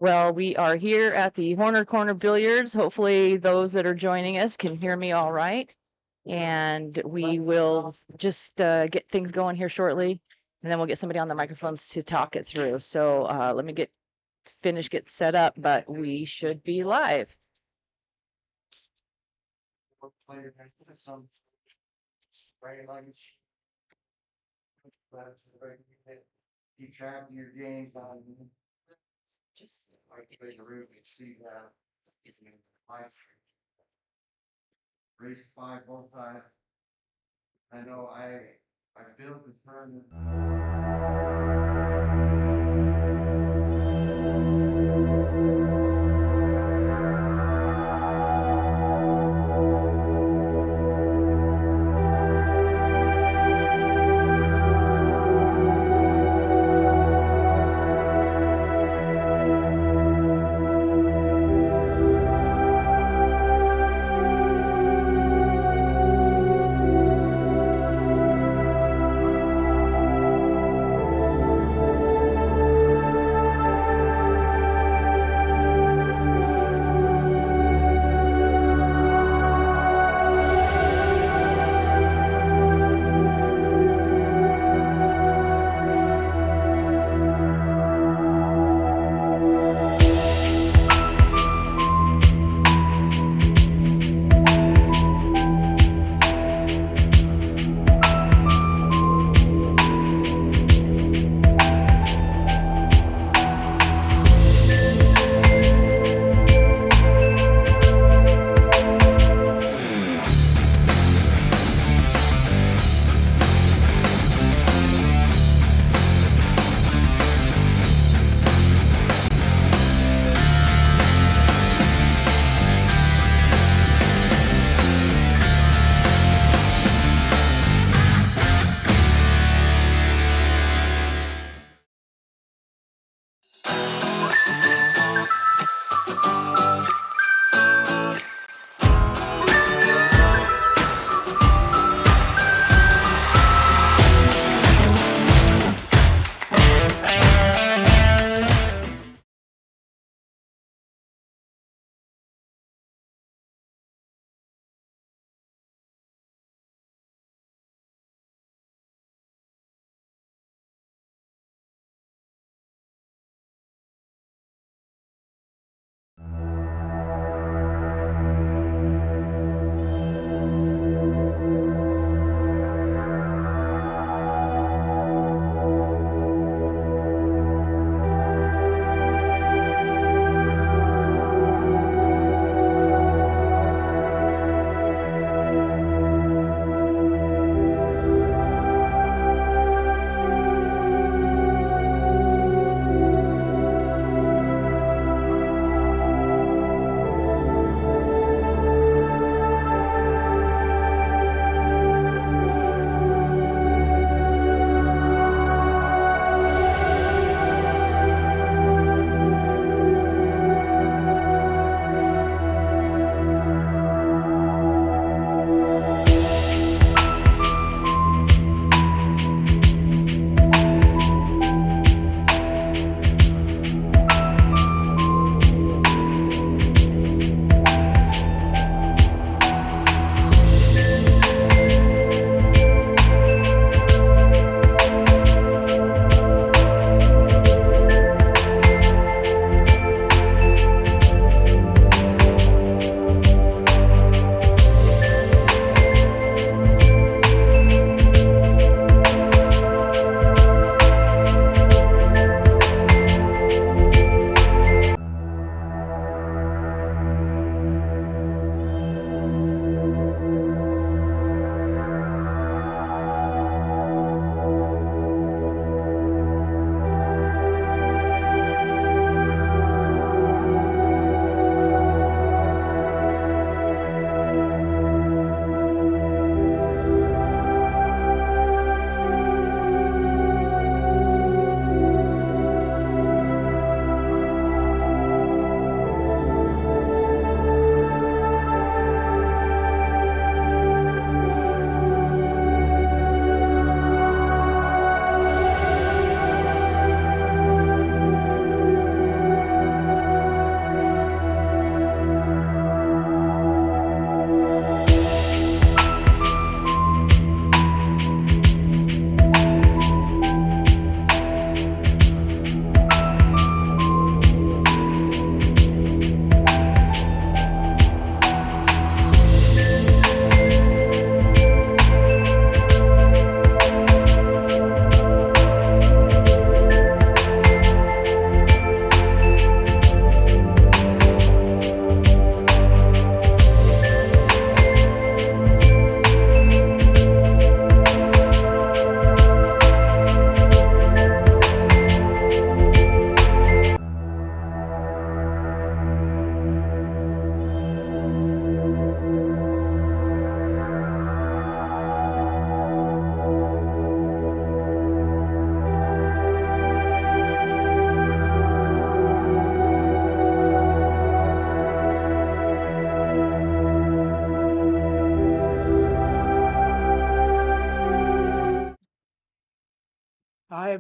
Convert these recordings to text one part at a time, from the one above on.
Well, we are here at the Horner Corner Billiards. Hopefully those that are joining us can hear me all right. And we will just get things going here shortly, and then we'll get somebody on the microphones to talk it through. So let me get set up, but we should be live. Keep track of your games on Just the room and see that live race 515. I know I built the tournament.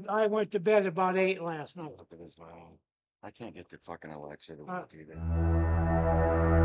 I went to bed about 8 last night. Look at this, man. I can't get the fucking Alexa to Uh, work either.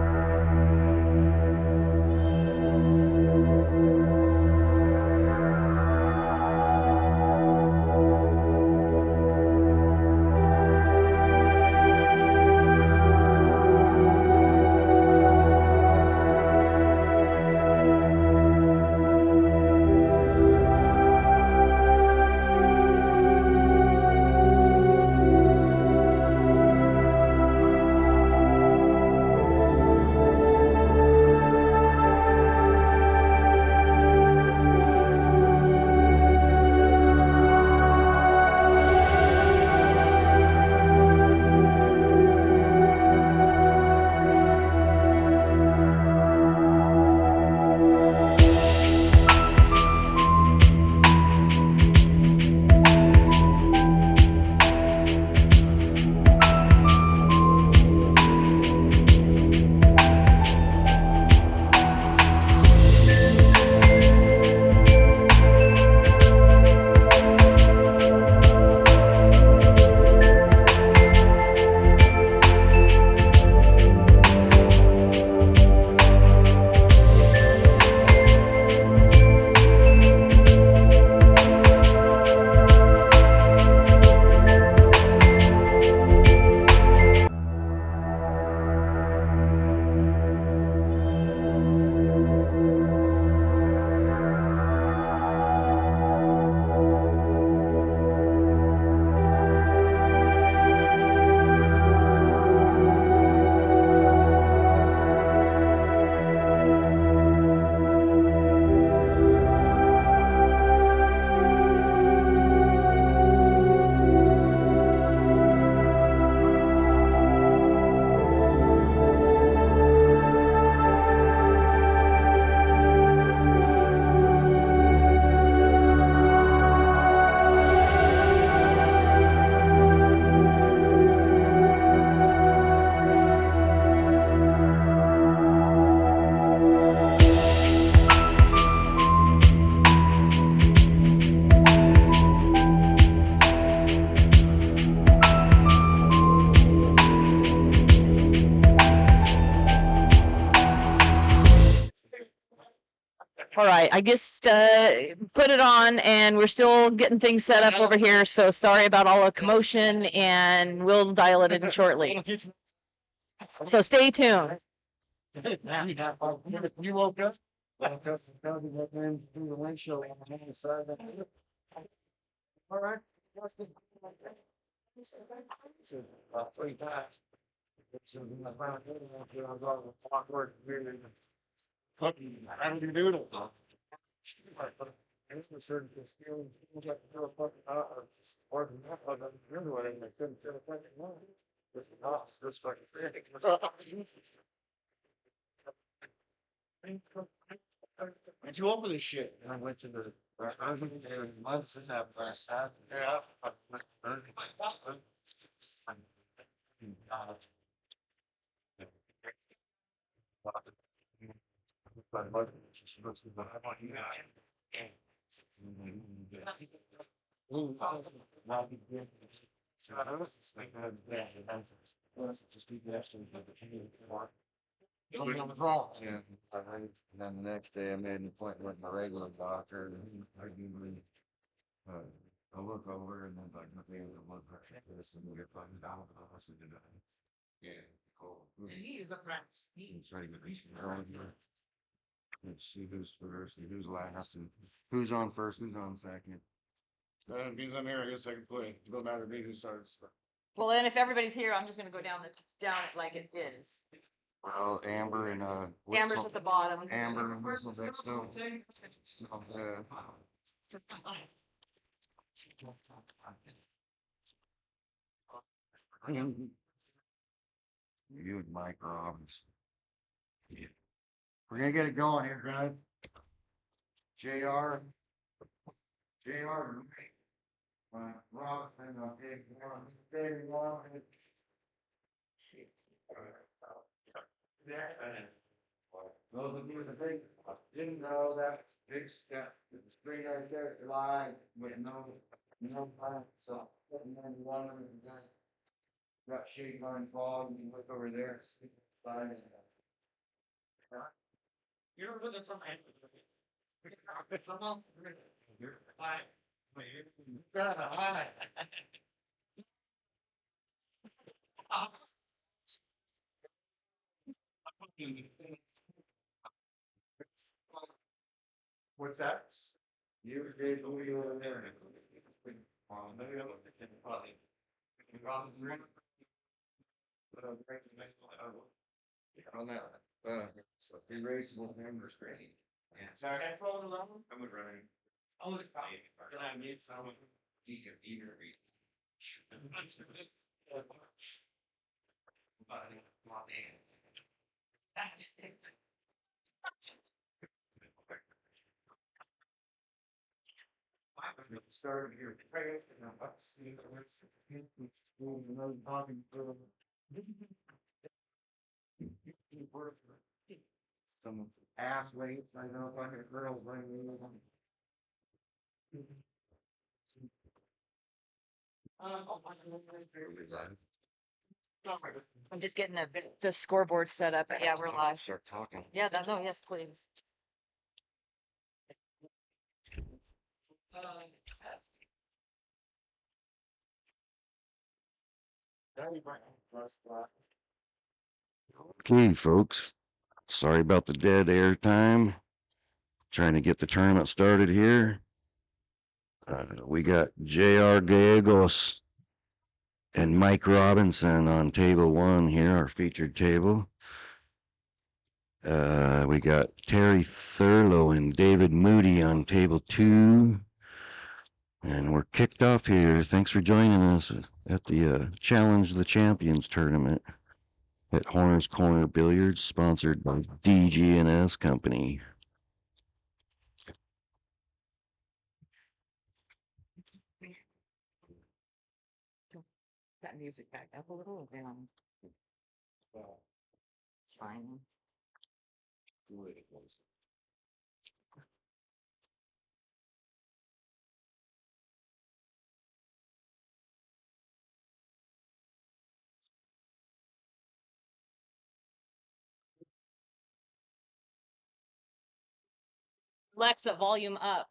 All right, I just put it on and we're still getting things set up over here. So sorry about all the commotion and we'll dial it in shortly. So stay tuned. You woke up? Woke up and found you through the windshield on the other side. All right. About 3 times. So then I found it, I was all awkward, weird. Cooking, I don't do noodles. It's for certain stealing, people got to throw a fucking or the map of them, remember what, and they couldn't throw a fucking one. It's not this fucking big. Did you open this shit? And I went to the, I was looking at it months since I last had. Yeah. Yeah, and then the next day I made an appointment with my regular doctor and I usually, I look over and then like nothing in the blood pressure test and we get fucking down with the hospital today. Yeah, cool. And he is the prince. It's ready to be around here. Let's see who's first and who's last and who's on first, who's on second. Means I'm here, I guess I can play. It don't matter to me who starts. Well, then if everybody's here, I'm just gonna go down it like it is. Well, Amber and Amber's at the bottom. Amber and whistle that stuff. You and Mike Robbins. Yeah. We're gonna get it going here, guys. JR. JR. Rob and big one. Those of you that think, didn't know that big step, the string right there, line with no No, so, and then one of them got shade line fog, you look over there, it's fine. You're looking at something. You're fine. What's that? You did over there. Maybe I'm looking at probably. On that, so erasable member screen. Sorry, I followed along. I'm running. I was fine. Can I mute someone? You can either read. Started here. Some ass weights, I know if I hear girls laying. I'm just getting the scoreboard set up. But yeah, we're live. Start talking. Yeah, no, yes, please. Okay, folks. Sorry about the dead air time. Trying to get the tournament started here. We got J.R. Gallegos and Mike Robinson on table one here, our featured table. We got Terry Thurlow and David Moody on table two. And we're kicked off here. Thanks for joining us at the Challenge the Champions tournament at Horner's Corner Billiards, sponsored by DG&S Company. That music back up a little or down? It's fine. Alexa, volume up.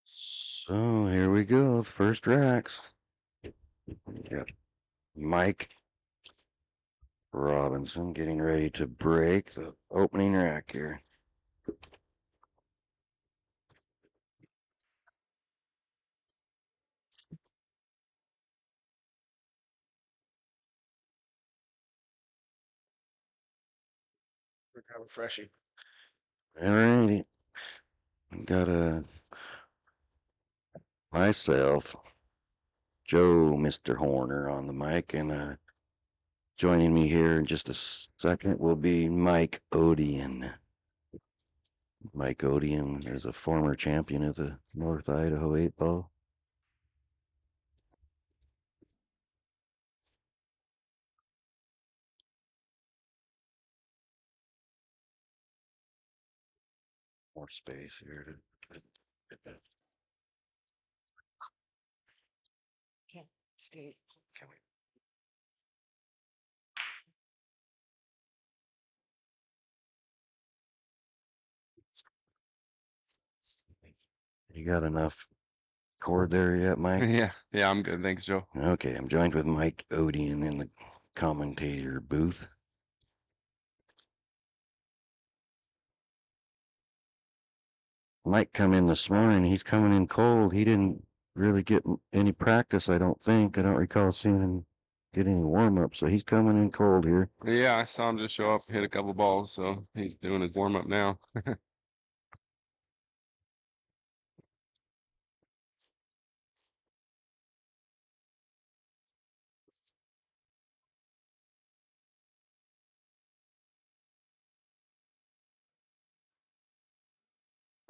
So here we go, first racks. Got Mike Robinson getting ready to break the opening rack here. Refreshing. All righty. Got myself, Joe, Mr. Horner on the mic, and joining me here in just a second will be Mike Odian. Mike Odian is a former champion of the North Idaho 8-ball. More space here to get that. Okay, skate. You got enough cord there yet, Mike? Yeah, I'm good. Thanks, Joe. Okay, I'm joined with Mike Odian in the commentator booth. Mike come in this morning. He's coming in cold. He didn't really get any practice, I don't think. I don't recall seeing him get any warm up, so he's coming in cold here. Yeah, I saw him just show up, hit a couple balls, so he's doing his warm up now.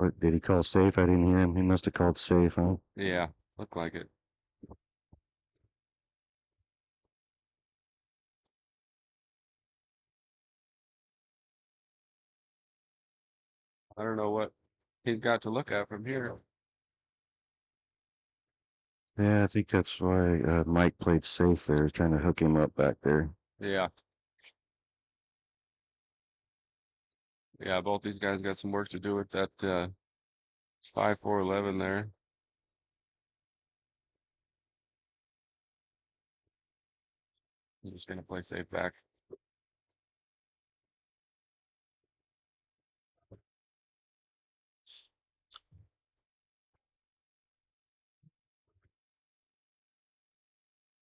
Or did he call safe? I didn't hear him. He must have called safe, huh? Yeah, looked like it. I don't know what he's got to look at from here. Yeah, I think that's why Mike played safe there, trying to hook him up back there. Yeah. Yeah, both these guys got some work to do with that 5-4-11 there. I'm just gonna play safe back.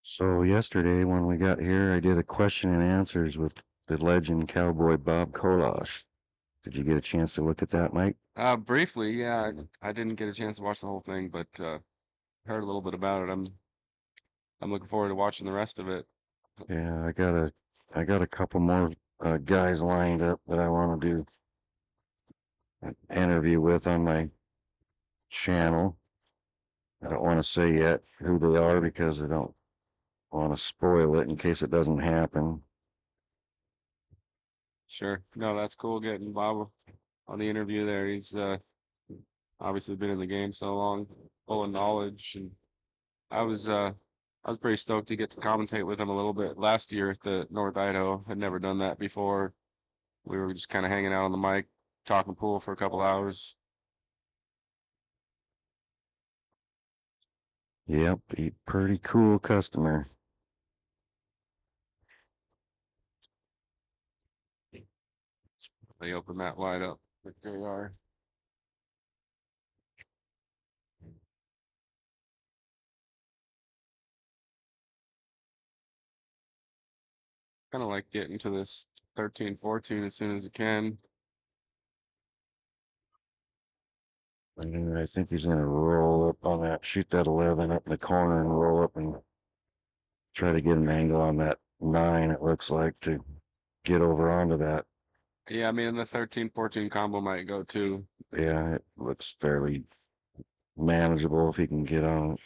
So yesterday when we got here, I did a question and answers with the legend cowboy Bob Kolash. Did you get a chance to look at that, Mike? Briefly, yeah, I didn't get a chance to watch the whole thing, but heard a little bit about it. I'm looking forward to watching the rest of it. Yeah, I got a couple more guys lined up that I want to do an interview with on my channel. I don't want to say yet who they are because I don't want to spoil it in case it doesn't happen. Sure. No, that's cool getting Bob on the interview there. He's obviously been in the game so long, full of knowledge, and I was uh I was pretty stoked to get to commentate with him a little bit last year at the North Idaho. Had never done that before. We were just kind of hanging out on the mic, talking pool for a couple hours. Yep, pretty cool customer. They opened that wide up. But there they are. Kind of like getting to this 13, 14 as soon as it can. And I think he's gonna roll up on that, shoot that 11 up in the corner and roll up and try to get an angle on that 9, it looks like, to get over onto that. Yeah, I mean, the 13, 14 combo might go too. Yeah, it looks fairly manageable if he can get on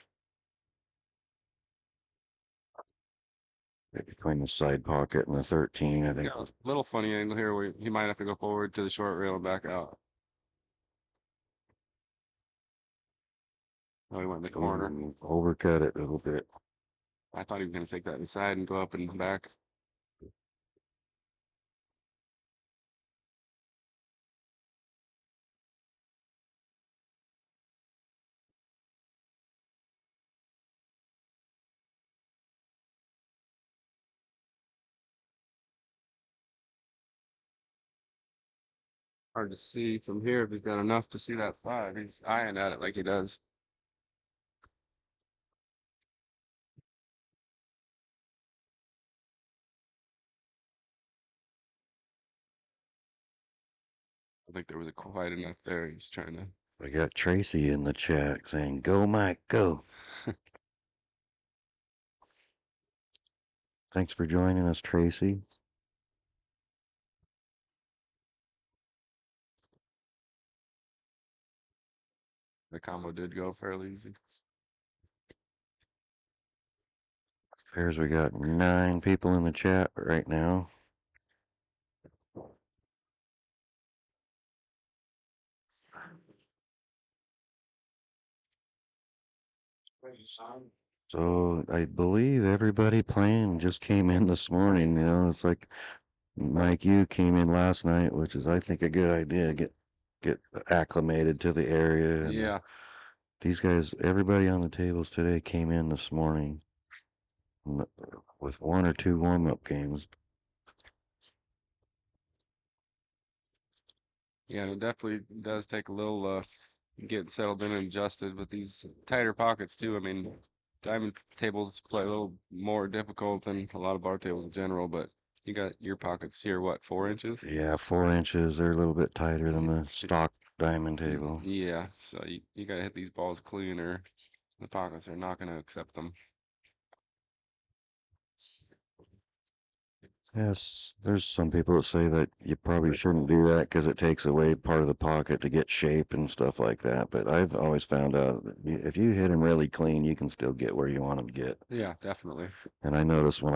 it between the side pocket and the 13. I think Yeah, little funny angle here where he might have to go forward to the short rail and back out. Oh, he went in the corner. Overcut it a little bit. I thought he was going to take that inside and go up and back. Hard to see from here if he's got enough to see that 5. He's eyeing at it like he does. I think there was a quite enough there. He's trying to. I got Tracy in the chat saying, "Go, Mike, go." Thanks for joining us, Tracy. The combo did go fairly easy. Here's we got 9 people in the chat right now. So I believe everybody playing just came in this morning. You know, it's like Mike, you came in last night, which is I think a good idea. Get acclimated to the area. And Yeah. these guys, everybody on the tables today came in this morning with 1 or 2 warm-up games. Yeah, it definitely does take a little getting settled in and adjusted with these tighter pockets too. I mean, diamond tables play a little more difficult than a lot of bar tables in general, but you got your pockets here, what, 4 inches? Yeah, 4 inches. They're a little bit tighter than the stock diamond table. Yeah, so you got to hit these balls clean or the pockets are not going to accept them. Yes, there's some people that say that you probably shouldn't do that because it takes away part of the pocket to get shape and stuff like that. But I've always found out that if you hit them really clean, you can still get where you want them to get. Yeah, definitely. And I notice when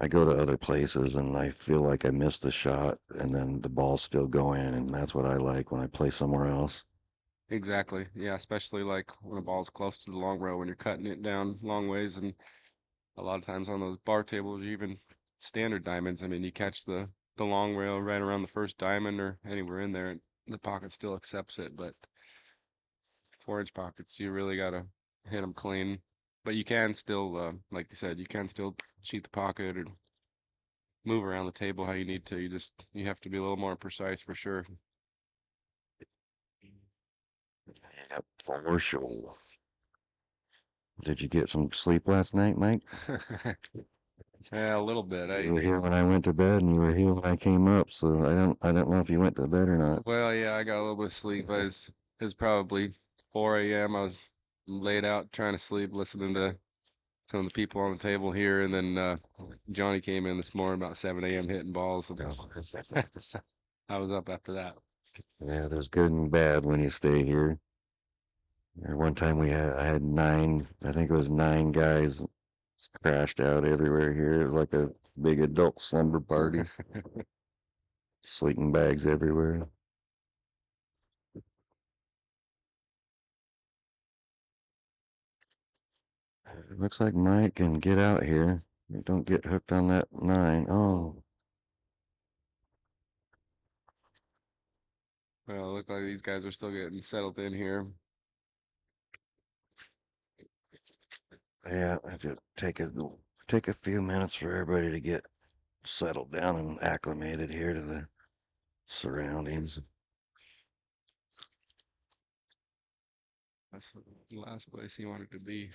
I go to other places and I feel like I missed the shot and then the ball's still going, and that's what I like when I play somewhere else. Exactly. Yeah, especially like when a ball's close to the long row when you're cutting it down long ways, and a lot of times on those bar tables, or even standard diamonds, I mean, you catch the long rail right around the first diamond or anywhere in there, and the pocket still accepts it. But 4-inch pockets, you really gotta hit them clean. But you can still, like you said, you can still cheat the pocket or move around the table how you need to. You have to be a little more precise for sure. Yep, for sure. Did you get some sleep last night, Mike? Yeah, a little bit. You were here when I went to bed, and you were here when I came up. So I don't know if you went to bed or not. Well, yeah, I got a little bit of sleep. It was probably 4 a.m. I was laid out trying to sleep, listening to some of the people on the table here, and then Johnny came in this morning about 7 a.m. hitting balls. And I was up after that. Yeah, there's good and bad when you stay here. One time I had nine, I think it was nine guys crashed out everywhere here. It was like a big adult slumber party. Sleeping bags everywhere. It looks like Mike can get out here. Don't get hooked on that nine. Oh, Well, it looked like these guys are still getting settled in here. yeah, I just take a few minutes for everybody to get settled down and acclimated here to the surroundings. That's the last place he wanted to be.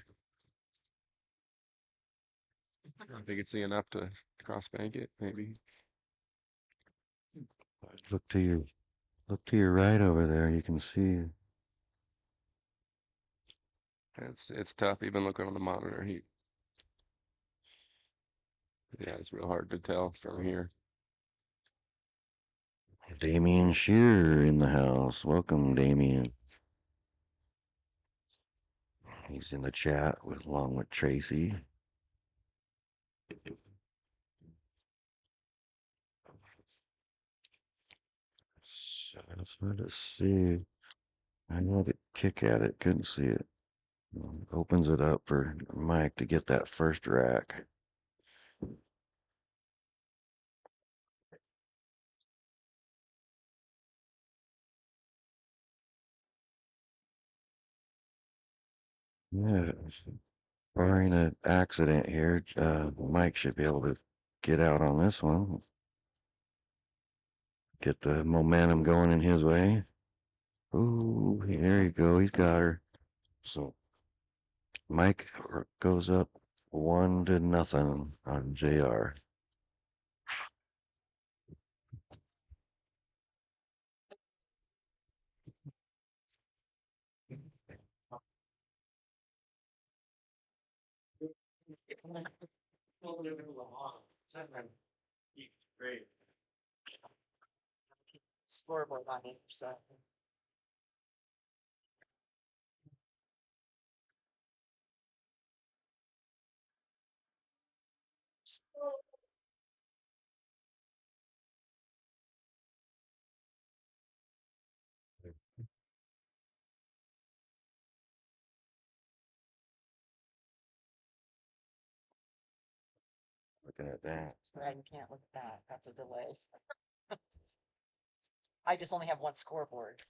I think it's enough to cross bank it, maybe. Look to your look to your right over there. You can see. It's tough even looking on the monitor. Yeah, it's real hard to tell from here. Damien Shearer in the house. Welcome, Damien. He's in the chat along with Tracy. So it's hard to see. I know the kick at it. Couldn't see it. Opens it up for Mike to get that first rack. Yeah, barring an accident here, Mike should be able to get out on this one. Get the momentum going in his way. Ooh, there you go. He's got her. So Mike goes up 1-0 on JR. Great. Scoreboard on either side. Looking at that. You can't look at that. That's a delay. I just only have one scoreboard.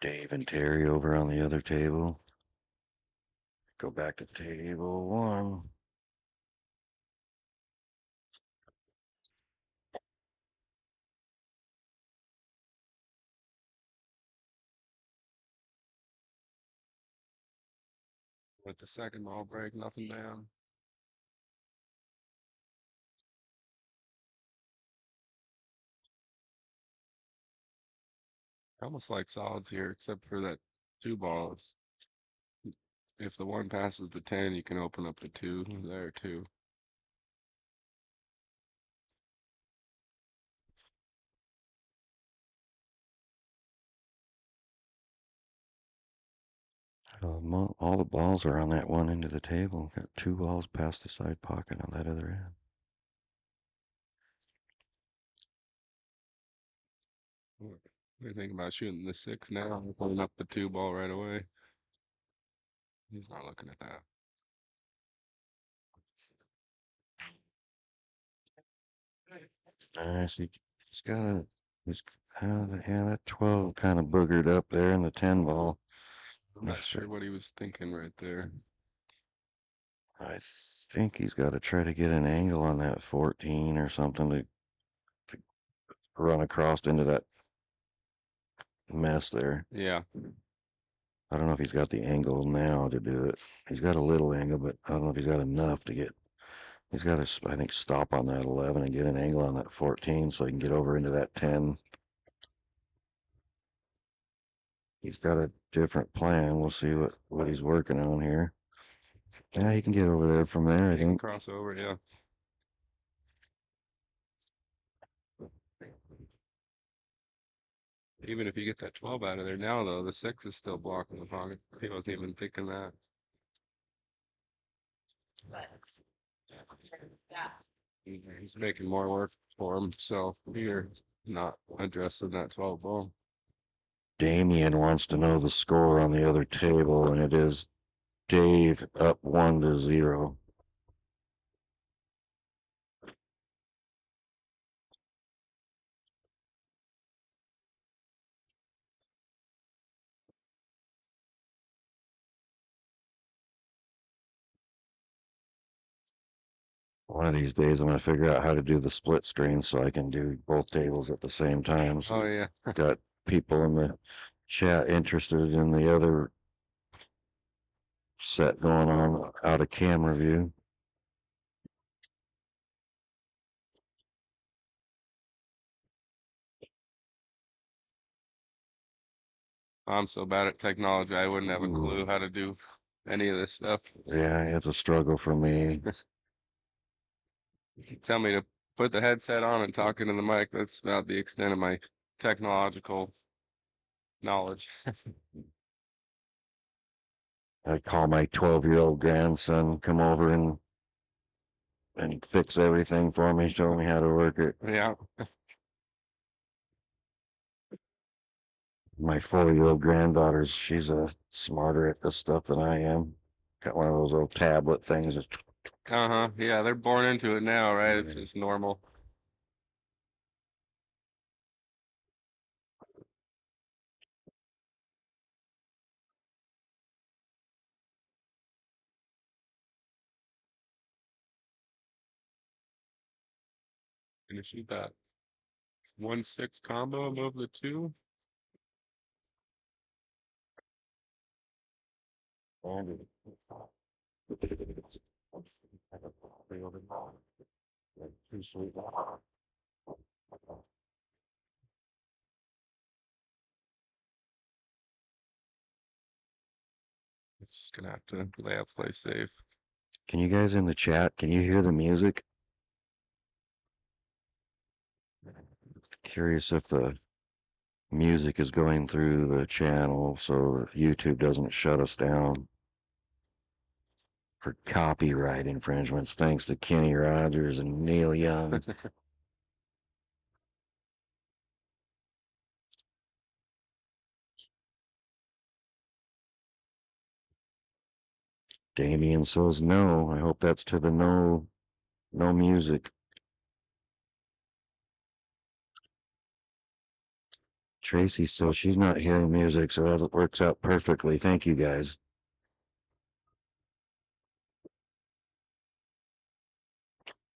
Dave and Terry over on the other table. Go back to table one. With the second ball break, nothing down. Almost like solids here, except for that two balls. If the one passes the 10, you can open up the two there too. All the balls are on that one end of the table. Got 2 balls past the side pocket on that other end. What do you think about shooting the 6 now? Pulling up the 2 ball right away. He's not looking at that. Nice. He's got a. He's yeah, that 12 kind of boogered up there in the 10 ball. I'm not If- sure what he was thinking right there. I think he's got to try to get an angle on that 14 or something to run across into that mess there. Yeah. I don't know if he's got the angle now to do it. He's got a little angle, but I don't know if he's got enough to get. He's got to, I think, stop on that 11 and get an angle on that 14 so he can get over into that 10. He's got a different plan. We'll see what he's working on here. Yeah, he can get over there from there, I He can think. cross over, yeah. Even if you get that 12 out of there now, though, the 6 is still blocking the pocket. He wasn't even thinking that. He's making more work for himself here, not addressing that 12 ball. Damien wants to know the score on the other table, and it is Dave up 1-0. One of these days, I'm going to figure out how to do the split screen so I can do both tables at the same time. So Oh, yeah. got people in the chat interested in the other set going on out of camera view. I'm so bad at technology, I wouldn't have a clue how to do any of this stuff. Yeah, it's a struggle for me. Tell me to put the headset on and talk into the mic. That's about the extent of my technological knowledge. I call my 12-year-old grandson come over and fix everything for me, show me how to work it. Yeah. My 4-year-old granddaughter's, she's smarter at this stuff than I am. Got one of those little tablet things. Uh-huh. Yeah, they're born into it now, right? It's just normal. Gonna shoot that 1-6 combo above the 2. It's just gonna have to lay out play safe. Can you guys in the chat, can you hear the music? Curious if the music is going through the channel so that YouTube doesn't shut us down for copyright infringements. Thanks to Kenny Rogers and Neil Young. Damien says no. I hope that's to the no music. Tracy says she's not hearing music, so that works out perfectly. Thank you guys.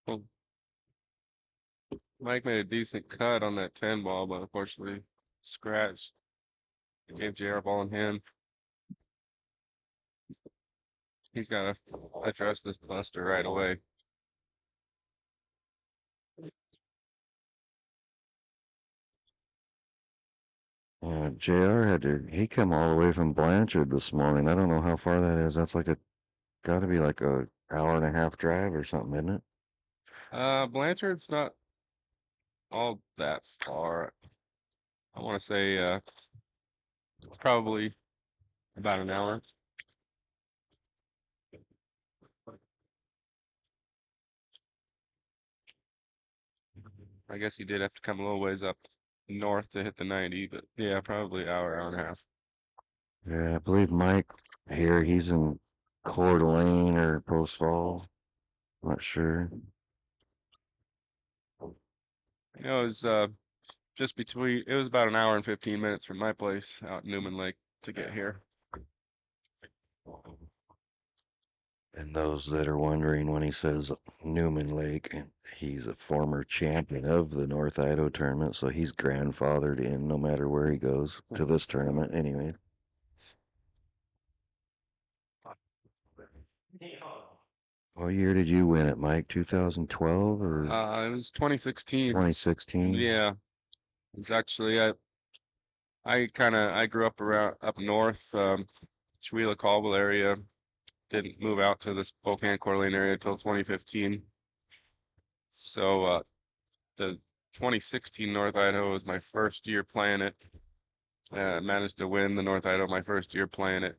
Well, Mike made a decent cut on that 10 ball, but unfortunately scratched. Gave JR ball in hand. He's got to address this buster right away. JR he come all the way from Blanchard this morning. I don't know how far that is. That's like got to be like a hour and a half drive or something, isn't it? Blanchard's not all that far. I want to say probably about an hour. I guess he did have to come a little ways up north to hit the 90, but yeah, probably hour and a half. Yeah, I believe Mike here, he's in Coeur d'Alene or Post Fall. Not sure. It was just between. It was about an hour and 15 minutes from my place out in Newman Lake to get here. And those that are wondering when he says Newman Lake, he's a former champion of the North Idaho tournament, so he's grandfathered in no matter where he goes to this tournament anyway. What year did you win it, Mike? 2012 or It was 2016. 2016? Yeah, it's actually I grew up around up north, Chewelah Caldwell area. Didn't move out to the Spokane Coeur d'Alene area until 2015. So the 2016 North Idaho was my first year playing it. Managed to win the North Idaho my first year playing it.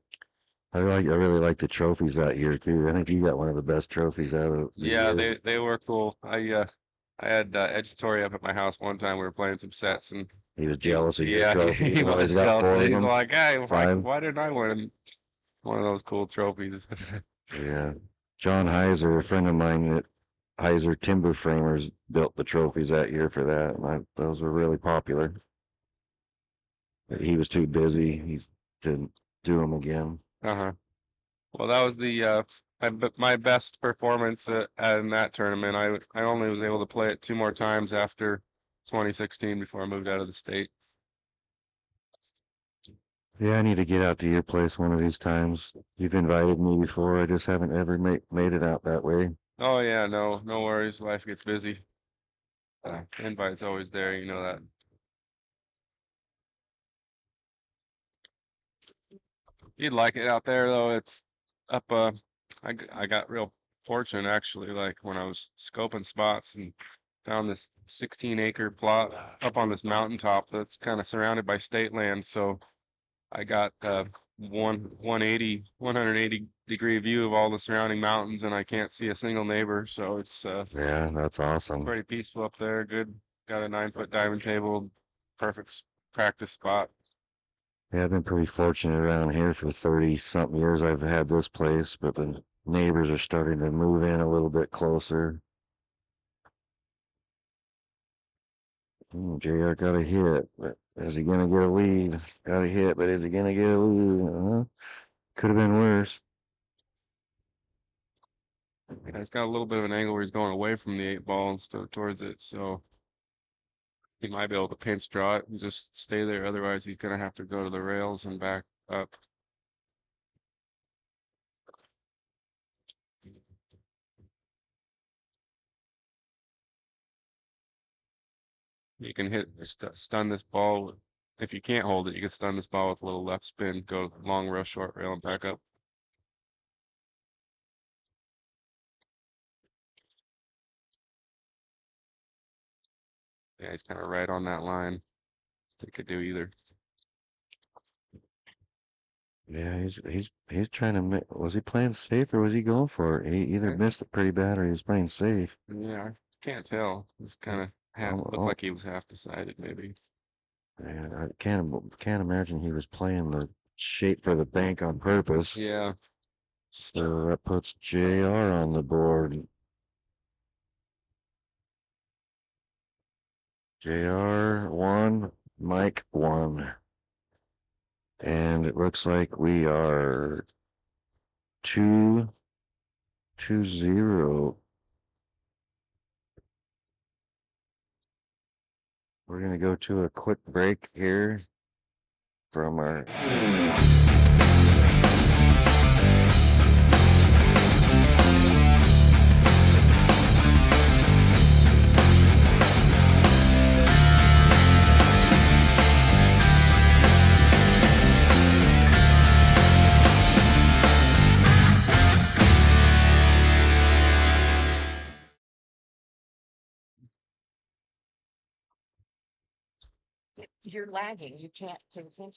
I really like the trophies that year too. I think you got one of the best trophies out of the Yeah, year. they were cool. I had Edgetory up at my house one time. We were playing some sets, and He was jealous of your yeah, trophy. he You know, he's was got jealous. 4 of He's them. like, "Hey, Five. why didn't I win one of those cool trophies?" Yeah. John Heiser, a friend of mine that Heiser Timber Framers built the trophies that year for that. And those were really popular. But he was too busy. He didn't do them again. Uh-huh. Well, that was my best performance in that tournament. I only was able to play it 2 more times after 2016 before I moved out of the state. Yeah, I need to get out to your place one of these times. You've invited me before. I just haven't ever made it out that way. Oh yeah, no worries. Life gets busy. Invite's always there, you know that. You'd like it out there though. It's up. I got real fortunate actually. Like when I was scoping spots and found this 16-acre plot up on this mountaintop that's kind of surrounded by state land. So I got 180 degree view of all the surrounding mountains, and I can't see a single neighbor. So it's Yeah, that's awesome. pretty peaceful up there. Good. Got a 9-foot diamond table. Perfect practice spot. Yeah, I've been pretty fortunate around here for 30 something years. I've had this place, but the neighbors are starting to move in a little bit closer. JR got a hit, but is he going to get a lead? Got a hit, but is he going to get a lead? Could have been worse. Yeah, it's got a little bit of an angle where he's going away from the 8 ball instead of towards it, so he might be able to pinch draw it and just stay there. Otherwise, he's gonna have to go to the rails and back up. You can stun this ball. If you can't hold it, you can stun this ball with a little left spin, go long rail, short rail, and back up. Yeah, he's kind of right on that line. They could do either. Yeah, he's trying to. Was he playing safe or was he going for it? He either missed it pretty bad or he was playing safe. Yeah, I can't tell. It's kind of looked like he was half decided, maybe. Yeah, I can't imagine he was playing the shape for the bank on purpose. Yeah. So that puts JR on the board. JR 1, Mike 1. And it looks like we are 2-0. We're going to go to a quick break here from our. You're lagging. You can't pay attention.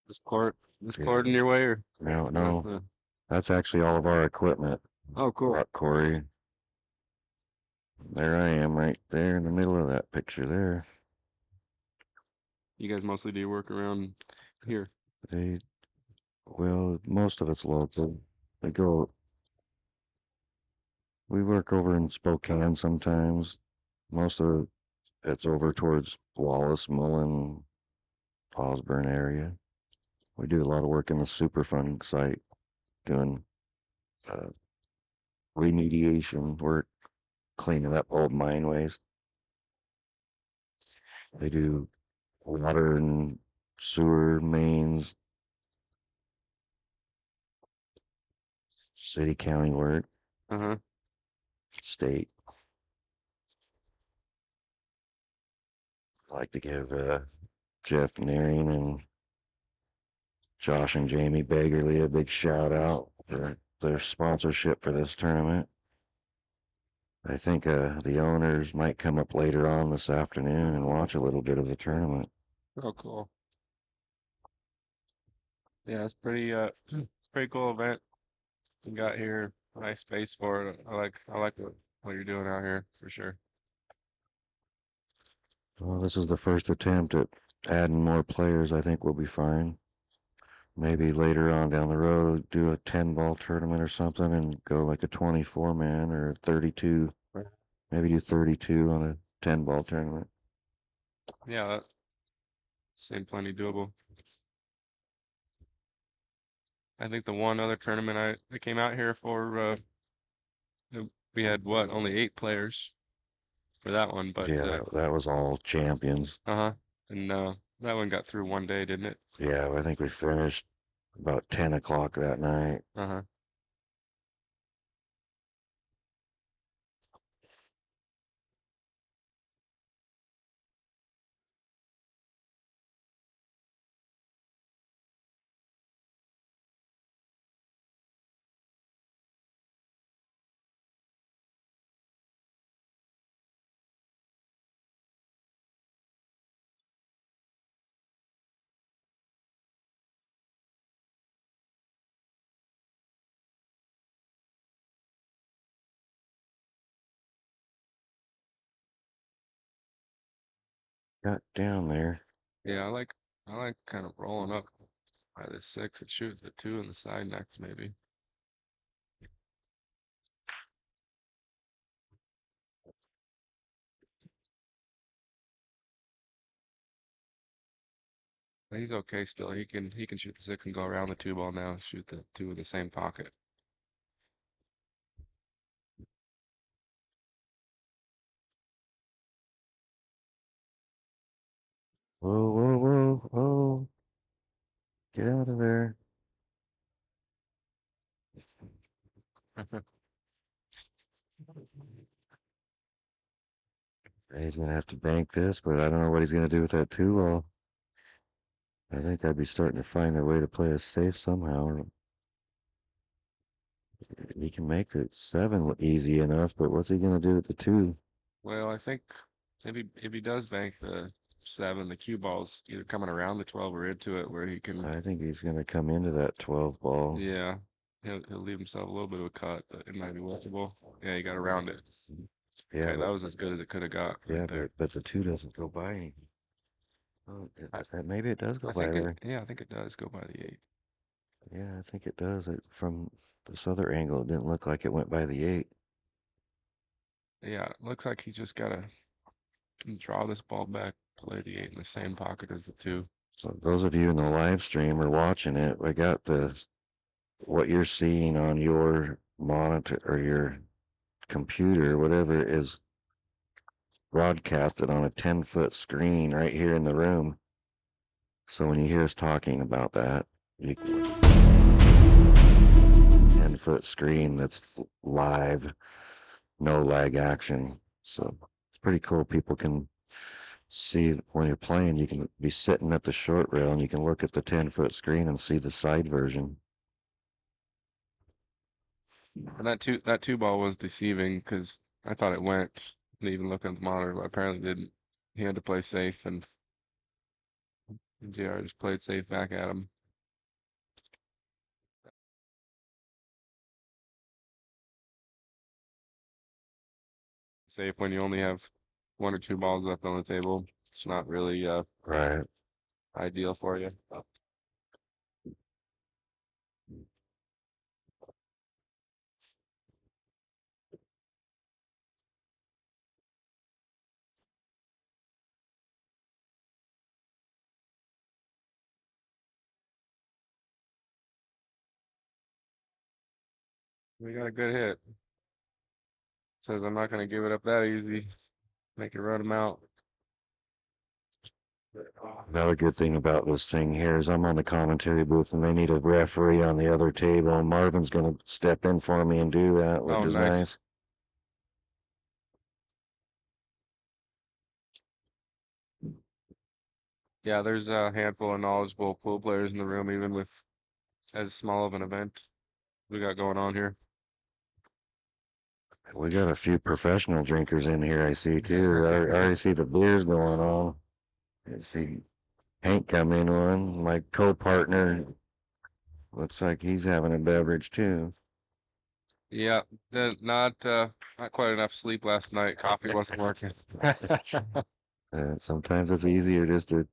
This cord in your way or No. That's actually all of our equipment. Oh, cool. Rock quarry. There I am right there in the middle of that picture there. You guys mostly do your work around here. They, well, most of it's local. They go, we work over in Spokane sometimes. Most of it's over towards Wallace, Mullen, Osborne area. We do a lot of work in the Superfund site, doing uh, remediation work, cleaning up old mine waste. They do water and sewer mains, city county work, Uh-huh. state. I like to give Jeff Narian and Josh and Jamie Beggerly a big shout out for their sponsorship for this tournament. I think the owners might come up later on this afternoon and watch a little bit of the tournament. Oh, cool. Yeah, it's pretty pretty cool event. You got here, nice space for it. I like what you're doing out here for sure. Well, this is the first attempt at adding more players. I think we'll be fine. Maybe later on down the road, do a 10 ball tournament or something and go like a 24 man or 32. Right. Maybe do 32 on a 10 ball tournament. Yeah, that seemed plenty doable. I think the one other tournament I came out here for, we had what, only 8 players for that one, but Yeah, that was all champions. uh-huh. And that one got through one day, didn't it? Yeah, I think we finished about 10 o'clock that night. Uh-huh. Got down there. Yeah, I like kind of rolling up by the 6 and shooting the 2 in the side next maybe. But he's okay still. He can shoot the 6 and go around the 2 ball now, shoot the 2 in the same pocket. Whoa, whoa, whoa, whoa. Get out of there. He's going to have to bank this, but I don't know what he's going to do with that 2 ball. I think I'd be starting to find a way to play it safe somehow. He can make it 7 easy enough, but what's he going to do with the 2? Well, I think if he does bank the 7, the cue ball's either coming around the 12 or into it where he can, I think he's going to come into that 12 ball. yeah, he'll leave himself a little bit of a cut, but it might be workable. Yeah, he got around it. Yeah, Okay, that was as good as it could have got yeah, right there. but the 2 doesn't go by. Oh, maybe it does go I by think there. yeah, I think it does go by the 8. Yeah, I think it does. From this other angle, it didn't look like it went by the 8. Yeah, it looks like he's just gotta draw this ball back, play the 8 in the same pocket as the 2. So those of you in the live stream are watching it. I got what you're seeing on your monitor or your computer, whatever, is broadcasted on a 10-foot screen right here in the room. So when you hear us talking about that, you can 10-foot screen that's live, no lag action. So it's pretty cool. People can see when you're playing, you can be sitting at the short rail and you can look at the 10-foot screen and see the side version. And that two ball was deceiving because I thought it went. And even looking at the monitor, but apparently didn't. He had to play safe, and JR just played safe back at him. safe when you only have 1 or 2 balls left on the table. It's not really Right. ideal for you. We got a good hit. Says I'm not gonna give it up that easy. Make it run him out. Another good thing about this thing here is I'm on the commentary booth and they need a referee on the other table. And Marvin's gonna step in for me and do that, which Oh, is nice. nice. Yeah, there's a handful of knowledgeable pool players in the room, even with as small of an event we got going on here. We got a few professional drinkers in here, I see too. I already see the beers going on. I see Hank come in one. My co-partner looks like he's having a beverage too. Yeah, not quite enough sleep last night. Coffee wasn't working. Sometimes it's easier just to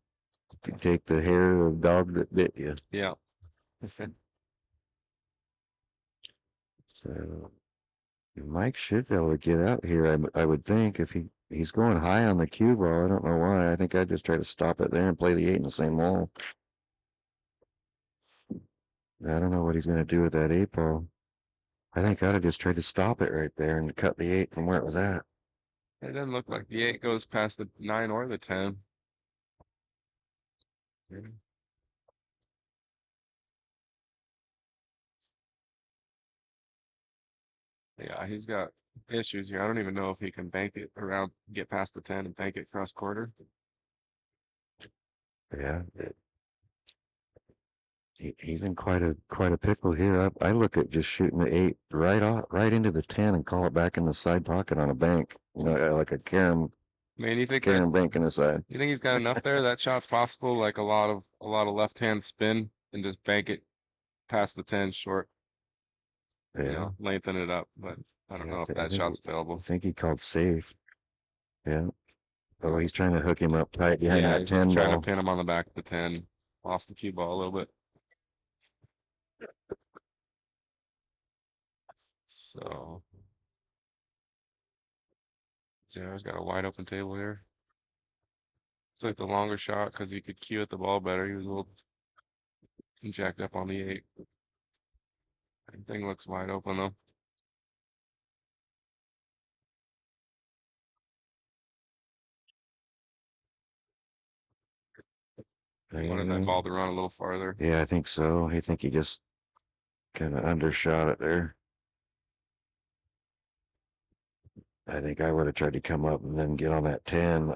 take the hair of the dog that bit you. Yeah. So Mike should be able to get out here, I would think, if he's going high on the cue ball. I don't know why. I think I'd just try to stop it there and play the 8 in the same hole. I don't know what he's going to do with that 8 ball. I think I'd have just tried to stop it right there and cut the 8 from where it was at. It doesn't look like the 8 goes past the 9 or the 10. Yeah, he's got issues here. I don't even know if he can bank it around, get past the 10 and bank it cross quarter. Yeah. He's in quite a pickle here. I look at just shooting the 8 right into the 10 and call it back in the side pocket on a bank. You know, like a carom Man, you think bank in the side. you think he's got enough there? That shot's possible, like a lot of left hand spin and just bank it past the 10 short. Yeah. You know, lengthen it up, but I don't know if that shot's I available. think he called safe. Yeah. Oh, he's trying to hook him up tight behind Yeah, that he's 10 trying ball. to pin him on the back of the 10, off the cue ball a little bit. So JR's got a wide open table here. It's like the longer shot because he could cue at the ball better. He was a little jacked up on the 8. Everything looks wide open though. He wanted that ball to run a little farther. Yeah, I think so. I think he just kind of undershot it there. I think I would have tried to come up and then get on that 10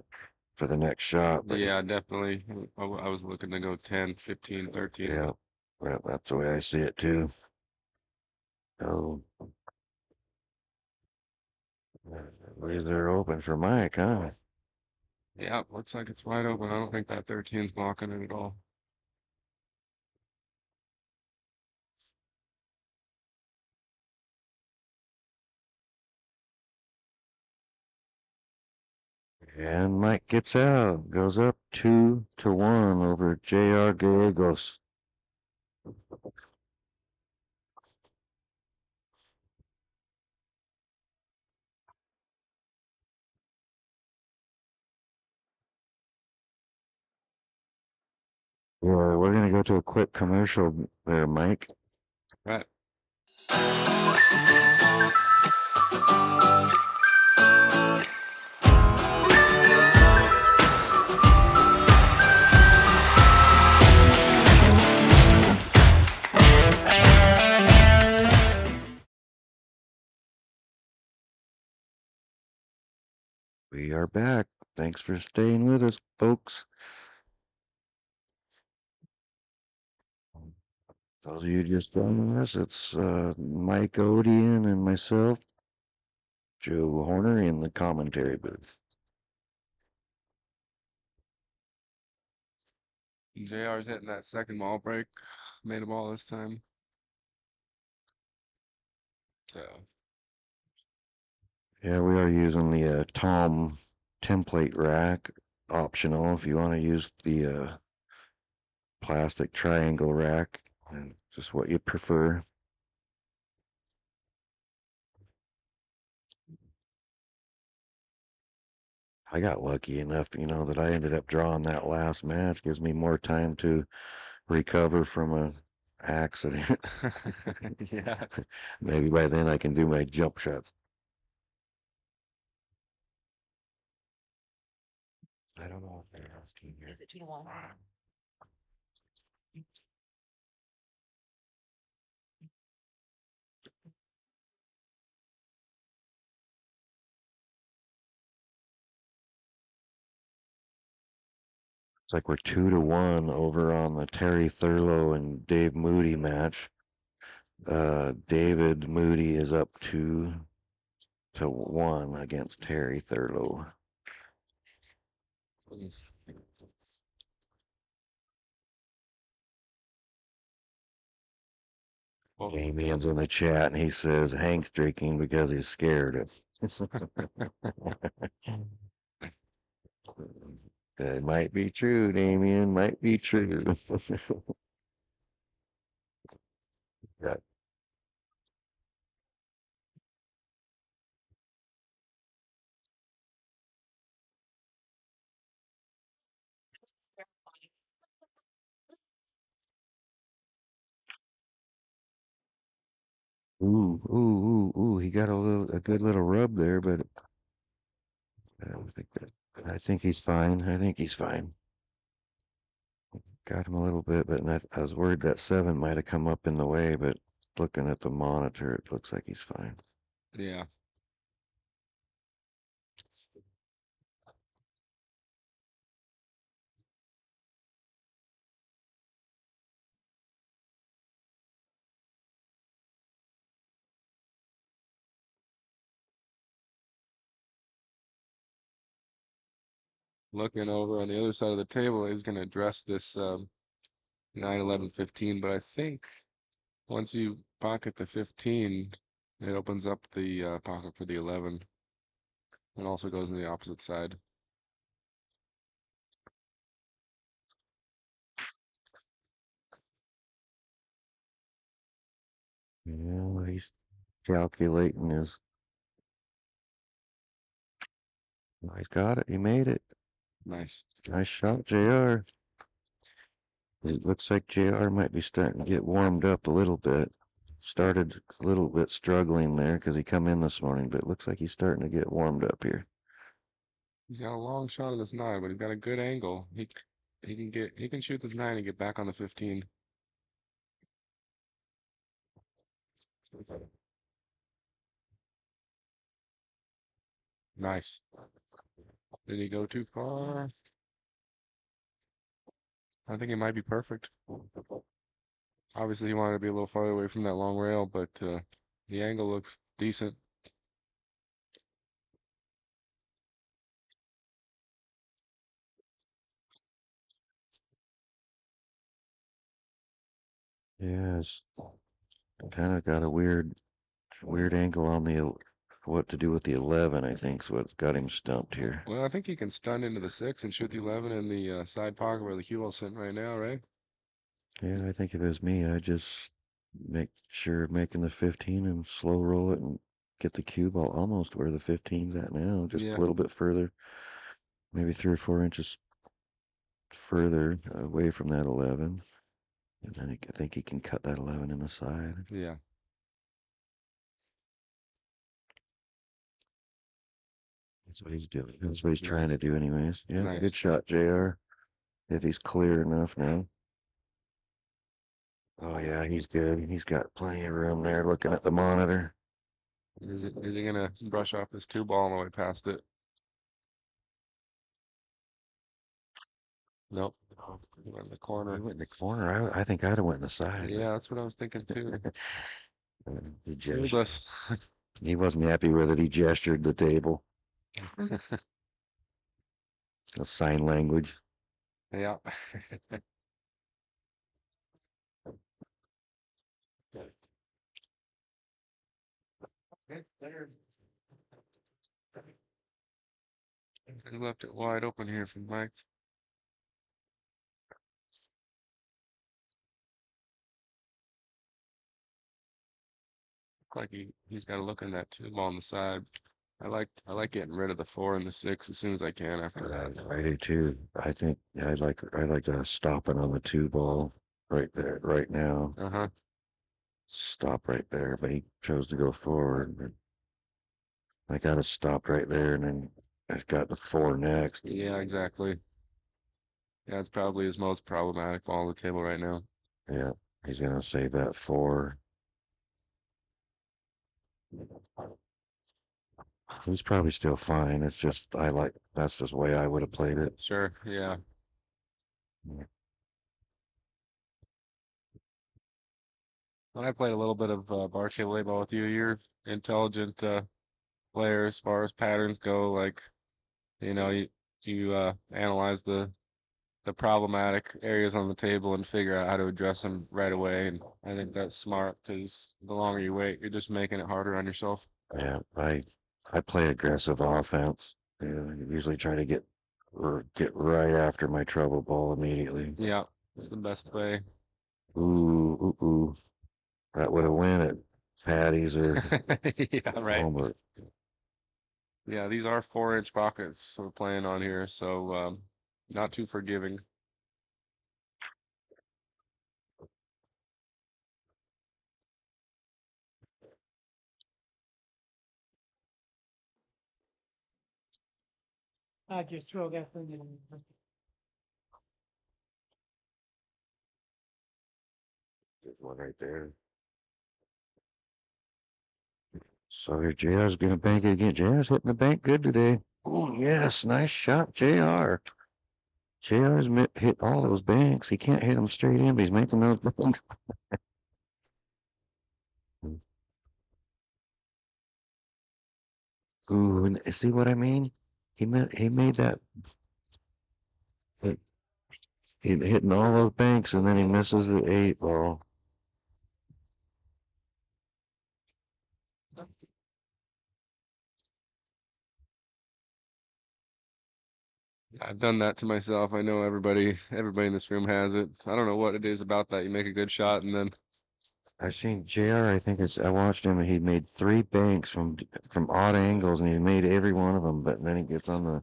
for the next shot. But Yeah, definitely. I was looking to go 10, 15, 13. yeah, well, that's the way I see it too. Oh, they're open for Mike, huh? Yeah, looks like it's wide open. I don't think that 13's blocking it at all. And Mike gets out, goes up 2-1 over J.R. Gallegos. Yeah, we're gonna go to a quick commercial there, Mike. Right. We are back. Thanks for staying with us, folks. Those of you just joining us, it's Mike Odian and myself, Joe Horner, in the commentary booth. JR's hitting that second ball break. Made a ball this time. So Yeah, we are using the Tom template rack, optional if you want to use the plastic triangle rack, just what you prefer. I got lucky enough, that I ended up drawing that last match. Gives me more time to recover from a accident. Yeah. Maybe by then I can do my jump shots. I don't know if they're asking here. Is it 2-1? It's like we're 2-1 over on the Terry Thurlow and Dave Moody match. David Moody is up 2-1 against Terry Thurlow. Damien's in the chat and he says Hank's drinking because he's scared. That might be true, Damien. Might be true. Yeah. Ooh, ooh, ooh, ooh. He got a good little rub there, but I think he's fine. I think he's fine. Got him a little bit, but I was worried that 7 might have come up in the way, but looking at the monitor, it looks like he's fine. Yeah. Looking over on the other side of the table, he's going to address this 9, 11, 15, but I think once you pocket the 15, it opens up the pocket for the 11 and also goes on the opposite side. Yeah, he's calculating his. Oh, he's got it. He made it. Nice. Nice shot, JR. It looks like JR might be starting to get warmed up a little bit. Started a little bit struggling there because he come in this morning, but it looks like he's starting to get warmed up here. He's got a long shot on this 9, but he's got a good angle. He can shoot this 9 and get back on the 15. Nice. Did he go too far? I think it might be perfect. Obviously, he wanted to be a little farther away from that long rail, but the angle looks decent. Yeah, it's kind of got a weird angle on the what to do with the 11. I think is what got him stumped here. Well, I think he can stun into the 6 and shoot the 11 in the side pocket where the cue ball's sitting right now, right? Yeah, I think if it was me, I'd just make sure of making the 15 and slow roll it and get the cue ball almost where the 15's at now, just Yeah. a little bit further, maybe 3 or 4 inches further away from that 11. And then I think he can cut that 11 in the side. Yeah. That's what he's doing. That's what he's trying Nice. to do, anyways. Yeah, Nice. good shot, JR. If he's clear enough now. Oh, yeah, he's good. He's got plenty of room there looking at the monitor. Is he gonna brush off this 2 ball on the way past it? Nope. He went in the He corner. went in the corner. I think I'd have went in the side. Yeah, that's what I was thinking too. He Fooled gestured. us. He wasn't happy with it. He gestured the table. A sign language. Yeah. I left it wide open here for Mike. Look like he's got to look in that 2 ball on the side. I like getting rid of the 4 and the 6 as soon as I can after that. I do too. I think I like stopping on the 2 ball right there, right now. Uh-huh. Stop right there, but he chose to go forward. But I got it stopped right there, and then I've got the 4 next. Yeah, exactly. Yeah, it's probably his most problematic ball on the table right now. Yeah, he's gonna save that 4. He's probably still fine. It's just that's just the way I would have played it. Sure, yeah. When I played a little bit of bar table A ball with you, you're intelligent player as far as patterns go. Like, you analyze the problematic areas on the table and figure out how to address them right away. And I think that's smart because the longer you wait, you're just making it harder on yourself. Yeah, I play aggressive offense. Yeah, I usually try to get right after my trouble ball immediately. Yeah, it's the best way. Ooh. That would have win at Patty's or Yeah, right. Homer. Yeah, these are 4-inch pockets we're playing on here, so not too forgiving. I just throw that thing in. There's one right there. So JR's gonna bank it again. JR's hitting the bank good today. Oh yes, nice shot, JR. JR's hit all those banks. He can't hit them straight in, but he's making those banks. Ooh, and see what I mean? He made that hitting all those banks, and then he misses the 8 ball. I've done that to myself. I know everybody in this room has it. I don't know what it is about that. You make a good shot and then I seen JR. I watched him, and he made 3 banks from odd angles, and he made every one of them. But then he gets on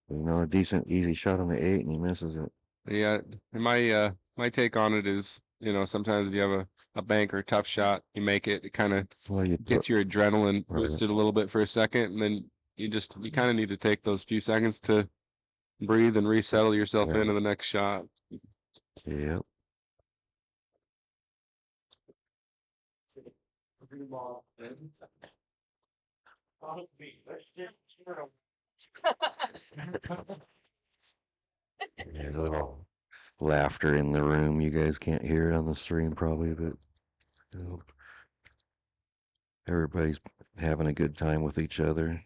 a decent easy shot on the 8, and he misses it. yeah, and my take on it is, sometimes if you have a bank or a tough shot, you make it, it kind of Well, you gets your adrenaline Right. boosted a little bit for a second, and then you kind of need to take those few seconds to breathe and resettle yourself Right. into the next shot. Yep. There's a little laughter in the room. You guys can't hear it on the stream probably, but you know, everybody's having a good time with each other.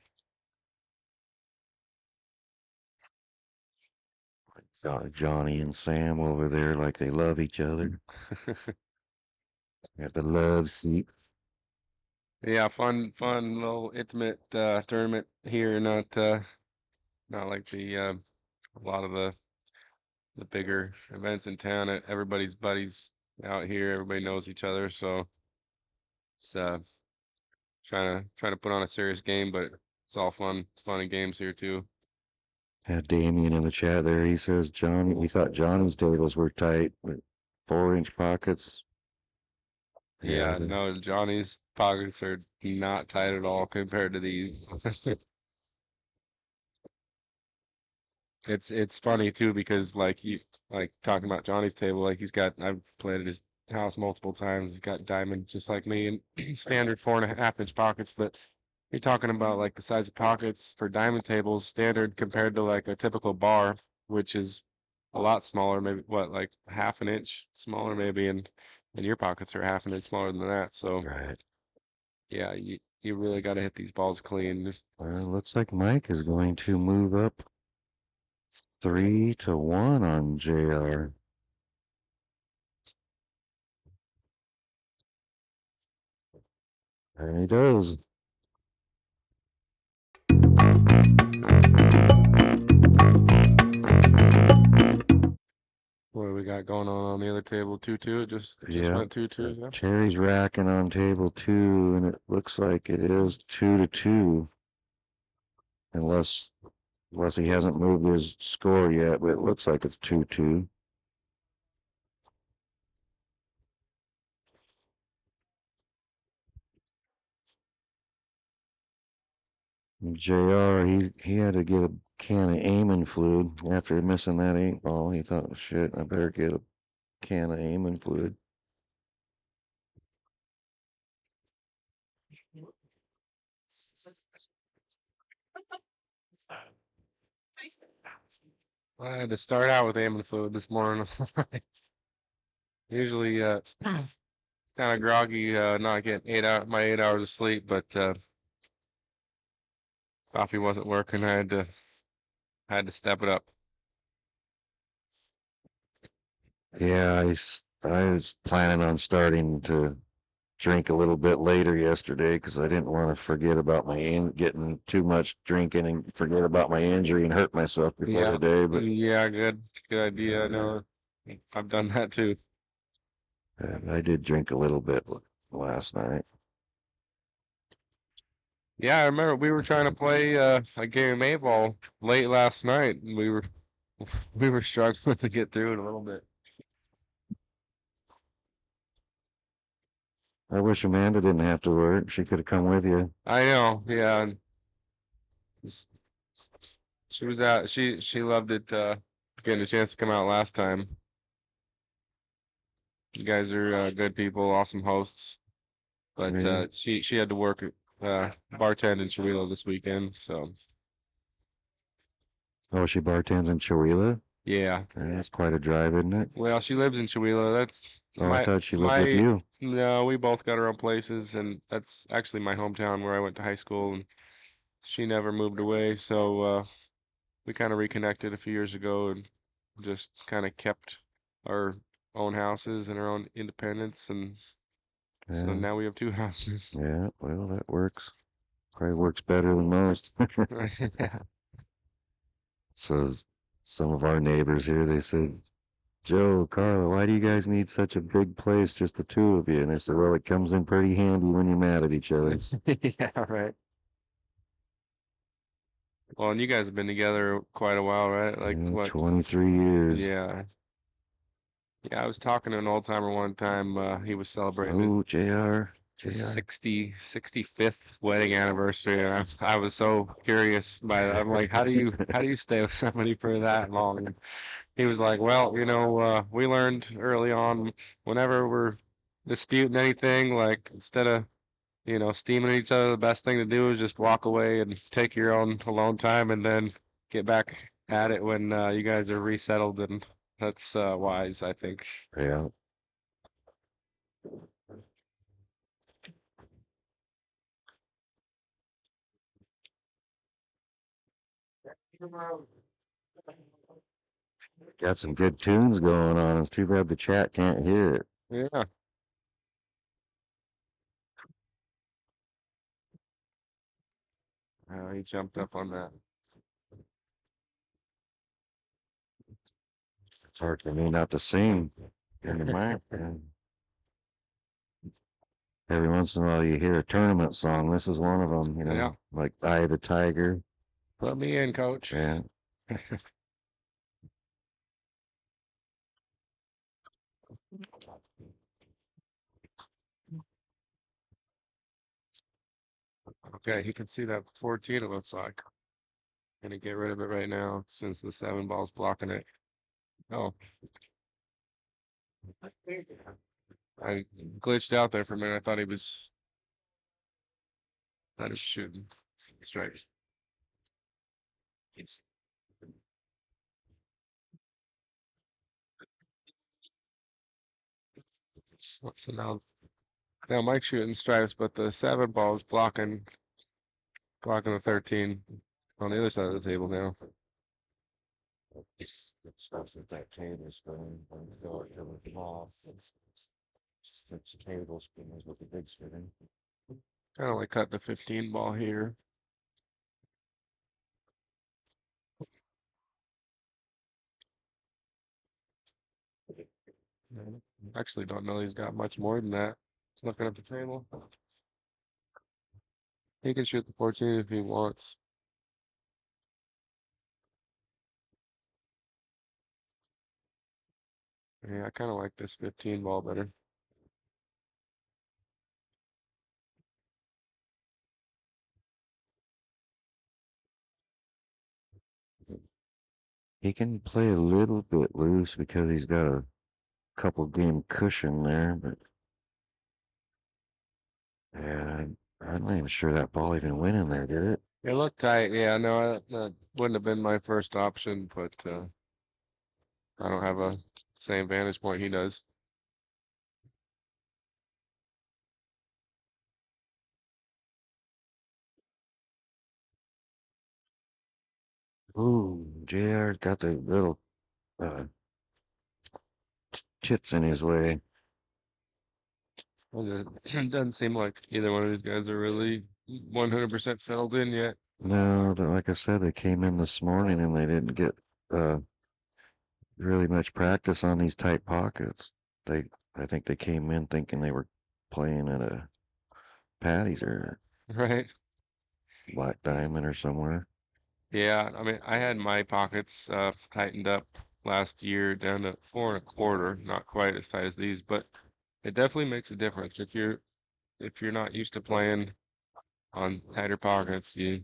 Johnny and Sam over there like they love each other at the love seat. Yeah, fun little intimate tournament here, not like a lot of the bigger events in town. Everybody's buddies out here. Everybody knows each other, so it's trying to put on a serious game, but it's all fun and games here too. Had Damien in the chat there. He says he thought Johnny's tables were tight, but 4-inch pockets. Yeah, no, Johnny's pockets are not tight at all compared to these. It's funny too because like talking about Johnny's table, like I've played at his house multiple times. He's got diamond just like me and standard 4.5-inch pockets, but you're talking about like the size of pockets for diamond tables, standard compared to like a typical bar, which is a lot smaller, maybe what, like half an inch smaller maybe, and your pockets are half an inch smaller than that. So Right. yeah, you really got to hit these balls clean. Well, looks like Mike is going to move up 3-1 on JR. And he does. we got going on the other table? 2-2. It just Yeah. went 2-2. Yeah. Terry's racking on table 2, and it looks like it is 2-2. Unless he hasn't moved his score yet, but it looks like it's 2-2. JR, he had to get a can of aiming fluid after missing that 8-ball. He thought, shit, I better get a can of aiming fluid. I had to start out with aiming fluid this morning. Usually, kind of groggy, not getting my 8 hours of sleep, but coffee wasn't working. I had to step it up. Yeah, I was planning on starting to drink a little bit later yesterday because I didn't want to forget about getting too much drinking and forget about my injury and hurt myself before Yeah. the day. But Yeah, good idea. I know. I've done that too. I did drink a little bit last night. Yeah, I remember we were trying to play a game of 8-ball late last night, and we were struggling to get through it a little bit. I wish Amanda didn't have to work. She could have come with you. I know, yeah. She was out. She loved it. Getting a chance to come out last time. You guys are good people, awesome hosts. But Yeah. she had to work bartend in Chihuahua this weekend, so Oh, she bartends in Chihuahua? yeah. That's quite a drive, isn't it? Well, she lives in Chihuahua. That's Oh, I thought she lived with you. No, we both got our own places, and that's actually my hometown where I went to high school, and she never moved away. So we kind of reconnected a few years ago and just kind of kept our own houses and our own independence, and so Yeah. now we have 2 houses. Yeah, well, that works. Probably works better than most. Yeah. So some of our neighbors here, they said, Joe, Carla, why do you guys need such a big place, just the 2 of you? And I said, well, it comes in pretty handy when you're mad at each other. Yeah, right. Well, and you guys have been together quite a while, right? Like Yeah, what? 23 years. Yeah. Yeah, I was talking to an old timer one time. He was celebrating Oh, JR. his 65th wedding anniversary, and I was so curious by that. I'm like, how do you stay with somebody for that long? And he was like, well, we learned early on whenever we're disputing anything, like instead of steaming at each other, the best thing to do is just walk away and take your own alone time, and then get back at it when you guys are resettled, and that's wise, I think. Yeah. Got some good tunes going on. It's too bad the chat can't hear it. Yeah. He jumped up on that. It's hard for me not to sing in the mic. Every once in a while you hear a tournament song. This is one of them, Yeah. like Eye of the Tiger. Put me in, coach. Yeah. Okay, you can see that 14, it looks like. Gonna get rid of it right now since the 7-ball's blocking it. Oh. I glitched out there for a minute. I thought he was shooting straight. So now Mike's shooting stripes, but the 7-ball is blocking the 13 on the other side of the table now. Starts with that tablespoon and go to the ball. 6 tablespoons with a big spoon. Kind of like cut the 15 ball here. actually don't know he's got much more than that. Looking at the table. He can shoot the 14 if he wants. Yeah, I kind of like this 15 ball better. He can play a little bit loose because he's got a couple game cushion there, but yeah, I'm not even sure that ball even went in there, did it? It looked tight. Yeah, no, that wouldn't have been my first option, but I don't have a same vantage point he does. Ooh, JR's got the little uh, chits in his way. Well, it doesn't seem like either one of these guys are really 100% settled in yet. No, like I said, they came in this morning and they didn't get uh, really much practice on these tight pockets. I think they came in thinking they were playing at a Patty's or Right? Black Diamond or somewhere. Yeah, I mean, I had my pockets tightened up last year down to 4 1/4, not quite as tight as these, but it definitely makes a difference. If you're not used to playing on tighter pockets, you're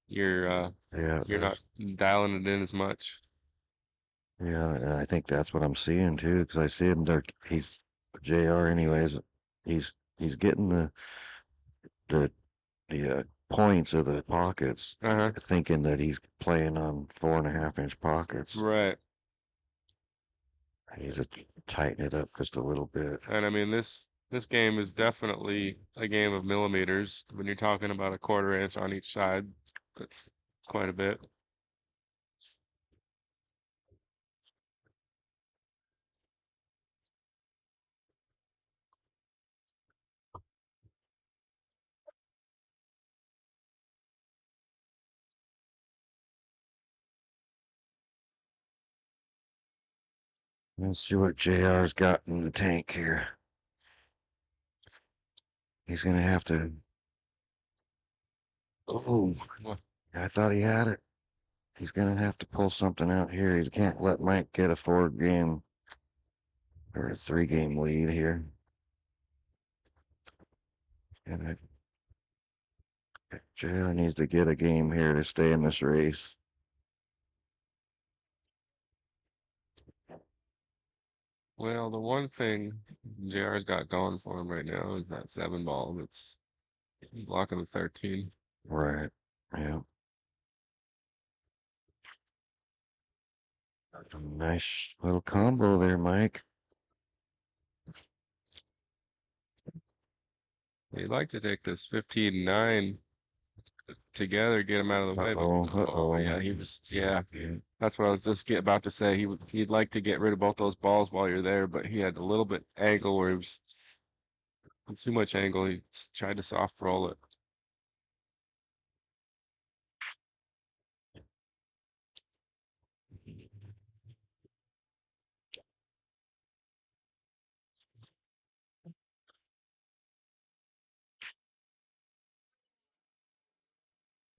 Yeah, you're not dialing it in as much. yeah, and I think that's what I'm seeing too, because I see him there. He's JR anyways. He's getting the points of the pockets, Uh-huh. thinking that he's playing on 4.5 inch pockets. Right. He's a tighten it up just a little bit. And I mean this game is definitely a game of millimeters. When you're talking about a 1/4 inch on each side, that's quite a bit. Let's see what JR's got in the tank here. He's gonna have to. Oh, What? I thought he had it. He's gonna have to pull something out here. He can't let Mike get a 4 game or a 3 game lead here. And JR needs to get a game here to stay in this race. Well, the one thing JR's got going for him right now is that 7 ball that's blocking the 13. Right. Yeah. Nice little combo there, Mike. He'd like to take this 15-9 together, get him out of the way, but Uh-oh. yeah, that's what I was just about to say. He'd like to get rid of both those balls while you're there, but he had a little bit angle where he was too much angle. He tried to soft roll it.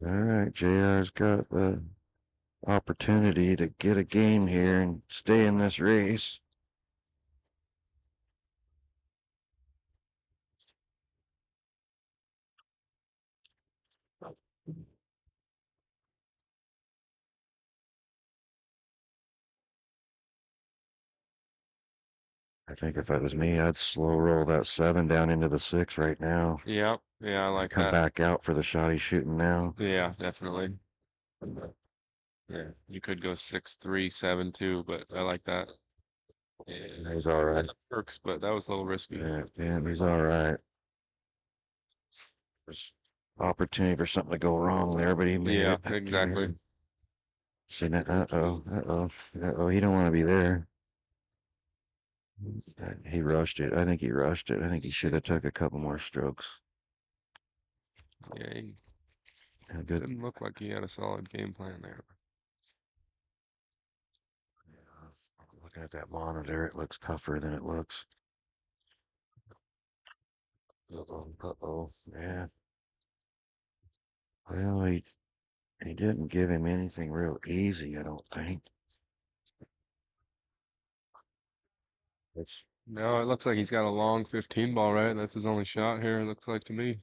All right, JR's got the opportunity to get a game here and stay in this race. I think if it was me, I'd slow roll that 7 down into the 6 right now. Yeah, I like Come that. back out for the shot he's shooting now. Yeah, definitely. Yeah, you could go 6-3, 7-2, but I like that. Yeah, He's all right. works, but that was a little risky. Yeah, he's all right. There's opportunity for something to go wrong there, but he made Yeah, it. exactly. See that? He don't want to be there. He rushed it. I think he rushed it. I think he should have took a couple more strokes. Yeah, he Good. didn't look like he had a solid game plan there. At that monitor, it looks tougher than it looks. Uh-oh, yeah. Well, he didn't give him anything real easy, I don't think. It's No, it looks like he's got a long 15 ball, right? That's his only shot here, it looks like to me.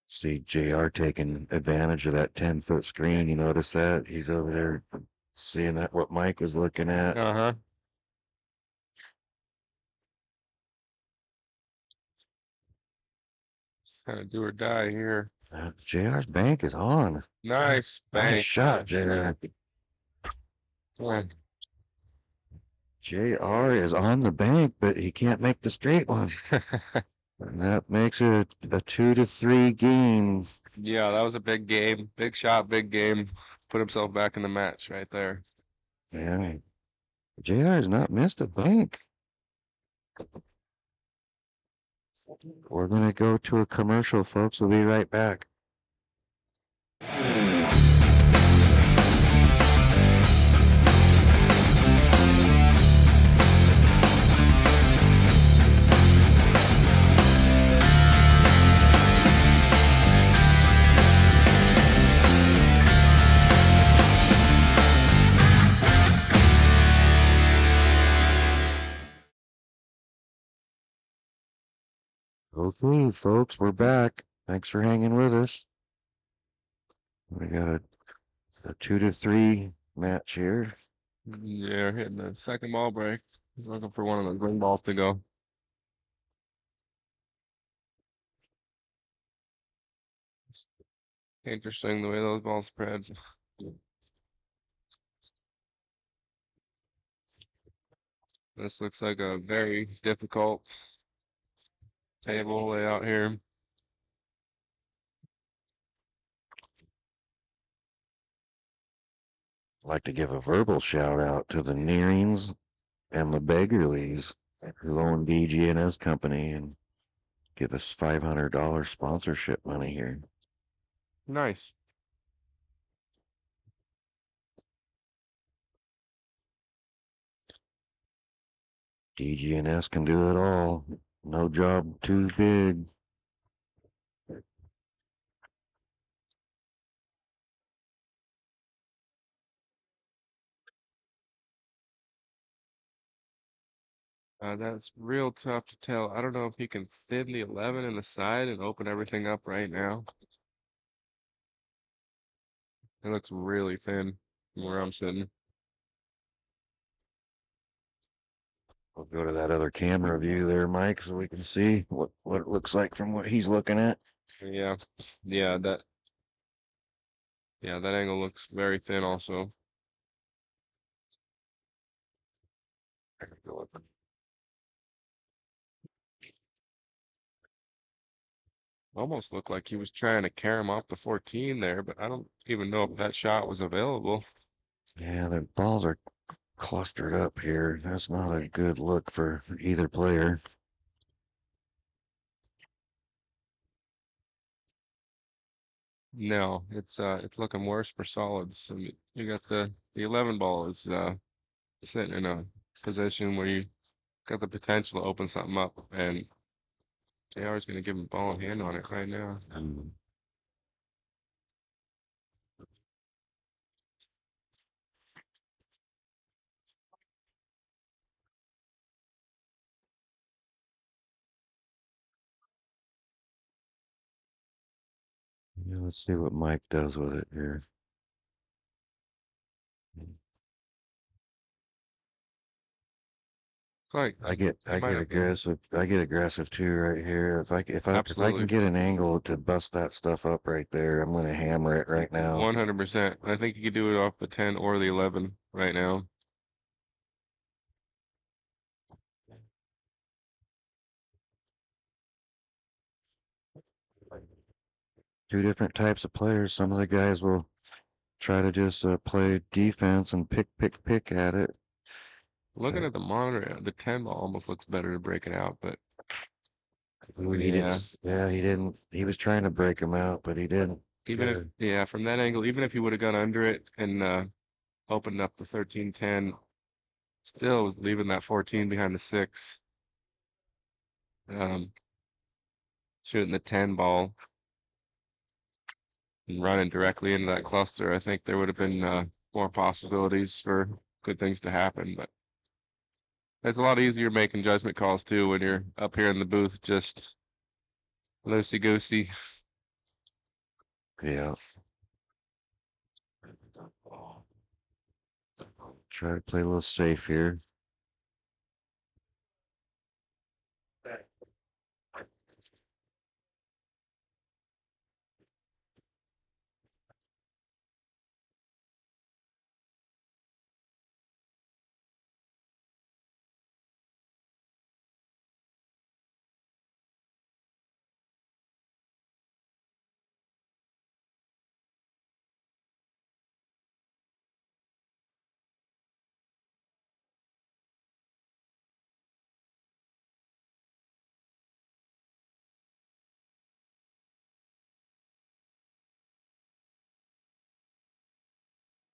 See JR taking advantage of that 10-foot screen. You notice that? He's over there seeing that what Mike was looking at. Uh-huh. Kind of do or die here. JR's bank is on. Nice Nice bank. shot, JR. JR is on the bank, but he can't make the straight one. And that makes it a 2-3 game. Yeah, that was a big game. Big shot, big game. Put himself back in the match right there. Yeah. JR has not missed a bank. We're going to go to a commercial, folks. We'll be right back. Okay, folks, we're back. Thanks for hanging with us. We got a 2-3 match here. Yeah, hitting the second ball break. He's looking for one of the green balls to go. Interesting the way those balls spread. This looks like a very difficult table layout here. I'd like to give a verbal shout out to the Nearings and the Beggarlies who own DGNS company and give us $500 sponsorship money here. Nice. DGNS can do it all. No job too big. That's real tough to tell. I don't know if he can thin the 11 in the side and open everything up right now. It looks really thin from where I'm sitting. We'll go to that other camera view there, Mike, so we can see what it looks like from what he's looking at. Yeah, yeah, that angle looks very thin also. Almost looked like he was trying to carry him off the 14 there, but I don't even know if that shot was available. Yeah, the balls are clustered up here. That's not a good look for either player. No, it's looking worse for solids. I mean, you got the 11 ball is sitting in a position where you got the potential to open something up, and JR is going to give him ball in hand on it right now. Yeah, let's see what Mike does with it here. It's like I get might have been. aggressive. I get aggressive too right here. If I can Absolutely. get an angle to bust that stuff up right there, I'm gonna hammer it right now. 100%. I think you could do it off the 10 or the 11 right now. Two different types of players. Some of the guys will try to just play defense and pick at it. Looking at the monitor, the 10 ball almost looks better to break it out, but He didn't. Yeah, he didn't. He was trying to break him out, but he didn't. even if, yeah, from that angle, even if he would have gone under it and opened up the 13-10, still was leaving that 14 behind the 6. Um, shooting the 10 ball and running directly into that cluster, I think there would have been more possibilities for good things to happen. But it's a lot easier making judgment calls too when you're up here in the booth, just loosey goosey. Yeah. Try to play a little safe here.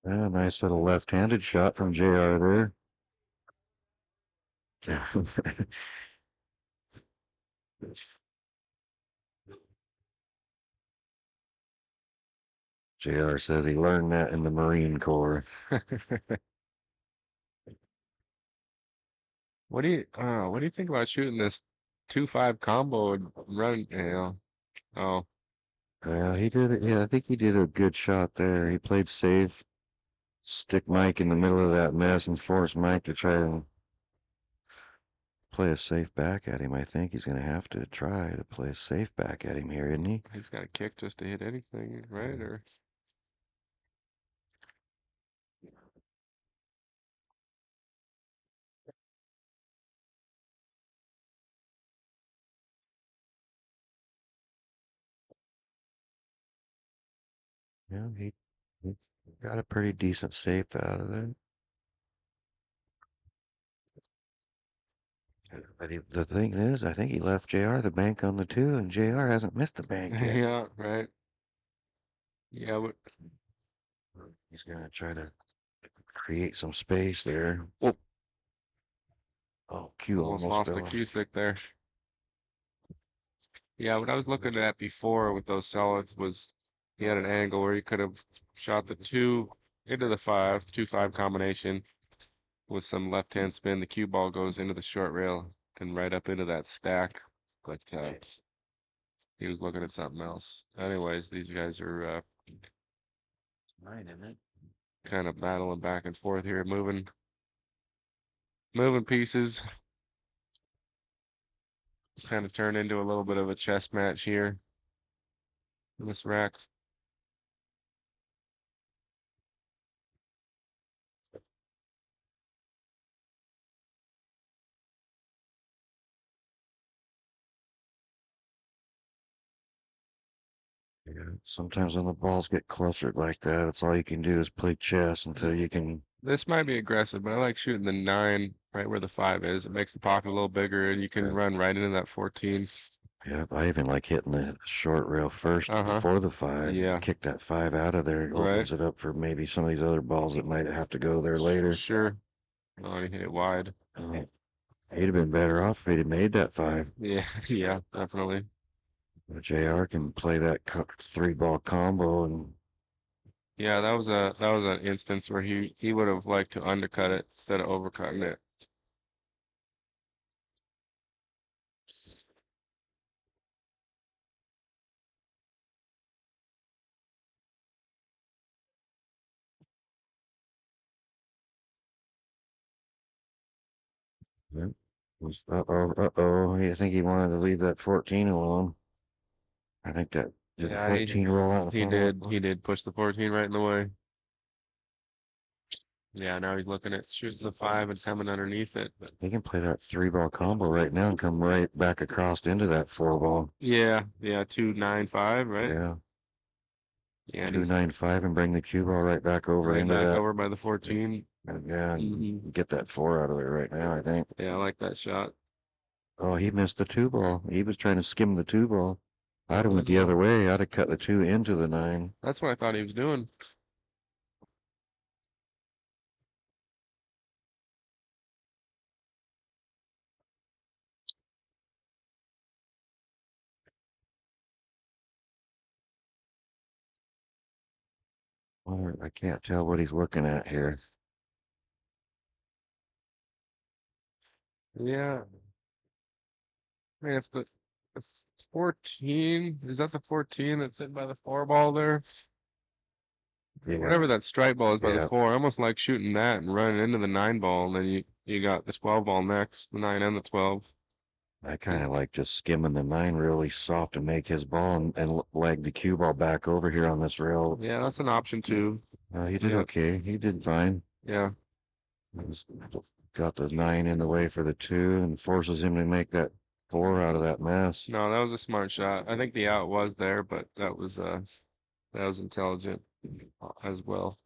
Yeah, nice little left-handed shot from JR there. JR says he learned that in the Marine Corps. What do you think about shooting this 2-5 combo and running, oh, Yeah, he did it. Yeah, I think he did a good shot there. He played safe. Stick Mike in the middle of that mess and force Mike to try and play a safe back at him. I think he's going to have to try to play a safe back at him here, isn't he? he's got a kick just to hit anything, right? Or Yeah, he got a pretty decent safe out of there. But the thing is, I think he left JR the bank on the 2, and JR hasn't missed the bank yet. yeah, right. Yeah, but He's going to try to create some space there. Oh, Q almost almost lost fell the off. cue stick there. Yeah, what I was looking at before with those solids was he had an angle where he could have shot the 2 into the 5, 2-5 combination with some left-hand spin. The cue ball goes into the short rail and right up into that stack. But he was looking at something else. Anyways, these guys are kind of battling back and forth here, moving pieces. It's kind of turned into a little bit of a chess match here in this rack. Yeah, sometimes when the balls get clustered like that, it's all you can do is play chess until you can. This might be aggressive, but I like shooting the 9 right where the 5 is. It makes the pocket a little bigger, and you can run right into that 14. Yeah, I even like hitting the short rail first before the 5. Yeah. Kick that 5 out of there. It opens it up for maybe some of these other balls that might have to go there later. Sure. Oh, he hit it wide. He'd have been better off if he'd have made that 5. Yeah, yeah, definitely. JR can play that 3-ball combo, and Yeah, that was an instance where he would have liked to undercut it instead of overcutting it. uh-oh. I think he wanted to leave that 14 alone. I think that did the Yeah, 14 roll out in he front of did. He did push the 14 right in the way. Yeah, now he's looking at shooting the 5 and coming underneath it. But He can play that 3-ball combo right now and come right back across into that 4-ball. yeah, 2-9-5, right? Yeah. Yeah, and he's 295 and bring the cue ball right back over right into back that. over by the 14. And yeah, Mhm. get that 4 out of there right now, I think. Yeah, I like that shot. Oh, he missed the 2 ball. He was trying to skim the 2 ball. I'd have went the other way. I'd have cut the 2 into the 9. That's what I thought he was doing. I can't tell what he's looking at here. Yeah. I mean, if 14, is that the 14 that's in by the 4 ball there? Yeah, Whatever that strike ball is by the Yeah. 4, I almost like shooting that and running into the 9 ball, and then you got the 12 ball next, the 9 and the 12. I kind of like just skimming the 9 really soft and make his ball and leg the cue ball back over here on this rail. Yeah, that's an option too. He did Yeah. okay. He did fine. Yeah. He's got the 9 in the way for the 2 and forces him to make that 4 out of that mess. No, that was a smart shot. I think the out was there, but that was intelligent as well.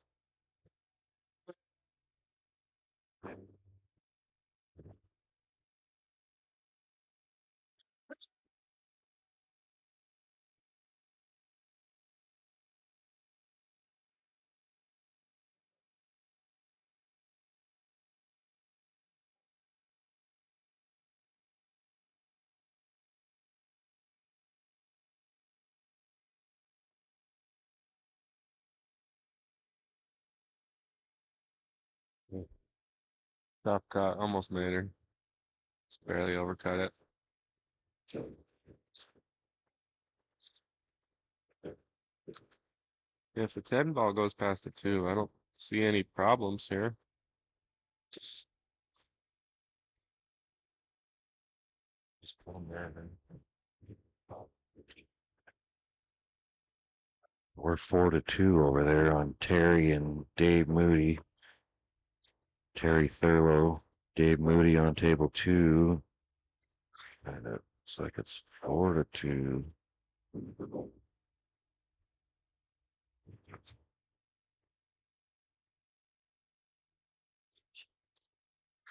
Tough cut, almost made her. Just barely overcut it. If the 10 ball goes past the 2, I don't see any problems here. Just pull him there, man. We're 4-2 over there on Terry and Dave Moody. Terry Thurlow, Dave Moody on table 2. And it looks like it's 4-2.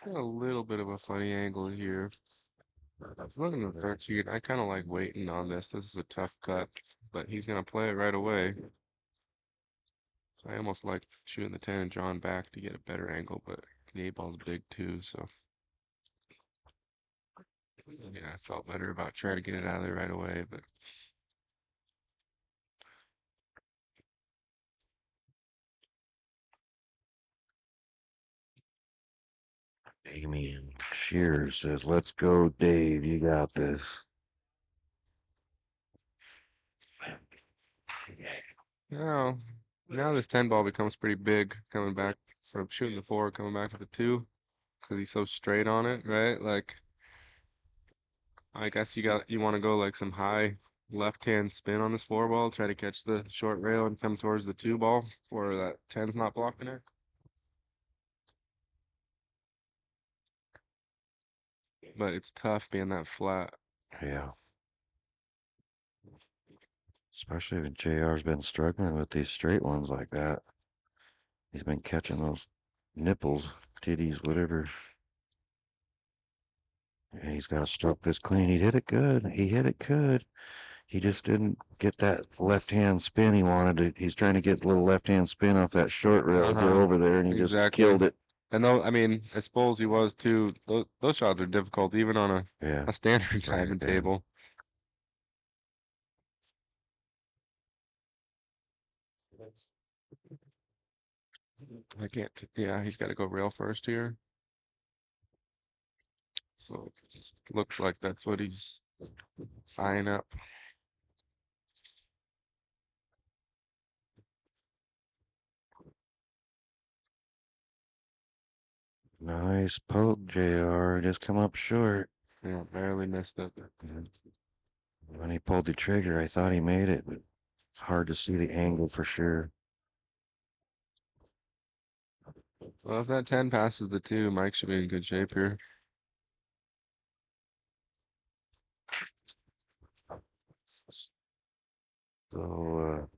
Got a little bit of a funny angle here. I was looking at the 13. I kind of like waiting on this. This is a tough cut, but he's going to play it right away. I almost like shooting the 10 and drawing back to get a better angle, but the 8 ball's big too, so. Yeah, I felt better about trying to get it out of there right away, but Damien Shears says, "Let's go, Dave. You got this." now this 10 ball becomes pretty big coming back from shooting the 4, coming back to the 2, because he's so straight on it, right? Like, I guess you want to go like some high left-hand spin on this 4 ball, try to catch the short rail and come towards the 2 ball where that 10's not blocking it. But it's tough being that flat. Yeah. Especially when JR's been struggling with these straight ones like that. He's been catching those nipples, titties, whatever. And he's got to stroke this clean. He hit it good. He hit it good. He just didn't get that left hand spin he wanted to. He's trying to get a little left hand spin off that short rail to go over there, and he just killed it. And though, I mean, I suppose he was too. Those shots are difficult, even on Yeah. a standard diving yeah. table. I can't. Yeah, he's got to go rail first here. So it looks like that's what he's eyeing up. Nice poke, JR. Just come up short. Yeah, barely missed it. When he pulled the trigger, I thought he made it, but it's hard to see the angle for sure. Well, if that 10 passes the 2, Mike should be in good shape here. So,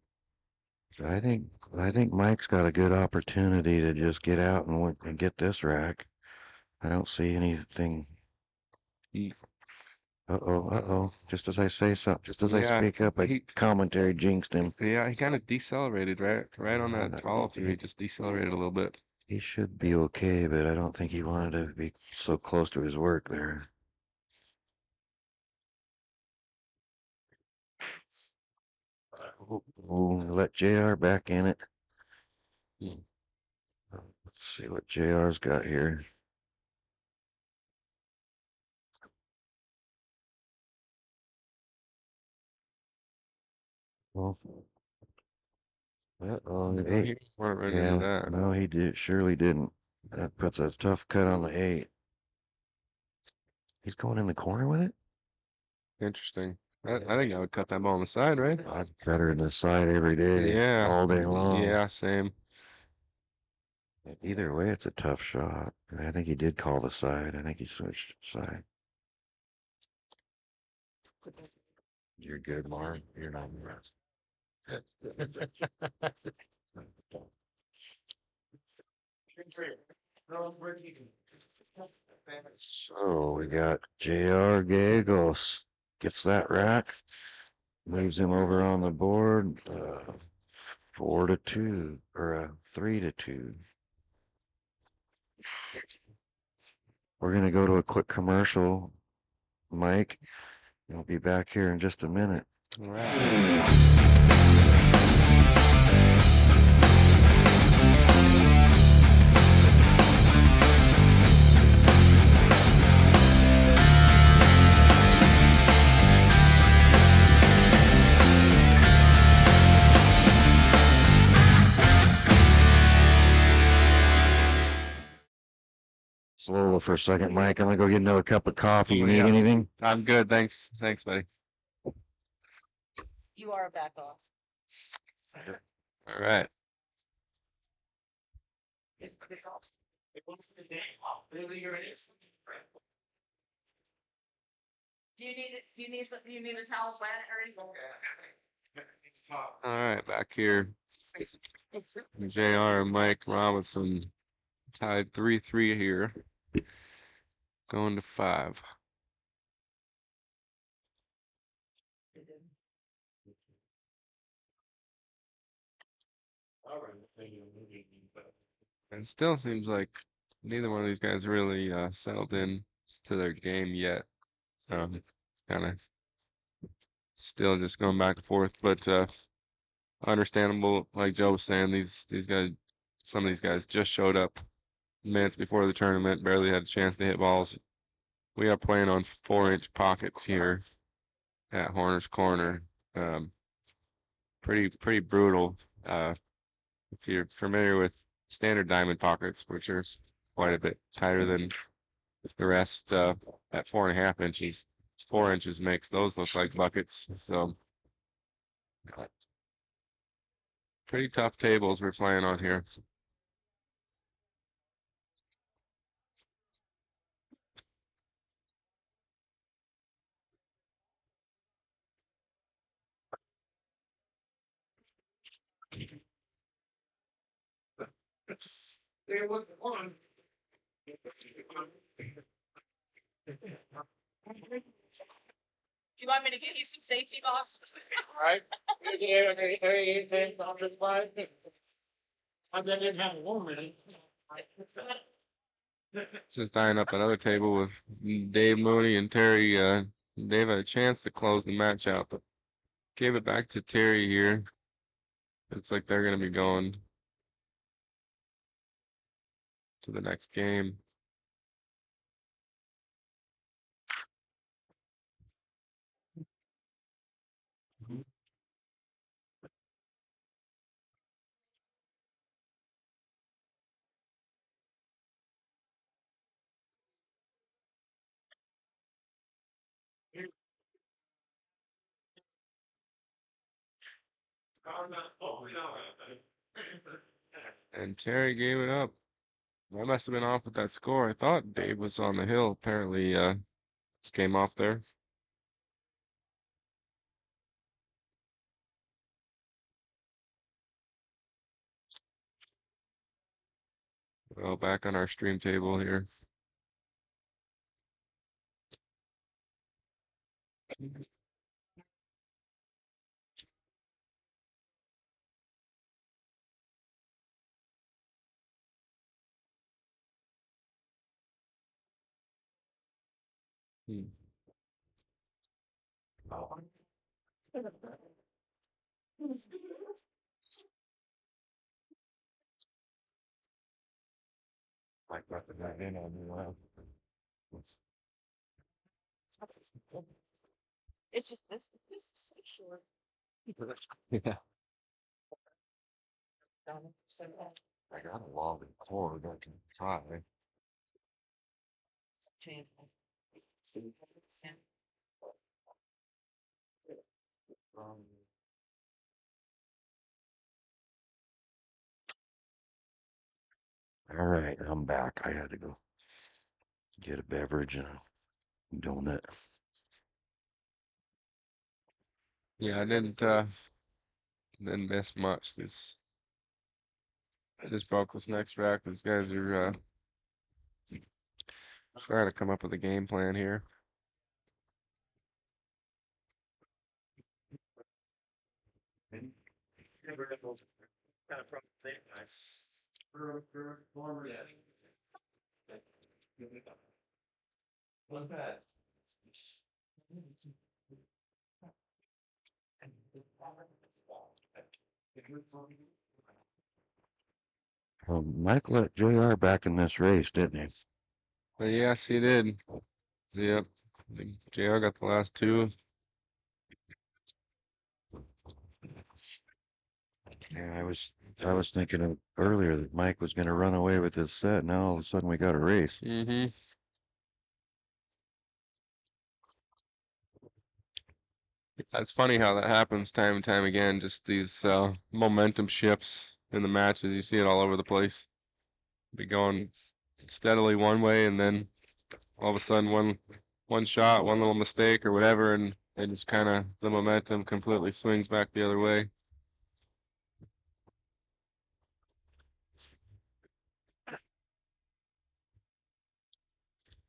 I think Mike's got a good opportunity to just get out and get this rack. I don't see anything. He, Uh-oh. Just as I say something, just as I yeah, speak up, he, commentary jinxed him. yeah, he kind of decelerated right on that Uh, 12 through. He just decelerated a little bit. he should be okay, but I don't think he wanted to be so close to his work there. Let JR back in it. Hmm. Let's see what JR's got here. Well, No, the he 8. weren't ready to do Yeah, that. no, he surely didn't. That puts a tough cut on the 8. He's going in the corner with it? Interesting. I think I would cut that ball on the side, right? I'd better in the side every day, Yeah, all day long. yeah, same. Either way, it's a tough shot. I think he did call the side. I think he switched side. You're good, Mark. You're not. So we got JR Gallegos gets that rack, moves him over on the board, 4-2 or 3-2. We're gonna go to a quick commercial, Mike. We'll be back here in just a minute. All right. Slow for a second, Mike. I'm gonna go get another cup of coffee. You need Yeah. anything? I'm good. Thanks, buddy. You are back off. All right. Do you need a towel wet or anything? All right, back here. JR and Mike Robinson tied 3-3 here. Going to 5. And it still seems like neither one of these guys really settled in to their game yet. Kind of still just going back and forth, but understandable. Like Joe was saying, these guys, some of these guys just showed up minutes before the tournament, barely had a chance to hit balls. We are playing on 4-inch pockets here at Horner's Corner. Um, pretty brutal. If you're familiar with standard diamond pockets, which are quite a bit tighter than the rest, at 4.5 inches, 4 inches makes those look like buckets. So pretty tough tables we're playing on here. There was one. Do you want me to give you some safety boxes? Right? I'm just like. I didn't have a woman in it. Just tying up another table with Dave Mooney and Terry. Dave had a chance to close the match out, but gave it back to Terry here. Looks like they're going to be going to the next game. And Terry gave it up. I must have been off with that score. I thought Dave was on the hill. Apparently, just came off there. Well, back on our stream table here. Hmm. Like, what the guy in on me, well. It's just this is so short. Yeah. I got a long cord I can tie. All right, I'm back. I had to go get a beverage and a donut. Yeah, I didn't miss much. This just broke this next rack. These guys are trying to come up with a game plan here. Kind of from the same time. What's that? Mike let JR back in this race, didn't he? But yes, he did. Yep. I think JR got the last two. Yeah, I was thinking earlier that Mike was going to run away with his set. Now all of a sudden we got a race. Mm-hmm. It's funny how that happens time and time again. Just these momentum shifts in the matches. You see it all over the place. Be going steadily one way, and then all of a sudden one shot, one little mistake or whatever, and it just kind of the momentum completely swings back the other way.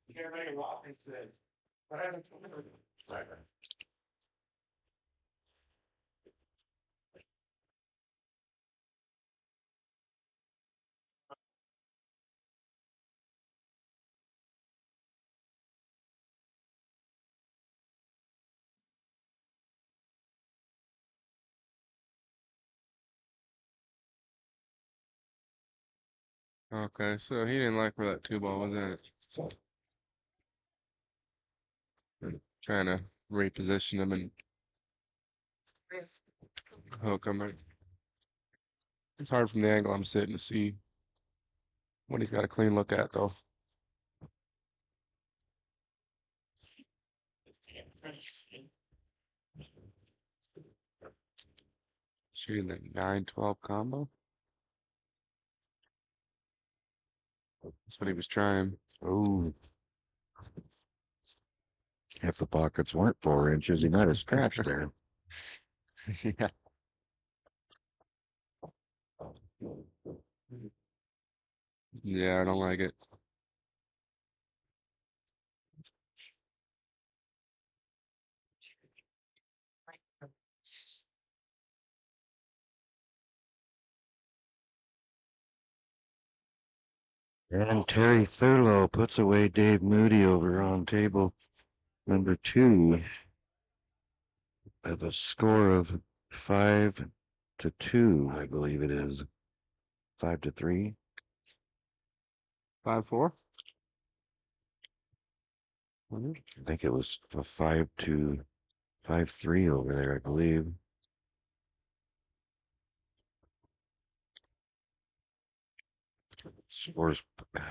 You can't make a walk into it. What happened to it? Okay, so he didn't like where that two ball was at. Trying to reposition him and hook him. It's hard from the angle I'm sitting to see what he's got a clean look at though. Shooting the 9-12 combo. That's what he was trying. Oh, if the pockets weren't 4 inches, he might have scratched there. Yeah. Yeah, I don't like it. And Terry Thurlow puts away Dave Moody over on table number 2 of a score of 5-2, I believe it is. 5-3. 5-4. I think it was a 5-3 over there, I believe. Score's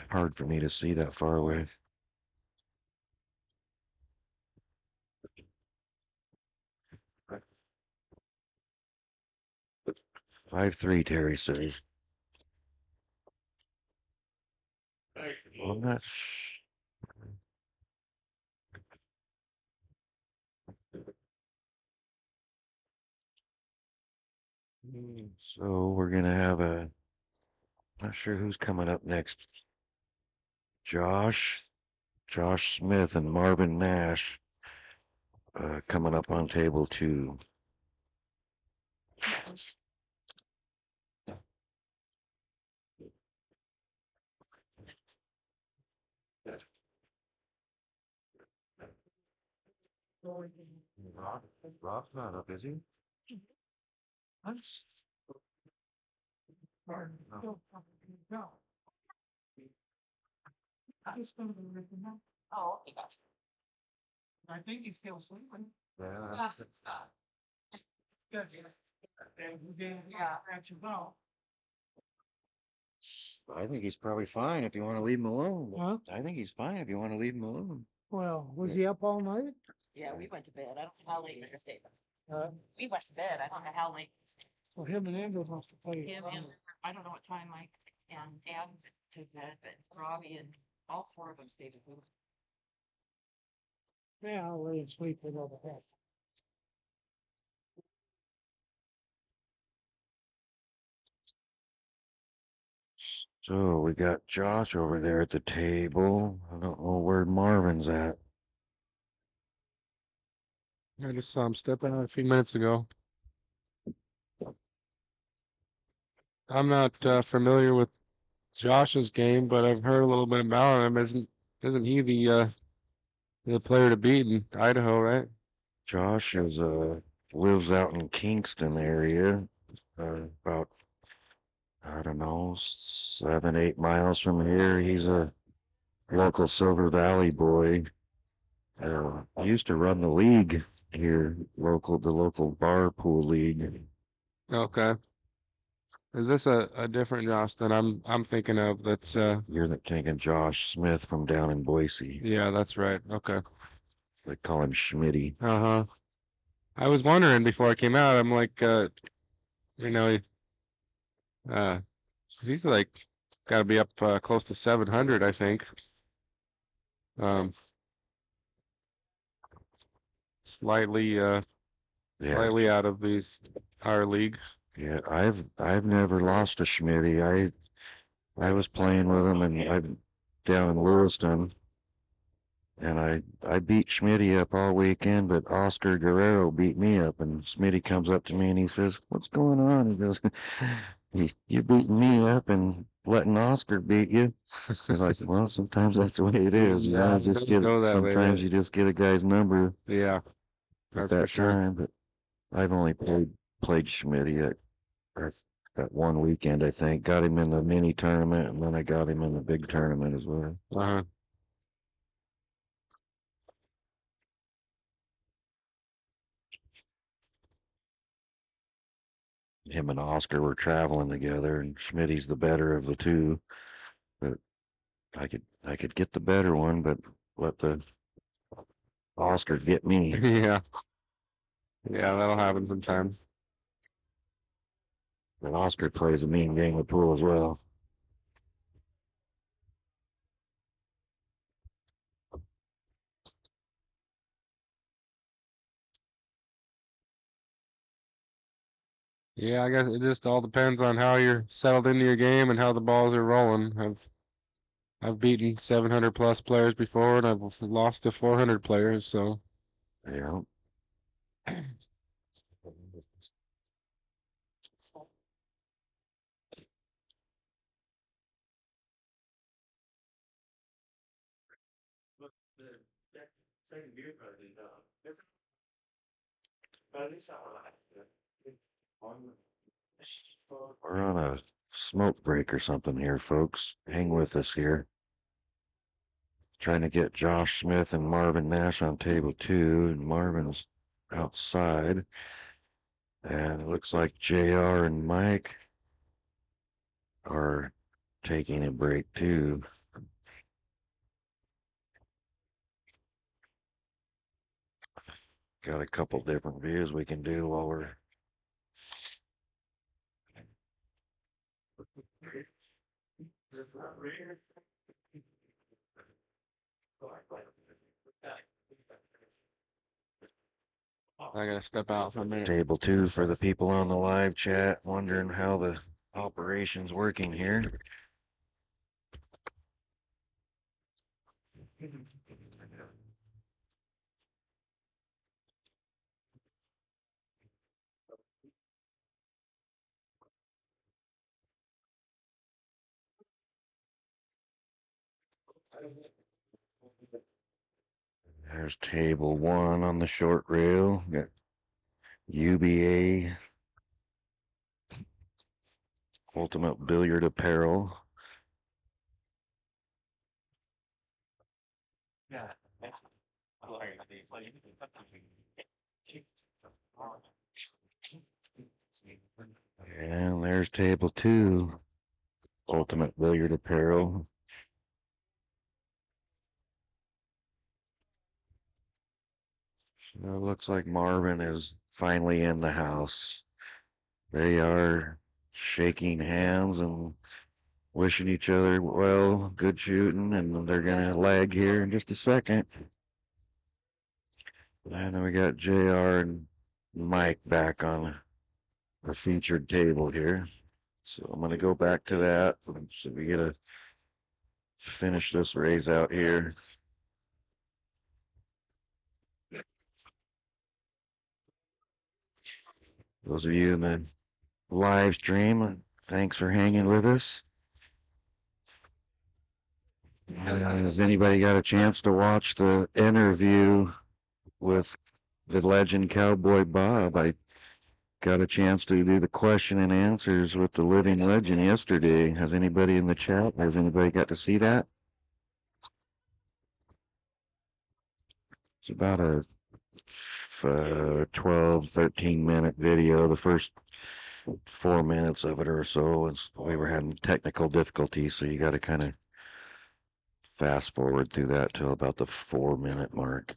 hard for me to see that far away. 5-3, Terry says. Well, I'm not So we're gonna have a Not sure who's coming up next. Josh Smith and Marvin Nash coming up on table 2. Rob's not up, is he? Oh, okay, gotcha. I think he's still sleeping. Yeah. Good. Yeah. That's about. I think he's probably fine if you want to leave him alone. Huh? I think he's fine if you want to leave him alone. Well, was he up all night? Yeah, we went to bed. I don't know how late he stayed. Uh, We went to bed. I don't know how late. well, him and Andrew must have played. Him and, I don't know what time Mike and Ann to bed, but Robbie and all 4 of them stayed at home. Yeah, I'll lay and sleep with all the heck. So we got Josh over there at the table. I don't know where Marvin's at. I just saw him step out a few minutes ago. I'm not familiar with Josh's game, but I've heard a little bit about him. Isn't he the player to beat in Idaho, right? Josh is lives out in Kingston area, about I don't know 7-8 miles from here. He's a local Silver Valley boy. He used to run the league here, the local bar pool league. Okay. Is this a different Josh than I'm thinking of? That's You're thinking Josh Smith from down in Boise. yeah, that's right. Okay. They call him Schmitty. Uh-huh. I was wondering before I came out, I'm like you know, uh he's like got to be up close to 700, I think. Um slightly Yeah, slightly out of our league. yeah. I've never lost to Schmitty. I was playing with him and I down in Lewiston, and I beat Schmitty up all weekend, but Oscar Guerrero beat me up. And Schmitty comes up to me and he says, "What's going on?" He goes, "You beating me up and letting Oscar beat you." I was like, "Well, sometimes that's the way it is. You know, Yeah, it doesn't go that way, sometimes does you just get a guy's number it? Yeah, at that's for that sure. time." But I've only played Schmitty at that one weekend, I think. Got him in the mini tournament, and then I got him in the big tournament as well. Uh-huh. Him and Oscar were traveling together, and Schmitty's the better of the two. But I could get the better one, but let the Oscar get me. Yeah. Yeah, that'll happen sometimes. And Oscar plays a mean game of pool as well. Yeah, I guess it just all depends on how you're settled into your game and how the balls are rolling. I've beaten 700 plus players before, and I've lost to 400 players. So Yeah. We're on a smoke break or something here, folks. Hang with us here. Trying to get Josh Smith and Marvin Nash on table 2, and Marvin's outside. And it looks like JR and Mike are taking a break too. Got a couple different views we can do while we're I gotta step out for a minute. table 2 for the people on the live chat wondering how the operations working here. There's table 1 on the short rail. Got UBA Ultimate Billiard Apparel. Yeah. And there's table 2 Ultimate Billiard Apparel. So it looks like Marvin is finally in the house. They are shaking hands and wishing each other well, good shooting, and they're gonna lag here in just a second. And then we got JR and Mike back on the featured table here. So I'm gonna go back to that. So we gotta finish this raise out here. Those of you in the live stream, thanks for hanging with us. Has anybody got a chance to watch the interview with the legend Cowboy Bob? I got a chance to do the question and answers with the living legend yesterday. Has anybody in the chat, has anybody got to see that? It's about a 12, 13-minute video. The first 4 minutes of it or so, we were having technical difficulties, so you got to kind of fast forward through that till about the 4-minute mark.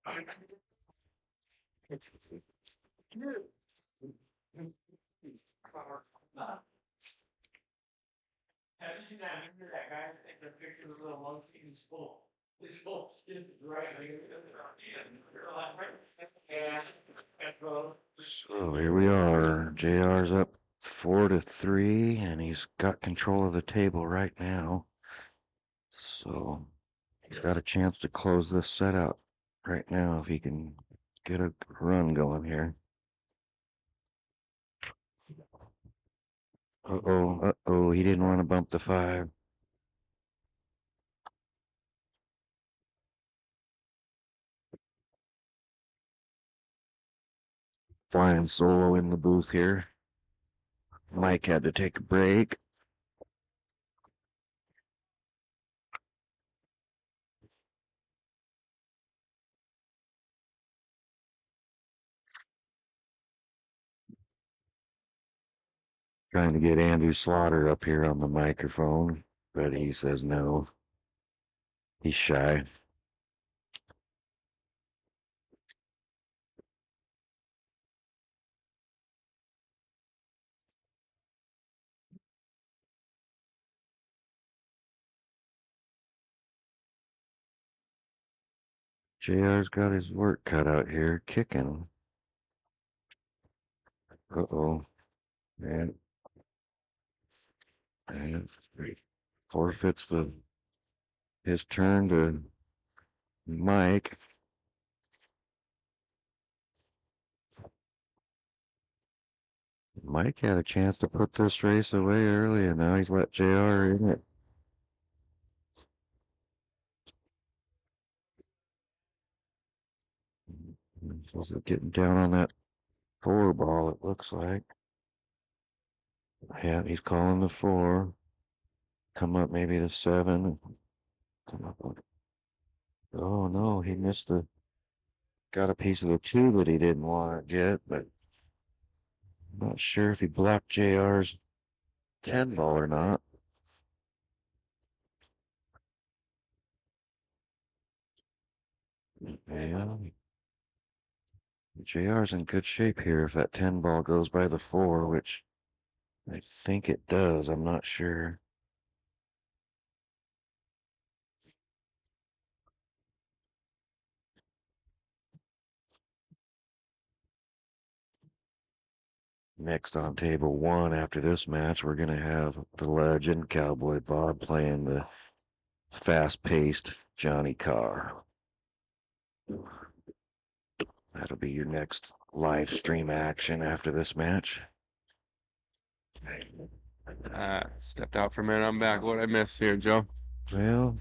Have you seen that guy taking a picture of the little monkey in school? His whole skin is right. So here we are. JR's up 4-3, and he's got control of the table right now. So he's got a chance to close this set out right now if he can get a run going here. Uh-oh, he didn't want to bump the 5. Flying solo in the booth here. Mike had to take a break. Trying to get Andrew Slaughter up here on the microphone, but he says no. He's shy. JR's got his work cut out here, kicking. Uh-oh. And forfeits his turn to Mike. Mike had a chance to put this race away early, and now he's let JR in it. He's getting down on that 4 ball, it looks like. Yeah, he's calling the 4. Come up maybe to 7. Come up with, oh no, he missed got a piece of the 2 that he didn't want to get, but I'm not sure if he blocked JR's 10 ball or not. Yeah. JR's in good shape here if that 10 ball goes by the 4, which I think it does. I'm not sure. Next on table one after this match, we're going to have the legend Cowboy Bob playing the fast-paced Johnny Carr. That'll be your next live stream action after this match. Stepped out for a minute. I'm back. What I miss here, Joe? Well,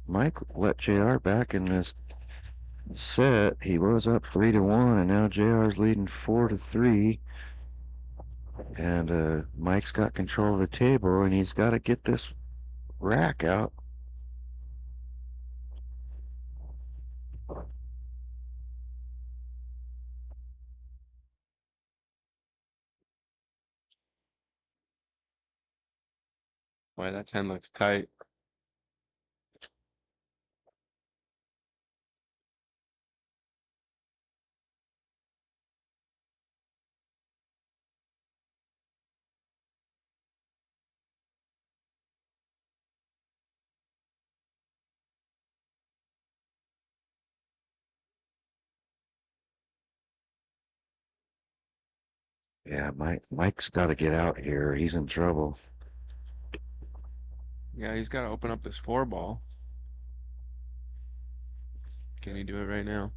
Mike let JR back in this set. He was up 3-1, and now JR's leading 4-3. And Mike's got control of the table, and he's got to get this rack out. Boy, that 10 looks tight. Yeah, Mike's got to get out here. He's in trouble. Yeah, he's got to open up this 4-ball. Can he do it right now?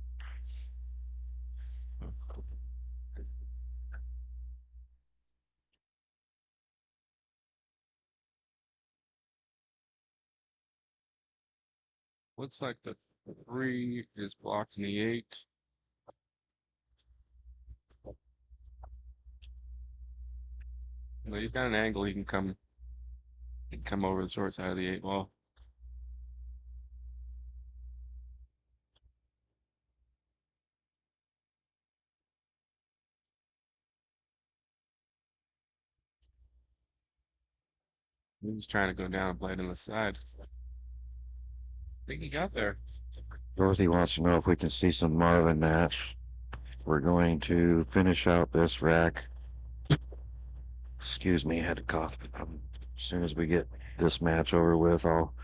Looks like the 3 is blocking the 8. But he's got an angle. He can come over the short side of the 8 ball. He's trying to go down and play it in the side. I think he got there. Dorothy wants to know if we can see some Marvin match. We're going to finish out this rack. Excuse me, I had to cough. As soon as we get this match over with, I'll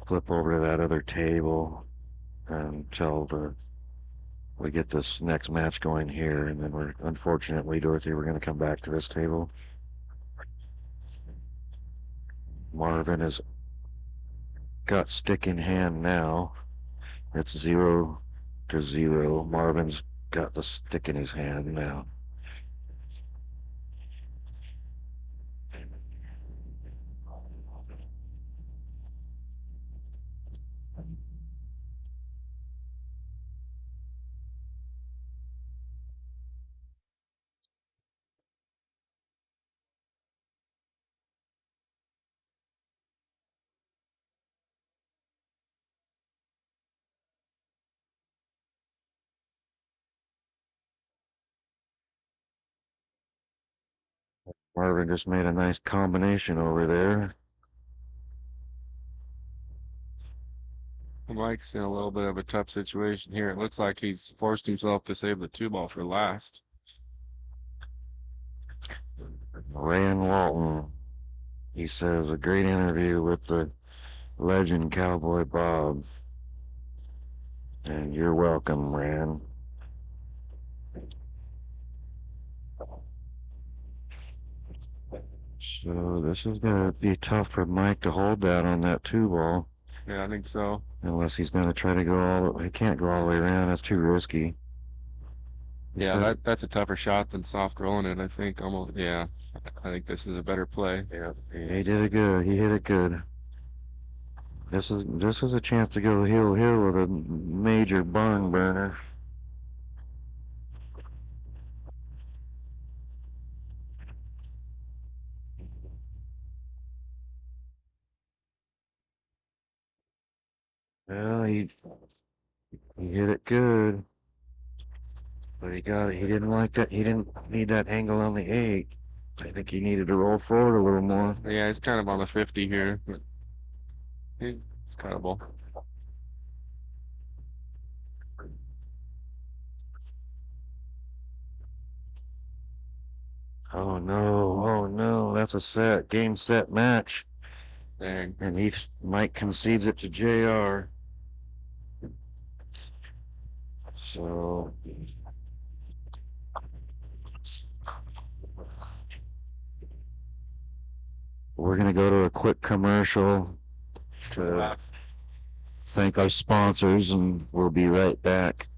flip over to that other table until we get this next match going here, and then unfortunately, Dorothy, we're going to come back to this table. Marvin has got stick in hand now. It's 0-0. Marvin's got the stick in his hand now. Marvin just made a nice combination over there. Mike's in a little bit of a tough situation here. It looks like he's forced himself to save the 2-ball for last. Rand Walton, he says, a great interview with the legend Cowboy Bob. And you're welcome, Rand. So this is going to be tough for Mike to hold that on that 2-ball. Yeah, I think so. Unless he's going to try to go he can't go all the way around. That's too risky. Yeah, that's a tougher shot than soft rolling it, I think. Almost, yeah. I think this is a better play. Yeah, he did it good. He hit it good. This is a chance to go heel with a major barn burner. Well, he hit it good. But he got it. He didn't like that. He didn't need that angle on the 8. I think he needed to roll forward a little more. Yeah, he's kind of on the 50 here. But it's cuttable. Oh no, oh no, that's a game set match. Dang. And Mike concedes it to JR. So We're going to go to a quick commercial to thank our sponsors, and we'll be right back.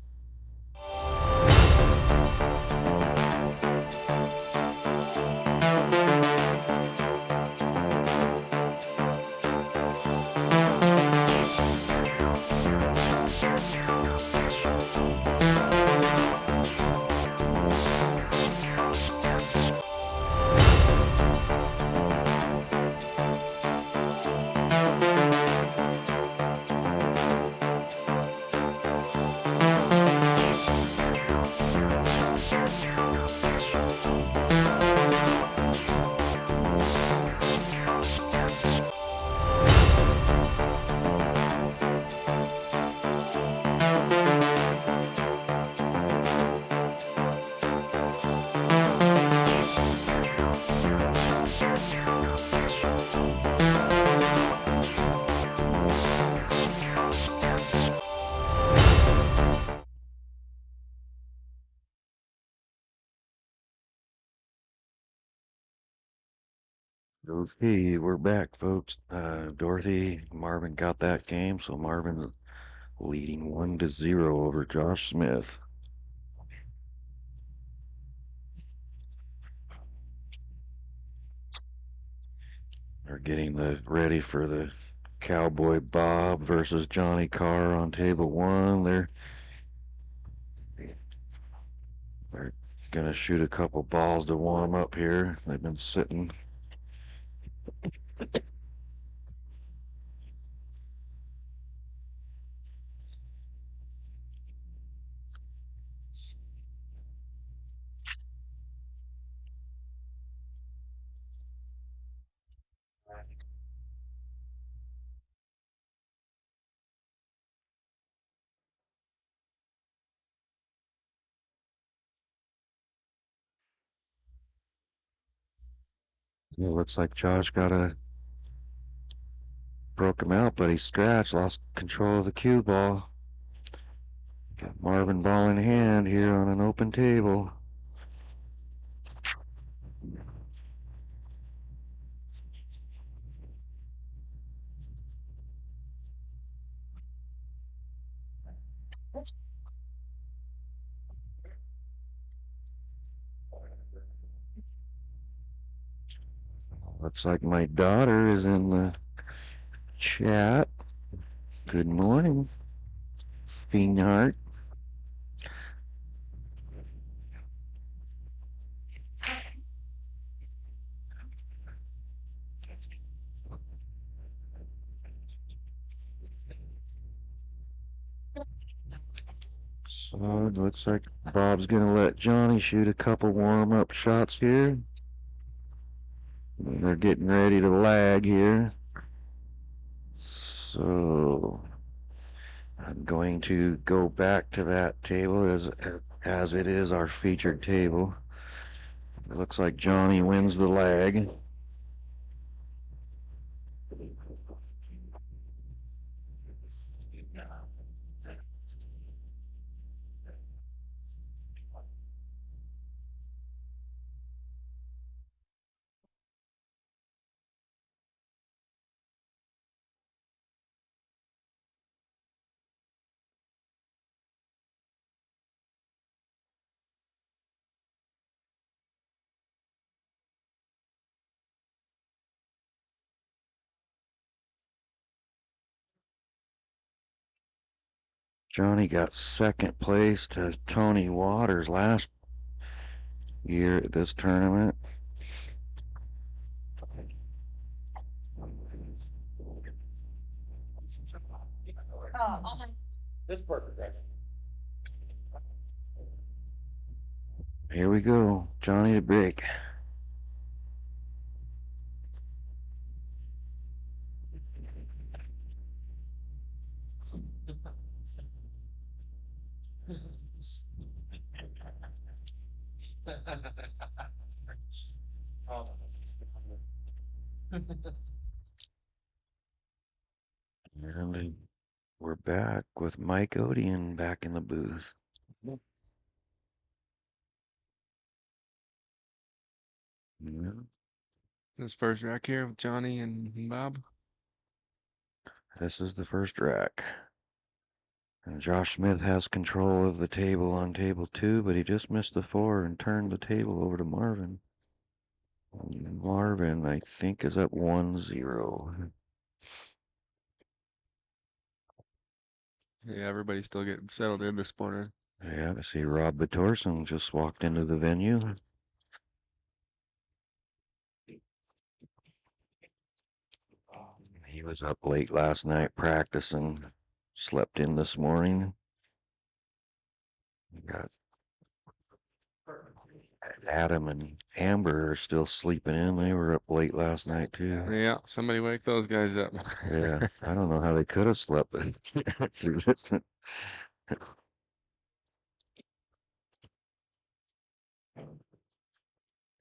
Okay, we're back, folks. Dorothy, Marvin got that game, so Marvin leading 1-0 over Josh Smith. They're getting ready for the Cowboy Bob versus Johnny Carr on table one. They're gonna shoot a couple balls to warm up here. They've been sitting. It looks like Josh broke him out, but he scratched, lost control of the cue ball. Got Marvin ball in hand here on an open table. Looks like my daughter is in the chat. Good morning, Pinehurst. So it looks like Bob's gonna let Johnny shoot a couple warm-up shots here. They're getting ready to lag here. So I'm going to go back to that table as it is our featured table. It looks like Johnny wins the lag. Johnny got second place to Tony Waters last year at this tournament. This perfect. Here we go, Johnny to break. And we're back with Mike Odeon back in the booth. Yeah. This first rack here with Johnny and Bob. This is the first rack. And Josh Smith has control of the table on table 2, but he just missed the 4 and turned the table over to Marvin. And Marvin, I think, is up 1-0. Yeah, everybody's still getting settled in this morning. Yeah, I see Rob Batorson just walked into the venue. He was up late last night practicing, slept in this morning. Got Adam and Amber are still sleeping in. They were up late last night too. Yeah, somebody wake those guys up. Yeah, I don't know how they could have slept through this.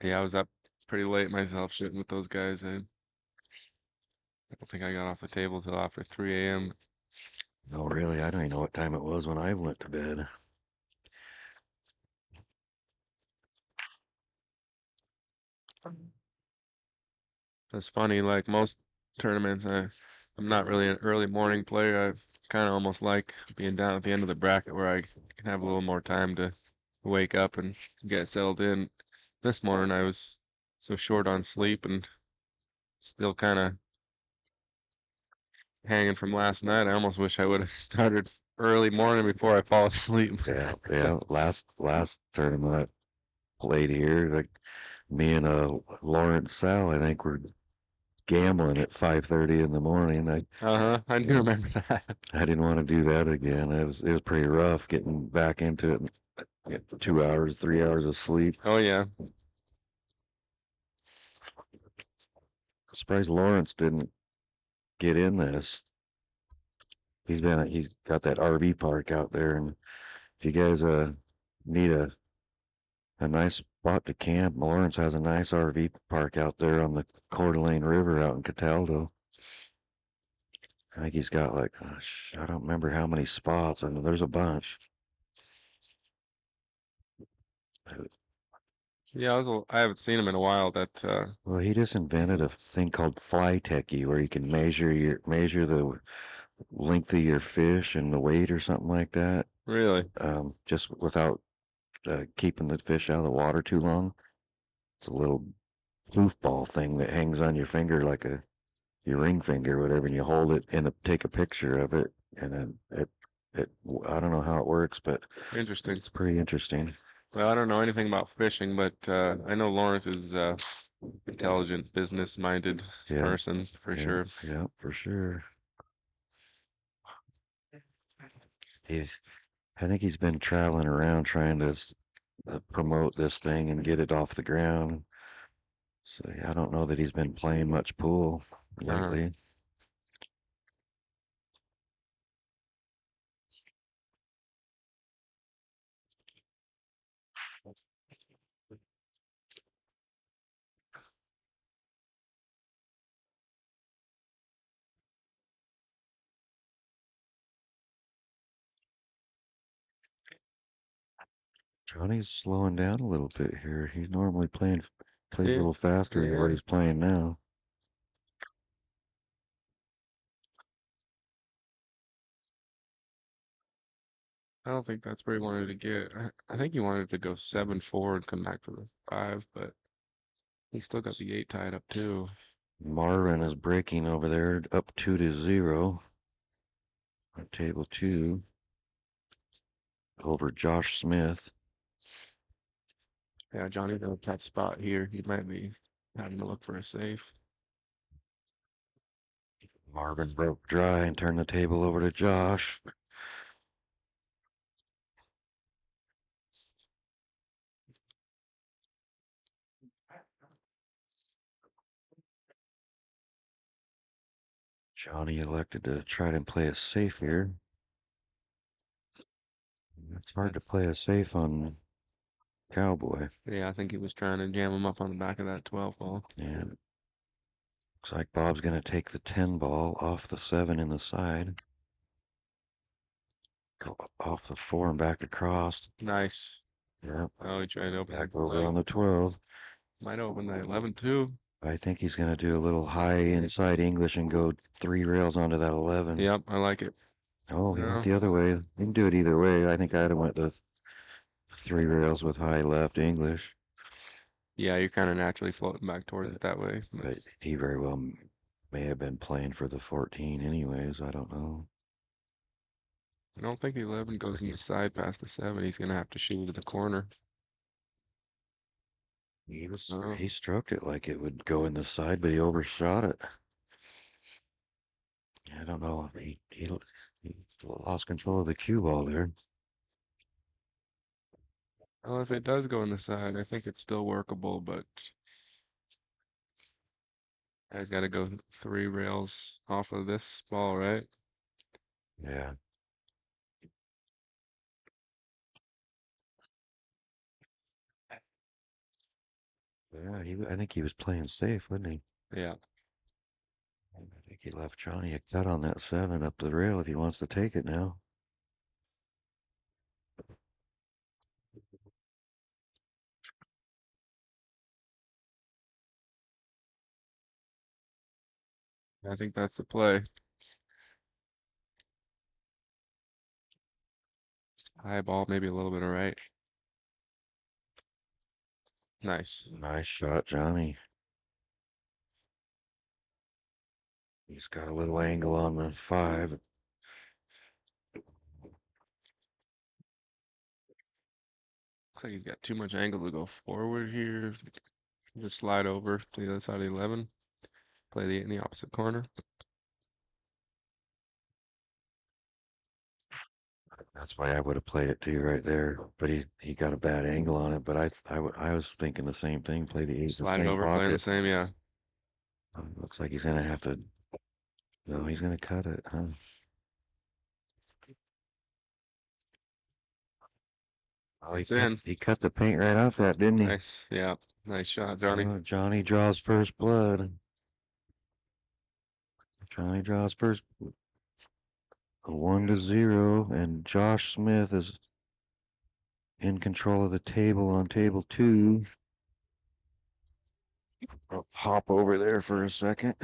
Yeah, I was up pretty late myself shooting with those guys. I don't think I got off the table till after 3 a.m. No, really, I don't even know what time it was when I went to bed. It's funny, like most tournaments, I'm not really an early morning player. I kind of almost like being down at the end of the bracket where I can have a little more time to wake up and get settled in. This morning I was so short on sleep and still kind of hanging from last night. I almost wish I would have started early morning before I fall asleep. Yeah, yeah. Last tournament I played here, like me and Lawrence Sal, I think were gambling at 5:30 in the morning. Uh-huh, I do remember that. I didn't want to do that again. It was pretty rough getting back into it. Get 2 hours, 3 hours of sleep. Oh yeah, Surprised Lawrence didn't get in this. He's got that RV park out there, and if you guys need a nice spot to camp, Lawrence has a nice RV park out there on the Coeur d'Alene River out in Cataldo. I think he's got like I don't remember how many spots. I know there's a bunch. yeah. I haven't seen him in a while. Well, he just invented a thing called fly techie where you can measure the length of your fish and the weight or something like that. Really Just without keeping the fish out of the water too long. It's a little foofball thing that hangs on your finger like your ring finger, or whatever, and you hold it and take a picture of it, and then it. I don't know how it works, but interesting. it's pretty interesting. Well, I don't know anything about fishing, but I know Lawrence is intelligent, business-minded Yeah, person for yeah, sure. yeah, for sure. He's, I think he's been traveling around trying to promote this thing and get it off the ground. So yeah, I don't know that he's been playing much pool Uh, lately. Johnny's slowing down a little bit here. He's normally plays a yeah, little faster than what yeah. he's playing now. I don't think that's where he wanted to get. I think he wanted to go 7-4 and come back for the 5, but he still got the 8 tied up too. Marvin is breaking over there, up 2-0 on table 2 over Josh Smith. Yeah, Johnny's in a tough spot here. He might be having to look for a safe. Marvin broke dry and turned the table over to Josh. Johnny elected to try to play it safe here. It's hard to play a safe on Cowboy. Yeah, I think he was trying to jam him up on the back of that 12 ball. Yeah. Looks like Bob's going to take the 10 ball off the 7 in the side. Go off the 4 and back across. Nice. Yeah. Oh, he tried to open Back the over leg. on the 12. Might open the 11 too. I think he's gonna do a little high inside English and go 3 rails onto that 11. Yep, I like it. Oh, he Yeah. went the other way. You can do it either way. I think I'd have went the 3 rails with high left English, Yeah, you're kind of naturally floating back towards but, it that way. but he very well may have been playing for the 14 anyways. I don't know. I don't think the 11 goes inside past the 7. He's gonna have to shoot it to the corner. Oh, He stroked it like it would go in the side, but he overshot it. I don't know. He lost control of the cue ball there. well, if it does go in the side, I think it's still workable, but he's got to go 3 rails off of this ball, right? Yeah. Yeah, I think he was playing safe, wasn't he? Yeah. I think he left Johnny a cut on that 7 up the rail if he wants to take it now. I think that's the play. High ball, maybe a little bit of right. Nice. Nice shot, Johnny. He's got a little angle on the 5. Looks like he's got too much angle to go forward here. Just slide over to the other side of the 11. Play in the opposite corner. That's why I would have played it too right there. But he got a bad angle on it. But I was thinking the same thing. Play the 8 in the Slide it same over, play in the pocket. same, yeah. Looks like he's gonna have to. No, he's gonna cut it, huh? Oh, It's in. he cut the paint right off that, didn't he? Nice. Yeah. Nice shot, Johnny. Oh, Johnny draws first blood. Johnny draws first. 1-0, and Josh Smith is in control of the table on table 2. I'll hop over there for a second.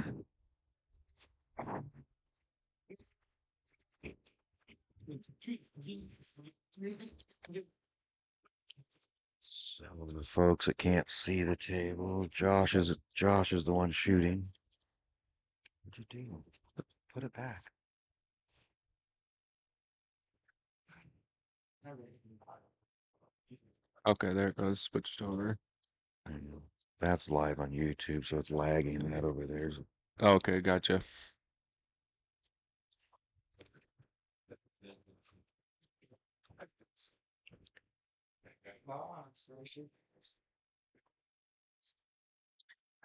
So the folks that can't see the table, Josh is the one shooting. What'd you do? Put it back. Okay, there it goes. Switched over. And that's live on YouTube, so it's lagging. That over there's Okay, gotcha.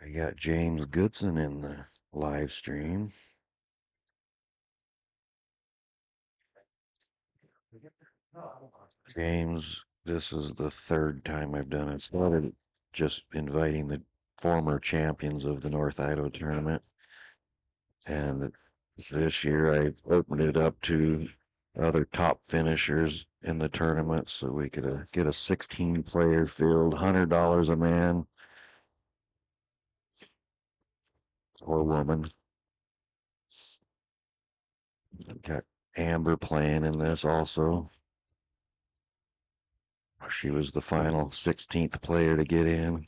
I got James Goodson in the live stream. James, this is the 3rd time I've done it. Started just inviting the former champions of the North Idaho tournament. And this year I opened it up to other top finishers in the tournament so we could get a 16-player field, $100 a man or woman. Got Amber playing in this also. She was the final 16th player to get in.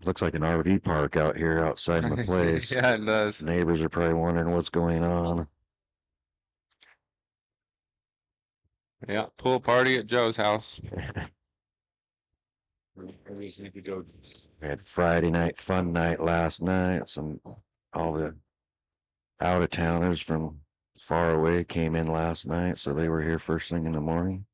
Looks like an RV park out here outside my place. Yeah, it does. Neighbors are probably wondering what's going on. Yeah, pool party at Joe's house. We had Friday night fun night last night. All the out of towners from far away came in last night, so they were here first thing in the morning.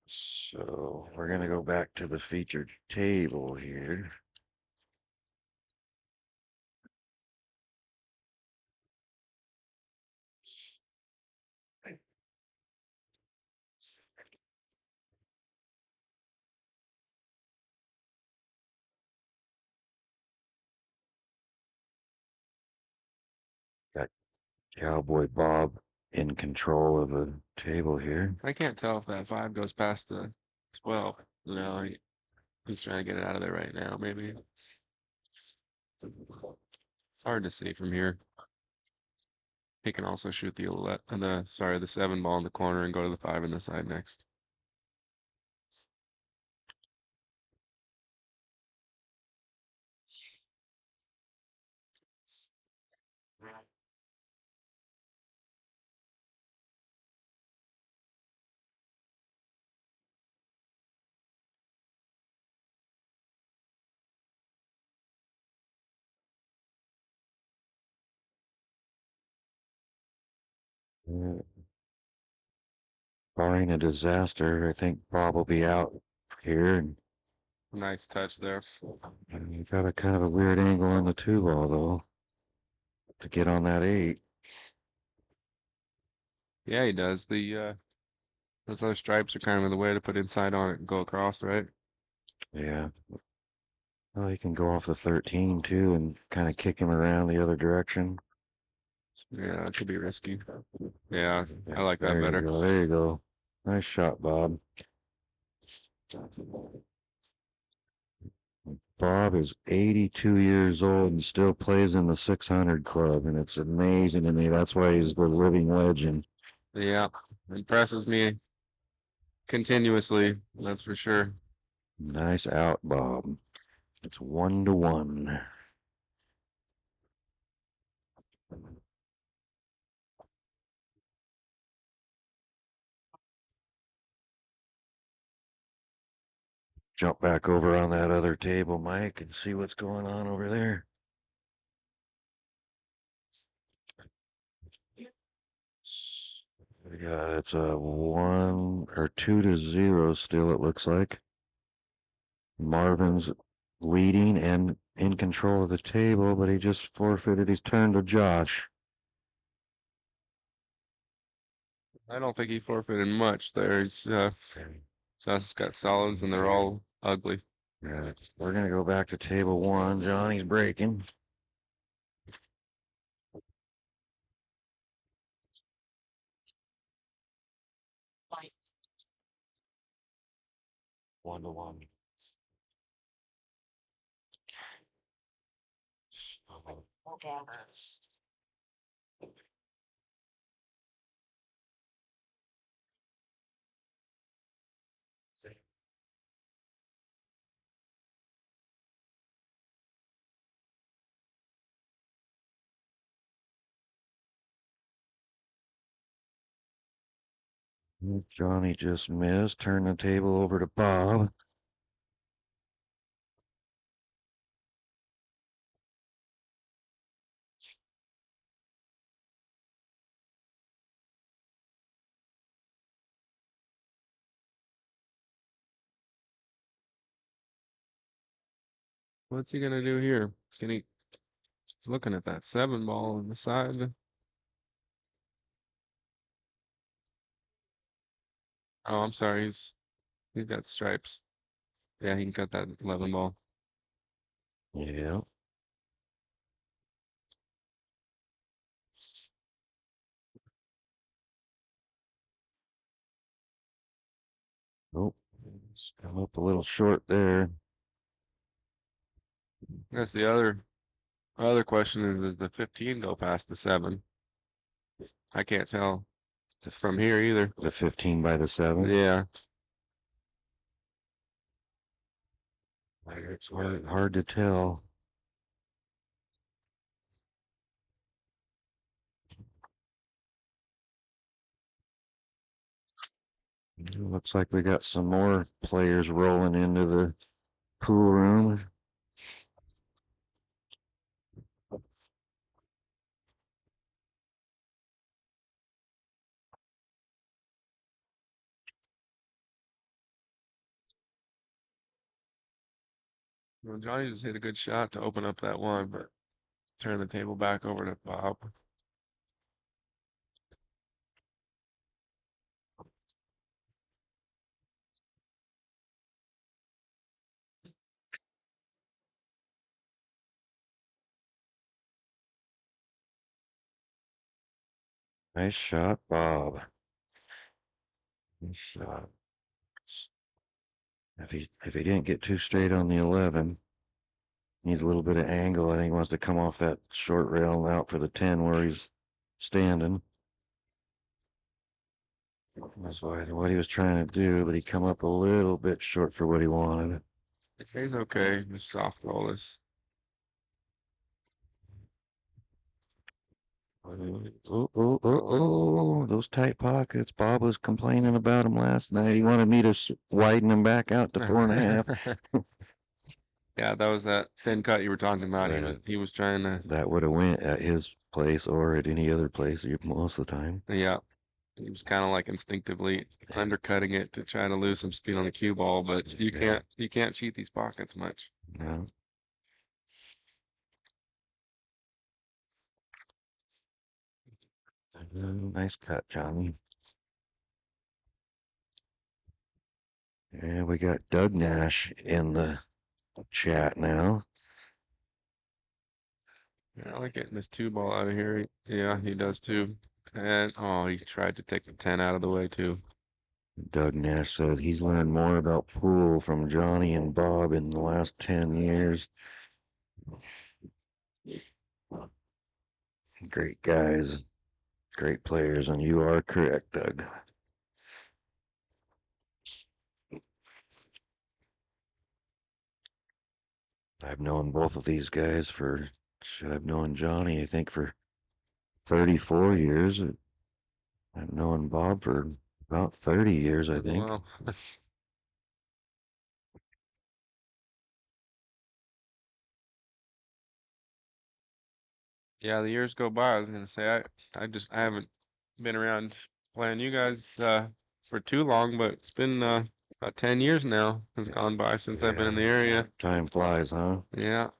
So we're gonna go back to the featured table here. Got Cowboy Bob in control of the table here. I can't tell if that 5 goes past the 12. No, he's trying to get it out of there right now, maybe. It's hard to see from here. He can also shoot the 11 and the 7 ball in the corner and go to the 5 in the side next. Uh, Barring a disaster, I think Bob will be out here. Nice touch there. And you got a kind of a weird angle on the 2 ball though to get on that 8. Yeah, he does. Those other stripes are kind of in the way to put inside on it and go across, right? Yeah. Well, he can go off the 13 too and kind of kick him around the other direction. Yeah, it could be risky. Yeah, I like that There better. you go. There you go. Nice shot, Bob. Bob is 82 years old and still plays in the 600 club, and it's amazing to me. That's why he's the living legend. Yeah, impresses me continuously, that's for sure. Nice out, Bob. It's 1-1. Jump back over on that other table, Mike, and see what's going on over there. Yeah, it's a 1 or 2-0 still, it looks like. Marvin's leading and in control of the table, but he just forfeited his turn to Josh. I don't think he forfeited much there. Josh got solids and they're all ugly. Yeah, we're gonna go back to table 1. Johnny's breaking. Like, 1-1. okay. Johnny just missed. Turn the table over to Bob. What's he gonna do here? He's looking at that 7 ball on the side. Oh, I'm sorry, he's got stripes. Yeah, he can cut that 11 ball. Yeah. Oh, come up a little short there. That's the other question is does the 15 go past the 7? I can't tell from here either. The 15 by the 7. Yeah. It's hard to tell. Looks like we got some more players rolling into the pool room. Well, Johnny just hit a good shot to open up that one, but turn the table back over to Bob. Nice shot, Bob. Nice shot. If he didn't get too straight on the 11, needs a little bit of angle. I think he wants to come off that short rail and out for the 10 where he's standing. That's what he was trying to do, but he come up a little bit short for what he wanted. He's okay. Just soft roll this. Oh, those tight pockets. Bob was complaining about them last night. He wanted me to widen them back out to 4.5. Yeah, that was that thin cut you were talking about. Right. He was trying to. That would have went at his place or at any other place most of the time. Yeah, he was kind of like instinctively undercutting it to try to lose some speed on the cue ball, but you can't cheat these pockets much. No. Nice cut, Johnny. And we got Doug Nash in the chat now. Yeah, I like getting this two ball out of here. Yeah, he does too. And oh, he tried to take the 10 out of the way too. Doug Nash says he's learned more about pool from Johnny and Bob in the last 10 years. Great guys, great players, and you are correct, Doug. I've known both of these guys I've known Johnny, I think, for 34 years. I've known Bob for about 30 years, I think. Well, yeah, the years go by. I was gonna say I haven't been around playing you guys for too long, but it's been about 10 years now has gone by since I've been in the area. Time flies, huh? Yeah.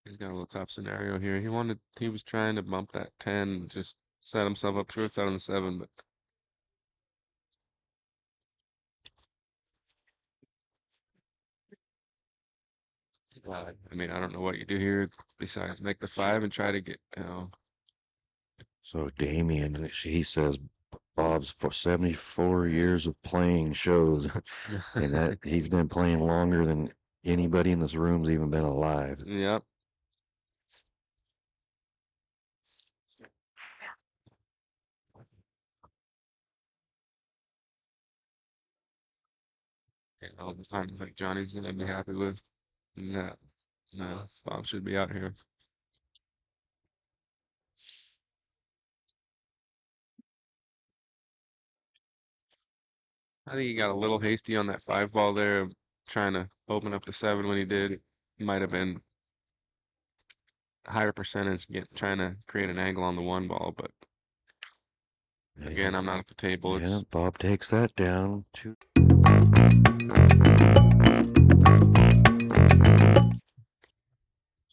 He's got a little tough scenario here. He was trying to bump that 10, just set himself up short side on the 7, but I mean, I don't know what you do here besides make the 5 and try to get, So Damien, he says Bob's for 74 years of playing shows, and that he's been playing longer than anybody in this room's even been alive. Yep. All the time, I think Johnny's gonna be happy with. No, no, Bob should be out here. I think he got a little hasty on that 5 ball there, trying to open up the 7 when he did. Might have been higher percentage trying to create an angle on the 1 ball, but again, I'm not at the table. Yeah, It's Bob takes that down.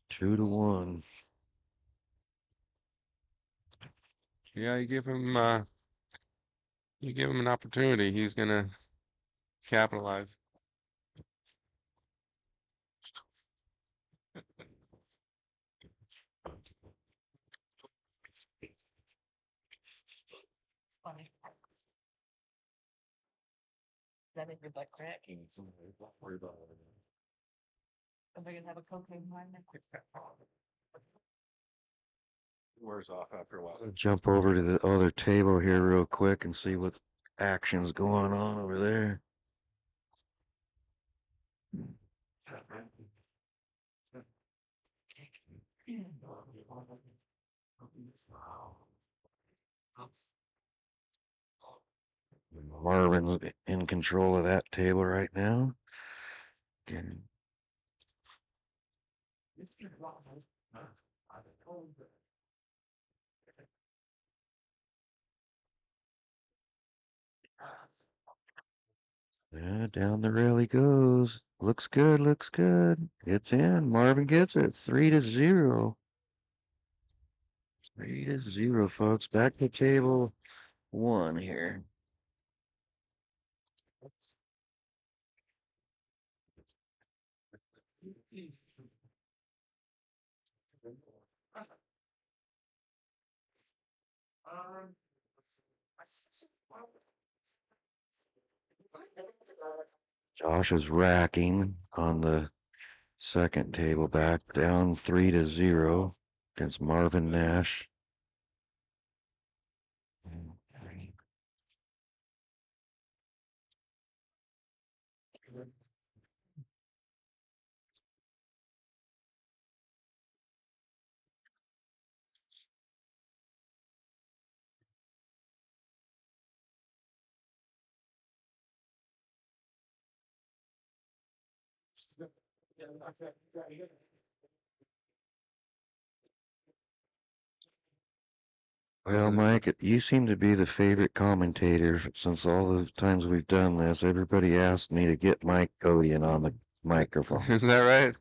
2-1. yeah, you give him an opportunity, he's gonna capitalize. It's funny. Does that make your butt crack? Are they gonna have a cocaine behind them? Wears off after a while. Jump over to the other table here real quick and see what action's going on over there. Marvin's in control of that table right now. Getting down the rail he goes. Looks good, looks good. It's in. Marvin gets it. 3-0. 3-0, folks. Back to table 1 here. Josh is racking on the second table back, down 3-0 against Marvin Nash. Well, Mike, you seem to be the favorite commentator since all the times we've done this. Everybody asked me to get Mike Godian on the microphone. Is that right?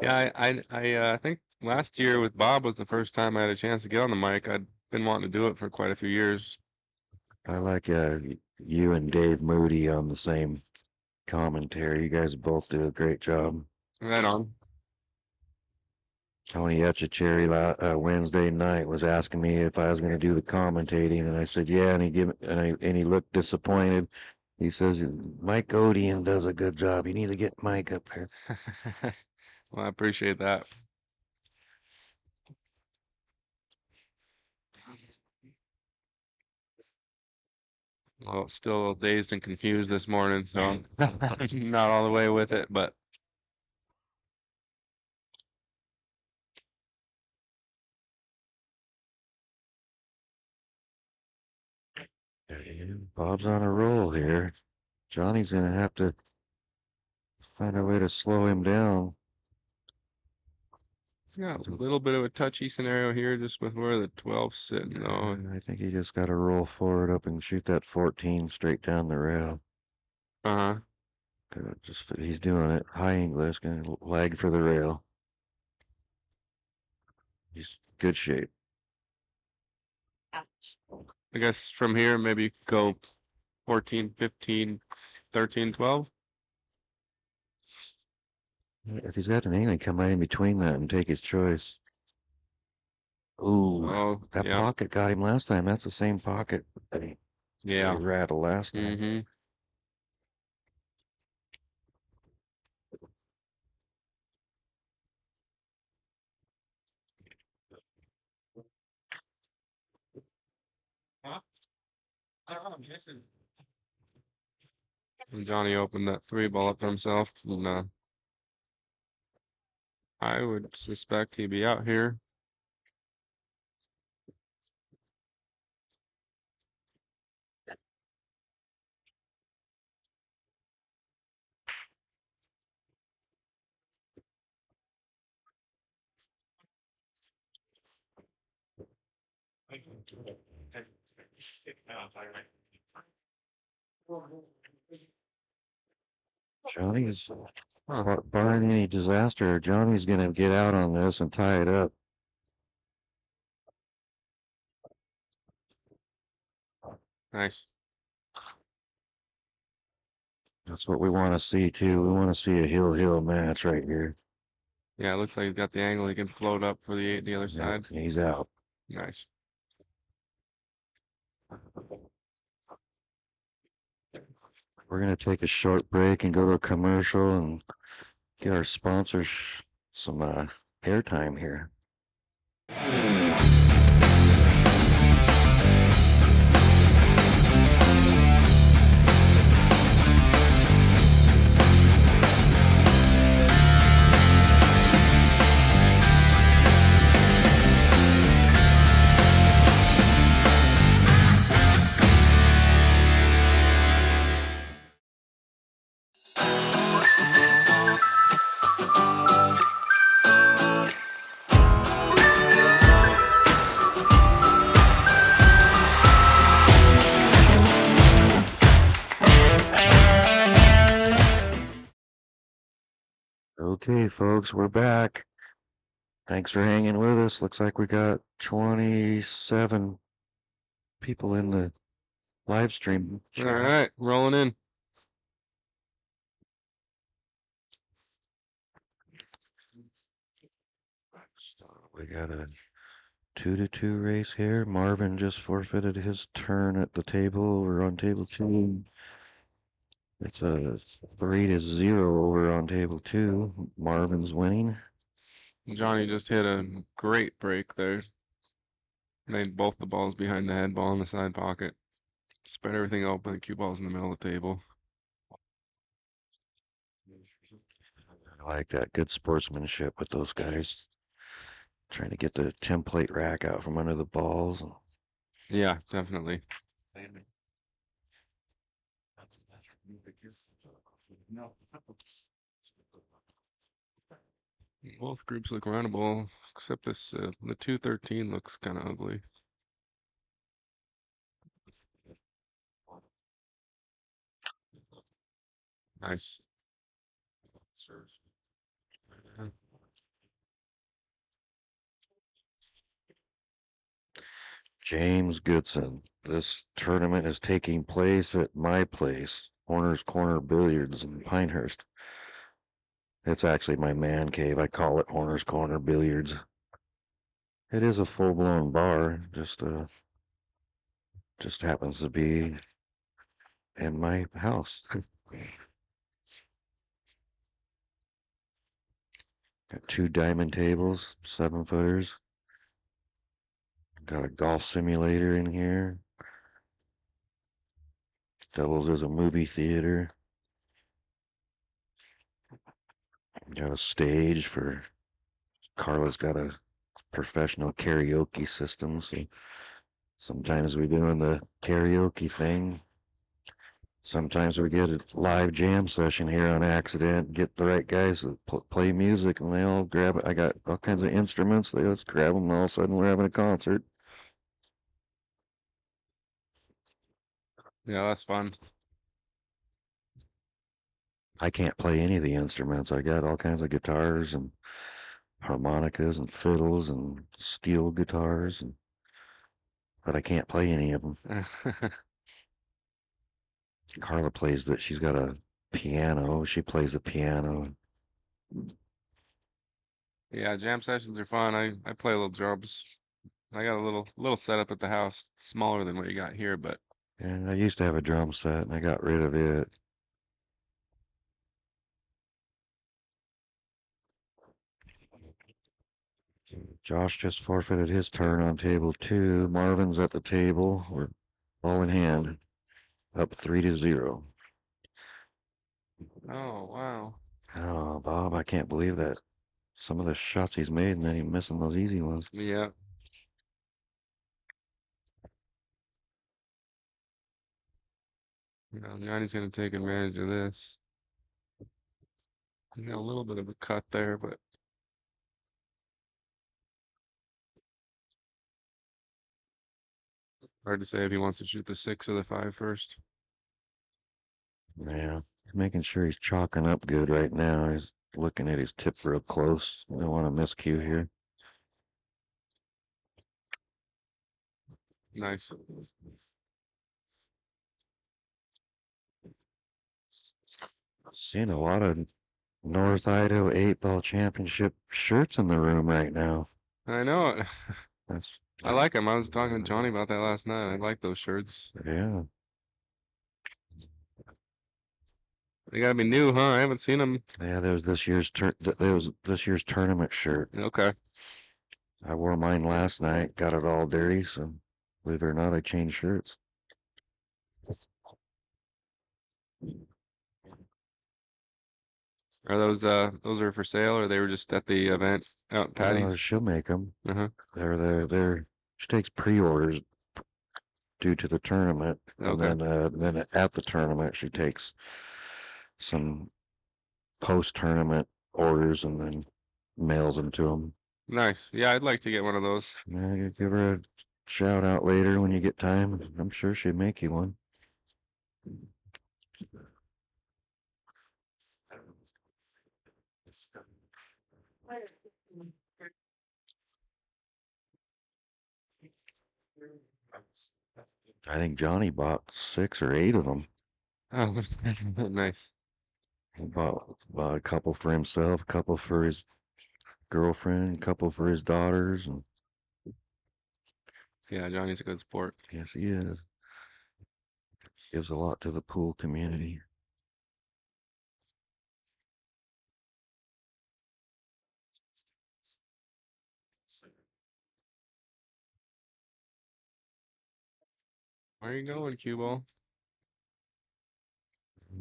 Yeah, I think last year with Bob was the first time I had a chance to get on the mic. I'd been wanting to do it for quite a few years. I like you and Dave Moody on the same commentary. You guys both do a great job. Right on. Tony Etchecherry Wednesday night was asking me if I was going to do the commentating, and I said yeah, and he looked disappointed. He says Mike Godian does a good job. You need to get Mike up here. Well, I appreciate that. Well, still dazed and confused this morning, so I'm not all the way with it, but Bob's on a roll here. Johnny's going to have to find a way to slow him down. it's got a little bit of a touchy scenario here just with where the 12's sitting, though. I think he just got to roll forward up and shoot that 14 straight down the rail. Uh-huh. He's doing it. High English, going to lag for the rail. He's good shape. I guess from here, maybe go 14, 15, 13, 12. If he's got an angle, come right in between that and take his choice. Ooh, Oh, that yeah. pocket got him last time. That's the same pocket that he Yeah. rattled last time. Mm-hmm. And Johnny opened that 3 ball up for himself, and I would suspect he'd be out here. Johnny's, barring any disaster, Johnny's going to get out on this and tie it up. Nice. That's what we want to see, too. We want to see a hill match right here. Yeah, it looks like he's got the angle. He can float up for the other side. He's out. Nice. We're going to take a short break and go to a commercial and get our sponsors some airtime here. Okay, folks, we're back. Thanks for hanging with us. Looks like we got 27 people in the live stream. All right, rolling in. So we got a 2-2 race here. Marvin just forfeited his turn at the table over on table 2. It's a 3-0 over on table 2. Marvin's winning. Johnny just hit a great break there. Made both the balls behind the head, ball in the side pocket. Spread everything open. Cue balls in the middle of the table. I like that. Good sportsmanship with those guys. Trying to get the template rack out from under the balls. Yeah, definitely. Both groups look runnable, except this the 213 looks kind of ugly. Nice. James Goodson. This tournament is taking place at my place, Horner's Corner Billiards in Pinehurst. It's actually my man cave. I call it Horner's Corner Billiards. It is a full-blown bar, just happens to be in my house. Got 2 diamond tables, 7-footers. Got a golf simulator in here. Doubles as a movie theater. Got a stage for Carla's got a professional karaoke system, so sometimes we're doing the karaoke thing. Sometimes we get a live jam session here on accident, get the right guys to play music, and they all grab it. I got all kinds of instruments. They just grab them, and all of a sudden we're having a concert. Yeah, that's fun. I can't play any of the instruments. I got all kinds of guitars and harmonicas and fiddles and steel guitars, but I can't play any of them. Carla plays that. She's got a piano. She plays the piano. Yeah, jam sessions are fun. I play little drums. I got a little setup at the house, smaller than what you got here, but And I used to have a drum set, and I got rid of it. Josh just forfeited his turn on table 2. Marvin's at the table. We're all in hand, up 3-0. oh wow. Oh, Bob, I can't believe that. Some of the shots he's made, and then he's missing those easy ones. Yeah. You know, Johnny's gonna take advantage of this. He's got a little bit of a cut there, but hard to say if he wants to shoot the 6 or the 5 first. Yeah, he's making sure he's chalking up good right now. He's looking at his tip real close. Don't want to miscue here. Nice. Seeing a lot of North Idaho 8-ball championship shirts in the room right now. I know it. That's I like them. I was talking to Johnny about that last night. I like those shirts. yeah. They gotta be new, huh? I haven't seen them. Yeah, there was this year's tournament shirt. Okay. I wore mine last night, got it all dirty, so believe it or not, I changed shirts. Are those are for sale or they were just at the event out in Patty's? She'll make them. Uh-huh. They're she takes pre-orders due to the tournament, and Okay. then at the tournament she takes some post-tournament orders and then mails them to them. Nice. Yeah, I'd like to get one of those. Yeah, give her a shout out later when you get time. I'm sure she'd make you one. I think Johnny bought 6 or 8 of them. Oh, nice. He bought a couple for himself, a couple for his girlfriend, couple for his daughters, and Yeah, Johnny's a good sport. yes, he is. Gives a lot to the pool community. Where are you going, cue ball?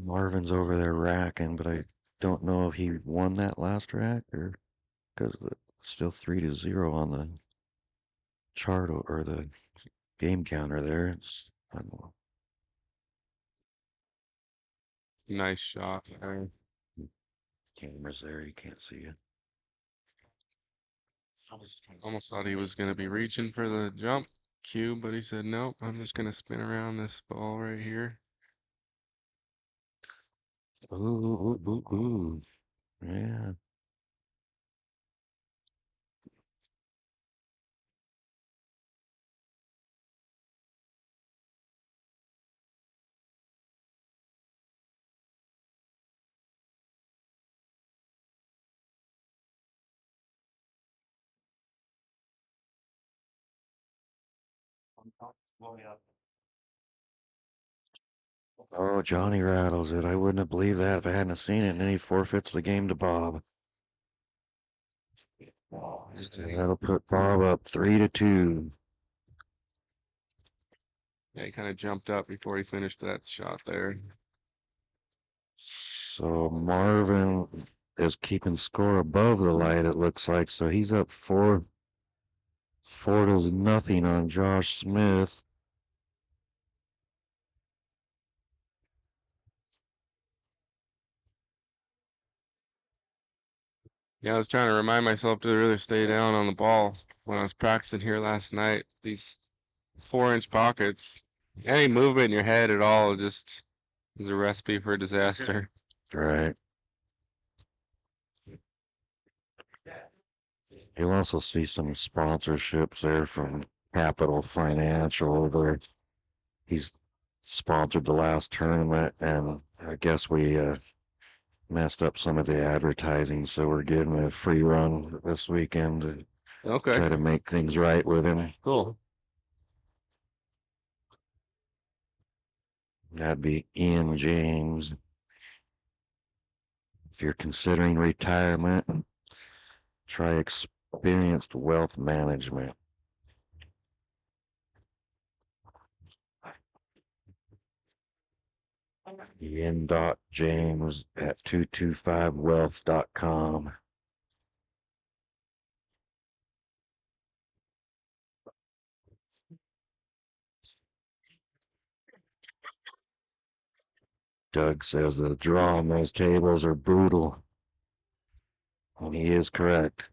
Marvin's over there racking, but I don't know if he won that last rack or because it's still 3-0 on the chart or the game counter there. I don't know. Nice shot there. Camera's there, you can't see it. Almost thought he was gonna be reaching for the jump cue, but he said, nope, I'm just gonna spin around this ball right here. Ooh, ooh, ooh, ooh. Yeah. Oh, Johnny rattles it. I wouldn't have believed that if I hadn't seen it, and then he forfeits the game to Bob. So that'll put Bob up 3-2. Yeah, he kind of jumped up before he finished that shot there. So Marvin is keeping score above the light, it looks like. So he's up 4-0 on Josh Smith. Yeah, I was trying to remind myself to really stay down on the ball when I was practicing here last night. These 4-inch pockets, any movement in your head at all just is a recipe for disaster. Right. You'll also see some sponsorships there from Capital Financial where he's sponsored the last tournament, and I guess we messed up some of the advertising, so we're giving him a free run this weekend to Okay, try to make things right with him. cool. That'd be Ian James. If you're considering retirement, try experienced wealth management. Ian.James at 225wealth.com. Doug says the draw on those tables are brutal. And he is correct.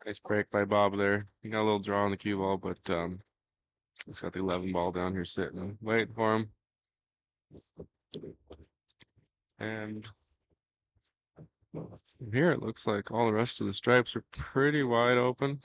Nice break by Bob there. He got a little draw on the cue ball, but he's got the 11 ball down here sitting, waiting for him. And here it looks like all the rest of the stripes are pretty wide open.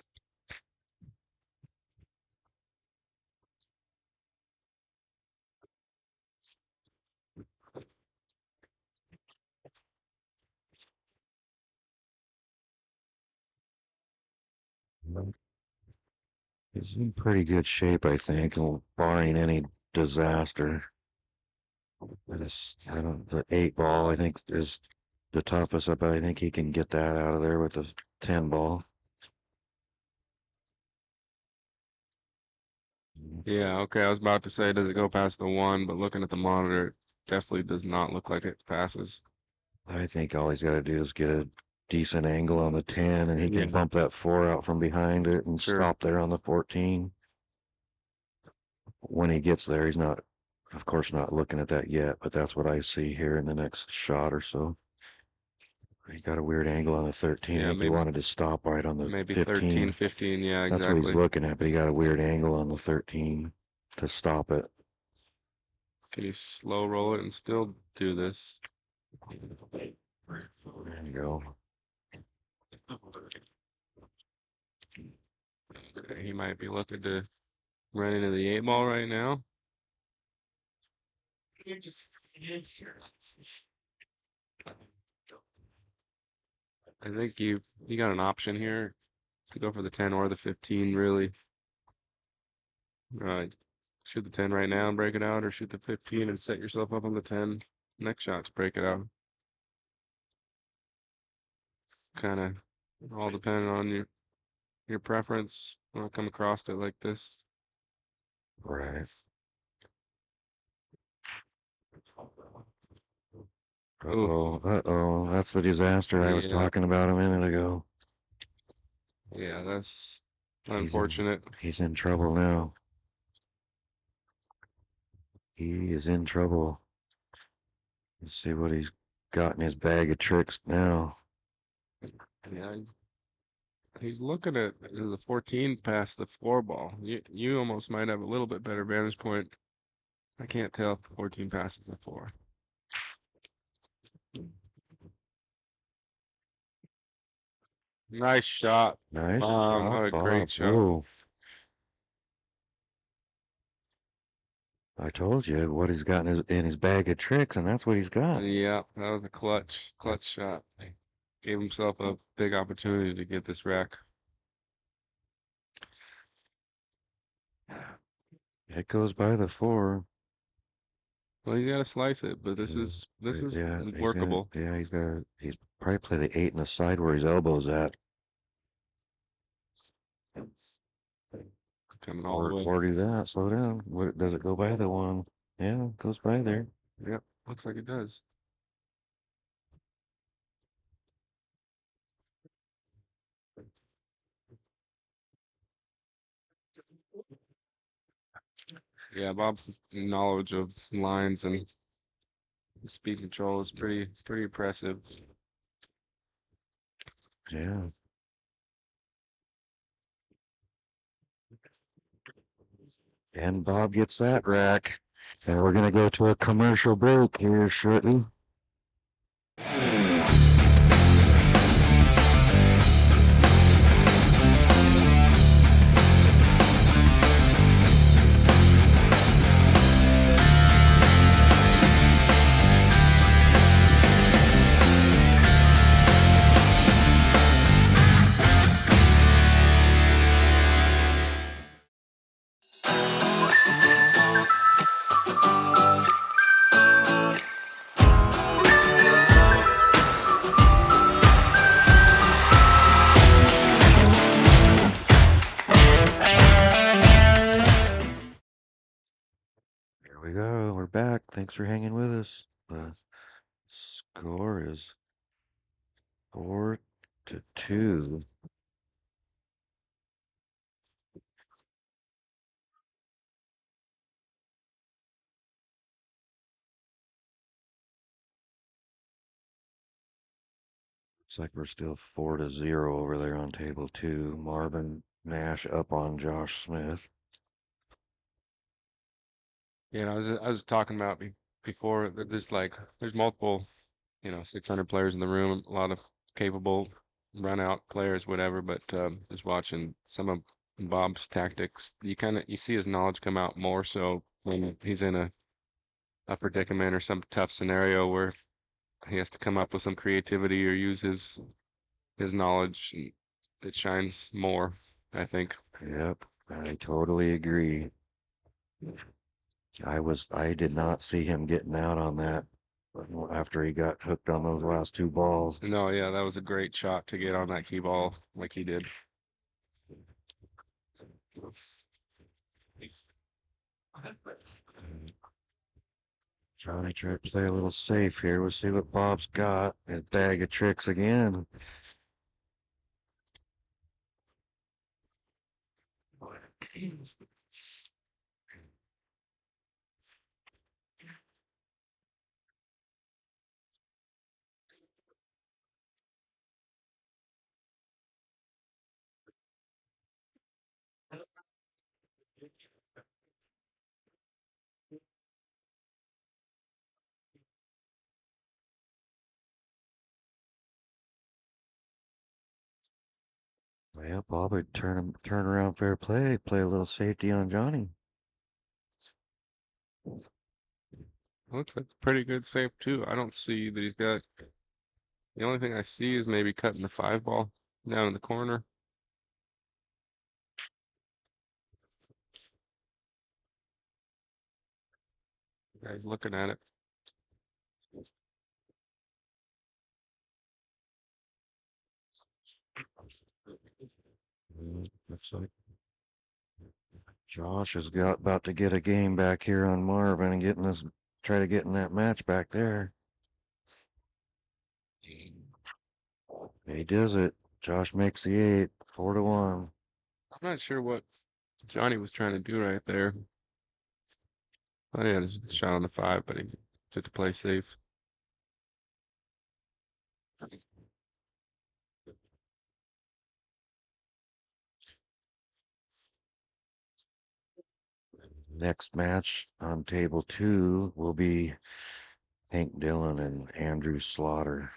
He's in pretty good shape, I think, barring any disaster. The 8 ball, I think, is the toughest, but I think he can get that out of there with the 10 ball. Yeah, okay. I was about to say, does it go past the 1? But looking at the monitor, it definitely does not look like it passes. I think all he's got to do is get a decent angle on the 10, and he can Yeah. bump that 4 out from behind it and Sure. stop there on the 14. When he gets there, he's not, of course, not looking at that yet, but that's what I see here in the next shot or so. He got a weird angle on the 13. Yeah, I think he maybe- wanted to stop right on the Maybe 15. 13, 15. Yeah, That's what he's exactly. looking at, but he got a weird angle on the 13 to stop it. Can you slow roll it and still do this? There you go. he might be looking to run into the 8 ball right now. I think you got an option here to go for the 10 or the 15, really. Shoot the 10 right now and break it out, or shoot the 15 and set yourself up on the 10 next shot to break it out. Kind of all depending on your preference when I come across it like this. Right. Ooh, Uh-oh. That's the disaster I was yeah, talking about a minute ago. yeah, that's He's in, unfortunate. he's in trouble now. He is in trouble. Let's see what he's got in his bag of tricks now. Yeah, he's looking at the 14 past the 4 ball. You almost might have a little bit better vantage point. I can't tell if the 14 passes the 4. Nice shot. Nice What shot, a great Bob. shot. Whoa. I told you what he's got in his bag of tricks, and that's what he's got. Yeah, that was a clutch shot. Gave himself a big opportunity to get this rack. It goes by the 4. Well, he's got to slice it, but this Mm, is yeah, workable. he's probably play the 8 in the side where his elbow's at. Coming all the way. Or do that. Slow down. What does it go by the 1? Yeah, it goes by there. Yep, looks like it does. Yeah, Bob's knowledge of lines and speed control is pretty impressive. Yeah. And Bob gets that rack. And we're going to go to a commercial break here shortly. Here we go. We're back. Thanks for hanging with us. The score is 4-2. Looks like we're still 4-0 over there on table 2. Marvin Nash up on Josh Smith. Yeah, I was talking about before that there's multiple, 600 players in the room, a lot of capable run out players, whatever. But just watching some of Bob's tactics, you see his knowledge come out more so when he's in a predicament or some tough scenario where he has to come up with some creativity or use his knowledge. And it shines more, I think. Yep, I totally agree. I did not see him getting out on that after he got hooked on those last 2 balls. No, yeah, that was a great shot to get on that key ball like he did. Johnny tried to play a little safe here. We'll see what Bob's got. His bag of tricks again. Yeah, Bob would turn around fair play, play a little safety on Johnny. Looks like a pretty good save too. I don't see that he's got. The only thing I see is maybe cutting the 5 ball down in the corner. Guy's looking at it. Looks like Josh has got about to get a game back here on Marvin and try to get in that match back there. He does it. Josh makes the 8, 4-1. I'm not sure what Johnny was trying to do right there. I had a shot on the 5, but he took the play safe. Next match on table 2 will be Hank Dillon and Andrew Slaughter.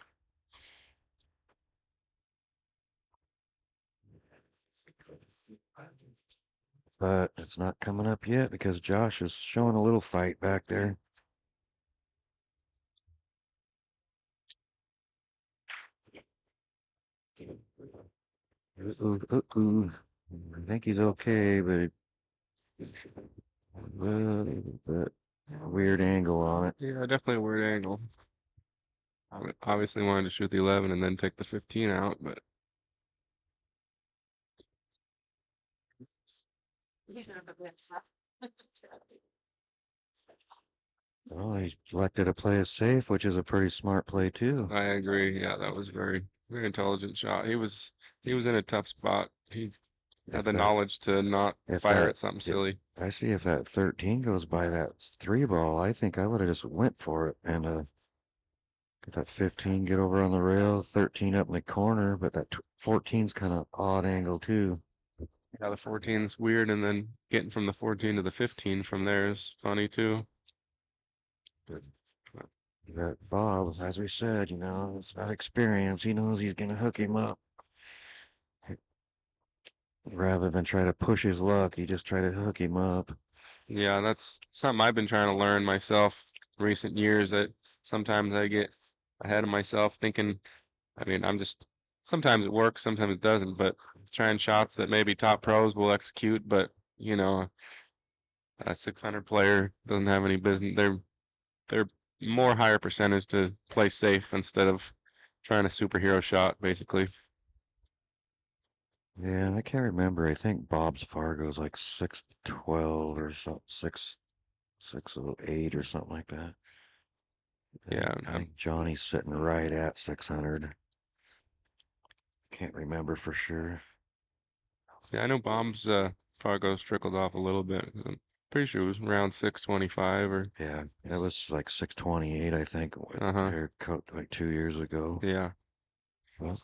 But it's not coming up yet because Josh is showing a little fight back there. I think he's okay, but weird angle on it. Yeah, definitely a weird angle. I obviously wanted to shoot the 11 and then take the 15 out, but Well, he elected to play it safe, which is a pretty smart play too. I agree. Yeah, that was very intelligent shot. He was in a tough spot. He had the knowledge to not if fire that- at something if- silly. I see if that 13 goes by that 3 ball, I think I would have just went for it and get that 15 get over on the rail, 13 up in the corner, but that 14's kind of odd angle too. Yeah, the 14's weird, and then getting from the 14 to the 15 from there is funny too. But Bob, as we said, it's that experience. He knows he's gonna hook him up. Rather than try to push his luck, he just try to hook him up. Yeah, that's something I've been trying to learn myself recent years, that sometimes I get ahead of myself thinking, I mean, sometimes it works, sometimes it doesn't, but trying shots that maybe top pros will execute, but a 600 player doesn't have any business. They're more higher percentage to play safe instead of trying a superhero shot, basically. Yeah, I can't remember. I think Bob's Fargo's like 612 or something, 608 or something like that. Yeah, I think Johnny's sitting right at 600. Can't remember for sure. yeah, I know Bomb's Fargo's trickled off a little bit. 'Cause I'm pretty sure it was around 625 or Yeah, that was like 628, I think, uh-huh. haircut like 2 years ago. Yeah. Well,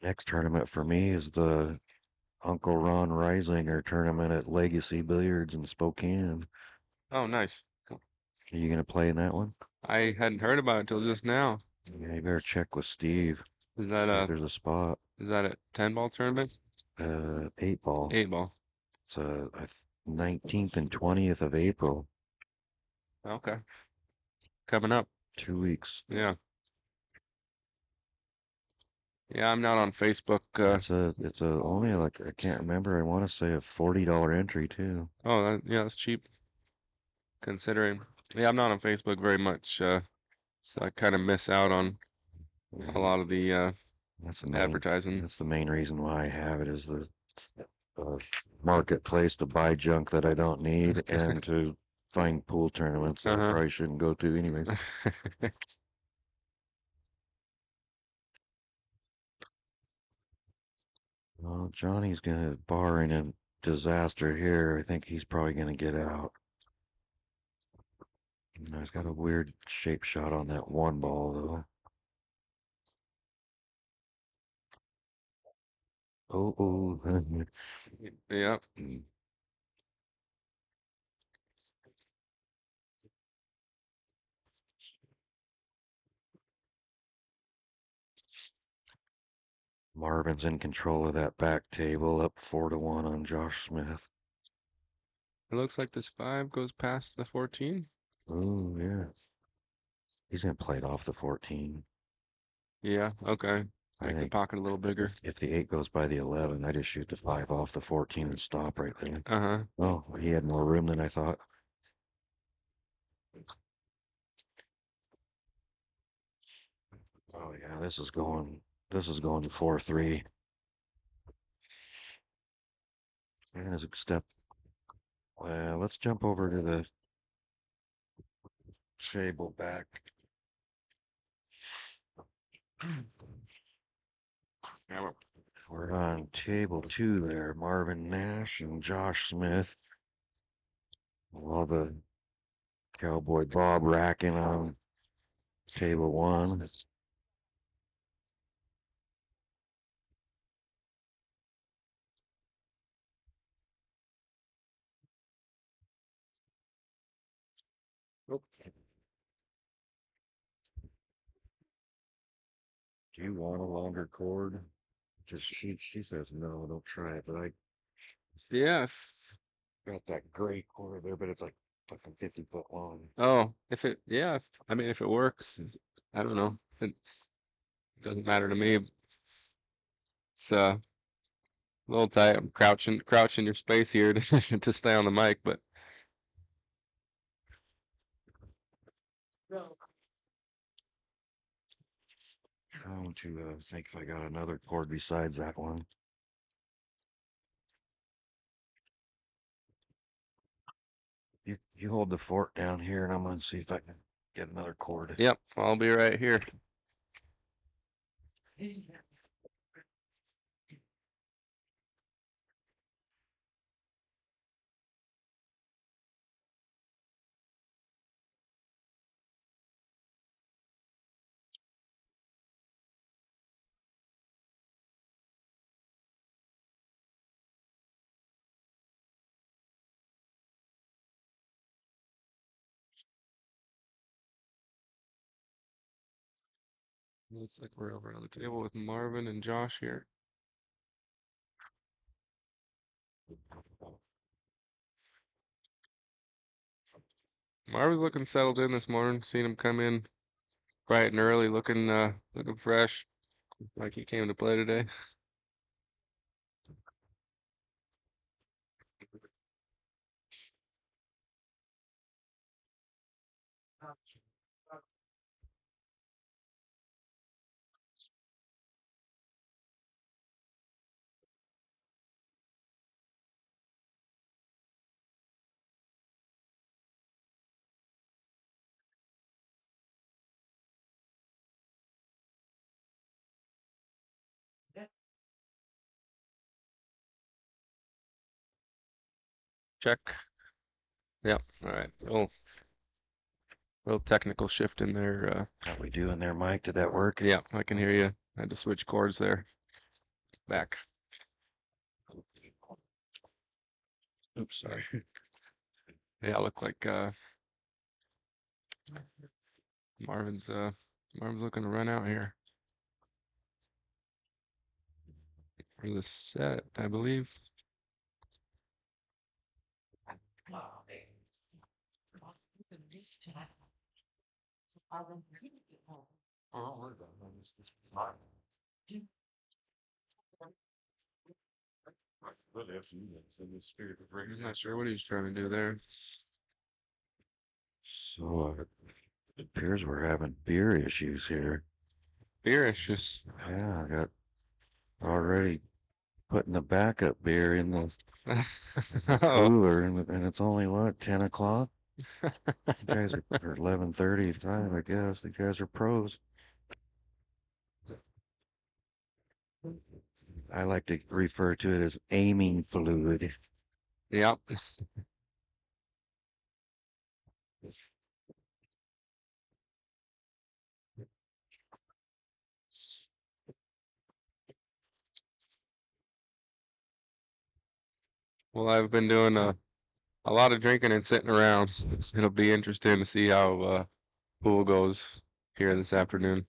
next tournament for me is the Uncle Ron Reisinger tournament at Legacy Billiards in Spokane. Oh, nice. Are you gonna play in that one? I hadn't heard about it till just now. Yeah, you better check with Steve. Is that See if a there's a spot. is that a 10-ball tournament? 8 ball. 8-ball. It's 19th and 20th of April. Okay. Coming up. 2 weeks. Yeah. Yeah, I'm not on Facebook. It's a only like I can't remember. I want to say a $40 entry too. Oh, yeah, that's cheap considering. Yeah, I'm not on Facebook very much, so I kind of miss out on a lot of the That's the main. advertising. That's the main reason why I have it is the marketplace to buy junk that I don't need and to find pool tournaments that I Uh-huh. probably shouldn't go to anyways. Well, Johnny's barring a disaster here. I think he's probably gonna get out. He's got a weird shape shot on that 1 ball though. Oh. Yeah. Marvin's in control of that back table, up 4-1 on Josh Smith. It looks like this 5 goes past the 14. Oh, yeah. He's gonna play it off the 14. Yeah, okay. I Make the think pocket a little bigger. if the 8 goes by the 11, I just shoot the 5 off the 14 and stop right there. Uh-huh. Oh, he had more room than I thought. Oh yeah, this is going to 4-3. And as a step, well, let's jump over to the table back. Yeah, We're on table 2 there. Marvin Nash and Josh Smith. While the Cowboy Bob racking on table 1. oh, Do you want a longer cord? Just she says no, don't try it. But I yeah. got that gray cord there, but it's like fucking 50 foot long. Oh, I mean, if it works, I don't know. It doesn't matter to me. It's a little tight. I'm crouching your space here to to stay on the mic, but Trying to think if I got another cord besides that one. You hold the fort down here, and I'm gonna see if I can get another cord. yep, I'll be right here. Looks like we're over on the table with Marvin and Josh here. Marvin's looking settled in this morning. Seen him come in bright and early, looking fresh, like he came to play today. Check. Yep. All right. Little technical shift in there. How we doing there, Mike? Did that work? Yeah, I can hear you. I had to switch chords there. Back. Oops, sorry. Yeah, look like Marvin's looking to run out here for the set, I believe. I'm not sure what he's trying to do there. So it appears we're having beer issues here. Beer issues. Yeah, I got already putting the backup beer in the Oh, cooler, and it's only what 10 o'clock. You guys are or 11:35, I guess. The guys are pros. I like to refer to it as aiming fluid. yep. Well, I've been doing a lot of drinking and sitting around. It'll be interesting to see how pool goes here this afternoon.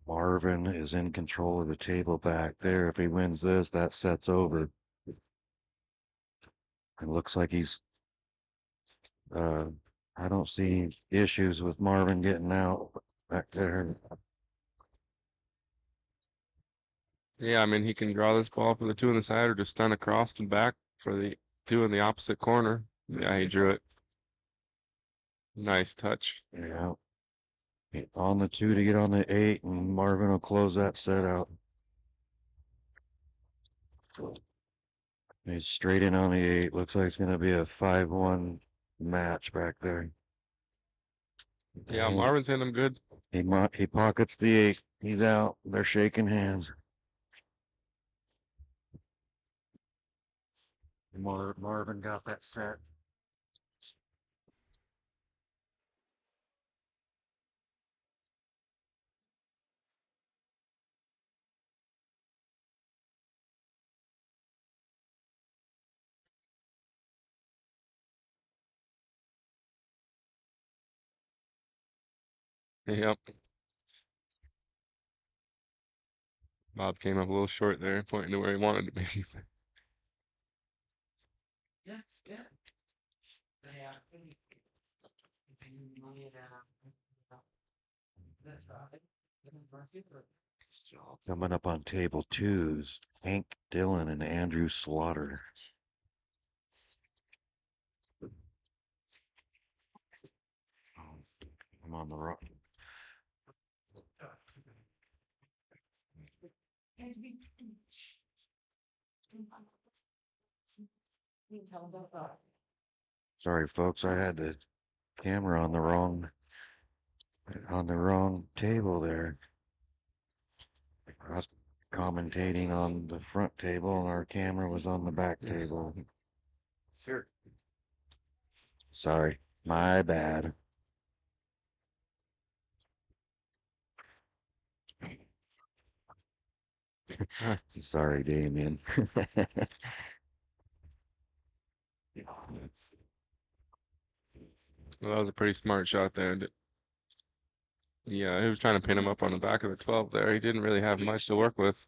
Marvin is in control of the table back there. If he wins this, that set's over. It looks like he's, uh, I don't see any issues with Marvin getting out back there. Yeah, I mean, he can draw this ball for the two on the side or just stun across and back for the two in the opposite corner. Yeah, he drew it. Nice touch. Yeah. On the 2 to get on the 8, and Marvin will close that set out. He's straight in on the 8. Looks like it's going to be a 5-1 match back there. Yeah, And Marvin's hitting him good. he pockets the 8. He's out. They're shaking hands. Marvin got that set. Yep. Bob came up a little short there, pointing to where he wanted to be. Yeah, yeah. So coming up on table 2's Hank Dillon and Andrew Slaughter. I'm on the wrong. Sorry, folks. I had the camera on the wrong table there. I was commentating on the front table, and our camera was on the back table. Sure. Sorry, my bad. Sorry, Damien. Well, that was a pretty smart shot there. Yeah, he was trying to pin him up on the back of the 12 there. He didn't really have much to work with.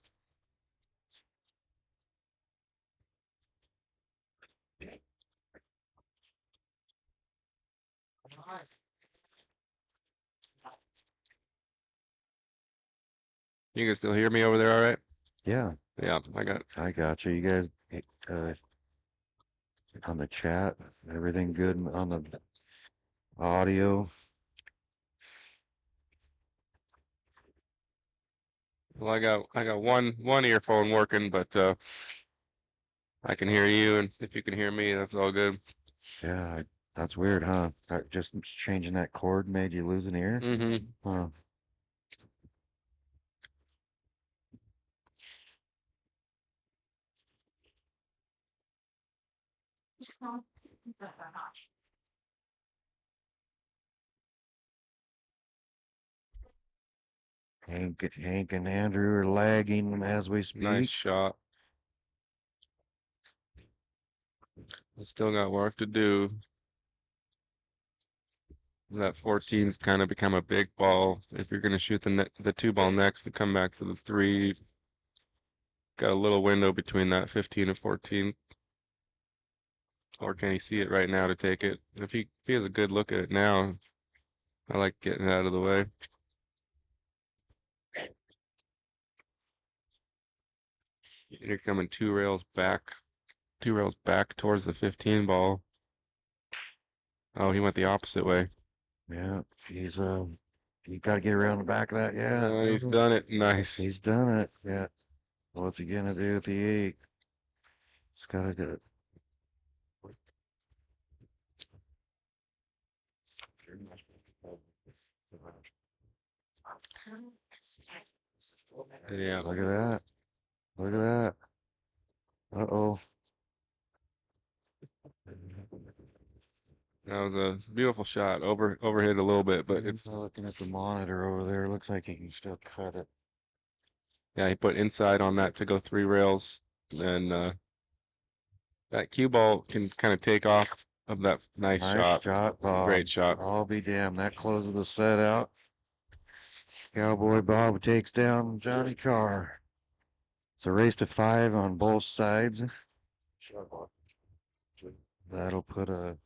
You can still hear me over there, all right? Yeah, Yeah, I got you. You guys, uh, on the chat, everything good on the audio? well, I got one earphone working, but I can hear you, and if you can hear me, that's all good. Yeah, that's weird, huh? Just changing that chord made you lose an ear? Mm-hmm. Huh. Hank and Andrew are lagging as we Nice speak. shot. I still got work to do. That 14's kind of become a big ball. If you're going to shoot the 2 ball next to come back for the 3, got a little window between that 15 and 14. Or can he see it right now to take it? If he has a good look at it now, I like getting it out of the way. You're coming 2 rails back towards the 15 ball. Oh, he went the opposite way. Yeah, you got to get around the back of that. Yeah, He's done it. Nice. he's done it. Yeah. What's he gonna do with the 8? He's got to do it. Yeah. Look at that. Look at that. Uh-oh. That was a beautiful shot. Overhit a little bit, but It's it's looking at the monitor over there. Looks like he can still cut it. yeah. He put inside on that to go 3 rails, and that cue ball can kind of take off of that nice Nice shot. shot, Bob. Great shot. I'll be damned. That closes the set out. Cowboy Bob takes down Johnny Carr. It's a race to 5 on both sides. That'll put a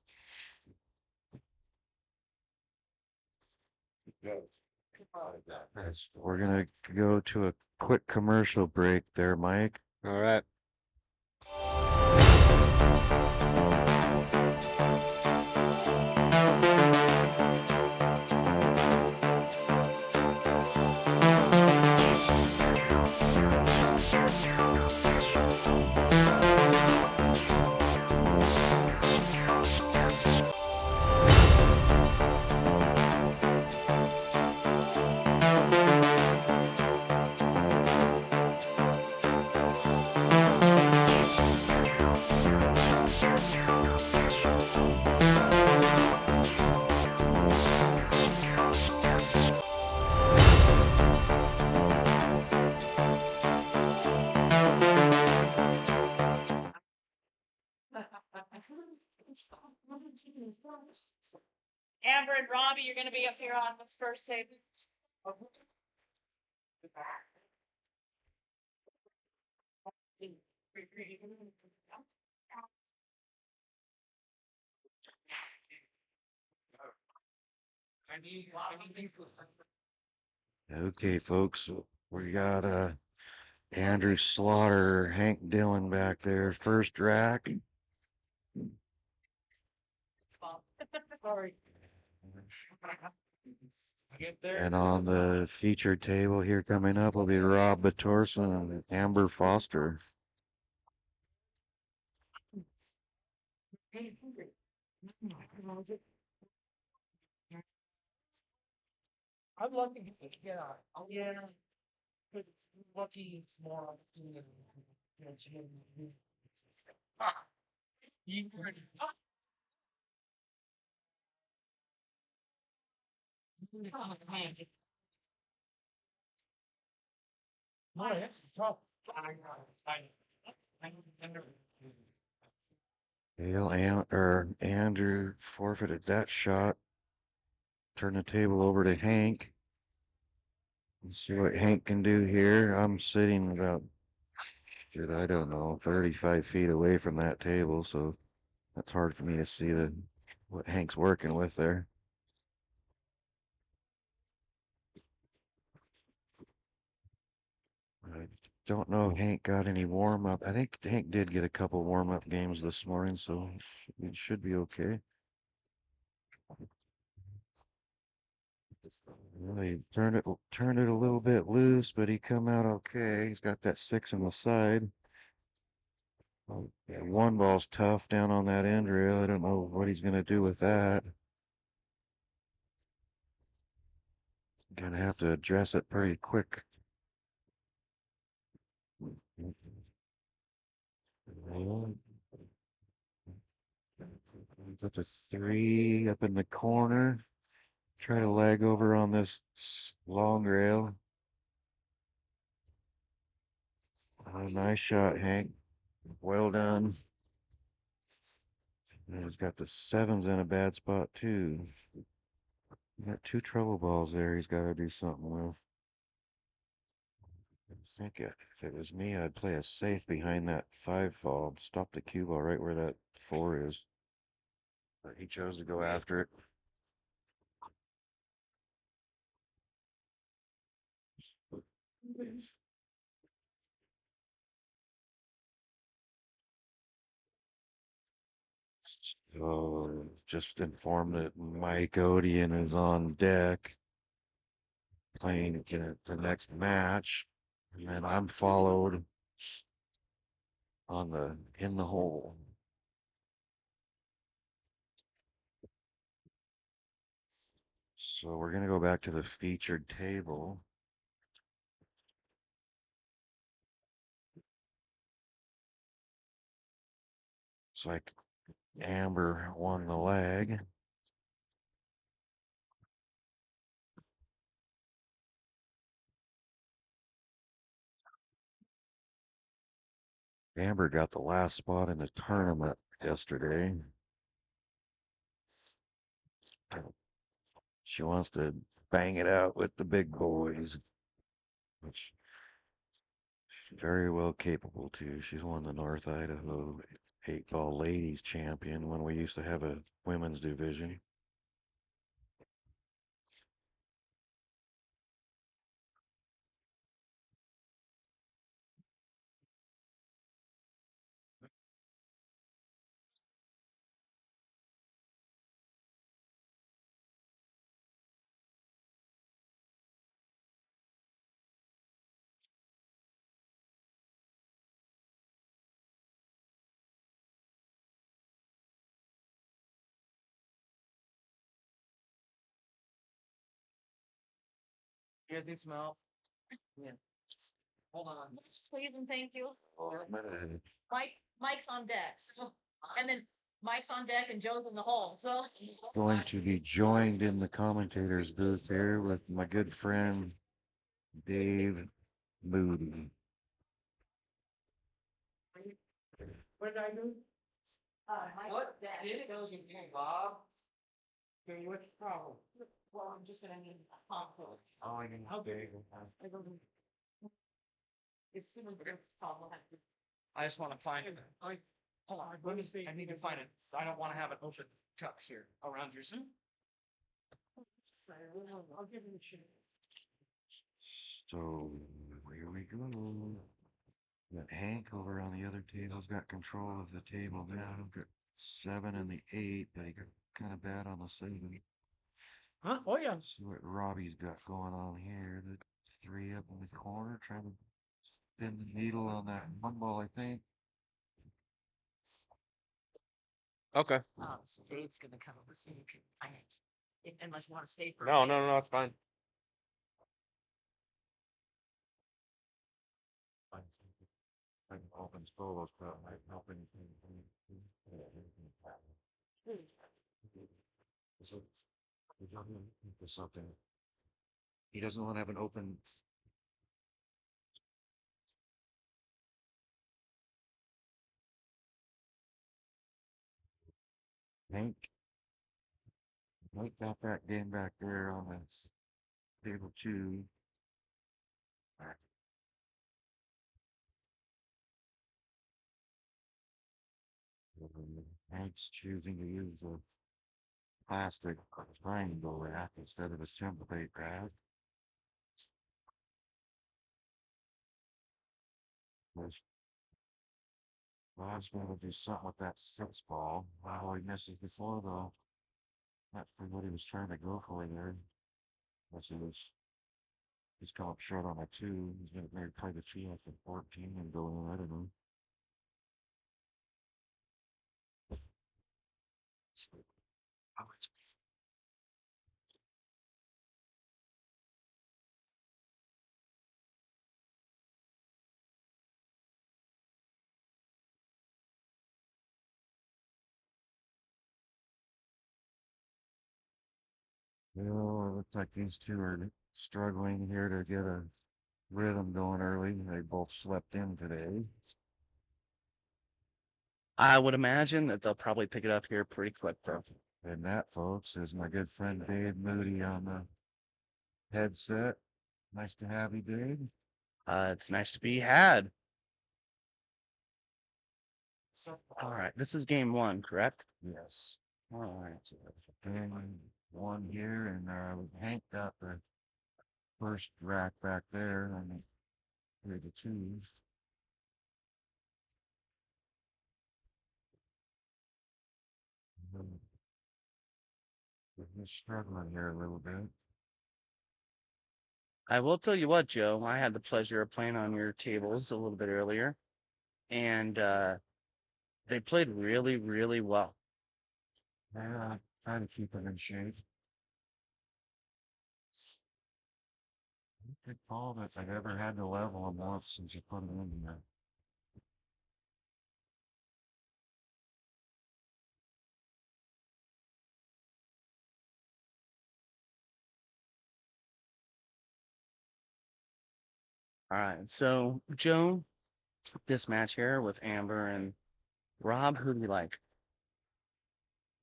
we're gonna go to a quick commercial break there, Mike. All right. Amber and Robbie, you're gonna be up here on this first table. Okay, folks, we got Andrew Slaughter, Hank Dillon back there, first rack. Sorry. And on the featured table here coming up will be Rob Batorson and Amber Foster. I'm lucky to get out. Oh, yeah. But lucky more opportunity. You pretty. No, it's tough. Andrew forfeited that shot. Turn the table over to Hank. Let's see what Hank can do here. I'm sitting about, shit, I don't know, 35 feet away from that table, so that's hard for me to see what Hank's working with there. I don't know if Hank got any warm up. I think Hank did get a couple warm up games this morning, so it should be okay. Well, he turned it a little bit loose, but he come out okay. He's got that 6 on the side. Yeah, one ball's tough down on that end rail. I don't know what he's gonna do with that. Gonna have to address it pretty quick. Put the 3 up in the corner. Try to lag over on this long rail. Nice shot, Hank. Well done. And he's got the 7s in a bad spot too. Got 2 trouble balls there. He's got to do something with. I think if it was me, I'd play a safe behind that 5 fall. Stop the cue ball right where that 4 is. But he chose to go after it. So just informed that Mike Odian is on deck playing the next match. And then I'm followed in the hole. So we're gonna go back to the featured table. So Amber won the leg. Amber got the last spot in the tournament yesterday. She wants to bang it out with the big boys, which she's very well capable too. She's won the North Idaho 8-ball ladies champion when we used to have a women's division. Here's me smell. Yeah. Hold on. Please and thank you. I'm gonna Mike's on deck. So, and then Mike's on deck and Joe's in the hole. So going to be joined in the commentator's booth here with my good friend Dave Moody. What did I do? Mike's What? on deck. Did it? Bob? Okay, what's the problem? Well, I'm just gonna need a compost. Oh, I can help you. As soon as we're solved, we'll have to. I just wanna find it. Hold on, let me see. I need to find it. I don't wanna have it open tuck here around your suit. I'll give him a chance. So here we go. Got Hank over on the other table's got control of the table now. Got 7 and the 8, but he got kind of bad on the 7. Huh? Oh, yeah. See what Robbie's got going on here. The 3 up in the corner, trying to spin the needle on that one ball, I think. Okay. So Dave's gonna come over so you can, unless you wanna stay for. No, it's fine. Open solos, but I'm helping. Something. He doesn't want to have an open. Hank. Hank got that game back there on this table 2. Hank's choosing to use the plastic triangle wrap instead of a template wrap. Bob's gonna do something with that 6 ball. Oh, he misses before though. That's for what he was trying to go for there. That's he's come up short on a 2. He's gonna maybe play the 2 after 14 and go in. I don't know. Well, it looks like these two are struggling here to get a rhythm going early. They both slept in today. I would imagine that they'll probably pick it up here pretty quick, though. And that, folks, is my good friend Dave Moody on the headset. Nice to have you, Dave. It's nice to be had. All right, this is game 1, correct? Yes. All right. And one here, and Hank got the first rack back there, and here the 2s. We're struggling here a little bit. I will tell you what, Joe, I had the pleasure of playing on your tables a little bit earlier, and they played really, really well. Yeah, try to keep them in shape. I don't think Paul that I've ever had to level them once since you put them in there. All right. So, Joe, this match here with Amber and Rob, who do you like?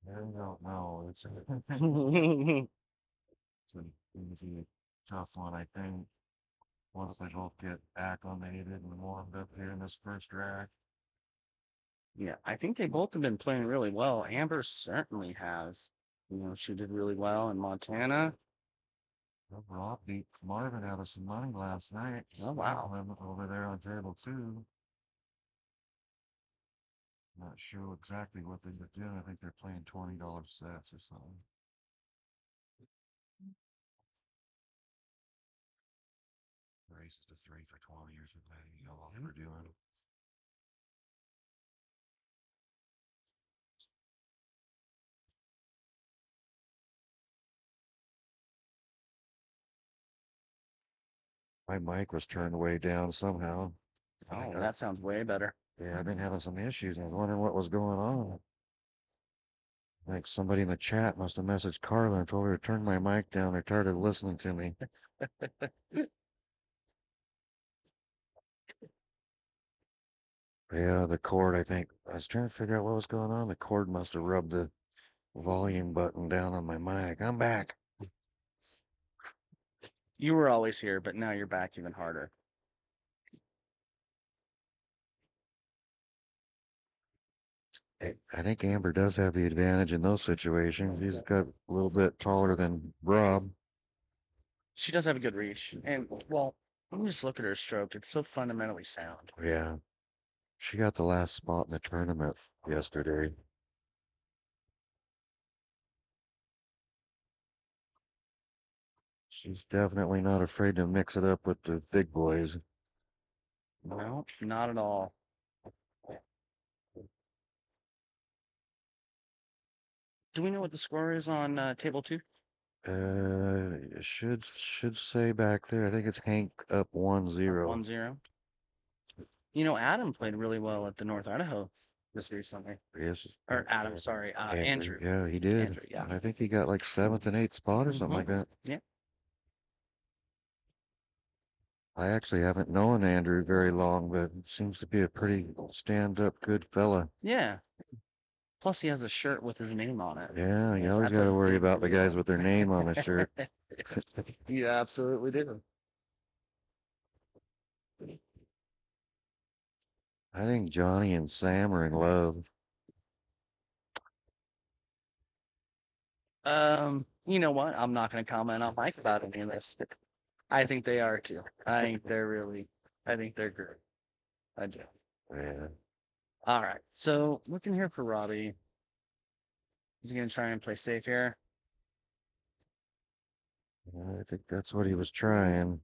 I don't know. It's an easy, tough one, I think. Once they both get acclimated and warmed up here in this first rack. Yeah, I think they both have been playing really well. Amber certainly has. She did really well in Montana. Rob beat Marvin out of some money last night. Oh, wow. Over there on table 2. Not sure exactly what they're doing. I think they're playing $20 sets or something. Races to 3 for 20 or something. You know what they're doing. My mic was turned way down somehow. Oh, that sounds way better. Yeah, I've been having some issues. I was wondering what was going on. Like somebody in the chat must have messaged Carla and told her to turn my mic down. They're tired of listening to me. Yeah, the cord, I think. I was trying to figure out what was going on. The cord must have rubbed the volume button down on my mic. I'm back. You were always here, but now you're back even harder. I think Amber does have the advantage in those situations. He's got a little bit taller than Rob. She does have a good reach. And, well, let me just look at her stroke. It's so fundamentally sound. Yeah. She got the last spot in the tournament yesterday. She's definitely not afraid to mix it up with the big boys. No, not at all. Do we know what the score is on table 2? Should say back there. I think it's Hank up 1-0. 1-0. Adam played really well at the North Idaho this recently. Yes. Or Adam, sorry, Andrew. Yeah, he did. Andrew, yeah. I think he got like 7th and 8th spot or something like that. Yeah. I actually haven't known Andrew very long, but seems to be a pretty stand-up good fella. Yeah. Plus, he has a shirt with his name on it. Yeah, you always That's got to a worry big about the deal. guys with their name on a shirt. You absolutely do. I think Johnny and Sam are in love. You know what? I'm not going to comment on Mike about any of this. I think they are too. I think they're great. I do. Yeah. All right. So looking here for Robbie. He's going to try and play safe here. I think that's what he was trying.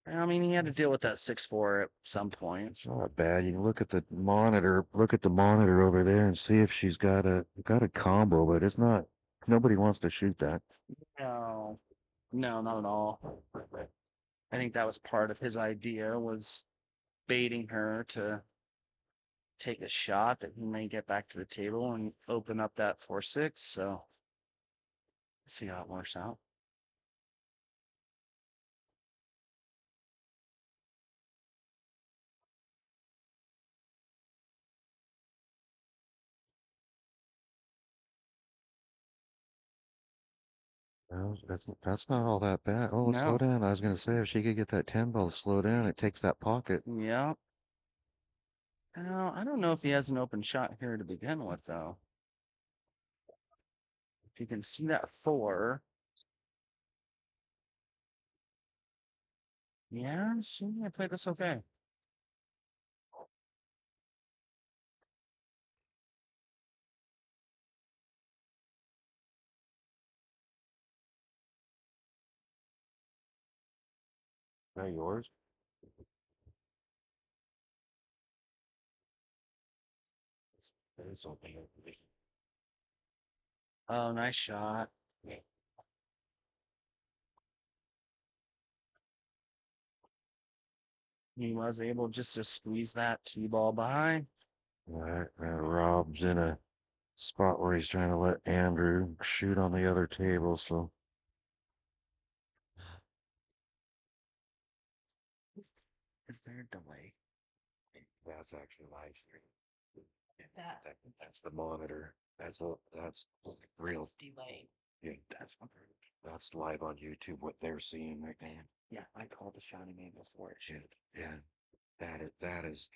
I mean, he had to deal with that 6-4 at some point. It's not bad. You can look at the monitor. Look at the monitor over there and see if she's got a combo, but it's not. Nobody wants to shoot that. No, no, not at all. I think that was part of his idea, was baiting her to take a shot that he may get back to the table and open up that 4-6. So let's see how it works out. No, that's not all that bad. Oh, slow No. down. I was gonna say if she could get that 10 ball to slow down, it takes that pocket. Yeah. Now, I don't know if he has an open shot here to begin with, though. If you can see that 4. Yeah, I played this okay. That yours? Oh, nice shot. He was able just to squeeze that T-ball by. All right, Rob's in a spot where he's trying to let Andrew shoot on the other table, so there delay? That's actually live stream. That That's the monitor. That's real. delay. Yeah, that's live on YouTube. What they're seeing right now. Yeah, I called the shot he made before it should. Yeah, that is.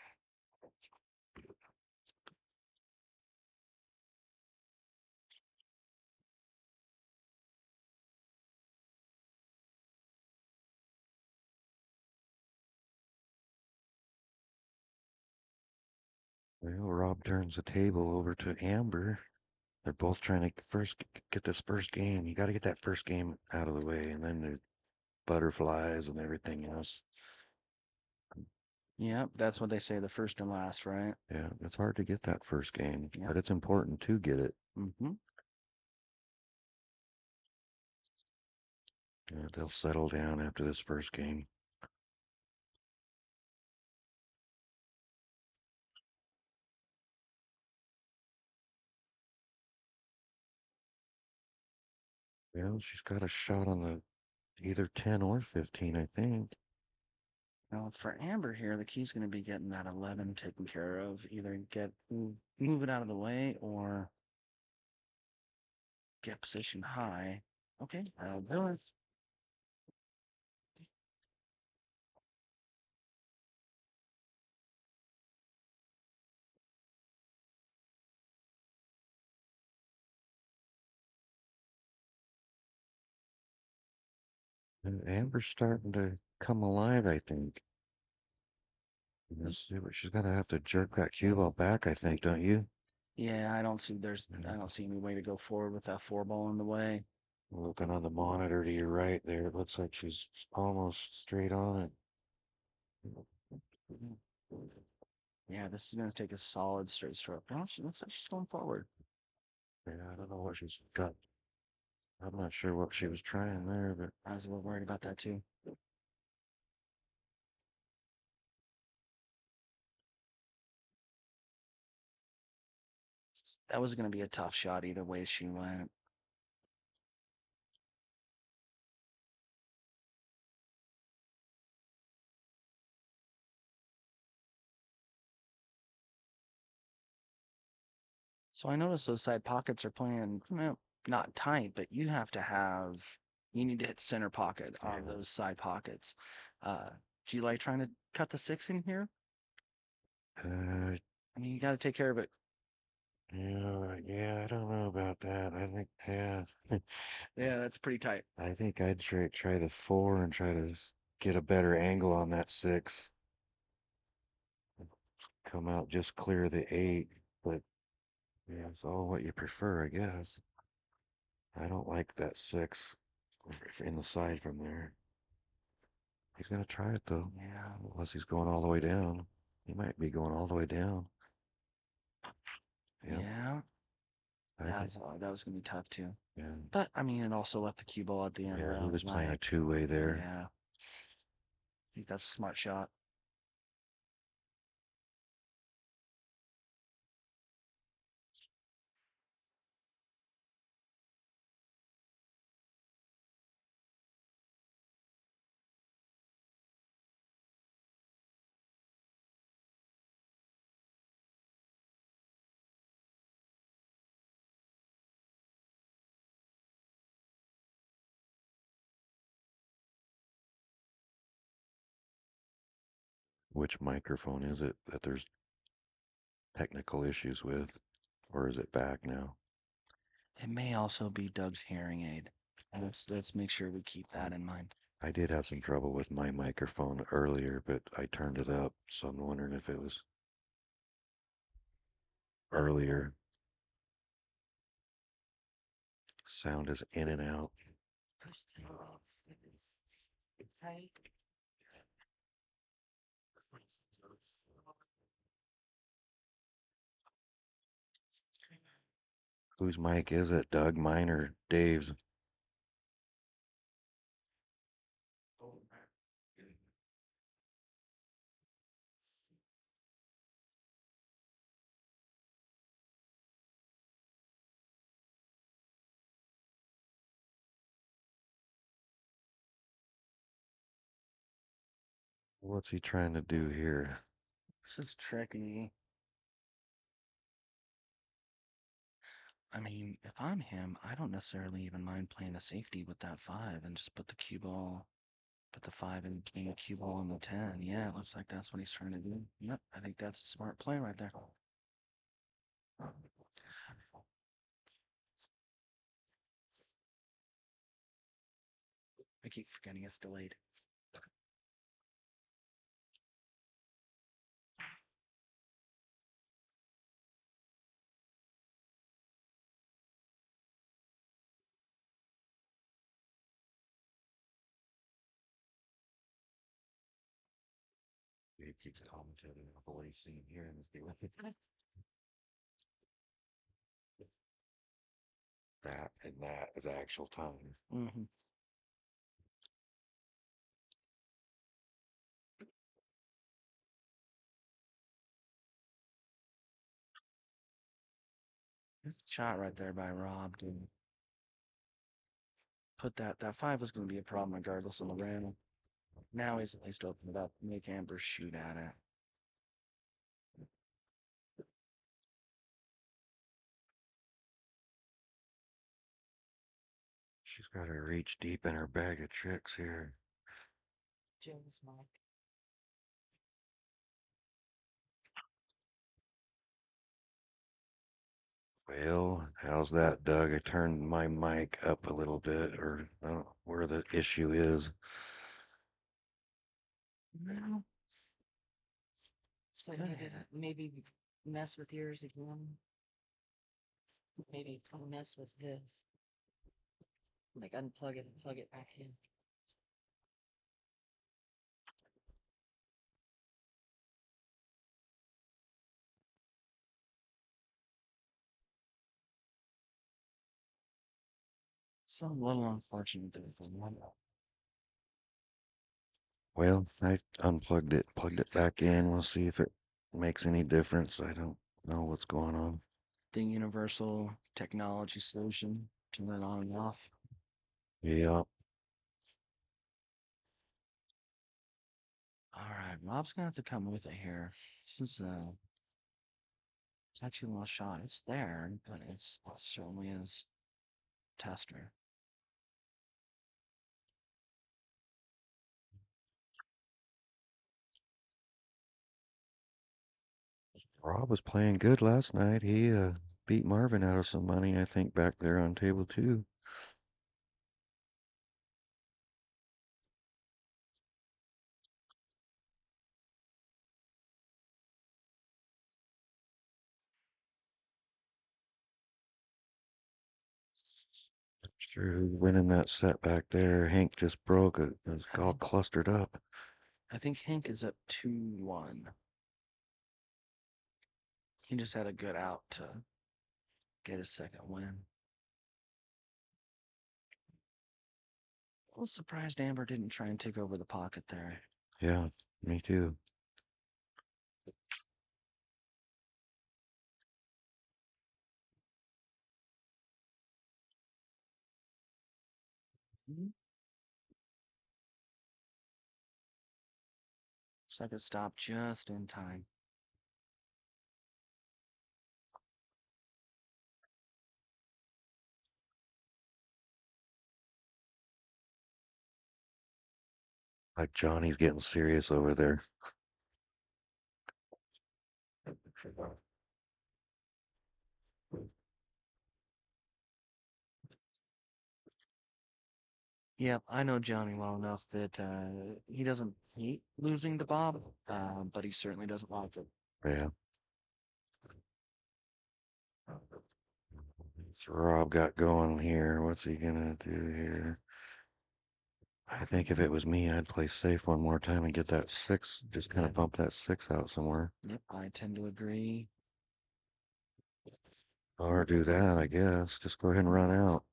Well, Rob turns the table over to Amber. They're both trying to first get this first game. You got to get that first game out of the way, and then the butterflies and everything else. Yep, that's what they say, the first and last, right? Yeah, it's hard to get that first game, Yeah. but it's important to get it. Mm-hmm. Yeah, they'll settle down after this first game. Well, she's got a shot on the either 10 or 15, I think. Now for Amber here, the key's going to be getting that 11 taken care of. Either move it out of the way or get position high. Okay, I'll do it. And Amber's starting to come alive, I think. Let's see what she's gonna have to jerk that cue ball back, I think, don't you? Yeah, I don't see any way to go forward with that 4 ball in the way. Looking on the monitor to your right there, it looks like she's almost straight on it. Yeah, this is going to take a solid straight stroke. Well, she looks like she's going forward. Yeah, I don't know what she's got. I'm not sure what she was trying there, but I was a little worried about that too. That was going to be a tough shot either way she went. So I noticed those side pockets are playing, well, not tight, but you need to hit center pocket on Yeah. those side pockets. Do you like trying to cut the 6 in here? uh, I mean, you got to take care of it. yeah, I don't know about that. I think, yeah, Yeah, that's pretty tight. I think I'd try the 4 and try to get a better angle on that 6. Come out just clear the 8, but yeah, it's all what you prefer, I guess. I don't like that 6 in the side from there. He's gonna try it though. Yeah. Unless he's going all the way down. He might be going all the way down. Yep. Yeah. I That think, was going to be tough too. yeah. But I mean, it also left the cue ball at the end. Yeah, Where I he was playing a like, two-way there. yeah. I think that's a smart shot. Which microphone is it that there's technical issues with? Or is it back now? It may also be Doug's hearing aid. Let's make sure we keep that in mind. I did have some trouble with my microphone earlier, but I turned it up, so I'm wondering if it was earlier. Sound is in and out. Whose mic is it, Doug? Mine or Dave's? What's he trying to do here? This is tricky. I mean, if I'm him, I don't necessarily even mind playing the safety with that 5 and just put the cue ball, put the 5 and king cue ball on the 10. Yeah, it looks like that's what he's trying to do. Yep, I think that's a smart play right there. I keep forgetting it's delayed. He keeps commenting on what he's seeing here in this game. That and that is actual time. Mm-hmm. Good shot right there by Rob, dude. Put that 5 was going to be a problem regardless on the round. Now he's at least opened it up. Make Amber shoot at it. She's got to reach deep in her bag of tricks here. Joe's mic. Well, how's that, Doug? I turned my mic up a little bit, or I don't know where the issue is. No. So Good maybe, hit. maybe mess with yours again. Maybe I'll mess with this. Like unplug it and plug it back in. It's a little unfortunate there for one. Well, I unplugged it, plugged it back in. We'll see if it makes any difference. I don't know what's going on. The universal technology solution, turn it on and off. Yeah, All right, Rob's gonna have to come with it here. This is a touchy little shot. It's there, but it certainly is tester. Rob was playing good last night. He beat Marvin out of some money, I think, back there on table 2. Sure, who's winning that set back there? Hank just broke it. It's all clustered up. I think Hank is up 2-1. He just had a good out to get his second win. A little surprised Amber didn't try and take over the pocket there. Yeah, me too. Looks like it stopped just in time. Like Johnny's getting serious over there. Yep, I know Johnny well enough that he doesn't hate losing to Bob, but he certainly doesn't like it. Yeah. What's Rob got going here? What's he gonna do here? I think if it was me, I'd play safe one more time and get that 6. Just kind of bump that 6 out somewhere. Yep, I tend to agree. Or do that, I guess. Just go ahead and run out.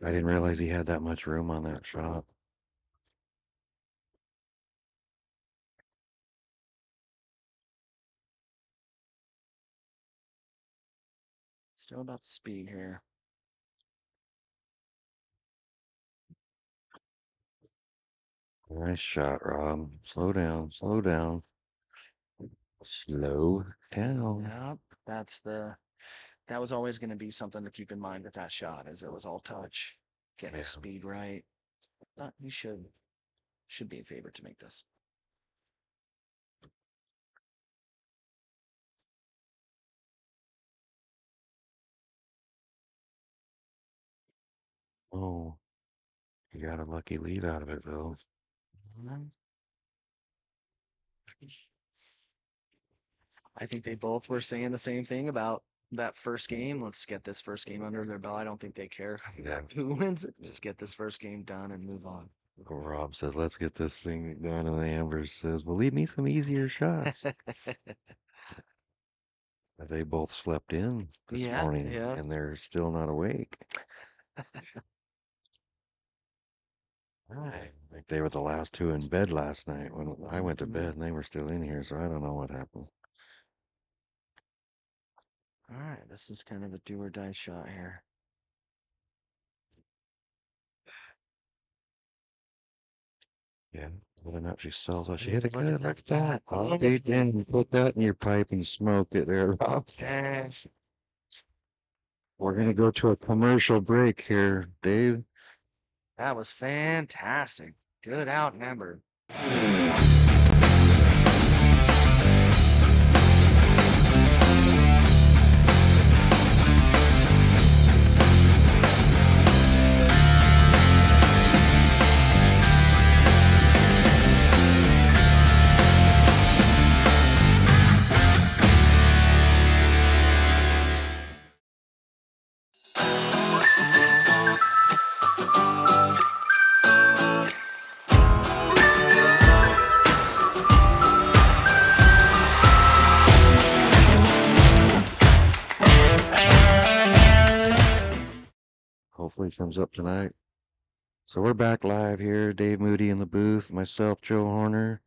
I didn't realize he had that much room on that shot. Still about the speed here. Nice shot, Rob. Slow down, slow down. Slow down. Yep, that was always going to be something to keep in mind with that shot, as it was all touch, getting the Yeah. speed right. But you should be in favor to make this. Oh, you got a lucky lead out of it, though. I think they both were saying the same thing about that first game. Let's get this first game under their belt. I don't think they care Yeah. who wins it. Just get this first game done and move on. Rob says, let's get this thing done. And the Amber says, well, leave me some easier shots. They both slept in this Yeah, morning yeah. and they're still not awake. I think they were the last two in bed last night when I went to bed and they were still in here, so I don't know what happened. All right, this is kind of a do or die shot here. Yeah, whether or not she sells it. She Ooh, hit it look at good like that. Okay, then put that in your pipe and smoke it there, Rob. We're gonna go to a commercial break here, Dave. That was fantastic. Good out, Amber. Hopefully it comes up tonight. So we're back live here. Dave Moody in the booth, myself, Joe Horner,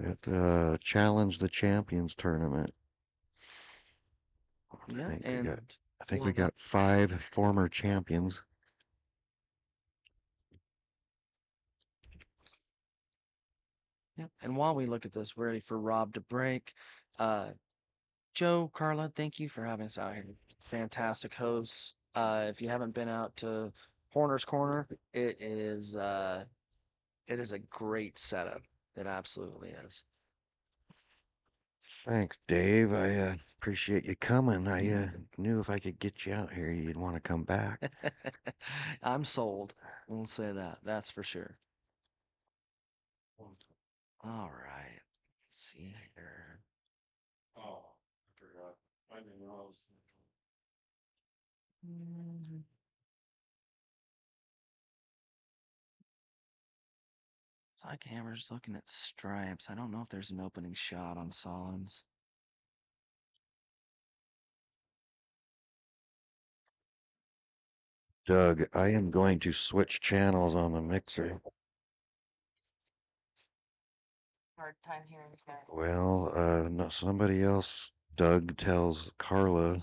at the Challenge the Champions tournament. Yeah, I think we got 5 former champions. yeah. And while we look at this, we're ready for Rob to break. Joe, Carla, thank you for having us out here. Fantastic hosts. If you haven't been out to Horner's Corner, it is a great setup. It absolutely is. Thanks, Dave. I appreciate you coming. I knew if I could get you out here, you'd want to come back. I'm sold. We'll say that. That's for sure. All right. Let's see here. Oh, I forgot. I didn't know I was. It's like Hammer's looking at stripes. I don't know if there's an opening shot on solids. Doug, I am going to switch channels on the mixer. Hard time hearing you guys. Well, no, somebody else, Doug, tells Carla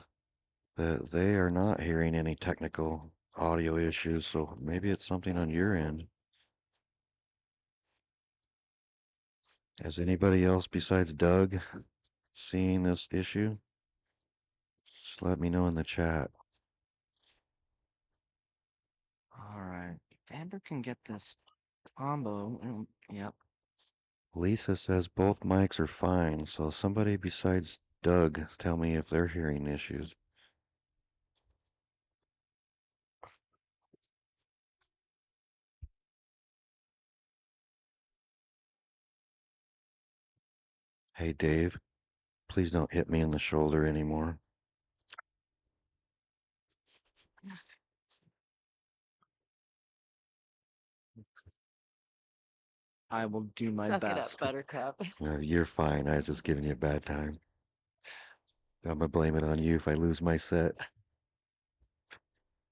that they are not hearing any technical audio issues, so maybe it's something on your end. Has anybody else besides Doug seen this issue? Just let me know in the chat. All right. If Amber can get this combo. Yep. Lisa says both mics are fine, so somebody besides Doug tell me if they're hearing issues. Hey Dave, please don't hit me in the shoulder anymore. I will do my Suck it up, best. Buttercup. You're fine. I was just giving you a bad time. I'm gonna blame it on you if I lose my set.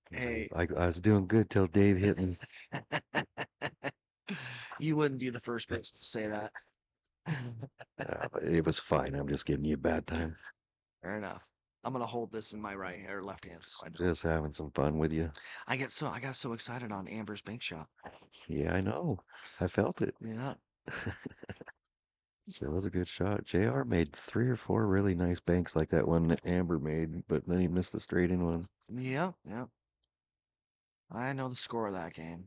Hey. I was doing good till Dave hit me. You wouldn't be the first person to say that. But it was fine. I'm just giving you a bad time. Fair enough. I'm gonna hold this in my right or left hand. So I don't. Just having some fun with you. I got so excited on Amber's bank shot. Yeah, I know. I felt it. Yeah. It was a good shot. JR made 3 or 4 really nice banks like that one that Amber made, but then he missed the straight in one. Yeah. Yeah. I know the score of that game.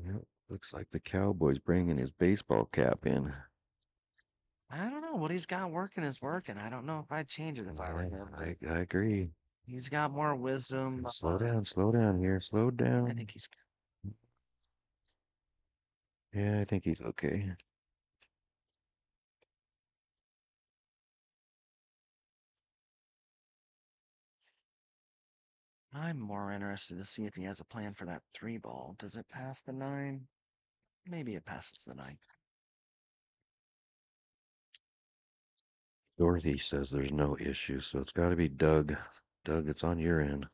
Yep. Looks like the Cowboys bringing his baseball cap in. I don't know what he's got working is working. I don't know if I'd change it if I were him. I agree. He's got more wisdom. Slow down here. Slow I down. think he's. Yeah, I think he's okay. I'm more interested to see if he has a plan for that 3 ball. Does it pass the 9? Maybe it passes the 9. Dorothy says there's no issue, so it's got to be Doug. Doug, it's on your end.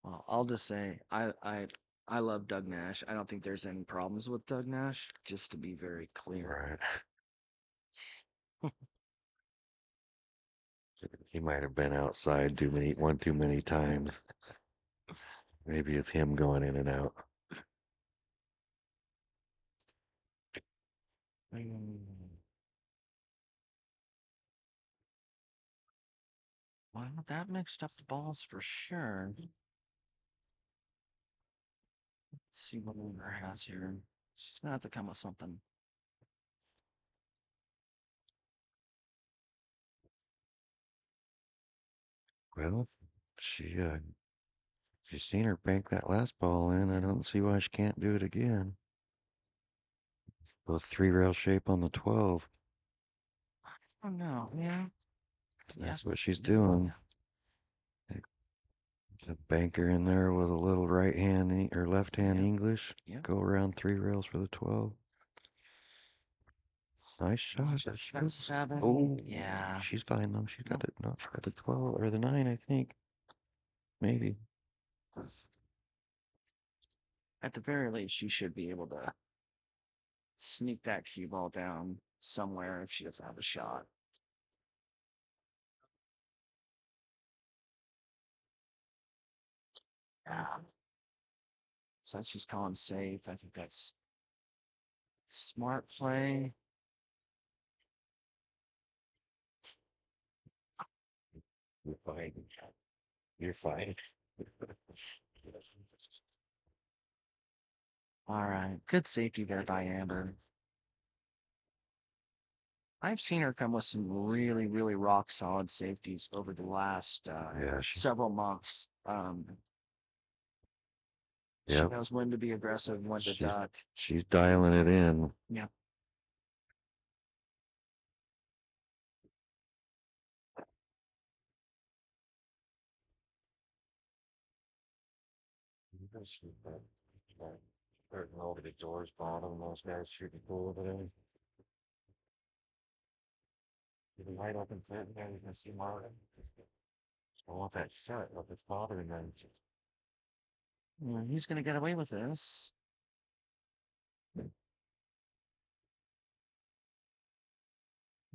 Well, I'll just say I love Doug Nash. I don't think there's any problems with Doug Nash. Just to be very clear. Right. He might have been outside one too many times. Maybe it's him going in and out. Well, that mixed up the balls for sure. Let's see what Amber has here. She's gonna have to come with something. Well, she's seen her bank that last ball in. I don't see why she can't do it again. Go 3 rail shape on the 12. Oh no, yeah. That's what she's doing. A banker in there with a little right hand or left hand Yeah. English. Yeah. Go around 3 rails for the 12. Nice shot. That's 7. Oh, Yeah. she's fine though. She's got it. No, she's got the 12 or the 9, I think. Maybe. At the very least, she should be able to sneak that cue ball down somewhere if she doesn't have a shot. Yeah. So she's calling safe. I think that's smart play. You're fine. You're fine. All right. Good safety there by Amber. I've seen her come with some really, really rock solid safeties over the last Yeah, several months. She Yep. knows when to be aggressive and when to duck. She's dialing it in. Yeah. Starting over the doors bottom, those guys shooting pool over there. Keep the light open fit there, you can see Martin. I want that shut, but it's bothering them. He's gonna get away with this. Let's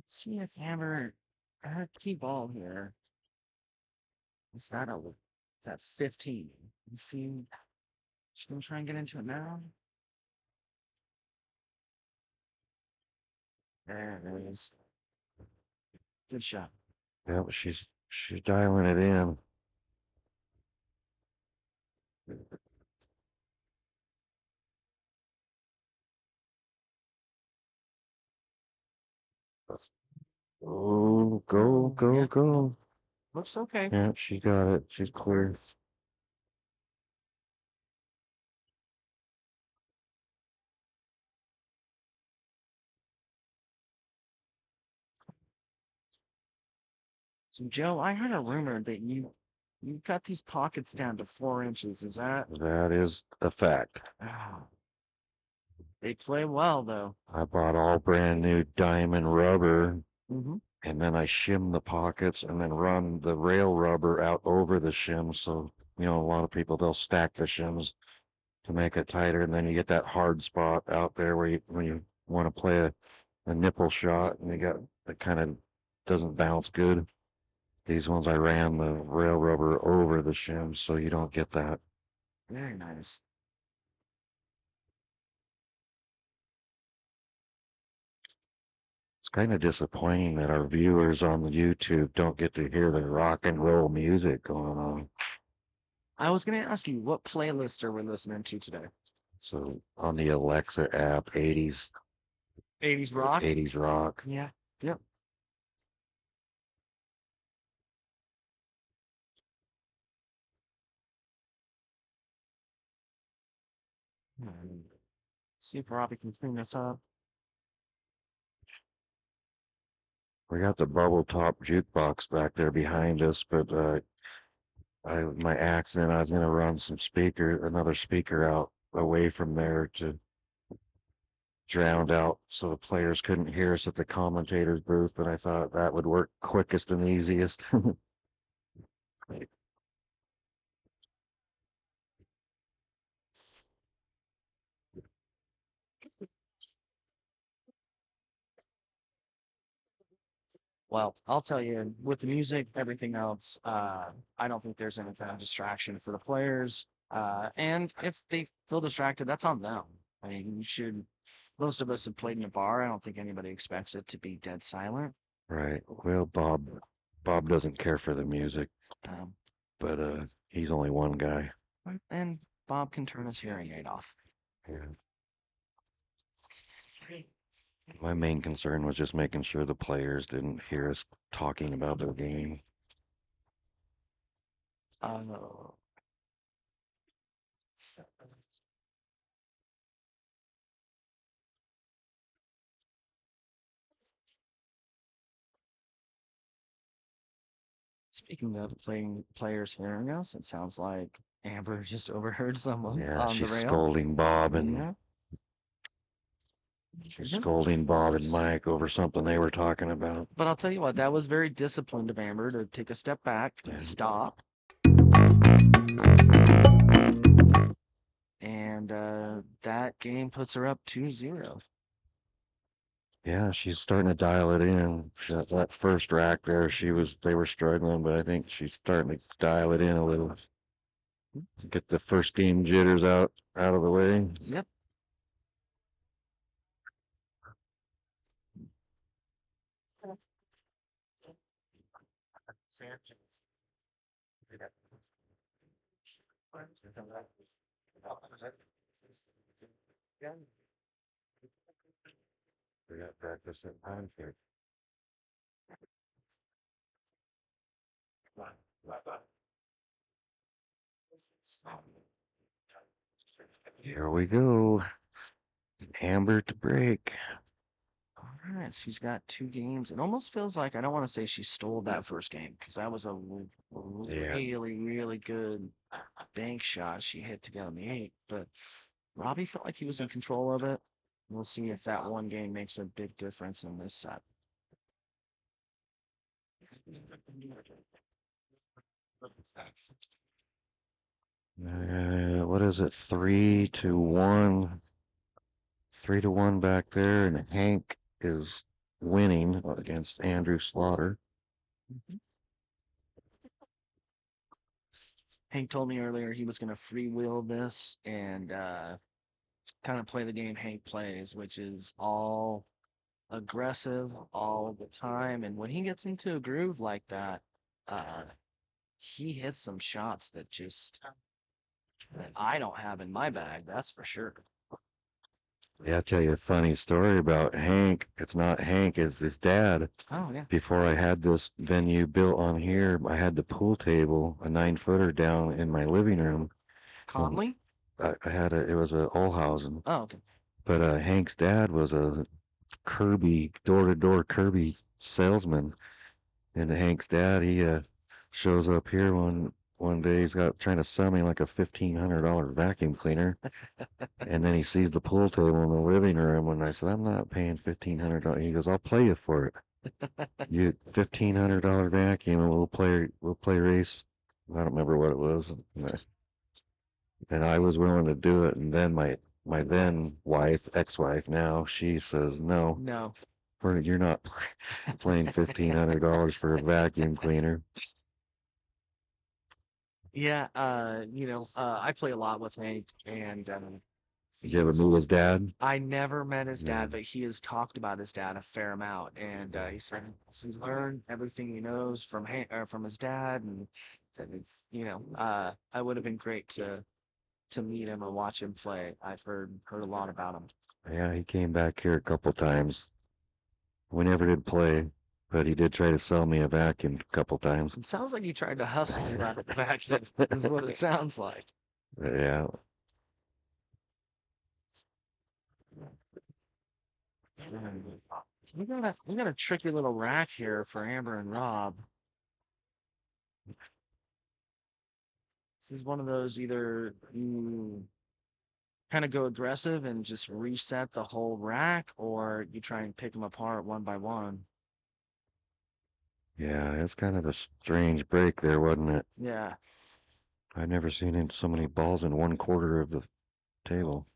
see if Amber her key ball here. Is that 15? You see she's gonna try and get into it now. There it is. Good shot. Yeah, but she's dialing it in. Oh, go, Yeah. go. Looks okay. Yeah, she got it. She's clear. So Joe, I heard a rumor that you got these pockets down to 4 inches. Is that? That is a fact. Ah, they play well though. I bought all brand new diamond rubber, Mm-hmm. and then I shim the pockets and then run the rail rubber out over the shim. So, a lot of people, they'll stack the shims to make it tighter, and then you get that hard spot out there where when you want to play a nipple shot, and you got it kind of doesn't bounce good. These ones I ran the rail rubber over the shims, so you don't get that. Very nice. It's kind of disappointing that our viewers on the YouTube don't get to hear the rock and roll music going on. I was gonna ask you, what playlist are we listening to today? So on the Alexa app, 80s 80s rock? 80s rock. Yeah. Yep. See if Robbie can clean this up. We got the bubble top jukebox back there behind us, but my accident, I was gonna run another speaker out away from there to drown out so the players couldn't hear us at the commentator's booth, but I thought that would work quickest and easiest. Well, I'll tell you, with the music, everything else, I don't think there's any kind of distraction for the players. And if they feel distracted, that's on them. I mean, most of us have played in a bar. I don't think anybody expects it to be dead silent. Right. Well, Bob doesn't care for the music, Um, but he's only one guy. and Bob can turn his hearing aid off. Yeah. My main concern was just making sure the players didn't hear us talking about their game. Uh, Speaking of players hearing us, it sounds like Amber just overheard someone Yeah, on the she's rail. scolding Bob and Yeah. she's scolding Bob and Mike over something they were talking about. But I'll tell you what, that was very disciplined of Amber to take a step back and Yeah. stop. And that game puts her up 2-0. Yeah, she's starting to dial it in. That first rack there, they were struggling, but I think she's starting to dial it in a little. To get the first game jitters out of the way. Yep. We got practice at Pinehurst. Here we go. Amber to break. All right, she's got 2 games. It almost feels like I don't want to say she stole that first game because that was a Yeah. really, really good bank shot she hit to get on the 8. But Robbie felt like he was in control of it. We'll see if that one game makes a big difference in this set. What is it? 3-1. 3-1 back there, and Hank is winning against Andrew Slaughter. Hank told me earlier he was going to freewheel this and kind of play the game Hank plays, which is all aggressive all the time. And when he gets into a groove like that, he hits some shots that I don't have in my bag. That's for sure. Yeah, I'll tell you a funny story about Hank. It's not Hank, it's his dad. Oh yeah. Before I had this venue built on here, I had the pool table, a 9-footer down in my living room. Conley? It was a Olhausen. Oh, okay. But Hank's dad was a Kirby, door-to-door Kirby salesman. And Hank's dad, he shows up here one day. He's got trying to sell me like a $1,500 vacuum cleaner. And then he sees the pool table in the living room. And I said, I'm not paying $1,500. He goes, I'll play you for it. You $1,500 vacuum, and we'll play race. I don't remember what it was. And I was willing to do it, and then my then wife, ex-wife now, she says no. No. You're not paying $1,500 for a vacuum cleaner. Yeah, I play a lot with Hank, and You ever meet his dad? I never met his Yeah. dad, but he has talked about his dad a fair amount, and he said he learned everything he knows from from his dad, and that I would have been great to meet him or watch him play. I've heard a lot about him. Yeah, he came back here a couple times. We never did play, but he did try to sell me a vacuum a couple times. It sounds like you tried to hustle me out of the back. This is what it sounds like. Yeah. We got a tricky little rack here for Amber and Rob. This is one of those either you kind of go aggressive and just reset the whole rack, or you try and pick them apart one by one. Yeah, it's kind of a strange break there, wasn't it? Yeah. I've never seen so many balls in 1/4 of the table.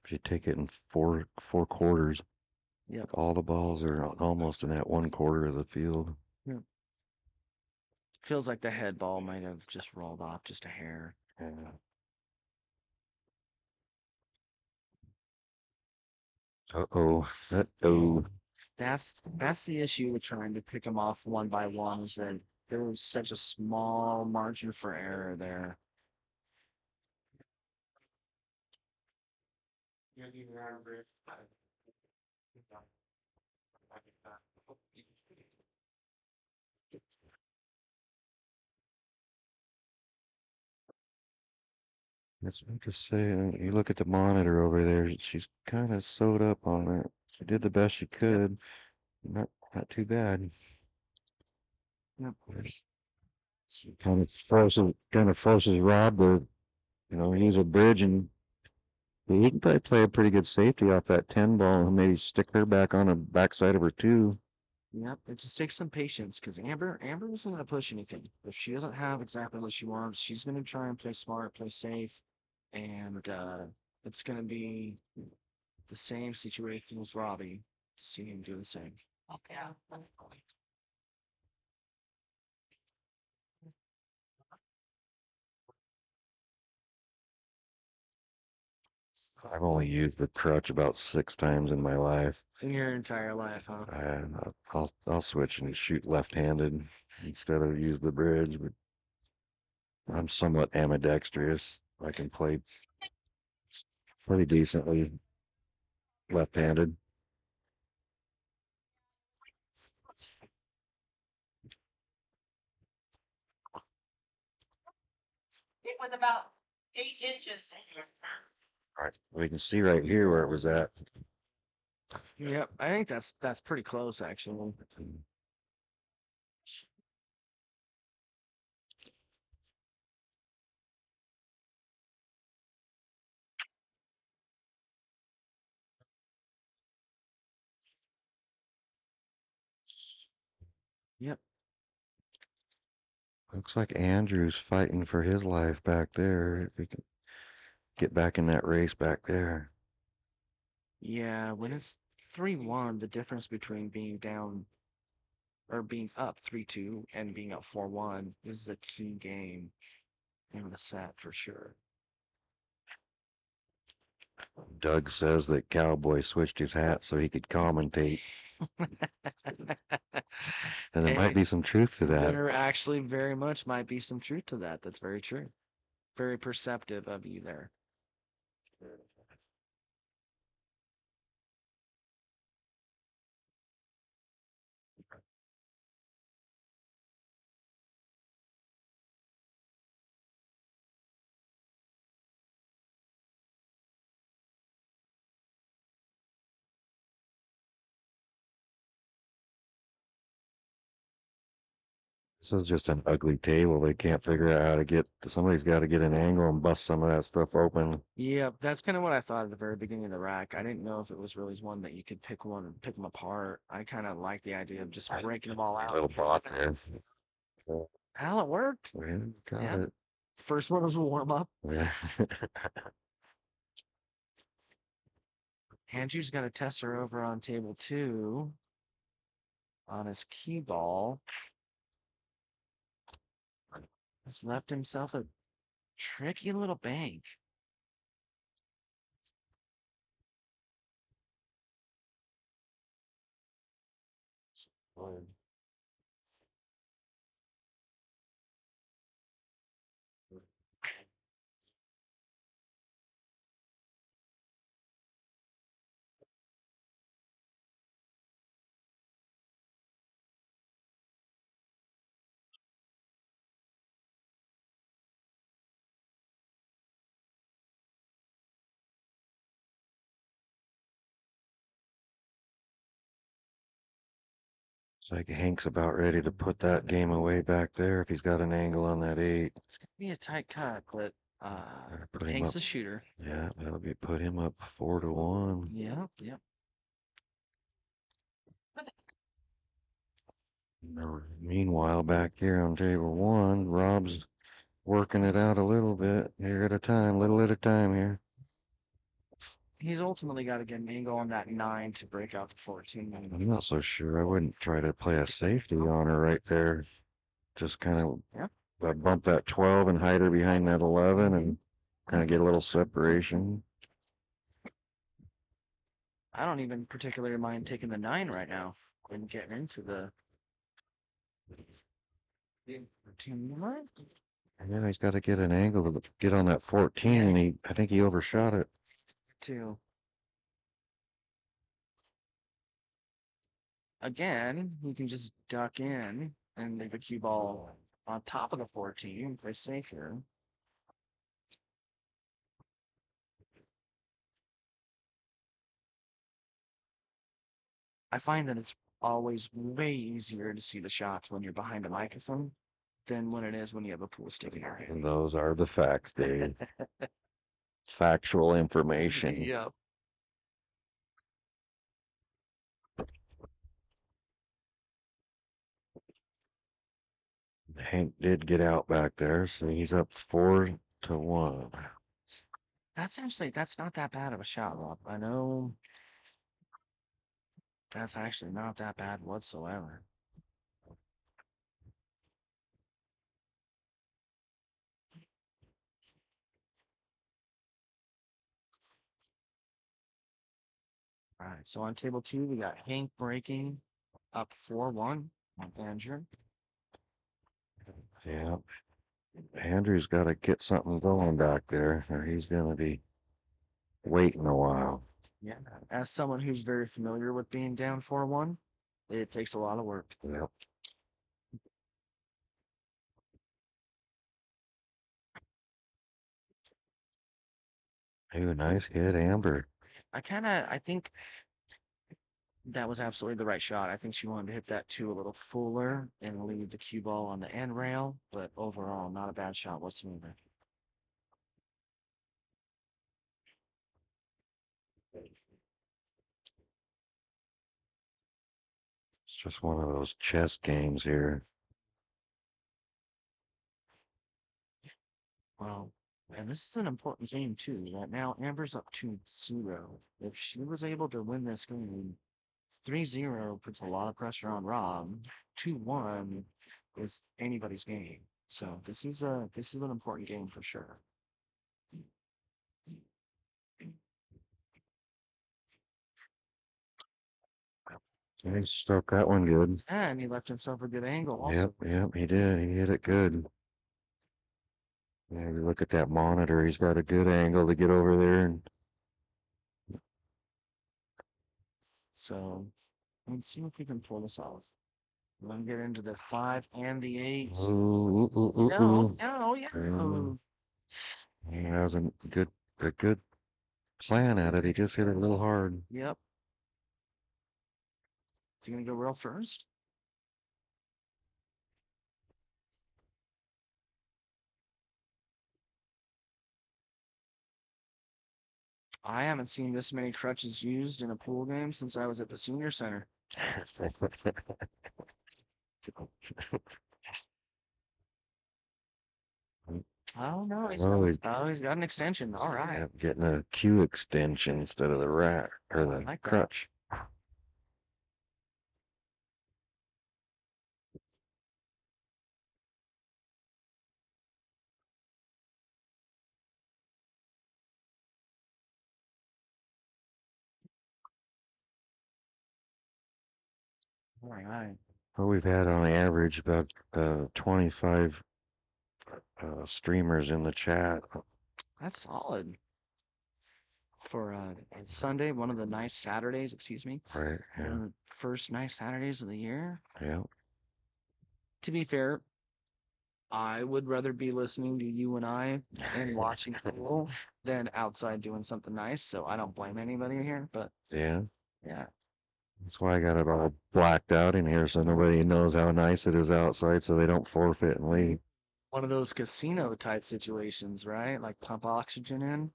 If you take it in four quarters, Yep. all the balls are almost in that 1/4 of the field. Yep. Feels like the head ball might have just rolled off just a hair. Yeah. Uh-oh. Uh-oh. That's the issue with trying to pick them off one by one, is that there was such a small margin for error there. That's what to say. You look at the monitor over there. She's kind of sewed up on it. She did the best she could. Not too bad. Yep. Kind of forces Rob to, use a bridge, and he can probably play a pretty good safety off that 10 ball and maybe stick her back on the backside of her 2. Yep, it just takes some patience because Amber isn't going to push anything. If she doesn't have exactly what she wants, she's going to try and play smart, play safe, and it's going to be the same situation as Robbie to see him do the same. Okay. I've only used the crutch about 6 times in my life. In your entire life, huh? And I'll switch and shoot left-handed instead of use the bridge, but I'm somewhat ambidextrous. I can play pretty decently left-handed. It was about 8 inches. All right, we can see right here where it was at. Yep, I think that's pretty close actually. Yep. Looks like Andrew's fighting for his life back there. If he can get back in that race back there. Yeah, when it's 3-1, the difference between being down or being up 3-2 and being up 4-1 is a key game in the set for sure. Doug says that Cowboy switched his hat so he could commentate. And there might be some truth to that. There actually very much might be some truth to that. That's very true. Very perceptive of you there. This is just an ugly table. They can't figure out how to somebody's got to get an angle and bust some of that stuff open. Yeah, that's kind of what I thought at the very beginning of the rack. I didn't know if it was really one that you could pick one and pick them apart. I kind of like the idea of just breaking them all A out. little bot there. Hell, it worked. Yeah, got Yeah. it. First one was a warm up. Yeah. Andrew's got a tester over on table 2 on his key ball. Has left himself a tricky little bank. It's like Hank's about ready to put that game away back there if he's got an angle on that 8. It's gonna be a tight cut, but Put him Hank's up. a shooter. Yeah, that'll be put him up 4-1. Yep, yep. Meanwhile, back here on table 1, Rob's working it out a little bit here at a time, little at a time here. He's ultimately got to get an angle on that 9 to break out the 14. I'm not so sure. I wouldn't try to play a safety on her right there. Just kind of bump that 12 and hide her behind that 11 and kind of get a little separation. I don't even particularly mind taking the 9 right now and getting into the 14 line. Yeah, he's got to get an angle to get on that 14, and I think he overshot it. Too. Again, you can just duck in and leave a cue ball on top of the 14 and play safe here. I find that it's always way easier to see the shots when you're behind a microphone than when it is when you have a pool stick in your hand. And those are the facts, Dave. Factual information. Yep. Hank did get out back there, so he's up 4-1. That's not that bad of a shot, Rob. I know that's actually not that bad whatsoever. All right, so on table 2, we got Hank breaking up 4-1 on Andrew. Yeah. Andrew's got to get something going back there, or he's going to be waiting a while. Yeah, as someone who's very familiar with being down 4-1, it takes a lot of work. Yep. Ooh, nice hit, Amber. I think that was absolutely the right shot. I think she wanted to hit that 2 a little fuller and leave the cue ball on the end rail, but overall, not a bad shot whatsoever. It's just one of those chess games here. Well, and this is an important game too. Right now, Amber's up 2-0. If she was able to win this game, 3-0 puts a lot of pressure on Rob. 2-1 is anybody's game. So this is an important game for sure. Yeah, he struck that one good. And he left himself a good angle also. Yep, he did. He hit it good. Yeah, you look at that monitor, he's got a good angle to get over there. And So let's see if we can pull this off. We're gonna get into the 5 and the 8. No, yeah. That was a good plan at it. He just hit it a little hard. Yep. Is he gonna go real first? I haven't seen this many crutches used in a pool game since I was at the senior center. Oh no, Oh, he's he's got an extension. All right. yeah, getting a Q extension instead of the rat or the like that. crutch. All right. Well, we've had on average about 25 streamers in the chat. That's solid. For Sunday, one of the nice Saturdays, excuse me. Right. One Yeah. of the first nice Saturdays of the year. Yeah. To be fair, I would rather be listening to you and I and watching pool than outside doing something nice. So I don't blame anybody here, but Yeah. yeah. That's why I got it all blacked out in here so nobody knows how nice it is outside so they don't forfeit and leave. One of those casino type situations, right? Like pump oxygen in.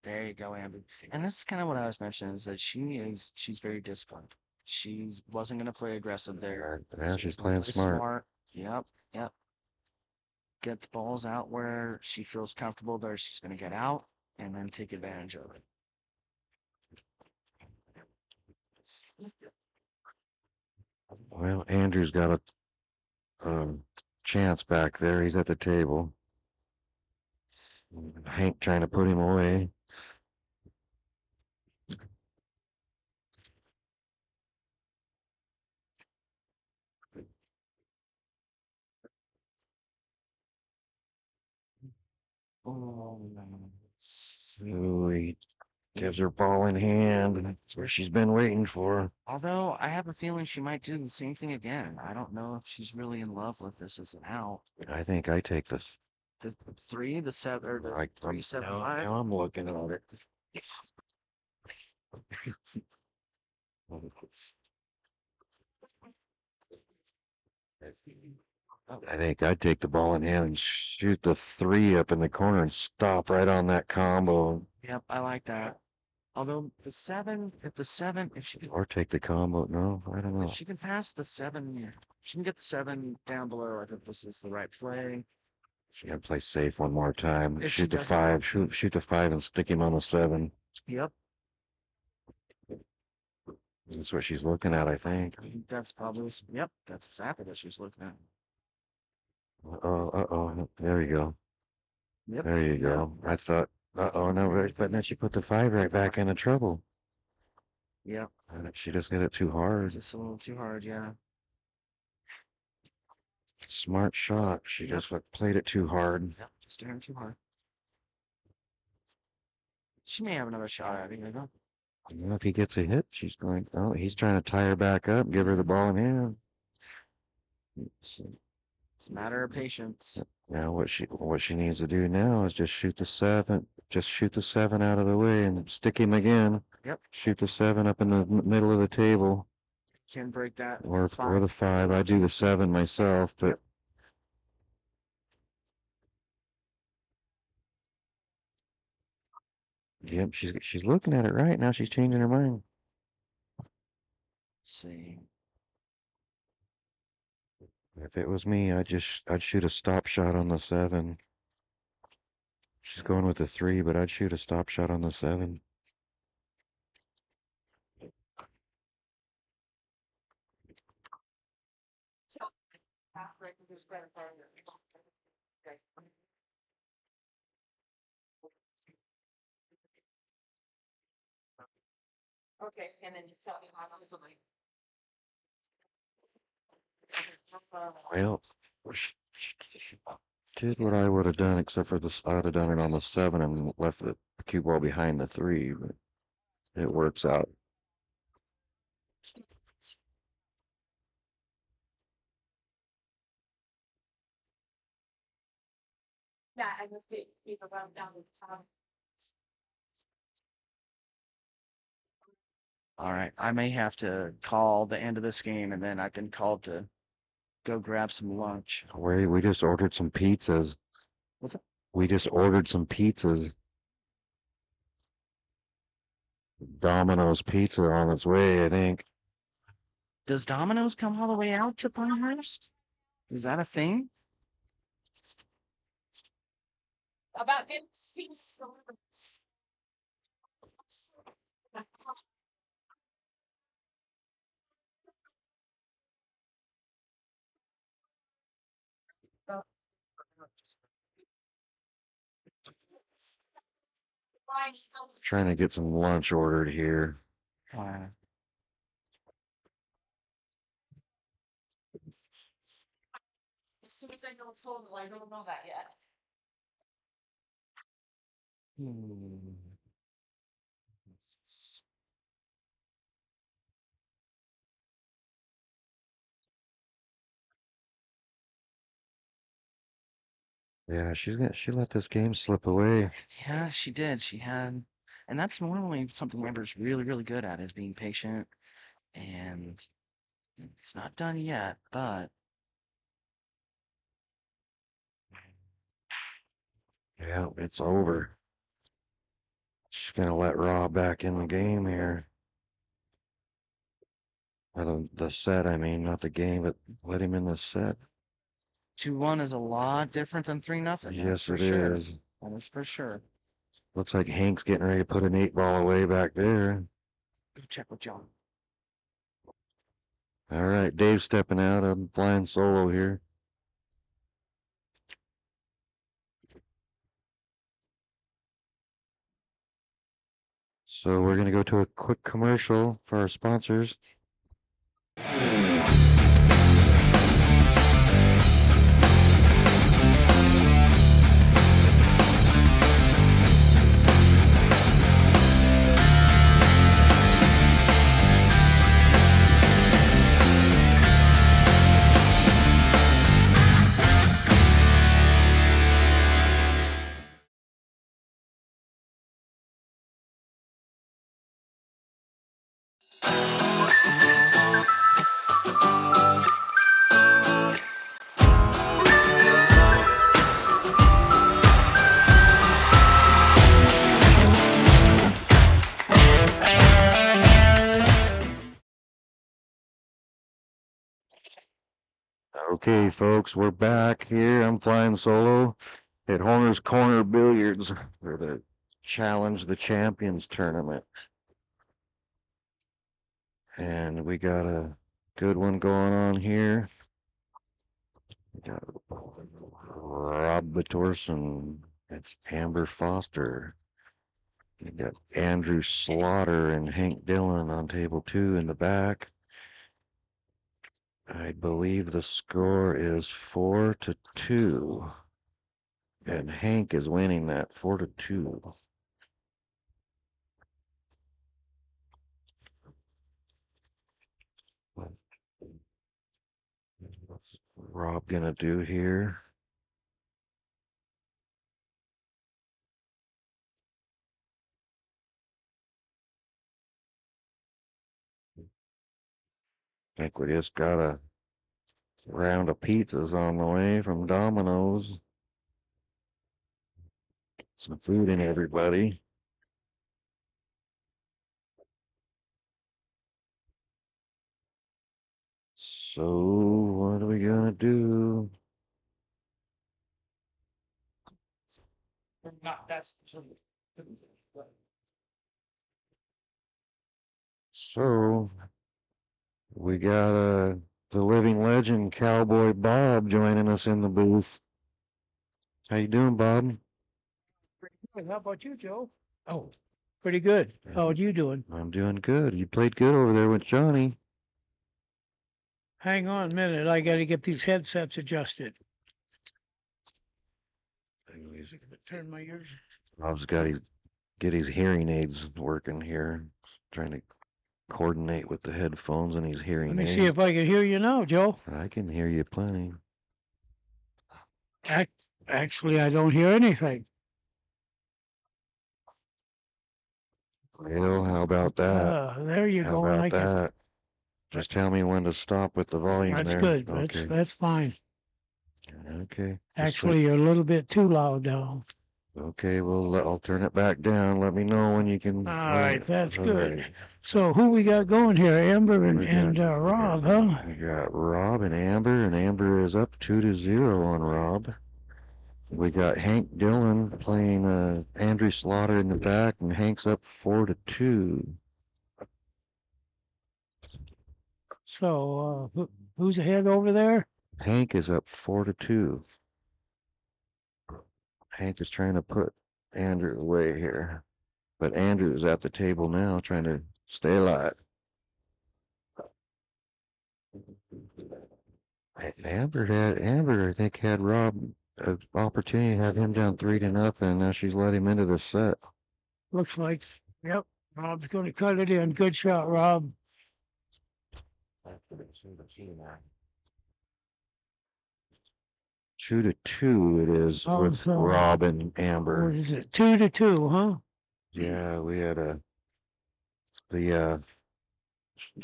There you go, Amber. And this is kind of what I was mentioning is that she's very disciplined. She wasn't gonna play aggressive there. Yeah, she's was gonna playing play smart. Yep, yep. Get the balls out where she feels comfortable there she's gonna get out and then take advantage of it. Well, Andrew's got a chance back there. He's at the table. Hank trying to put him away. Oh, So he gives her ball in hand. That's where she's been waiting for. although I have a feeling she might do the same thing again. I don't know if she's really in love with this as an out. I think I take the. The three, the seven, or the Like, three, seven, now, five. now I'm looking at it. I think I'd take the ball in hand and shoot the 3 up in the corner and stop right on that combo. Yep, I like that. Although the seven, if she can, Or take the combo. No, I don't know. if she can pass the seven, if she can get the seven down below. I think this is the right play. She gotta play safe one more time. If she Shoot the doesn't- 5. Shoot the 5 and stick him on the 7. Yep, That's what she's looking at, I think. that's probably. Yep, that's exactly what she's looking at. Uh-oh. There you go. Yep. There you go. I thought, uh-oh, no, but then she put the 5 right back into trouble. Yep, I think she just hit it too hard. just a little too hard. Yeah. Smart shot. She Yep. just played it too hard. Yep, just staring too hard. She may have another shot at it. You know? You know, if he gets a hit, she's going, oh, he's trying to tie her back up, give her the ball in hand. It's a matter of patience. Now what she needs to do now is just shoot the 7. Just shoot the 7 out of the way and stick him again. Yep. Shoot the 7 up in the middle of the table. Can break that. Or the 5. I do the 7 myself, but yep, she's looking at it right now. She's changing her mind. Let's see. If it was me, I'd shoot a stop shot on the 7. She's going with the 3, but I'd shoot a stop shot on the 7. Okay, and then just tell me how long it's Well, she did what I would have done, except for this. I would have done it on the 7 and left the cue ball behind the 3, but it works out. Yeah, I just keep around down to the top. All right, I may have to call the end of this game, and then I've been called to go grab some lunch. We just ordered some pizzas. What's up? We just ordered some pizzas. Domino's pizza on its way, I think. Does Domino's come all the way out to Pinehurst? Is that a thing? About getting Trying to get some lunch ordered here. Fine. as soon as I know total, I don't know that yet. Hmm. Yeah, she let this game slip away. Yeah, she did. She had, and that's normally something Amber's really, really good at is being patient. And it's not done yet, but Yeah, it's over. She's gonna let Rob back in the game here. The set, I mean, not the game, but let him in the set. 2-1 is a lot different than 3-0. Yes, it is. That is for sure. Looks like Hank's getting ready to put an 8-ball away back there. Go check with John. All right, Dave's stepping out. I'm flying solo here. So we're gonna go to a quick commercial for our sponsors. Okay, folks, we're back here. I'm flying solo at Horner's Corner Billiards for the Challenge the Champions tournament. And we got a good one going on here. We got Rob Batorson. It's Amber Foster. We got Andrew Slaughter and Hank Dillon on table 2 in the back. I believe the score is 4-2. And Hank is winning that 4-2. What's Rob gonna do here? I think we just got a round of pizzas on the way from Domino's. Some food in everybody. So what are we gonna do? Not, that's. So we got the living legend Cowboy Bob joining us in the booth. How you doing, Bob? How about you, Joe? Oh, pretty good. How are you doing? I'm doing good. You played good over there with Johnny. Hang on a minute, I gotta get these headsets adjusted. Anyways, I'm gonna turn my ears. Rob's got to get his hearing aids working here. Trying to coordinate with the headphones and his hearing Let me aids. see if I can hear you now, Joe. I can hear you plenty. Actually, I don't hear anything. Well, how about that? There you How go. about I can. that? Just tell me when to stop with the volume That's there. good. Okay. That's fine. Okay. Actually, you're a little bit too loud now. Okay, well, I'll turn it back down. Let me know when you can. All right, that's all good. right. So who we got going here? Amber We got- Rob, huh? We got Rob and Amber is up 2-0 on Rob. We got Hank Dillon playing Andrew Slaughter in the back, and Hank's up 4-2. So, who's ahead over there? Hank is up 4-2. Hank is trying to put Andrew away here, but Andrew is at the table now, trying to stay alive. Amber, I think, had Rob an opportunity to have him down 3-0, and now she's let him into the set. Looks like, yep, Rob's gonna cut it in. Good shot, Rob. 2-2 it is Oh, with so Rob and what Amber. is it? 2-2, huh? Yeah, we had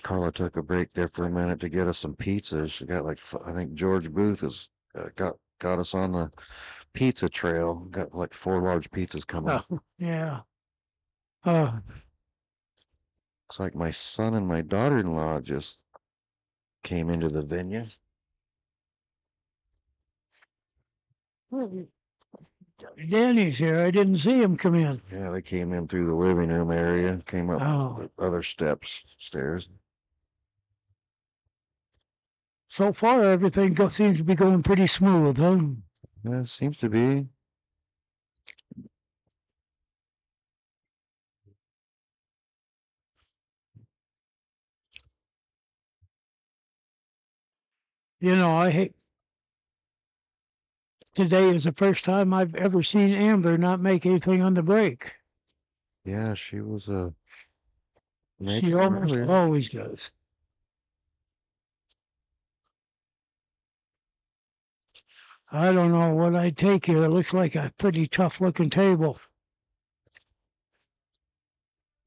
Carla took a break there for a minute to get us some pizzas. She got I think George Booth has got us on the pizza trail. Got like 4 large pizzas coming. Yeah. Looks like my son and my daughter-in-law just came into the venue. Danny's here. I didn't see him come in. Yeah, they came in through the living room area, came up Oh, the other stairs. so far everything seems to be going pretty smooth, huh? Yeah, it seems to be. You know, I hate. Today is the first time I've ever seen Amber not make anything on the break. Yeah, she was She making almost earlier. always does. I don't know what I'd take here. It looks like a pretty tough looking table.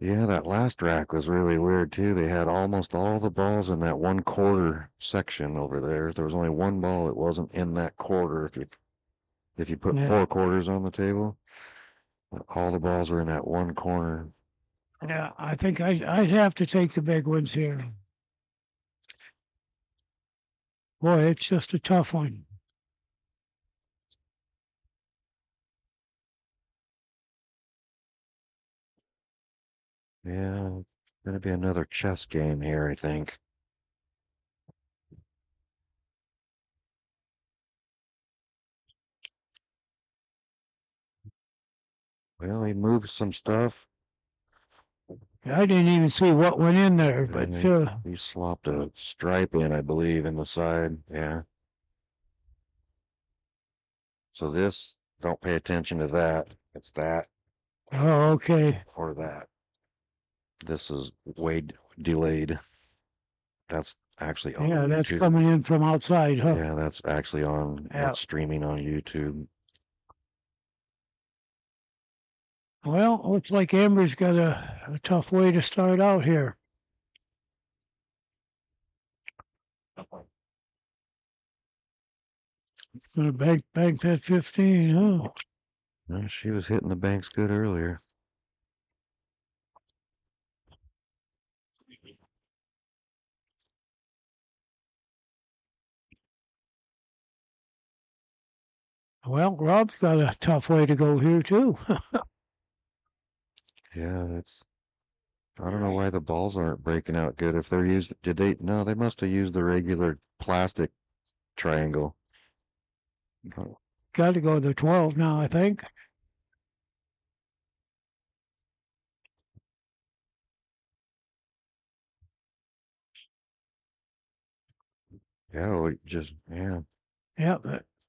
Yeah, that last rack was really weird too. They had almost all the balls in that 1/4 section over there. There was only one ball that wasn't in that quarter. If you put Yeah. 4 quarters on the table, all the balls are in that one corner. Yeah, I think I'd have to take the big ones here. Boy, it's just a tough one. Yeah, gonna be another chess game here, I think. Well, he moved some stuff. I didn't even see what went in there, but He slopped a stripe in, I believe, in the side. Yeah. So this, don't pay attention to that. It's that oh, okay. or that. This is way delayed. That's actually on Yeah, that's YouTube. coming in from outside, huh? Yeah, that's actually on, Yeah. that's streaming on YouTube. Well, looks like Amber's got a tough way to start out here. Gonna bank that 15, huh? Well, she was hitting the banks good earlier. Well, Rob's got a tough way to go here too. Yeah, it's, I don't know why the balls aren't breaking out good. If they're used, no, they must have used the regular plastic triangle. Got to go to 12 now, I think. Yeah, yeah. Yeah,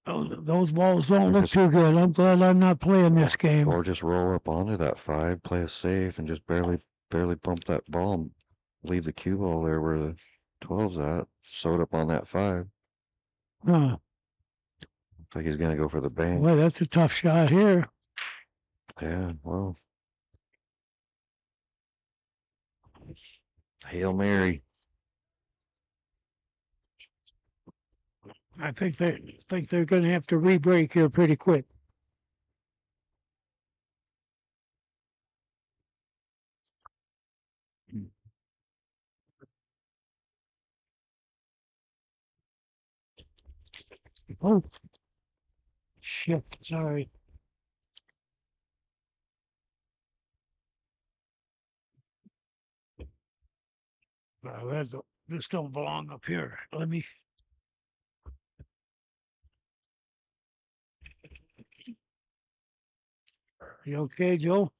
those balls don't look too good. I'm glad I'm not playing this game. Or just roll up onto that 5, play it safe, and just barely bump that ball and leave the cue ball there where the 12's at. Sewed up on that 5. Huh. Looks like he's gonna go for the bank. Boy, that's a tough shot here. Yeah, well. Hail Mary. I think they're going to have to re-break here pretty quick. Oh, Shit, sorry. This don't belong up here. Let me. You okay, Joe?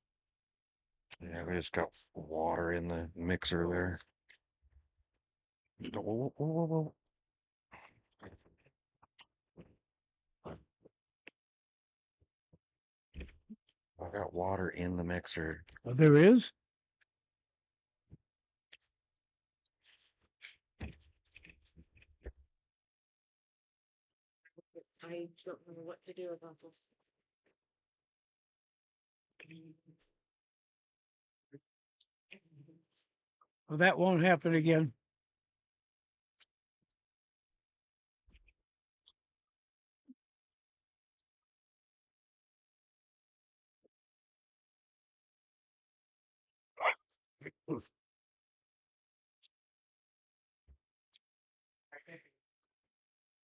Yeah, we just got water in the mixer there. Whoa, whoa, whoa, whoa. I got water in the mixer. Oh, there is? I don't know what to do about this. Well, that won't happen again.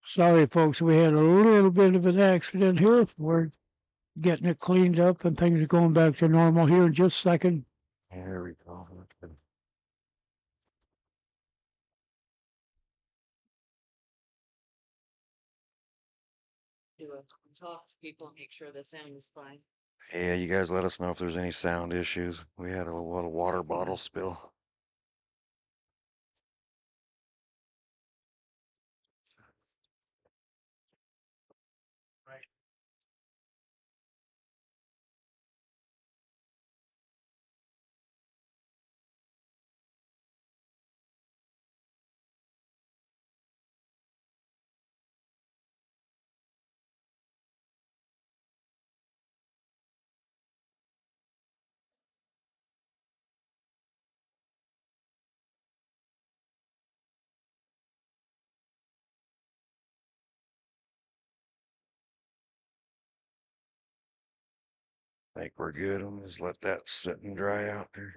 Sorry, folks, we had a little bit of an accident here. We're getting it cleaned up and things are going back to normal here in just a second. There we go. Do a talk to people, make sure the sound is fine. Yeah, you guys let us know if there's any sound issues. We had a little water bottle spill. Think we're good. I'm just let that sit and dry out there.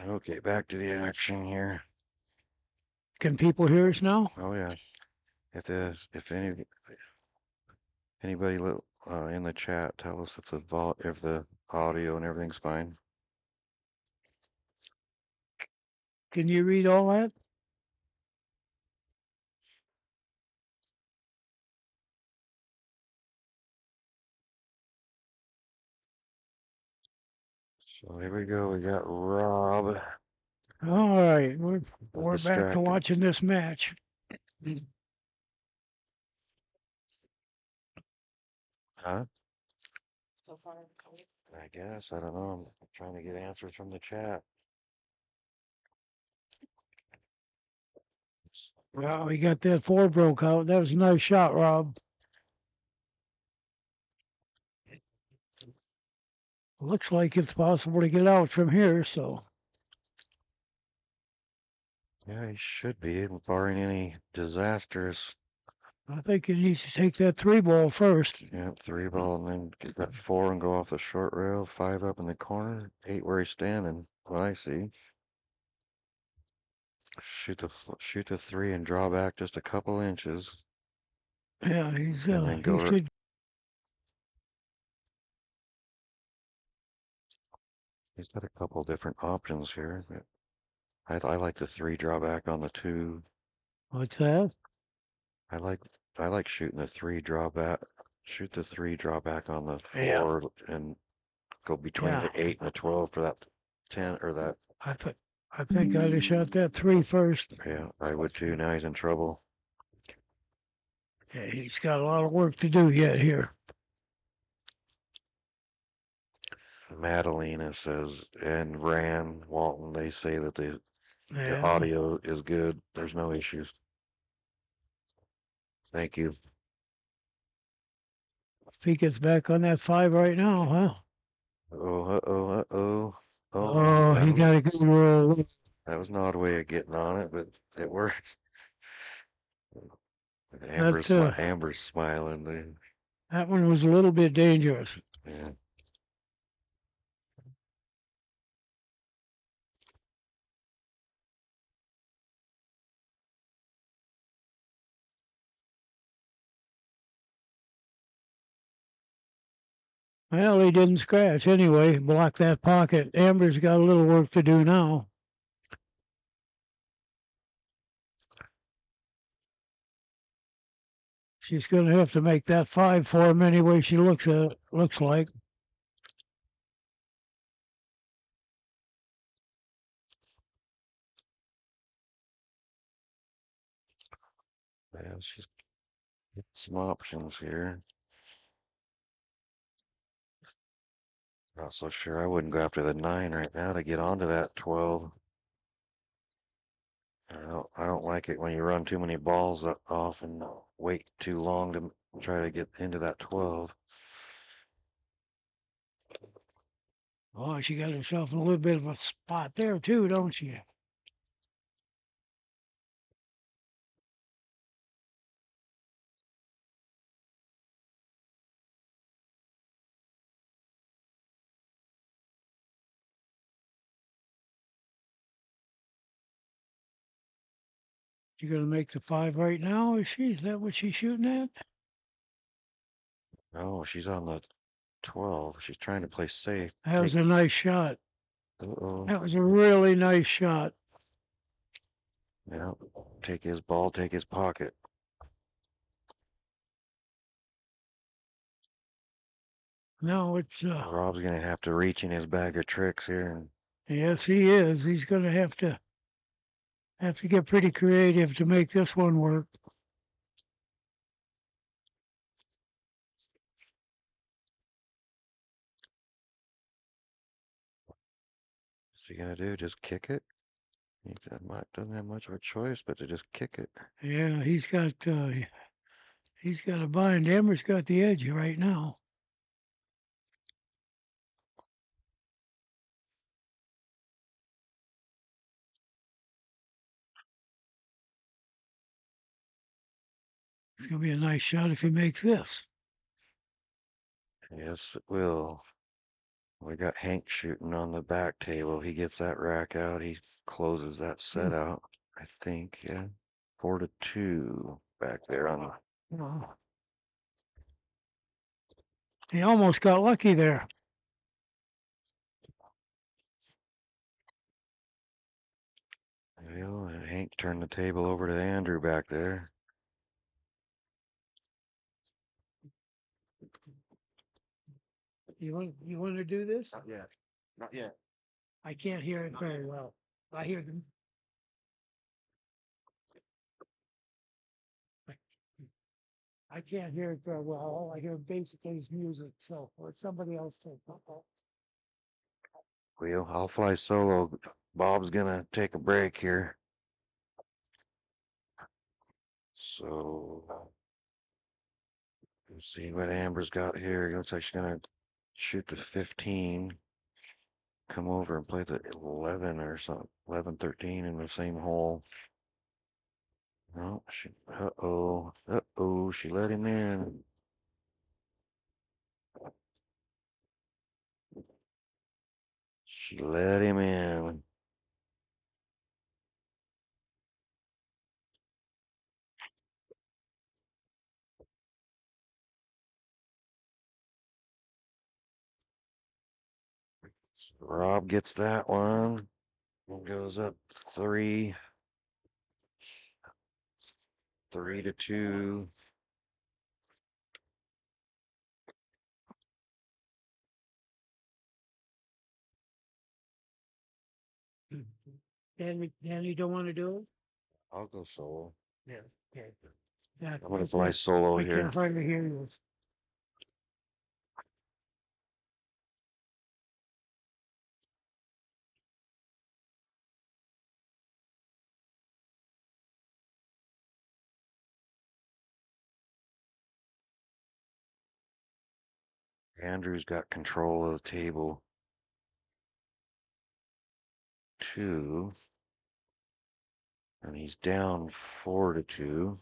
Okay, back to the action here. Can people hear us now? Oh yeah. If anybody in the chat, tell us if the audio and everything's fine. Can you read all that? So here we go. We got Rob. All right, we're back to distracted. watching this match. Huh? So far, I guess. I don't know. I'm trying to get answers from the chat. Well, he got that four broke out. That was a nice shot, Rob. Looks like it's possible to get out from here, so Yeah, he should be, barring any disasters. I think he needs to take that three ball first. Yeah, three ball and then get that four and go off the short rail, five up in the corner, eight where he's standing, what I see. Shoot the three and draw back just a couple inches. Yeah, And then he go should. He's got a couple different options here. I like the three drawback on the two. What's that? I like shooting the three drawback. Shoot the three drawback on the Yeah. four and go between Yeah. the 8 and the 12 for that 10 or that. I think I'd have shot that three first. Yeah, I would too. Now he's in trouble. Yeah, he's got a lot of work to do yet here. Madalena says, and Rand Walton, they say that the Yeah. audio is good. There's no issues. Thank you. If he gets back on that five right now, huh? Oh. Oh, he got a good roll. That was an odd way of getting on it, but it worked. Amber's smiling there. That one was a little bit dangerous. Yeah. Well, he didn't scratch anyway. Block that pocket. Amber's got a little work to do now. She's going to have to make that 5 for him anyway. She looks like. Yeah, she's got some options here. Not so sure. I wouldn't go after the 9 right now to get onto that 12. I don't like it when you run too many balls off and wait too long to try to get into that 12. Oh, she got herself in a little bit of a spot there too, don't she? She gonna make the 5 right now? Is she? Is that what she's shooting at? No, she's on the 12. She's trying to play safe. That was a nice shot. Uh-oh. That was a really nice shot. Yeah, take his ball, take his pocket. No, it's Rob's gonna have to reach in his bag of tricks here and yes, he is. He's gonna have to get pretty creative to make this one work. what's he gonna do? Just kick it? He doesn't have much of a choice but to just kick it. Yeah, he's got a bind. Amber's got the edge right now. It's gonna be a nice shot if he makes this. Yes, it will. We got Hank shooting on the back table. He gets that rack out. He closes that set out. I think, yeah. 4-2 back there on. Oh. He almost got lucky there. Well, Hank turned the table over to Andrew back there. You want to do this? Not yet. Not yet. I can't hear it very well. I hear them. I can't hear it very well. All I hear basically is music. So let somebody else take it. Well, I'll fly solo. Bob's gonna take a break here. So let's see what Amber's got here. It looks like she's gonna shoot the 15. Come over and play the 11 or something. 11, 13 in the same hole. No, she let him in. She let him in. So Rob gets that one. One goes up 3-2. Danny, don't want to do it? I'll go solo. Yeah. Okay. Yeah, I'm gonna fly solo I here. can't hardly hear you. Andrew's got control of the table. 2. And he's down 4-2.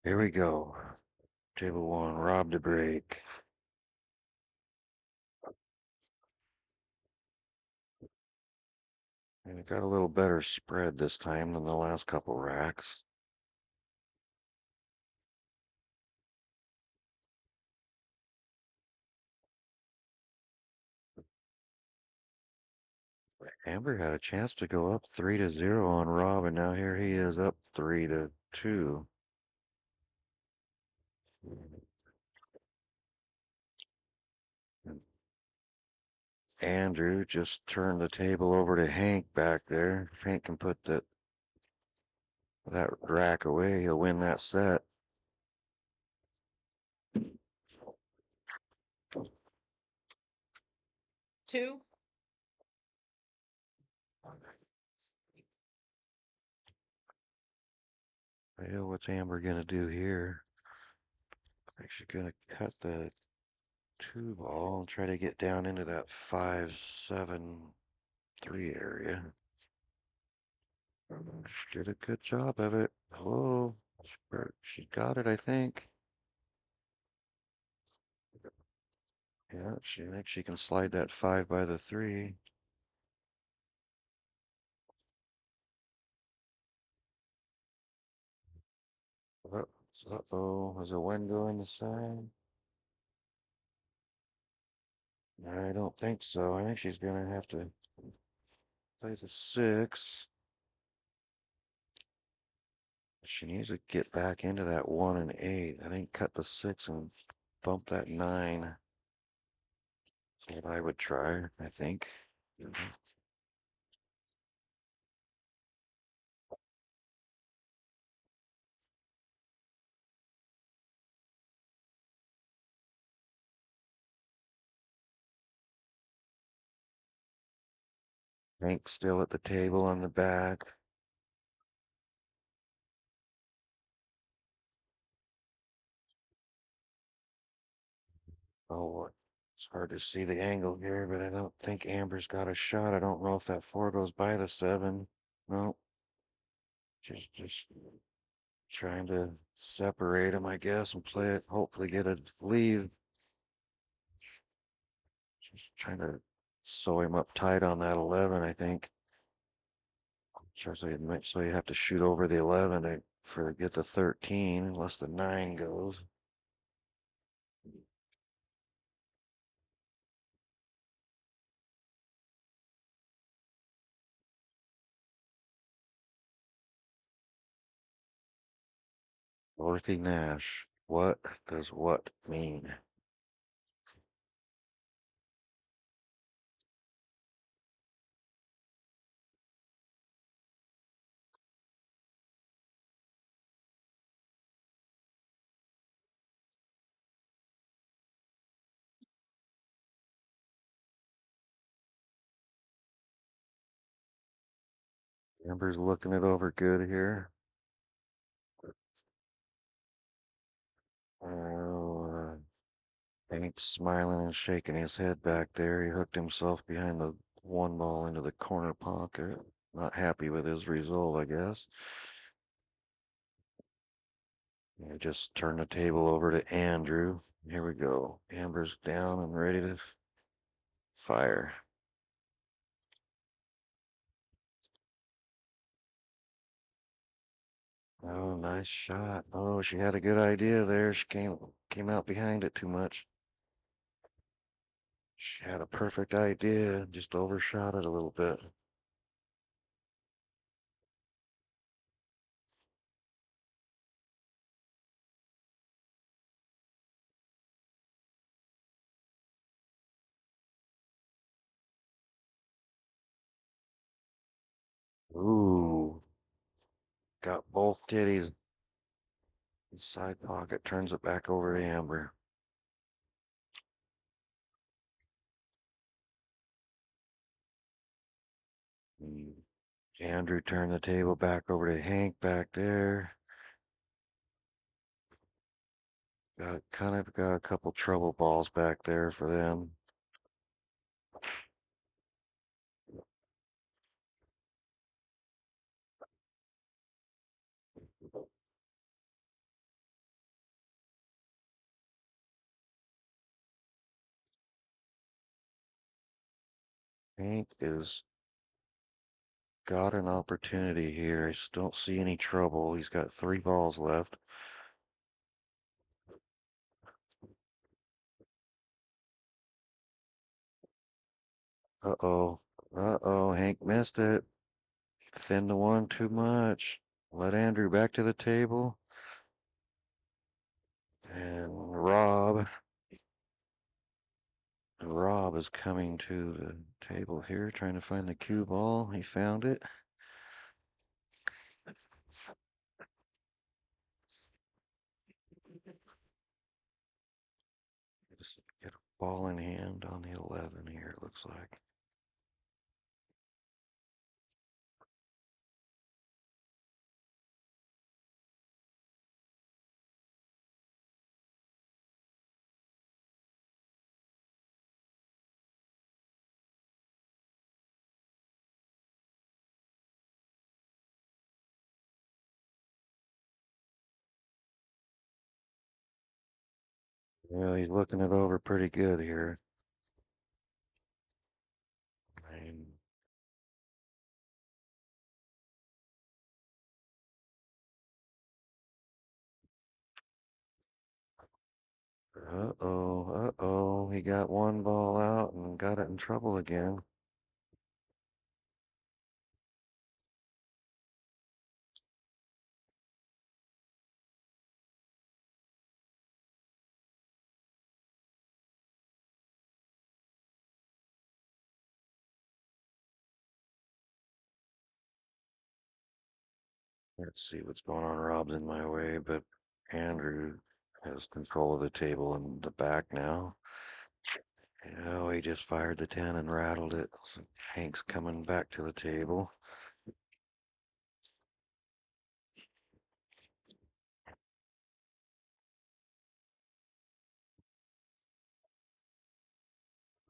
Here we go. Table 1, Rob to break. And it got a little better spread this time than the last couple racks. Amber had a chance to go up 3-0 on Rob, and now here he is up 3-2. Andrew just turned the table over to Hank back there. If Hank can put that rack away, he'll win that set. Two. Well, what's Amber gonna do here? I think she's gonna cut the 2 ball and try to get down into that 5-7-3 area. She did a good job of it. Oh, she got it, I think. Yeah, she thinks she can slide that 5 by the 3. Uh-oh, is a one going the side? I don't think so. I think she's gonna have to play the 6. She needs to get back into that 1 and 8. I think cut the 6 and bump that 9. That's what I would try, I think. Hank still at the table on the back. Oh, it's hard to see the angle here, but I don't think Amber's got a shot. I don't know if that 4 goes by the 7. No. Just trying to separate them, I guess, and play it. Hopefully get a lead. Just trying to sew him up tight on that 11, I think. So you have to shoot over the 11 to get the 13, unless the 9 goes. Dorothy Nash. What does what mean? Amber's looking it over good here. Oh, Hank's smiling and shaking his head back there. He hooked himself behind the 1 ball into the corner pocket. Not happy with his result, I guess. I just turned the table over to Andrew. Here we go. Amber's down and ready to fire. Oh, nice shot. Oh, she had a good idea there. She came out behind it too much. She had a perfect idea, just overshot it a little bit. Ooh, got both kitties. Side pocket turns it back over to Amber. Mm, Andrew turned the table back over to Hank back there. Got a couple trouble balls back there for them. Hank is got an opportunity here. I just don't see any trouble. He's got 3 balls left. Uh-oh. Uh-oh, Hank missed it. Thin to one too much. Let Andrew back to the table. And Rob is coming to the table here, trying to find the cue ball. He found it. Just get a ball in hand on the 11 here, it looks like. Well, he's looking it over pretty good here. And uh-oh. He got one ball out and got it in trouble again. Let's see what's going on. Rob's in my way, but Andrew has control of the table in the back now. Oh, he just fired the 10 and rattled it. So Hank's coming back to the table.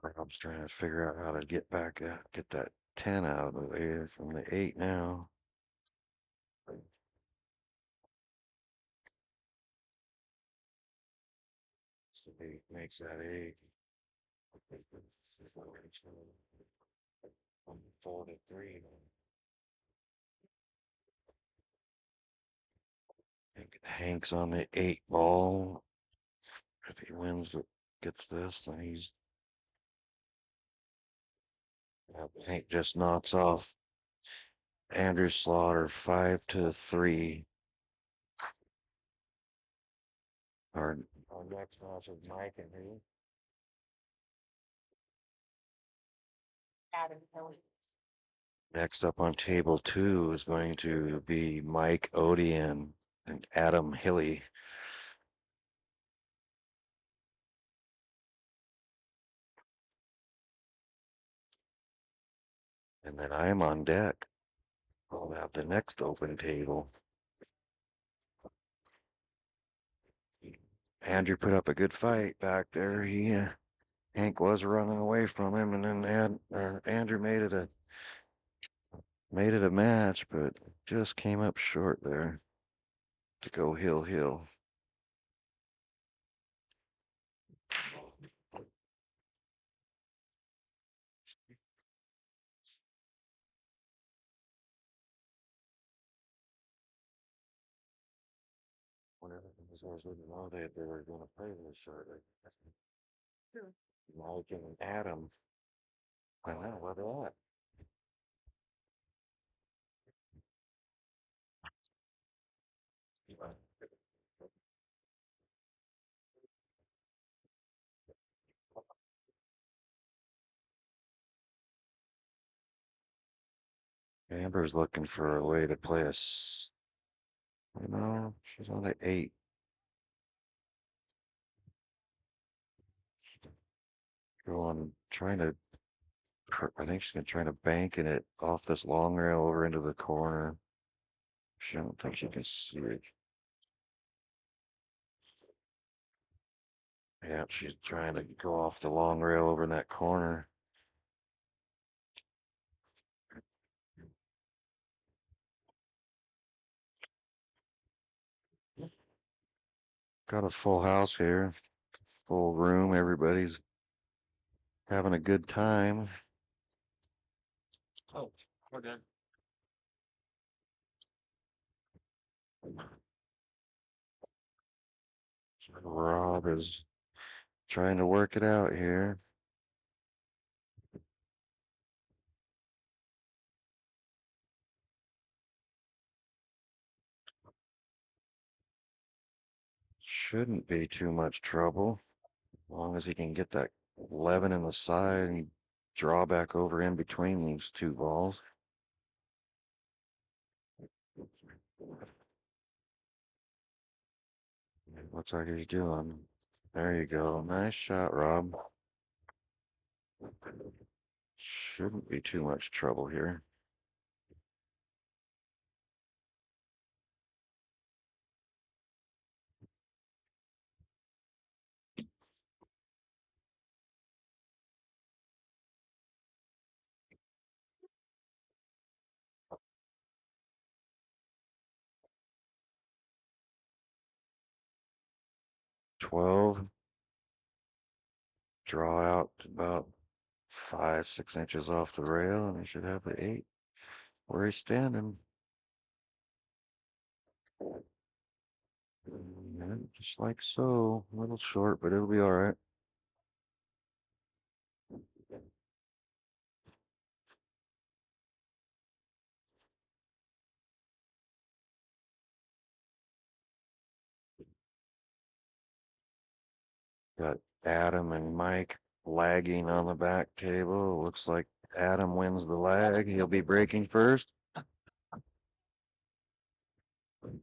Rob's trying to figure out how to get back, get that 10 out of the way from the 8 now. So he makes that 8. 4-3. Hank's on the 8 ball. If he wins, gets this, then he's. Hank just knocks off Andrew Slaughter 5-3. Our next match is Mike and who? Adam Kelly. Next up on table 2 is going to be Mike Odian and Adam Hilly. And then I am on deck. I'll have the next open table. Andrew put up a good fight back there. Hank was running away from him, and then Andrew made it a match, but just came up short there to go hill. Whenever I was looking all day, they were going to play this shortly. Sure. Mike and Adam. I know, what are that? Amber's looking for a way to play us. No, she's on the 8. Going, trying to, I think she's gonna try to bank it off this long rail over into the corner. She don't think she can see it. Yeah, she's trying to go off the long rail over in that corner. Got a full house here, full room. Everybody's having a good time. Oh, we're good. Rob is trying to work it out here. Shouldn't be too much trouble, as long as he can get that 11 in the side and draw back over in between these two balls. Looks like he's doing. There you go. Nice shot, Rob. Shouldn't be too much trouble here. $12. Draw out about 5, 6 inches off the rail, and he should have the 8 where he's standing. Yeah, just like so. A little short, but it'll be all right. Got Adam and Mike lagging on the back table. Looks like Adam wins the lag. He'll be breaking first.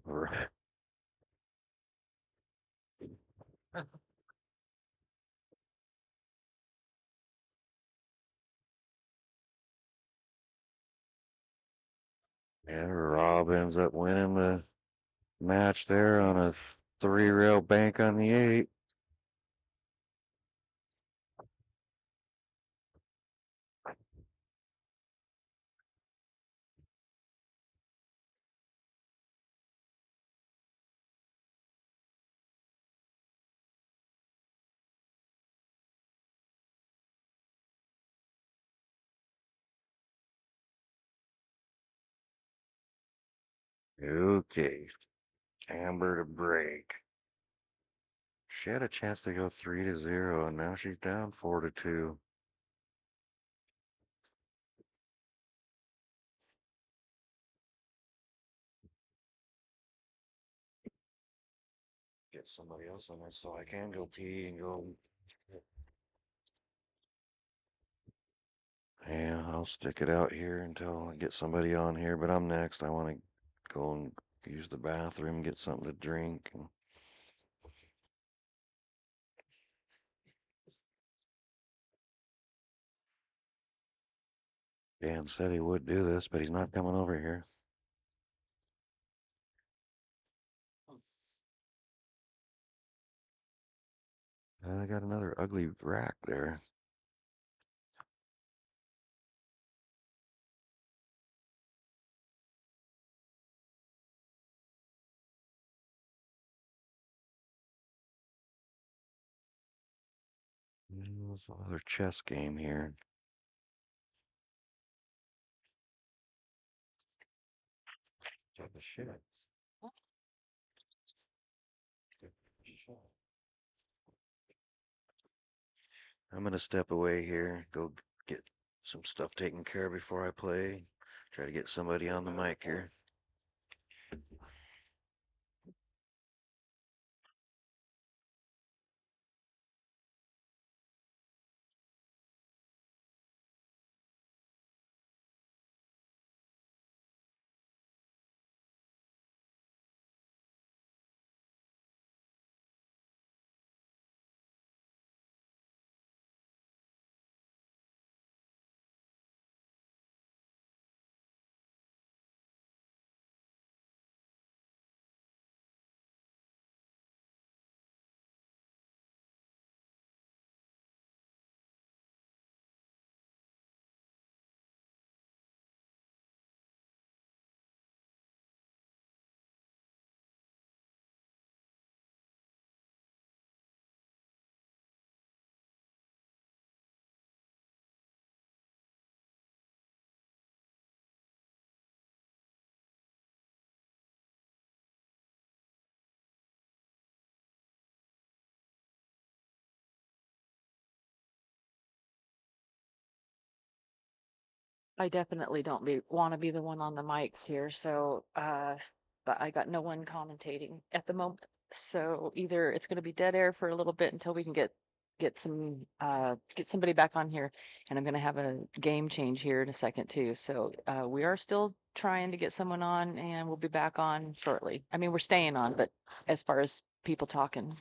Right. And Rob ends up winning the match there on a 3-rail bank on the 8. Okay. Amber to break. She had a chance to go 3-0, and now she's down 4-2. Get somebody else on there so I can go pee and go. Yeah, I'll stick it out here until I get somebody on here, but I'm next. I want to go and use the bathroom, get something to drink. Dan said he would do this, but he's not coming over here. I got another ugly rack there. There's another chess game here. Take the shit. I'm gonna step away here, go get some stuff taken care of before I play. Try to get somebody on the mic here. I definitely don't want to be the one on the mics here. So, but I got no one commentating at the moment. So either it's going to be dead air for a little bit until we can get somebody back on here, and I'm going to have a game change here in a second too. So we are still trying to get someone on, and we'll be back on shortly. I mean, we're staying on, but as far as people talking.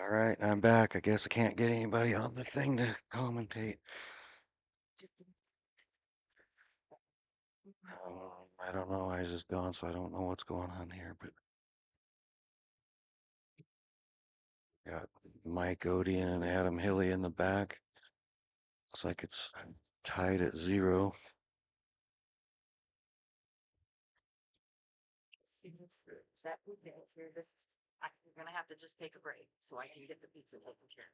All right, I'm back. I guess I can't get anybody on the thing to commentate. I don't know. I was just gone, so I don't know what's going on here. But got Mike Odian and Adam Hilly in the back. Looks like it's tied at 0. That food dance here, you're gonna have to just take a break so I can get the pizza taken care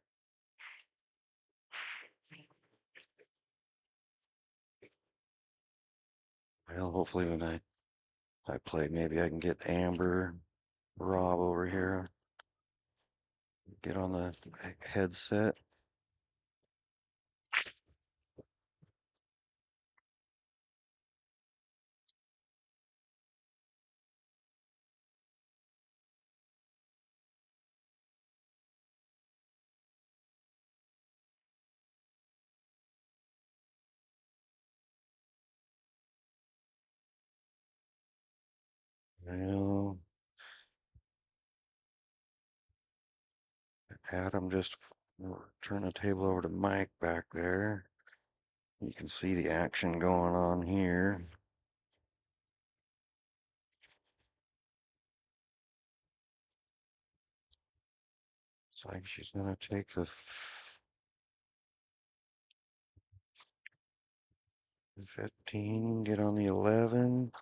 of. Well, hopefully when I play, maybe I can get Amber, Rob over here. Get on the headset. Well, Adam just turn the table over to Mike back there. You can see the action going on here. It's like she's gonna take the 15, get on the 11.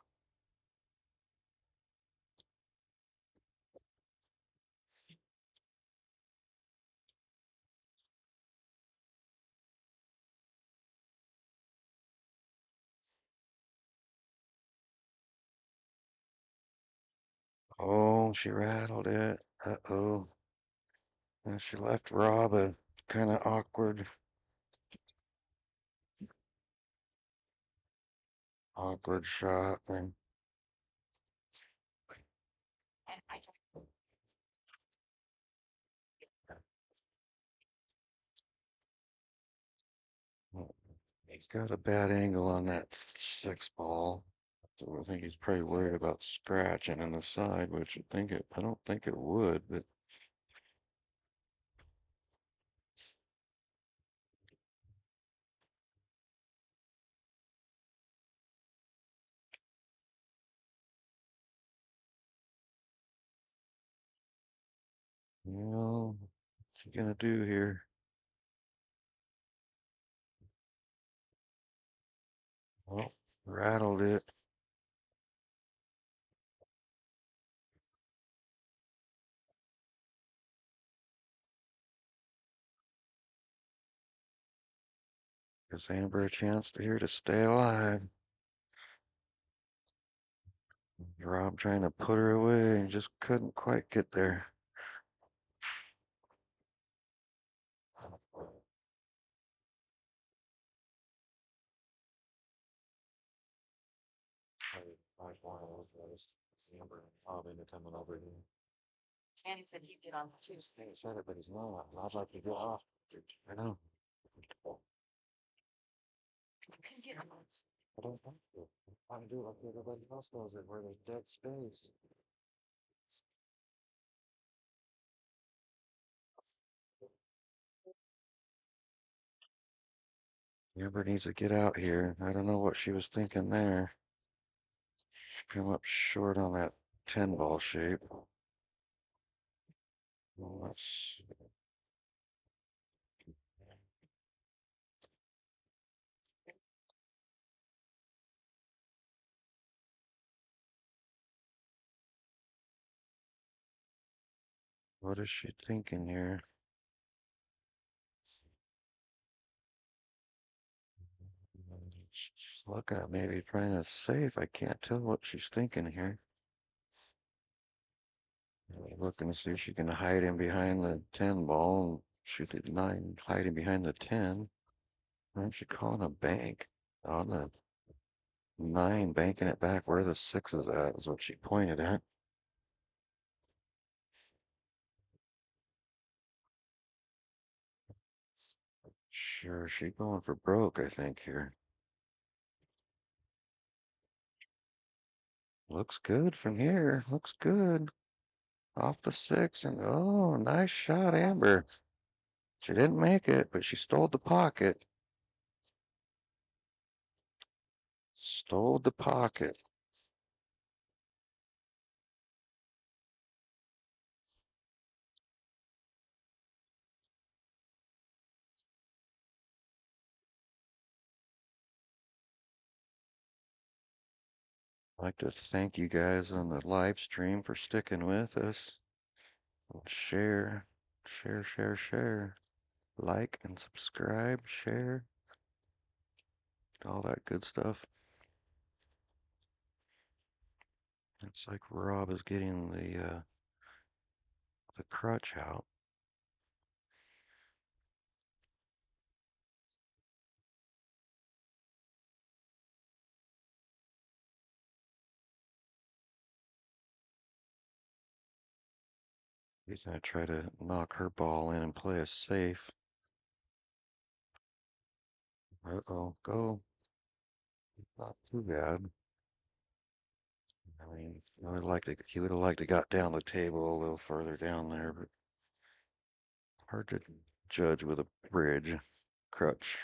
Oh, she rattled it. Uh-oh. And she left Rob a kind of awkward shot. And he's got a bad angle on that 6 ball. So I think he's probably worried about scratching in the side, which I don't think it would, but what's he gonna do here? Oh, rattled it. Gives Amber a chance to stay alive. Rob trying to put her away and just couldn't quite get there. And he said he'd get on too. He said it, but he's not. I'd like to get off. I know. Can get on. I don't want to. I do it like everybody else does it, where there's dead space. Amber needs to get out here. I don't know what she was thinking there. She come up short on that 10 ball shape. Well, what is she thinking here? She's looking at maybe trying to save. I can't tell what she's thinking here. Looking to see if she can hide in behind the 10 ball and shoot the 9, hiding behind the 10. Aren't she calling a bank on the 9, banking it back where the 6 is at, is what she pointed at. Sure, she going for broke, I think, here. Looks good from here. Looks good. Off the 6, and oh, nice shot, Amber. She didn't make it, but she stole the pocket. Stole the pocket. I'd like to thank you guys on the live stream for sticking with us. Share, share, share, share. Like and subscribe, share, all that good stuff. It's like Rob is getting the crutch out. He's gonna try to knock her ball in and play us safe. Uh-oh, go. Not too bad. I mean, he would have liked to got down the table a little further down there, but hard to judge with a bridge crutch.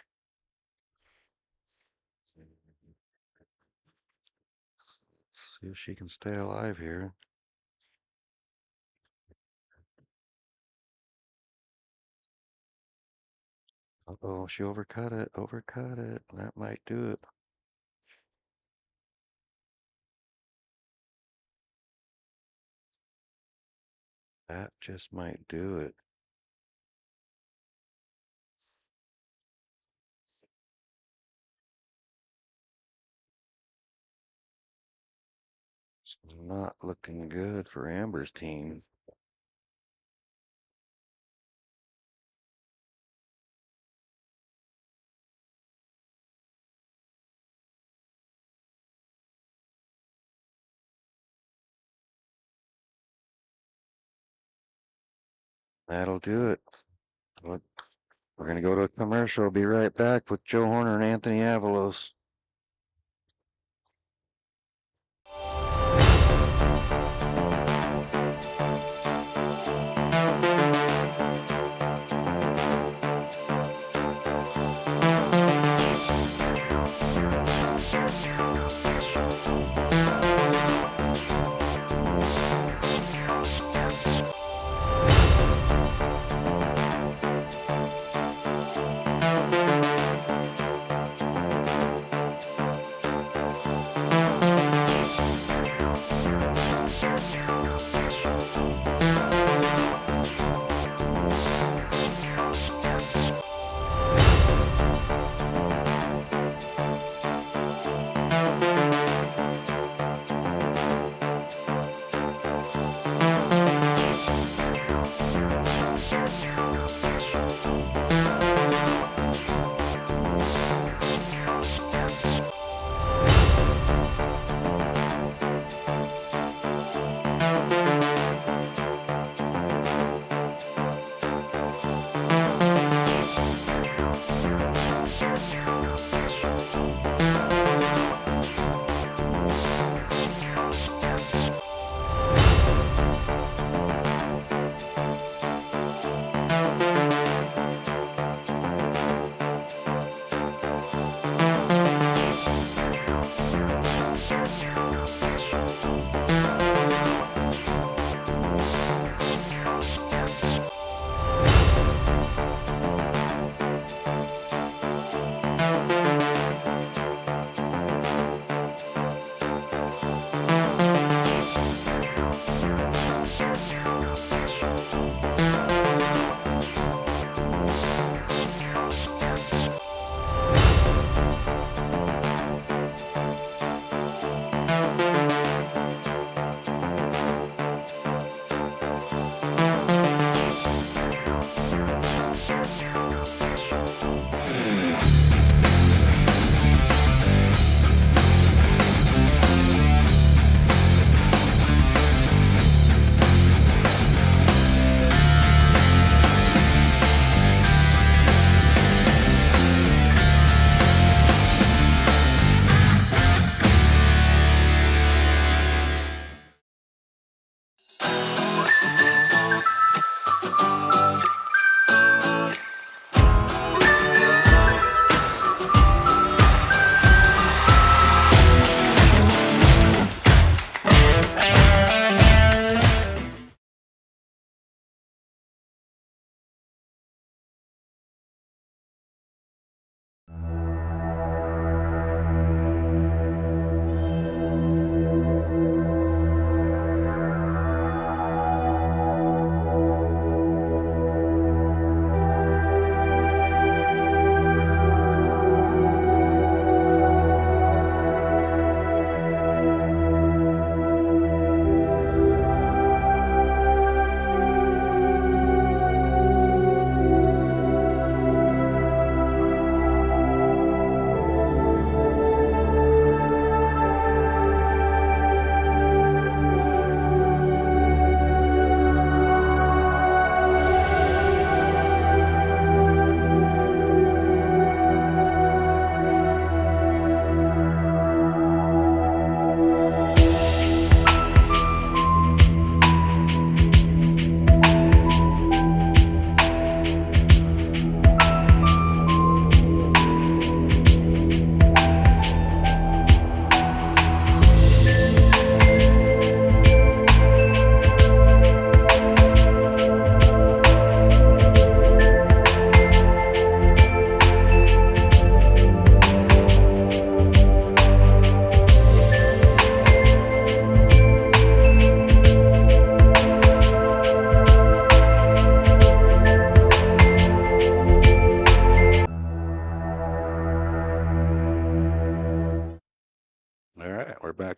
See if she can stay alive here. Uh-oh, she overcut it, overcut it. That might do it. That just might do it. It's not looking good for Amber's team. That'll do it. Look, we're gonna go to a commercial. Be right back with Joe Horner and Anthony Avalos.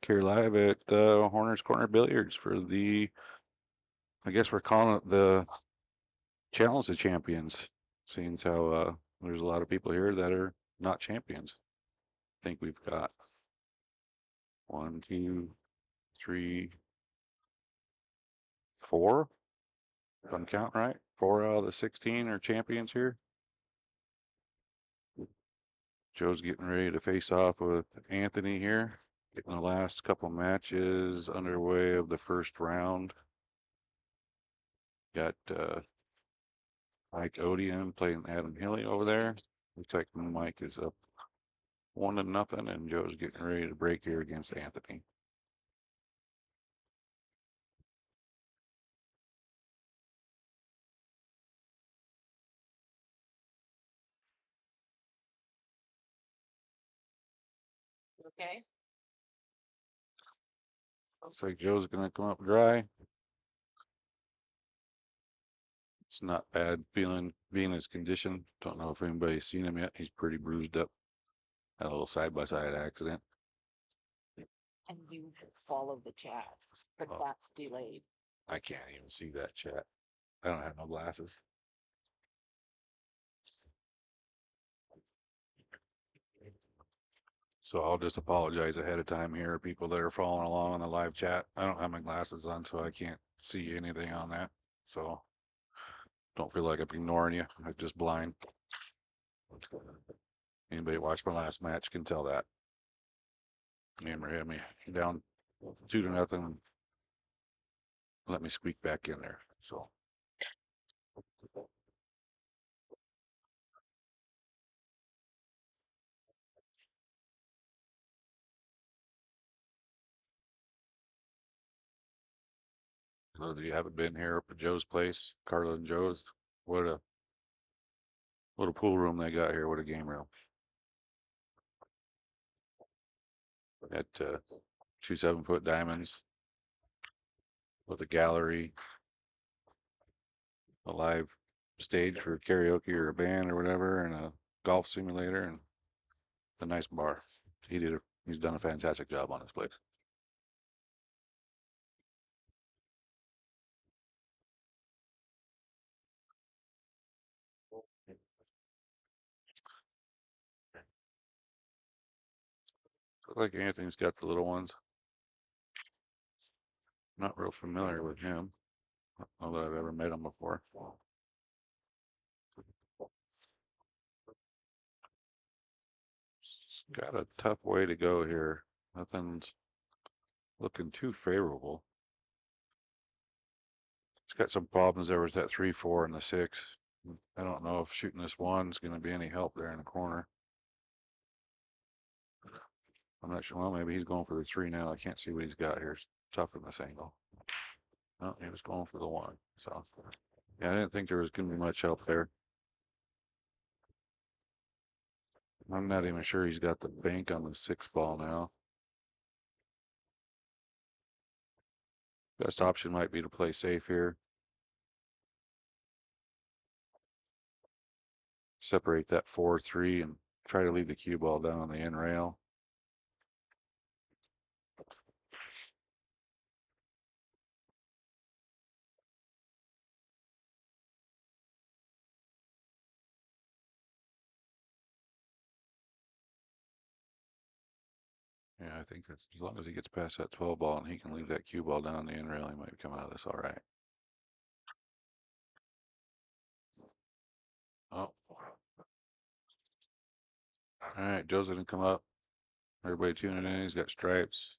back here live at Horner's Corner Billiards for I guess we're calling it the Challenge of Champions, seeing as how there's a lot of people here that are not champions. I think we've got 1, 2, 3, 4, if I'm counting right. 4 out of the 16 are champions here. Joe's getting ready to face off with Anthony here, getting the last couple matches underway of the first round. Got Mike Odium playing Adam Hilly over there. Looks like Mike is up 1-0, and Joe's getting ready to break here against Anthony. Okay. Looks like Joe's gonna come up dry. It's not bad feeling being his condition. Don't know if anybody's seen him yet. He's pretty bruised up. Had a little side-by-side accident. And you follow the chat, but Oh. that's delayed. I can't even see that chat. I don't have no glasses. So I'll just apologize ahead of time here, people that are following along on the live chat. I don't have my glasses on, so I can't see anything on that. So don't feel like I'm ignoring you. I'm just blind. Anybody watch my last match can tell that. Hammer had me down 2-0. Let me squeak back in there. So those of you haven't been here up at Joe's place, Carla and Joe's, what a pool room they got here. What a game room. Got 2 7-foot diamonds with a gallery, a live stage for karaoke or a band or whatever, and a golf simulator and a nice bar. He's done a fantastic job on this place. Looks like Anthony's got the little ones. Not real familiar with him. I don't know that I've ever met him before. It's got a tough way to go here. Nothing's looking too favorable. It's got some problems there with that 3, 4, and the 6. I don't know if shooting this 1's going to be any help there in the corner. I'm not sure. Well, maybe he's going for the 3 now. I can't see what he's got here. It's tough in this angle. No, he was going for the 1. So, yeah, I didn't think there was going to be much help there. I'm not even sure he's got the bank on the 6 ball now. Best option might be to play safe here. Separate that 4-3 and try to leave the cue ball down on the end rail. Yeah, I think that's, as long as he gets past that 12 ball and he can leave that cue ball down on the end rail, he might come out of this all right. Oh. All right, Joe's gonna come up. Everybody tuning in. He's got stripes.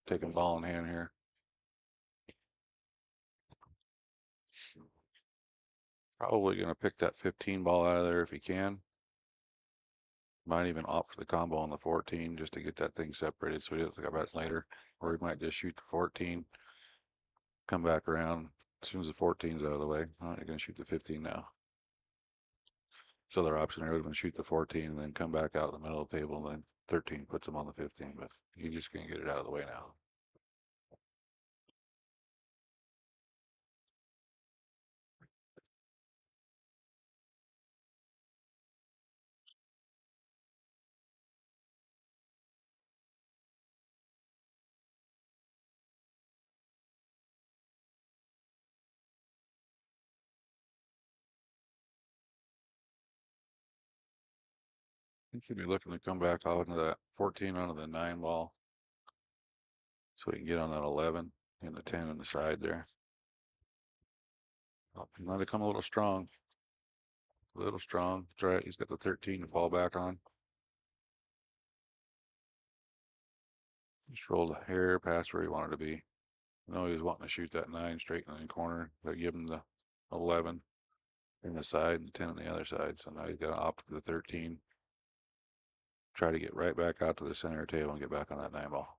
Taking ball in hand here. Probably gonna pick that 15 ball out of there if he can. Might even opt for the combo on the 14 just to get that thing separated so he doesn't come back later. Or he might just shoot the 14, come back around as soon as the 14's out of the way. Oh, you're gonna shoot the 15 now. So their option there would have been shoot the 14 and then come back out in the middle of the table, and then 13 puts him on the 15, but you just can't get it out of the way now. He should be looking to come back out into that 14 onto the 9 ball. So we can get on that 11 and the 10 on the side there. Oh, he might have come a little strong. A little strong. That's right. He's got the 13 to fall back on. Just rolled a hair past where he wanted to be. I know he was wanting to shoot that 9 straight in the corner, but give him the 11 in the side and 10 on the other side. So now he's got to opt for the 13. Try to get right back out to the center table and get back on that 9 ball.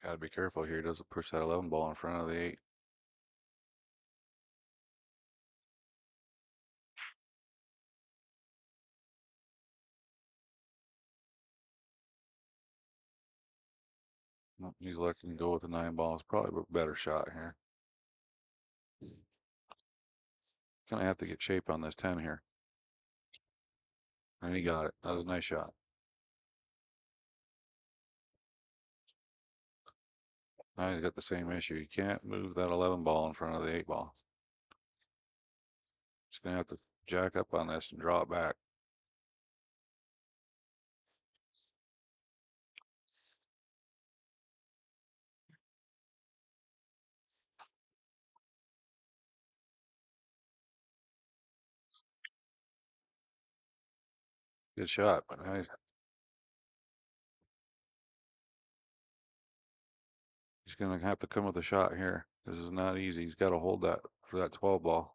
Got to be careful here. He doesn't push that 11 ball in front of the 8. He's looking to go with the 9 ball. It's probably a better shot here. Gonna have to get shape on this 10 here. And he got it. That was a nice shot. Now he's got the same issue. You can't move that 11 ball in front of the 8 ball. Just gonna have to jack up on this and draw it back. Good shot, but he's gonna have to come with a shot here. This is not easy. He's got to hold that for that 12 ball.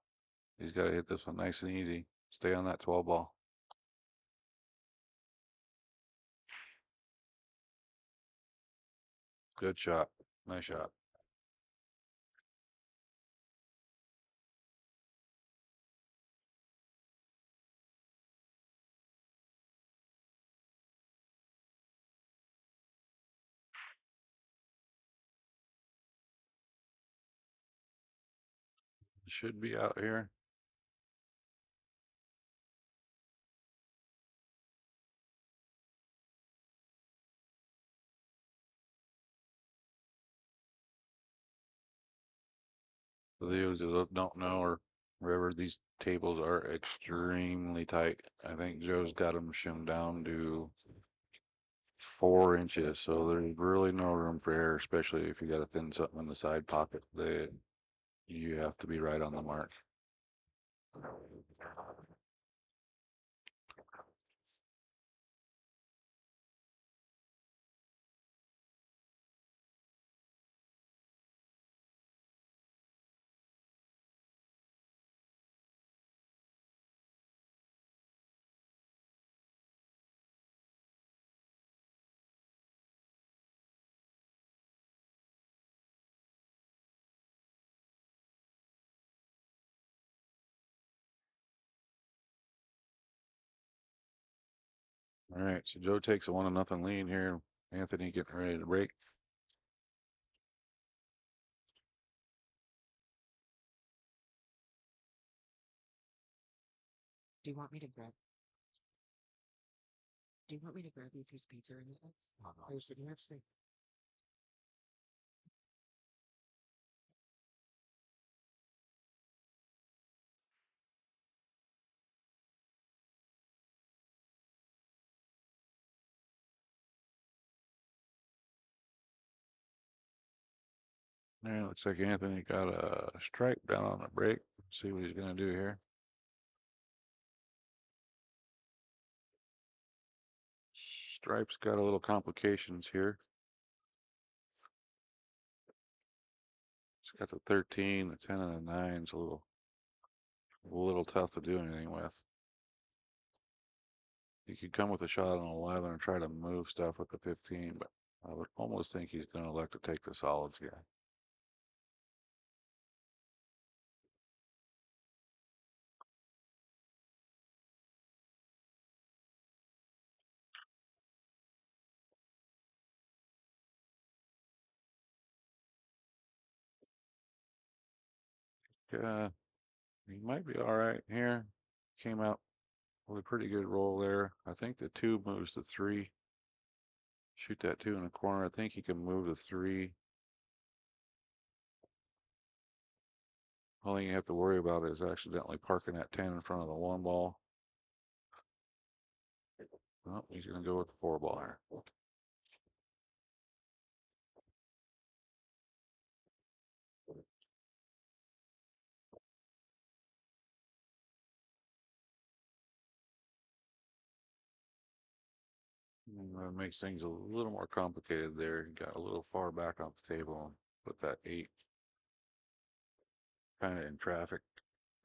He's got to hit this one nice and easy. Stay on that 12 ball. Good shot. Nice shot. Should be out here. For those that don't know or wherever, these tables are extremely tight. I think Joe's got them shimmed down to 4 inches, so there's really no room for error, especially if you got to thin something in the side pocket. You have to be right on the mark. All right, so Joe takes a 1-0 lead here. Anthony getting ready to break. Do you want me to grab? Do you want me to grab you a piece of pizza or anything? Are you sitting upstairs? Yeah, looks like Anthony got a stripe down on the break. See what he's gonna do here. Stripe's got a little complications here. It's got the 13, the 10, and the 9. It's a little tough to do anything with. He could come with a shot on 11 and try to move stuff with the 15, but I would almost think he's going to elect to take the solids here. he might be all right here. Came out with a pretty good roll there. I think the 2 moves the 3. Shoot that 2 in the corner. I think he can move the 3. Only thing you have to worry about is accidentally parking that 10 in front of the 1 ball. Oh, he's going to go with the 4 ball here. That makes things a little more complicated there. He got a little far back off the table and put that 8 kind of in traffic.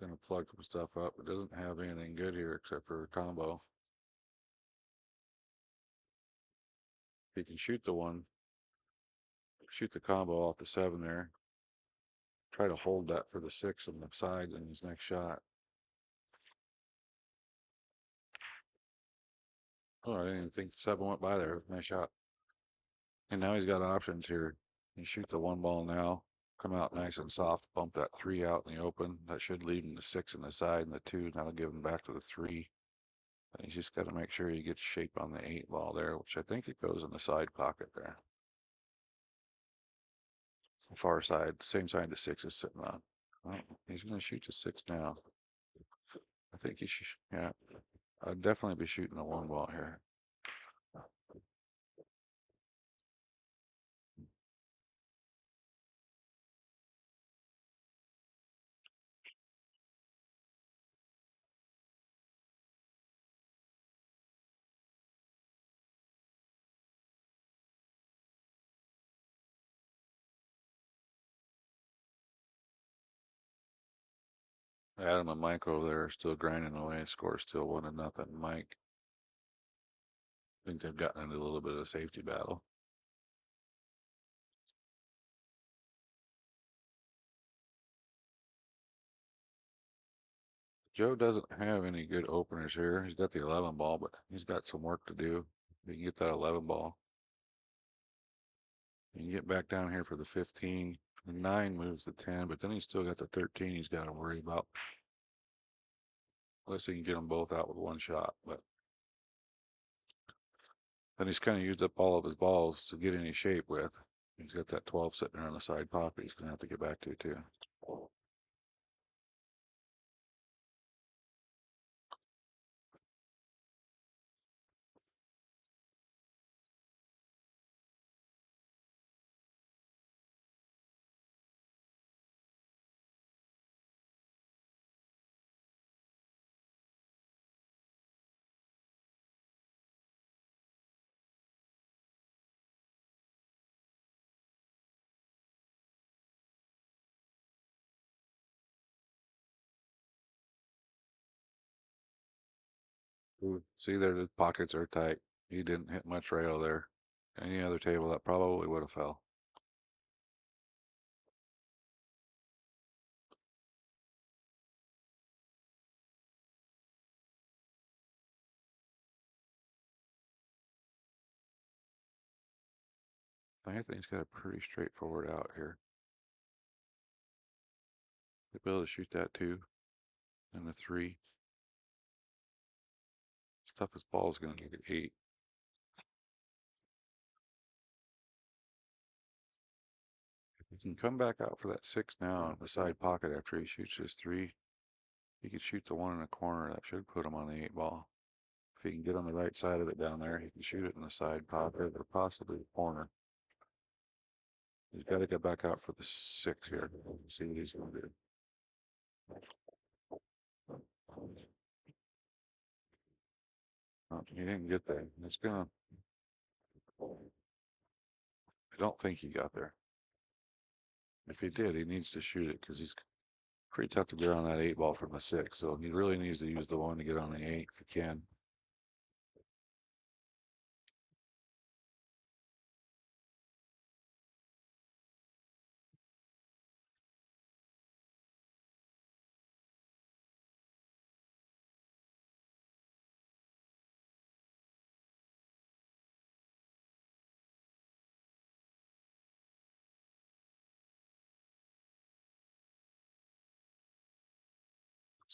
Gonna plug some stuff up. It doesn't have anything good here except for a combo. If he can shoot the one, shoot the combo off the 7 there. Try to hold that for the 6 on the side in his next shot. Oh, I didn't even think the 7 went by there. Nice shot. And now he's got options here. You shoot the 1 ball now, come out nice and soft, bump that 3 out in the open. That should leave him the 6 on the side and the 2. That'll give him back to the 3. And he's just got to make sure he gets shape on the 8 ball there, which I think it goes in the side pocket there. Far side, same side the 6 is sitting on. Well, he's going to shoot the 6 now. I think he should, yeah. I'd definitely be shooting the 1 ball here. Adam and Mike over there are still grinding away. Score still 1-0. Mike, I think they've gotten into a little bit of a safety battle. Joe doesn't have any good openers here. He's got the 11 ball, but he's got some work to do. He can get that 11 ball. You can get back down here for the 15. The 9 moves the 10, but then he's still got the 13 he's got to worry about. Unless he can get them both out with 1 shot, but then he's kind of used up all of his balls to get any shape with. He's got that 12 sitting there on the side pocket he's going to have to get back to too. Ooh, see there, the pockets are tight. He didn't hit much rail there. Any other table that probably would have fell. I think he's got a pretty straightforward out here. He'll be able to shoot that 2 and the 3. Toughest ball is going to get 8. If he can come back out for that 6 now in the side pocket after he shoots his 3, he could shoot the 1 in the corner. That should put him on the 8 ball. If he can get on the right side of it down there, he can shoot it in the side pocket or possibly the corner. He's got to get back out for the 6 here. See what he's going to do. Oh, he didn't get there. It's gonna. I don't think he got there. If he did, he needs to shoot it because he's pretty tough to get on that 8 ball from the 6. So he really needs to use the 1 to get on the 8 if he can.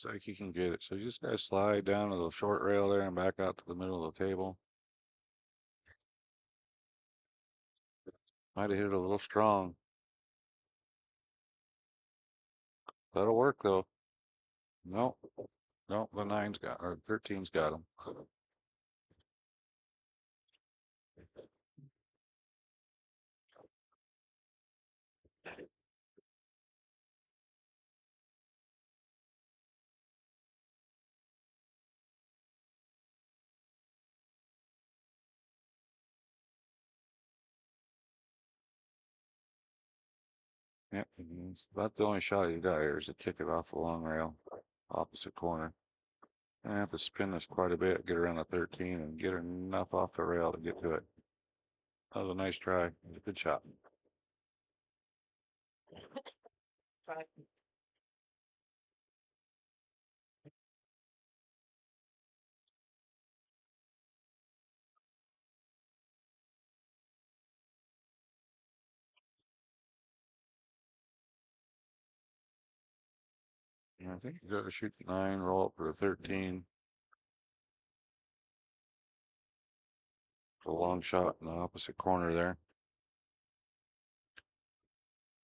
Looks like you can get it. So you just gotta slide down to the short rail there and back out to the middle of the table. Might have hit it a little strong. That'll work though. Nope. Nope, the 9's got, or 13's got him. Yep, it's about the only shot you got here is to kick it off the long rail, opposite corner. I have to spin this quite a bit, get around the 13 and get enough off the rail to get to it. That was a nice try. Good shot. Yeah, I think you got to shoot the 9, roll up for the 13. It's a long shot in the opposite corner there.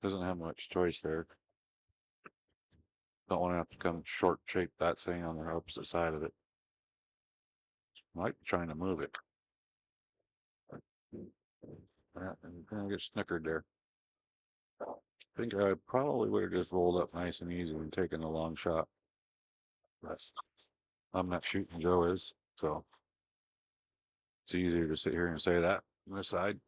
Doesn't have much choice there. Don't want to have to come short shape that thing on the opposite side of it. Might be trying to move it. Yeah, and you're gonna get snickered there. I think I probably would have just rolled up nice and easy and taken a long shot. That's, I'm not shooting, Joe is, so it's easier to sit here and say that on this side.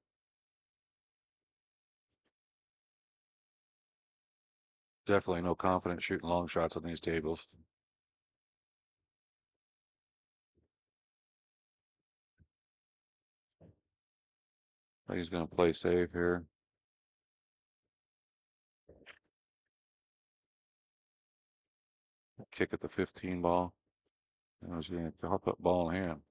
Definitely no confidence shooting long shots on these tables. I think he's gonna play safe here. Kick at the 15 ball. And I was gonna hop up ball in hand.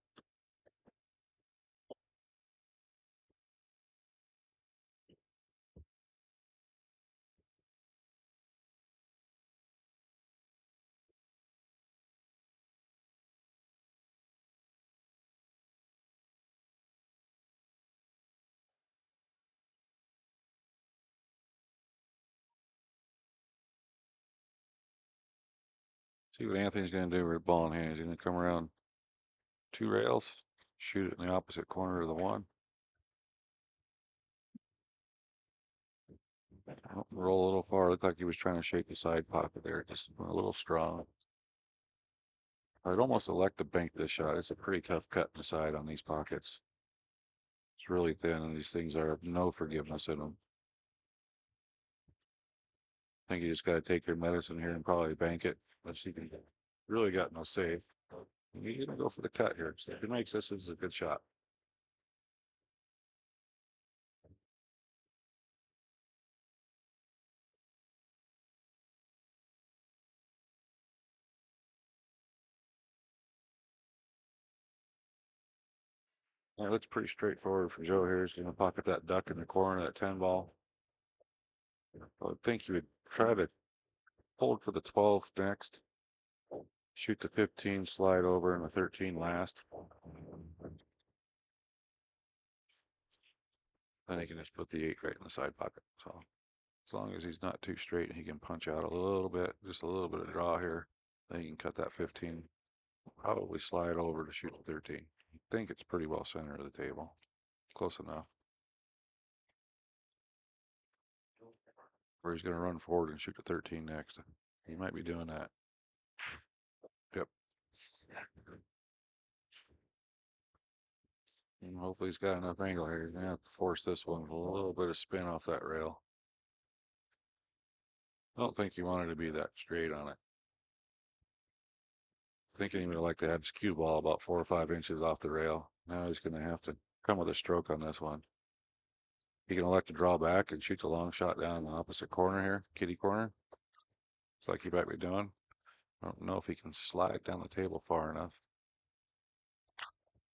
See what Anthony's gonna do with ball in hand. He's gonna come around 2 rails, shoot it in the opposite corner of the 1. Roll a little far. Looked like he was trying to shake the side pocket there, just a little strong. I'd almost elect to bank this shot. It's a pretty tough cut in the side on these pockets. It's really thin, and these things are no forgiveness in them. I think you just got to take your medicine here and probably bank it. Let's see if you really got no save. You're gonna go for the cut here. So if he makes this, is a good shot. Yeah, it looks pretty straightforward for Joe here. He's gonna pocket that duck in the corner, that 10 ball. I would think you would try to hold for the 12 next. Shoot the 15, slide over, and the 13 last. Then he can just put the 8 right in the side pocket. So as long as he's not too straight and he can punch out a little bit, just a little bit of draw here, then he can cut that 15. Probably slide over to shoot the 13. I think it's pretty well center of the table. Close enough. Or he's going to run forward and shoot the 13 next. He might be doing that. Yep. And hopefully he's got enough angle here. He's going to have to force this one with a little bit of spin off that rail. I don't think he wanted to be that straight on it. Thinking he would like to have his cue ball about 4 or 5 inches off the rail. Now he's going to have to come with a stroke on this one. He can elect to draw back and shoot the long shot down the opposite corner here, kitty corner. It's like he might be doing. I don't know if he can slide down the table far enough.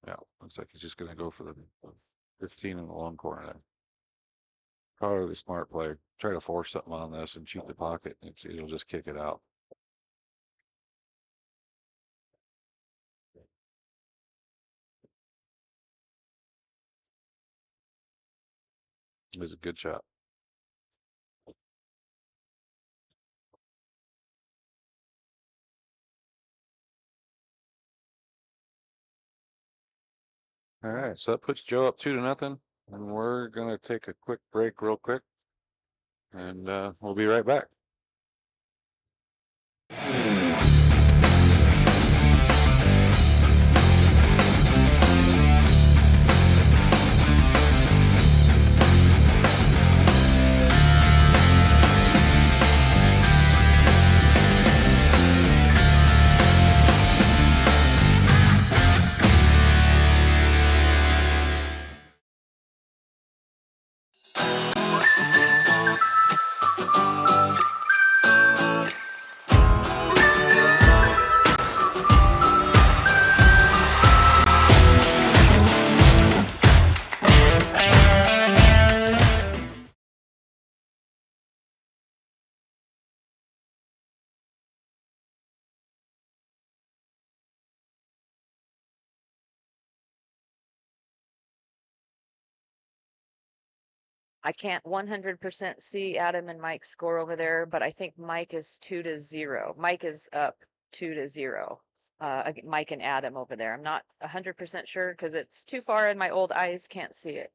Yeah, looks like he's just going to go for the 15 in the long corner there. Probably the smart play. Try to force something on this and cheat the pocket. It'll just kick it out. It was a good shot. All right, so that puts Joe up 2-0, and we're gonna take a quick break real quick, and we'll be right back. I can't 100% see Adam and Mike's score over there, but I think Mike is 2-0. Mike is up 2-0. Mike and Adam over there. I'm not 100% sure because it's too far and my old eyes can't see it.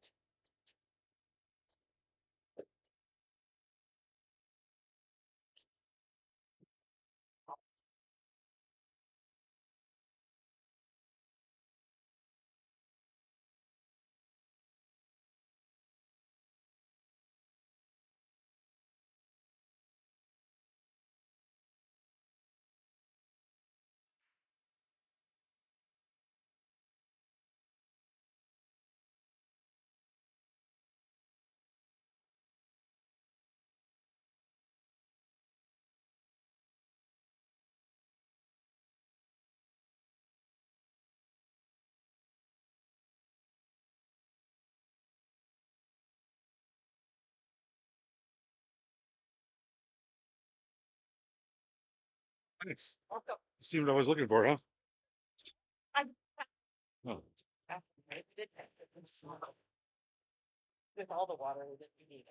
Thanks. You see what I was looking for, huh? Oh. With all the water that we need.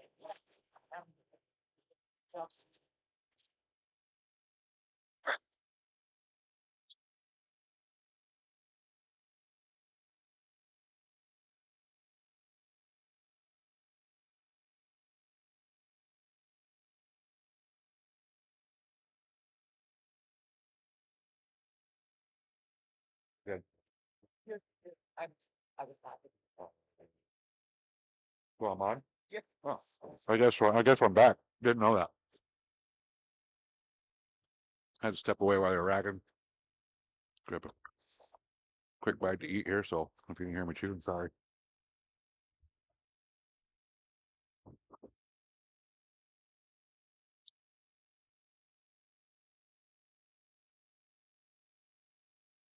Good. I was happy. Well, I'm on. Yeah. Oh, I guess I'm back. Didn't know that. Had to step away while they were ragging. Grab a quick bite to eat here, so if you can hear me chewing, sorry.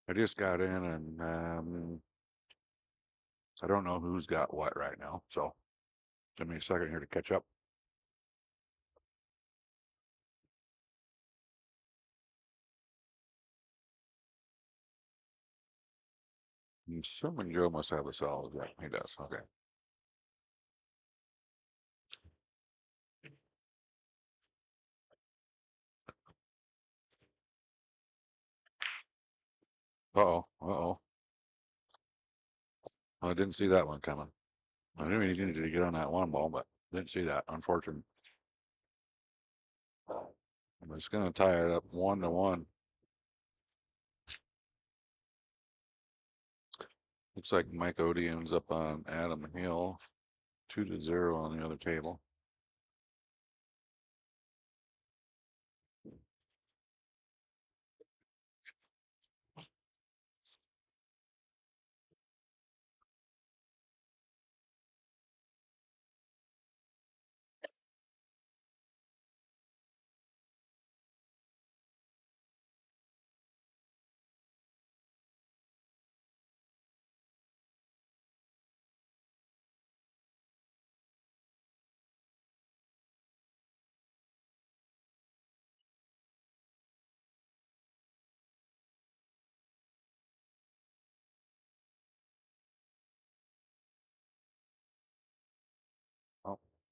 I just got in and I don't know who's got what right now, so give me a second here to catch up. I'm assuming Joe must have the solid. Yeah, he does. Okay. Uh-oh. Uh-oh. Well, I didn't see that one coming. I knew he needed to get on that one ball, but didn't see that. Unfortunate. I'm just gonna tie it up 1-1. Looks like Mike Odie ends up on Adam Hill, 2-0 on the other table.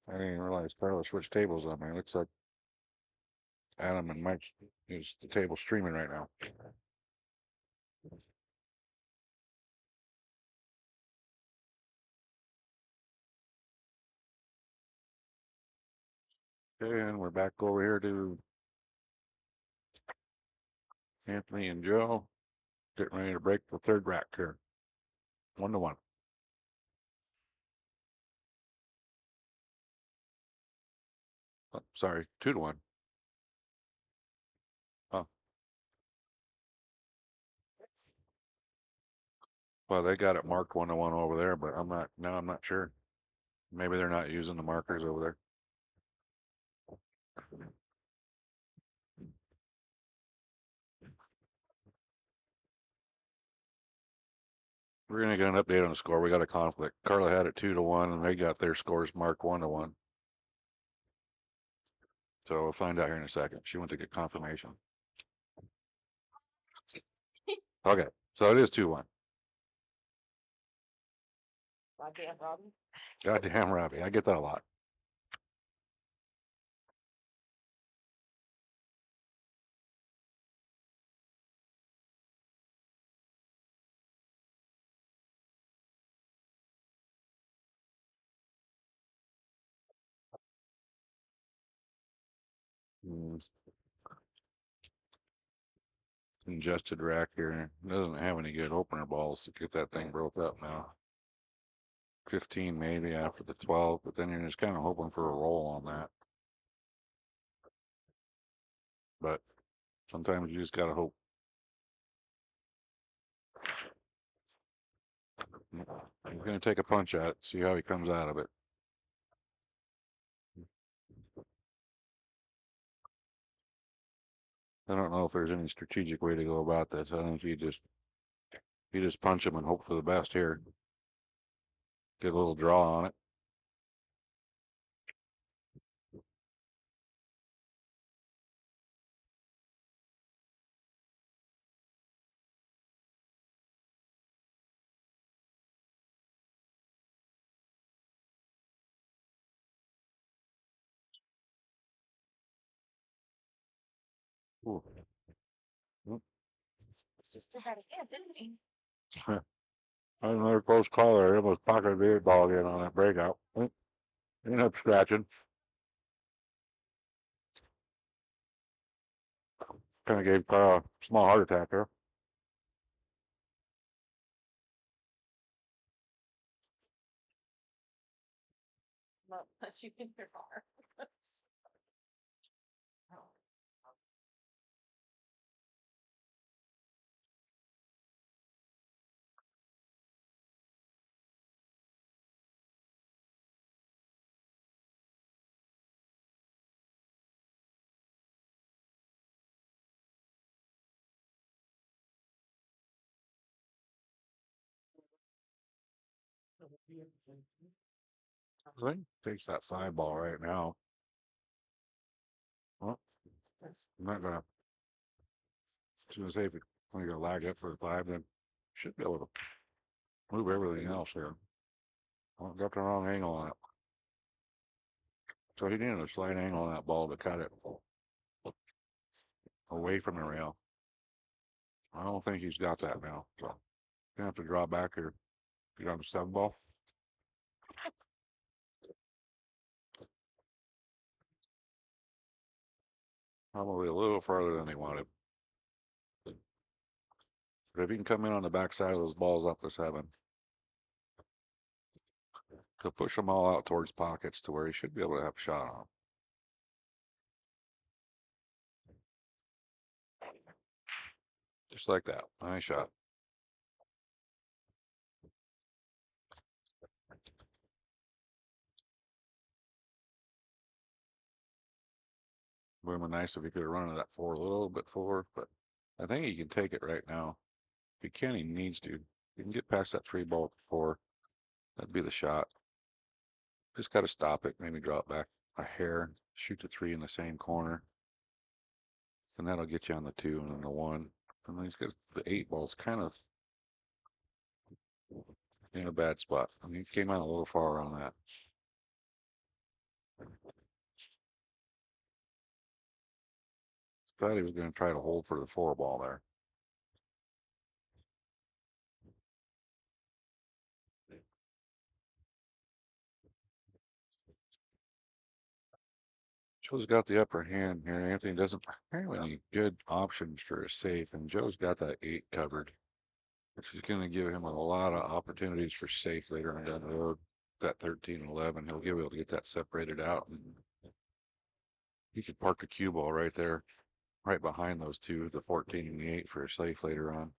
I didn't even realize Carla switched tables on me. Looks like Adam and Mike's is the table streaming right now. Okay, and we're back over here to Anthony and Joe. Getting ready to break the third rack here. 1-1. Oh, sorry, 2-1. Oh. Well, they got it marked 1-1 over there, but I'm not sure. Maybe they're not using the markers over there. We're gonna get an update on the score. We got a conflict. Carla had it 2-1, and they got their scores marked 1-1. So we'll find out here in a second. She went to get confirmation. Okay, so it is 2-1. Goddamn, Robin. Goddamn, Robbie, I get that a lot. Congested rack here. Doesn't have any good opener balls to get that thing broke up now. 15 maybe after the 12, but then you're just kind of hoping for a roll on that. But sometimes you just gotta hope. He's gonna take a punch at it, see how he comes out of it. I don't know if there's any strategic way to go about this. I think you just punch him and hope for the best here. Get a little draw on it. Ooh. It's just about a guess, isn't he? Another close call there. He almost pocketed the 8-ball again on that breakout. Ended up scratching. Kind of gave Carl a small heart attack there. Not much you can hear. I think takes that 5-ball right now. Well, I'm not gonna. As soon as they when you lag up for the 5, then should be able to move everything else here. Well, got the wrong angle on it. So he needed a slight angle on that ball to cut it away from the rail. I don't think he's got that now. So gonna have to draw back here. Get on the 7-ball. Probably a little farther than he wanted. But if he can come in on the backside of those balls up to 7, he'll push them all out towards pockets to where he should be able to have a shot on them. Just like that. Nice shot. Would have been nice if he could have run to that 4 a little bit forward, but I think he can take it right now. If he can, he needs to. If he can get past that 3-ball at 4, that'd be the shot. Just got to stop it, maybe drop back a hair, shoot the 3 in the same corner, and that'll get you on the 2 and then the 1. And then he's got the 8-ball's kind of in a bad spot. I mean, he came out a little far on that. Thought he was going to try to hold for the 4 ball there. Joe's got the upper hand here. Anthony doesn't have any good options for a safe, and Joe's got that 8 covered, which is going to give him a lot of opportunities for safe later on down the road. That 13 and 11, he'll be able to get that separated out. And he could park the cue ball right there, right behind those two, the 14 and the 8 for a safe later on.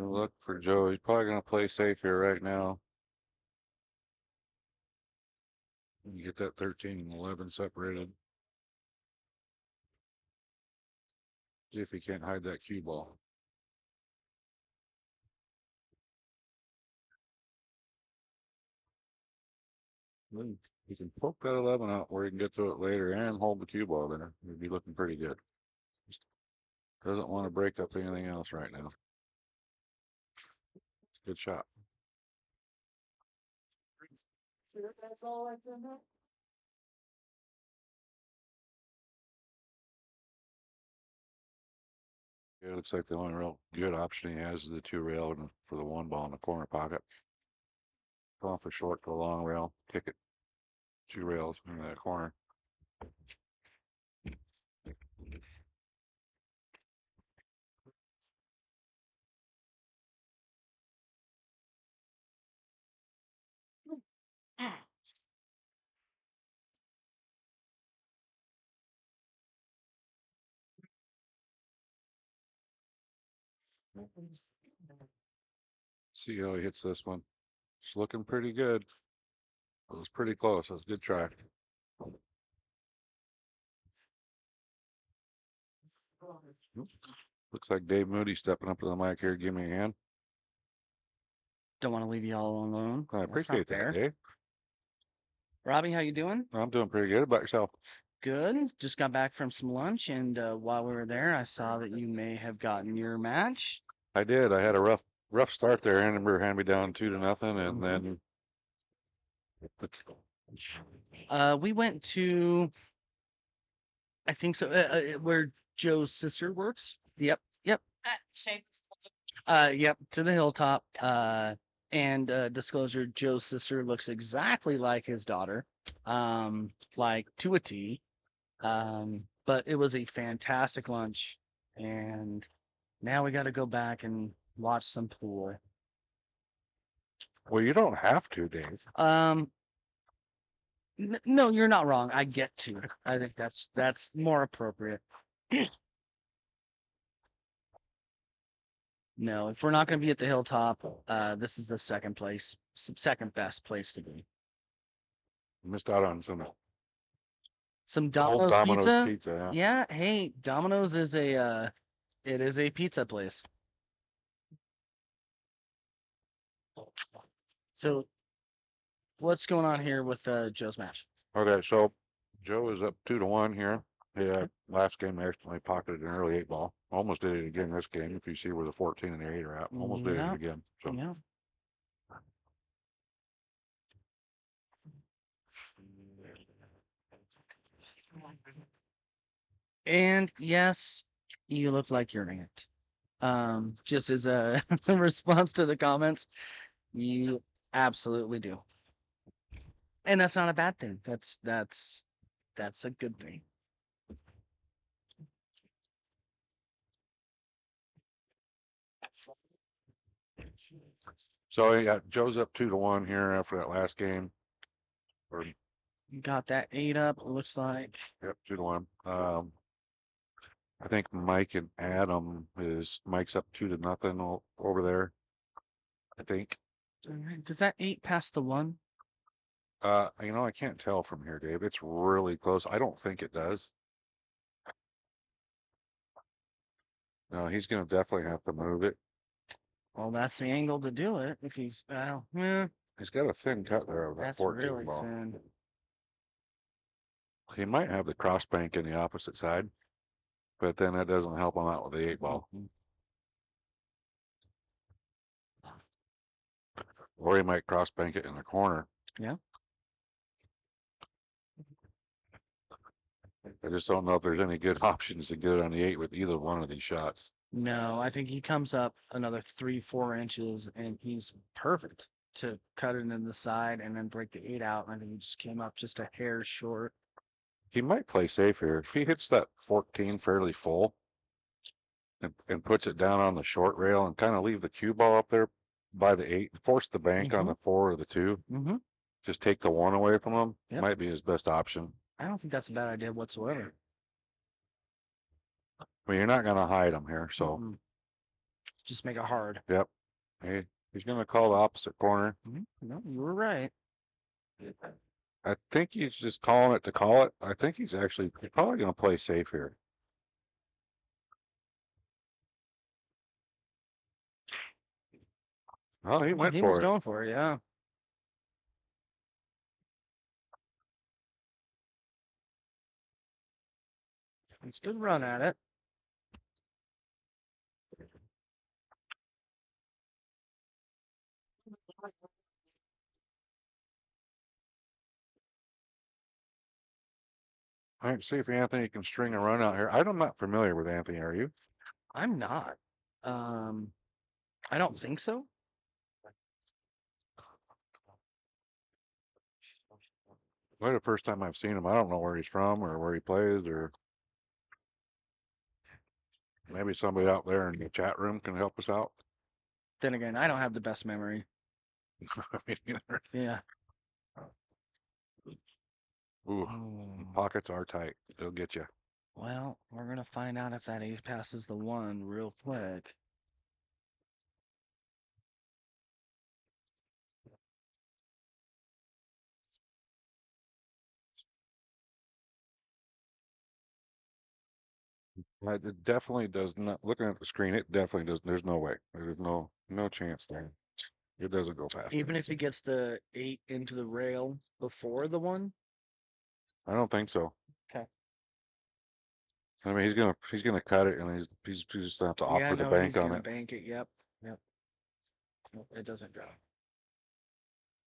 Look for Joe. He's probably going to play safe here right now. You get that 13 and 11 separated. See if he can't hide that cue ball. He can poke that 11 out where he can get to it later and hold the cue ball there. He'd be looking pretty good. Just doesn't want to break up anything else right now. Good shot. Yeah, it looks like the only real good option he has is the 2 rail for the 1 ball in the corner pocket. Go off the short to the long rail, kick it 2 rails in that corner. See how he hits this one. It's looking pretty good. It was pretty close. That was a good try. Looks like Dave Moody stepping up to the mic here. Give me a hand. Don't want to leave you all alone. I That's not appreciate that, fair. Dave. Robbie, how you doing? I'm doing pretty good. About yourself? Good. Just got back from some lunch, and while we were there, I saw that you may have gotten your match. I did. I had a rough start there. Annenberg handed me down 2-0, and then We went to, I think so, where Joe's sister works. Yep. Yep, to the hilltop. And disclosure, Joe's sister looks exactly like his daughter, like to a T. But it was a fantastic lunch, and now we got to go back and watch some pool. well, you don't have to, Dave. No, you're not wrong. I get to. I think that's more appropriate. No, if we're not going to be at the hilltop, this is the second best place to be. Missed out on some Some old Domino's pizza. pizza. Yeah, hey, Domino's is it is a pizza place. So, what's going on here with Joe's match? Okay, so Joe is up 2-1 here. Yeah, last game I accidentally pocketed an early 8 ball. Almost did it again this game. If you see where the 14 and the 8 are at, almost did Yeah. it again. So Yeah. And yes, you look like you're in it. Just as a response to the comments, you absolutely do. And that's not a bad thing. That's a good thing. So yeah, Joe's up 2-1 here after that last game. Or You got that 8 up, it looks like. yep, 2-1. I think Mike and Adam Mike's up 2-0 over there. I think. Does that 8 pass the 1? I can't tell from here, Dave. It's really close. I don't think it does. No, he's gonna definitely have to move it. Well, that's the angle to do it. If he's He's got a thin cut there of that that's 14 really ball. thin. He might have the cross bank in the opposite side, but then that doesn't help him out with the 8-ball. Or he might cross bank it in the corner. Yeah. I just don't know if there's any good options to get it on the 8 with either one of these shots. No, I think he comes up another 3-4 inches and he's perfect to cut it in the side and then break the 8 out. I think he just came up just a hair short. He might play safe here. If he hits that 14 fairly full and puts it down on the short rail and kind of leave the cue ball up there by the 8, force the bank on the 4 or the 2, Mm-hmm. just take the 1 away from him, Yep. might be his best option. I don't think that's a bad idea whatsoever. I mean, you're not going to hide him here, so. Mm-mm. Just make it hard. Yep. He's going to call the opposite corner. No, you were right. I think he's just calling it to call it. I think he's probably going to play safe here. Oh, he went He for was it. going for it, yeah. It's a good run at it. All right, see if Anthony can string a run out here. I'm not familiar with Anthony, are you? I'm not. I don't think so. Well, the first time I've seen him, I don't know where he's from or where he plays, or maybe somebody out there in the chat room can help us out. Then again, I don't have the best memory. Me neither. Yeah. Ooh, Oh. pockets are tight. They'll get you. Well, we're gonna find out if that 8 passes the 1 real quick. It definitely does not. Looking at the screen, it definitely does. There's no way. There's no chance there. It doesn't go past. Even if he gets the 8 into the rail before the 1. I don't think so. Okay. I mean, he's gonna cut it, and he's just gonna have to offer the bank he's on gonna it. bank it. Yep. Nope, it doesn't go.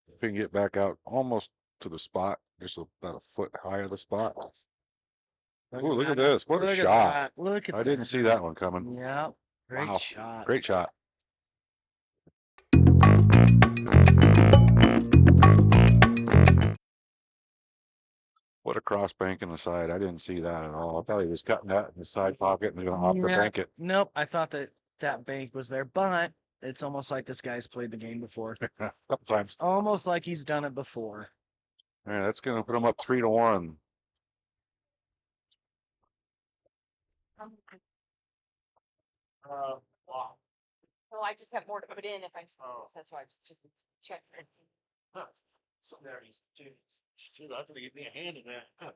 If he can get back out almost to the spot, just about a foot high of the spot. Oh, look at this! What a Look at shot! that. Look at I didn't see that one coming. Yep. Great Wow. shot. Great shot. What a cross bank in the side. I didn't see that at all. I thought he was cutting that in the side pocket and going to opt to bank it. Nope. I thought that bank was there, but it's almost like this guy's played the game before. A couple times. Almost like he's done it before. All right, that's going to put him up 3-1. Wow. So I just have more to put in if I, that's why I was just checking. So there he's, shoot, I was gonna give me a hand in that.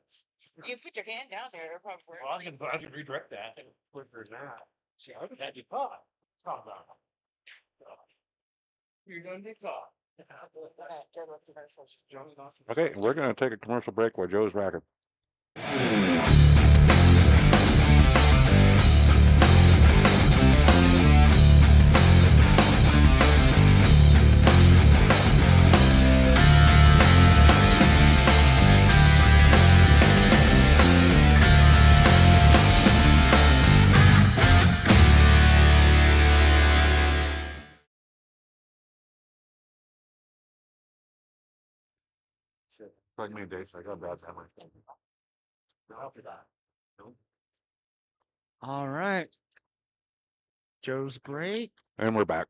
You put your hand down there, it'll probably work. Well, I was gonna redirect that, quicker than that. See, I haven't had you caught. Talk about it. You're gonna get caught. Okay, we're going to take a commercial break while Joe's racking. Like me, Dave, I got a bad memory. All right. Joe's break. And we're back.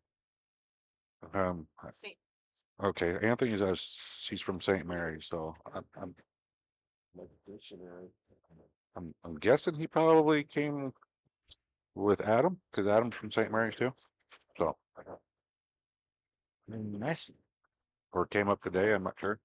See, Okay, Anthony's he's from St. Mary, so I'm guessing he probably came with Adam, because Adam's from St. Mary's too. So, Nice. or came up today, I'm not sure.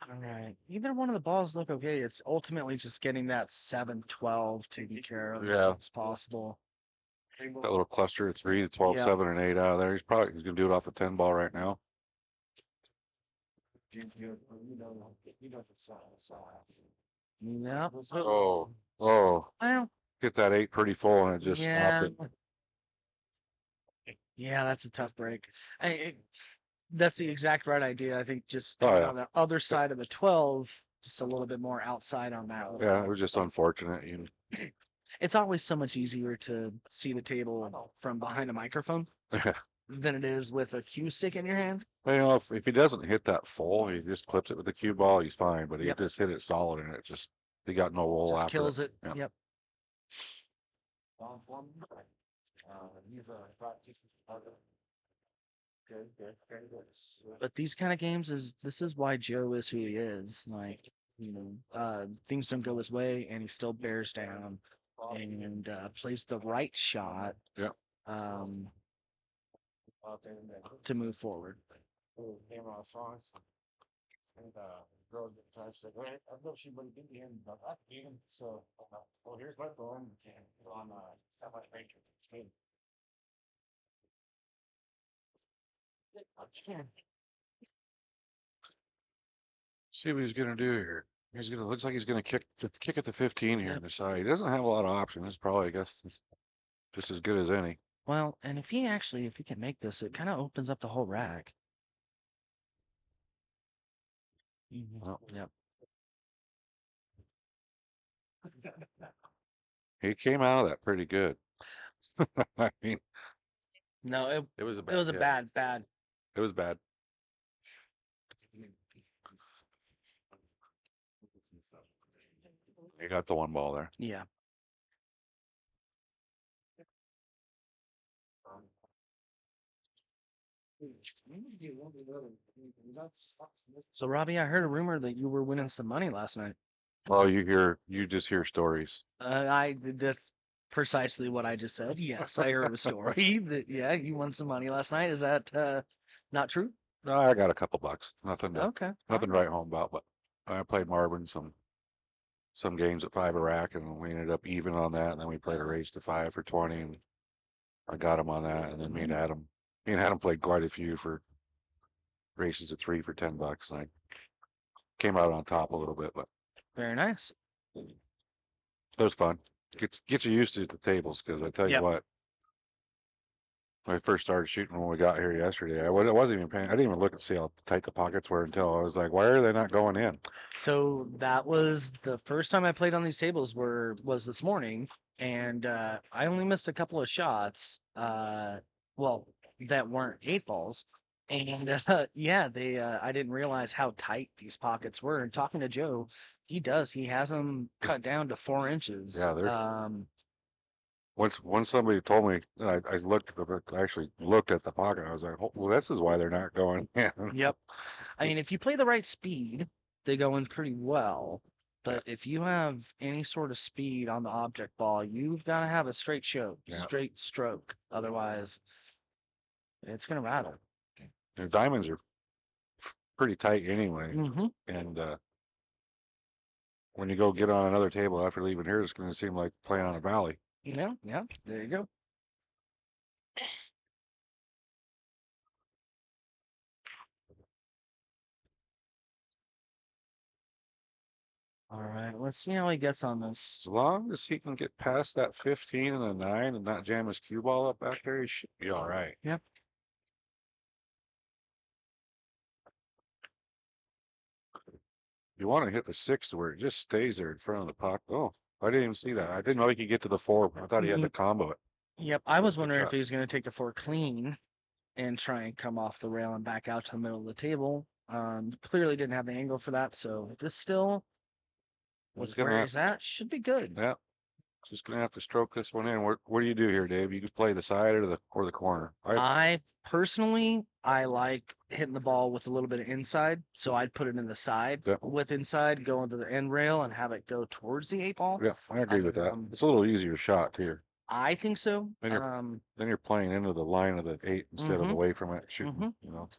All right. Either one of the balls look okay. It's ultimately just getting that 7-12 taken care of as Yeah. soon as possible. That little cluster of three, the 12, Yeah. 7, and 8 out of there. He's gonna do it off the 10 ball right now. Yeah. Oh, oh, Well, hit that 8 pretty full and it just yeah. stopped it. Yeah, that's a tough break. That's the exact right idea. I think just Oh, yeah. on the other side of the 12, just a little bit more outside on that one. Yeah, it was just unfortunate. It's always so much easier to see the table from behind a microphone than it is with a cue stick in your hand. Well, you know, if he doesn't hit that full, he just clips it with the cue ball, he's fine. But he Yep. just hit it solid and he got no roll Just after kills it. Yeah. Yep. But these kind of games this is why Joe is who he is. Like, things don't go his way and he still bears down and plays the right shot. Yeah. To move forward. And girl gets touched like, "Hey, I've got somebody in here and I beat him, so well here's my phone and on stuff like that. See what he's gonna do here. Looks like he's gonna kick at the 15 here Yep. on the side. He doesn't have a lot of options. It's probably, I guess, just as good as any. Well, and if he can make this, it kind of opens up the whole rack. Well, Yep. he came out of that pretty good. I mean, No, it was a bad. it was a hit. bad. It was bad. He got the one ball there. Yeah. So Robbie, I heard a rumor that you were winning some money last night. Oh, you just hear stories. That's precisely what I just said. Yes, I heard a story that you won some money last night. Is that not true? No, I got a couple bucks. Nothing to Okay. nothing to write home about. But I played Marvin some games at 5 a rack, and we ended up even on that. And then we played a race to 5 for 20, and I got him on that. And then me and Adam played quite a few for races at 3 for $10, and I came out on top a little bit, but Very nice. it was fun. Get you used to the tables, because I tell you Yep. what, when I first started shooting when we got here yesterday, I wasn't even paying. I didn't even look and see how tight the pockets were until I was like, why are they not going in? So that was the first time I played on these tables was this morning, and I only missed a couple of shots. Well, that weren't 8 balls, and they I didn't realize how tight these pockets were. And talking to Joe, he has them cut down to 4 inches. Yeah, they're once somebody told me, I actually looked at the pocket. I was like, oh, well, this is why they're not going in. Yep. I mean, if you play the right speed, they go in pretty well. But if you have any sort of speed on the object ball, you've got to have a straight straight stroke. Otherwise, it's gonna rattle. Their diamonds are pretty tight anyway, Mm-hmm. and when you go get on another table after leaving here, it's going to seem like playing on a valley. Yeah. There you go. All right, let's see how he gets on this. As long as he can get past that 15 and the 9 and not jam his cue ball up back there, he should be all right. Yep. You want to hit the 6 to where it just stays there in front of the puck. Oh, I didn't even see that. I didn't know he could get to the 4. I thought he had to combo it. Yep, I was Good wondering if shot. he was going to take the 4 clean and try and come off the rail and back out to the middle of the table. Clearly didn't have the angle for that, so this still He's with gonna where have- he's at should be good. Yeah. Just gonna have to stroke this one in. What do you do here, Dave? You can play the side or the corner. I personally like hitting the ball with a little bit of inside, so I'd put it in the side Yep. with inside, go into the end rail and have it go towards the 8 ball. Yeah, I agree with that. Um, It's a little easier shot here. I think so. Then you're playing into the line of the 8 instead of Mhm. away from it, shooting. Mhm. You know,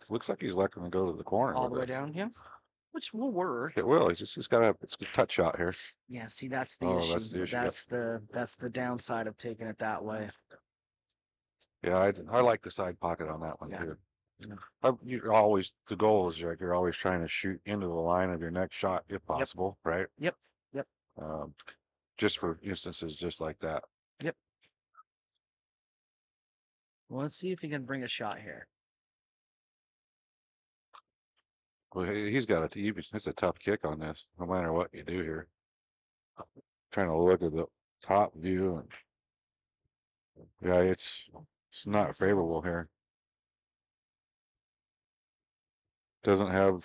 looks like he's letting to go to the corner. All with the way this. down, yeah. which will work. It will. He's got it's a touch shot here. Yeah, see, that's the Oh, issue. that's the issue, yep. That's the downside of taking it that way. Yeah, I like the side pocket on that one Yeah. too. Yeah. You're always, the goal is like you're always trying to shoot into the line of your next shot if possible, right? Yep. Yep. Just for instances just like that. Yep. Well, let's see if he can bring a shot here. Well, he's got it's a tough kick on this, no matter what you do here. Trying to look at the top view and yeah, it's not favorable here. Doesn't have,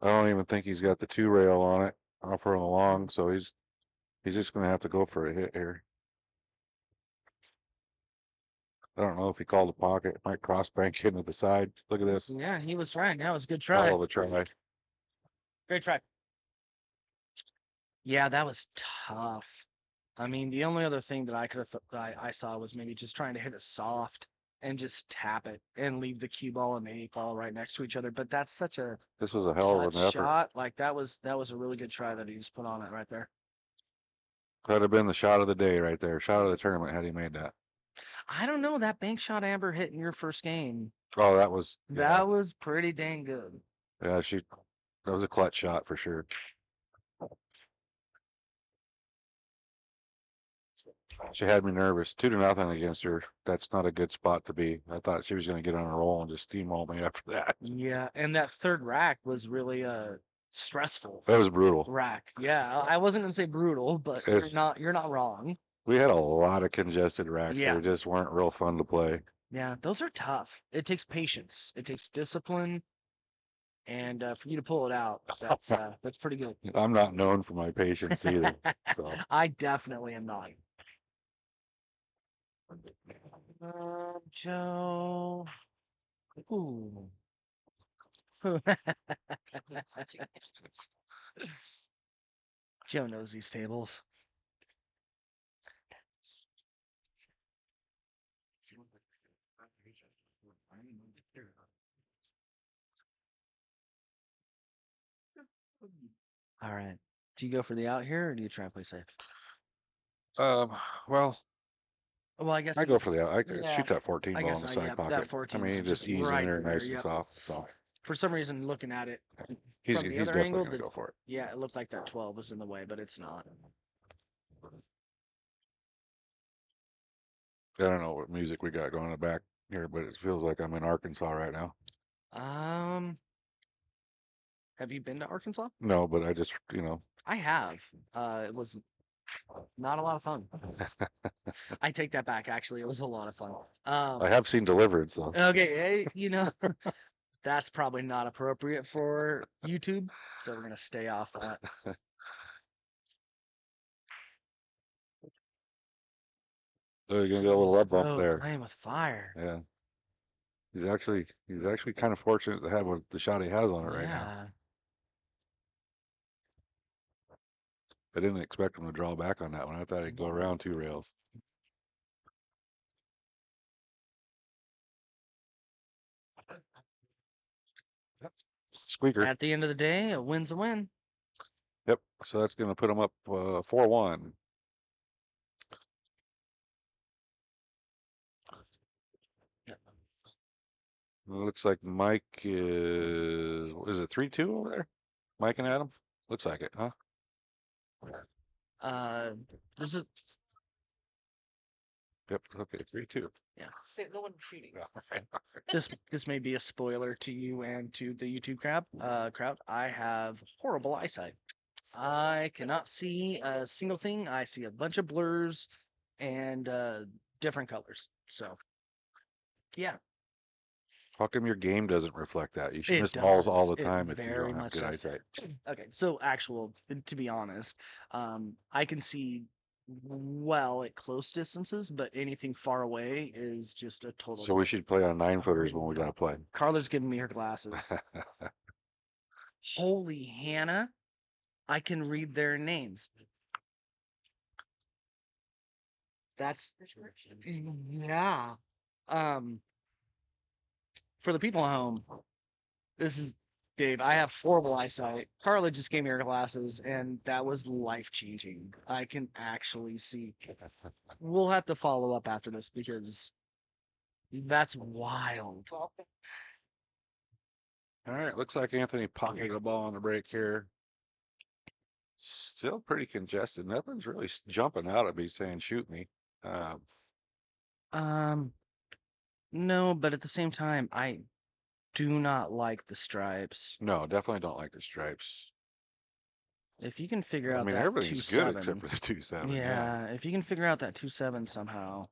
I don't even think he's got the 2 rail on it, off and along, so he's just gonna have to go for a hit here. I don't know if he called the pocket, might cross bank into the side. Look at this. Yeah, he was trying. That was a good try. Hell of a try. Great try. Yeah, that was tough. I mean, the only other thing that I could have I saw was maybe just trying to hit it soft and just tap it and leave the cue ball and the 8 ball right next to each other. But that's such a This was a hell of touch an effort. shot. Like that was a really good try that he just put on it right there. Could have been the shot of the day right there. Shot of the tournament had he made that. I don't know, that bank shot Amber hit in your first game. Oh, that was That was pretty dang good. yeah, that was a clutch shot for sure. She had me nervous. 2-0 against her. That's not a good spot to be. I thought she was going to get on a roll and just steamroll me after that. Yeah, and that third rack was really stressful. That was brutal. Rack. Yeah, I wasn't gonna say brutal, but you're not wrong. We had a lot of congested racks. Yeah. They just weren't real fun to play. Yeah, those are tough. It takes patience. It takes discipline, and for you to pull it out, that's pretty good. I'm not known for my patience either. So I definitely am not. Joe. Ooh. Joe knows these tables. All right. Do you go for the out here, or do you try and play safe? well, I guess I go for the out. I could yeah. shoot that 14 I ball in guess the I- side yeah, pocket. that 14 I mean, is you just just ease right in there there, nice and yep. soft. So For some reason, looking at it he's from the other definitely angle, gonna go for it. yeah, it looked like that 12 was in the way, but it's not. I don't know what music we got going in the back here, but it feels like I'm in Arkansas right now. Have you been to Arkansas? No, but I just, I have. It was not a lot of fun. I take that back. Actually, it was a lot of fun. I have seen Deliverance though. Okay, that's probably not appropriate for YouTube, so we're gonna stay off that. So you're gonna get a little up bump Oh, there. playing with fire. Yeah. He's actually kind of fortunate to have the shot he has on it right now. Yeah. I didn't expect him to draw back on that one. I thought he'd go around 2 rails. Squeaker. At the end of the day, a win's a win. Yep. So that's going to put him up 4-1. Looks like Mike is it 3-2 over there? Mike and Adam? Looks like it, huh? This is Yep. Okay, 3-2. yeah. No one cheating. This may be a spoiler to you and to the YouTube crowd. I have horrible eyesight. I cannot see a single thing. I see a bunch of blurs and different colors. So yeah. How come your game doesn't reflect that? You should It miss balls all the does. It time if you very don't have much good does. eyesight. Okay, so to be honest, I can see well at close distances, but anything far away is just a total. So we should play on 9-footers when we gotta play. Carla's giving me her glasses. Holy Hannah, I can read their names. That's yeah. For the people at home, this is Dave, I have horrible eyesight. Carla just gave me her glasses, and that was life changing. I can actually see. We'll have to follow up after this because that's wild. All right, looks like Anthony pocketed the ball on the break here. Still pretty congested. Nothing's really jumping out at me saying shoot me. Um, no, but at the same time, I do not like the stripes. No, definitely don't like the stripes. If you can figure I out mean, that everything's good 2-7, except for the 2-7. yeah, if you can figure out that 2-7 somehow.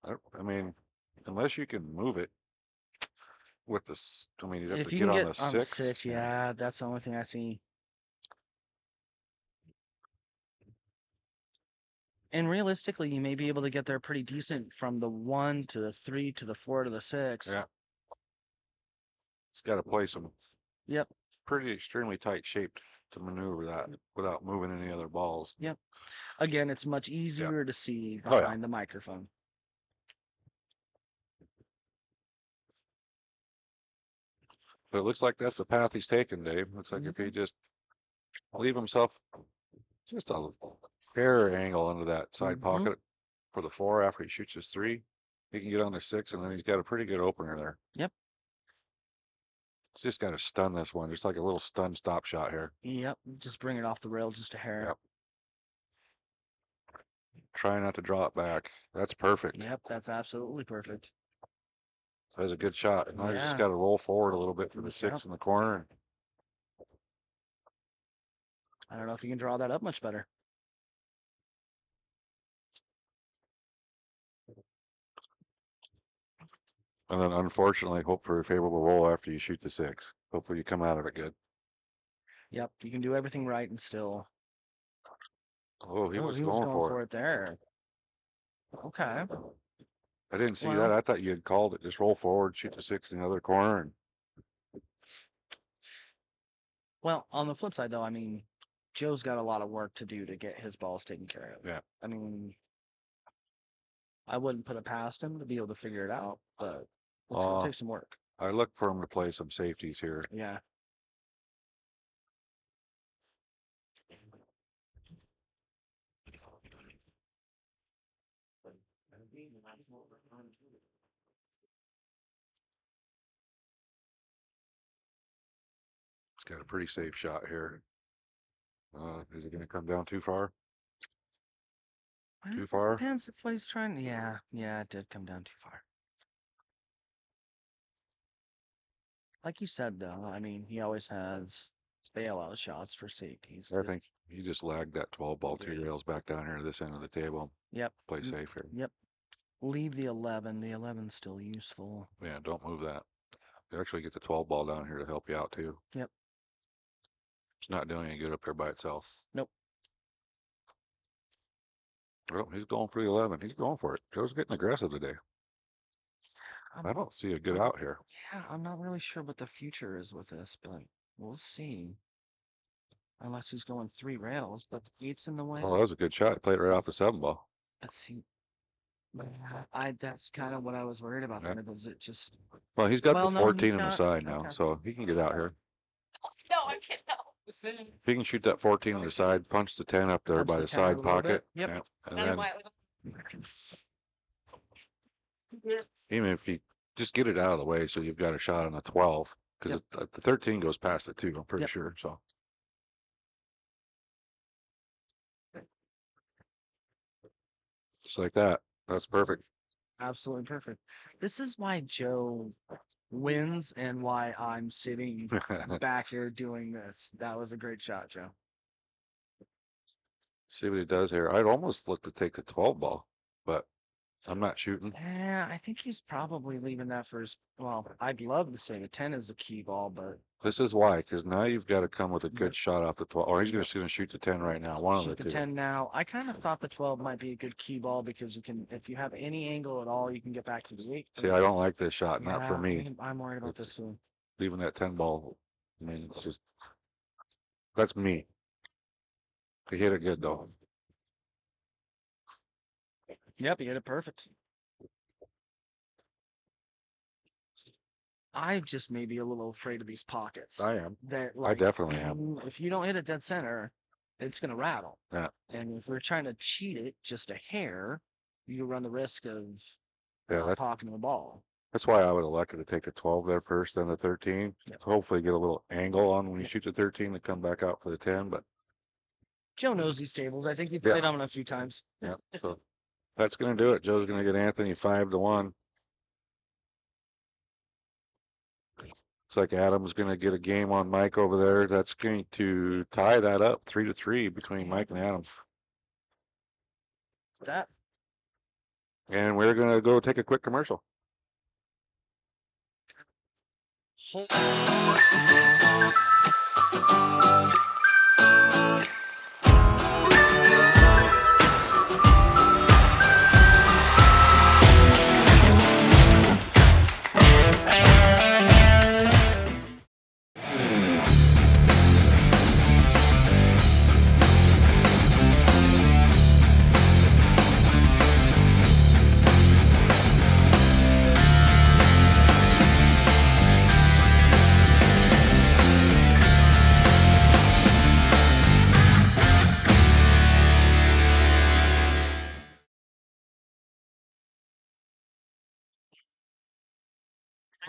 I mean, unless you can move it with I mean, you'd have If to you get can on get the on the 6. 6, yeah, that's the only thing I see. And realistically, you may be able to get there pretty decent from the 1 to the 3 to the 4 to the 6. Yeah. It's got to play some Yep. pretty extremely tight shape to maneuver that without moving any other balls. Yep. Again, it's much easier to see Oh, yeah. behind the microphone. But it looks like that's the path he's taking, Dave. Looks like if he just leave himself just a hair angle into that side pocket for the 4 after he shoots his 3, he can get on the 6, and then he's got a pretty good opener there. Yep. He's just got to stun this one, just like a little stun stop shot here. Yep. Just bring it off the rail just a hair. Yep. Try not to draw it back. That's perfect. Yep, that's absolutely perfect. That's a good shot. Now he's just Yeah. got to roll forward a little bit for the 6 in the corner. I don't know if you can draw that up much better. And then unfortunately, hope for a favorable roll after you shoot the 6. Hopefully you come out of it good. Yep, you can do everything right and still. Oh, he was he going for it. it there. Okay. I didn't see Well- that. I thought you had called it. Just roll forward, shoot the 6 in the other corner. And Well, on the flip side, though, I mean, Joe's got a lot of work to do to get his balls taken care of. Yeah. I mean, I wouldn't put it past him to be able to figure it out, but it's going to take some work. I look for him to play some safeties here. Yeah. It's got a pretty safe shot here. Is it going to come down too far? Too far? Depends if what he's trying. Yeah, it did come down too far. Like you said, though, I mean, he always has bailout shots for safeties. I think you just lagged that 12 ball 2 rails back down here to this end of the table. Yep. Play safe here. Yep. Leave the 11. The 11's still useful. Yeah, don't move that. You actually get the 12 ball down here to help you out too. Yep. It's not doing any good up here by itself. Nope. Well, he's going for the 11. He's going for it. Joe's getting aggressive today. I don't see a good out here. Yeah, I'm not really sure what the future is with this, but we'll see. Unless he's going 3 rails, but the 8's in the way. Oh, that was a good shot. He played it right off the 7 ball. But see, that's kind of what I was worried about. Yeah. There, was it just? Well, he's got Well, the no, 14 he's on the got- side now, okay. so he can get out here. No, I can't. No. If he can shoot that 14 on the side, punch the 10 up there Punch by the the 10 a side little bit. pocket. Yep. Yeah, and That's then why even if you just get it out of the way, so you've got a shot on a 12, because the 13 goes past it too. I'm pretty Yep. sure. So just like that. That's perfect. Absolutely perfect. This is why Joe wins and why I'm sitting back here doing this. That was a great shot, Joe. See what he does here. I'd almost look to take the 12 ball, but I'm not shooting. Yeah, I think he's probably leaving that for his. Well, I'd love to say the 10 is the key ball, but This is why, because now you've got to come with a good Yep. shot off the 12, or he's just going to shoot the 10 right now. One of shoot the the two. 10 now. I kind of thought the 12 might be a good key ball because you can, if you have any angle at all, you can get back to the 8. See, I don't like this shot. Not for Yeah, me. I'm worried about It's- this too. Leaving that 10 ball. I mean, it's just that's me. He hit it good though. Yep, you hit it perfect. I'm just maybe a little afraid of these pockets. I am. That I definitely am. If you don't hit it dead center, it's gonna rattle. Yeah. And if we're trying to cheat it just a hair, you run the risk of Yeah, not pocketing the ball. that's why I would elected to take the 12 there first, then the 13. Yep. Hopefully get a little angle on when you shoot the 13 and come back out for the 10. But Joe knows these tables. I think he Yeah. played on them a few times. yeah, so that's gonna do it. Joe's gonna get Anthony 5-1. Looks like Adam's gonna get a game on Mike over there. That's going to tie that up 3-3 between Mike and Adam. That And we're gonna go take a quick commercial.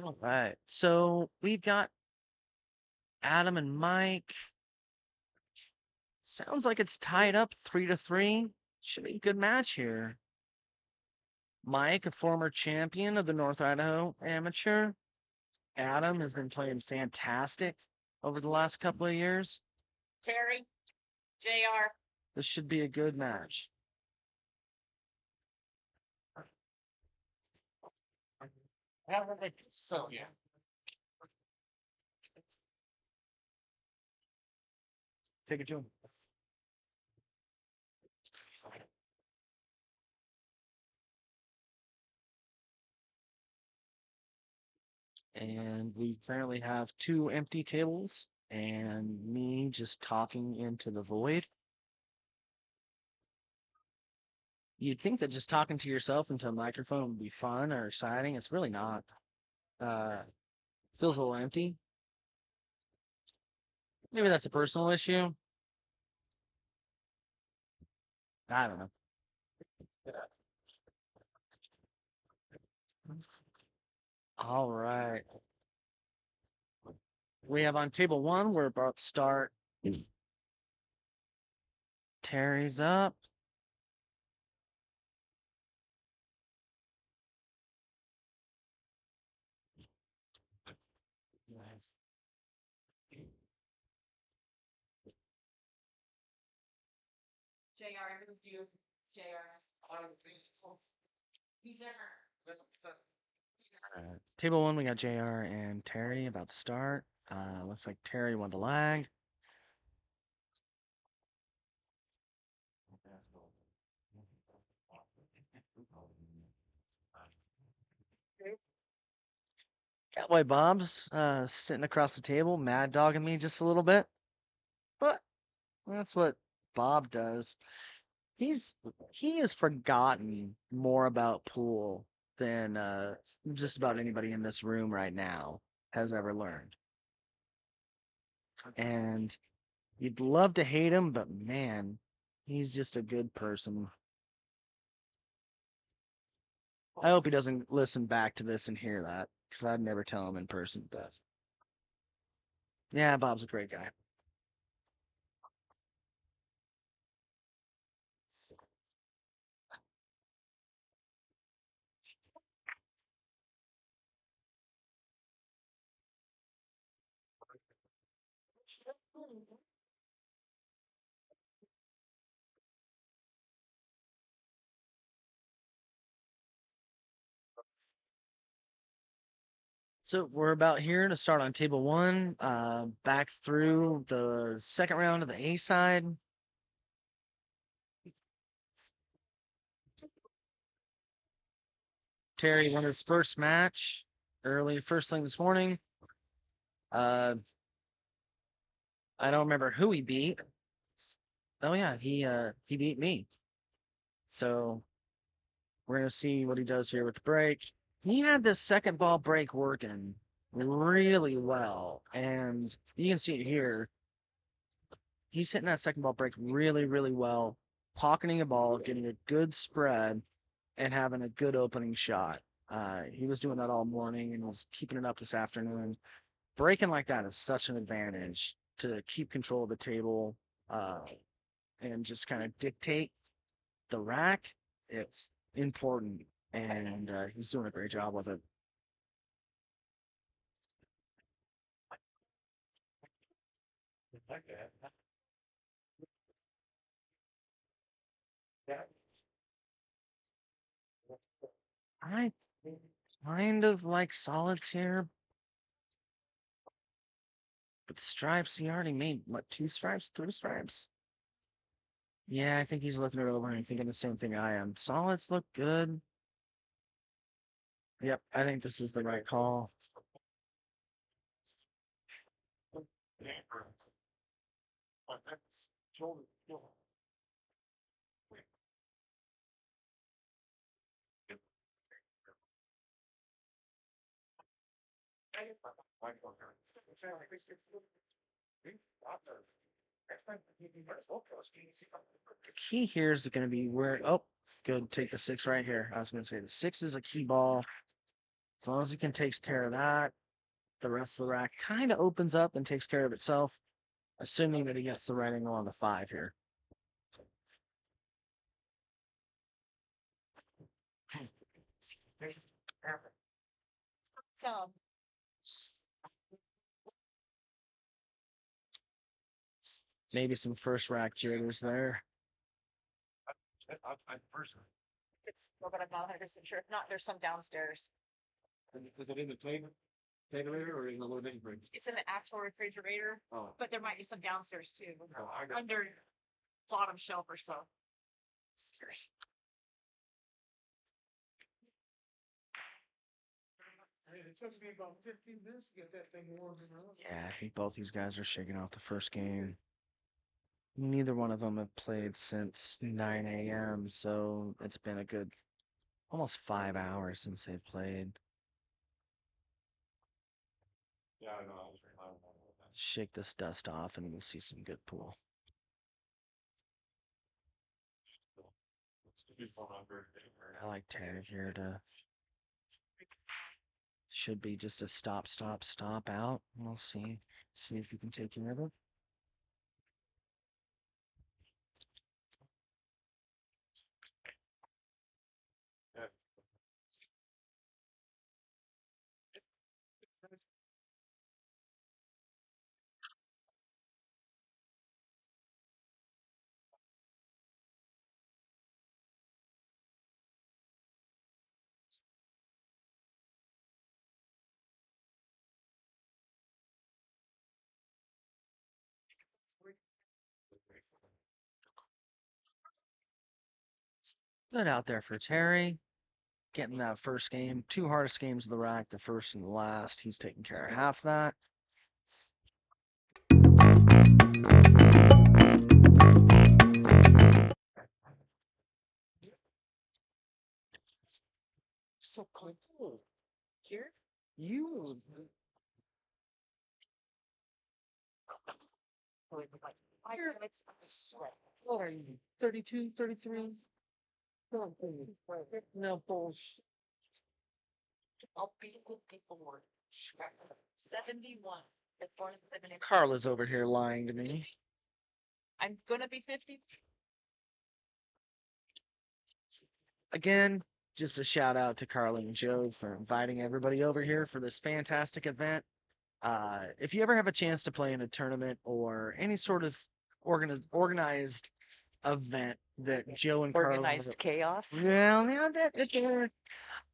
All right. So we've got Adam and Mike. Sounds like it's tied up 3-3. Should be a good match here. Mike, a former champion of the North Idaho Amateur. Adam has been playing fantastic over the last couple of years. Terry, JR. This should be a good match. So, yeah. Take it to him. And we currently have 2 empty tables and me just talking into the void. You'd think that just talking to yourself into a microphone would be fun or exciting. It's really not. Feels a little empty. Maybe that's a personal issue. I don't know. All right. We have on table 1, we're about to start. Terry's up. JR, I moved you. JR. He's in her. Table 1, we got JR and Terry about to start. Looks like Terry won the lag. Cowboy Bob's sitting across the table, mad dogging me just a little bit. But that's what Bob does. He has forgotten more about pool than just about anybody in this room right now has ever learned. And you'd love to hate him, but man, he's just a good person. I hope he doesn't listen back to this and hear that, because I'd never tell him in person. But yeah, Bob's a great guy. So we're about here to start on table 1, back through the second round of the A side. Terry won his first match first thing this morning. I don't remember who he beat. Oh yeah, he beat me. So we're gonna see what he does here with the break. He had this second ball break working really well. And you can see it here. He's hitting that second ball break really, really well, pocketing a ball, getting a good spread, and having a good opening shot. He was doing that all morning and was keeping it up this afternoon. Breaking like that is such an advantage to keep control of the table uh, and just kind of dictate the rack. It's important, and he's doing a great job with it. I kind of like solids here, but stripes, he already made, what, 2 stripes, 3 stripes? Yeah, I think he's looking it over and thinking the same thing I am. Solids look good. Yep, I think this is the right call. The key here is going to be where, oh, good, take the 6 right here. I was going to say the 6 is a key ball. As long as he can takes care of that, the rest of the rack kind of opens up and takes care of itself, assuming that he gets the right angle on the 5 here. So, Maybe some first rack jitters there. I personally. but I'm not 100% sure. If not, there's some downstairs. Is it in the refrigerator or in the living room? It's in the actual refrigerator, Oh. but there might be some downstairs too, No, I got under bottom shelf or so. It took me about 15 minutes to get that thing warmed up. Yeah, I think both these guys are shaking out the first game. Neither one of them have played since 9 a.m., so it's been a good almost 5 hours since they've played. Yeah, I know. I was relying on that. Shake this dust off and we'll see some good pool. I like Terry here to should be just a stop, stop, stop out. We'll see if you can take care of it. Good out there for Terry. Getting that first game. 2 hardest games of the rack, the first and the last. He's taking care of half that. So cool. Here? You. What are you? 32, 33? No bullshit. I'll be with people more. 71. It's born in 71. Carla's over here lying to me. I'm gonna be 50. Again, just a shout out to Carla and Joe for inviting everybody over here for this fantastic event. If you ever have a chance to play in a tournament or any sort of organized event that Joe and Organized chaos. Carla, well, yeah,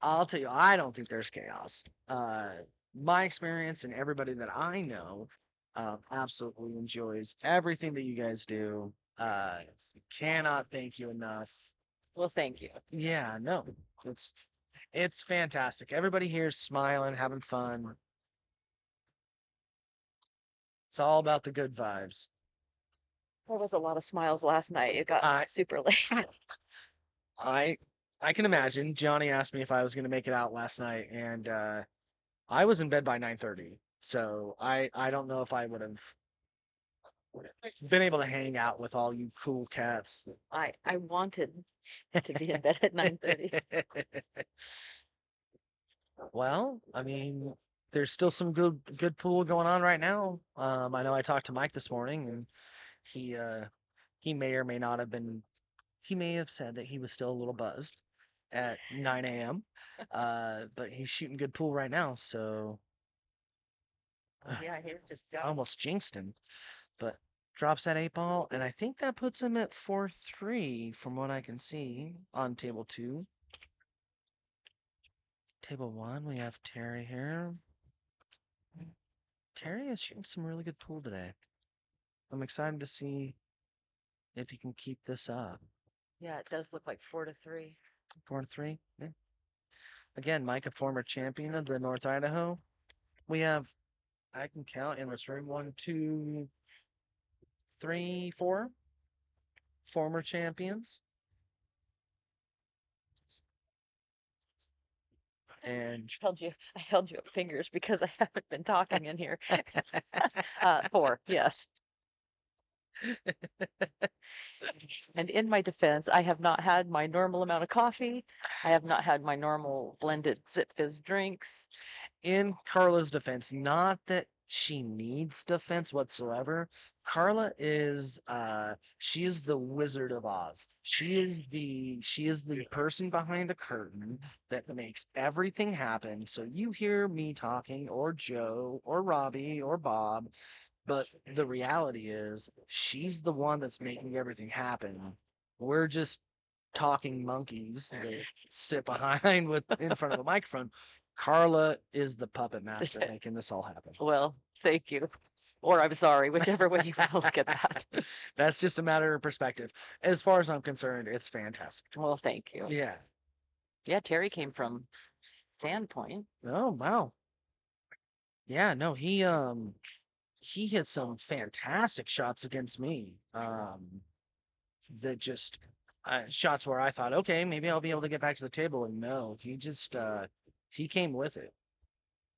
I'll tell you, I don't think there's chaos. My experience and everybody that I know absolutely enjoys everything that you guys do. Cannot thank you enough. Well, thank you. Yeah, no, it's fantastic. Everybody here is smiling, having fun. It's all about the good vibes. There was a lot of smiles last night. It got super late. I can imagine. Johnny asked me if I was going to make it out last night, and I was in bed by 9:30, so I don't know if I would have been able to hang out with all you cool cats. I wanted to be in bed at 9:30. Well, I mean, there's still some good pool going on right now. I know I talked to Mike this morning, and he may or may not have been. He may have said that he was still a little buzzed at 9 a.m. But he's shooting good pool right now, so Yeah, he just I got almost jinxed him. But drops that 8 ball, and I think that puts him at 4-3 from what I can see on table 2. Table 1, we have Terry here. Terry is shooting some really good pool today. I'm excited to see if he can keep this up. Yeah, it does look like 4-3. 4-3. Yeah. Again, Mike, a former champion of the North Idaho. We have, I can count in this room, 1, 2, 3, 4 former champions. And I held you up fingers because I haven't been talking in here. 4, yes. And in my defense, I have not had my normal amount of coffee. I have not had my normal blended Zip Fizz drinks. in Carla's defense, not that she needs defense whatsoever. Carla is she is the Wizard of Oz. She is the person behind the curtain that makes everything happen. So you hear me talking, or Joe, or Robbie, or Bob, but the reality is she's the one that's making everything happen. We're just talking monkeys that sit behind with in front of a microphone. Carla is the puppet master making this all happen. Well, thank you. Or I'm sorry, whichever way you want to look at that. That's just a matter of perspective. As far as I'm concerned, it's fantastic. Well, thank you. Yeah. Yeah, Terry came from Sandpoint. Oh, wow. Yeah, no, he hit some fantastic shots against me. That just shots where I thought, okay, maybe I'll be able to get back to the table, and no, he just he came with it.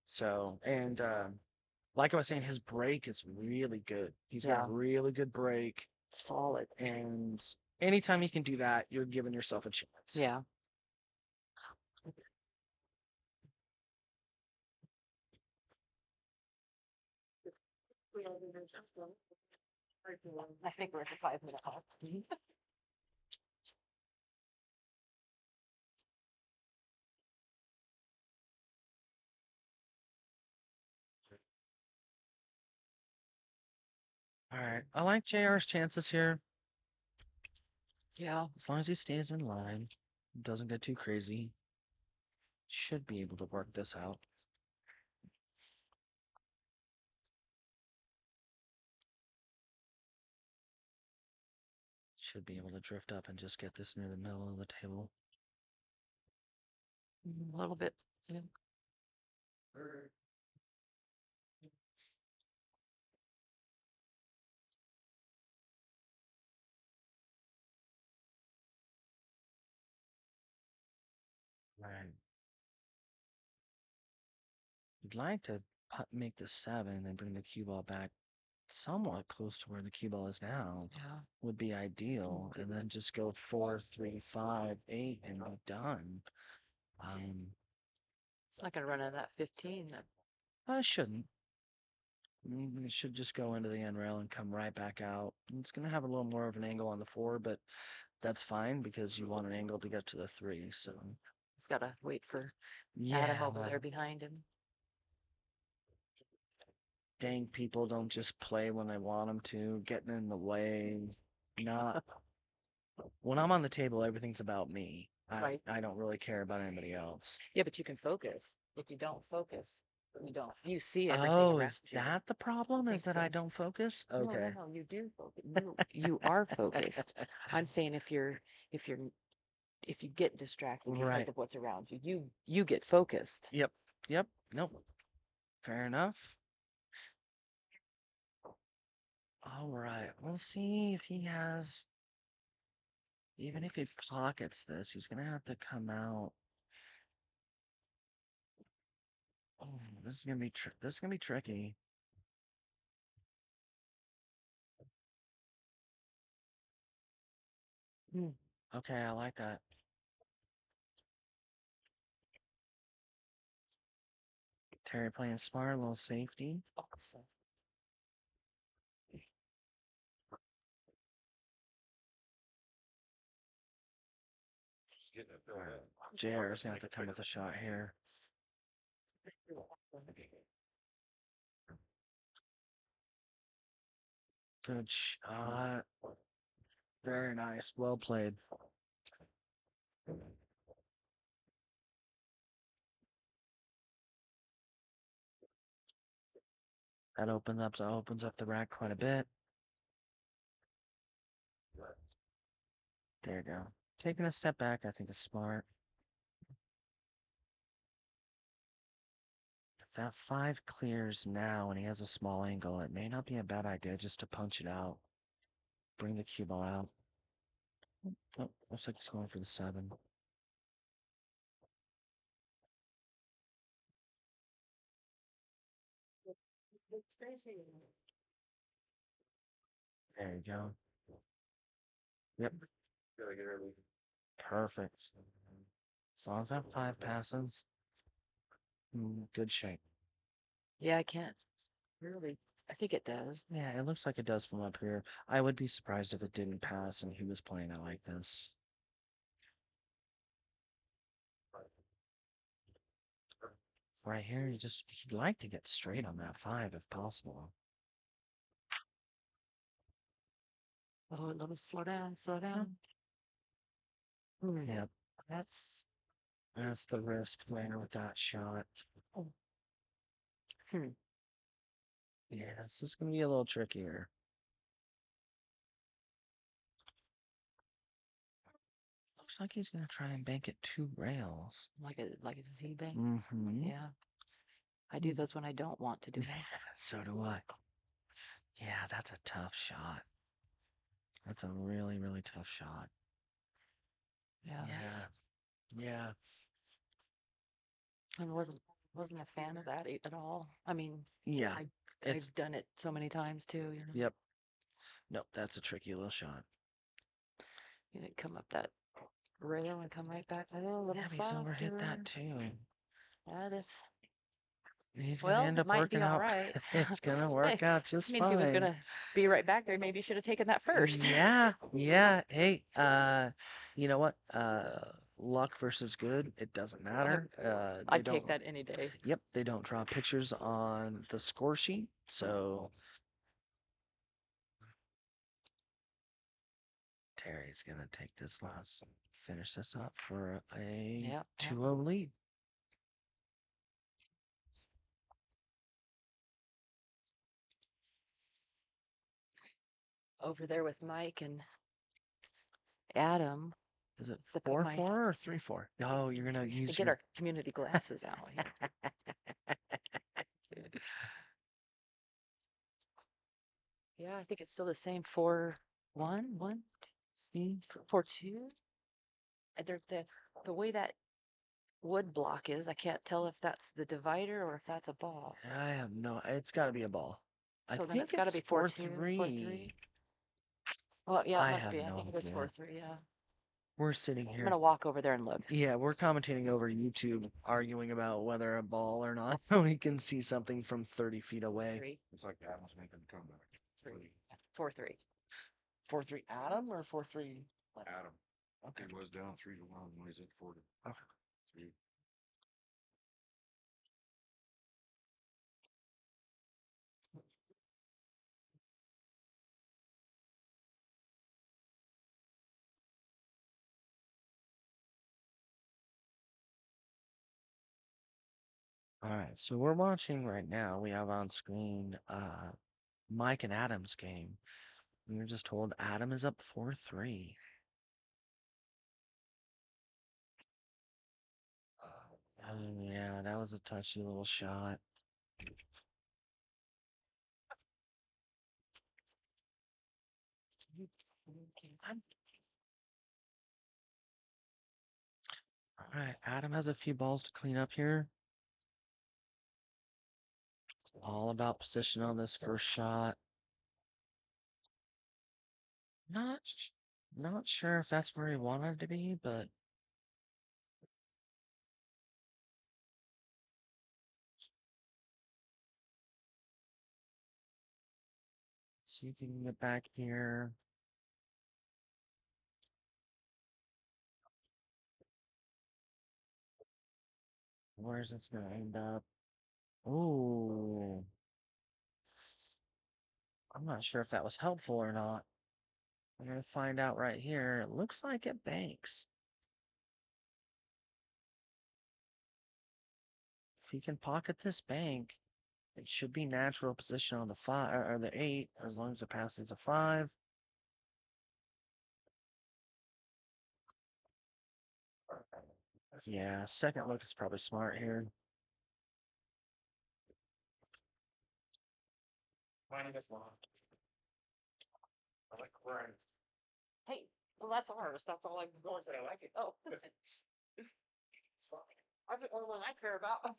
So, and like I was saying, his break is really good. He's got Yeah. a really good break, Solid. and anytime you can do that, you're giving yourself a chance. Yeah. I think we're at the 5-minute mark. All right, I like JR's chances here. Yeah. As long as he stays in line, doesn't get too crazy, should be able to work this out. Should be able to drift up and just get this near the middle of the table. A little bit. Yeah. Right. You'd like to make the 7 and bring the cue ball back somewhat close to where the cue ball is now. Yeah. Would be ideal, and then just go 4, 3, 5, 8, and be done. It's not going to run out of that 15. I shouldn't. It should just go into the end rail and come right back out. It's going to have a little more of an angle on the 4, but that's fine because you want an angle to get to the 3. So He's got to wait for yeah, Adam over there behind him. dang people don't just play when they want them to, getting in the way. Not when I'm on the table, everything's about me. Right. I don't really care about anybody else. Yeah, but you can focus. If you don't focus, you don't. You see everything Oh, around is you. that the problem? I Is that think I so. don't focus? No, Okay. no, you do focus. You are focused. I'm saying if you get distracted because Right. of what's around you, you get focused. Yep. Nope. Fair enough. All right. We'll see if he has. Even if he pockets this, he's gonna have to come out. This is gonna be tricky. Okay, I like that. Terry playing smart, a little safety. Awesome. JR is gonna have to come with a shot here. Good shot. Very nice. Well played. That opens up the rack quite a bit. There you go. Taking a step back, I think is smart. If that 5 clears now and he has a small angle, it may not be a bad idea just to punch it out. Bring the cue ball out. Oh, looks like he's going for the 7. There you go. Yep. Perfect. As long as that 5 passes, good shape. Yeah, I can't really. I think it does. Yeah, it looks like it does from up here. I would be surprised if it didn't pass and he was playing it like this. Right here, he'd like to get straight on that 5 if possible. Oh, let me slow down, slow down. Yep, That's that's the risk there with that shot. hmm. Yeah, this is gonna be a little trickier. Looks like he's gonna try and bank it 2 rails. Like a Z bank. Mm-hmm. Yeah. I do those when I don't want to do that. So do I. Yeah, that's a tough shot. That's a really, really tough shot. Yeah. Yeah. Yeah. I wasn't a fan of that at all. I mean, Yeah. It's I've done it so many times too, you know. Yep. Nope, that's a tricky little shot. You know, come up that rail and come right back. Oh, a little Yeah, he's overhit softer. that too. That is. He's gonna Well, end it up might working be all out. right. It's gonna Hey, work out just I mean, if he was fine. gonna be right back there, maybe you should have taken that first. Yeah, yeah. Hey, you know what? Luck versus good, it doesn't matter. They I'd take don't. that any day. Yep, they don't draw pictures on the score sheet, so Terry's gonna take this last, finish this up for a Yeah. 2-0 lead. Over there with Mike and Adam. Is it Look at 4-4 my- or 3-4? No, you're gonna To use get your. our community glasses out. Yeah, I think it's still the same 4-1, 4-2. And the way that wood block is, I can't tell if that's the divider or if that's a ball. I have no. It's got to be a ball. I So then think it's got to be 4-2, 4-3. 4-3. Well, yeah, I it must have be. I no think it was idea. 4-3. Yeah. We're sitting I'm here. gonna walk over there and look. Yeah, we're commentating over YouTube, arguing about whether a ball or not. We can see something from 30 feet away. 3, It's like Adam's making a comeback. 3, 4-3. 4-3 Adam or 4-3? Adam. Okay. He was down 3-1 when he's at 40. Okay. 3. All right, so we're watching right now. We have on screen Mike and Adam's game. We were just told Adam is up 4-3. Yeah, that was a touchy little shot. All right, Adam has a few balls to clean up here. All about position on this first shot. Not sure if that's where he wanted to be, but see if he can get back here. Where's this gonna end up? Ooh. I'm not sure if that was helpful or not. We're gonna find out right here. It looks like it banks. If he can pocket this bank, it should be natural position on the 5 or the 8, as long as it passes the 5. Yeah, second look is probably smart here. Mine is one. I like Brian. Hey, well, that's ours. That's all I can go and say. I like it. Oh. I've the only one I care about.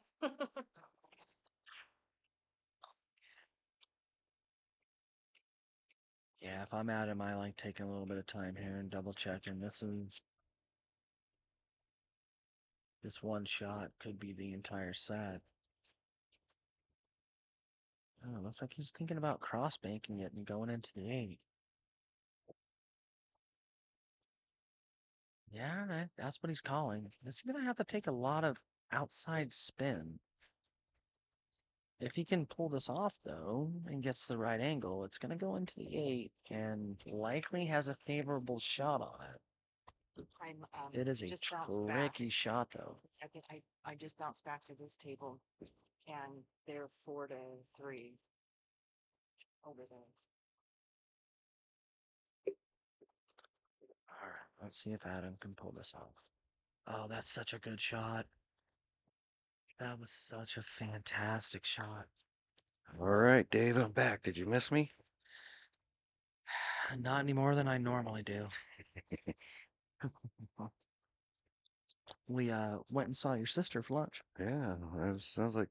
Yeah, if I'm at him, I like taking a little bit of time here and double checking. This one shot could be the entire set. Oh, looks like he's thinking about cross banking it and going into the 8. Yeah, that's what he's calling. This is gonna have to take a lot of outside spin. If he can pull this off though and gets the right angle, it's gonna go into the 8 and likely has a favorable shot on it. I'm It is a just bounced back. tricky shot though. I just bounced back to this table and they're 4-3 over there. All right, let's see if Adam can pull this off. Oh, that's such a good shot. That was such a fantastic shot. All right, Dave, I'm back. Did you miss me? Not any more than I normally do. We went and saw your sister for lunch. Yeah, sounds like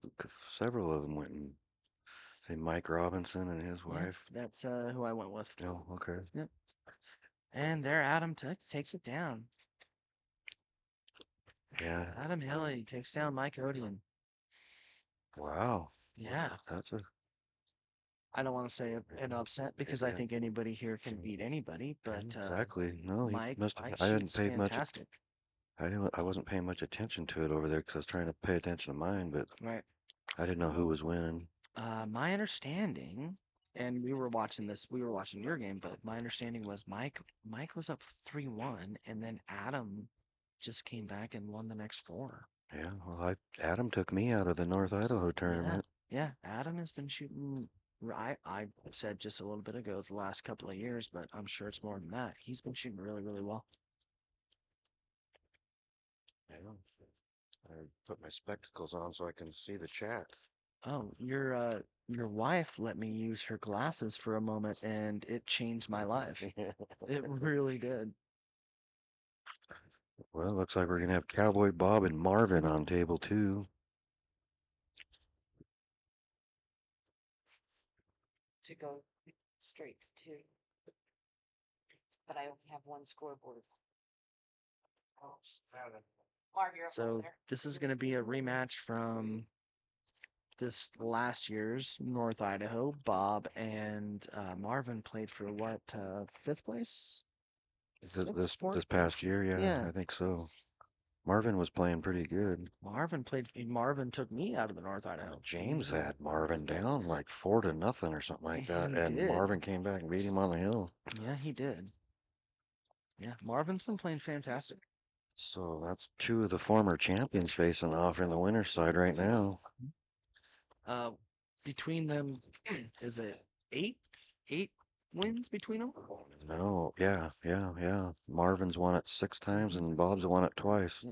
several of them went and say Mike Robinson and his Yeah, wife. that's who I went with. Oh, okay. Yep. And there Adam takes it down. Yeah. Adam Hilly takes down Mike Odian. Wow. Yeah. That's a I don't want to say an upset because I Yeah. think anybody here can beat anybody, but exactly. No, he Mike must have. I hadn't shoots paid much. fantastic. I wasn't paying much attention to it over there because I was trying to pay attention to mine, but Right. I didn't know who was winning. My understanding, and we were watching your game, but my understanding was Mike was up 3-1, and then Adam just came back and won the next 4. Yeah. Well, Adam took me out of the North Idaho tournament. Yeah, Adam has been shooting. I said just a little bit ago the last couple of years, but I'm sure it's more than that. He's been shooting really, really well. Yeah. I put my spectacles on so I can see the chat. Oh, your wife let me use her glasses for a moment, and it changed my life. It really did. Well, looks like we're gonna have Cowboy Bob and Marvin on table 2. To go straight to 2. But I only have one scoreboard. Mark, you're up over So there. this is going to be a rematch from this last year's North Idaho. Bob and Marvin played for what, 5th place? This Fourth? past year, yeah, Yeah. I think so. Marvin was playing pretty good. Marvin took me out of the North Idaho. James had Marvin down like 4-0 or something like that, He and did. Marvin came back and beat him on the hill. Yeah, he did. Yeah, Marvin's been playing fantastic. So that's 2 of the former champions facing off in the winner's side right now. Between them, is it 8 wins between them? No, yeah. Marvin's won it 6 times and Bob's won it twice. Yeah.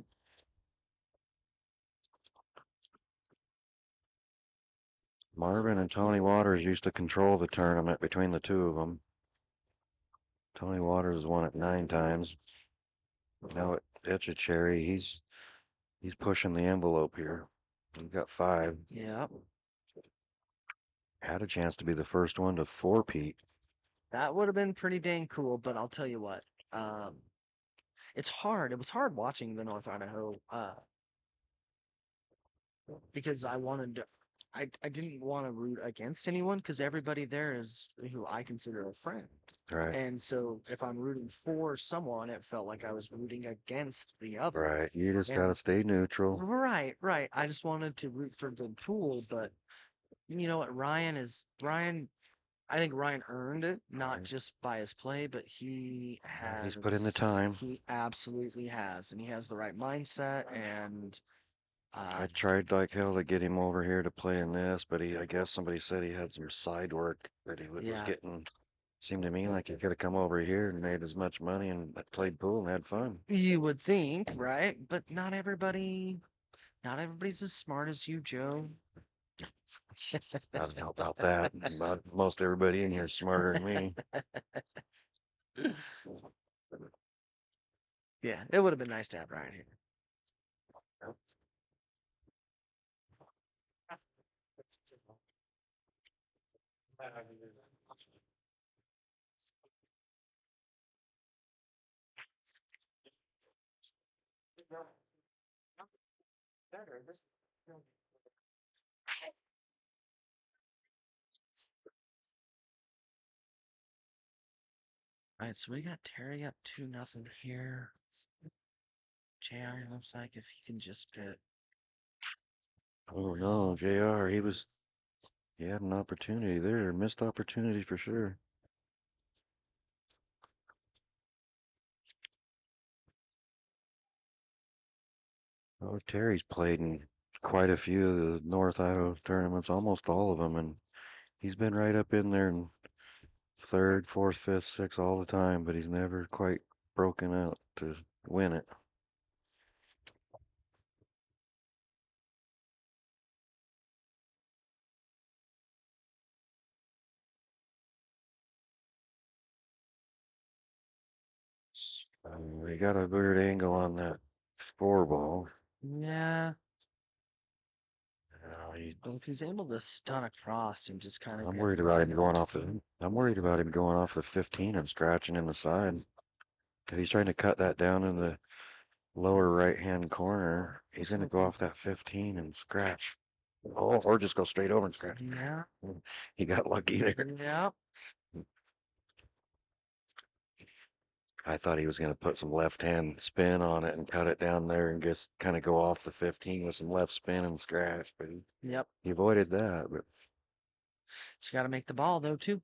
Marvin and Tony Waters used to control the tournament between the 2 of them. Tony Waters has won it 9 times. Now it's a cherry. He's pushing the envelope here. We've got 5. Yeah. had a chance to be the first one to four-peat. That would have been pretty dang cool, but I'll tell you what, it's hard. It was hard watching the North Idaho, because I didn't want to root against anyone because everybody there is who I consider a friend. Right. And so if I'm rooting for someone, it felt like I was rooting against the other. Right. You just And- gotta stay neutral. Right. I just wanted to root for the pool, but you know what? Ryan. I think Ryan earned it, not Right. just by his play, but he has. He's put in the time. He absolutely has, and he has the right mindset. And I tried like hell to get him over here to play in this, but I guess somebody said he had some side work that he was Yeah. getting. Seemed to me like he could have come over here and made as much money and played pool and had fun. You would think, right? But not everybody's as smart as you, Joe. I don't know about that. But most everybody in here is smarter than me. Yeah, it would have been nice to have Ryan here. All right, so we got Terry up 2-0 here. JR looks like if he can just get. Oh no, JR, he had an opportunity there, missed opportunity for sure. Oh, Terry's played in quite a few of the North Idaho tournaments, almost all of them, and he's been right up in there in third, fourth, fifth, sixth all the time, but he's never quite broken out to win it. They got a weird angle on that four ball. Yeah. He, But if he's able to stun across and just kind of. I'm worried about him going off the. I'm worried about him going off the 15 and scratching in the side. If he's trying to cut that down in the lower right-hand corner, he's gonna go off that 15 and scratch. Oh, or just go straight over and scratch. Yeah. He got lucky there. Yeah. I thought he was going to put some left hand spin on it and cut it down there and just kind of go off the 15 with some left spin and scratch, but Yep. he avoided that. But Just got to make the ball though too.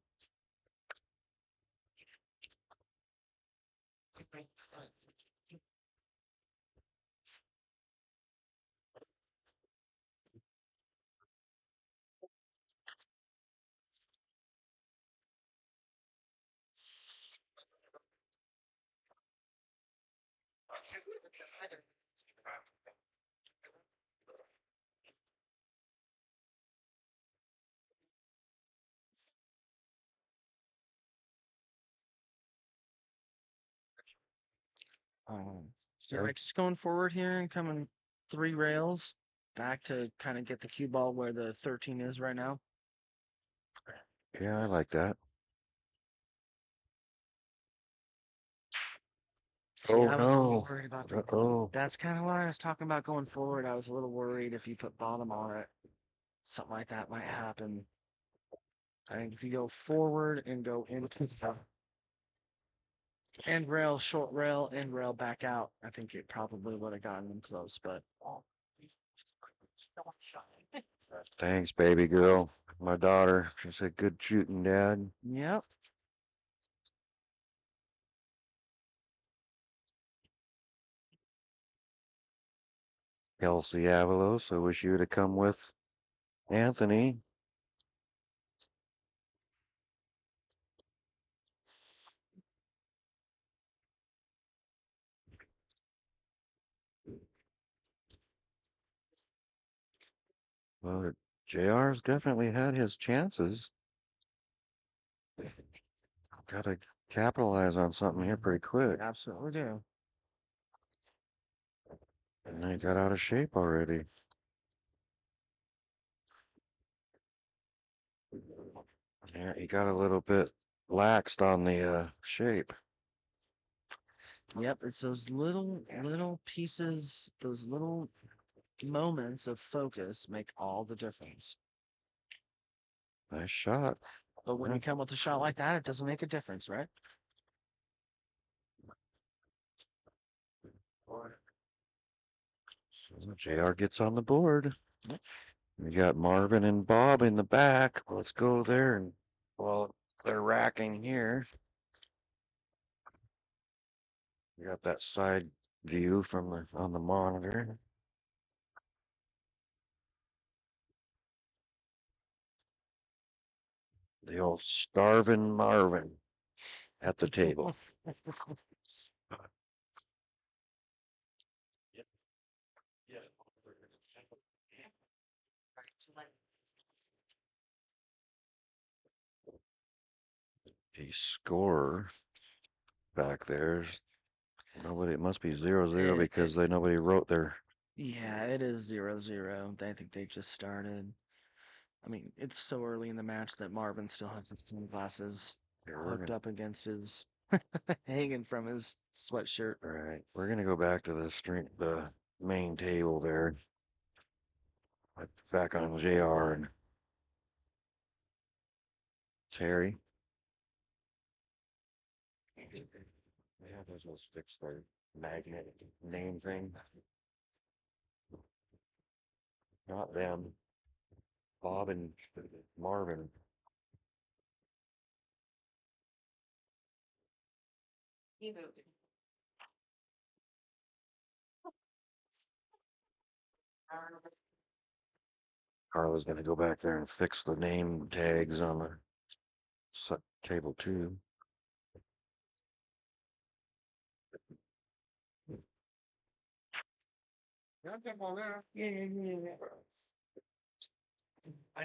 So just going forward here and coming 3 rails back to kind of get the cue ball where the 13 is right now. yeah, I like that. See, Oh I was a little no. worried about Uh-oh. That's kind of why I was talking about going forward. I was a little worried if you put bottom on it, something like that might happen. I think if you go forward and go into the end rail, short rail, end rail, back out, I think it probably would have gotten them close, but. Thanks, baby girl. My daughter. She said, good shooting, Dad. Yep. Kelsey Avalos, I wish you would have come with Anthony. Well, JR's definitely had his chances. Gotta capitalize on something here pretty quick. Absolutely do. And they got out of shape already. Yeah, he got a little bit laxed on the shape. Yep, it's those little pieces, those little moments of focus make all the difference. Nice shot. But when Yeah. you come with a shot like that, it doesn't make a difference, right? So JR gets on the board. Yep. We got Marvin and Bob in the back. Let's go there and while they're racking here. We got that side view from the on the monitor. The old starving Marvin at the table. The score back there. Nobody, it must be 0-0 because nobody wrote their. Yeah, it is 0-0. I think they just started. I mean, it's so early in the match that Marvin still has his sunglasses Here, we're hooked gonna, up against his, hanging from his sweatshirt. all right, we're gonna go back to the main table there. Back on JR and Terry. Yeah, those will fix their magnet name thing. Not them. Bob and Marvin. Carla's gonna go back there and fix the name tags on the table too. I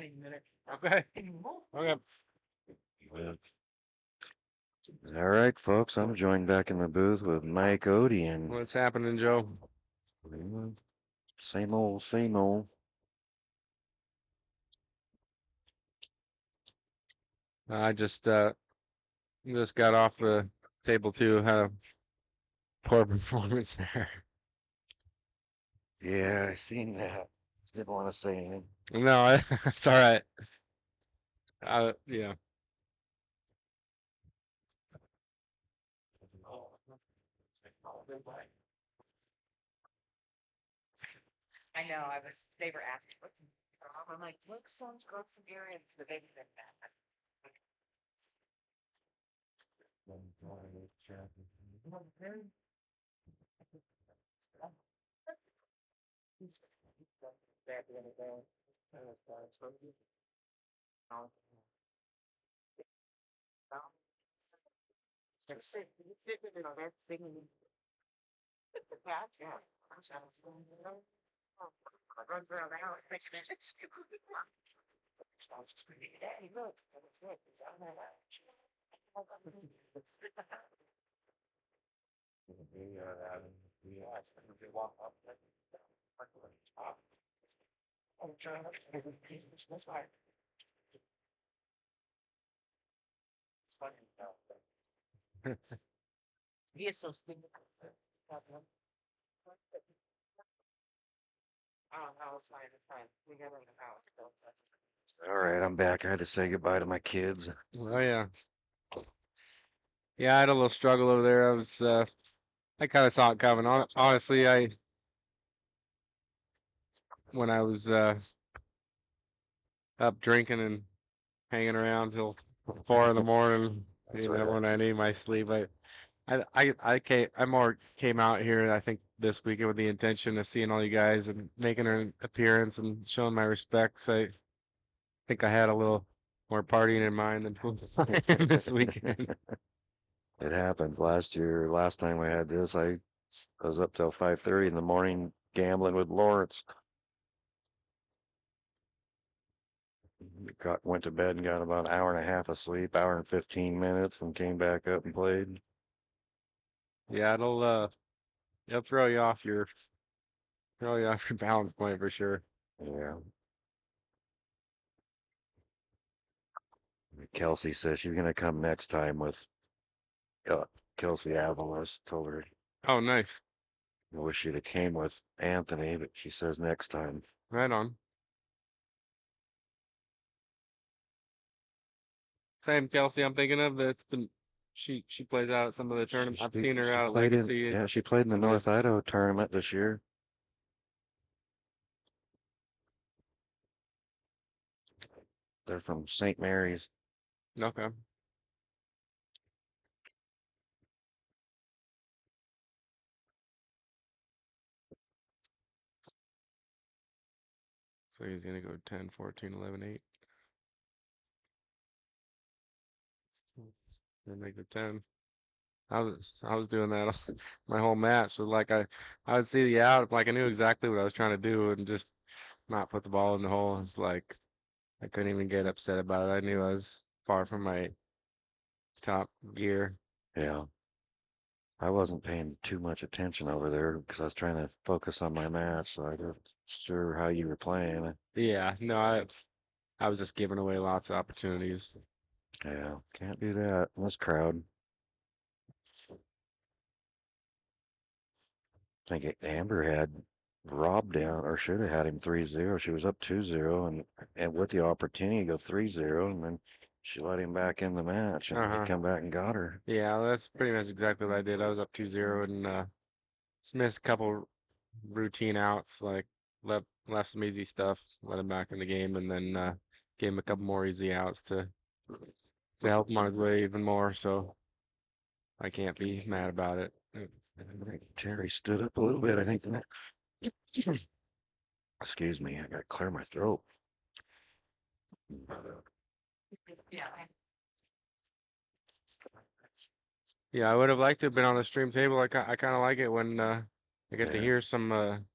need a minute. Okay. Okay. All right, folks. I'm joined back in the booth with Mike Odie and What's happening, Joe? same old, same old. I just got off the table two. Had a poor performance there. Yeah, I seen that. Didn't want to say anything. No, it's all right. Yeah. I know, they were asking, what, I'm like, look, someone's got some areas, the baby been back. Run around the house, makes me. Hey, look, it's on that ledge. Oh, John, that's why. He is so stupid. Oh, it's fine, it's fine. We got in the house. All right, I'm back. I had to say goodbye to my kids. Oh yeah. Yeah, I had a little struggle over there. I kind of saw it coming. Honestly, when I was up drinking and hanging around till 4 in the morning, when I need my sleep, I more came out here, I think, this weekend with the intention of seeing all you guys and making an appearance and showing my respects. I think I had a little more partying in mind than this weekend. It happens. Last time I had this, I was up till 5:30 in the morning gambling with Lawrence. Went to bed and got about an hour and a half of sleep, hour and 15 minutes, and came back up and played. Yeah, it'll throw you off your balance point for sure. Yeah. Kelsey says she's gonna come next time with Kelsey Avalos. Told her Oh, nice. I wish she'd have came with Anthony, but she says next time. Right on. Same Kelsey I'm thinking of. That's been she plays out at some of the tournaments. I've seen her out at played in, Legacy. yeah, she played in the some of North Idaho tournament this year. They're from St. Mary's. Okay. So he's gonna go 10, 14, 11, 8. And make it 10. I was doing that my whole match. So like I would see the out, like I knew exactly what I was trying to do and just not put the ball in the hole. It's like I couldn't even get upset about it. I knew I was far from my top gear. Yeah. I wasn't paying too much attention over there because I was trying to focus on my match. So I wasn't sure how you were playing. Yeah, no, I was just giving away lots of opportunities. Yeah, can't do that in this crowd. I think Amber had Rob down, or should have had him 3-0. She was up 2-0, and with the opportunity to go 3-0, and then she let him back in the match, and he Uh-huh. come back and got her. Yeah, that's pretty much exactly what I did. I was up 2-0 and just missed a couple routine outs, like left some easy stuff, let him back in the game, and then gave him a couple more easy outs to help him on his way even more. So I can't be mad about it. Terry stood up a little bit, I think. Excuse me, I gotta clear my throat. Yeah. Yeah, I would have liked to have been on the stream table. I kind of like it when I get to Yeah. hear some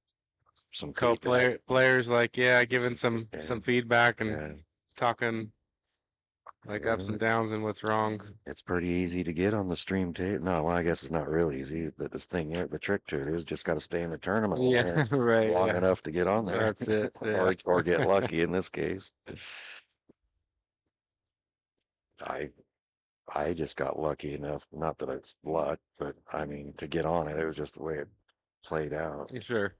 Some co-player feedback. players like giving some Yeah. feedback and Yeah. talking like ups and Yeah. downs and what's wrong. It's pretty easy to get on the stream tape. No, well, I guess it's not really easy, but the trick to it is just got to stay in the tournament Yeah, right. long Yeah, enough to get on there, that's it. Yeah. or get lucky in this case. I I just got lucky enough, not that it's luck, but I mean to get on it. It was just the way it played out. Sure.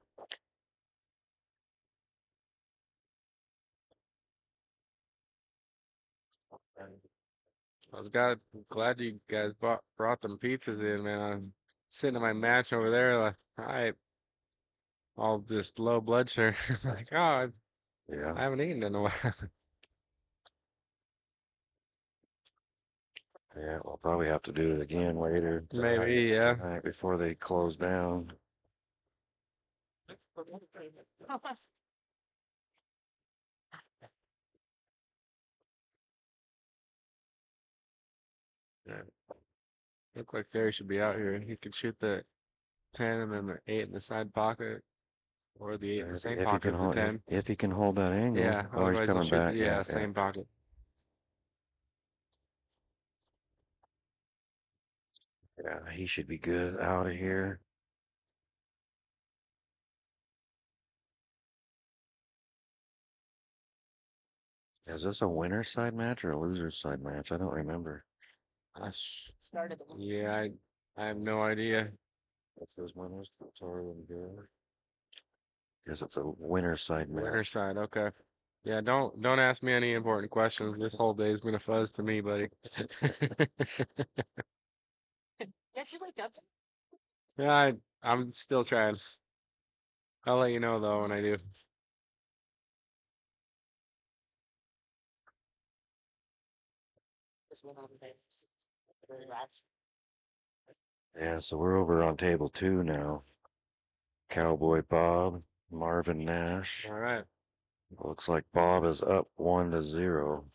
Glad you guys brought them pizzas in, man. I was sitting in my match over there, like, all right, all just low blood sugar. Like, oh, Yeah, I haven't eaten in a while. yeah. We'll probably have to do it again later Maybe, yeah. tonight before they close down. Yeah. Look like Terry should be out here. He could shoot the 10 and then the 8 in the side pocket, or the 8 in the same If he pocket can as the hold, 10. if he can hold that angle. Yeah, Oh, he's otherwise he'll coming shoot, back. yeah, Yeah, yeah. same pocket. Yeah, he should be good out of here. Is this a winner's side match or a loser's side match? I don't remember. Started. Yeah, I have no idea. What's those winners? Victoria and Gary. Guess it's a winner's side Winner match. side, okay. Yeah, don't ask me any important questions. This whole day's been a fuzz to me, buddy. Did you wake up? Yeah, I'm still trying. I'll let you know though when I do. This one on the face. Very much. Yeah, so we're over on table 2 now. Cowboy Bob, Marvin Nash. All right. Looks like Bob is up 1-0.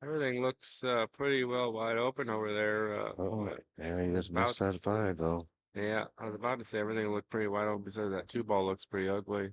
Everything looks pretty well wide open over there. Oh, yeah, he I was just missed that 5 though. Yeah, I was about to say everything looked pretty wide open besides that 2 ball looks pretty ugly.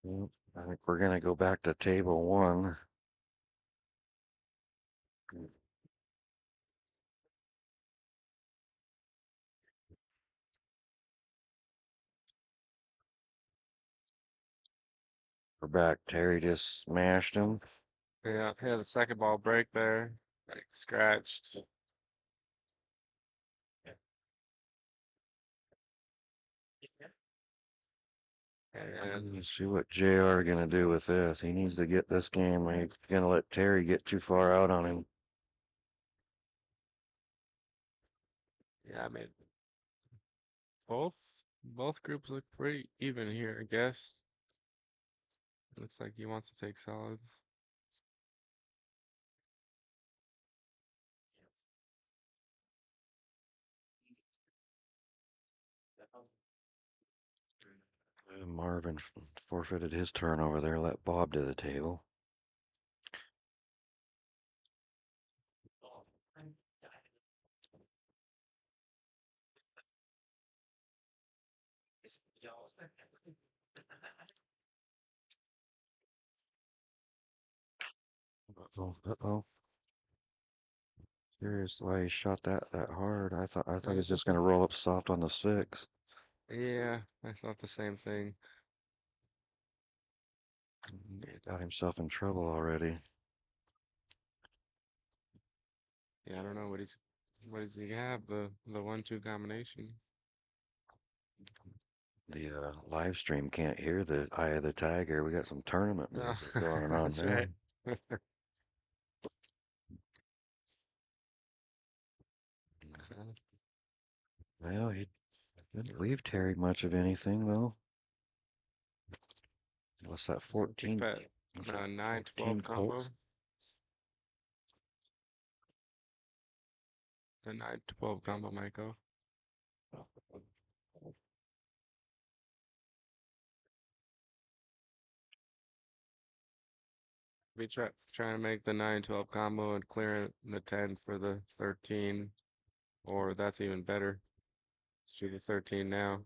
Well, I think we're gonna go back to table one. We're back. Terry just smashed him. Yeah, the second ball break there, like scratched. And Let's see what JR gonna do with this. He needs to get this game. He's gonna let Terry get too far out on him. yeah, I mean, both groups look pretty even here, I guess. Looks like he wants to take solids. Marvin forfeited his turn over there. Let Bob to the table. Uh-oh, uh-oh. Curious why he shot that hard. I thought he was just gonna roll up soft on the 6. Yeah, I thought the same thing. He got himself in trouble already. Yeah, I don't know what does he have? The 1-2 combination. The live stream can't hear the Eye of the Tiger. We got some tournament No, music going on that's there. right. Well, he didn't leave Terry much of anything though. Unless that 14, That unless that 9-12 14 combo. pulse. The 9-12 combo might go. We trying to make the 9-12 combo and clear the 10 for the 13, or that's even better. Let's do the 13 now.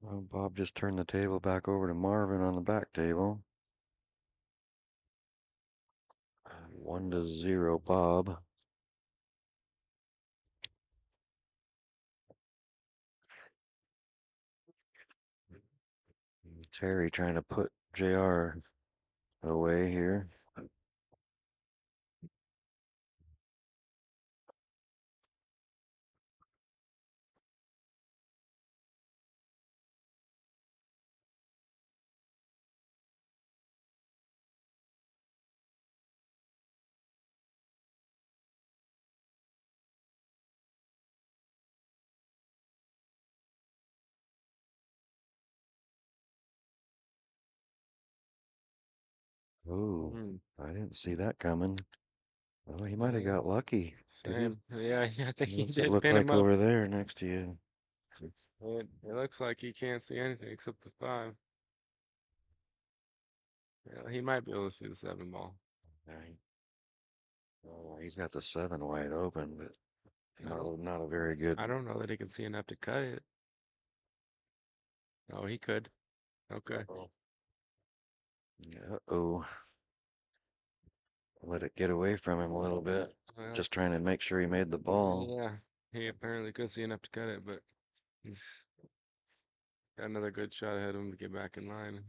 Well, Bob just turned the table back over to Marvin on the back table. 1-0 Bob. Terry trying to put JR away here. Oh, Hmm. I didn't see that coming. Oh, he might have Yeah, got lucky. Did he? same. Yeah, I think he What's it did look pin him like up. over there next to you? It looks like he can't see anything except the 5. Yeah, he might be able to see the 7 ball. Right. Oh, he's got the 7 wide open, but I don't, not a very good. I don't know that he can see enough to cut it. Oh, he could. Okay. Uh-oh. Let it get away from him a little bit. Well, Just trying to make sure he made the ball. yeah, he apparently could see enough to cut it, but he's got another good shot ahead of him to get back in line.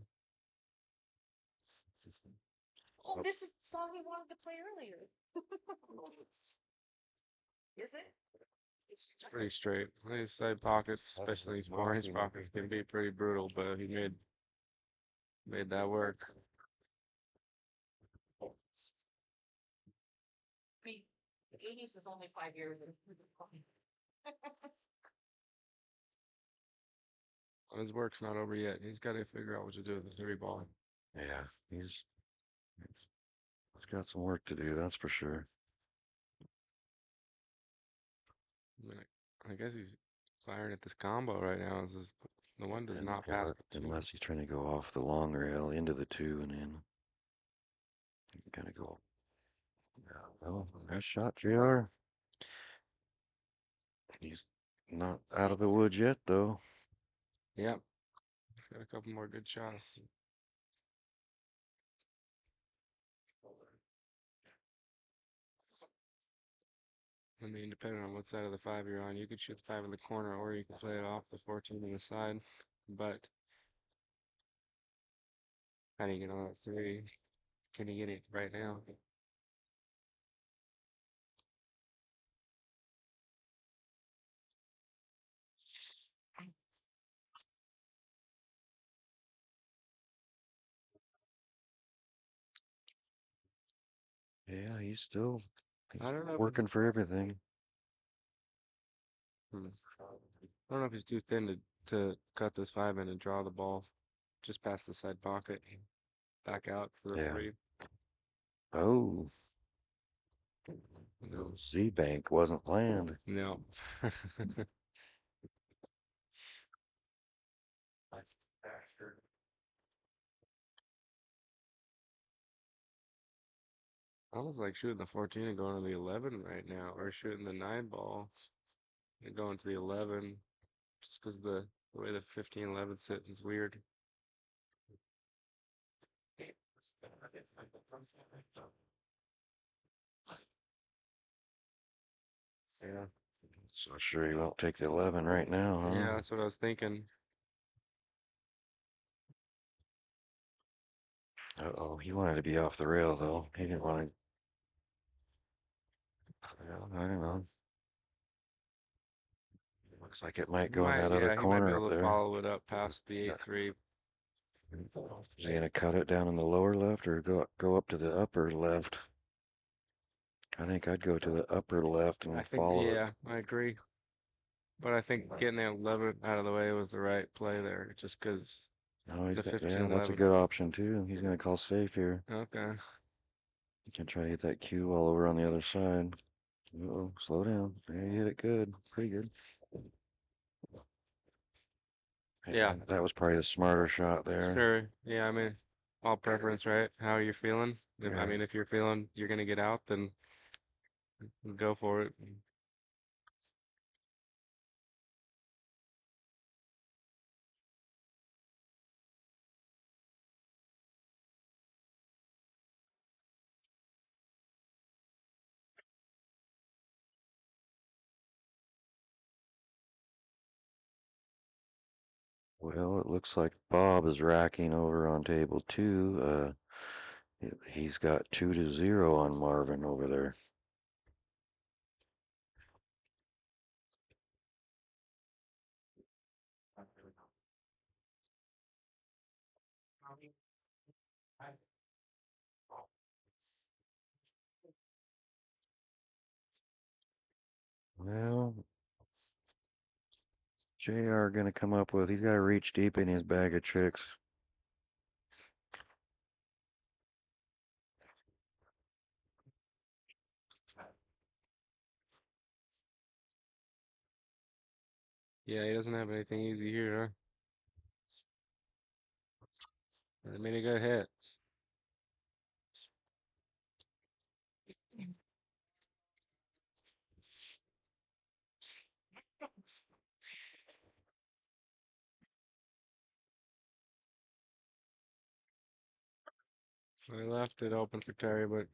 Oh, this is the song we wanted to play earlier. Is it? It's pretty straight. These side pockets, especially these 4-inch pockets, can be pretty brutal, but he made that work. I mean, the 80s was only 5 years. His work's not over yet. He's got to figure out what to do with the 3 ball. Yeah, he's got some work to do, that's for sure. I mean, I guess he's firing at this combo right now. The one does not pass the 2. Unless he's trying to go off the long rail into the 2 and in. Kind of go Oh, nice shot, JR. He's not out of the woods yet, though. Yep. He's got a couple more good shots. I mean, depending on what side of the 5 you're on, you could shoot the 5 in the corner or you can play it off the 14 on the side. But how do you get on that 3? Can you get it right now? Yeah, he's still I don't know if working for everything. I don't know if he's too thin to cut this 5 in and draw the ball just past the side pocket, back out for the Yeah. 3. Oh, No. Z Bank wasn't planned. No. I was like shooting the 14 and going to the 11 right now, or shooting the 9 ball and going to the 11, just because the way the 15-11 sitting is weird. Yeah, So sure he won't take the 11 right now, huh? yeah, that's what I was thinking. Uh-oh, he wanted to be off the rail, though. He didn't want to. Well, I don't know. Looks like it might He go in might, that other yeah, he might be corner up able to there. follow it up past the 8-3. Is he gonna cut it down in the lower left or go up to the upper left? I think I'd go to the upper left I and think, follow it. yeah, I agree. But I think getting that 11 out of the way was the right play there, just because Oh, he's the got, yeah, that's a 15-11. good option too. He's gonna call safe here. Okay. You can try to hit that cue all over on the other side. Uh-oh, slow down. Yeah, you hit it good. Pretty good. Yeah, That was probably the smarter shot there. sure. Yeah, I mean, all preference, right? How are you feeling? I Right. mean, if you're feeling you're gonna get out, then go for it. Well, it looks like Bob is racking over on table 2. He's got 2-0 on Marvin over there. Well, JR gonna come up with, he's got to reach deep in his bag of tricks. Yeah, he doesn't have anything easy here, huh? Many good hits. I left it open for Terry, but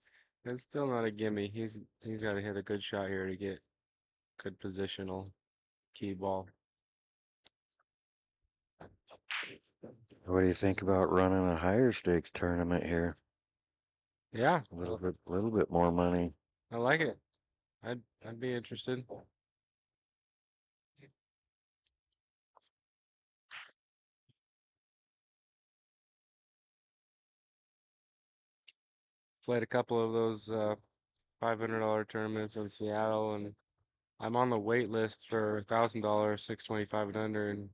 it's still not a gimme. He's got to hit a good shot here to get good positional key ball. What do you think about running a higher stakes tournament here? Yeah, A little bit more money. I like it. I'd be interested. Played a couple of those $500 tournaments in Seattle, and I'm on the wait list for $1,000, 625 and under in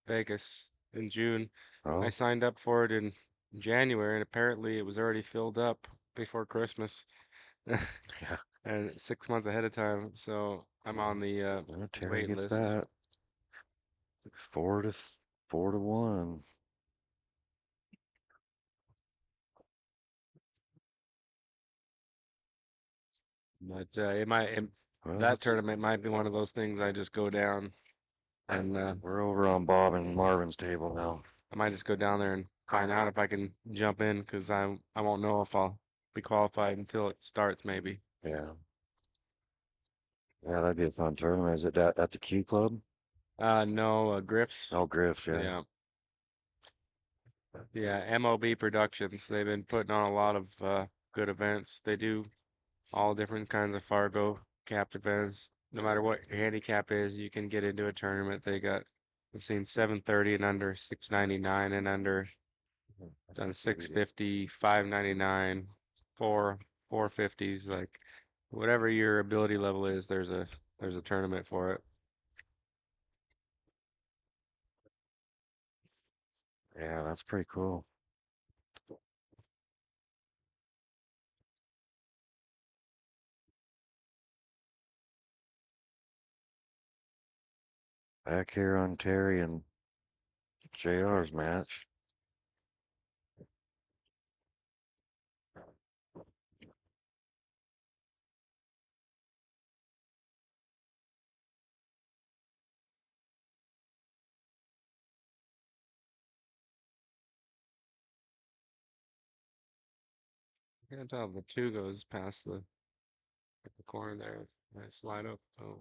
Vegas in June. I Oh, signed up for it in January, and apparently it was already filled up before Christmas, yeah. and 6 months ahead of time. So I'm on the Well, Terry wait gets list. that. 4-1. But it might Well, that tournament might be one of those things I just go down and we're over on Bob and Marvin's table now. I might just go down there and find out if I can jump in because I won't know if I'll be qualified until it starts maybe. Yeah. Yeah, that'd be a fun tournament. Is it at the Q Club? No, Griff's. Oh, Griff's, yeah. Yeah. Yeah, MOB Productions. They've been putting on a lot of good events. They do all different kinds of Fargo capped events. No matter what your handicap is, you can get into a tournament. I've seen 730 and under, 699 and under, done 650, 599, 450s, like whatever your ability level is, there's a tournament for it. Yeah, that's pretty cool. Back here on Terry and JR's match. I can't tell if the two goes past the corner there. Might slide up. Oh,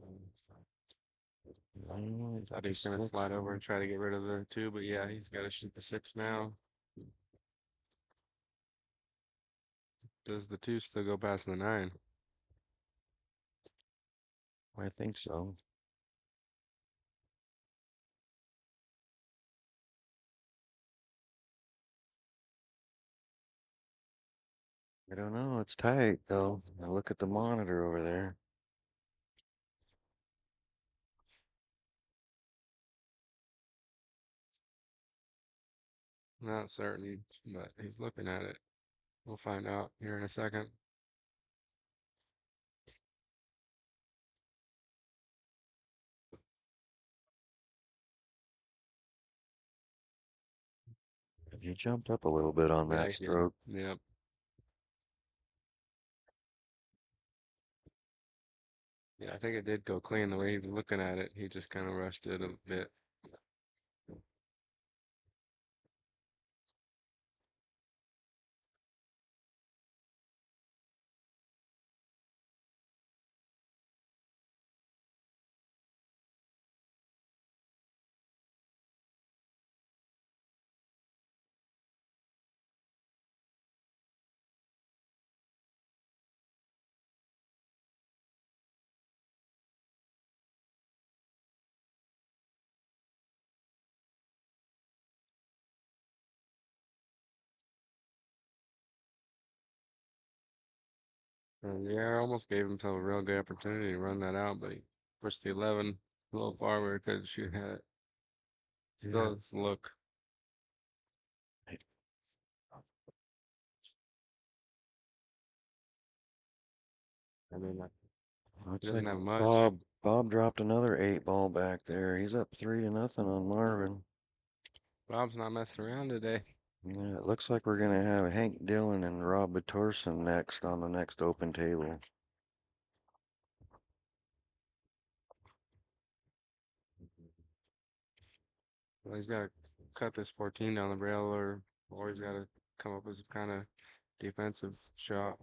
Mm, thought he's just gonna looks- slide over and try to get rid of the two, but yeah, he's got to shoot the six now. Does the two still go past the nine? I think so. I don't know. It's tight though. Now look at the monitor over there. Not certain, but he's looking at it. We'll find out here in a second. He jumped up a little bit on Yeah, that he did. stroke. Yep. Yeah, I think it did go clean the way he was looking at it. He just kind of rushed it a bit. And yeah, I almost gave himself a real good opportunity to run that out, but he pushed the 11 a little far where he could shoot had it. Still doesn't look. I mean, he Looks doesn't like have much. Bob dropped another 8 ball back there. He's up 3-0 on Marvin. Bob's not messing around today. Yeah, it looks like we're gonna have Hank Dillon and Rob Batorson next on the next open table. Well, he's got to cut this 14 down the rail, or he's got to come up with some kind of defensive shot.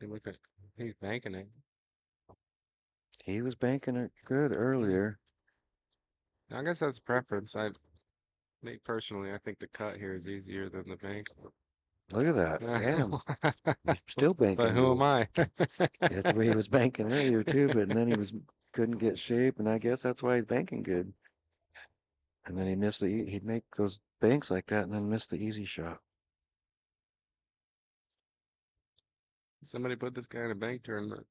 Hey, look at he's banking it. He was banking it good earlier. I guess that's preference. Me personally, I think the cut here is easier than the bank. Look at that. Damn. He's still But banking who am good. I? That's the way he was banking earlier too, but then he couldn't get shape, and I guess that's why he's banking good. And then he missed he'd make those banks like that and then miss the easy shot. Somebody put this guy in a bank tournament.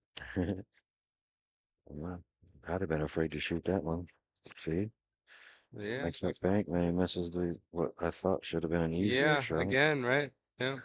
Well, I'd have been afraid to shoot that one. See? Yeah. Makes that bank, man. He misses what I thought should have been an easier Yeah, shot. again, right? Yeah.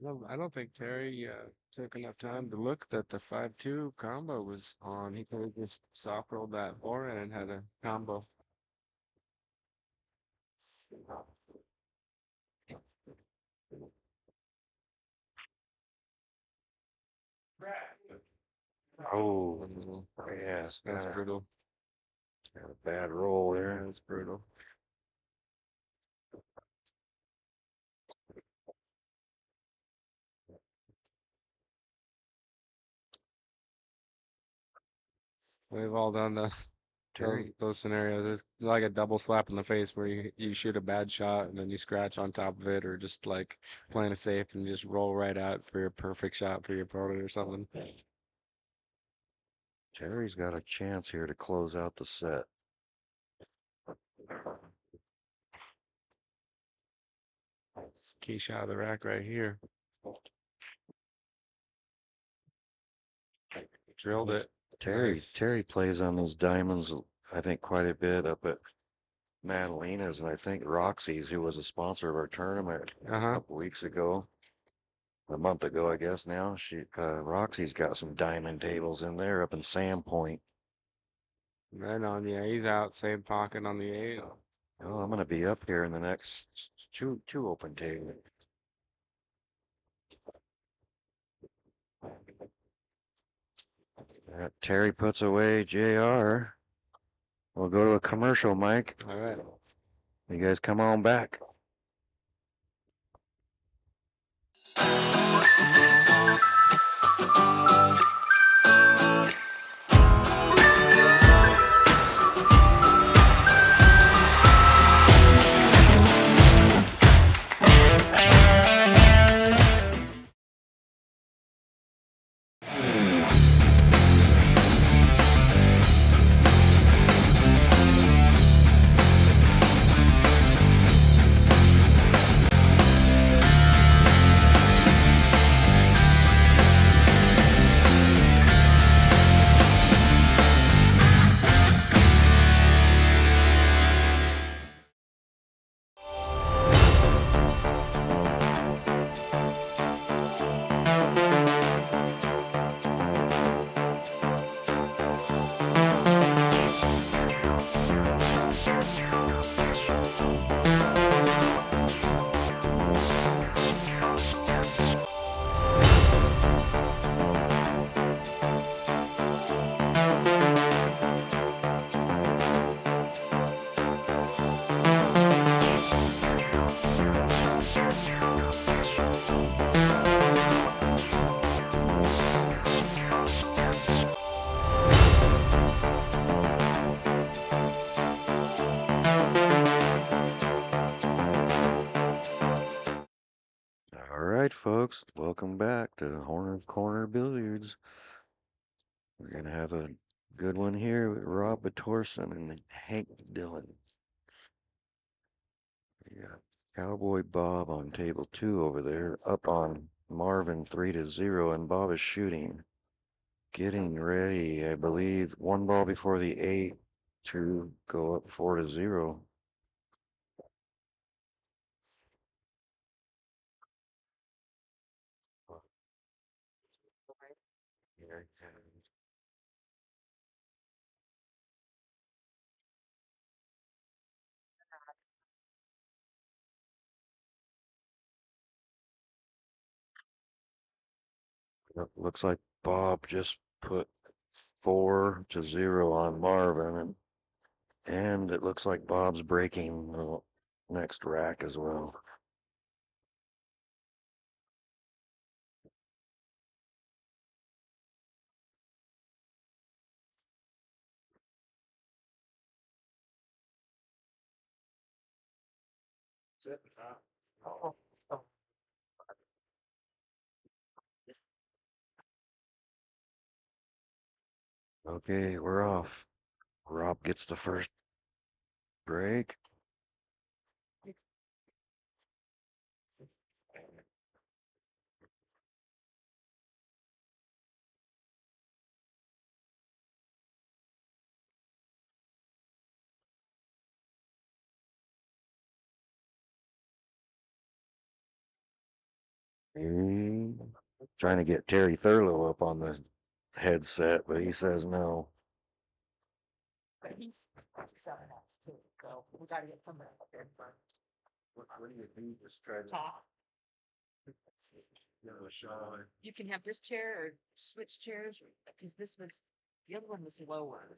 No, I don't think Terry took enough time to look that the 5-2 combo was on. He could have just soft rolled that forehand and had a combo. Oh, Mm, yeah, it's That's got brutal. a bad roll there. That's brutal. We've all done those Terry, those scenarios. It's like a double slap in the face where you shoot a bad shot and then you scratch on top of it, or just like playing it safe and just roll right out for your perfect shot for your opponent or something. Terry's got a chance here to close out the set. Key shot of the rack right here. Drilled it. Nice. Terry plays on those diamonds, I think, quite a bit up at Madalena's, and I think Roxy's, who was a sponsor of our tournament a Uh-huh. couple weeks ago, a month ago, I guess now. Roxy's got some diamond tables in there up in Sandpoint. Right on. Yeah, he's out. Same pocket on the 8. Oh, I'm gonna be up here in the next two open tables. Terry puts away JR. We'll go to a commercial, Mike. All right. You guys come on back. All right, folks, welcome back to Horner's Corner Billiards. We're gonna have a good one here with Rob Batorson and Hank Dillon. We got Cowboy Bob on table 2 over there, up on Marvin 3-0, and Bob is shooting. Getting ready, I believe, one ball before the 8 to go up 4-0. Looks like Bob just put 4-0 on Marvin, and it looks like Bob's breaking the next rack as well. Okay, we're off. Rob gets the first break. Trying to get Terry Thurlow up on the headset, but he says no. But he's selling us too, so we gotta get somebody up there for What do you think? Just try to talk. give it a shot. You can have this chair or switch chairs, because this was, the other one was lower.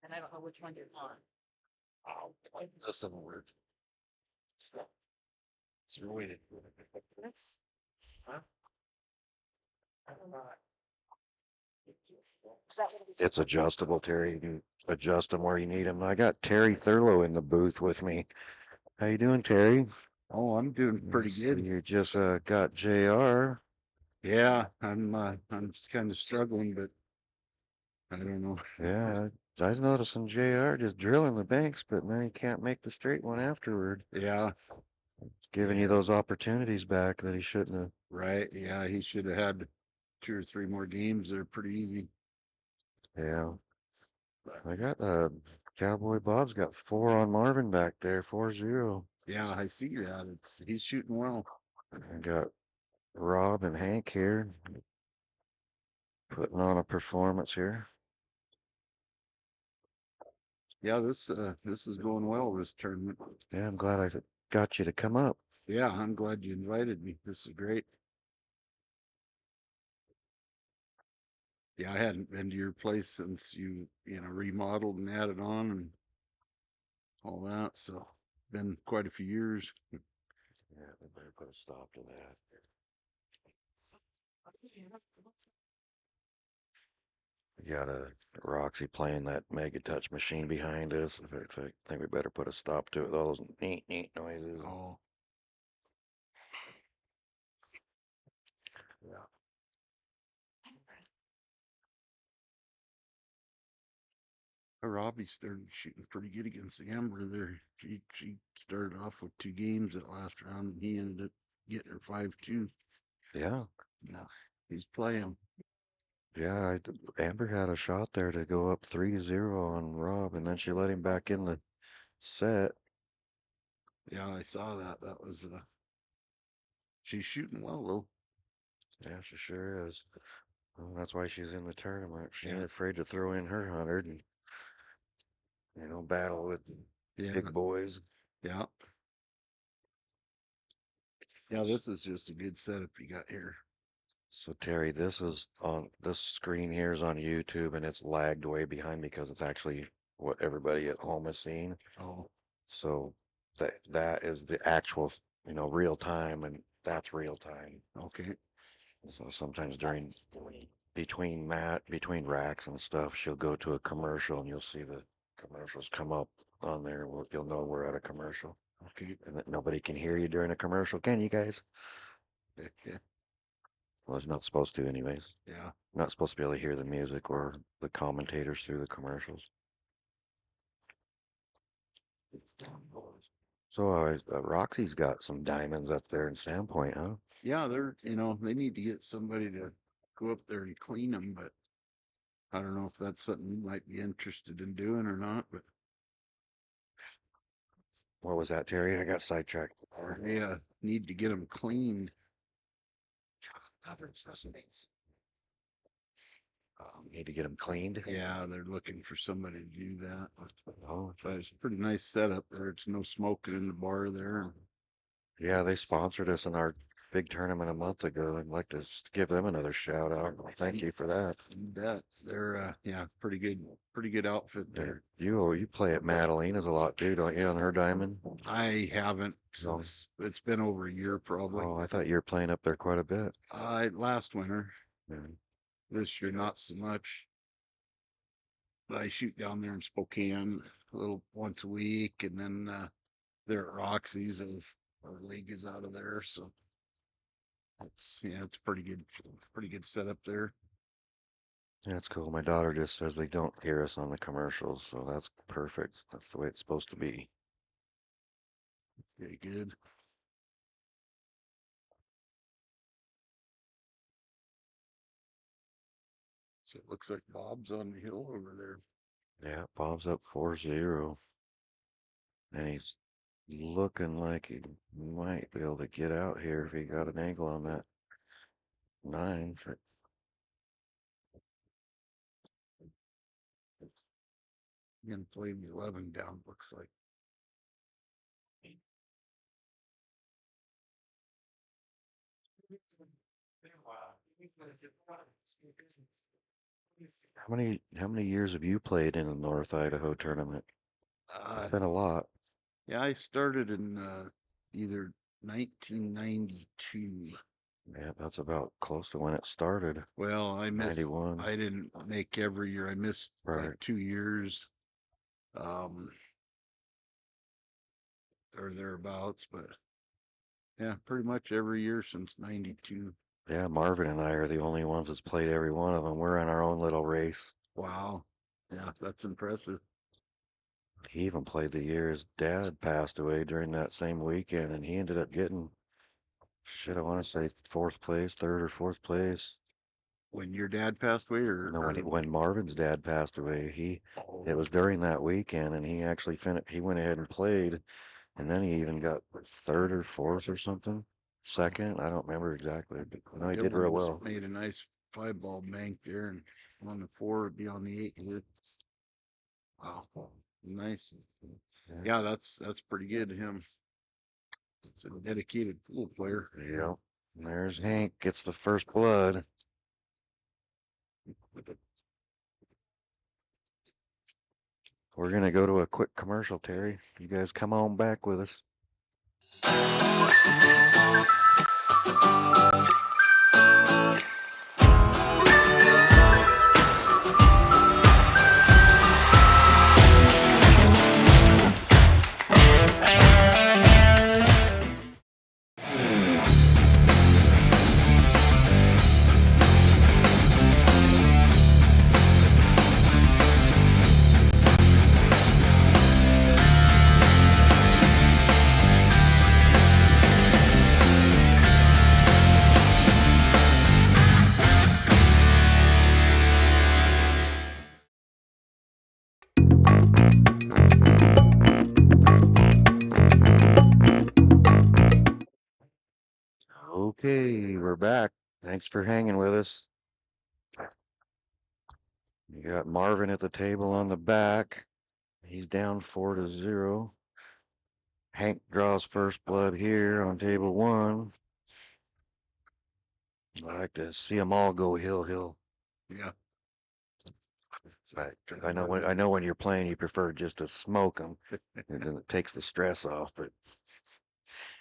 And I don't know which one you're on. This one work. So you're waiting. That's. Huh? I don't know. Is that what we- It's adjustable, Terry. You can adjust them where you need them. I got Terry Thurlow in the booth with me. How you doing, Terry? Oh, I'm doing pretty good. You just got JR. Yeah, I'm kind of struggling, but I don't know. Yeah, I was noticing JR just drilling the banks, but then he can't make the straight one afterward. Yeah, Giving you those opportunities back that he shouldn't have. right. Yeah, he should have had 2 or 3 more games. They're pretty easy. Yeah. I got Cowboy Bob's got 4 on Marvin back there, 4-0. Yeah, I see that. He's shooting well. I got Rob and Hank here putting on a performance here. Yeah, this is going well, this tournament. Yeah, I'm glad I got you to come up. Yeah, I'm glad you invited me. This is great. Yeah, I hadn't been to your place since you remodeled and added on and all that. So been quite a few years. Yeah, we better put a stop to that. We got Roxy playing that Mega Touch machine behind us. I think we better put a stop to it. All those neat noises. Oh, Yeah. Robbie started shooting pretty good against Amber there. She started off with 2 games that last round, and he ended up getting her 5-2. Yeah. Yeah, he's playing. Yeah, Amber had a shot there to go up 3-0 on Rob, and then she let him back in the set. Yeah, I saw that. That was she's shooting well though. Yeah, she sure is. Well, that's why she's in the tournament. She ain't Yeah. afraid to throw in her 100 and, battle with Yeah, big boys. yeah, yeah. This is just a good setup you got here. So Terry, this screen here is on YouTube and it's lagged way behind because it's actually what everybody at home is seeing. Oh, So that is the actual, real time, and that's real time. okay. So sometimes between racks and stuff, she'll go to a commercial and you'll see the commercials come up on there. You'll know we're at a commercial. Okay. And that nobody can hear you during a commercial, can you guys? Yeah. Well, it's not supposed to anyways. Yeah. Not supposed to be able to hear the music or the commentators through the commercials. So Roxy's got some diamonds up there in Sandpoint, huh? Yeah, they need to get somebody to go up there and clean them, but I don't know if that's something you might be interested in doing or not, but What was that, Terry? I got sidetracked. they need to get them cleaned. Need to get them cleaned. Yeah, they're looking for somebody to do that. Oh, But it's a pretty nice setup there. It's no smoking in the bar there. yeah, they sponsored us in our big tournament a month ago. I'd like to give them another shout out. Thank you for that. You bet. They're pretty good outfit Yeah, there. you play at Madalena's a lot too, don't you, on her diamond? I haven't No. since it's been over a year probably. Oh, I thought you were playing up there quite a bit. Last winter. Yeah. This year not so much. But I shoot down there in Spokane a little once a week, and then they're at Roxy's, and our league is out of there, so it's pretty good setup there. That's cool. My daughter just says they don't hear us on the commercials, so that's perfect. That's the way it's supposed to be. Very good. So it looks like Bob's on the hill over there. Yeah, Bob's up 4-0. And he's looking like he might be able to get out here if he got an angle on that 9. Gonna play the 11 down, looks like. How many years have you played in the North Idaho tournament? It's been a lot. Yeah, I started in either 1992. Yeah, that's about close to when it started. Well, I missed. 91. I didn't make every year. I missed Right. like 2 years, or thereabouts. But yeah, pretty much every year since '92. Yeah, Marvin and I are the only ones that's played every one of them. We're in our own little race. Wow. Yeah, that's impressive. He even played the year his dad passed away during that same weekend, and he ended up getting, shit, I want to say 4th place, 3rd or 4th place. When your dad passed away, or No, when Marvin's dad passed away, it was during that weekend, and he actually he went ahead and played, and then he even got 3rd or 4th or something. 2nd, I don't remember exactly, but I know he did real well. Made a nice 5-ball bank there, and on the 4 would be on the 8 here. Wow, nice. Yeah, that's pretty good to him. It's a dedicated pool player. Yep. And there's Hank, gets the first blood. We're gonna go to a quick commercial, Terry. You guys come on back with us. Okay, we're back. Thanks for hanging with us. You got Marvin at the table on the back. He's down 4-0. Hank draws first blood here on table 1. I like to see them all go hill. Yeah. I know when you're playing, you prefer just to smoke them, and then it takes the stress off. But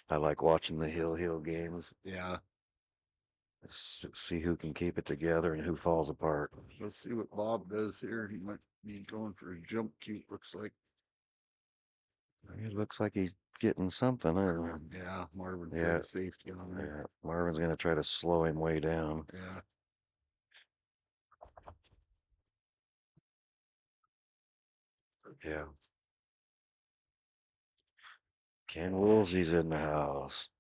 I like watching the hill games. Yeah. See who can keep it together and who falls apart. Let's see what Bob does here. He might be going for a jump cute, looks like. It looks like he's getting something. Yeah, Marvin Yeah. played safety on there. Yeah, Marvin's gonna try to slow him way down. Yeah. Yeah. Ken Woolsey's in the house.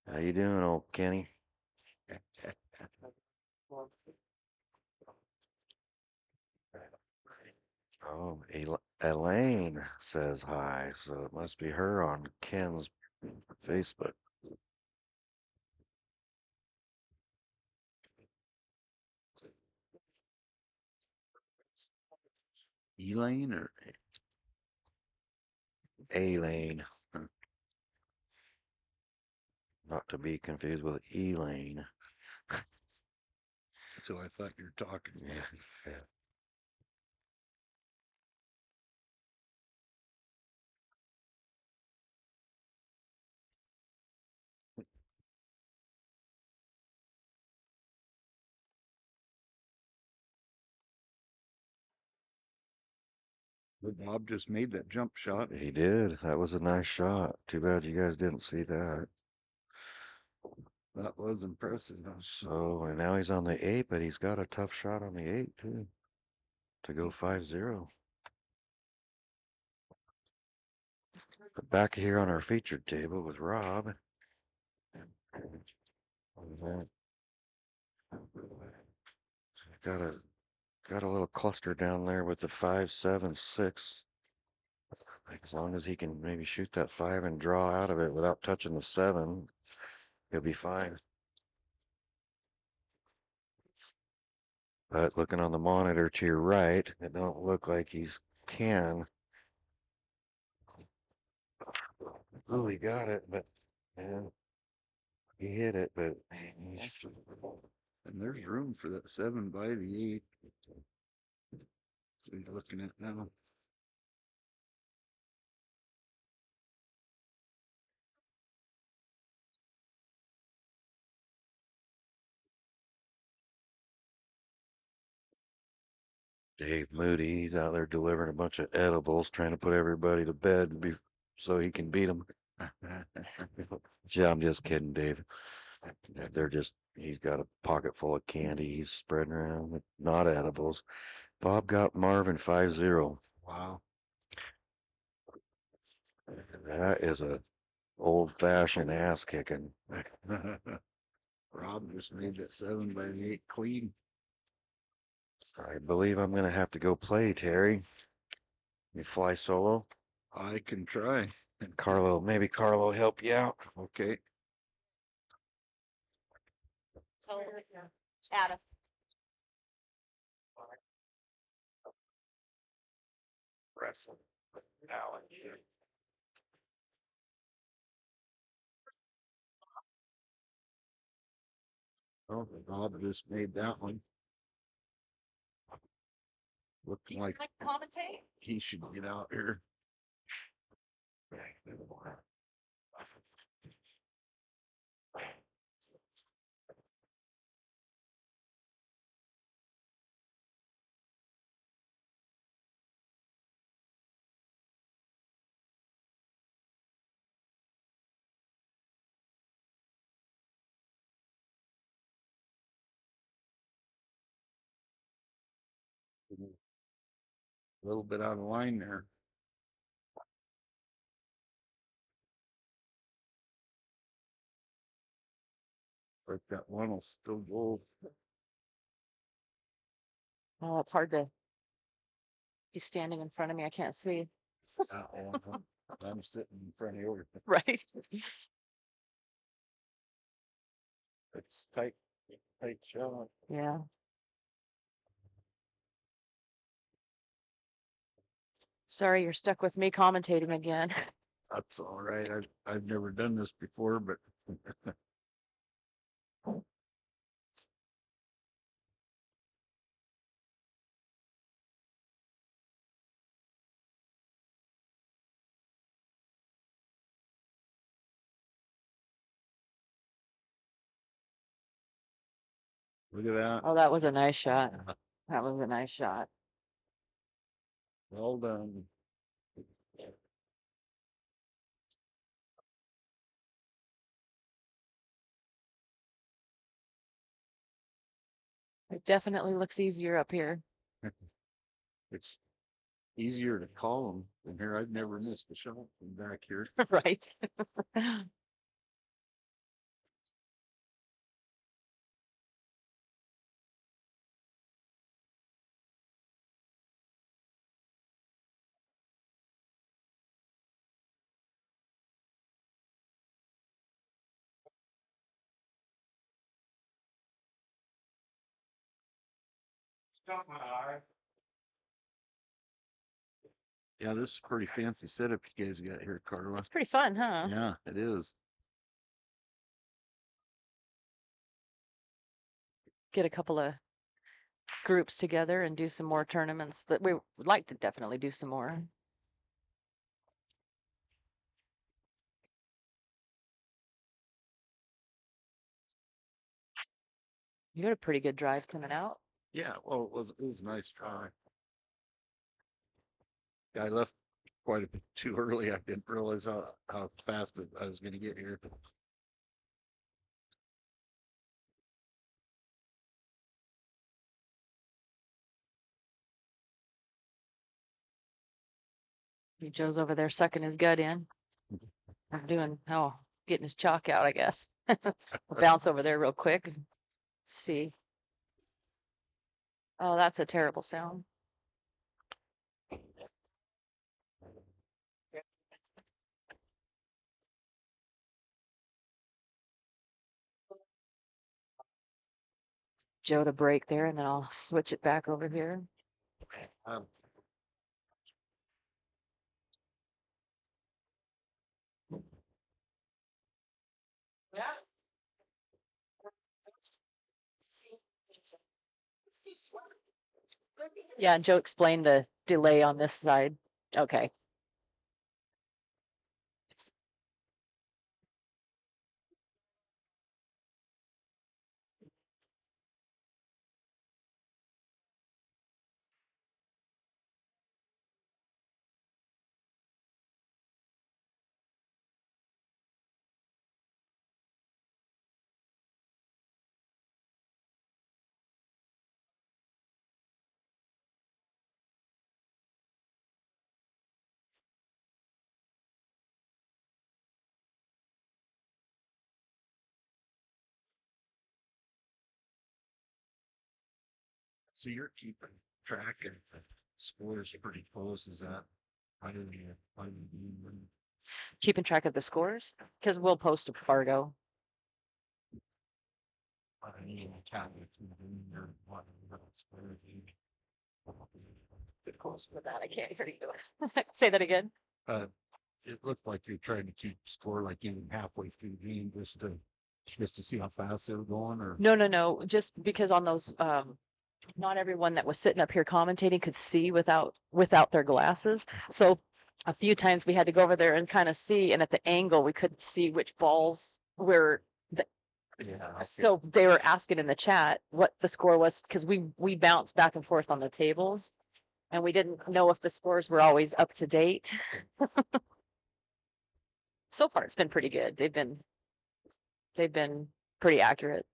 How you doing, old Kenny? Oh, Elaine says hi, so it must be her on Ken's Facebook. Elaine or Elaine. Not to be confused with Elaine. so I thought you were talking. Yeah. Bob just made that jump shot. He did. That was a nice shot. Too bad you guys didn't see that. That was impressive. So, and now he's on the 8, but he's got a tough shot on the 8 too. To go 5-0. But back here on our featured table with Rob. Got a little cluster down there with the 5, 7, 6. As long as he can maybe shoot that 5 and draw out of it without touching the 7, he'll be fine. But looking on the monitor to your right, it don't look like he's can. Oh, he got it, but yeah, he hit it, but he's, And there's room for that 7 by the 8. That's what he's looking at now. Dave Moody. He's out there delivering a bunch of edibles, trying to put everybody to bed so he can beat them. Yeah, I'm just kidding, Dave. They're just, he's got a pocket full of candy he's spreading around, with not edibles. Bob got Marvin 5-0. Wow. That is a old-fashioned ass kicking. Rob just made that 7 by the 8 clean. I believe I'm gonna have to go play, Terry. You fly solo? I can try. And maybe Carlo help you out. Okay. Adam. Wrestling. Alan. Oh, Rob just made that one. Looks like Commentate? he should get out here. A little bit out of line there. It's like that one will still go. Oh, it's hard to. He's standing in front of me. I can't see. That one. I'm sitting in front of you. Right. It's tight shot. Yeah. Sorry, you're stuck with me commentating again. That's all right. I've never done this before, but look at that. Oh, that was a nice shot. That was a nice shot. Well done. It definitely looks easier up here. It's easier to call them than here. I've never missed a shot from back here. Right. Stop my eye. Yeah, this is a pretty fancy setup you guys got here, Carla. It's pretty fun, huh? Yeah, it is. Get a couple of groups together and do some more tournaments that we would like to definitely do some more. You had a pretty good drive coming out. Yeah, well, it was a nice try. I left quite a bit too early. I didn't realize how fast I was going to get here. Joe's over there sucking his gut in. I'm doing, getting his chalk out, I guess. We'll bounce over there real quick and see. Oh, that's a terrible sound. Joe to break there and then I'll switch it back over here. Um, Yeah, and Joe explained the delay on this side. Okay. so you're keeping track of the scores pretty close, is that? How do you, Keeping track of the scores because we'll post to Fargo. count your what scores you. Good calls for that. I can't hear you. Say that again. It looked like you're trying to keep score like even halfway through the game just to see how fast they were going, or No. Just because on those, not everyone that was sitting up here commentating could see without their glasses. So a few times we had to go over there and kind of see, and at the angle we couldn't see which balls were. yeah. So they were asking in the chat what the score was because we bounced back and forth on the tables, and we didn't know if the scores were always up to date. So far, it's been pretty good. They've been pretty accurate.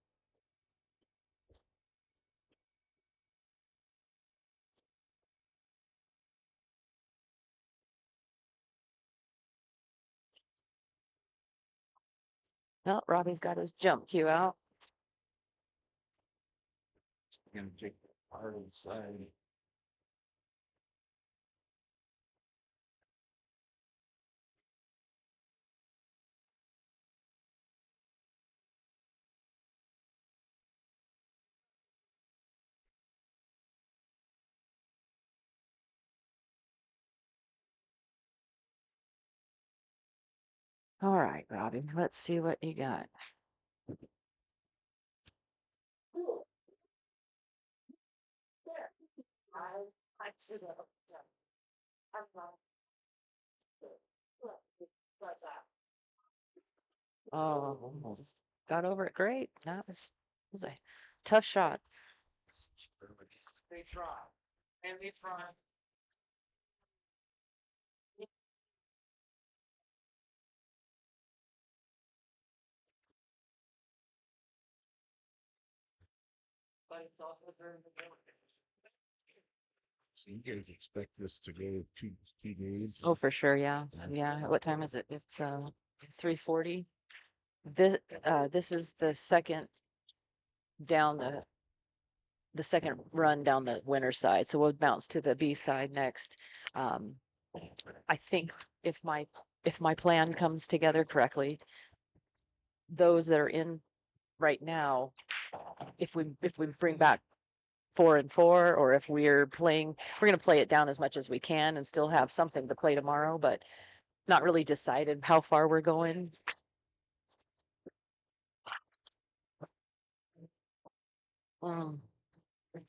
Well, Robbie's got his jump cue out. Gonna take the part of the side. All right, Robbie, let's see what you got. Oh, got over it great. That was a tough shot. They try. And they try. But it's also during the morning. So you guys expect this to go two days? Oh, for sure. Yeah. Yeah. What time is it? It's 3:40. This is the second down the second run down the winter side. So we'll bounce to the B side next. I think if my plan comes together correctly, those that are in right now, if we bring back 4 and 4, or if we're going to play it down as much as we can and still have something to play tomorrow, but not really decided how far we're going. Um, Let's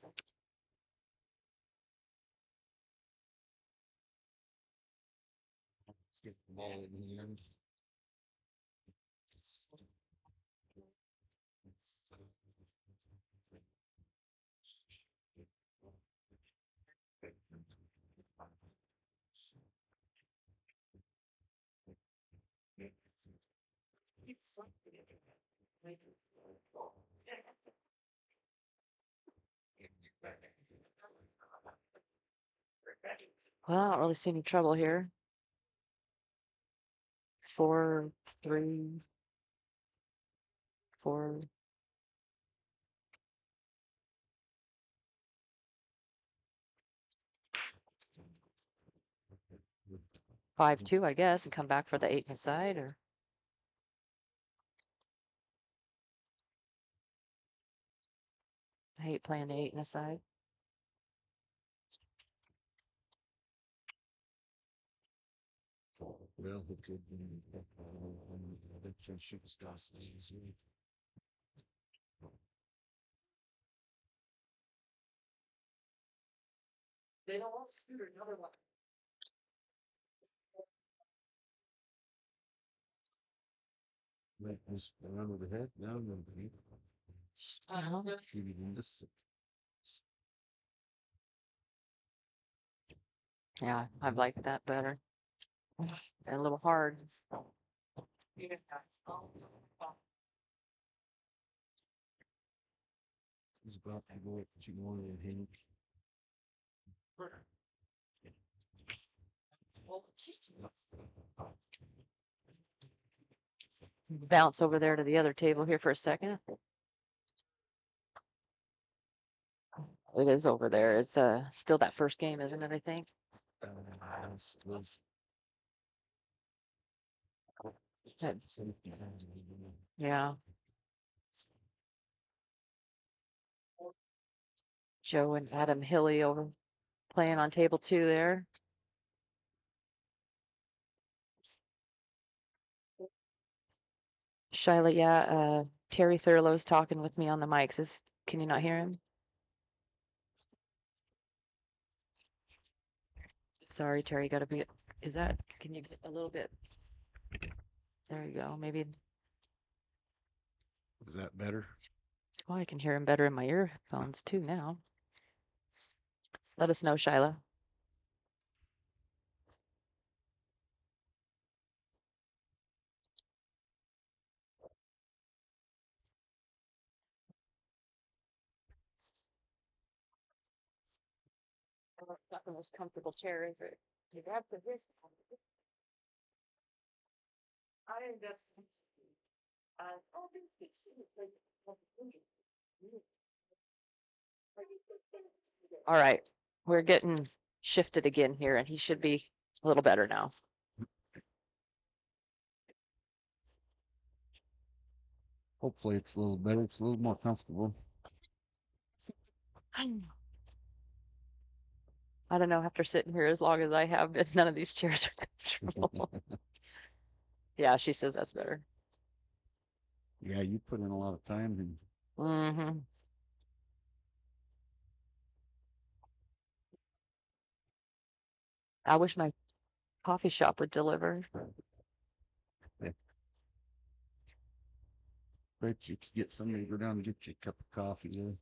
get the ball in the end. well, I don't really see any trouble here. 4, 3, 4. 5, 2, I guess, and come back for the 8 side, or I hate playing the 8 and a side. Well, it could be. That should stop easy. They don't want Scooter, another one. Let this run over the head down and feet. Feet in this. Yeah, I like that better. They're a little hard. It's about to go what you want to hang. Bounce over there to the other table here for a second. It is over there. It's still that first game, isn't it? I think. Those That- yeah. Joe and Adam Hilly over playing on table 2 there. Shyla, yeah, Terry Thurlow's talking with me on the mics. Can you not hear him? Sorry, Terry, can you get a little bit? There you go. Maybe, is that better? oh, I can hear him better in my earphones too now. Let us know, Shyla. Not the most comfortable chair, is it? You grab the wrist. I invest. Oh, All right, we're getting shifted again here, and he should be a little better now. Hopefully it's a little better. It's a little more comfortable. I don't know, after sitting here as long as I have, but none of these chairs are comfortable. Yeah, she says that's better. Yeah, you put in a lot of time and Mm-hmm. I wish my coffee shop would deliver. bet you could get somebody to go down and get you a cup of coffee there.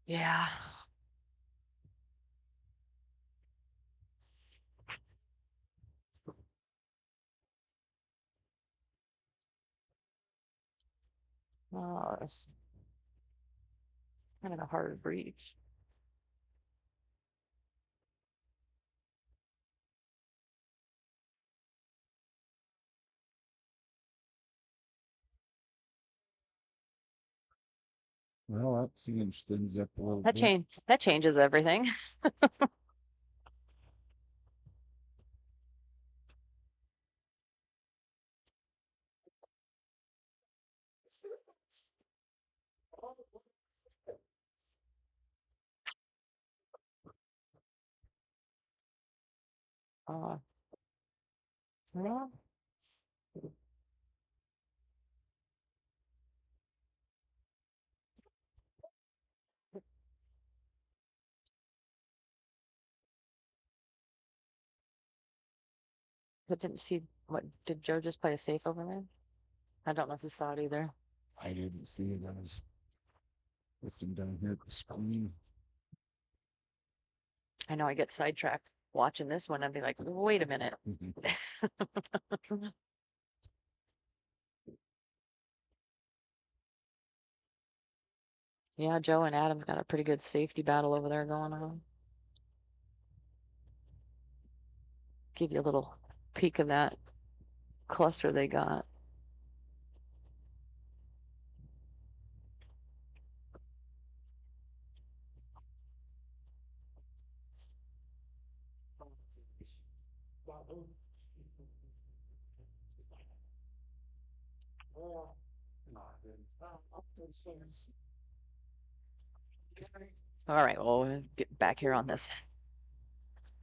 Yeah. Oh, it's kind of a hard reach. Well, that seems things up a little That bit. that changes everything. Uh, yeah. I didn't see did Joe just play a safe over there? I don't know if you saw it either. I didn't see it. I was looking down here at the screen. I know I get sidetracked watching this one. I'd be like, wait a minute. Yeah, Joe and Adam's got a pretty good safety battle over there going on. Give you a little peek of that cluster they got. All right, well, we'll get back here on this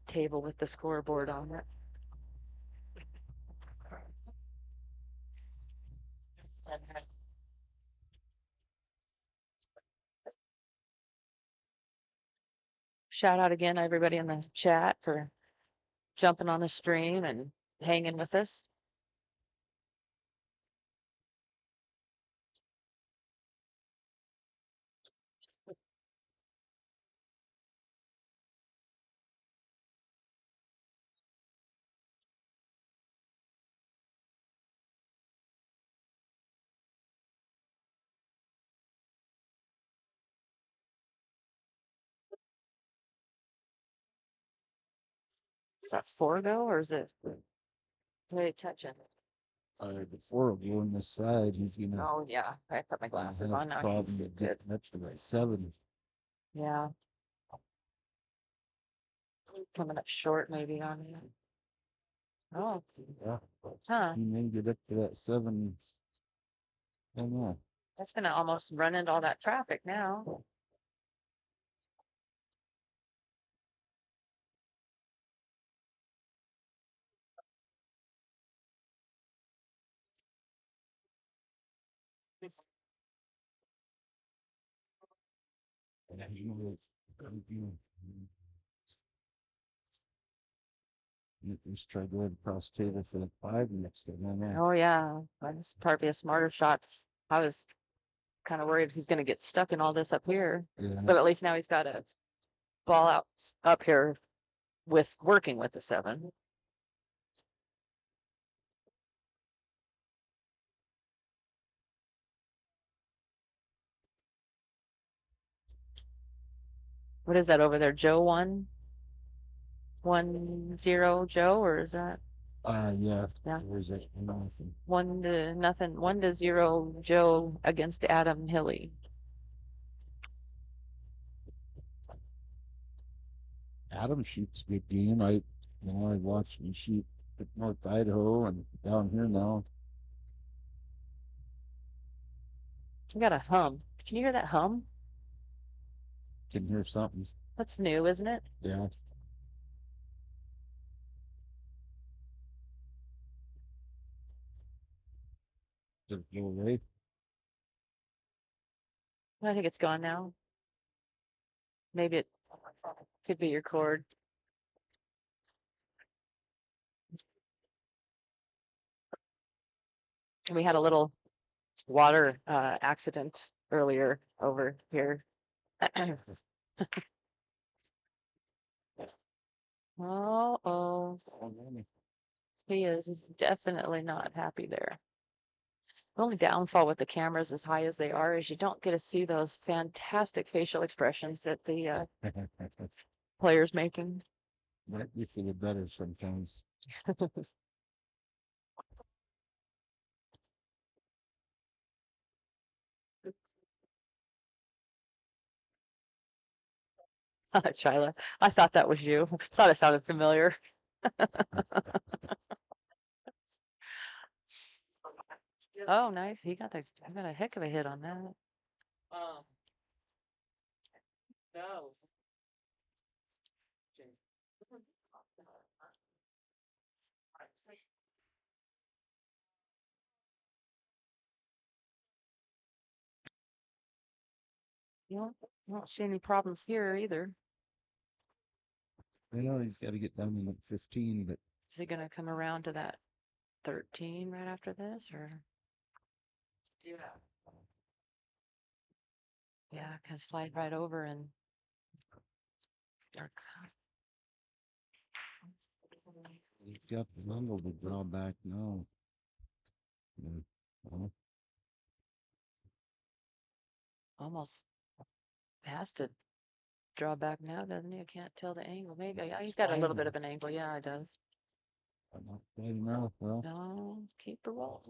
table with the scoreboard on it. Shout out again, everybody in the chat for jumping on the stream and hanging with us. Is that 4 go or is it? They touching? Before will go on this side, he's gonna Oh yeah, I put my glasses have on now. I can problem see with good. getting up to that 7. Yeah. Coming up short maybe on you. Oh, Yeah. huh. He may get up to that 7. I don't know. That's gonna almost run into all that traffic now. And then you just try going across the table for the 5 next time. I know. Oh yeah, that's probably a smarter shot. I was kind of worried he's gonna get stuck in all this up here, Yeah. but at least now he's got a ball out up here with working with the 7. What is that over there, Joe 1-0 Joe, or is that Yeah. Yeah. There's it. Nothing. 1-0, 1-0 Joe against Adam Hilly? Adam shoots a good game. I watched him shoot at North Idaho and down here now. You got a hum. Can you hear that hum? Can hear something. That's new, isn't it? Yeah. Does it go away? I think it's gone now. Maybe it could be your cord. We had a little water accident earlier over here. Oh, he is definitely not happy there. The only downfall with the cameras as high as they are is you don't get to see those fantastic facial expressions that the players making. Might be for the better sometimes. Shyla, I thought that was you. Thought it sounded familiar. Oh, nice. He got a heck of a hit on that. No. I don't see any problems here either. Well, he's got to get down to like 15, but Is he gonna come around to that 13 right after this, or? Yeah, can slide right over and. he's got the angle to draw back now. Yeah. Well, Almost has to draw back now, doesn't he? I can't tell the angle. Maybe yeah, he's got a little bit of an angle. Yeah, it does. I'm not quite enough. Well, No, keep the roll.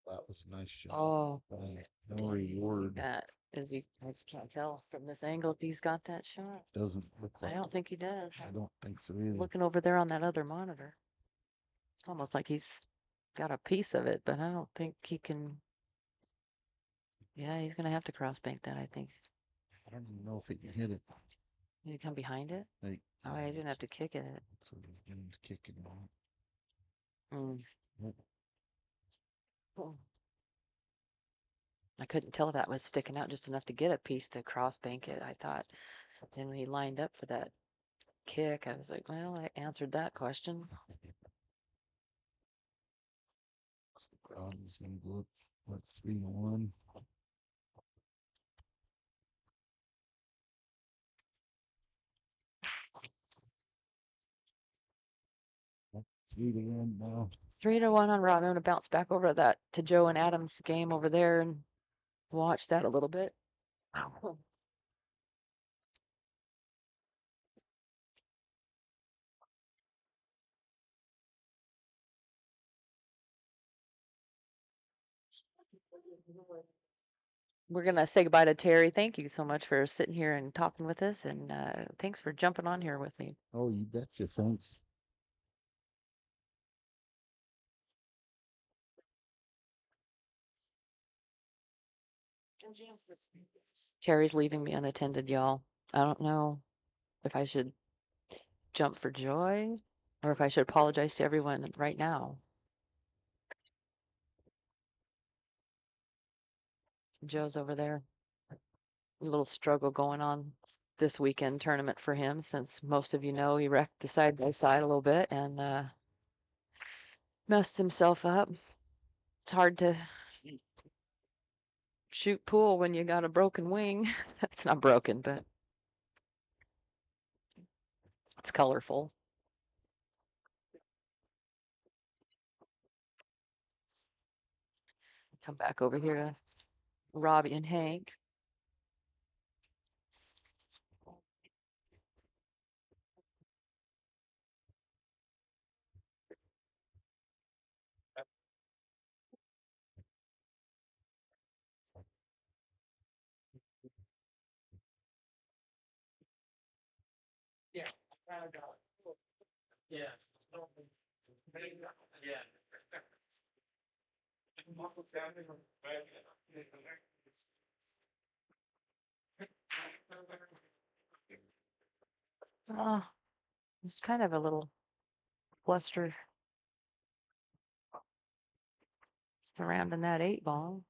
that was a nice shot. Oh, No reward. that Is he, I can't tell from this angle if he's got that shot. Doesn't look I like, don't think he does. I don't think so either. Looking over there on that other monitor. It's almost like he's got a piece of it, but I don't think he can. Yeah, he's gonna have to cross bank that, I think. I don't even know if he can hit it. He come behind it? Like, Oh, yeah, he's gonna have to that's- kick it. That's what he's doing, is kicking on. Mm. Nope. Oh. I couldn't tell if that was sticking out just enough to get a piece to cross bank it. I thought. Then when he lined up for that kick, I was like, well, I answered that question. He's gonna go up, what, 3-1? Yep, 3-1 now. 3-1 on Rob. I'm gonna bounce back over that to Joe and Adam's game over there and watch that a little bit. We're gonna say goodbye to Terry. Thank you so much for sitting here and talking with us, and thanks for jumping on here with me. Oh, you betcha, thanks. Terry's leaving me unattended, y'all. I don't know if I should jump for joy or if I should apologize to everyone right now. Joe's over there. A little struggle going on this weekend tournament for him, since most of you know he wrecked the side by side a little bit and messed himself up. It's hard to shoot pool when you got a broken wing. It's not broken, but it's colorful. Come back over here to Robbie and Hank. Oh, it's kind of a little fluster surrounding that 8 ball.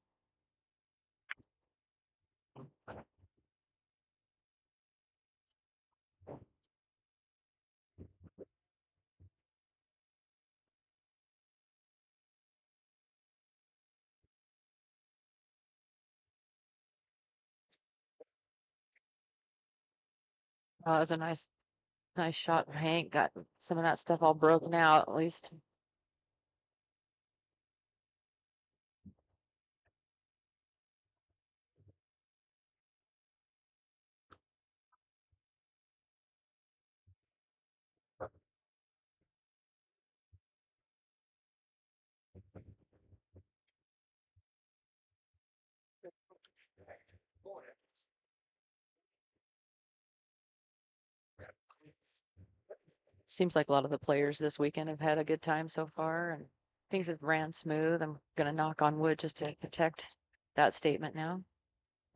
Oh, it was a nice shot. Hank got some of that stuff all broken out, at least. Seems like a lot of the players this weekend have had a good time so far, and things have ran smooth. I'm gonna knock on wood just to protect that statement now.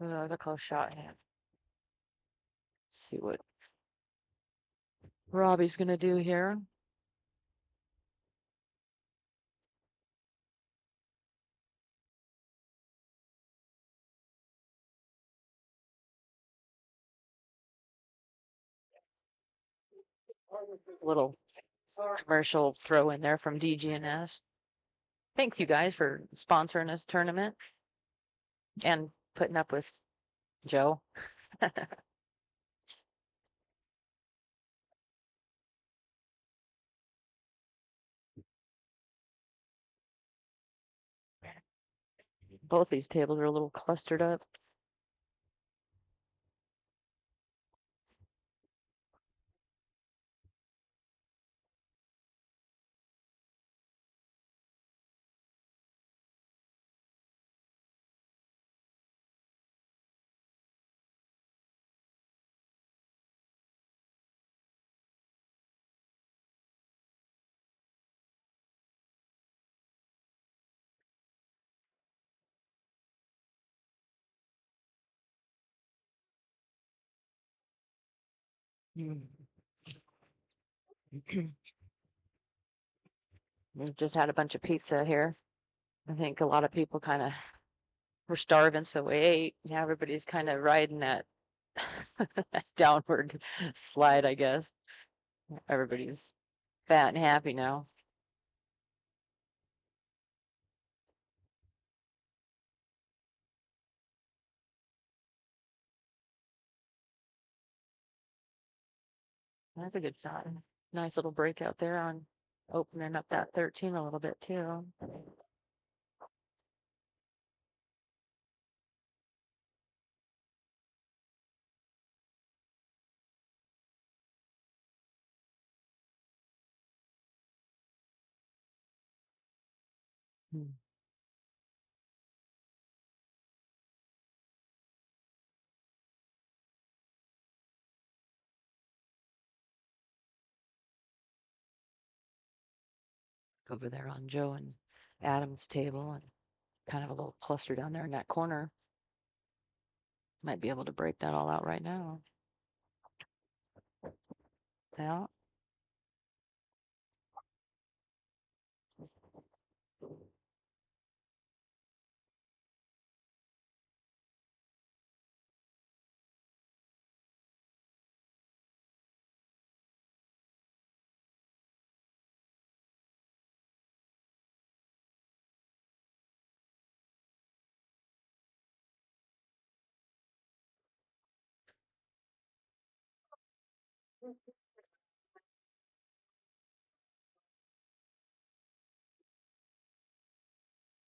Oh, that was a close shot. See what Robbie's gonna do here. Little commercial throw in there from DGNS. Thanks you guys for sponsoring this tournament and putting up with Joe. Both these tables are a little clustered up. We've just had a bunch of pizza here. I think a lot of people kind of were starving, so we ate. Yeah, everybody's kind of riding that downward slide, I guess. Everybody's fat and happy now. That's a good shot. Nice little breakout there on opening up that 13 a little bit too. Hmm. Over there on Joe and Adam's table and kind of a little cluster down there in that corner. Might be able to break that all out right now. Yeah.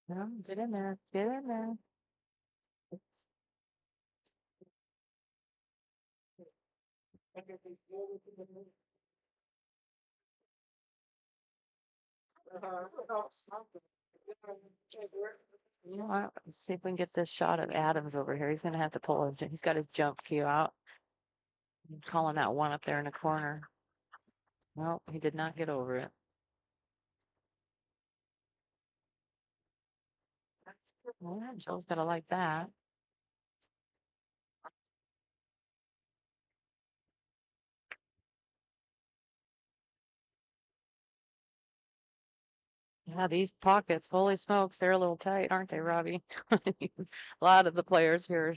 Yeah, get in there. Get in there. You know what? Let's see if we can get this shot of Adams over here. He's gonna have to pull his, he's got his jump cue out. I'm calling that one up there in the corner. Well, he did not get over it. Well, Joe's gotta like that. Yeah, these pockets, holy smokes, they're a little tight, aren't they, Robbie? A lot of the players here are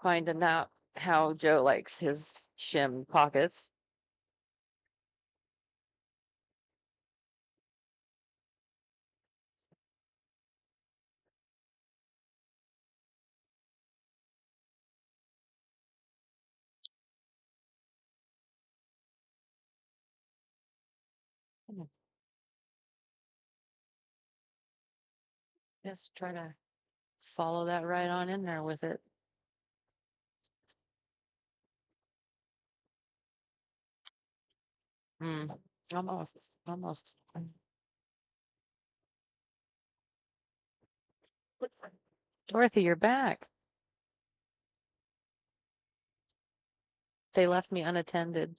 finding out how Joe likes his shim pockets. Just try to follow that right on in there with it. Hmm, almost. Dorothy, you're back. They left me unattended.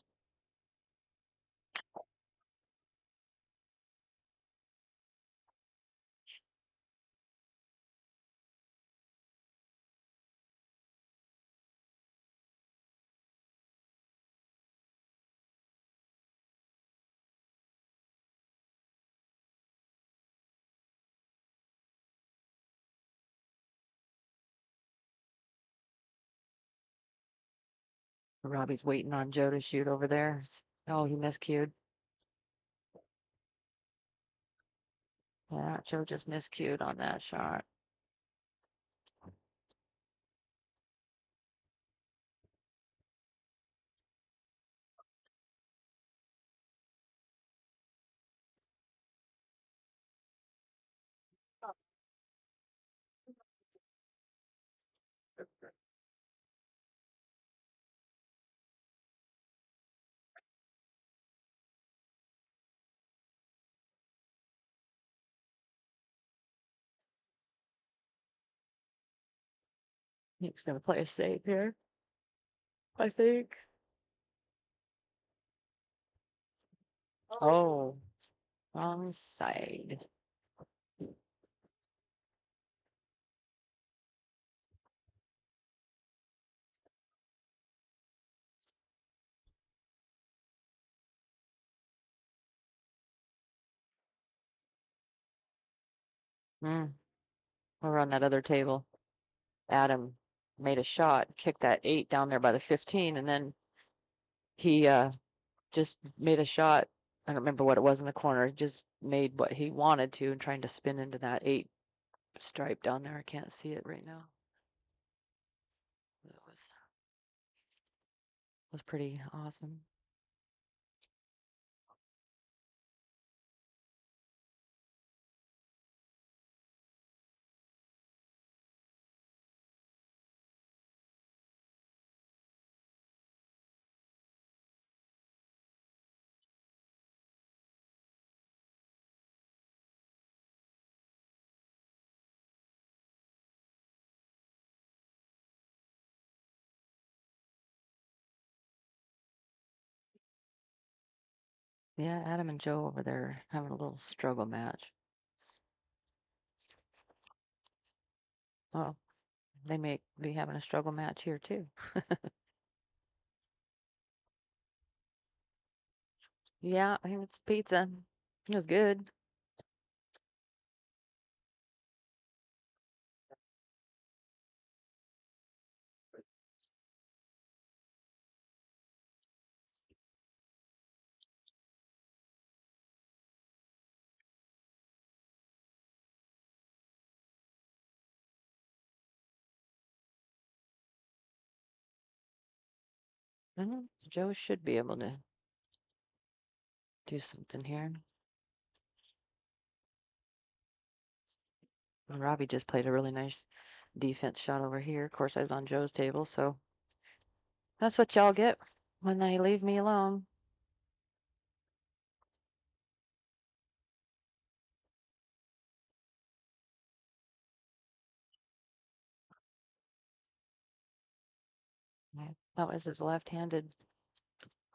Robbie's waiting on Joe to shoot over there. Oh, he miscued. Yeah, Joe just miscued on that shot. He's gonna play a safe here, I think. Oh, wrong side. Mm. We're on that other table. Adam made a shot, kicked that 8 down there by the 15, and then he just made a shot. I don't remember what it was in the corner. Just made what he wanted to and trying to spin into that 8 stripe down there. I can't see it right now. It was pretty awesome. Yeah, Adam and Joe over there having a little struggle match. Oh, they may be having a struggle match here too. Yeah, I think it's pizza. It was good. Joe should be able to do something here. And Robbie just played a really nice defense shot over here. Of course, I was on Joe's table, so that's what y'all get when they leave me alone. Yeah, that was his left-handed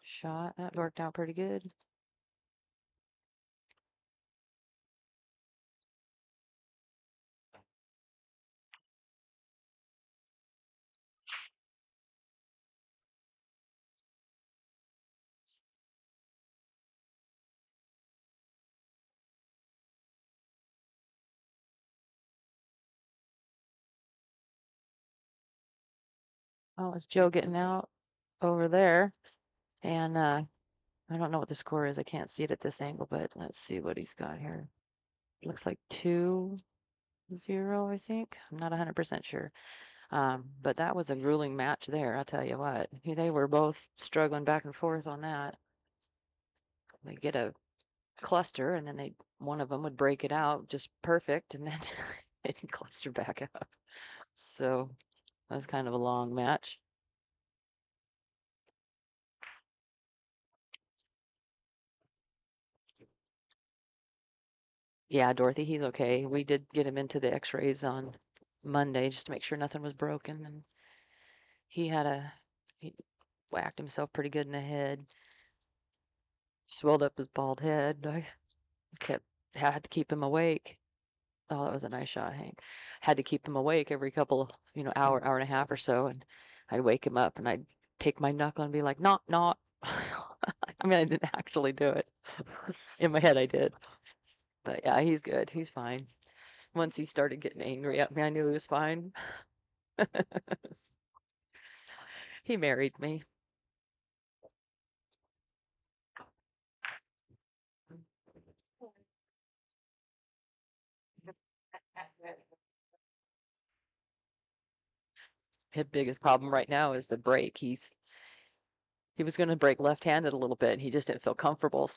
shot. That worked out pretty good. Oh, it's Joe getting out over there. And I don't know what the score is. I can't see it at this angle, but let's see what he's got here. Looks like 2-0, I think. I'm not 100% sure. But that was a grueling match there, I'll tell you what. They were both struggling back and forth on that. They get a cluster and then one of them would break it out just perfect and then it'd cluster back up. So that was kind of a long match. Yeah, Dorothy, he's okay. We did get him into the x-rays on Monday just to make sure nothing was broken, and he whacked himself pretty good in the head, swelled up his bald head. I had to keep him awake. Oh, that was a nice shot, Hank. Had to keep him awake every couple, hour and a half or so, and I'd wake him up and I'd take my knuckle and be like, not, not. I mean, I didn't actually do it. In my head, I did. But yeah, he's good. He's fine. Once he started getting angry at me, I knew he was fine. He married me. His biggest problem right now is the brake. He was going to brake left-handed a little bit. He just didn't feel comfortable.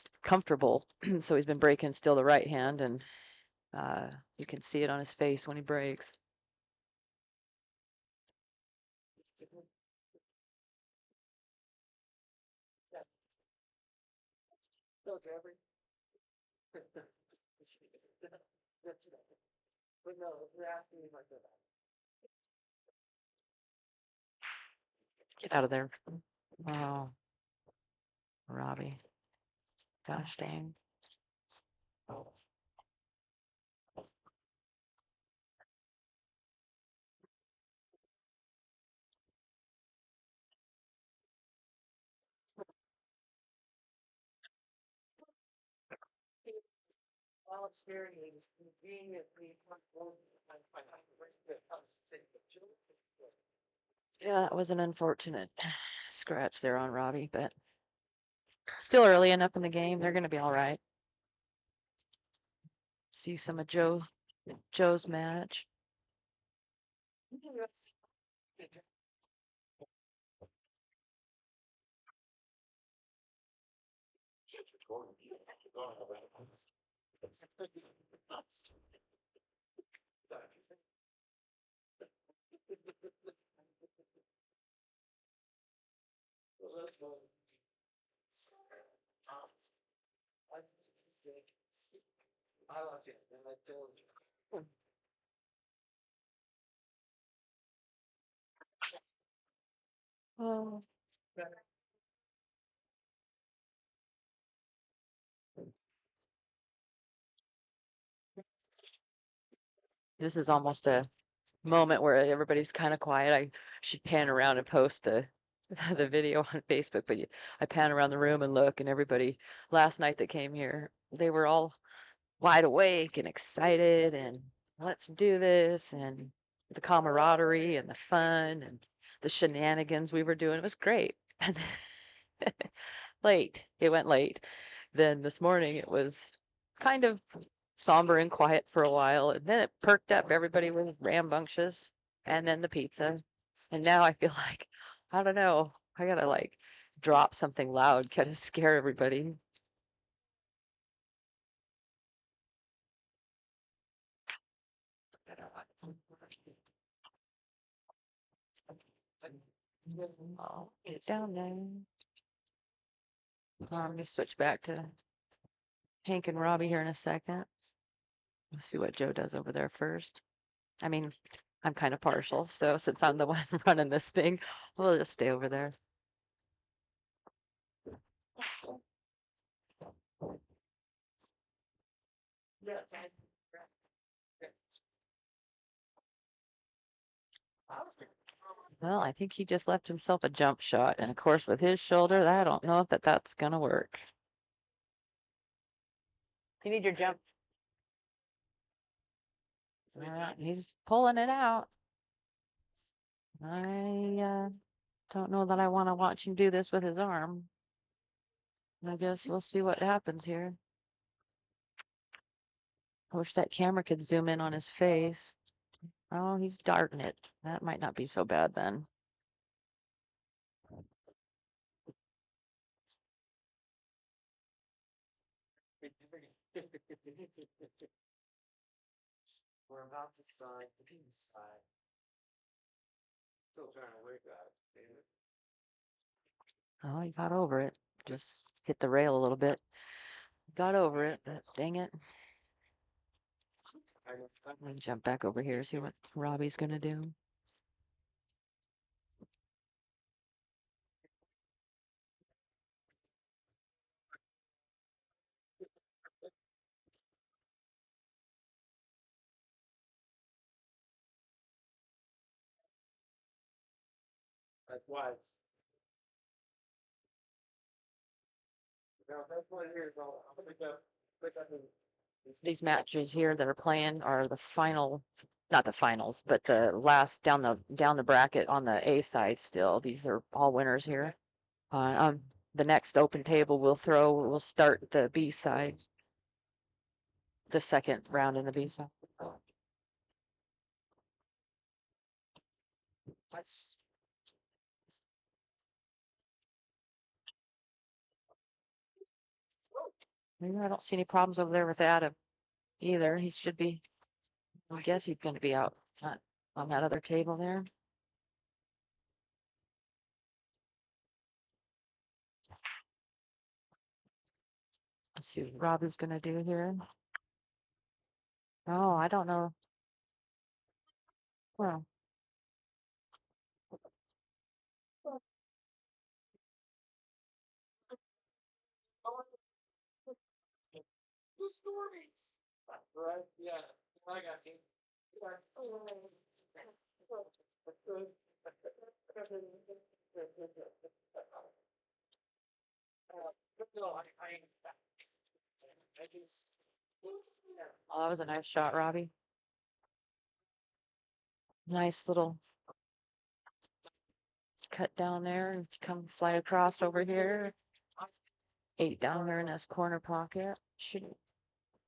So he's been braking still the right hand, and you can see it on his face when he brakes. Get out of there. Oh, Robbie. Gosh dang. All experience conveniently. Yeah, that was an unfortunate scratch there on Robbie, but still early enough in the game. They're gonna be all right. See some of Joe's match. I love it, and I told you. Oh. This is almost a moment where everybody's kind of quiet. I should pan around and post the the video on Facebook, but I pan around the room and look, and everybody last night that came here, they were all wide awake and excited, and let's do this, and the camaraderie and the fun and the shenanigans we were doing. It was great. And late, it went late. Then this morning it was kind of somber and quiet for a while, and then it perked up. Everybody was rambunctious, and then the pizza. And now I feel like, I don't know, I gotta like drop something loud, kind of scare everybody. Oh, get down there. I'm gonna switch back to Hank and Robbie here in a second. We'll see what Joe does over there first. I mean, I'm kind of partial, so since I'm the one running this thing, we'll just stay over there. Well, I think he just left himself a jump shot, and of course, with his shoulder, I don't know if that's gonna work. You need your jump. He's pulling it out. I don't know that I want to watch him do this with his arm. I guess we'll see what happens here. I wish that camera could zoom in on his face. Oh, he's darting it. That might not be so bad then. We're about to sign the peace side. Still trying to wake up, David. Oh, he got over it. Just hit the rail a little bit. Got over it, but dang it. I'm gonna jump back over here, see what Robbie's gonna do. That's why it's. Now, that's what it is, I'll pick up and. These matches here that are playing are the final, not the finals, but the last down the bracket on the A side still. These are all winners here. The next open table we'll start the B side. The second round in the B side. I don't see any problems over there with Adam either. He should be, I guess he's gonna be out on that other table there. Let's see what Rob is gonna do here. Oh, I don't know. Well, The stories. Right, yeah, I got you. No, I just. Oh, that was a nice shot, Robbie. Nice little cut down there and come slide across over here. 8 down there in this corner pocket. Shouldn't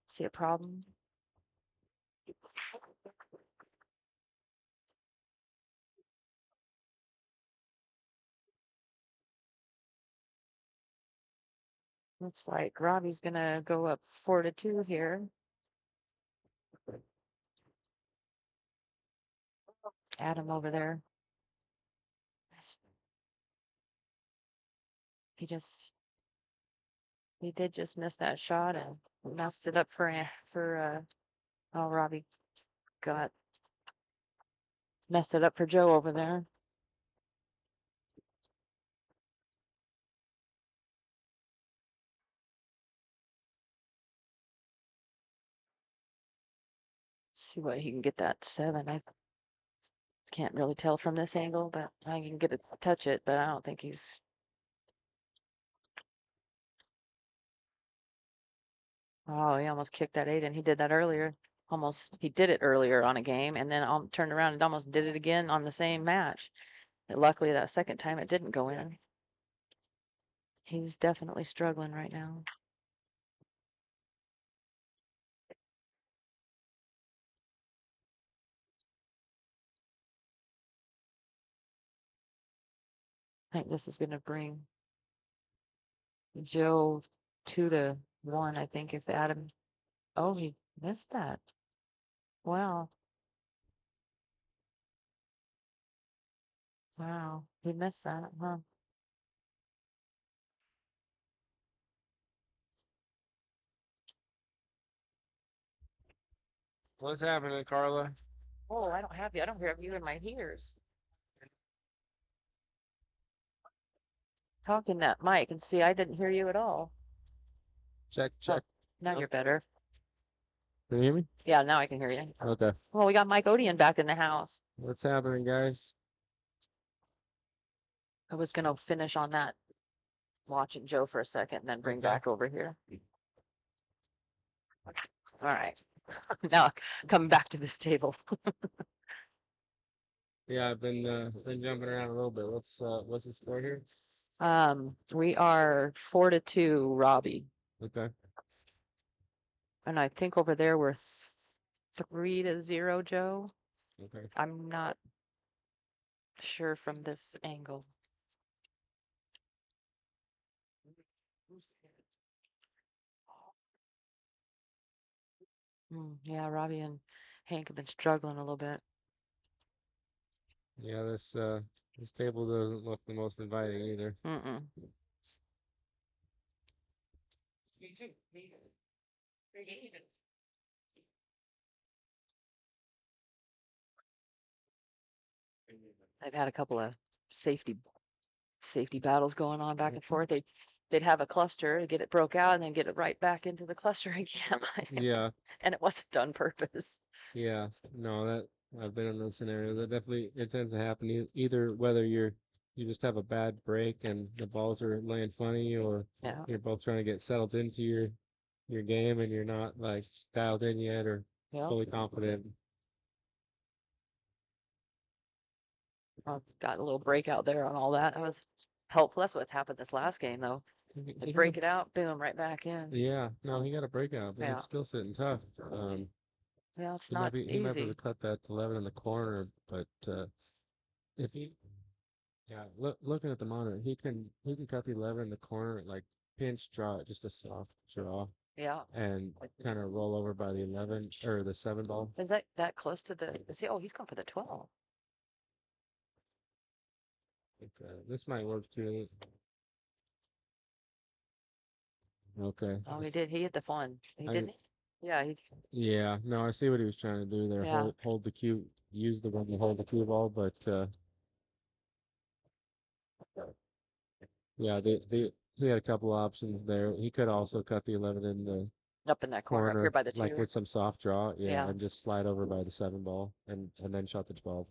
see a problem. Looks like Robbie's gonna go up 4-2 here. Adam over there. He did just miss that shot and messed it up oh, Robbie got messed it up for Joe over there. See what he can get that 7. I can't really tell from this angle, but I can get it, touch it, but I don't think he's. Oh, he almost kicked that 8 and he did that earlier. He did it earlier on a game and then turned around and almost did it again on the same match. But luckily that second time it didn't go in. He's definitely struggling right now. I think this is going to bring Joe 2-1. I think if Adam. Oh, he missed that. Wow. Wow. He missed that, huh? What's happening, Carla? Oh, I don't have you. I don't hear you in my ears. Talking that mic and see, I didn't hear you at all. Check, Oh, check. now Oh, you're better. can you hear me? Yeah, now I can hear you. Okay. Well, we got Mike Odian back in the house. What's happening, guys? I was going to finish on that, watching Joe for a second and then bring Okay. back over here. All right. Now coming back to this table. Yeah, I've been jumping around a little bit. What's the score here? We are 4-2, Robbie. Okay. And I think over there we're 3-0, Joe. Okay. I'm not sure from this angle. Yeah, Robbie and Hank have been struggling a little bit. Yeah, this table doesn't look the most inviting either. Mm-mm. I've had a couple of safety battles going on back and forth. They'd have a cluster to get it broke out and then get it right back into the cluster again. Yeah, And it wasn't done purpose. yeah. No, that I've been in those scenarios. That definitely it tends to happen either whether you just have a bad break and the balls are laying funny, or Yeah. you're both trying to get settled into your game and you're not like dialed in yet or Yeah. fully confident. Got a little breakout there on all that. That was helpful. That's what's happened this last game, though. They break it out, boom, right back in. Yeah, no, he got a breakout, but Yeah. it's still sitting tough. Yeah, it's He not might be able easy. to cut that 11 in the corner, but if he, yeah, looking at the monitor, he can cut the 11 in the corner, like pinch draw it, just a soft draw, Yeah. and kind of roll over by the 11 or the 7 ball. Is that close to the? See, oh, he's going for the 12. Okay, this might work too. Okay. Oh, he did. He hit the fun. He I- didn't. Yeah, Yeah, no, I see what he was trying to do there. Yeah. Hold the cue, use the one to hold the cue ball, but yeah, he had a couple options there. He could also cut the 11 in the up in that corner up here corner, by the like 2. with some soft draw, yeah, Yeah. and just slide over by the 7 ball and then shot the 12.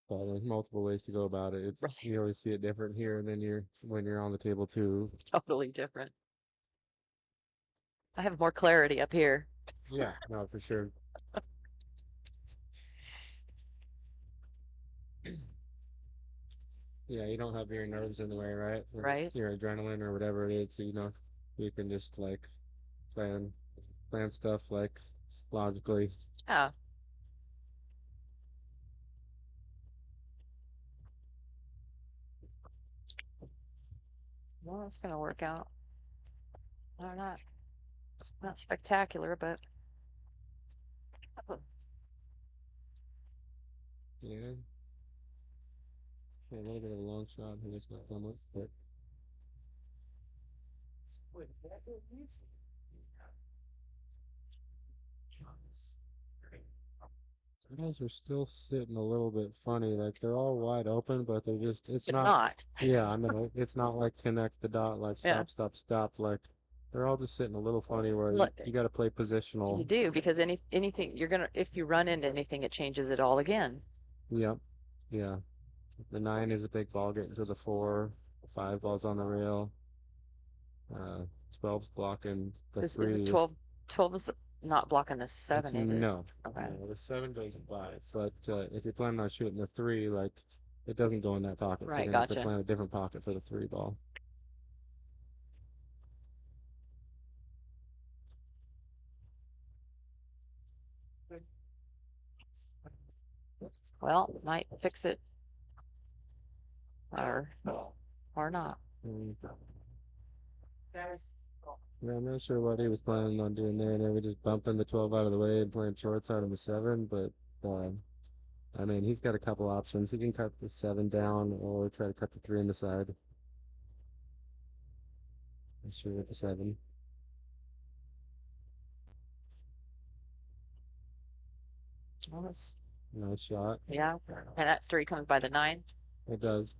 Well, there's multiple ways to go about it. It's, Right. you always see it different here than when you're on the table too. Totally different. I have more clarity up here. Yeah, no, for sure. Yeah, you don't have your nerves in the way, right? Or Right. your adrenaline or whatever it is, so, you can just like plan stuff like logically. Yeah. Well, it's gonna work out. Or not spectacular, but Yeah. Yeah, a little bit of a long shot who it's gonna come with, but guys are still sitting a little bit funny. Like they're all wide open, but they're just it's but not. not. Yeah, I know it's not like connect the dot like Yeah. stop. Like they're all just sitting a little funny where Look, you got to play You positional. do because anything you're gonna if you run into anything, it changes it all again. Yep. Yeah. The 9 is a big ball getting to the 4. 5 balls on the rail. 12's blocking the Is 3. it 12 is not blocking the It's 7, is it? no. Okay. No, the 7 goes by. But if you're planning on shooting the 3, like it doesn't go in that pocket. So Right, you're gonna have to gotcha. plan a different pocket for the 3 ball. Well, might fix it or not. Mm. Yeah, I'm not sure what he was planning on doing there. Maybe just bumping the 12 out of the way and playing short side on the 7. But I mean, he's got a couple options. He can cut the 7 down or try to cut the 3 on the side. I'm sure with the 7. Well, that's, Nice shot. yeah. And that 3 comes by the 9. It does.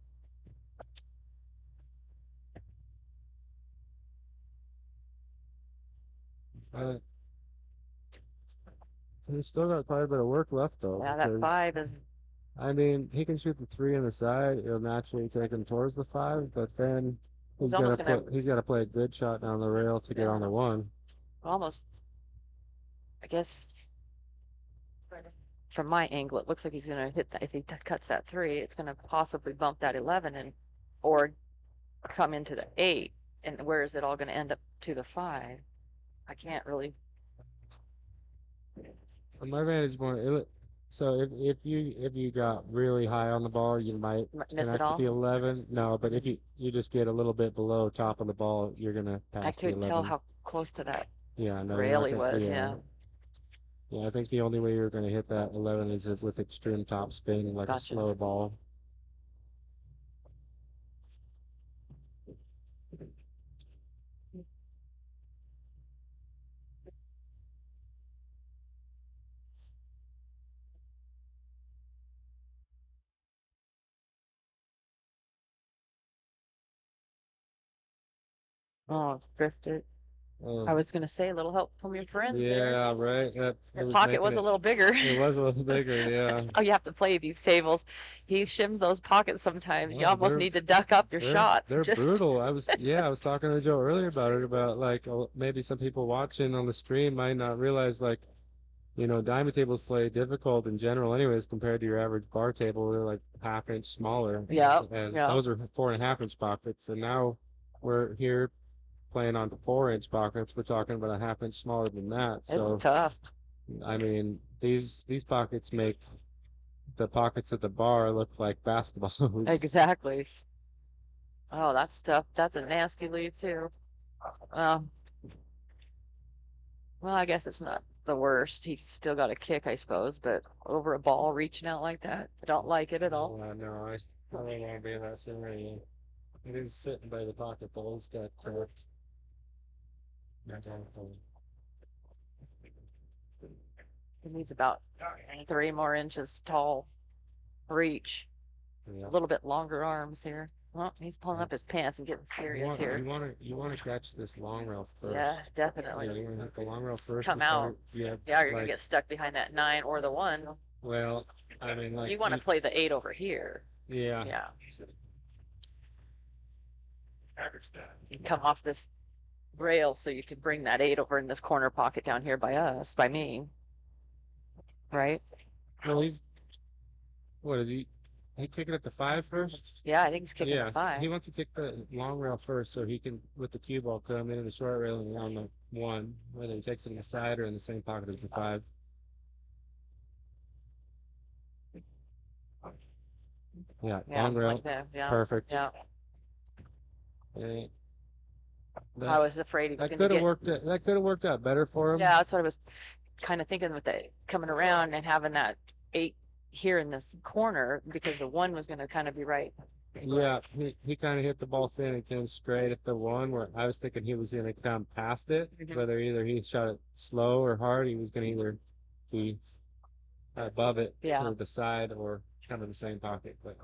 Uh, he's still got quite a bit of work left though, Yeah, that because 5 is I mean, he can shoot the 3 on the side. It'll naturally take him towards the 5, but then He's almost gonna he's got to play a good shot down the rail to get on the 1. almost, I guess, from my angle, it looks like he's gonna hit that. If he cuts that 3, it's gonna possibly bump that 11 and or come into the 8. And where is it all gonna end up to the 5? I can't really. From my vantage point, so if you got really high on the ball, you might Miss it connect with all. the 11. No, but if you just get a little bit below top of the ball, you're gonna I pass the couldn't tell 11. how close to that Yeah, no, you're rail not he gonna, was. yeah. Yeah. Yeah, I think the only way you're gonna hit that 11 is if with extreme top spin, like a Gotcha. slow ball. Oh, it's drifted. Oh, I was gonna say a little help from your friends there. yeah, right. Your pocket was a little bigger. It was a little bigger, yeah. Oh, you have to play these tables. He shims those pockets sometimes. You Oh, almost they're need to duck up your shots. they're Just brutal. I was talking to Joe earlier about it, about like maybe some people watching on the stream might not realize like, diamond tables play difficult in general anyways compared to your average bar table. They're like half-inch smaller. Yeah, And yeah. those are 4.5-inch pockets. And now we're here playing on 4-inch pockets. We're talking about a half-inch smaller than that. It's So tough. I mean, these pockets make the pockets at the bar look like basketball hoops. Exactly. Oh, that's tough. That's a nasty lead too. Um, well, I guess it's not the worst. He's still got a kick, I suppose, but over a ball reaching out like that, I don't like it at all. No, I don't want to be in that scenario. It is sitting by the pocket, the old got cracked. He needs about 3 more inches tall reach. Yeah. A little bit longer arms here. Well, he's pulling up his pants and getting serious here. You want to catch this long rail first. Yeah, Yeah, definitely. you want to hit the long rail first. Come before- out. Yeah, Yeah, you're gonna like, get stuck behind that 9 or the 1. well, I mean, like You want to play the 8 over here. yeah. Yeah. Come off this rail so you can bring that 8 over in this corner pocket down here by us, by me. Right? Well, he's what is he? He kicking at the 5 first? Yeah, I think he's kicking Yeah, the 5. he wants to kick the long rail first, so he can with the cue ball come in the short rail and around the 1, whether he takes it in the side or in the same pocket as the 5. Yeah, Yeah, long rail, like that. Yeah. perfect. Yeah. Eh, I was afraid he was that going to could have get. worked. That could have worked out better for him. Yeah, that's what I was kind of thinking with the coming around and having that 8 here in this corner because the 1 was going to kind of be right. Yeah, he kind of hit the ball thin and came straight at the 1 where I was thinking he was going to come past it. Mhm. Whether either he shot it slow or hard, he was going to either be above it Yeah. to the side or kind of the same pocket. But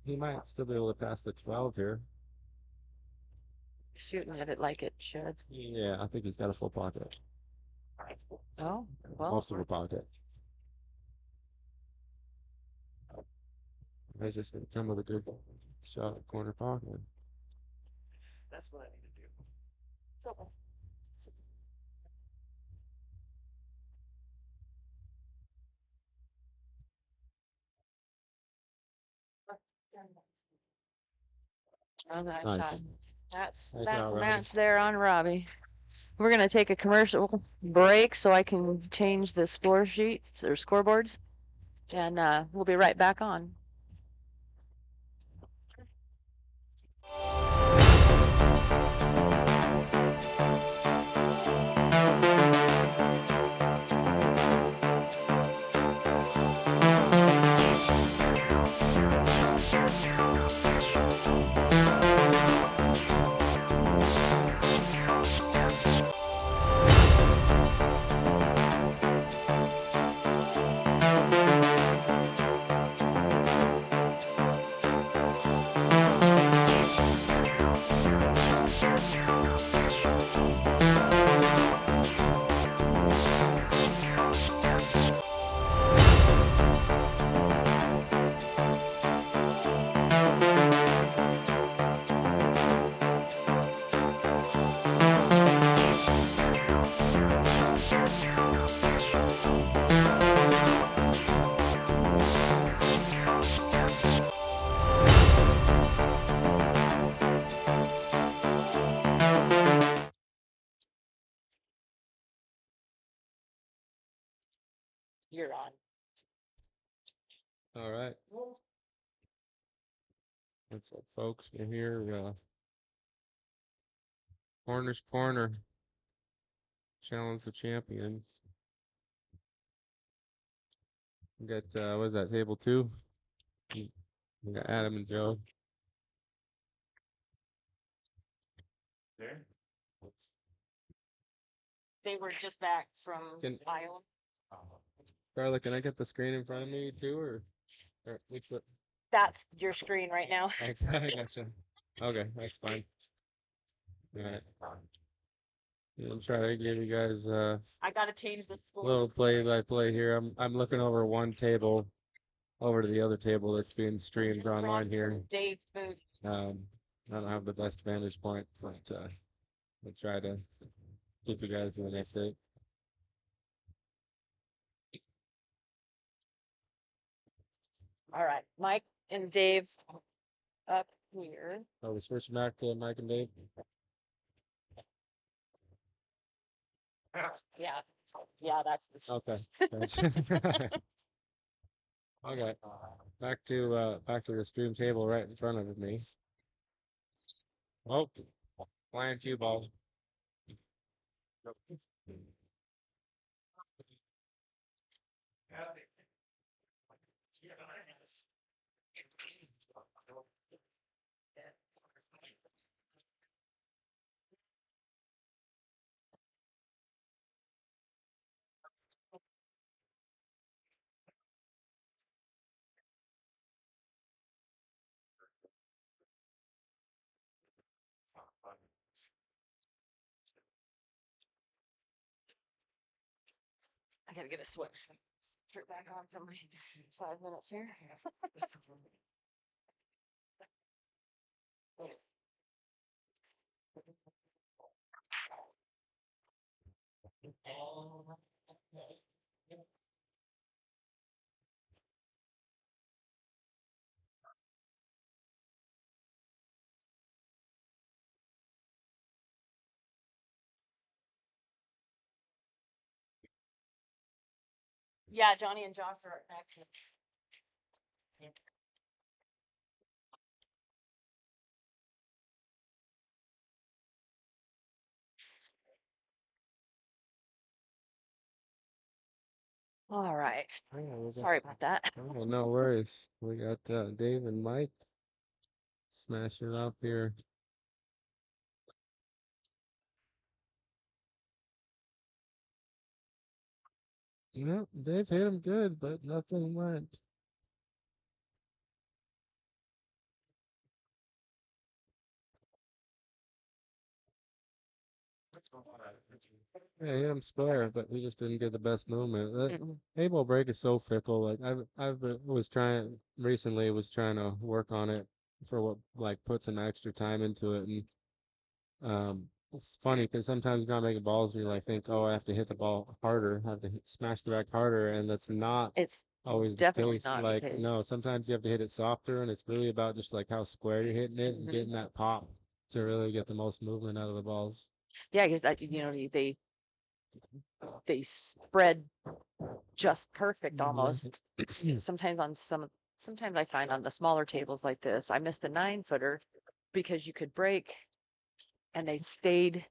he might still be able to pass the 12 here. Shooting at it like it should. Yeah, I think he's got a full pocket. Oh, well. Most of a pocket. He's just going to come with a good shot at corner pocket. That's what I need to do. So, oh, Nice. that's Nice that's out, a Robbie. match there on Robbie. We're gonna take a commercial break so I can change the score sheets or scoreboards, and we'll be right back on. You're on. All right. What's up, folks? We're here. Corner's Corner. Challenge the champions. We got what is that, table 2? We got Adam and Joe. There. They were just back from Can- Iowa. Carla, can I get the screen in front of me too, or which one? That's your screen right now. I gotcha. Okay, that's fine. All right. I'll try to give you guys a I gotta change the score. little play-by-play here. I'm looking over one table over to the other table that's being streamed online here. Dave Food. I don't have the best vantage point, but I'll try to keep you guys in the update. All right, Mike and Dave up here. Oh, we switch back to Mike and Dave. Yeah, yeah, that's the. Okay. Okay. Back to the stream table right in front of me. Oh, flying cue ball. I gotta get a switch. shirt back on for my 5 minutes here. Yeah, Johnny and Josh are next. All right. Yeah, Sorry about that. oh, no worries. We got Dave and Mike smashing it up here. Yep, Dave hit him good, but nothing went. Yeah, hit him square, but we just didn't get the best movement. That Mm-mm. table break is so fickle. Like was trying recently was trying to work on it for what like put some extra time into it, and it's funny because sometimes you're not making balls and you like think, oh, I have to hit the ball harder, I have to smash the rack harder, and that's not It's always the definitely case. not the Like case. no, sometimes you have to hit it softer, and it's really about just like how square you're hitting it and Mhm. getting that pop to really get the most movement out of the balls. Yeah, because that they spread just perfect Mhm. almost. Sometimes sometimes I find on the smaller tables like this, I miss the 9-footer because you could break and they stayed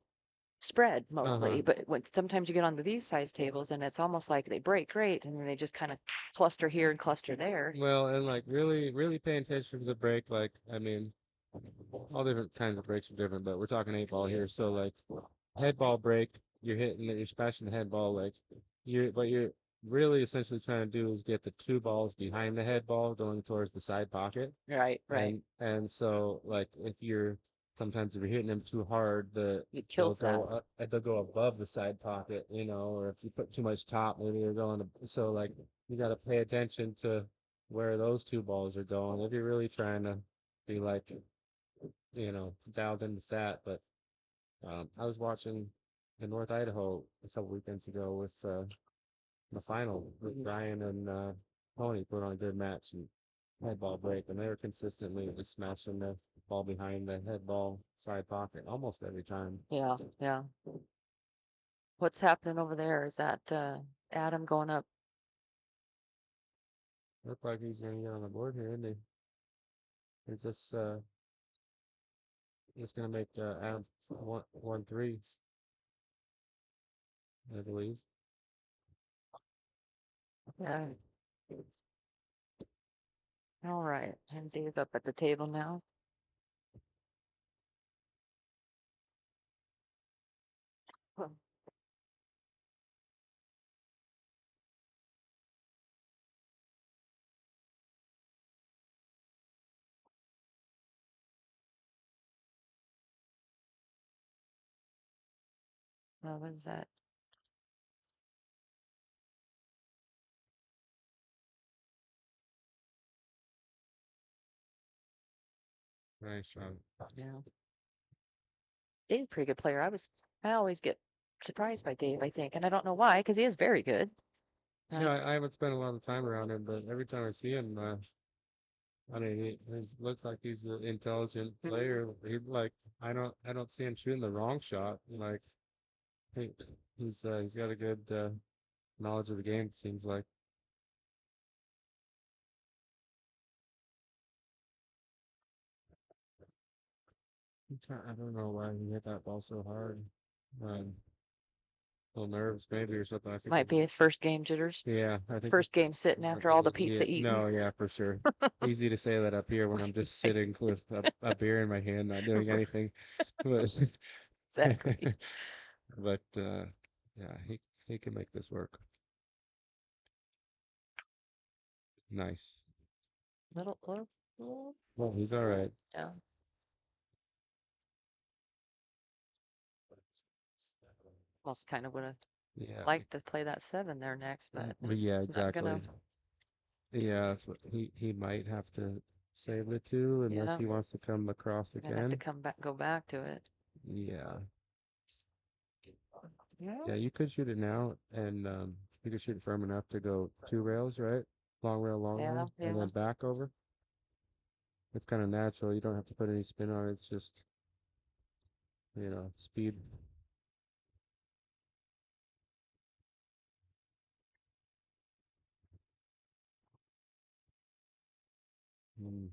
spread mostly. Uh-huh. But when sometimes you get onto these size tables and it's almost like they break great and then they just kind of cluster here and cluster there. Well, and like really, really paying attention to the break. Like, I mean, all different kinds of breaks are different, but we're talking 8 ball here. So like head ball break, you're hitting it, you're smashing the head ball. Like what you're really essentially trying to do is get the 2 balls behind the head ball going towards the side pocket. Right, right. And so like sometimes if you're hitting them too hard, It kills that. they'll go above the side pocket, or if you put too much top, maybe they're going so like you got to pay attention to where those 2 balls are going if you're really trying to be like, dialed into that. But I was watching in North Idaho a couple weekends ago with the final with Brian and Tony put on a good match and head ball break, and they were consistently just smashing the ball behind the head ball side pocket almost every time. Yeah, yeah. What's happening over there? Is that Adam going up? Look like he's gonna get on the board here, isn't he? He's just gonna make Adam 1-3, I believe. Yeah. All right. And Dave's up at the table now. Huh. What was that? Nice shot. Yeah. Dave's a pretty good player. I always get surprised by Dave, I think, and I don't know why, because he is very good. Yeah, I haven't spent a lot of time around him, but every time I see him, I mean, he looks like he's an intelligent player. I don't see him shooting the wrong shot. Like, he, he's got a good knowledge of the game. It seems like. I don't know why he hit that ball so hard. Um, little nerves maybe or something. I think Might be a first game jitters. yeah, I think First game sitting after all the pizza eaten. No, yeah, for sure. Easy to say that up here when I'm just sitting with a beer in my hand, not doing anything. But Exactly. but yeah, he can make this work. Nice. Little. Well, he's all right. Yeah. Almost kind of would have Yeah. like to play that 7 there next, but Well, it's yeah, just not exactly. gonna. Yeah, that's what he might have to save the 2 unless Yeah. he wants to come across Gonna have to again. come back, go back to it. Yeah. Yeah. Yeah, you could shoot it now and you could shoot it firm enough to go 2 rails, right? Long Yeah, rail, and yeah. then back over. It's kind of natural. You don't have to put any spin on it. It's just, speed. Mm.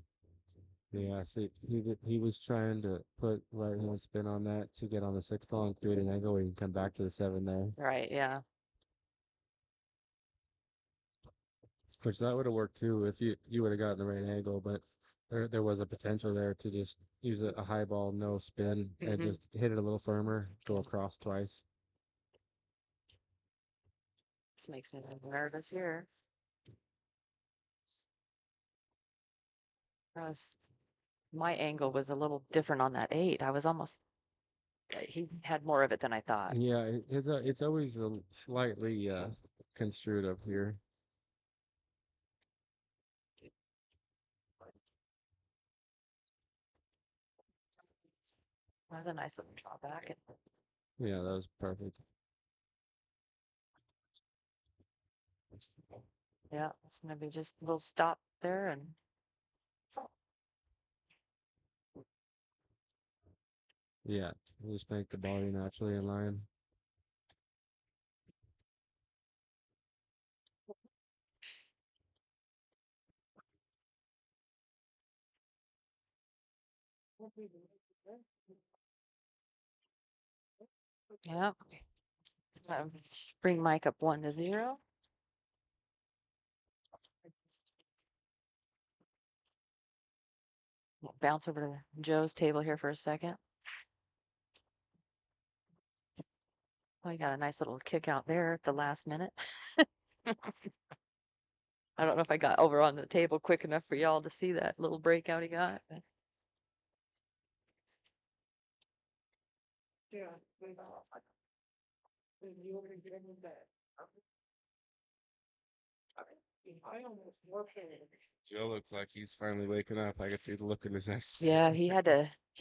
Yeah, see, he was trying to put right hand spin on that to get on the 6 ball and create an angle where you can come back to the 7 there. Right, yeah. Which that would have worked too if you would have gotten the right angle, but there was a potential there to just use a high ball, no spin, and Mhm. just hit it a little firmer, go across twice. This makes me nervous here. My angle was a little different on that 8. I was almost, he had more of it than I thought. Yeah, it's always a slightly construed up here. That's a nice little drawback. Yeah, that was perfect. Yeah, it's gonna be just a little stop there and Yeah, just make the body naturally in line. yeah. Bring Mike up 1-0. Bounce over to Joe's table here for a second. Oh, you got a nice little kick out there at the last minute. I don't know if I got over on the table quick enough for y'all to see that little breakout he got. Joe looks like he's finally waking up. I could see the look in his eyes. Yeah, he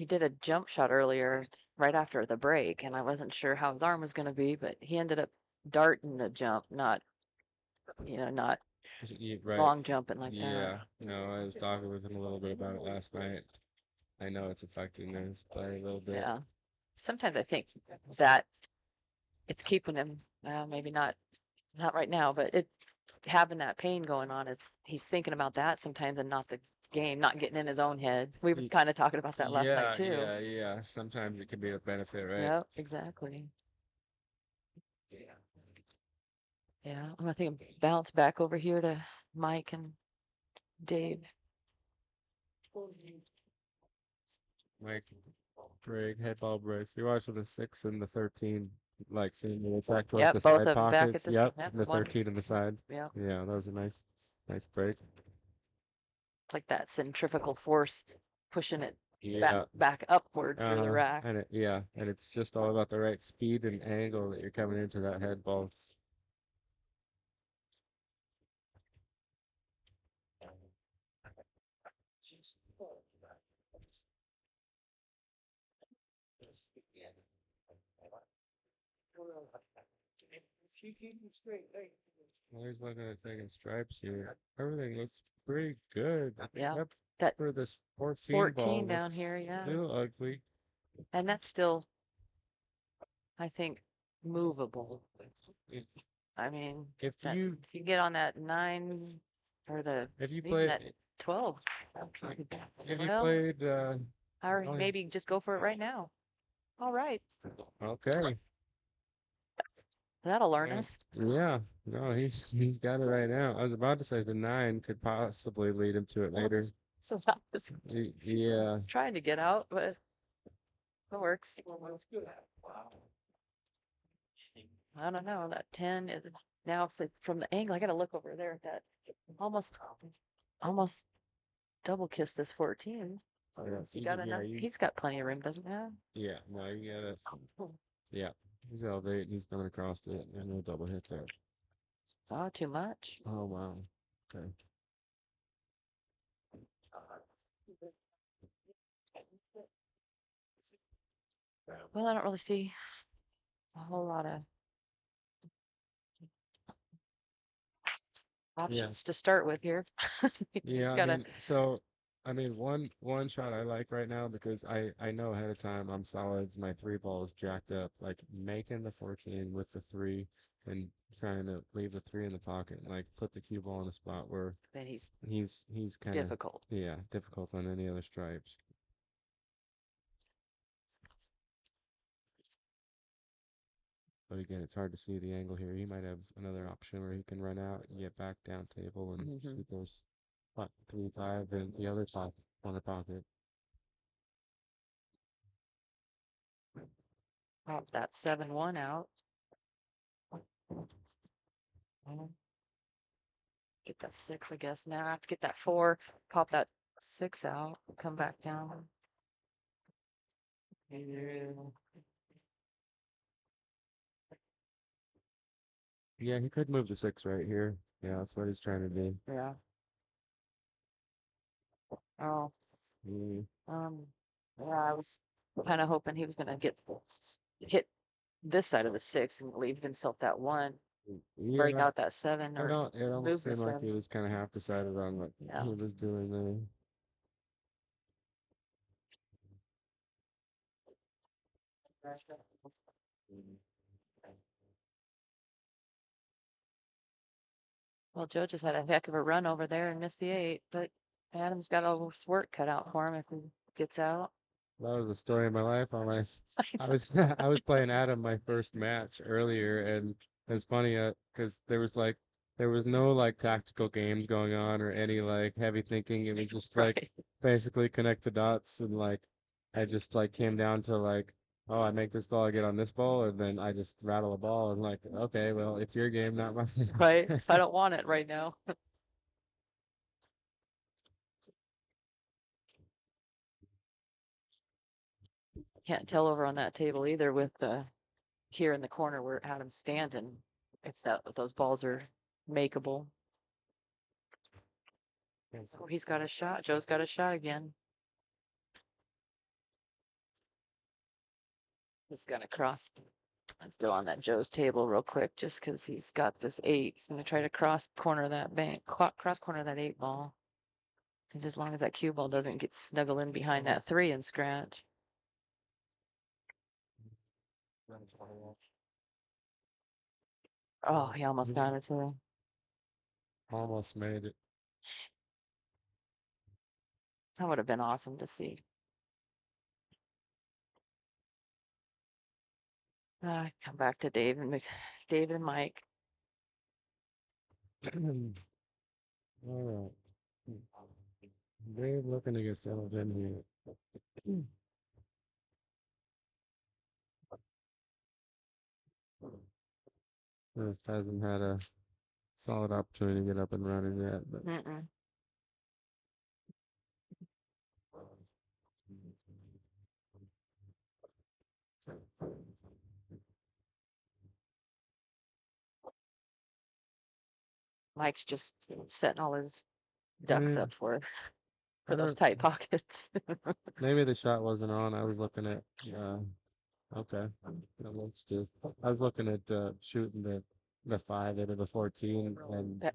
did a jump shot earlier right after the break, and I wasn't sure how his arm was going to be, but he ended up darting the jump, not Right. long jumping like Yeah. that. No, I was talking with him a little bit about it last night. I know it's affecting his play a little bit. Yeah. Sometimes I think that it's keeping him, maybe not right now, but it having that pain going on is he's thinking about that sometimes and not the game, not getting in his own head. We were kind of talking about that last night too. Yeah. Sometimes it can be a benefit, right? Yep, exactly. Yeah, I'm gonna think bounce back over here to Mike and Dave. Mike, break, head ball breaks. You're watching the 6 and the 13, like seeing the attack towards Yep, the both side of them back at pockets. the Yep, yep, and the one. 13 in the side. Yeah, Yeah, that was a nice break. it's like that centrifugal force pushing it Yeah. back upward through the rack. And it's just all about the right speed and angle that you're coming into that head ball. Always looking at taking stripes here. Everything looks pretty good. Yeah, Except that for this 14 ball 14 down looks here, yeah. still ugly. And that's still, I think, movable. It- I mean, If that, you if you get on that 9 or the if you even play that 12, if you well, played or oh, maybe just go for it right now. All right, okay. that'll learn Yeah. us. Yeah, no, he's got it right now. I was about to say the 9 could possibly lead him to it later. So that was Yeah, trying to get out, but it works. I don't know. That 10 is now it's like from the angle. I got to look over there at that. Almost double kiss this 14. yeah, He got enough. He's got plenty of room, doesn't he? yeah. No, you gotta. Yeah, He's elevating. He's coming across it, and we'll double hit there. Oh, too much. Oh wow. Okay. Well, I don't really see a whole lot of options to start with here. He's Yeah, I gotta, mean, one shot I like right now because I know ahead of time I'm solids. My three ball is jacked up, like making the 14 with the three and trying to leave the three in the pocket, and, like put the cue ball in a spot where then he's he's kind of difficult. yeah difficult on any other stripes. But again, it's hard to see the angle here. He might have another option where he can run out and get back down table and Mhm. shoot those 3-5 in the other corner pocket. Pop that 7-1 out. Get that 6, I guess. Now I have to get that 4, pop that 6 out, come back down. Yeah, he could move the 6 right here. Yeah, that's what he's trying to do. Yeah. Oh, Mm, yeah, I was kind of hoping he was gonna hit this side of the 6 and leave himself that 1, break yeah, out that 7 or it almost move the seemed like he 7. was kind of half decided on what Yeah. he was doing there. Well, Joe just had a heck of a run over there and missed the 8, but Adam's got all this work cut out for him if he gets out. That was the story of my life. I was I was playing Adam my first match earlier, and it's funny because there was no like tactical games going on or any like heavy thinking. It was just like Right. basically connect the dots, and like I just like came down to like, oh, I make this ball, I get on this ball, and then I just rattle a ball, and like, okay, well, it's your game, not mine. Right. I don't want it right now. Can't tell over on that table either with the here in the corner where Adam's standing, if those balls are makeable. So he's got a shot. Joe's got a shot again. He's gonna cross. Let's go on that Joe's table real quick, just because he's got this 8. He's gonna try to cross corner that cross corner that 8 ball. And as long as that cue ball doesn't get snuggle in behind that 3 and scratch. Oh, he almost got it too. Almost made it. That would have been awesome to see. Come back to Dave and Mike. All right. Dave looking to get settled in here. Just hasn't had a solid opportunity to get up and running yet, but Mm-mm. Mike's just setting all his ducks yeah, up for I those don't. tight pockets. Maybe the shot wasn't on. I was looking at. Okay, that looks good. I was looking at shooting the 5 into the 14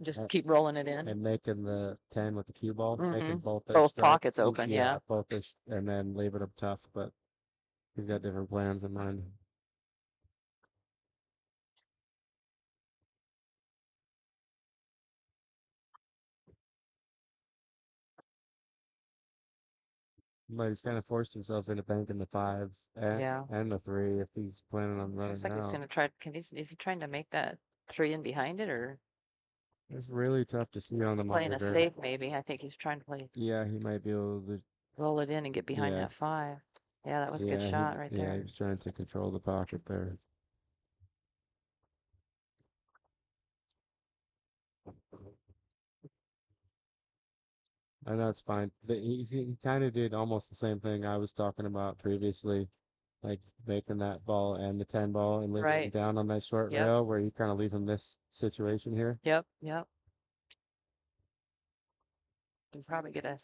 Just keep rolling it in. and making the 10 with the cue ball, making both their Both stripes. pockets open, yeah. both and then leaving them tough. But he's got different plans in mind. But he's kind of forced himself into banking the 5 Yeah. and the 3 if he's planning on running Looks like he's out. gonna try. Is he trying to make that 3 in behind it or It's really tough to see on the playing a monitor. safe? Maybe I think he's trying to play Yeah, he might be able to. roll it in and get behind Yeah, that 5. Yeah, that was a good yeah, shot right he there. was trying to control the pocket there. And that's fine. He kind of did almost the same thing I was talking about previously. like making that ball and the 10 ball and leaving them Right. down on that short Yep. rail where you kind of leave them this situation here. Yep. Yep. Can probably get a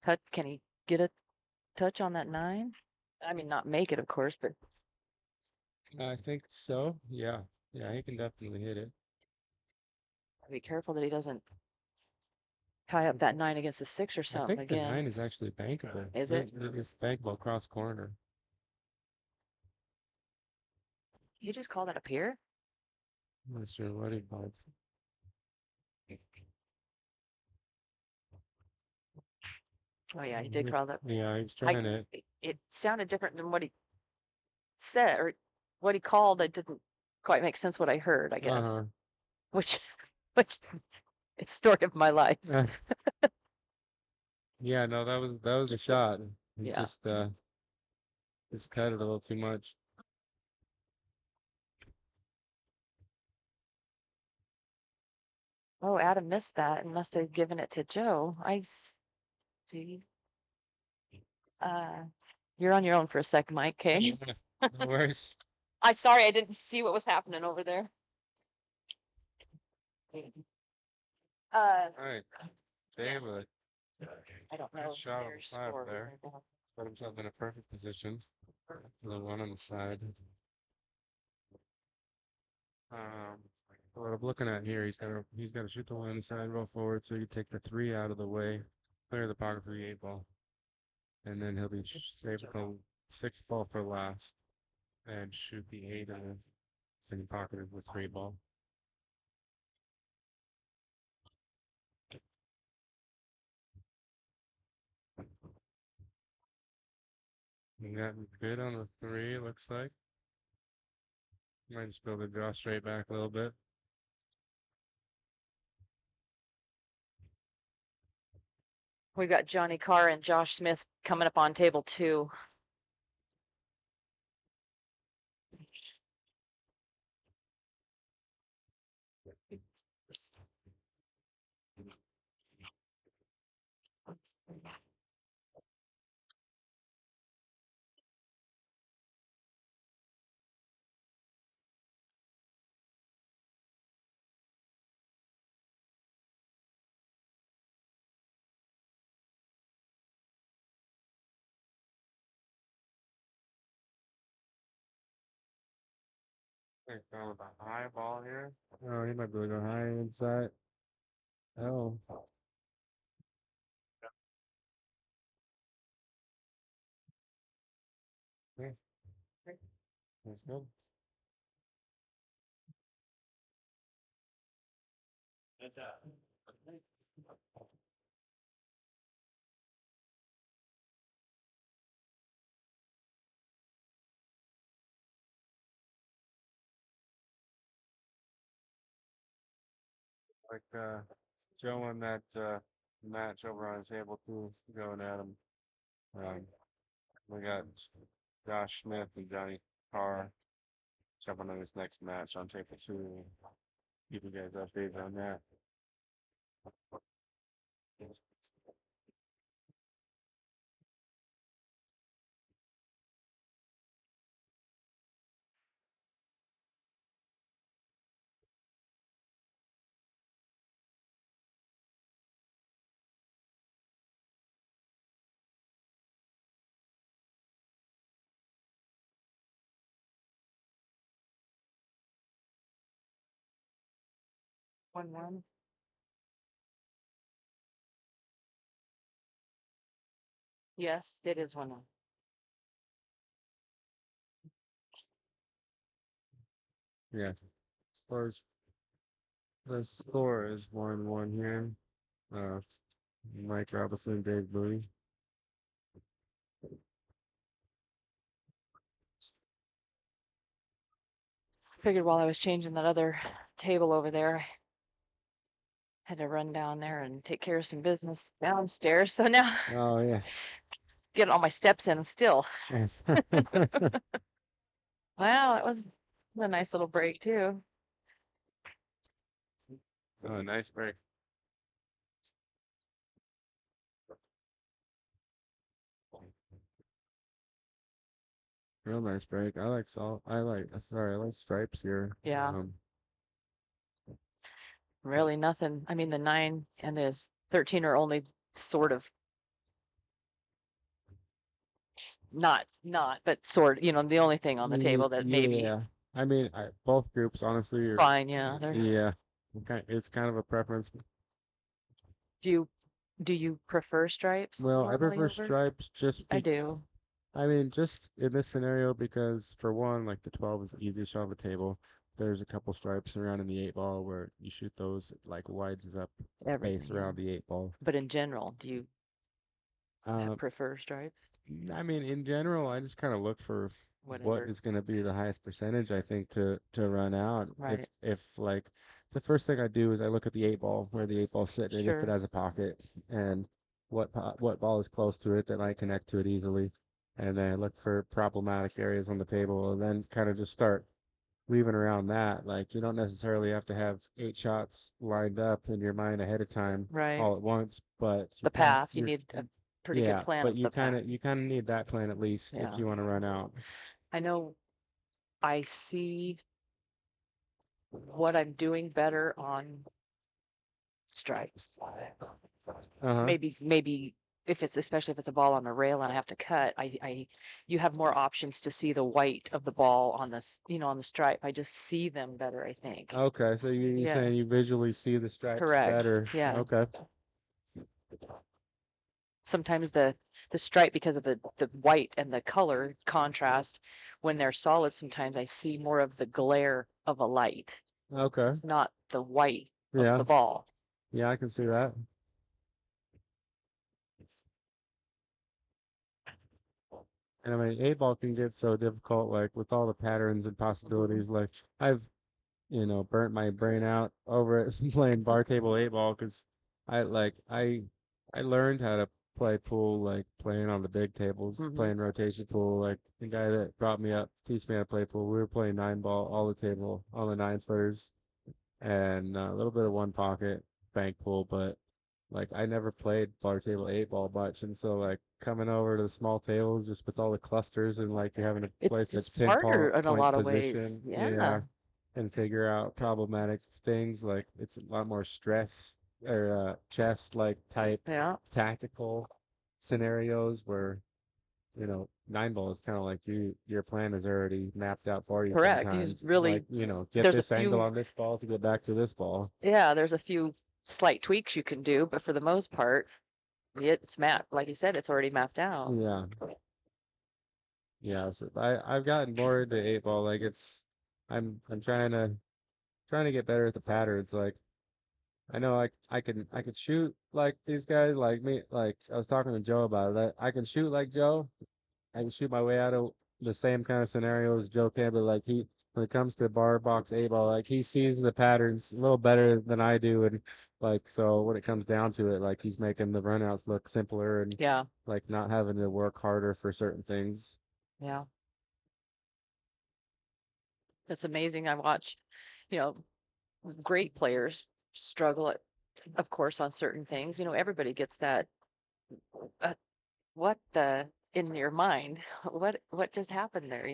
touch. Can he get a touch on that 9? I mean, not make it, of course, but I think so. Yeah. Yeah, he can definitely hit it. be careful that he doesn't tie up that 9 against the 6 or I something think the again. 9 is actually bankable. Is it? It's bankable cross corner. You just call that a pier? I'm not sure what he calls. Oh yeah, he did call that. Yeah, he was I, trying to. it sounded different than what he said or what he called. It didn't quite make sense what I heard, I guess. Uh-huh. Which it's story of my life. Yeah, no, that was a shot. He Yeah. just cut it a little too much. Oh, Adam missed that and must have given it to Joe. I see. You're on your own for a sec, Mike. Okay. No worries. Sorry, I didn't see what was happening over there. All right. Yes. David, I don't know good shot on their the side score there. right now. Put himself in a perfect position. The one on the side. What I'm looking at here, he's got to shoot the one on the side, roll forward, so you take the 3 out of the way, clear the pocket for the 8 ball, and then he'll be safe with the 6 ball for last, and shoot the 8 in the same pocket with 3 ball. And that good on the 3, looks like. Might just be able to draw straight back a little bit. We've got Johnny Carr and Josh Smith coming up on table 2. Think going with a high ball here. Oh, he might be able to go high inside. Oh. Okay. That's good. Like Joe and that match over on table 2 going at him. We got Josh Smith and Johnny Carr jumping on this next match on table 2. Keep you guys updated on that. 1-1. Yes, it is 1-1. Yeah. Scores. The score is 1-1 here. Mike Robinson, Dave Bowie. Figured while I was changing that other table over there, I had to run down there and take care of some business downstairs. So now Oh yeah. getting all my steps in still. Wow, it was a nice little break too. Oh, nice break. Real nice break. I like salt. I like stripes here. Yeah. Really nothing. I mean, the 9 and the 13 are only sort of not, but sort, the only thing on the table that maybe Yeah. I mean, both groups honestly are. fine. Yeah. Yeah. It's kind of a preference. Do you prefer stripes? Well, I normally prefer over? stripes just I do. I mean, just in this scenario, because for one, like the 12 is the easiest shot on the table. There's a couple stripes around in the 8 ball where you shoot those, it like widens up space Everything. Yeah. around the 8 ball. But in general, do you prefer stripes? I mean, in general, I just kind of look for what Whatever. is going to be the highest percentage I think to run out. Right. If like the first thing I do is I look at the 8 ball where the 8 ball's sitting, if Sure. it has a pocket, and what ball is close to it that I connect to it easily, and then I look for problematic areas on the table, and then kind of just start weaving around that. Like you don't necessarily have to have 8 shots lined up in your mind ahead of time Right. all at once, but The path, you need a pretty yeah, good plan but of you the path. kind of need that plan at least Yeah. if you want to run out. I know I see what I'm doing better on stripes. Uh-huh. Maybe especially if it's a ball on the rail and I have to cut, you have more options to see the white of the ball on this, on the stripe. I just see them better, I think. Okay, so you're Yeah. saying you visually see the stripes Correct. better. Yeah. Okay. Sometimes the stripe, because of the white and the color contrast, when they're solid, sometimes I see more of the glare of a light, Okay. not the white of Yeah. the ball. Yeah, I can see that. And I mean, 8 ball can get so difficult, like with all the patterns and possibilities. Like I've, burnt my brain out over it playing bar table 8 ball because I like I learned how to play pool like playing on the big tables, Mhm. playing rotation pool. Like the guy that brought me up, teach me how to play pool. We were playing 9 ball all the table, all the 9-footers, and a little bit of one pocket bank pool, but like I never played bar table 8 ball much, and so like coming over to the small tables just with all the clusters and like you're having to place It's a harder in a point lot of position, ways. Yeah. and figure out problematic things. Like it's a lot more stress or chess like type Yeah. tactical scenarios where 9 ball is kind of like your plan is already mapped out for you Correct. You sometimes. just really, Like get there's a this angle few, on this ball to get back to this ball. yeah, there's a few slight tweaks you can do, but for the most part, it's mapped. Like you said, it's already mapped out. Yeah. Yeah, so I've gotten more into 8 ball. Like I'm trying to get better at the patterns. Like I know I could shoot like these guys like me. Like I was talking to Joe about it. I can shoot like Joe. I can shoot my way out of the same kind of scenario as Joe can, but like when it comes to bar box 8 ball, like he sees the patterns a little better than I do, and like so when it comes down to it, like he's making the runouts look simpler and Yeah. like not having to work harder for certain things. Yeah. It's amazing. I watch, you know, great players struggle of course, on certain things. Everybody gets that. Uh, what in your mind? What just happened there?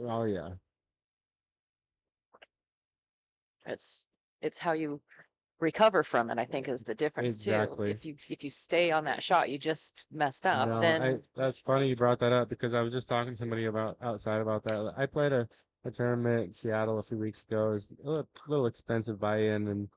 Oh yeah. It's how you recover from it. I think is the difference too. Exactly. If you stay on that shot, you just messed up. No, Then that's funny you brought that up because I was just talking to somebody outside about that. I played a tournament in Seattle a few weeks ago. It was a little expensive buy-in and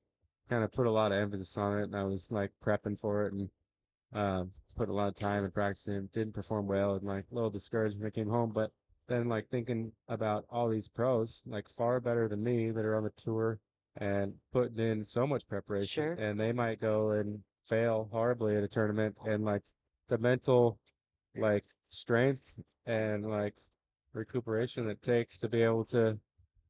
kind of put a lot of emphasis on it, and I was like prepping for it and put a lot of time and practicing. Didn't perform well and like a little discouraged when I came home. But then like thinking about all these pros, like far better than me that are on the tour and putting in so much preparation, sure. and they might go and fail horribly at a tournament, and like the mental like strength and like recuperation it takes to be able to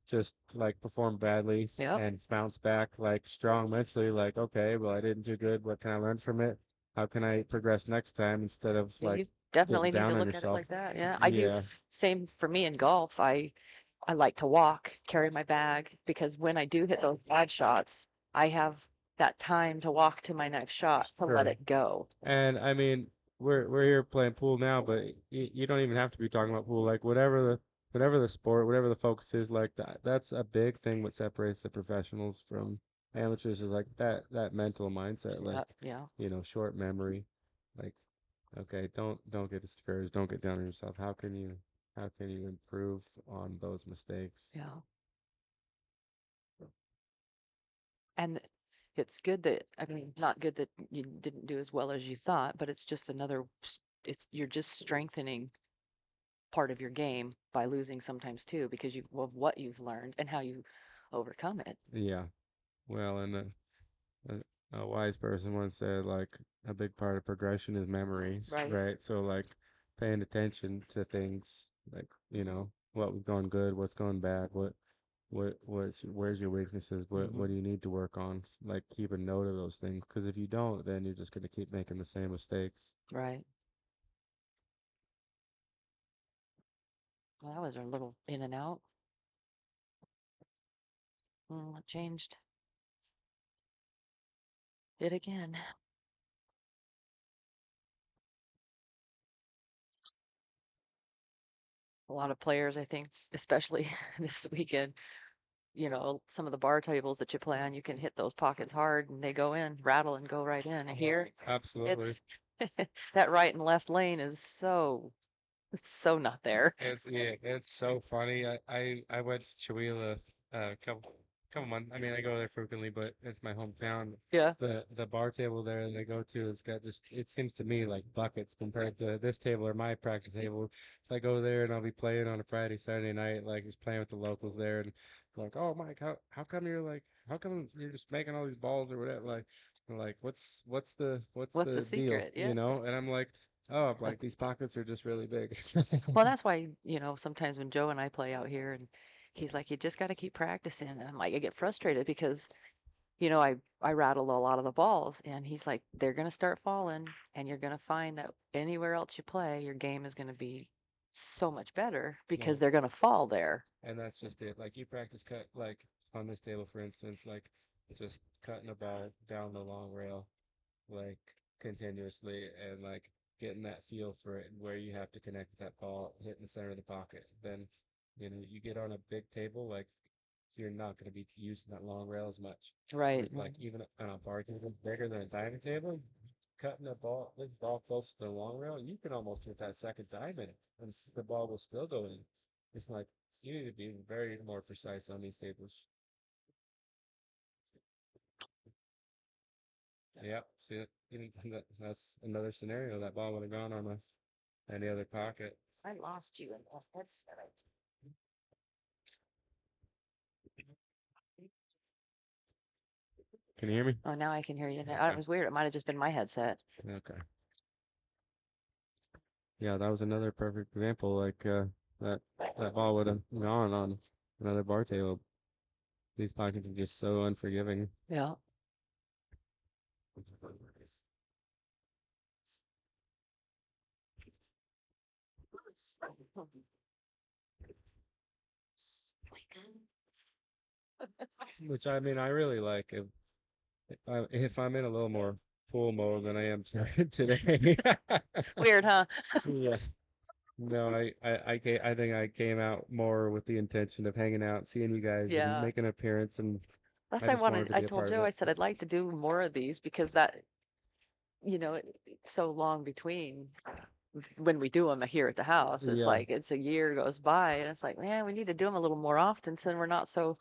just like perform badly Yep. and bounce back like strong mentally, like okay, well I didn't do good, what can I learn from it, how can I progress next time, instead of Yeah, like you definitely getting need down to on look at it yourself. like that. Yeah, I do. Yeah. Same for me in golf. I like to walk, carry my bag, because when I do hit those bad shots, I have that time to walk to my next shot to let Sure. it go. And I mean, we're here playing pool now, but you don't even have to be talking about pool. Like whatever whatever the sport, whatever the focus is, like that's a big thing. What separates the professionals from amateurs is like that mental mindset, like Yeah. short memory. Like, okay, don't get discouraged, don't get down on yourself. How can you improve on those mistakes? Yeah. And it's good that, I mean, not good that you didn't do as well as you thought, but it's just you're just strengthening part of your game by losing sometimes too, because of what you've learned and how you overcome it. Yeah. Well, and a wise person once said, like, a big part of progression is memories, Right. right? So, like, paying attention to things, like, what was going good, what's going bad, where's your weaknesses, what do you need to work on? Like, keep a note of those things, because if you don't, then you're just going to keep making the same mistakes. Right. Well, that was a little in and out. It changed it again. A lot of players, I think, especially this weekend, some of the bar tables that you play on, you can hit those pockets hard and they go in, rattle and go right in. And here, Absolutely. it's that right and left lane is so not there. It's so funny. I went to Chihuahua a couple months. I mean, I go there frequently, but it's my hometown. Yeah. The bar table there that I go to, it's got just, it seems to me like buckets compared to this table or my practice table. So I go there and I'll be playing on a Friday, Saturday night, like just playing with the locals there, and like, oh Mike, how come you're just making all these balls or whatever? Like, I'm like, what's the deal? secret? Yeah. And I'm like, oh, like these pockets are just really big. Well, that's why, sometimes when Joe and I play out here and he's like, you just got to keep practicing. And I'm like, I get frustrated because, I rattle a lot of the balls and he's like, they're going to start falling and you're going to find that anywhere else you play, your game is going to be so much better because Well, they're going to fall there. and that's just it. Like you practice cut, like on this table, for instance, like just cutting a ball down the long rail, like continuously, and like getting that feel for it, where you have to connect that ball, hit in the center of the pocket. Then, you get on a big table, like you're not going to be using that long rail as much. Right. It's like even on a bar table bigger than a diamond table, cutting this ball close to the long rail, you can almost hit that second diamond, and the ball will still go in. It's like you need to be very more precise on these tables. Yep. See, that's another scenario. That ball would have gone on any other pocket. I lost you in that headset. Can you hear me? Oh, now I can hear you. It Okay. was weird. It might have just been my headset. Okay. Yeah, that was another perfect example. Like that ball would have gone on another bar table. These pockets are just so unforgiving. Yeah. Which I mean, I really like if I'm in a little more full mode than I am today. Weird, huh? Yeah. No, I think I came out more with the intention of hanging out, seeing you guys, and Yeah. making an appearance, and That's I I just wanted wanted. to I be a told part of Joe, I it. said I'd like to do more of these because it's so long between when we do them here at the house. It's Yeah. like it's a year goes by, and it's like, man, we need to do them a little more often so we're not so,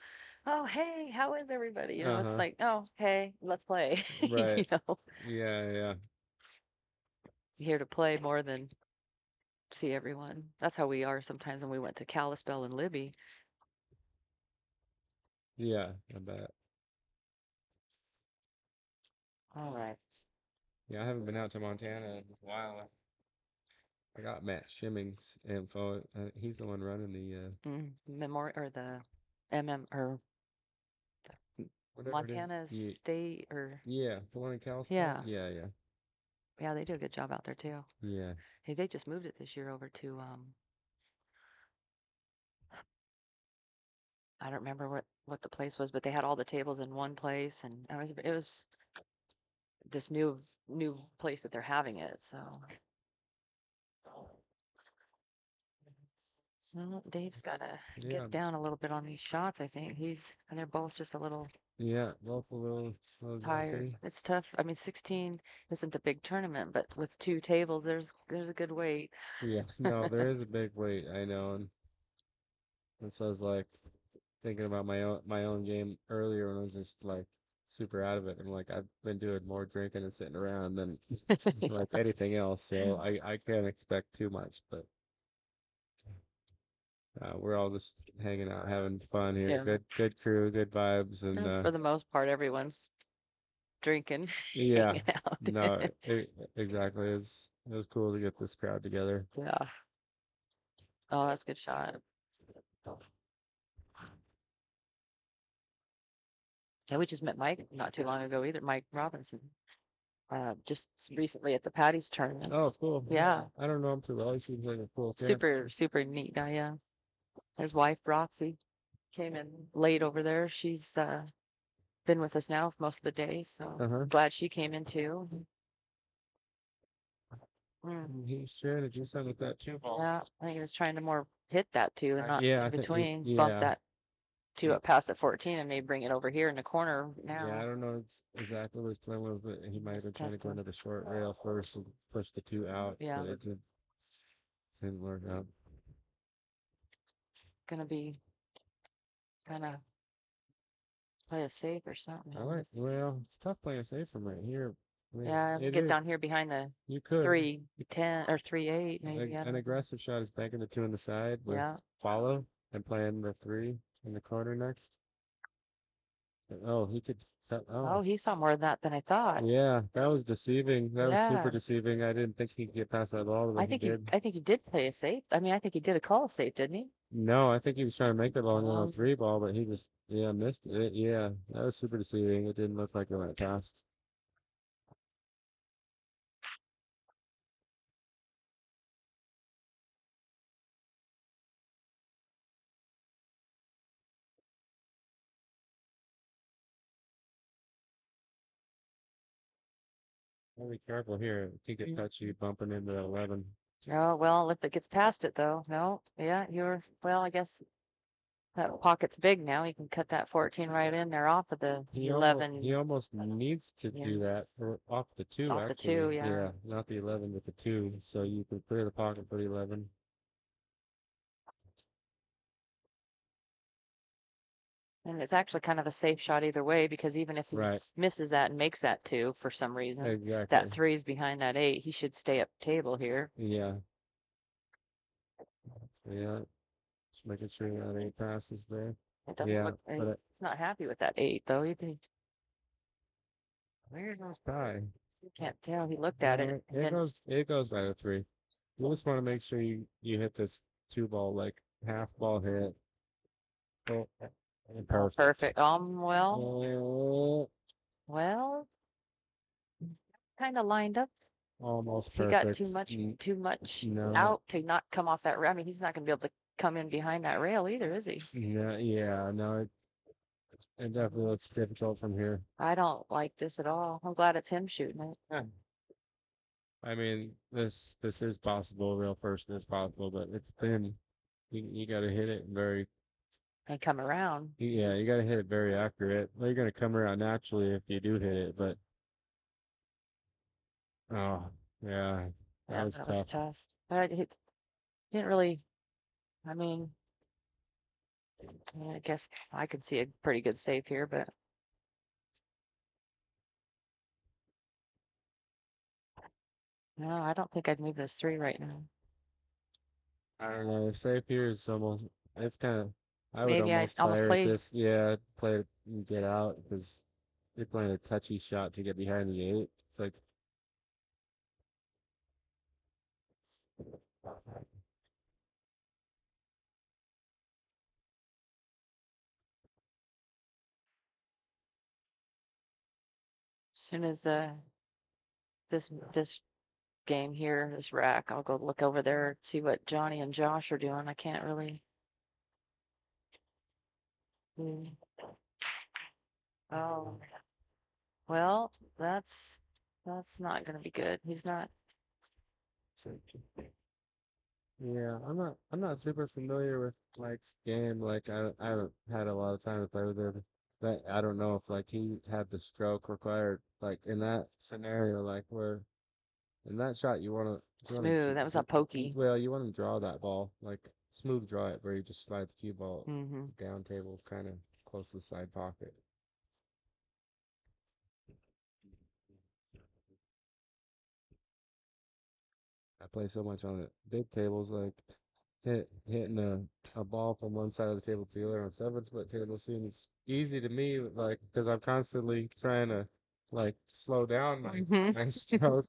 oh, hey, how is everybody? It's Uh-huh. like, oh, hey, let's play. Right. Yeah, yeah. Here to play more than see everyone. That's how we are sometimes when we went to Kalispell and Libby. Yeah, I bet. All right. Yeah, I haven't been out to Montana in a while. I got Matt Shimming's info. He's the one running the Memorial or the MM or whatever it is. Montana Yeah, State or yeah, the one in Kalispell. yeah. Yeah, yeah, Yeah, they do a good job out there too. yeah. Hey, they just moved it this year over to I don't remember what the place was, but they had all the tables in one place and it was this new place that they're having it. So Well, Dave's got to Yeah. get down a little bit on these shots. I think and they're both just a little Yeah, both a little tired. jumpy. It's tough. I mean, 16 isn't a big tournament, but with 2 tables, there's a good weight. Yeah, no, there is a big weight, I know, and so I was like thinking about my own game earlier when I was just like super out of it. I'm like, I've been doing more drinking and sitting around than like anything else, so I can't expect too much, but we're all just hanging out, having fun here. Yeah. Good crew, good vibes, and For the most part, everyone's drinking, yeah, hanging out. no, exactly. It was cool to get this crowd together. Yeah. Oh, that's a good shot. Yeah, we just met Mike not too long ago either, Mike Robinson. Just recently at the Patty's tournament. Oh, cool. Yeah. I don't know him too well. He seems like a cool kid. Super neat guy, yeah. His wife Roxy came in late over there. She's been with us now for most of the day, so Uh-huh. glad she came in too. Mm. He's trying to do something with that too ball. Yeah, I think he was trying to more hit that too and not Yeah, in I think between. Bump yeah. that two up past the 14 and maybe bring it over here in the corner Yeah, I now. don't know exactly what his plan was, but he might have been Just trying to go testing. into the short rail first and push the two out, Yeah. but it didn't work out. Gonna be kind of play it safe or something. All right. Well, it's tough playing safe from right here. I mean, Yeah, it get is. down here behind the You could. 3-10 or 3-8 maybe. I An don't know. aggressive shot is banking the two on the side with Yeah. follow and playing the three in the corner next. Oh, he could set. Oh, Oh, he saw more of that than I thought. yeah, that was deceiving. That was super Yeah. deceiving. I didn't think he'd get past that ball, but he did. I think he did play a safe. I mean, I think he did a call safe, didn't he? No, I think he was trying to make the ball on a Um, three ball, but he just missed it. Yeah, that was super deceiving. It didn't look like it went past. Be careful here. It could get touchy bumping into that 11. Oh, well, if it gets past it though, no, yeah, well, I guess that pocket's big now. You can cut that 14 right in there off of the He 11, almost needs to Yeah. do that or off the two off the actually. 2, yeah. Yeah, not the 11 with the two. So you can clear the pocket for the 11. And it's actually kind of a safe shot either way because even if he Right. misses that and makes that 2 for some reason, Exactly. that 3's behind that 8. He should stay up table here. Yeah. Yeah. Just making sure that 8 passes there. It doesn't Yeah, look, but he's not happy with that 8 though. where goes by? You can't tell. He looked at it and then It goes by the 3. You just want to make sure you hit this 2 ball like half ball hit. Oh, and perfect. perfect. Well, kind of lined up. Almost He perfect. got too much No. out to not come off that rail. I mean, he's not going to be able to come in behind that rail either, is he? Yeah, no, it definitely looks difficult from here. I don't like this at all. I'm glad it's him shooting it. I mean, this is possible. Real first is possible, but it's thin. You got to hit it very. And come around. Yeah, you got to hit it very accurate. Well, you're gonna come around naturally if you do hit it, but oh yeah, that was That tough. was tough. But he didn't really. I mean, I guess I could see a pretty good save here, but no, I don't think I'd move this 3 right now. I don't know. The safe here is almost. It's kind of. I would Maybe almost I'd almost fire play. this. Yeah, play it and get out because you're playing a touchy shot to get behind the 8. It's like. As soon as this game here, this rack, I'll go look over there, see what Johnny and Josh are doing. I can't really. Oh, well, that's not gonna be good. He's not. Yeah, I'm not super familiar with Mike's game. Like I haven't had a lot of time to play with him. But I don't know if like he had the stroke required like in that scenario, like where in that shot you wanna Smooth. That was a pokey. well, you want to draw that ball, like smooth draw it where you just slide the cue ball Mm-hmm. down table kind of close to the side pocket. I play so much on it. Big tables, like hitting a ball from one side of the table to the other on 7 foot table seems easy to me, like because I'm constantly trying to like slow down my Mm-hmm. my stroke.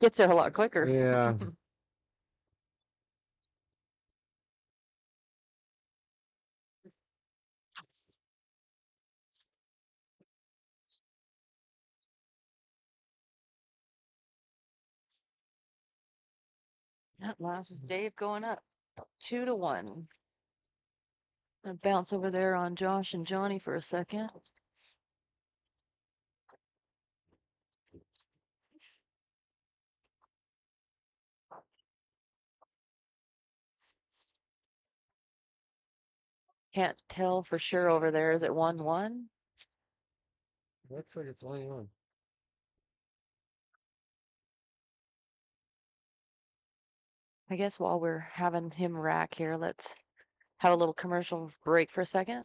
Gets there a lot quicker. Yeah. That last is Dave going up 2-1. I bounce over there on Josh and Johnny for a second. Can't tell for sure over there. Is it 1-1? Looks like it's 1-1. I guess while we're having him rack here, let's have a little commercial break for a second.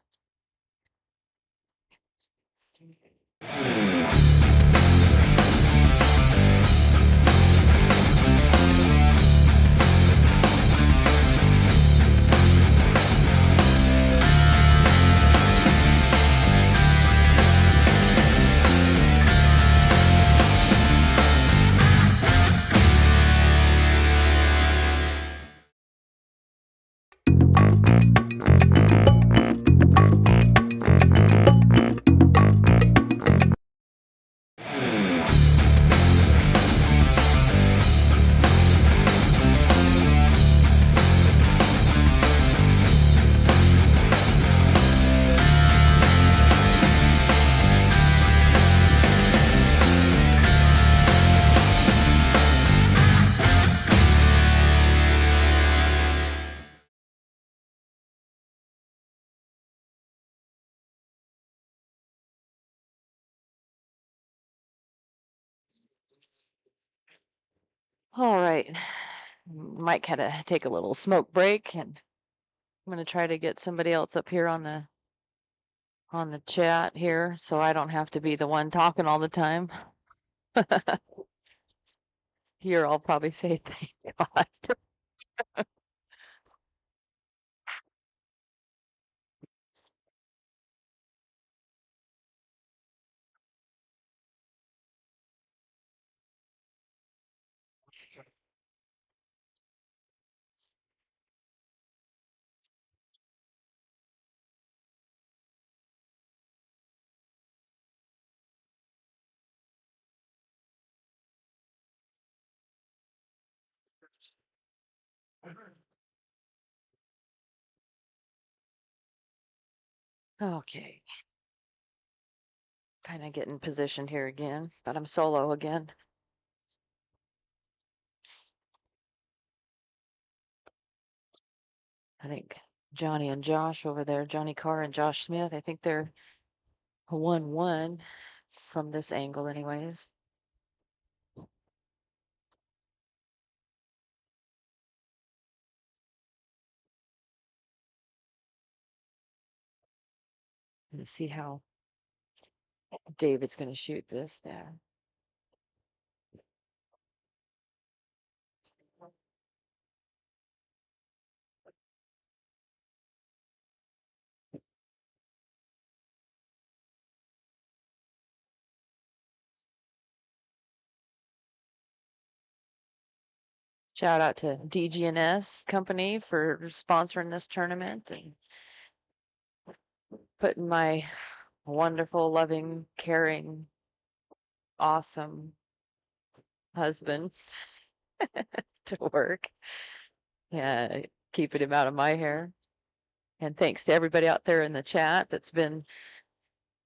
All right. Mike had to take a little smoke break, and I'm gonna try to get somebody else up here on the chat here so I don't have to be the one talking all the time. Here I'll probably say thank God. Okay. Kind of getting positioned here again, but I'm solo again. I think Johnny and Josh over there, Johnny Carr and Josh Smith, I think they're 1-1 from this angle anyways. Let's see how David's going to shoot this there. Shout out to DGNS company for sponsoring this tournament and putting my wonderful, loving, caring, awesome husband to work. Yeah, keeping him out of my hair. And thanks to everybody out there in the chat that's been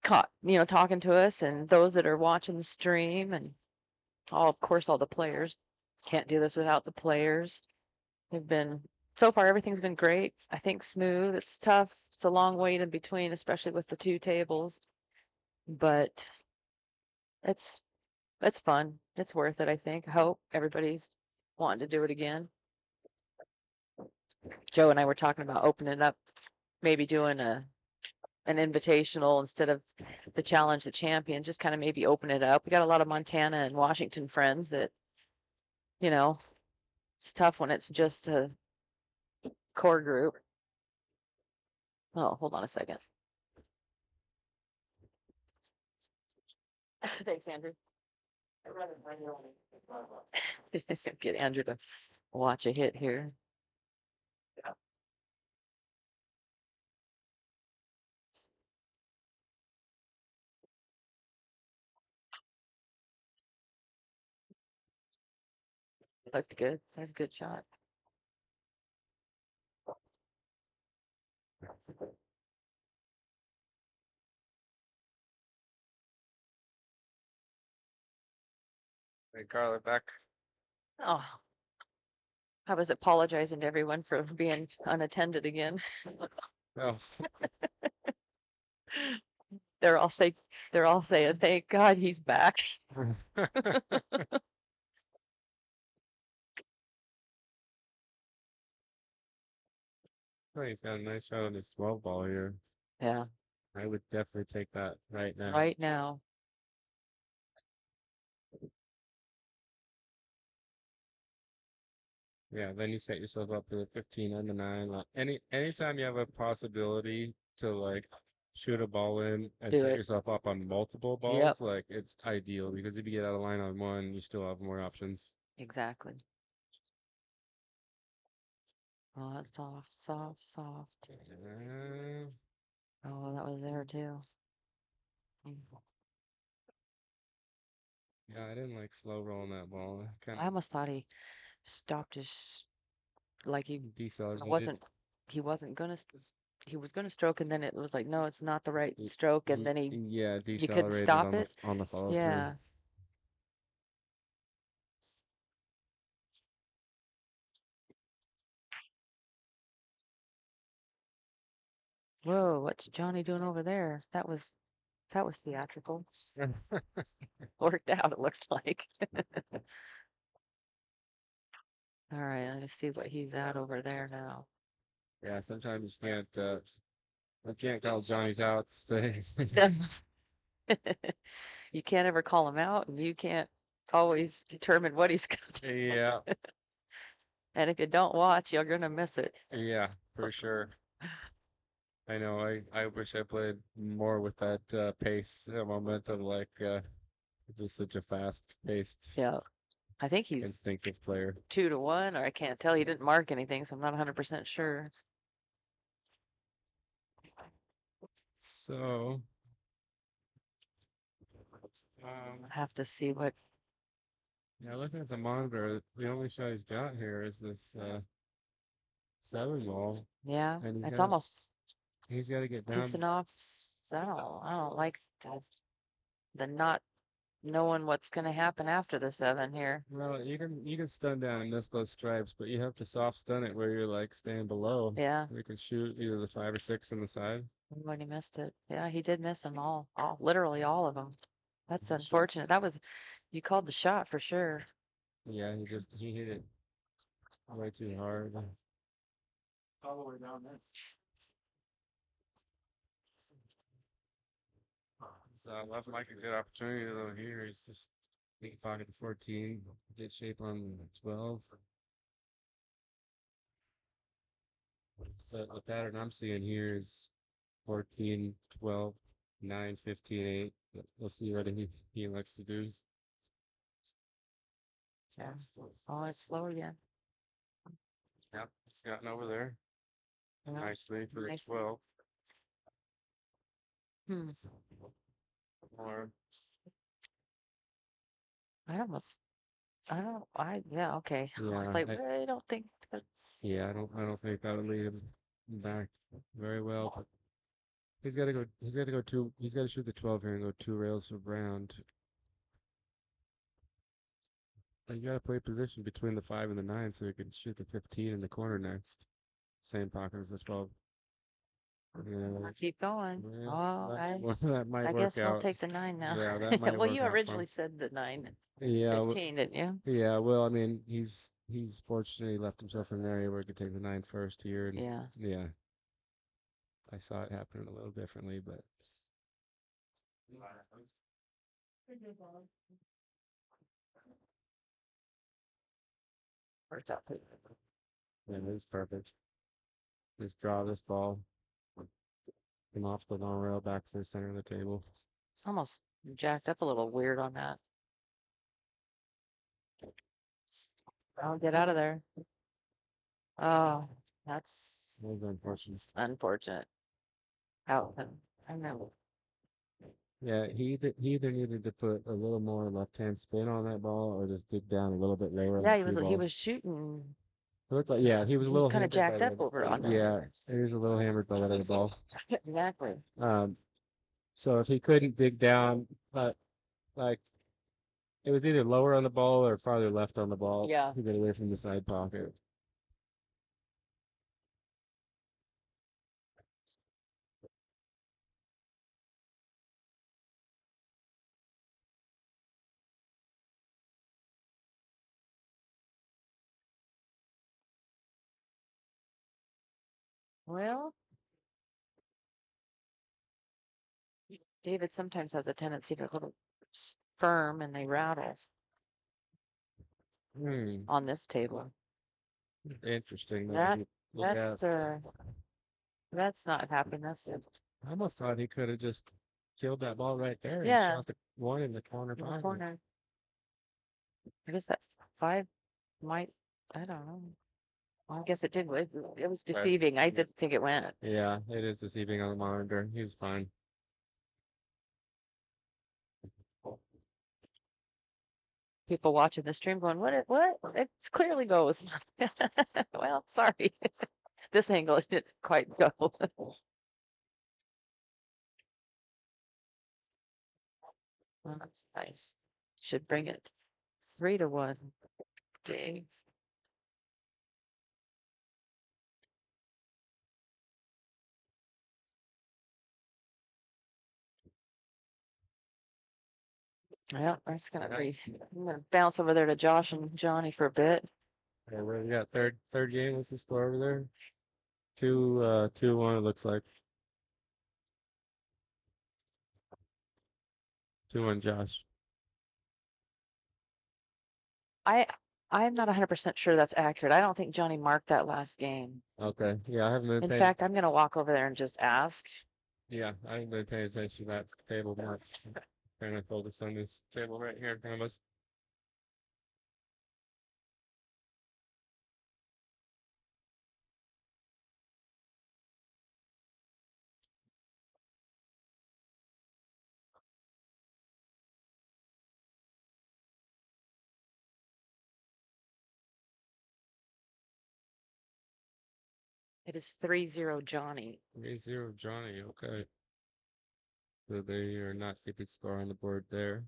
talking to us, and those that are watching the stream, and of course, all the players. Can't do this without the players. They've been, so far, everything's been great. I think smooth. It's tough. It's a long wait in between, especially with the two tables. But it's it's fun. It's worth it, I think. I hope everybody's wanting to do it again. Joe and I were talking about opening up, maybe doing an invitational instead of the challenge the champion, just kind of maybe open it up. We got a lot of Montana and Washington friends that, you know, it's tough when it's just a core group. Oh, hold on a second. Thanks, Andrew. Get Andrew to watch a hit here. Looked good. That's a good shot. Hey, Carla, back. Oh, I was apologizing to everyone for being unattended again. Oh, They're all think they're all saying, "Thank God he's back." oh, he's got a nice shot on his 12 ball here. Yeah, I would definitely take that right now. right now. Yeah, then you set yourself up for the 15 and the 9. Like anytime you have a possibility to like shoot a ball in and Do set it. yourself up on multiple Yep, balls, like it's ideal because if you get out of line on one, you still have more options. exactly. Oh, that's soft, soft, soft. Oh, that was there too. Mm. Yeah, I didn't like slow rolling that ball. Kind I of almost thought he stopped his, like he decelerated. wasn't, he wasn't gonna, he was gonna stroke, and then it was like, no, it's not the right Y- stroke, and then Yeah, he couldn't decelerated stop it. on the follow through. Yeah. Whoa, what's Johnny doing over there? That was theatrical. Worked out, it looks like. All right, let's see what he's at over there now. Yeah, sometimes I can't call Johnny's outs. You can't ever call him out, and you can't always determine what he's gonna do. Yeah, And if you don't watch, you're gonna miss it. yeah, for sure. I know. I wish I played more with that pace, momentum, like just such a fast-paced, Yeah, I think he's instinctive player. 2-1, or I can't tell. He didn't mark anything, so I'm not 100% sure. So, I have to see what. yeah, looking at the monitor, the only shot he's got here is this 7 ball, Yeah, and it's almost he's got to get down. pissing off. I don't like the not knowing what's gonna happen after the 7 here. Well, you can stun down and miss those stripes, but you have to soft stun it where you're like staying below. Yeah, You can shoot either the 5 or 6 on the side. when he missed it. Yeah, he did miss them all, literally all of them. That's unfortunate. That was, you called the shot for sure. Yeah, he hit it way too hard. All the way down there. So left Mike a good opportunity though here. He's just deep pocket 14, get shape on 12. So the pattern I'm seeing here is 14, 12, 9, 15, 8. But we'll see what he likes to do. Yeah. Oh, it's slow again. Yep, he's gotten over there Yeah. nicely for the Nice. 12. Hmm. Or Yeah, okay. I was yeah, like, I don't think that's. yeah, I don't think that'll lead him back very well. But he's got to go. He's got to shoot the 12 here and go 2 rails around. You gotta play position between the 5 and the 9 so you can shoot the 15 in the corner next. Same pocket as the 12. Yeah, Keep going. yeah, Oh, that might I work guess we'll out. take the 9 now. Yeah, that might Well, work you out originally fine. said the 9, Yeah, 15, didn't you? yeah. Well, I mean, he's fortunately left himself in an area where he could take the 9 first here, and Yeah. yeah, I saw it happening a little differently, but Worked out. yeah, it is perfect. Just draw this ball, come off the long rail back to the center of the table. It's almost jacked up a little weird on that. I'll get out of there. Oh, that's That was unfortunate. unfortunate. Out. I know. Yeah, he either needed to put a little more left-hand spin on that ball or just dig down a little bit lower on Yeah, the he was cue he ball. was shooting. It looked like, yeah, he was a little kind of hampered by jacked up that. over on that. Yeah, he was a little hammered by that other ball. Exactly. So if he couldn't dig down, like it was either lower on the ball or farther left on the ball Yeah. to get away from the side pocket. Well, David sometimes has a tendency to little firm and they rattle on this table. Interesting. That that's not happiness. I almost thought he could have just killed that ball right there Yeah. and shot the one in the corner In the pocket. corner. I guess that 5 might. I don't know. Well, I guess it did. It was deceiving. I didn't think it went. Yeah, it is deceiving on the monitor. He's fine. People watching the stream going, what? It clearly goes. Well, sorry. This angle it didn't quite go. Well, that's nice. Should bring it 3-1. Dave. Yeah, that's gonna be. I'm gonna bounce over there to Josh and Johnny for a bit. Yeah, we got third game. What's the score over there? 2-1 it looks like. 2-1 Josh. I'm not 100% sure that's accurate. I don't think Johnny marked that last game. Okay. Yeah, I haven't been In paying. fact, I'm gonna walk over there and just ask. Yeah, I haven't been paying attention to that table much. Trying to focus on this table right here in front of us. It is 3-0 Johnny. 3-0 Johnny. Okay. So they are not keeping score on the board there.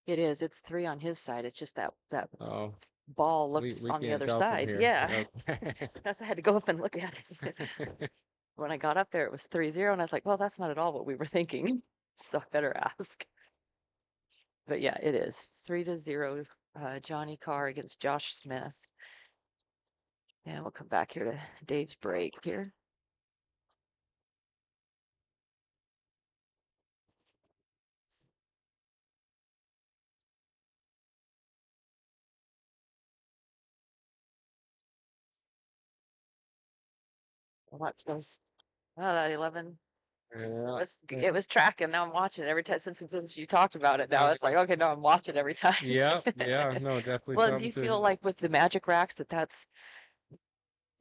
It is. It's 3 on his side. It's just that Oh, ball looks we on the can't other tell from side. here. Yeah. Okay. That's I had to go up and look at it. When I got up there, it was 3-0, and I was like, well, that's not at all what we were thinking. So I better ask. But yeah, it is 3-0. Johnny Carr against Josh Smith. And we'll come back here to Dave's break here. Watch those. Oh, that 11. Yeah. It was tracking. Now I'm watching it every time since you talked about it. Now it's like, okay, now I'm watching every time. Yeah, no, definitely Well, do something you to feel like with the Magic racks that's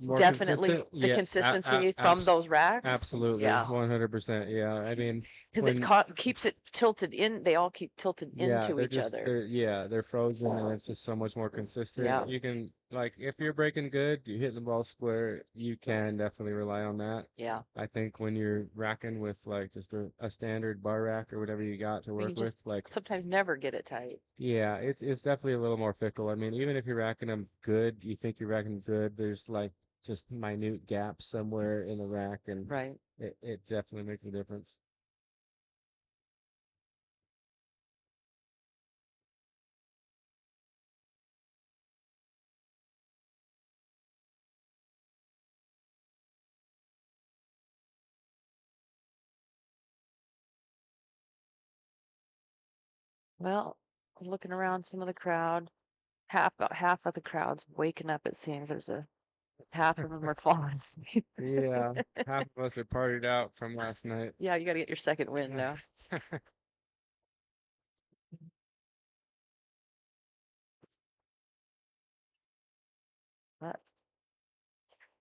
more definitely consistent? the Yeah, consistency from those racks? absolutely, Yeah. 100%. Yeah, I mean, Cause it when keeps it tilted in, they all keep tilted yeah, into each other. they're frozen and it's just so much more consistent. Yeah. You can like if you're breaking good, you hit the ball square, you can definitely rely on that. Yeah. I think when you're racking with like just a standard bar rack or whatever you got to You work can with, just like sometimes never get it tight. yeah, it's definitely a little more fickle. I mean, even if you're racking them good, you think you're racking good, there's like just minute gaps somewhere in the rack and Right. it definitely makes a difference. Well, looking around some of the crowd, about half of the crowd's waking up, it seems. There's a half of them are falling asleep. Yeah, half of us are partied out from last night. Yeah, you gotta get your second win now.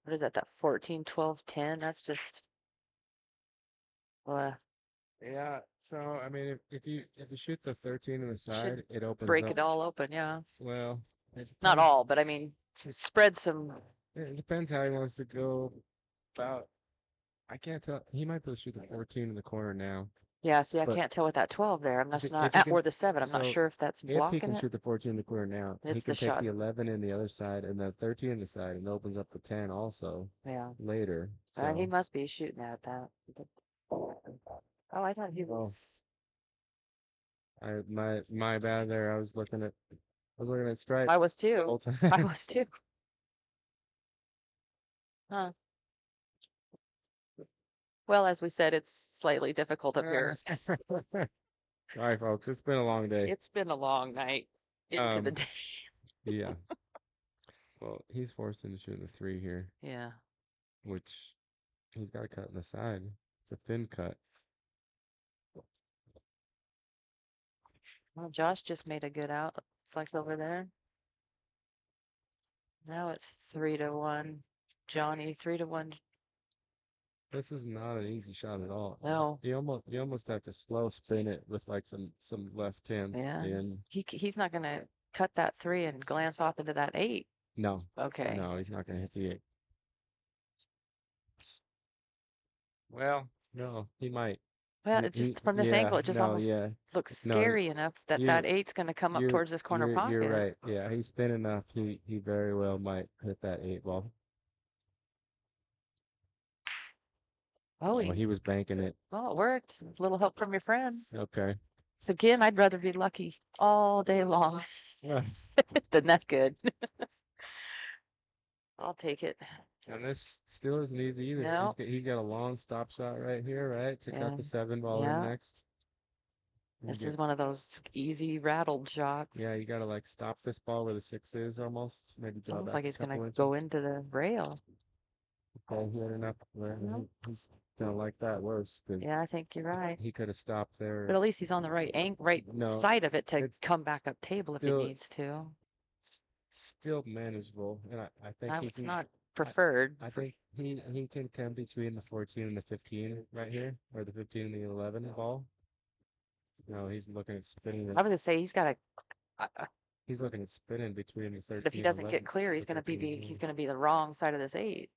What is that? That 14, 12, 10? That's just uh, Yeah, so I mean, if you shoot the 13 on the side, should it opens break up. it all open. Yeah, Well, it not depends. all, but I mean, spread some. It depends how he wants to go about. I can't tell. He might be able to shoot the 14 in the corner now, Yeah, see, I but can't tell with that 12 there. I'm just not if he or can, the 7. I'm not so sure if that's if he blocking can it. shoot the 14 in the corner now, he It's the can take shot. the 11 in the other side and the 13 in the side, and opens up the 10 also Yeah, later. he So, must be shooting at that. Oh, I thought he oh, was. my bad there. I was looking at strike I was the too. whole I time. was too. Huh. Well, as we said, it's slightly difficult up here. Sorry, folks. It's been a long day. It's been a long night into the Um, day. yeah. Well, he's forced into shooting the 3 here, Yeah. which he's got to cut in the side. It's a thin cut. Well, Josh just made a good out. It's like over there. Now it's 3-1. Johnny, 3-1. This is not an easy shot at all. No. You almost have to slow spin it with like some left hand Yeah. in. He's not gonna cut that 3 and glance off into that 8. No, Okay. no, he's not gonna hit the 8. Well, no, he might. Well, it just from this Yeah, angle, it just no, almost yeah, looks no, scary enough that you're that 8's gonna come up towards this corner you're pocket. right. Yeah, he's thin enough. He very well might hit that 8 ball. Oh, Oh, he was banking it. well, it worked. A little help from your friend. Okay. So again, I'd rather be lucky all day long than that good. I'll take it. And this still isn't easy either. No. He's got a long stop shot right here, right? To Yeah. cut the 7 ball in Yeah. next. This is one of those easy rattled shots. Yeah, you gotta like stop this ball where the 6 is almost. Maybe draw Looks back like a he's gonna couple inches. go into the rail. Okay, he had enough where he's gonna like that worse because Yeah, I think you're right. he could have stopped there. But at least he's on the right No, side of it to it's come back up table if he still- needs to. Still manageable, and I think he It's can. not preferred. I think he can come between the 14 and the 15 right here, or the 15 and the 11 ball. No, he's looking at spinning. I was gonna say he's got He's looking at spinning between the 13. but if he doesn't get clear, he's gonna he's gonna be the wrong side of this 8.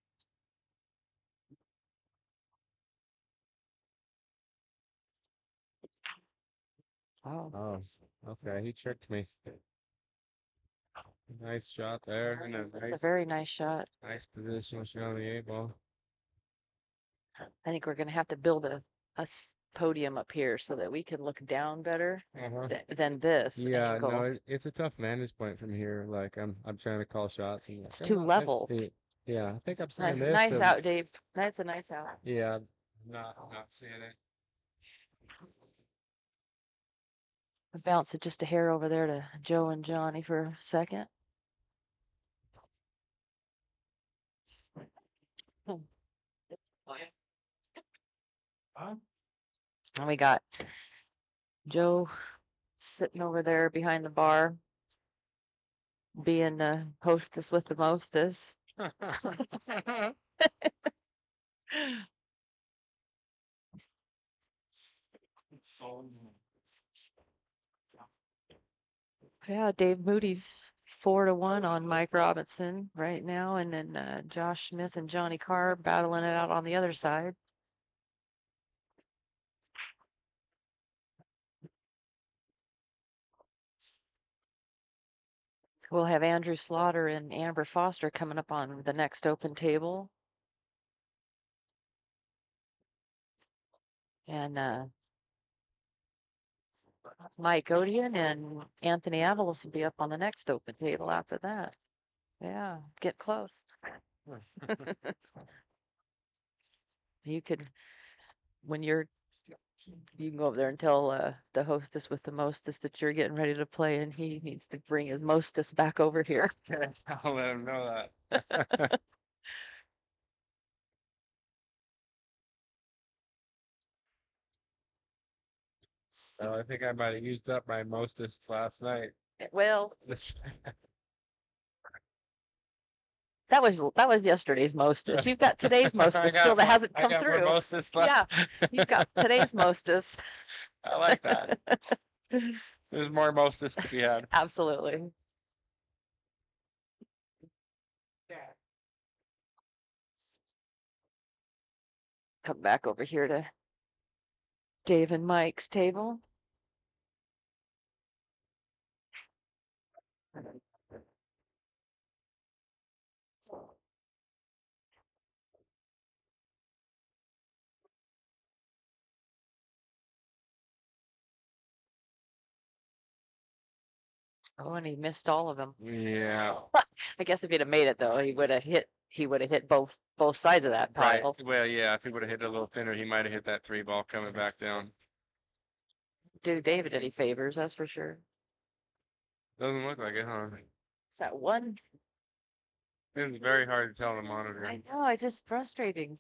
Oh. Oh, okay. He tricked me. Nice shot there, and That's a very nice shot. nice positional shot on the 8 ball. I think we're gonna have to build a podium up here so that we can look down better than this Yeah, angle. no, it's a tough vantage point from here. Like I'm trying to call shots. And It's like, too oh, level. Yeah, I think I'm seeing this. Nice and- out, Dave. That's a nice out. Yeah, not seeing it. I bounce it just a hair over there to Joe and Johnny for a second. And we got Joe sitting over there behind the bar, being the hostess with the mostest. Yeah, Dave Moody's 4-1 on Mike Robinson right now, and then Josh Smith and Johnny Carr battling it out on the other side. We'll have Andrew Slaughter and Amber Foster coming up on the next open table. And Mike Odian and Anthony Avalos will be up on the next open table after that. Yeah, get close. You could, when you can go over there and tell the hostess with the mostest that you're getting ready to play, and he needs to bring his mostest back over here. I'll let him know that. Oh, I think I might have used up my mostest last night. Well, that was yesterday's mostest. You've got today's mostest still that hasn't come I got more through. mostest Yeah, left. you've got today's mostest. I like that. There's more mostest to be had. Absolutely. Come back over here to Dave and Mike's table. Oh, and he missed all of them. Yeah. I guess if he'd have made it though, he would have hit both sides of that Right. pile. Well, yeah, if he would have hit it a little thinner, he might have hit that 3 ball coming back down. Do David any favors, that's for sure. Doesn't look like it, huh? It's that one. It's very hard to tell on the monitor. I know, it's just frustrating.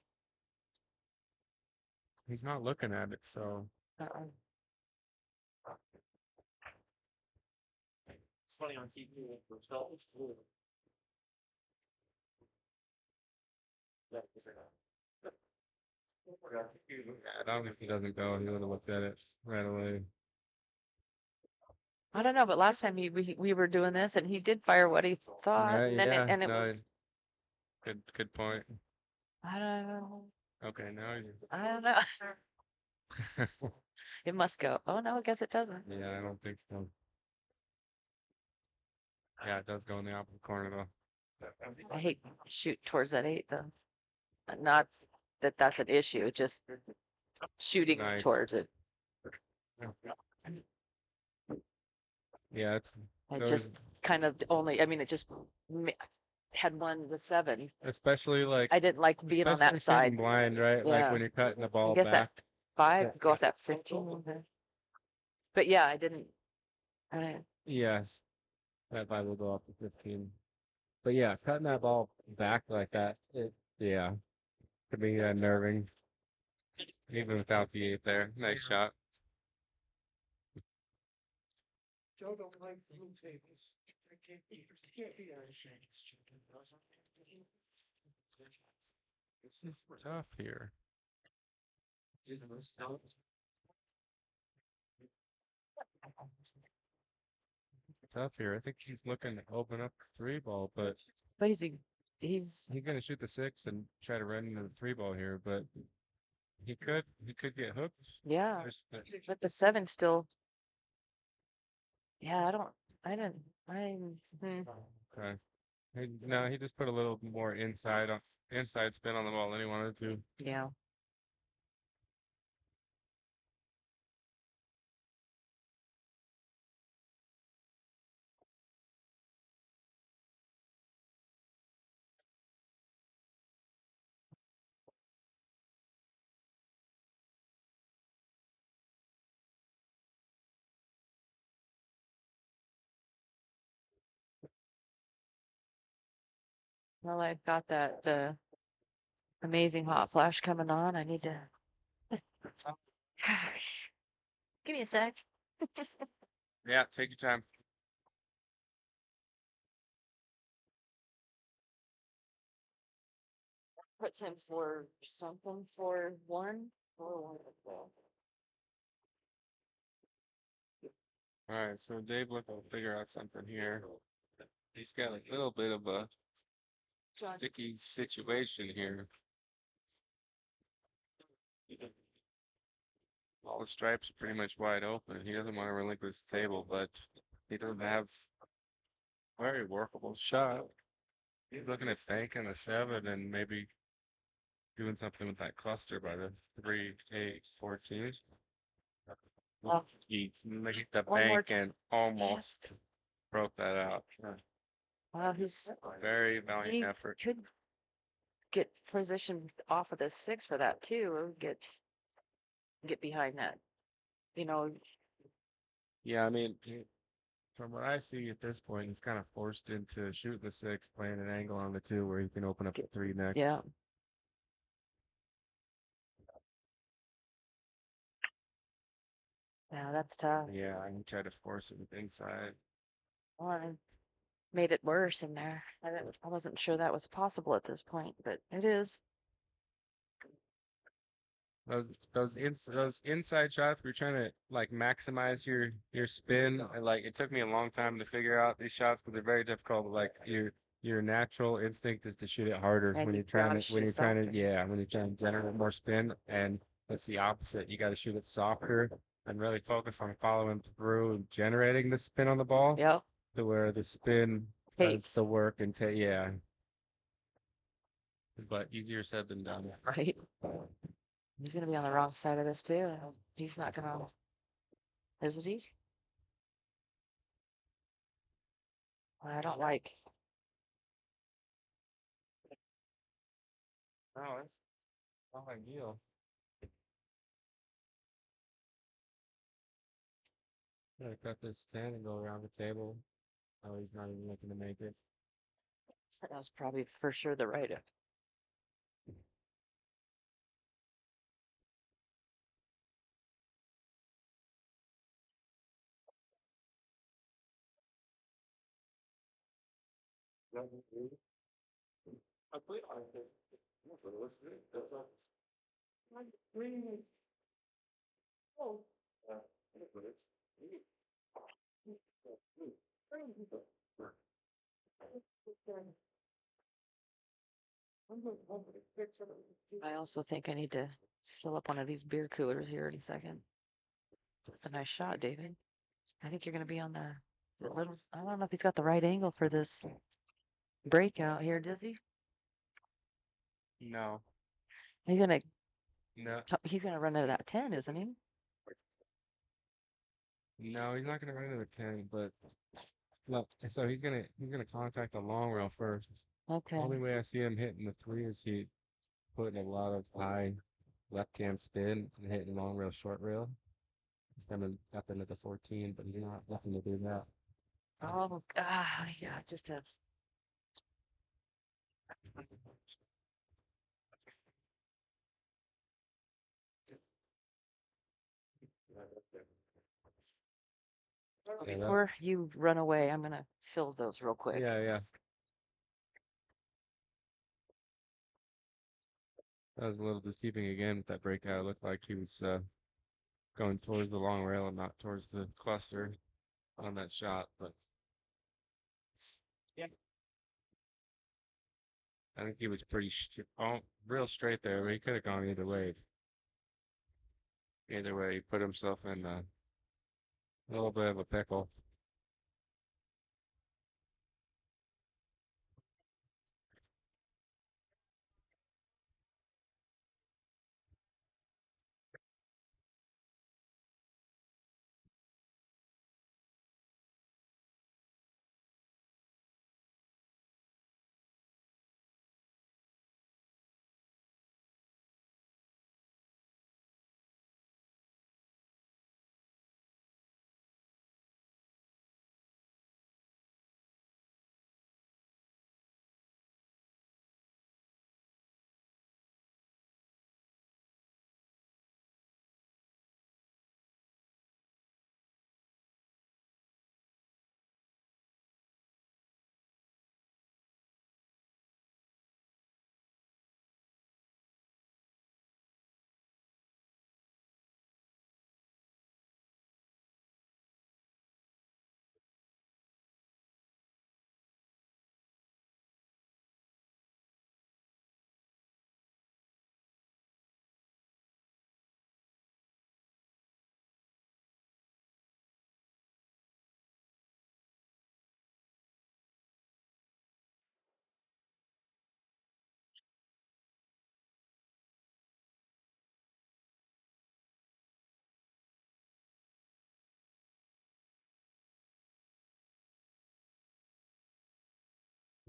He's not looking at it, so. Uh-uh. It's funny on TV with the result is blue. I don't think he doesn't go. He would have looked at it right away. I don't know, but last time we were doing this and he did fire what he thought, Right, and then yeah, it no, was. Good point. I don't know. Okay, now he's. I don't know. It must go. Oh no, I guess it doesn't. Yeah, I don't think so. Yeah, it does go in the opposite corner though. I hate shoot towards that 8 though. Not that that's an issue, just shooting Nice. towards it. Yeah, it's I goes- just kind of only, I mean, it just had one to 7. especially like I didn't like being on that especially shooting side. blind, right? Yeah. Like when you're cutting the ball guess that- back. 5, go off that 15. But yeah, I didn't. I, Yes, that 5 will go up to 15. But yeah, cutting that ball back like that, yeah, could be unnerving. Even without the 8 there. Nice shot. Joe don't like blue tables. Can't be This is tough here. Tough here. I think he's looking to open up the 3 ball, but but he's he's gonna shoot the 6 and try to run into the 3 ball here, but he could get hooked. yeah, There's- but the 7 still. Yeah, I didn't. Okay. No, he just put a little more inside spin on the ball than he wanted to. Yeah. Well, I've got that amazing hot flash coming on. I need to. Give me a sec. Yeah, take your time. What's him for something for 1 or 1? All right, so Dave looking to figure out something here. He's got a little bit of a sticky situation here. All the stripes are pretty much wide open. He doesn't want to relinquish the table, but he doesn't have a very workable shot. He's looking at banking a 7 and maybe doing something with that cluster by the 3, 8, 14. Oh. He made the One more bank and almost broke that out. Well, he's Very he valiant effort. could get positioned off of the 6 for that too, or get behind that. You know, Yeah, I mean, from what I see at this point, he's kind of forced into shooting the 6, playing an angle on the 2 where he can open up the 3 next. yeah. Yeah, that's tough. Yeah, I tried to force it with inside. Well, I made it worse in there. I wasn't sure that was possible at this point, but it is. Those inside shots, we're trying to like maximize your spin. And, like it took me a long time to figure out these shots because they're very difficult. Like your natural instinct is to shoot it harder And when you you're trying gotta to when shoot you're trying to softer. yeah when you're trying to generate more spin, and it's the opposite. You got to shoot it softer and really focus on following through and generating the spin on the ball Yep. to where the spin does Takes. the work and yeah. But easier said than done. Right. He's gonna be on the wrong side of this too. He's not gonna, is he? I don't like. No, it's not ideal. Yeah, cut this 10 and go around the table. Oh, he's not even looking to make it. That was probably for sure the right. I also think I need to fill up one of these beer coolers here in a second. That's a nice shot, David. I think you're gonna be on the little. I don't know if he's got the right angle for this breakout here, does he? No, He's gonna no, he's gonna run it at 10, isn't he? no, he's not gonna run into the 10, but look, so he's gonna contact the long rail first. Okay. Only way I see him hitting the 3 is he putting a lot of high left hand spin and hitting long rail, short rail. He's coming up into the 14, but he's not looking to do that. Oh, yeah, just a. Yeah, Before you run away, I'm gonna fill those real quick. yeah. That was a little deceiving again with that breakout. It looked like he was going towards the long rail and not towards the cluster on that shot, but yeah, I think he was pretty real straight there, but he could have gone either way. Either way, he put himself in a little bit of a pickle.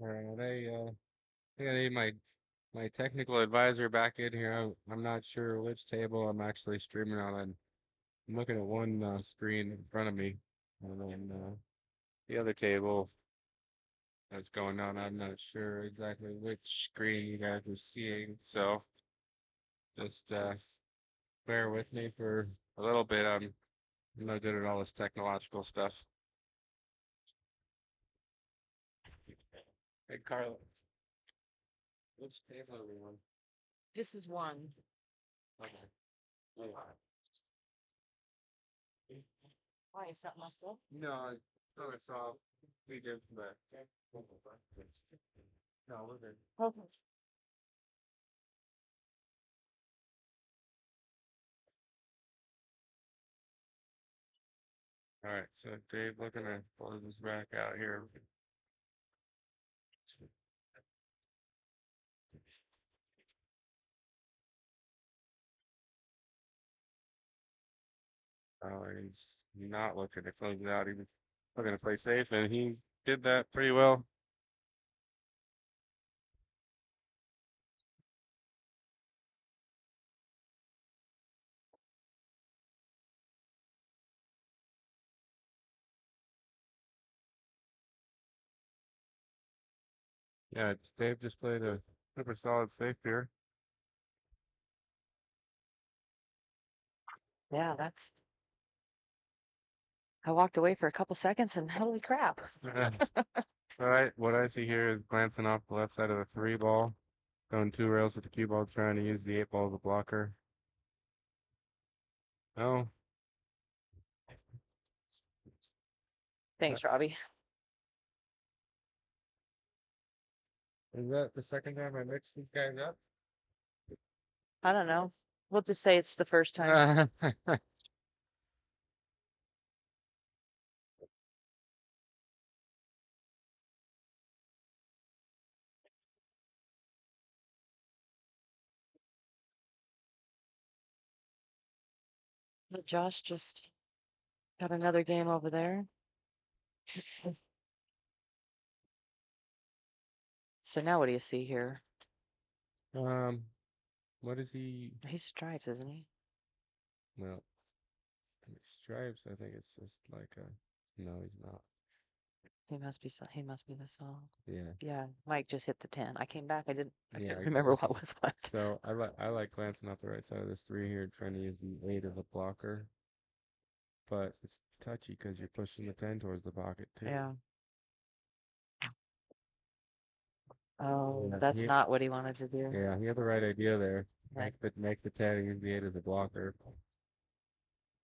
I think I need my technical advisor back in here. I'm not sure which table I'm actually streaming on. I'm looking at one screen in front of me, and then the other table that's going on. I'm not sure exactly which screen you guys are seeing, so just bear with me for a little bit. I'm not good at all this technological stuff. Hey, Carla, which table are we on? This is one. Okay. Oh, Why is something messed up? no, I thought I saw we did that. No, we're good. Okay. All right, so Dave, looking to close this back out here. Oh, he's not looking to close it out. He was looking to play safe, and he did that pretty well. Yeah, Dave just played a super solid safe here. Yeah, that's. I walked away for a couple seconds and holy crap. All right, what I see here is glancing off the left side of the 3 ball, going 2 rails with the cue ball, trying to use the 8 ball as a blocker. Oh, Thanks, Robbie. is that the second time I mixed these guys up? I don't know. We'll just say it's the first time. But Josh just got another game over there. So now what do you see here? What is he? He's stripes, isn't he? Well, stripes. I think it's just like a. No, he's not. He must be. He must be the song. Yeah. Yeah. Mike just hit the 10. I came back. I Yeah, couldn't remember what was what. So I like glancing off the right side of this 3 here, trying to use the 8 as a blocker. But it's touchy because you're pushing the 10 towards the pocket too. Yeah. Oh, Yeah, that's not what he wanted to do. Yeah, he had the right idea there. Right. Make the 10 and use the 8 as a blocker.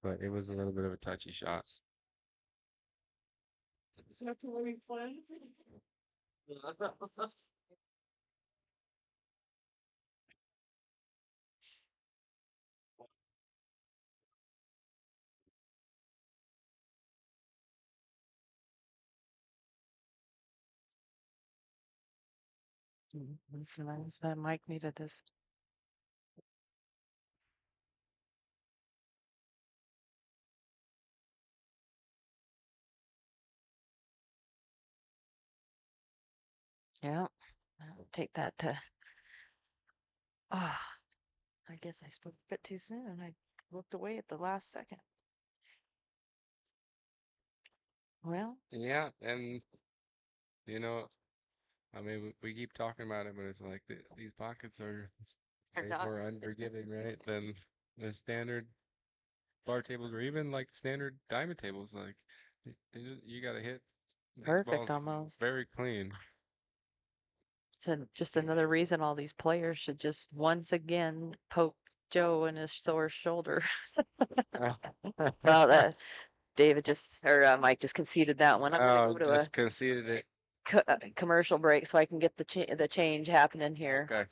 But it was a little bit of a touchy shot. That's nice. Mike needed this. Yeah. I'll take that to. Ah, I guess I spoke a bit too soon. I looked away at the last second. Well, Yeah, and you know, I mean, we keep talking about it, but it's like these pockets are way not. more unforgiving, right, than the standard bar tables or even like standard diamond tables. Like you got to hit these Perfect balls almost. very clean. It's just another reason all these players should just once again poke Joe in his sore shoulder. Well, David Mike just conceded that one. I'm gonna go to Just conceded it. a commercial break so I can get the change happening here. Okay.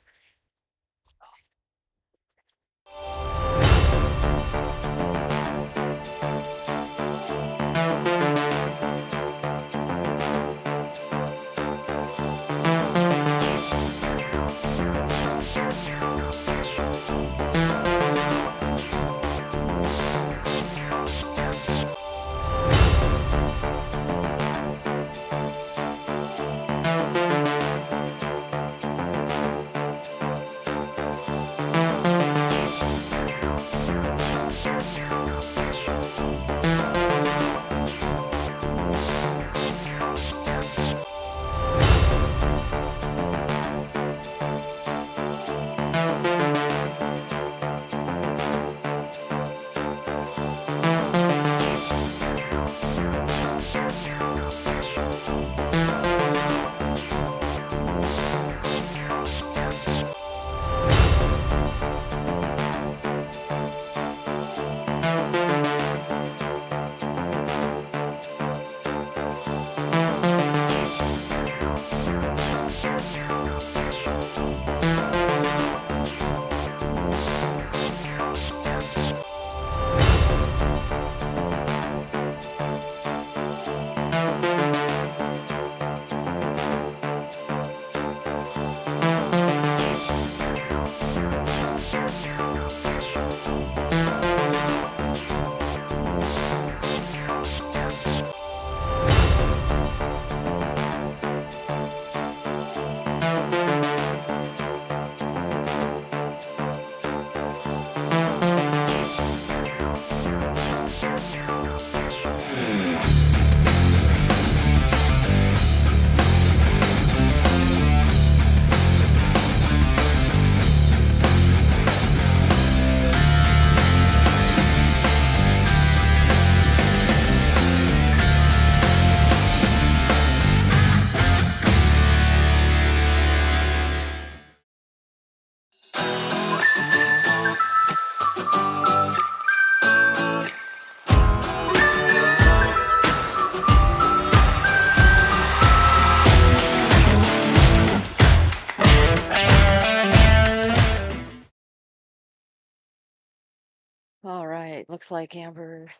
All right, looks like Amber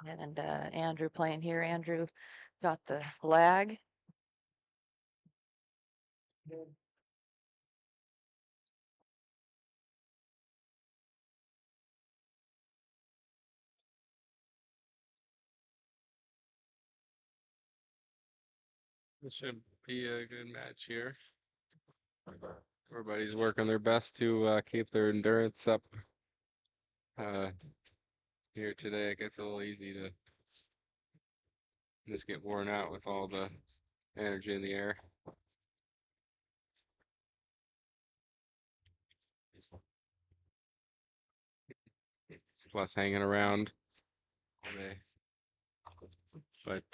and Andrew playing here. Andrew got the lag. This should be a good match here. Everybody's working their best to keep their endurance up. Here today, it gets a little easy to just get worn out with all the energy in the air. Plus hanging around all day. But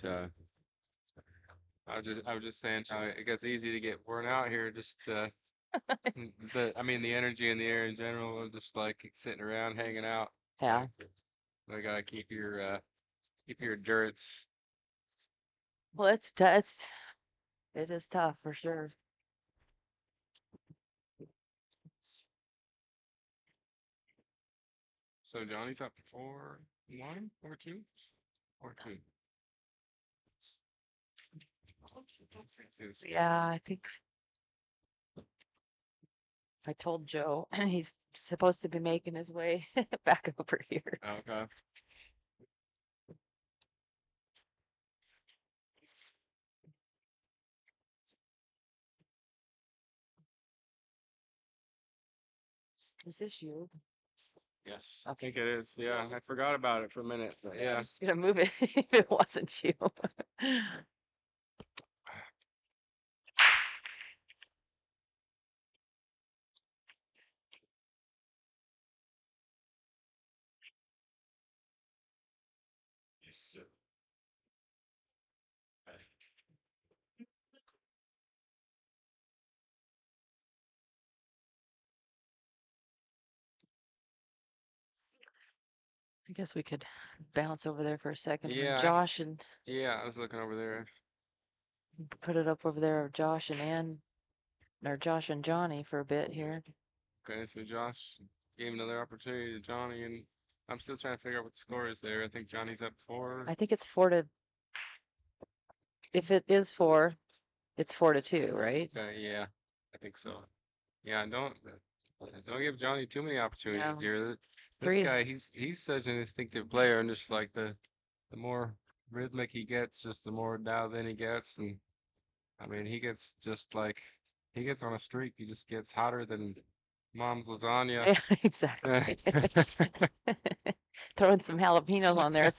I was just saying how it gets easy to get worn out here. Just I mean the energy in the air in general, just like sitting around hanging out. Yeah. I gotta keep your endurance. Well, it is tough for sure. So Johnny's up 4-1, 4-2, 4-2. Yeah, I think I told Joe he's supposed to be making his way back over here. Okay. Is this you? Yes, I think it is. Yeah, I forgot about it for a minute, but I'm yeah. just gonna move it if it wasn't you. I guess we could bounce over there for a second. And Yeah, Josh and yeah, I was looking over there. put it up over there, Josh and Ann, or Josh and Johnny for a bit here. Okay, so Josh gave another opportunity to Johnny, and I'm still trying to figure out what the score is there. I think Johnny's up 4. I think it's 4 to. If it is 4, it's 4-2, right? Okay, yeah, I think so. Yeah, don't give Johnny too many opportunities No. here. This 3. guy, he's such an instinctive player, and just like the more rhythmic he gets, just the more dialed in he gets, and I mean he gets just like he gets on a streak. He just gets hotter than mom's lasagna. Yeah, exactly. Throwing some jalapenos on there.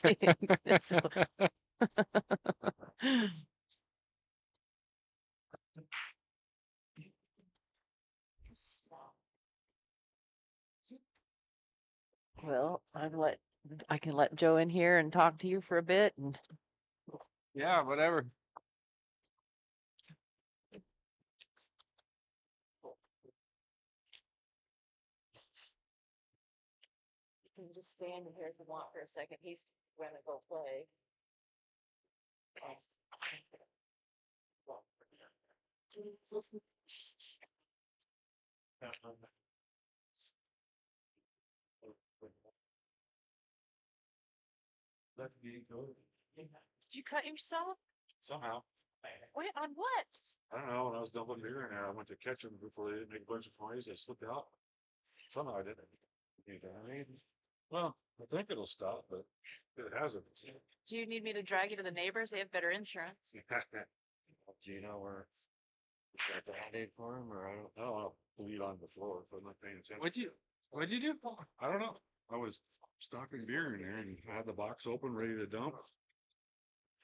Well, I can let Joe in here and talk to you for a bit, and Yeah, whatever. you can just stand here if you want for a second. He's gonna go play. Did you cut yourself? Somehow. Wait, on what? I don't know, when I was dumping beer in there, I went to catch them before they make a bunch of noise, they slipped out. Somehow I did it. You know what I mean? Well, I think it'll stop, but it hasn't. Do you need me to drag you to the neighbors? They have better insurance. Do you know where got the Band-Aid for him, or I don't No, I'll bleed on the floor if I'm not paying attention. What'd you do? I don't know. I was stocking beer in there and I had the box open, ready to dump.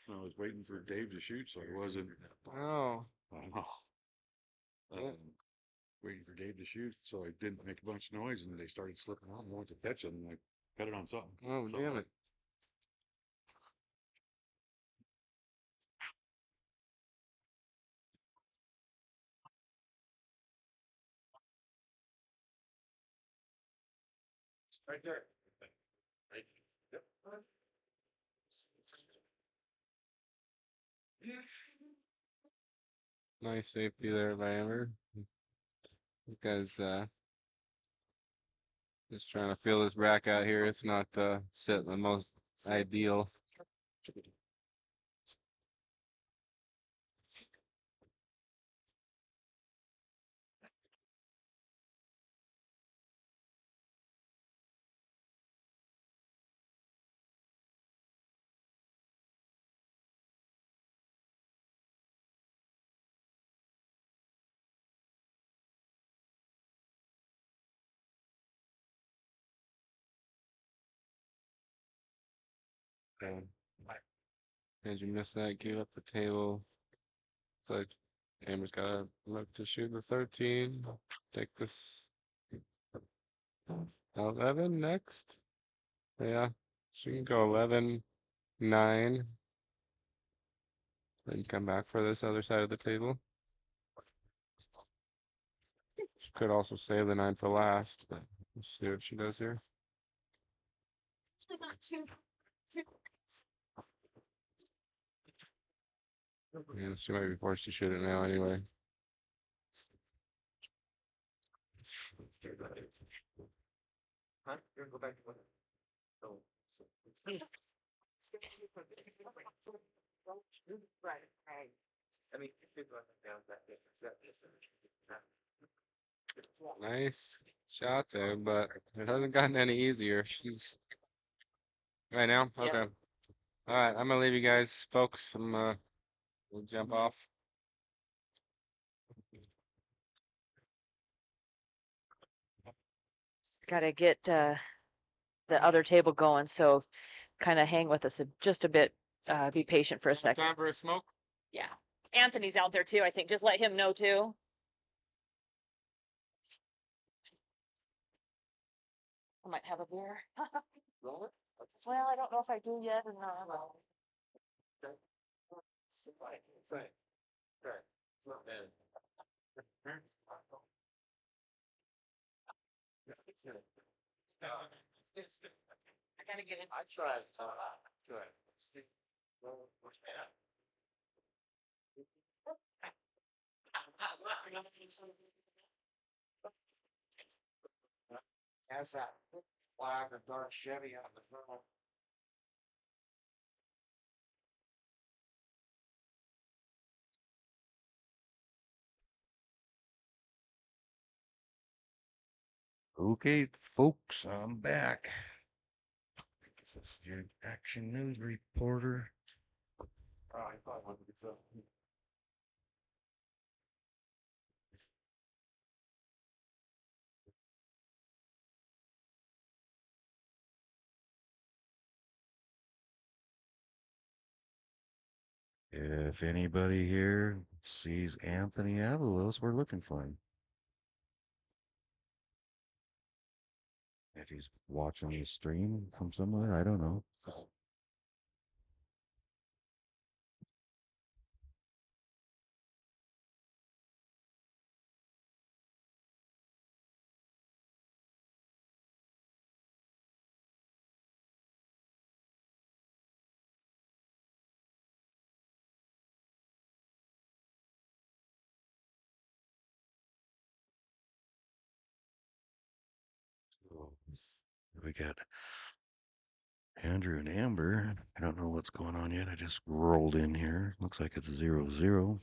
I was waiting for Dave to shoot, so I wasn't. Oh, I don't know. Um, waiting for Dave to shoot, so I didn't make a bunch of noise, and they started slipping out. And I went to catch them, and I cut it on something. oh, damn it. It's right there. Right. Yep. Nice safety there by Amber. Because Just trying to feel this rack out here. It's not set the most ideal. Okay. Did you miss that? Give up the table. It's like Amber's gotta look to shoot the 13. Take this 11 next. Yeah, she can go 11, 9. Then come back for this other side of the table. She could also save the 9 for last, but let's see what she does here. Yeah, she might be forced to shoot it now anyway. Huh? You're gonna go back to what? So. Right, right. I mean, if you're going down that distance. Nice shot there, but it hasn't gotten any easier. She's right now. Okay. All right, I'm gonna leave you guys, folks. We'll jump off. Gotta get the other table going, so kind of hang with us just a bit. Be patient for a second. Time for a smoke. Yeah. Anthony's out there too, I think. Just let him know too. I might have a beer. Well, I don't know if I do yet or not. I gotta get it. I tried. Good. Has that black or dark Chevy on the front. Okay, folks, I'm back. This is your Action News reporter. If anybody here sees Anthony Avalos, we're looking for him. If he's watching the stream from somewhere, I don't know. So, we got Andrew and Amber. I don't know what's going on yet. I just rolled in here. Looks like it's 0-0.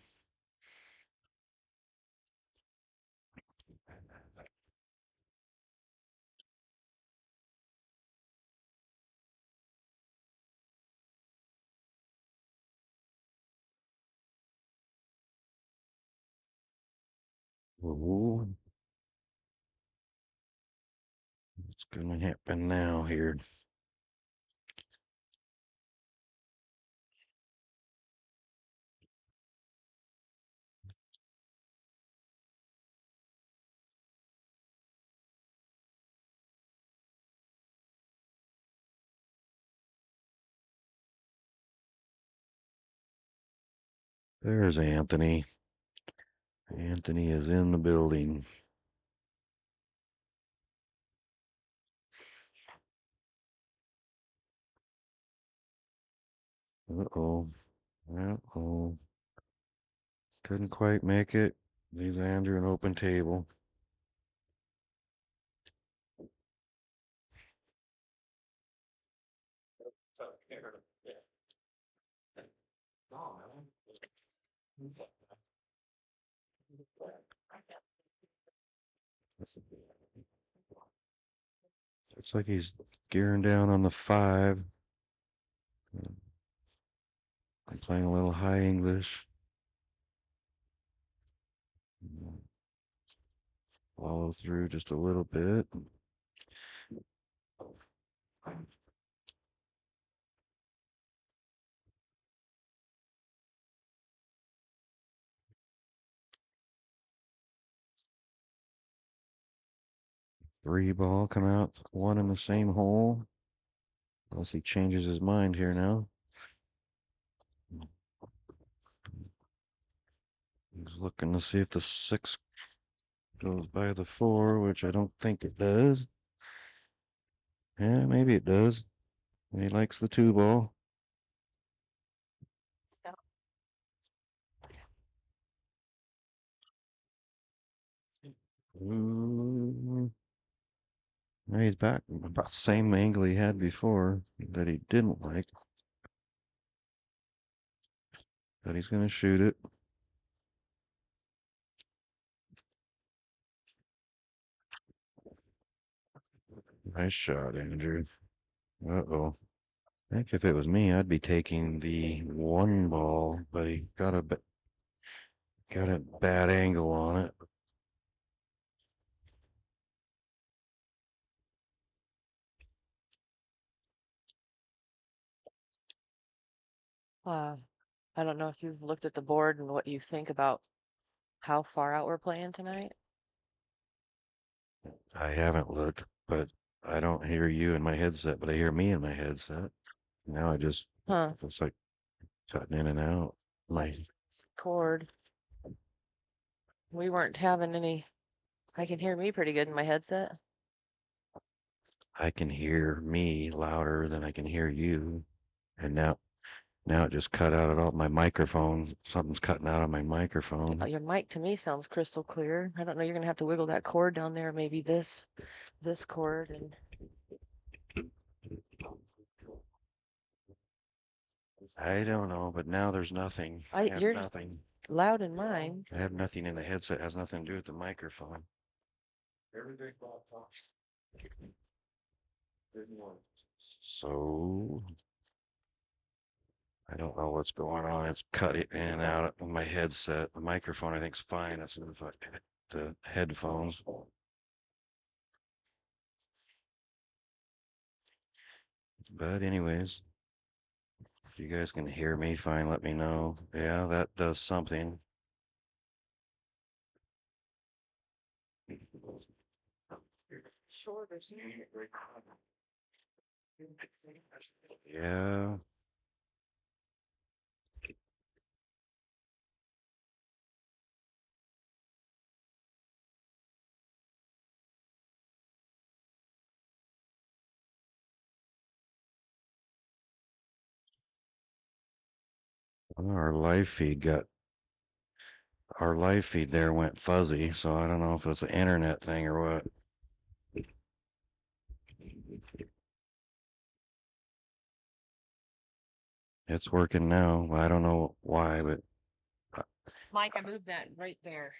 Oh, what's gonna happen now here? There's Anthony. Anthony is in the building. Uh-oh. Uh-oh. Couldn't quite make it. Leaves Andrew an open table. Looks like he's gearing down on the 5. I'm playing a little high English. Follow through just a little bit. Three ball come out, one in the same hole. Unless he changes his mind here now. He's looking to see if the 6 goes by the 4, which I don't think it does. Yeah, maybe it does. He likes the 2 ball. Mm, now he's back about the same angle he had before that he didn't like. But he's going to shoot it. Nice shot, Andrew. Uh-oh. I think if it was me, I'd be taking the 1 ball, but he got a bad angle on it. I don't know if you've looked at the board and what you think about how far out we're playing tonight. I haven't looked, but I don't hear you in my headset, but I hear me in my headset. Now I just, Huh. it's like cutting in and out. My Cord. We weren't having any. I can hear me pretty good in my headset. I can hear me louder than I can hear you. And now it just cut out at all. My microphone, something's cutting out on my microphone. Your mic to me sounds crystal clear. I don't know. You're gonna have to wiggle that cord down there. Maybe this cord and. I don't know, but now there's nothing. I have You're nothing. loud in mine. I have nothing in the headset. It has nothing to do with the microphone. So I don't know what's going on. It's cut it in and out of my headset. The microphone I think's fine. That's the headphones. But anyways, if you guys can hear me fine, let me know. Yeah, that does something. Yeah. Our live feed there went fuzzy, so I don't know if it's an internet thing or what. It's working now. I don't know why, but Mike, I moved that right there.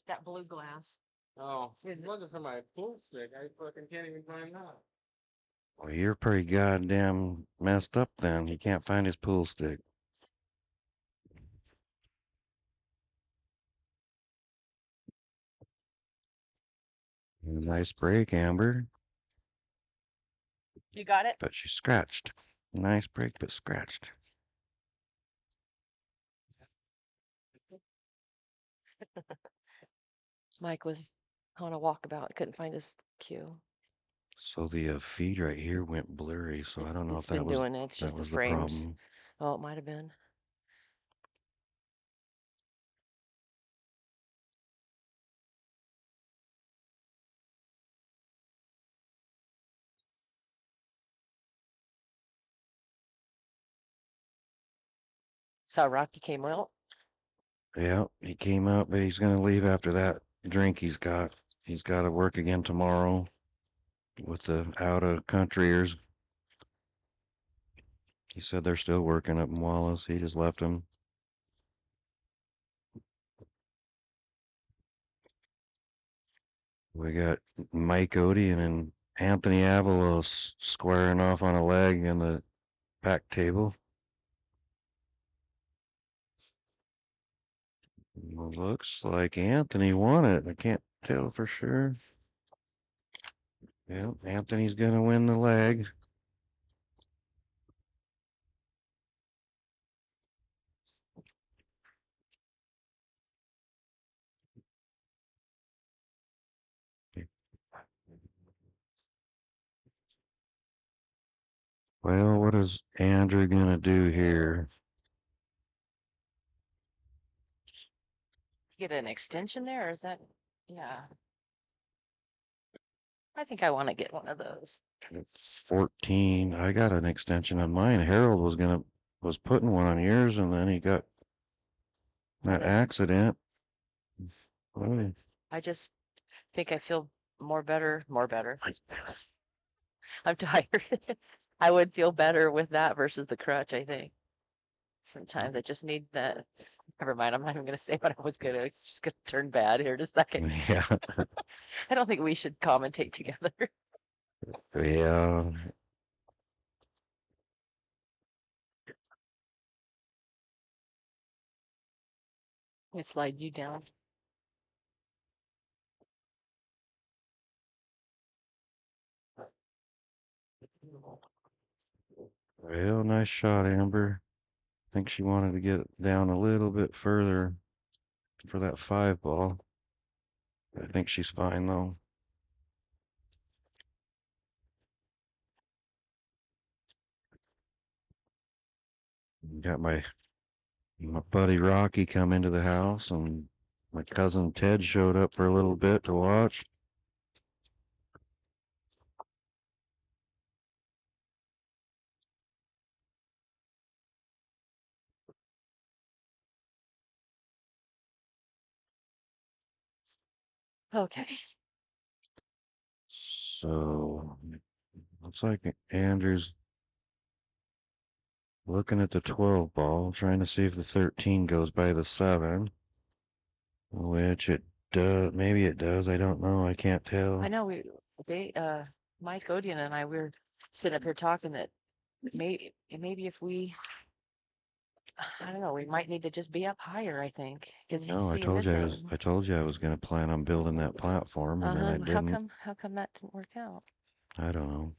That blue glass. Oh, he's looking for my pool stick. I fucking can't even find that. well, you're pretty goddamn messed up then. He can't find his pool stick. Nice break, Amber. You got it? But she scratched. Nice break, but scratched. Mike was on a walkabout. Couldn't find his cue. So the feed right here went blurry, so I don't know It's if that been was doing it. It's just the the frames. problem. Oh, it might have been. Saw Rocky came out. Yeah, he came out, but he's gonna leave after that drink he's got. He's got to work again tomorrow with the out of countryers. He said they're still working up in Wallace. He just left him. We got Mike Odian and Anthony Avalos squaring off on a leg in the pack table. Looks like Anthony won it. I can't tell for sure. Yeah, Anthony's gonna win the leg. Well, what is Andrew gonna do here? Get an extension there, or is that, yeah. I think I want to get one of those. 14. I got an extension on mine. Harold was putting one on yours, and then he got that accident. Oh, I just think I feel more better. I'm tired. I would feel better with that versus the crutch, I think. Sometimes I just need that. Never mind, I'm not even gonna say what I was gonna, it's just gonna turn bad here in a second. yeah, I don't think we should commentate together. yeah. I slide you down. Well, nice shot, Amber. I think she wanted to get down a little bit further for that 5 ball. I think she's fine though. Got my buddy Rocky come into the house, and my cousin Ted showed up for a little bit to watch. Okay. So looks like Andrew's looking at the 12 ball, trying to see if the 13 goes by the 7, which it does. Maybe it does. I don't know. I can't tell. I know Mike Odian and I, we were sitting up here talking that maybe if we, I don't know, we might need to just be up higher, I think, because he's No, seeing this thing. I told you I was going to plan on building that platform, and then I didn't. How come that didn't work out? I don't know.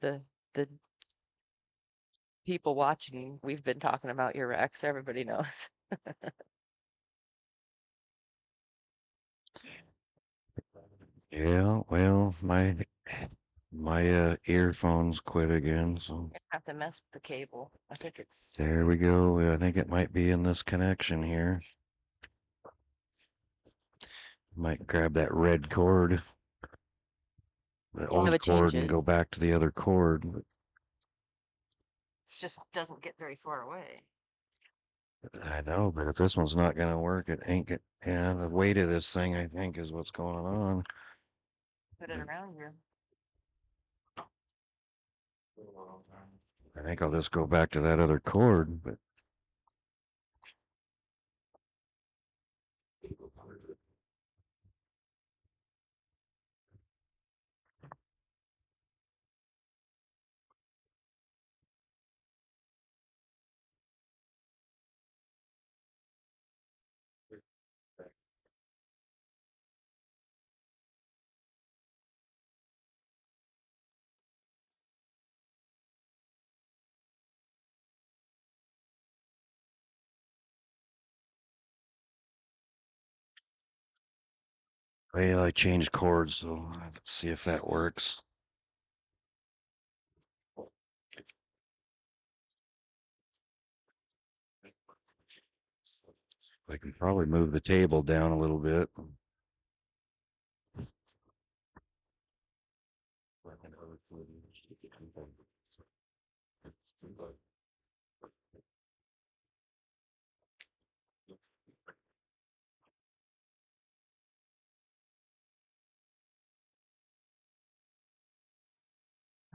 The people watching, we've been talking about your Rex, everybody knows. Yeah, well, my earphones quit again, so Have to mess with the cable. I think it's, there we go. I think it might be in this connection here. Might grab that red cord, the yeah, old but change cord, and it. go back to the other cord. It just doesn't get very far away. I know, but if this one's not gonna work, it ain't get. Yeah, the weight of this thing, I think, is what's going on. Put it around here. I think I'll just go back to that other cord, but well, I changed cords, so let's see if that works. I can probably move the table down a little bit.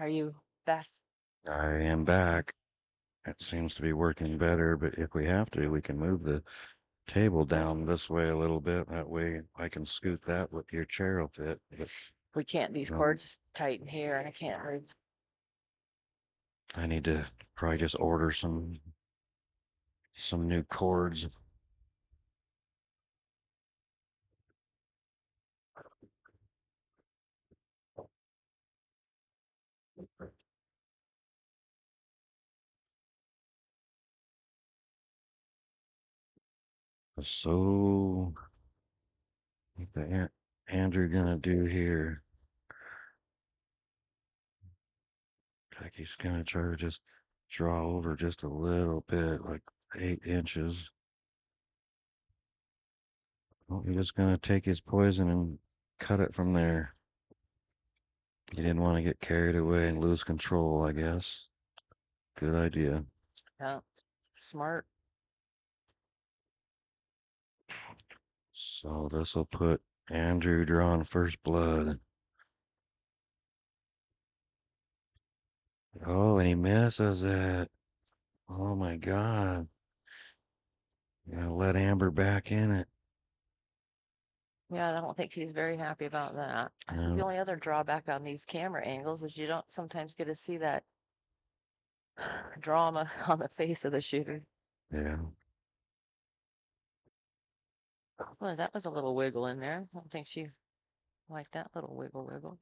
Are you back? I am back. It seems to be working better, but if we have to, we can move the table down this way a little bit. That way I can scoot that with your chair will fit. But We can't, these No. cords tighten here and I can't move. I need to probably just order some new cords. So what the Andrew gonna do here? Like he's gonna try to just draw over just a little bit, like 8 inches. Well, he's just gonna take his poison and cut it from there. He didn't want to get carried away and lose control, I guess. Good idea. Yeah, smart. So this will put Andrew drawing first blood. Oh, and he misses it. Oh my God. Gotta let Amber back in it. Yeah, I don't think he's very happy about that. The Yeah. only other drawback on these camera angles is you don't sometimes get to see that drama on the face of the shooter. Yeah. Well, that was a little wiggle in there. I don't think she liked that little wiggle.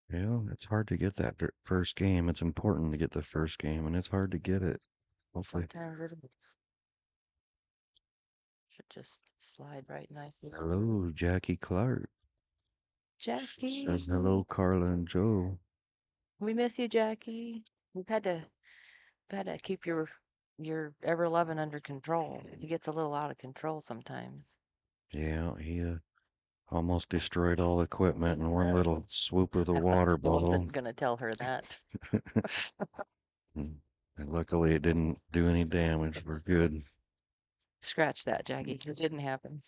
Yeah, it's hard to get that first game. It's important to get the first game, and it's hard to get it. Hopefully. Sometimes it is. Should just slide right nicely. Hello, Jackie Clark. Jackie. Says hello, Carla and Joe. We miss you, Jackie. We've had to keep your ever loving under control. He gets a little out of control sometimes. Yeah, he almost destroyed all the equipment in one little swoop of the water I bottle. wasn't gonna tell her that. And luckily it didn't do any damage. We're good. Scratch that, Jackie. It didn't happen.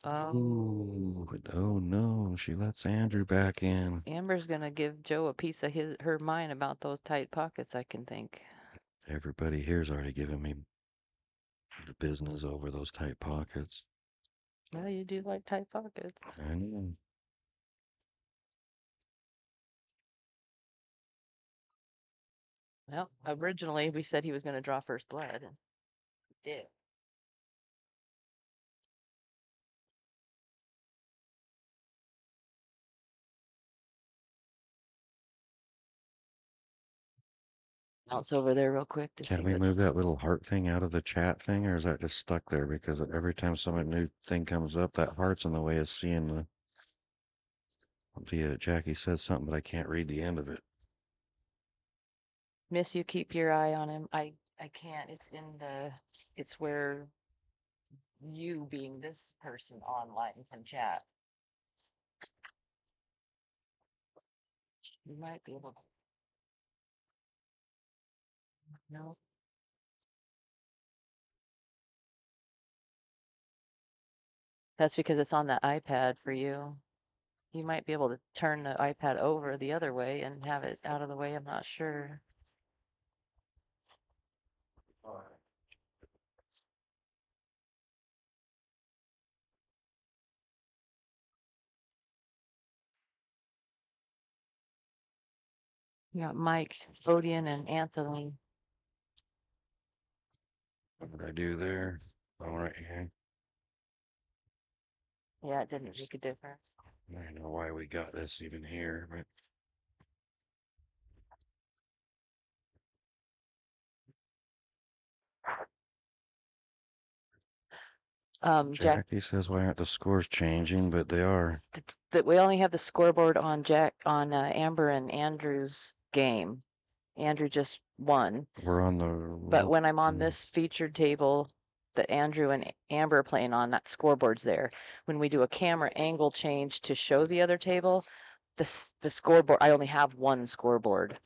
Ooh, oh no, she lets Andrew back in. Amber's gonna give Joe a piece of her mind about those tight pockets, I can think. Everybody here's already giving me the business over those tight pockets. Well, you do like tight pockets. I know. Well, originally we said he was gonna draw first blood, and he did. Bounce over there real quick to see Can we what's. move that little heart thing out of the chat thing, or is that just stuck there? Because every time some new thing comes up, that heart's in the way of seeing the Jackie says something, but I can't read the end of it. Miss, you keep your eye on him. I can't. It's where you being this person online can chat. You might be able to. No. That's because it's on the iPad for you. You might be able to turn the iPad over the other way and have it out of the way. I'm not sure. You got Mike, Odian, and Anthony. What did I do there? All right here. Yeah, it didn't make a difference. I don't know why we got this even here, but Jackie says why aren't the scores changing? But they are. That we only have the scoreboard on Amber and Andrew's game. Andrew just won. We're on the. But when I'm on this featured table that Andrew and Amber are playing on, that scoreboard's there. When we do a camera angle change to show the other table, the scoreboard, I only have one scoreboard.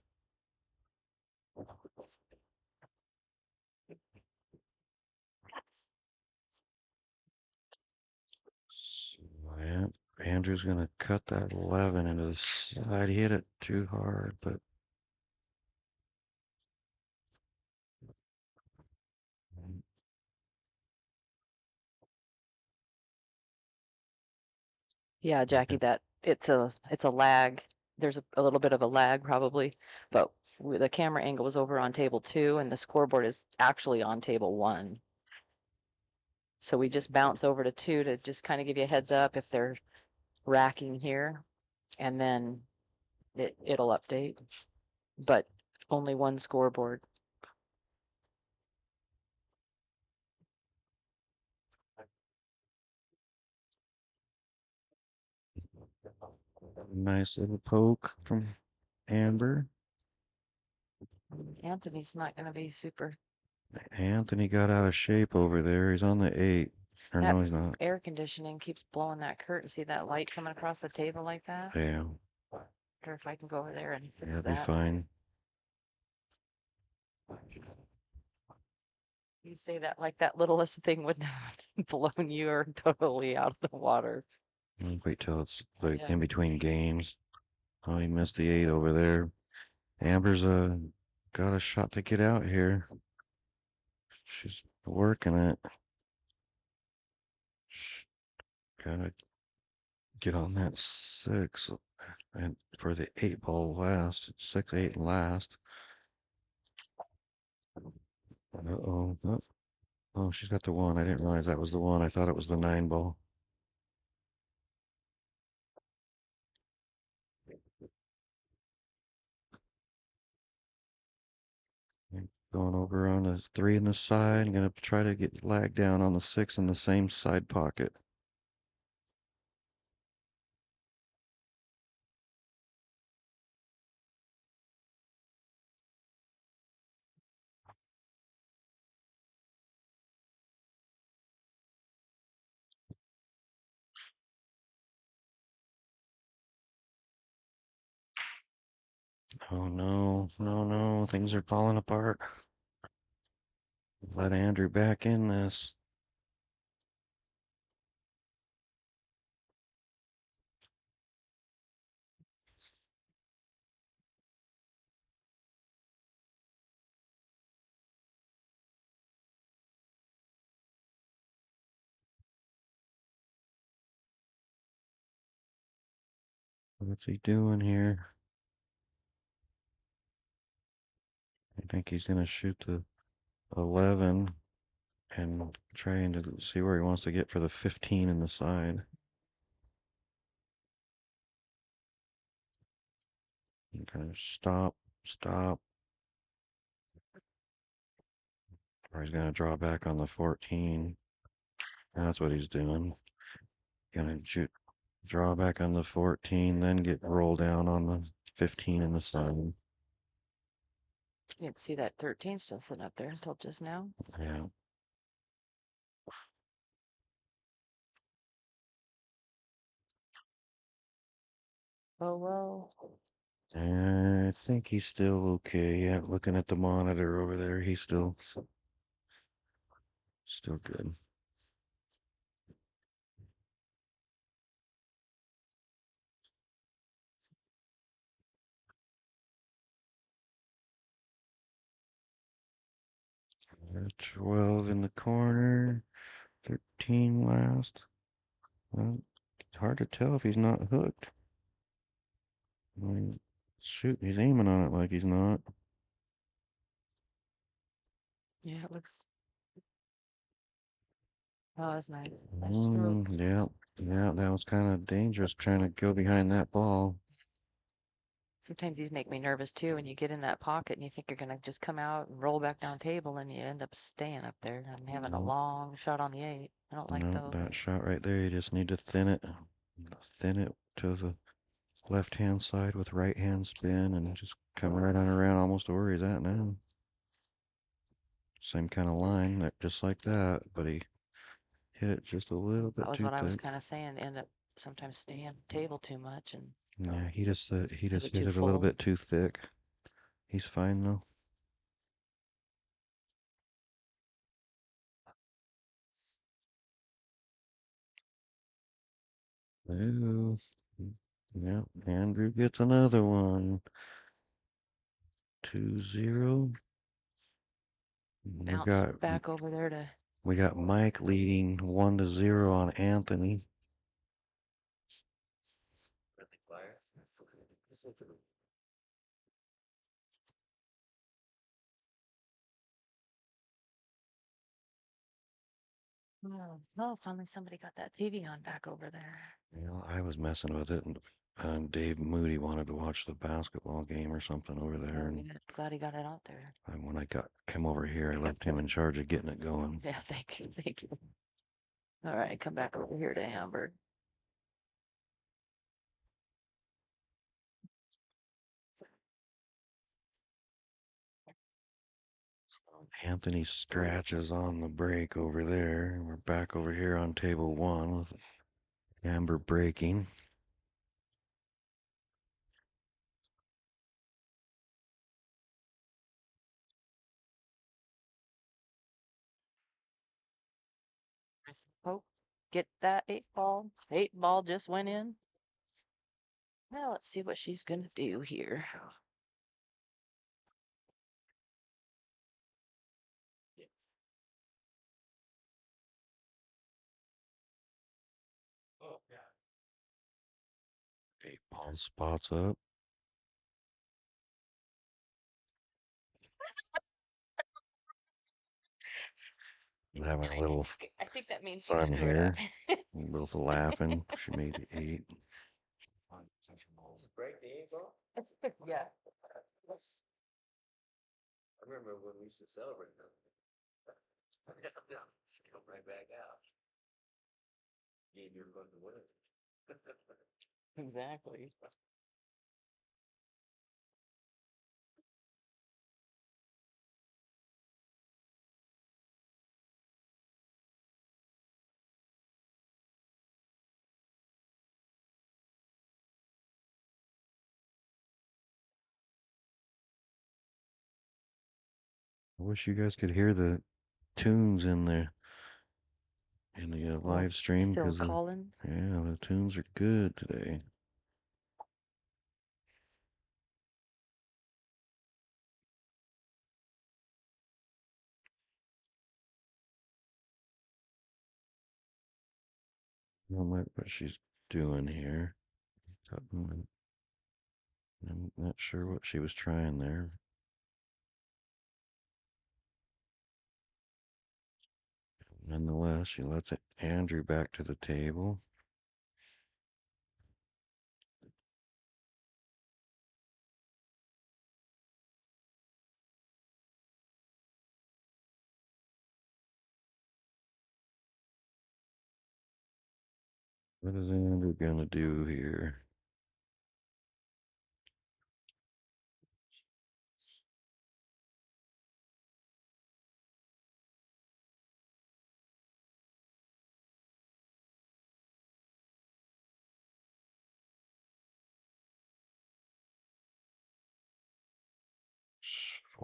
So I Yeah, Andrew's gonna cut that 11 into the side. He hit it too hard, but Yeah, Jackie, that it's a lag. There's a little bit of a lag probably, but the camera angle was over on table 2 and the scoreboard is actually on table 1. So we just bounce over to 2 to just kind of give you a heads up if they're racking here, and then it'll update, but only one scoreboard. nice little poke from Amber. Anthony's not going to be super. Anthony got out of shape over there. He's on the 8. Or That no, he's not. air conditioning keeps blowing that curtain. See that light coming across the table like that? Yeah, Wonder if I can go over there and fix that'll be that. fine. You say that like that littlest thing would have blown you or totally out of the water. Wait till it's like Yeah. in between games. Oh, he missed the 8 over there. Amber's got a shot to get out here. She's working it. Gotta get on that 6 and for the 8 ball last. 6, 8 last. Uh-oh. Oh, oh, she's got the 1. I didn't realize that was the 1. I thought it was the 9 ball. Going over on the 3 in the side. I'm gonna try to get lag down on the 6 in the same side pocket. Oh no, no, no, things are falling apart. Let Andrew back in this. What's he doing here? I think he's gonna shoot the 11 and trying to see where he wants to get for the 15 in the side. Okay, stop, stop. Or he's gonna draw back on the 14. That's what he's doing. Gonna shoot, draw back on the 14, then get roll down on the 15 in the side. You didn't see that 13 still sitting up there until just now. Yeah. Oh well. I think he's still okay. Yeah, looking at the monitor over there, he's still good. Uh, 12 in the corner, 13 last. Well, it's hard to tell if he's not hooked. I mean, shoot, he's aiming on it like he's not. Yeah, it looks. Oh, that's nice. Nice stroke. Yeah, yeah, that was kind of dangerous trying to go behind that ball. Sometimes these make me nervous too. When you get in that pocket and you think you're gonna just come out and roll back down table, and you end up staying up there and having a Nope. long shot on the 8. I don't like Nope, those. that shot right there, you just need to thin it to the left-hand side with right-hand spin and just come right on around almost to where he's at now. Same kind of line, just like that, but he hit it just a little bit That was too what I was thick. kind of saying. End up sometimes staying table too much and Yeah, he just it hit too it a little full. bit too thick. He's fine though. Ooh. Yep, Andrew gets another one. 2-0. Bounce back over there to. We got Mike leading 1-0 on Anthony. Oh, finally somebody got that TV on back over there. You know, I was messing with it, and Dave Moody wanted to watch the basketball game or something over there. Oh, And good. Glad he got it out there. when I come over here, I left him in charge of getting it going. Yeah, thank you, thank you. All right, come back over here to Amber. Anthony scratches on the break over there. We're back over here on table 1 with Amber breaking. Oh, get that 8 ball. 8 ball just went in. Now let's see what she's gonna do here. Oh, yeah. 8-ball spots up. Having a little I think that means you fun screwed here. up. We're both laughing. She made 8. Break the ankle? Yeah. I remember when we used to celebrate them. Come right back out. Yeah, you're going to win. Exactly. I wish you guys could hear the tunes in the Oh, live stream Phil because Collins. yeah, the tunes are good today. I don't know what she's doing here. I'm not sure what she was trying there. Nonetheless, she lets Andrew back to the table. What is Andrew gonna do here?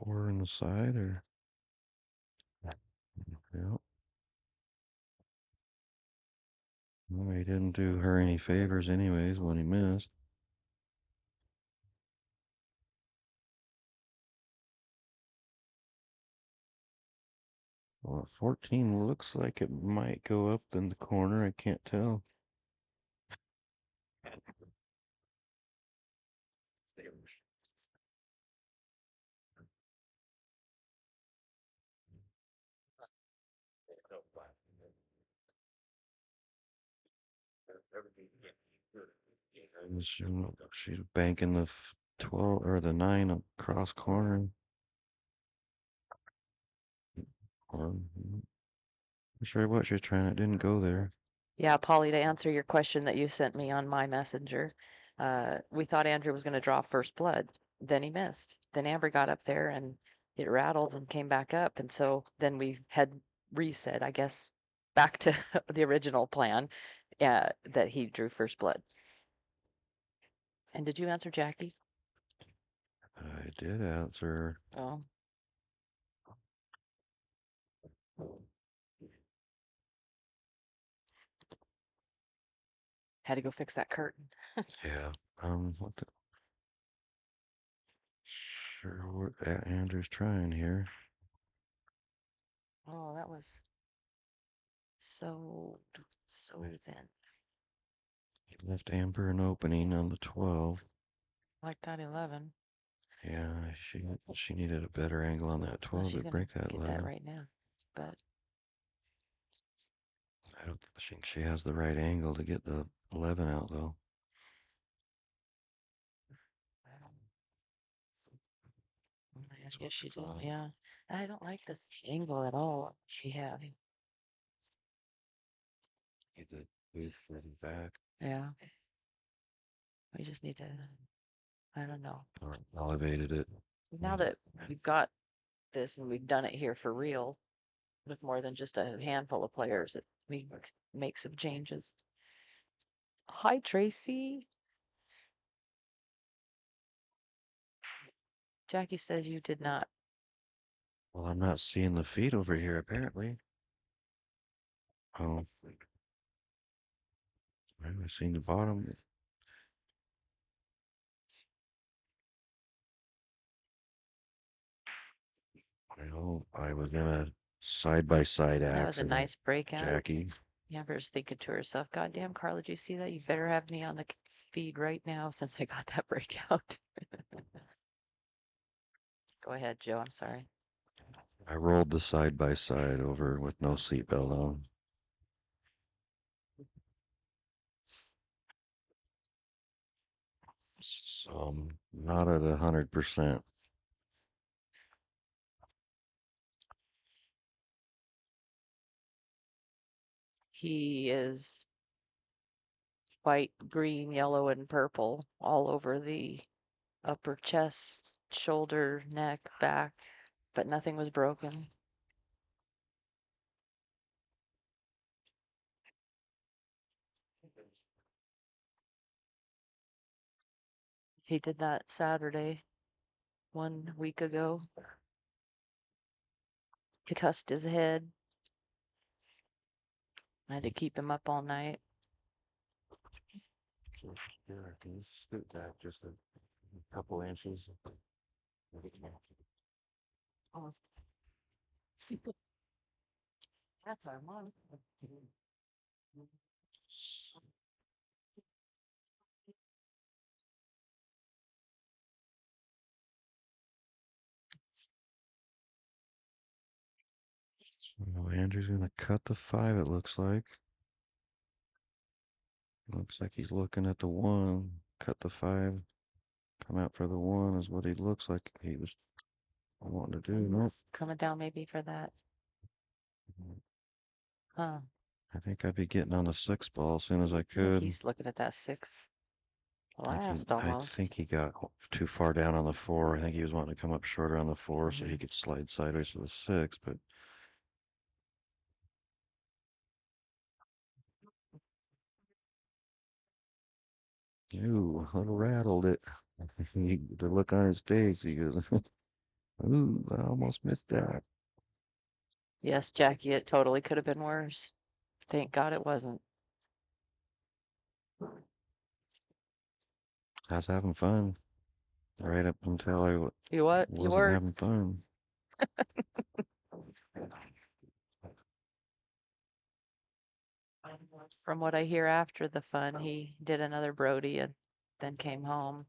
Four on the side, or yeah. Well, he didn't do her any favors anyways when he missed. Well, 14 looks like it might go up in the corner. I can't tell. And she's banking the 12 or the 9 across corner. I'm sure what she was trying. It didn't go there. Yeah, Polly, to answer your question that you sent me on my messenger, we thought Andrew was gonna draw first blood. Then he missed. Then Amber got up there and it rattled and came back up. And so then we had reset, I guess, back to the original plan, that he drew first blood. And did you answer Jackie? I did answer. Oh. Had to go fix that curtain. Yeah. What the? Sure, what Andrew's trying here. Oh, that was so then. He left Amber an opening on the 12. Like that 11. Yeah, she needed a better angle on that Well, 12 she's to gonna break that get that 11. right now. But I don't think she has the right angle to get the 11 out though. I guess she did. Yeah. I don't like this angle at all she had. Get the booth further back Yeah. We just need to, I don't know. or elevated it. Now that we've got this and we've done it here for real with more than just a handful of players, we can make some changes. Hi, Tracy. Jackie says you did not. Well, I'm not seeing the feet over here apparently. Oh, I've seen the bottom. Well, I was in a side-by-side That was a accident, nice breakout. Jackie. Amber's thinking to herself, God damn, Carla, did you see that? You better have me on the feed right now since I got that breakout. Go ahead, Joe. I'm sorry. I rolled the side-by-side over with no seatbelt on. So I'm not at 100%. He is white, green, yellow, and purple all over the upper chest, shoulder, neck, back, but nothing was broken. He did that Saturday, 1 week ago. Concussed his head. I had to keep him up all night. Here, can you scoot that just a couple inches? Oh. That's our mom. Well, Andrew's gonna cut the 5, it looks like. Looks like he's looking at the 1. Cut the 5. Come out for the 1 is what he looks like he was wanting to do. Nope. Coming down maybe for that. Huh. I think I'd be getting on the 6 ball as soon as I I think could. he's looking at that 6 I last think almost. he got too far down on the 4. I think he was wanting to come up shorter on the 4 so he could slide sideways to the 6, but ooh, a little rattled it. The look on his face, he goes, ooh, I almost missed that. Yes, Jackie, it totally could have been worse. Thank God it wasn't. I was having fun right up until I You what? You wasn't were? having fun. From what I hear after the fun, he did another Brody and then came home.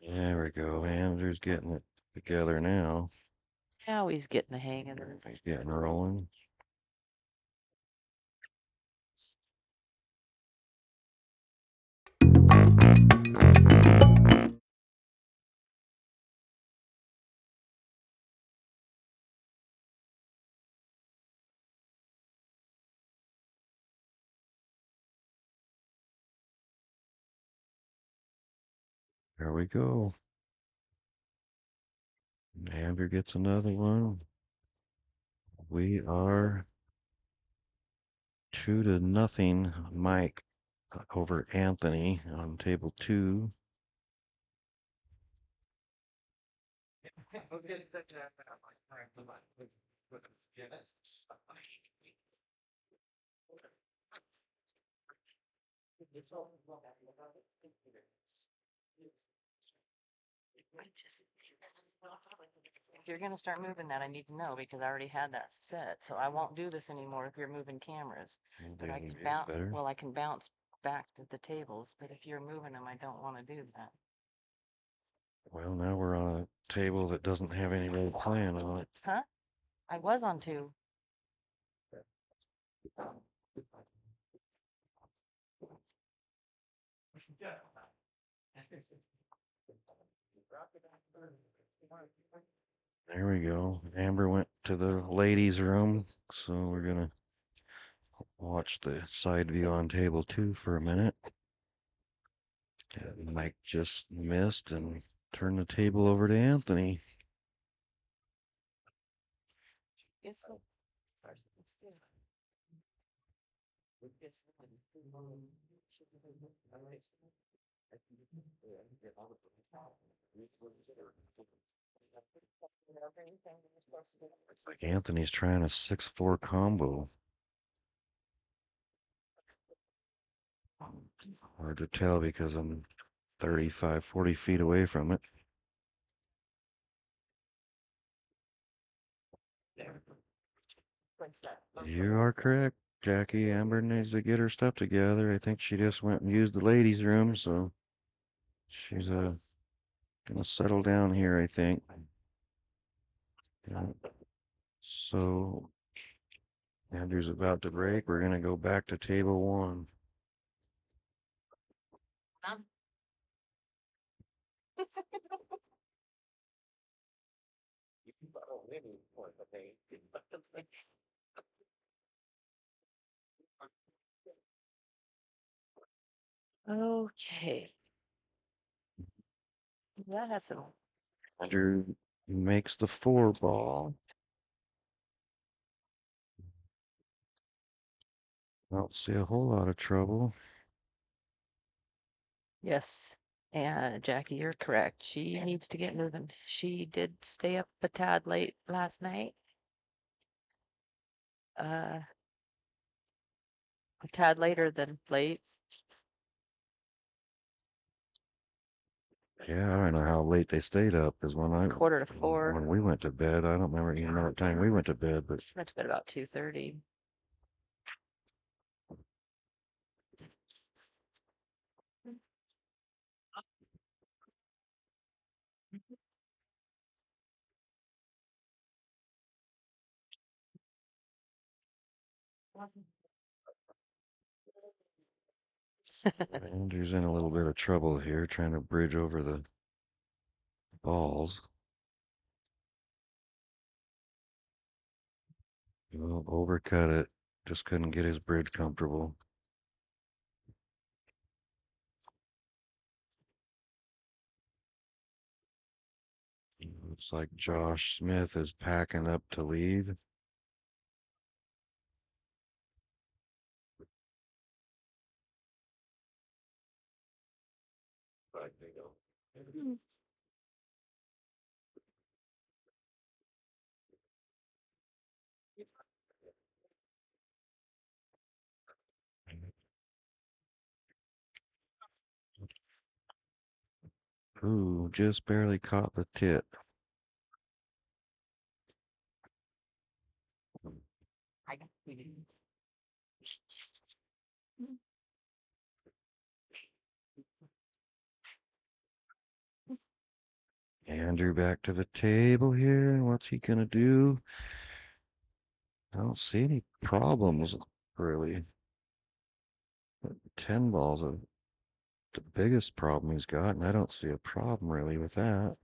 There we go. Andrew's getting it together now. Now he's getting the hang of it. He's getting rolling. There we go. Andrew gets another one. We are 2-0, Mike, over Anthony on table 2. If you're gonna start moving that, I need to know because I already had that set, so I won't do this anymore if you're moving cameras. But I can bounce, Better. well, I can bounce back to the tables, but if you're moving them, I don't wanna do that. Well, now we're on a table that doesn't have any little plan on it. Huh? I was on two. There we go. Amber went to the ladies' room, so we're gonna watch the side view on table 2 for a minute. Mike just missed and turned the table over to Anthony. Like Anthony's trying a 6-4 combo. Hard to tell because I'm 35, 40 feet away from it. You are correct, Jackie. Amber needs to get her stuff together. I think she just went and used the ladies' room, so she's gonna settle down here, I think. Yeah. So Andrew's about to break. We're gonna go back to table 1. Okay. That had some. Andrew makes the 4 ball. I don't see a whole lot of trouble. Yes. And Jackie, you're correct. She needs to get moving. She did stay up a tad late last night. A tad later than late. Yeah, I don't know how late they stayed up, because Quarter to 4. when we went to bed, I don't remember even what time we went to bed, but Went to bed about 2:30. Andrew's in a little bit of trouble here trying to bridge over the balls. Well, overcut it. Just couldn't get his bridge comfortable. Looks like Josh Smith is packing up to leave. Ooh, just barely caught the tip. Andrew back to the table here. What's he gonna do? I don't see any problems, really. 10 balls are the biggest problem he's got, and I don't see a problem really with that.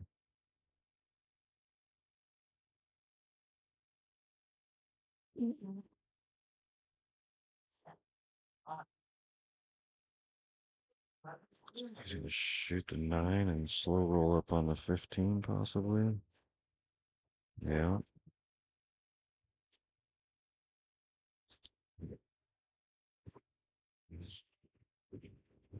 He's gonna shoot the 9 and slow roll up on the 15, possibly. Yeah. He's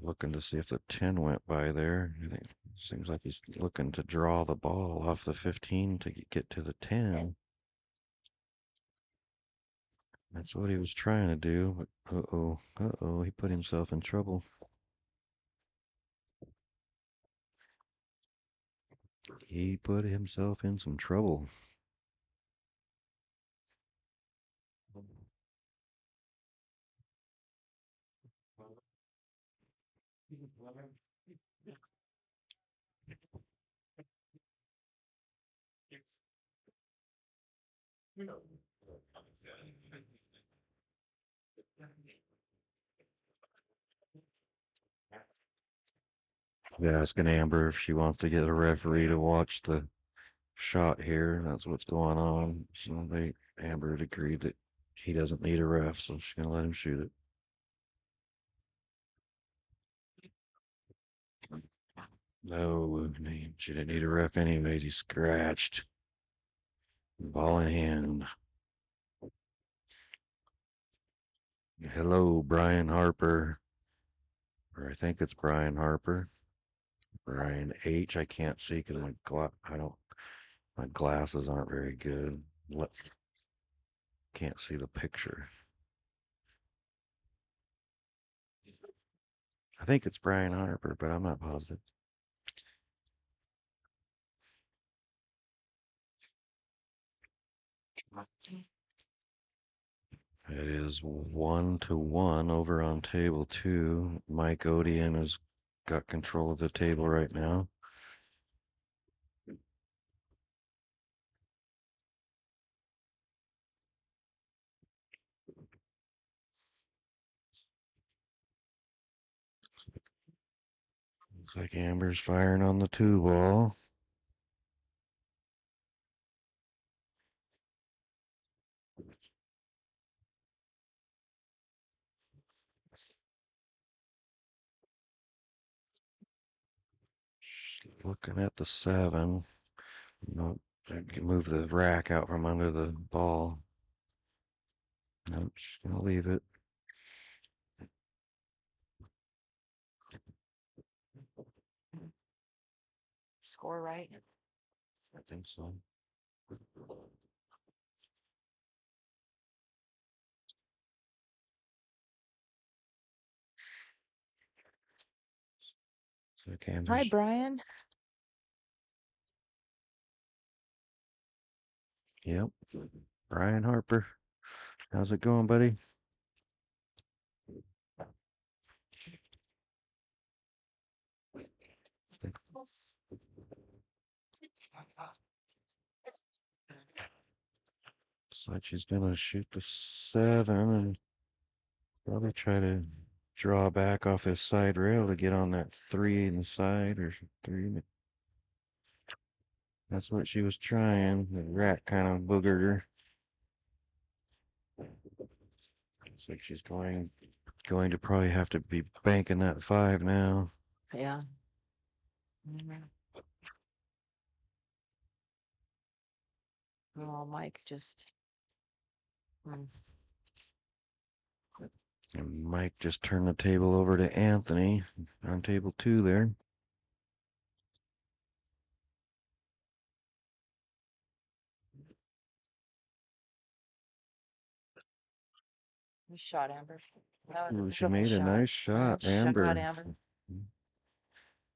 looking to see if the 10 went by there. I think seems like he's looking to draw the ball off the 15 to get to the 10. That's what he was trying to do, but uh-oh, he put himself in trouble. He put himself in some trouble. Asking Amber if she wants to get a referee to watch the shot here. That's what's going on. So Amber had agreed that he doesn't need a ref, so she's gonna let him shoot it. No, she didn't need a ref anyways. He scratched. Ball in hand. Hello, Brian Harper. Or I think it's Brian Harper. Brian H. I can't see because my glasses aren't very good. Can't see the picture. I think it's Brian Harper, but I'm not positive. It is 1-1 over on table 2. Mike Odian has got control of the table right now. Looks like Amber's firing on the 2 ball. She's looking at the 7. Nope. I can move the rack out from under the ball. Nope, she's gonna leave it. Score right. I think so. So Hi, Amber's, Brian. yep. Brian Harper. How's it going, buddy? Looks like she's gonna shoot the 7 and probably try to draw back off his side rail to get on that 3 inside or 3. That's what she was trying. The rat kind of boogered her. Looks like she's going to probably have to be banking that 5 now. Yeah. Mhm. Oh, Mike just. And Mike just turned the table over to Anthony on table 2 there. Nice shot, Amber. That was a Ooh, she beautiful made a shot. nice shot, Nice shot, Amber. Amber.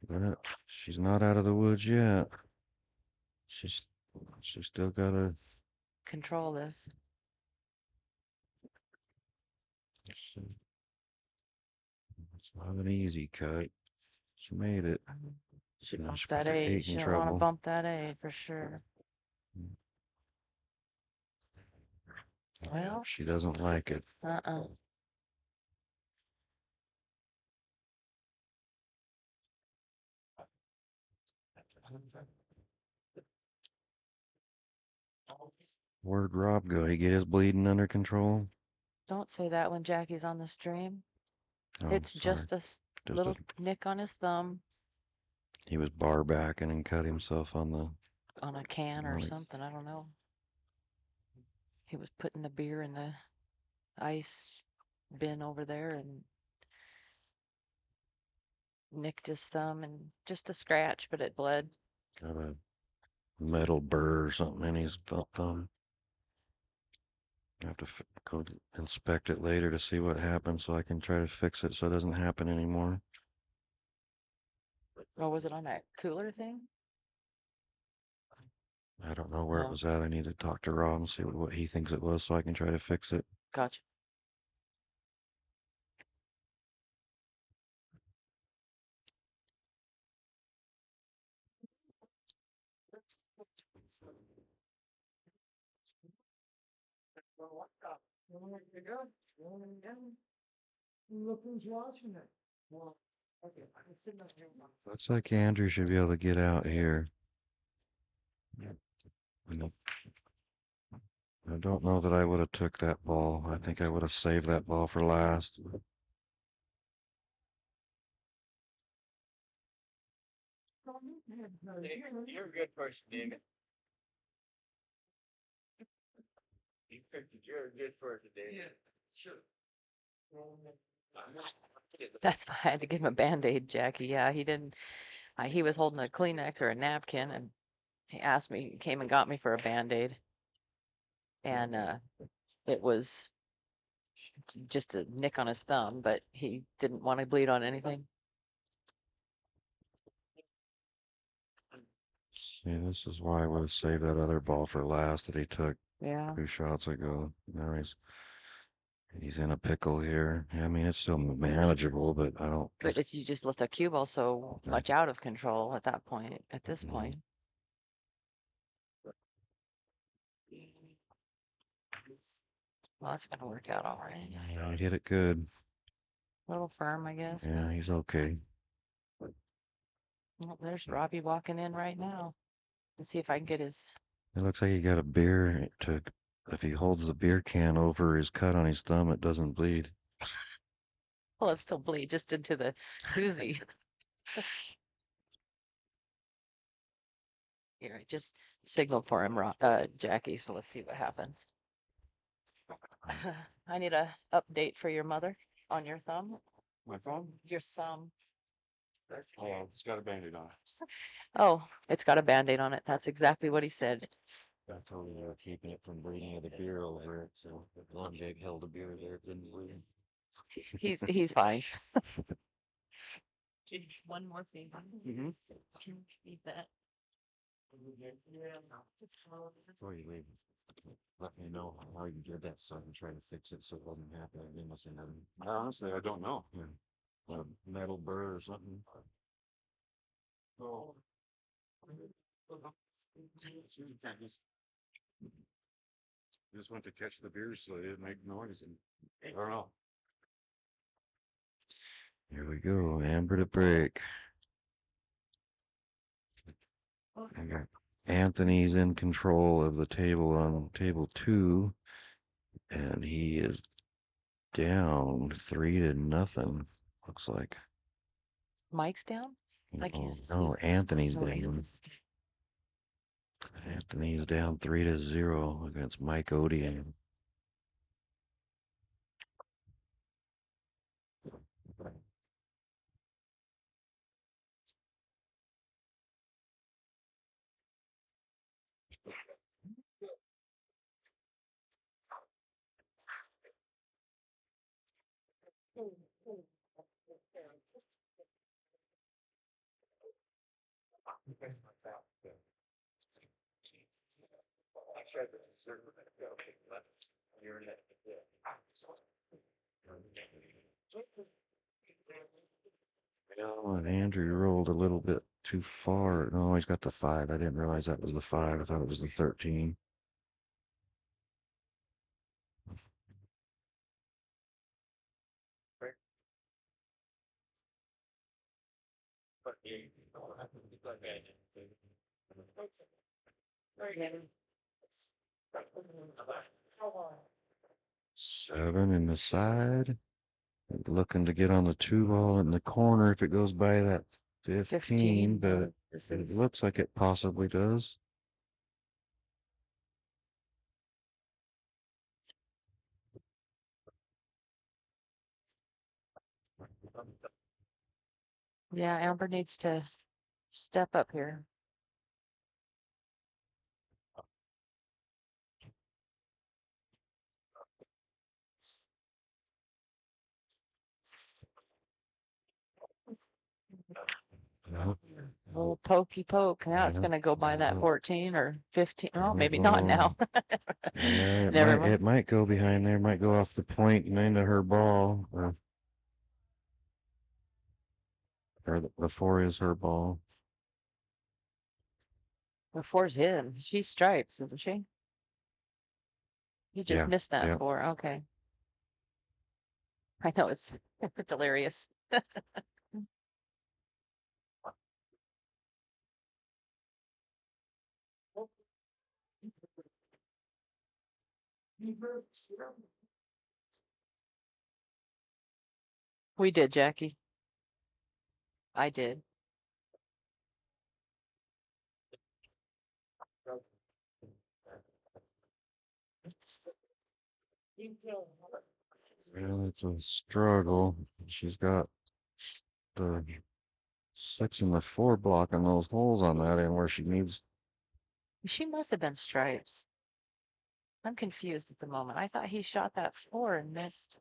But she's not out of the woods yet. She's still got to. Control this. It's not an easy cut. She made it. She Now bumped she put that the 8 eight. in She don't want to trouble. bump that eight for sure. Well, She doesn't like it. Where'd Rob go? He get his bleeding under control? Don't say that when Jackie's on the stream. Oh, It's sorry. just a Just little nick on his thumb he was bar backing and cut himself on the. on a can or something. I don't know. He was putting the beer in the ice bin over there and nicked his thumb and just a scratch, but it bled. Got a metal burr or something in his thumb. I have to go inspect it later to see what happened so I can try to fix it so it doesn't happen anymore. Or was it on that cooler thing? I don't know where it Oh. was at. I need to talk to Rob and see what he thinks it was so I can try to fix it. Gotcha. Looks like Andrew should be able to get out here. I don't know that I would have took that ball. I think I would have saved that ball for last. You're a good person, David. You're a good person, David. Yeah, sure. That's why I had to give him a Band-Aid, Jackie. Yeah, he didn't. He was holding a Kleenex or a napkin, and he asked me, he came and got me for a Band-Aid, and it was just a nick on his thumb, but he didn't want to bleed on anything. See, this is why I would have saved that other ball for last that he took Yeah. 2 shots ago. Now he's in a pickle here. I mean, it's still manageable, but I don't. But if you just let the cue ball so much out of control at that point, at this Mhm. point. Well, that's gonna work out all right. Yeah, he hit it good. A little firm, I guess. Yeah, he's okay. Well, there's Robbie walking in right now. Let's see if I can get his. It looks like he got a beer to. If he holds the beer can over his cut on his thumb, it doesn't bleed. Well, it's still bleed just into the koozie. Here, I just signaled for him, Jackie. So let's see what happens. I need a update for your mother on your thumb. My phone? Your thumb. Oh, it's got a Band-Aid on it. Oh, it's got a Band-Aid on it. That's exactly what he said. I told him they were keeping it from bleeding with the beer over it, so one Jake held the beer there, it didn't bleed. He's fine. One more thing. Mm-hmm. Can you keep that? Before you leave, let me know how you did that so I can try to fix it so it doesn't happen again. Must have Honestly, I don't know. a metal burr or something. Oh. You can't just went to catch the beers so they didn't make noise, and I don't know. Here we go, Amber to break. I got Anthony's in control of the table on table 2, and he is down 3-0. Looks like. Mike's down? Like No, he's no, Anthony's Oh, down. Anthony's down 3-0 against Mike Odian. Oh, and Andrew rolled a little bit too far. No, he's got the 5. I didn't realize that was the 5. I thought it was the 13. Seven in the side. Looking to get on the 2 ball in the corner if it goes by that 15, but it looks like it possibly does. Yeah, Amber needs to step up here. Nope. Little pokey poke. Now it's Yeah, gonna go by that yeah. 14 or 15. I Oh, don't maybe not now. Yeah, Never it mind. might go behind there, might go off the point and into her ball, or the four is her ball. The four's him. She's stripes, isn't she? You just Yeah, missed that yeah. four. Okay. I know it's it's hilarious. We did, Jackie. I did. Well, it's a struggle. She's got the 6 and the 4 blocking those holes on that end where she needs. She must have been stripes. I'm confused at the moment. I thought he shot that four and missed.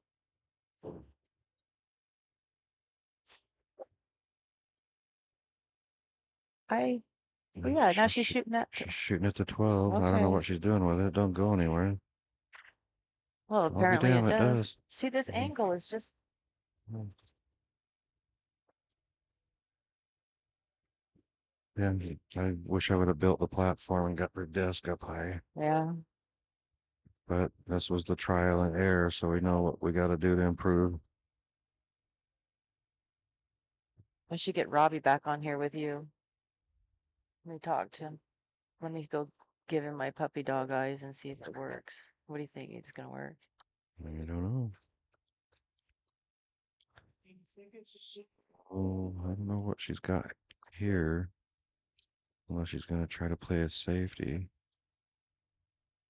Oh yeah, now she's shooting that. She's shooting at the 12. I don't know Okay. what she's doing with it. It don't go anywhere. Well, I'll be apparently it damn, it does. does. See, this Mhm. angle is just Yeah, I wish I would have built the platform and got the desk up high. yeah. But this was the trial and error, so we know what we got to do to improve. I should get Robbie back on here with you. Let me talk to him. Let me go give him my puppy dog eyes and see if it works. What do you think? It's gonna work? I don't know. Oh, I don't know what she's got here. Unless she's gonna try to play a safety.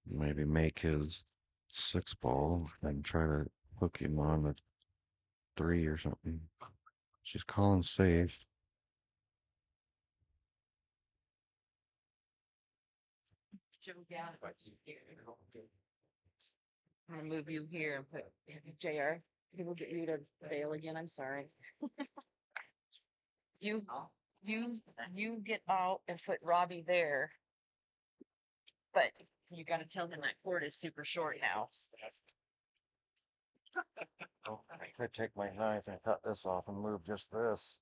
Maybe make his 6 ball and try to hook him on the 3 or something. She's calling safe. I'm gonna move you here and put JR. He will get you to bail again. I'm sorry. You, you, you get out and put Robbie there. But you gotta tell him that cord is super short now. I could take my knife and cut this off and move just this.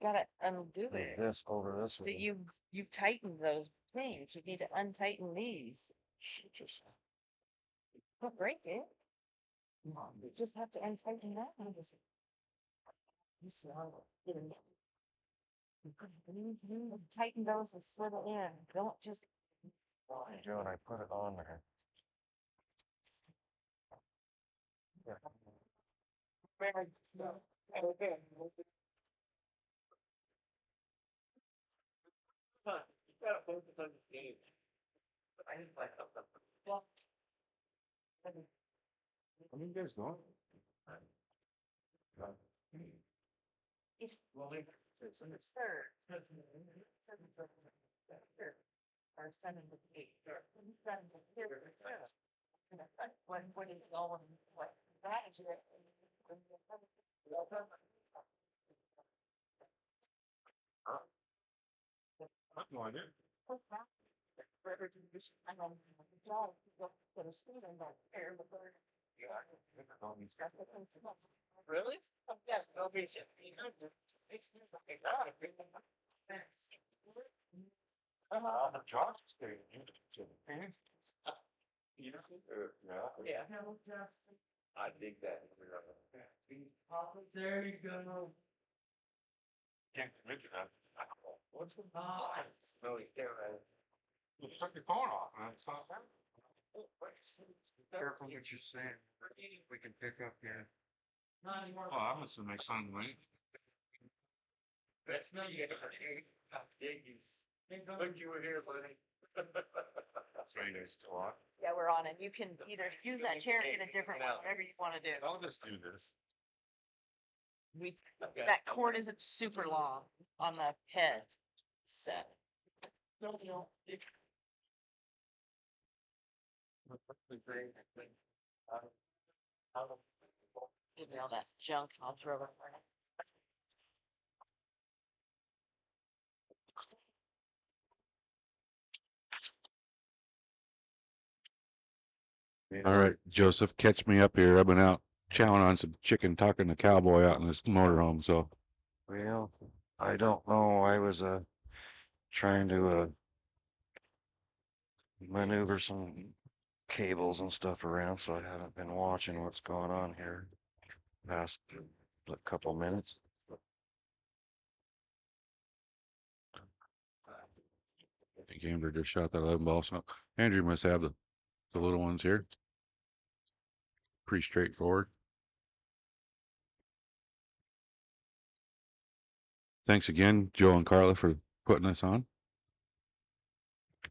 Gotta undo Move it. this over this So way. you tighten those things. You need to untighten these. Just Don't break it. You just have to untighten that. You tighten those and slid it in. Don't just. what I'm doing, I put it on there. What are you guys doing? Or sending the eight. What is going, what strategy? I have no idea. Really? Yeah, no reason. The job's staying in. Yeah. I dig that. There you go. Can't mention that. What's the? No, he's there. You took your phone off, man. It's not there. Careful what you're saying. We can pick up here. Oh, I must have made fun of me. That's no, you got Look, you were here, buddy. So you guys still on? Yeah, we're on it. You can either use that chair or get a different one, whatever you wanna do. I'll just do this. That cord isn't super long on the head set. Give me all that junk, I'll throw it. All right, Joseph, catch me up here. I've been out chowing on some chicken, talking to cowboy out in this motorhome. So Well, I don't know. I was trying to maneuver some cables and stuff around, so I haven't been watching what's going on here past a couple minutes. I think Amber just shot that 11 ball. So Andrew must have the little ones here. Pretty straightforward. Thanks again, Joe and Carla, for putting us on.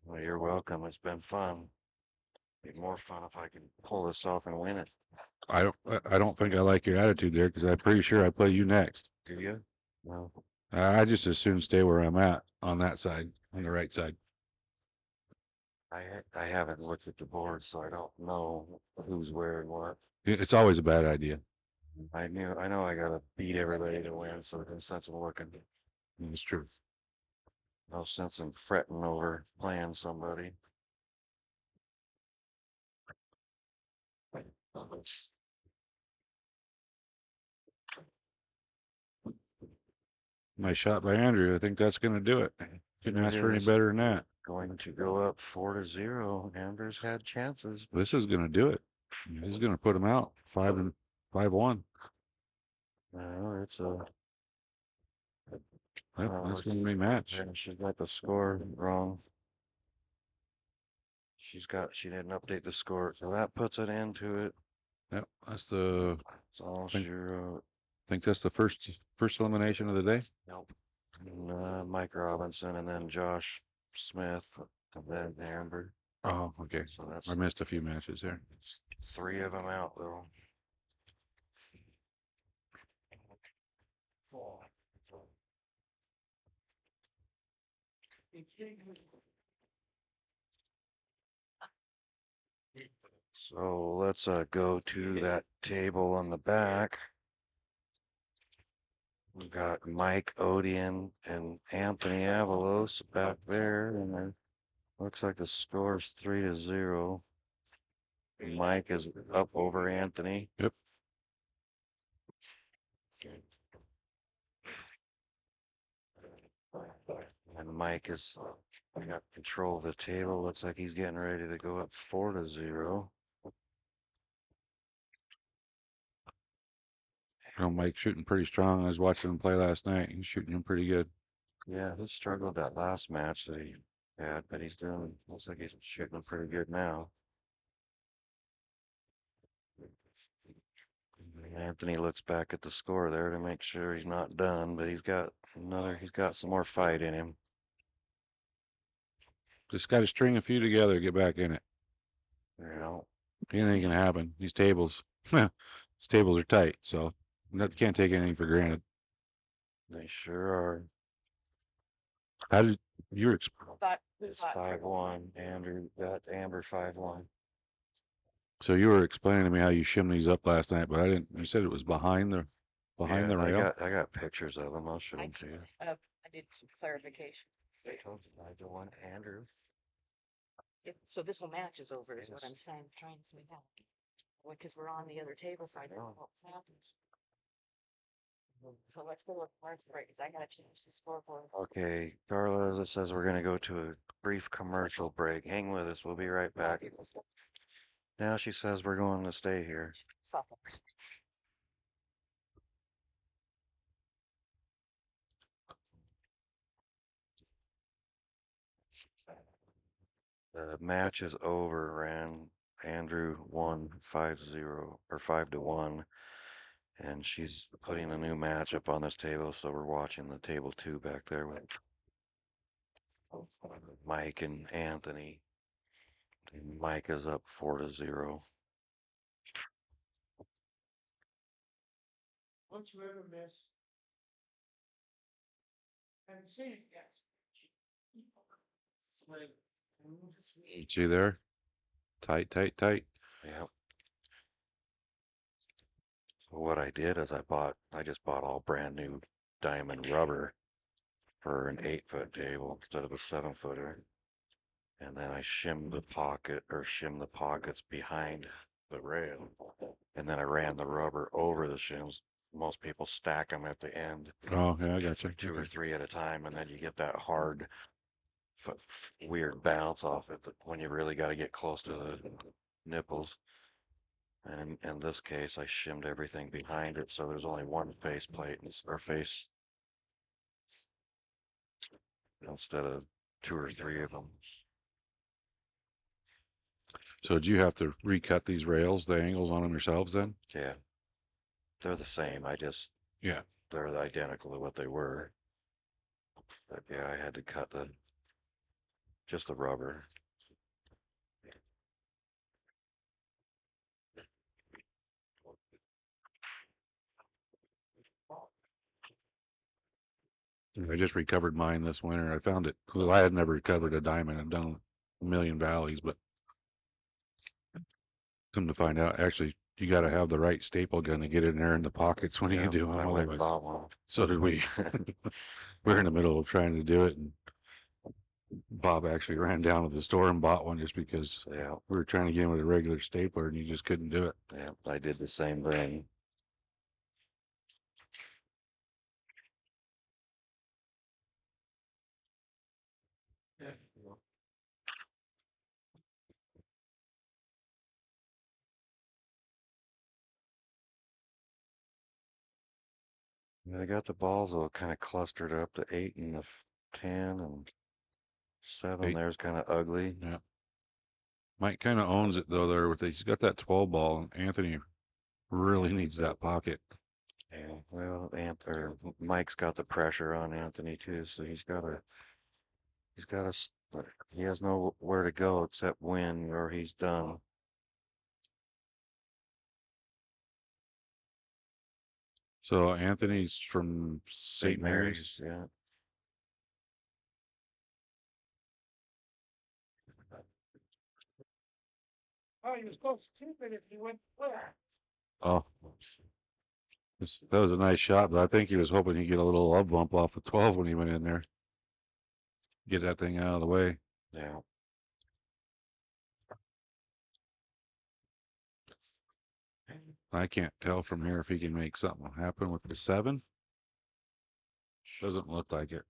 Well, you're welcome. It's been fun. Be more fun if I can pull this off and win it. I don't think I like your attitude there because I'm pretty sure I play you next. Do you? No. I just as soon stay where I'm at on that side, on the right side. I haven't looked at the board, so I don't know who's where and what. It's always a bad idea. I know I gotta beat everybody to win, so there's no sense in looking. It's true. No sense in fretting over playing somebody. Nice shot by Andrew. I think that's going to do it. Couldn't ask for any is. better than that. Going to go up 4-0. Amber's had chances. This is going to do it. This is going to put him out 5-1. No, it's a. Yep, that's going to be a match. And she got the score wrong. She didn't update the score, so that puts it into it. Yep, that's the. It's all think- she wrote. Think that's the first elimination of the day. Nope. And, Mike Robinson, and then Josh Smith, and then Amber. Oh, okay. So that's I missed a few matches there. 3 of them out though. So let's go to that table on the back. We got Mike Odian and Anthony Avalos back there, and then looks like the score's 3-0. Mike is up over Anthony. Yep. And Mike has got control of the table. Looks like he's getting ready to go up 4-0. Mike's shooting pretty strong. I was watching him play last night. He's shooting him pretty good. Yeah, he struggled that last match that he had, but looks like he's shooting pretty good now. Anthony looks back at the score there to make sure he's not done, but he's got some more fight in him. Just got to string a few together, get back in it. You know, Anything can happen. These tables, these tables are tight, so can't take anything for granted. they sure are. How did you It's 5-1. Andrew got Amber 5-1. So you were explaining to me how you shimmed these up last night, but I didn't. You said it was behind the rail. I got pictures of them. I'll show them to you. I did some clarification. They told you 5-1, Andrew. So this will match is over is what Yes. I'm saying, trying to make out. Because we're on the other table, so I don't know what's happening. So let's go with Martha break, because I gotta change the scoreboard. Okay, Carla, as it says, we're gonna go to a brief commercial break. Hang with us. We'll be right back. Now she says we're going to stay here. The match is over, and Andrew won 5-0 or 5-1, and she's putting a new match up on this table. So we're watching the table 2 back there with Mike and Anthony. And Mike is up 4-0. Don't you ever miss? Haven't seen it yet. See there? Tight, tight, tight. Yeah. So what I did is I just bought all brand new diamond rubber for an 8-foot table instead of a 7-footer. and then I shimmed the pockets behind the rail, and then I ran the rubber over the shims. Most people stack them at the end, Oh, yeah, I got you. two or three at a time, and then you get that hard, weird bounce off it when you really got to get close to the nipples. And in this case, I shimmed everything behind it, so there's only one face plate or face instead of two or three of them. So did you have to recut these rails, the angles on them yourselves then? Yeah, they're the same. Yeah. They're identical to what they were. But yeah, I had to cut just the rubber. I just recovered mine this winter. I found it. Well, I had never recovered a diamond. I've done a million valleys, but come to find out, actually, you got to have the right staple gun to get in there in the pockets when you do them. I went and Otherwise, bought one. so did we. We're in the middle of trying to do it, and Bob actually ran down to the store and bought one just because Yeah, we were trying to get him with a regular stapler, and you just couldn't do it. yeah, I did the same thing. Yeah, I got the balls all kind of clustered up. The 8 and the 10 and 7 Eight. there's kind of ugly. Yeah. Mike kind of owns it though. He's got that 12 ball, and Anthony really needs that pocket. Yeah, well, Mike's got the pressure on Anthony too, so he has nowhere to go except win or he's done. So Anthony's from St. Mary's. Yeah. Oh, he was close to it if he went flat. Oh, that was a nice shot, but I think he was hoping he'd get a little love bump off the 12 when he went in there. Get that thing out of the way. Yeah. I can't tell from here if he can make something happen with the 7. Doesn't look like it.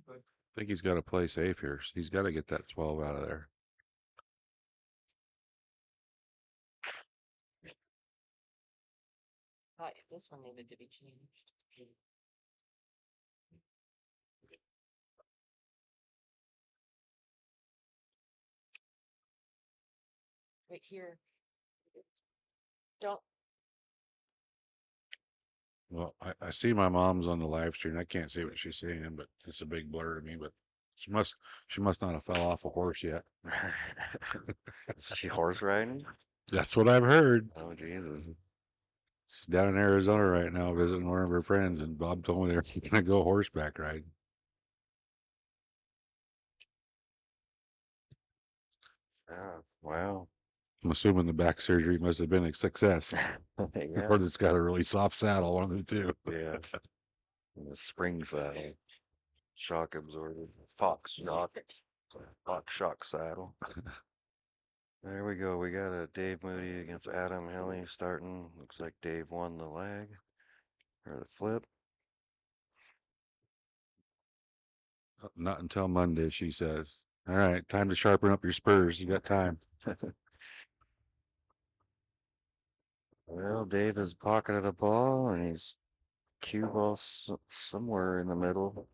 I think he's got to play safe here. He's got to get that 12 out of there. Thought this one needed to be changed. Right here. Don't. Well, I see my mom's on the live stream. I can't see what she's saying, but it's a big blur to me. But she must not have fell off a horse yet. Is she horse riding? That's what I've heard. Oh, Jesus. She's down in Arizona right now visiting one of her friends, and Bob told me they're going to go horseback riding. Oh, wow. I'm assuming the back surgery must have been a success, Yeah. or it's got a really soft saddle, one of the two. Yeah. And the spring saddle. Shock absorber. Fox shock saddle. There we go. We got a Dave Moody against Adam Helly starting. Looks like Dave won the leg or the flip. Not until Monday, she says. All right, time to sharpen up your spurs. You got time. Well, Dave has pocketed a ball and he's cue ball somewhere in the middle.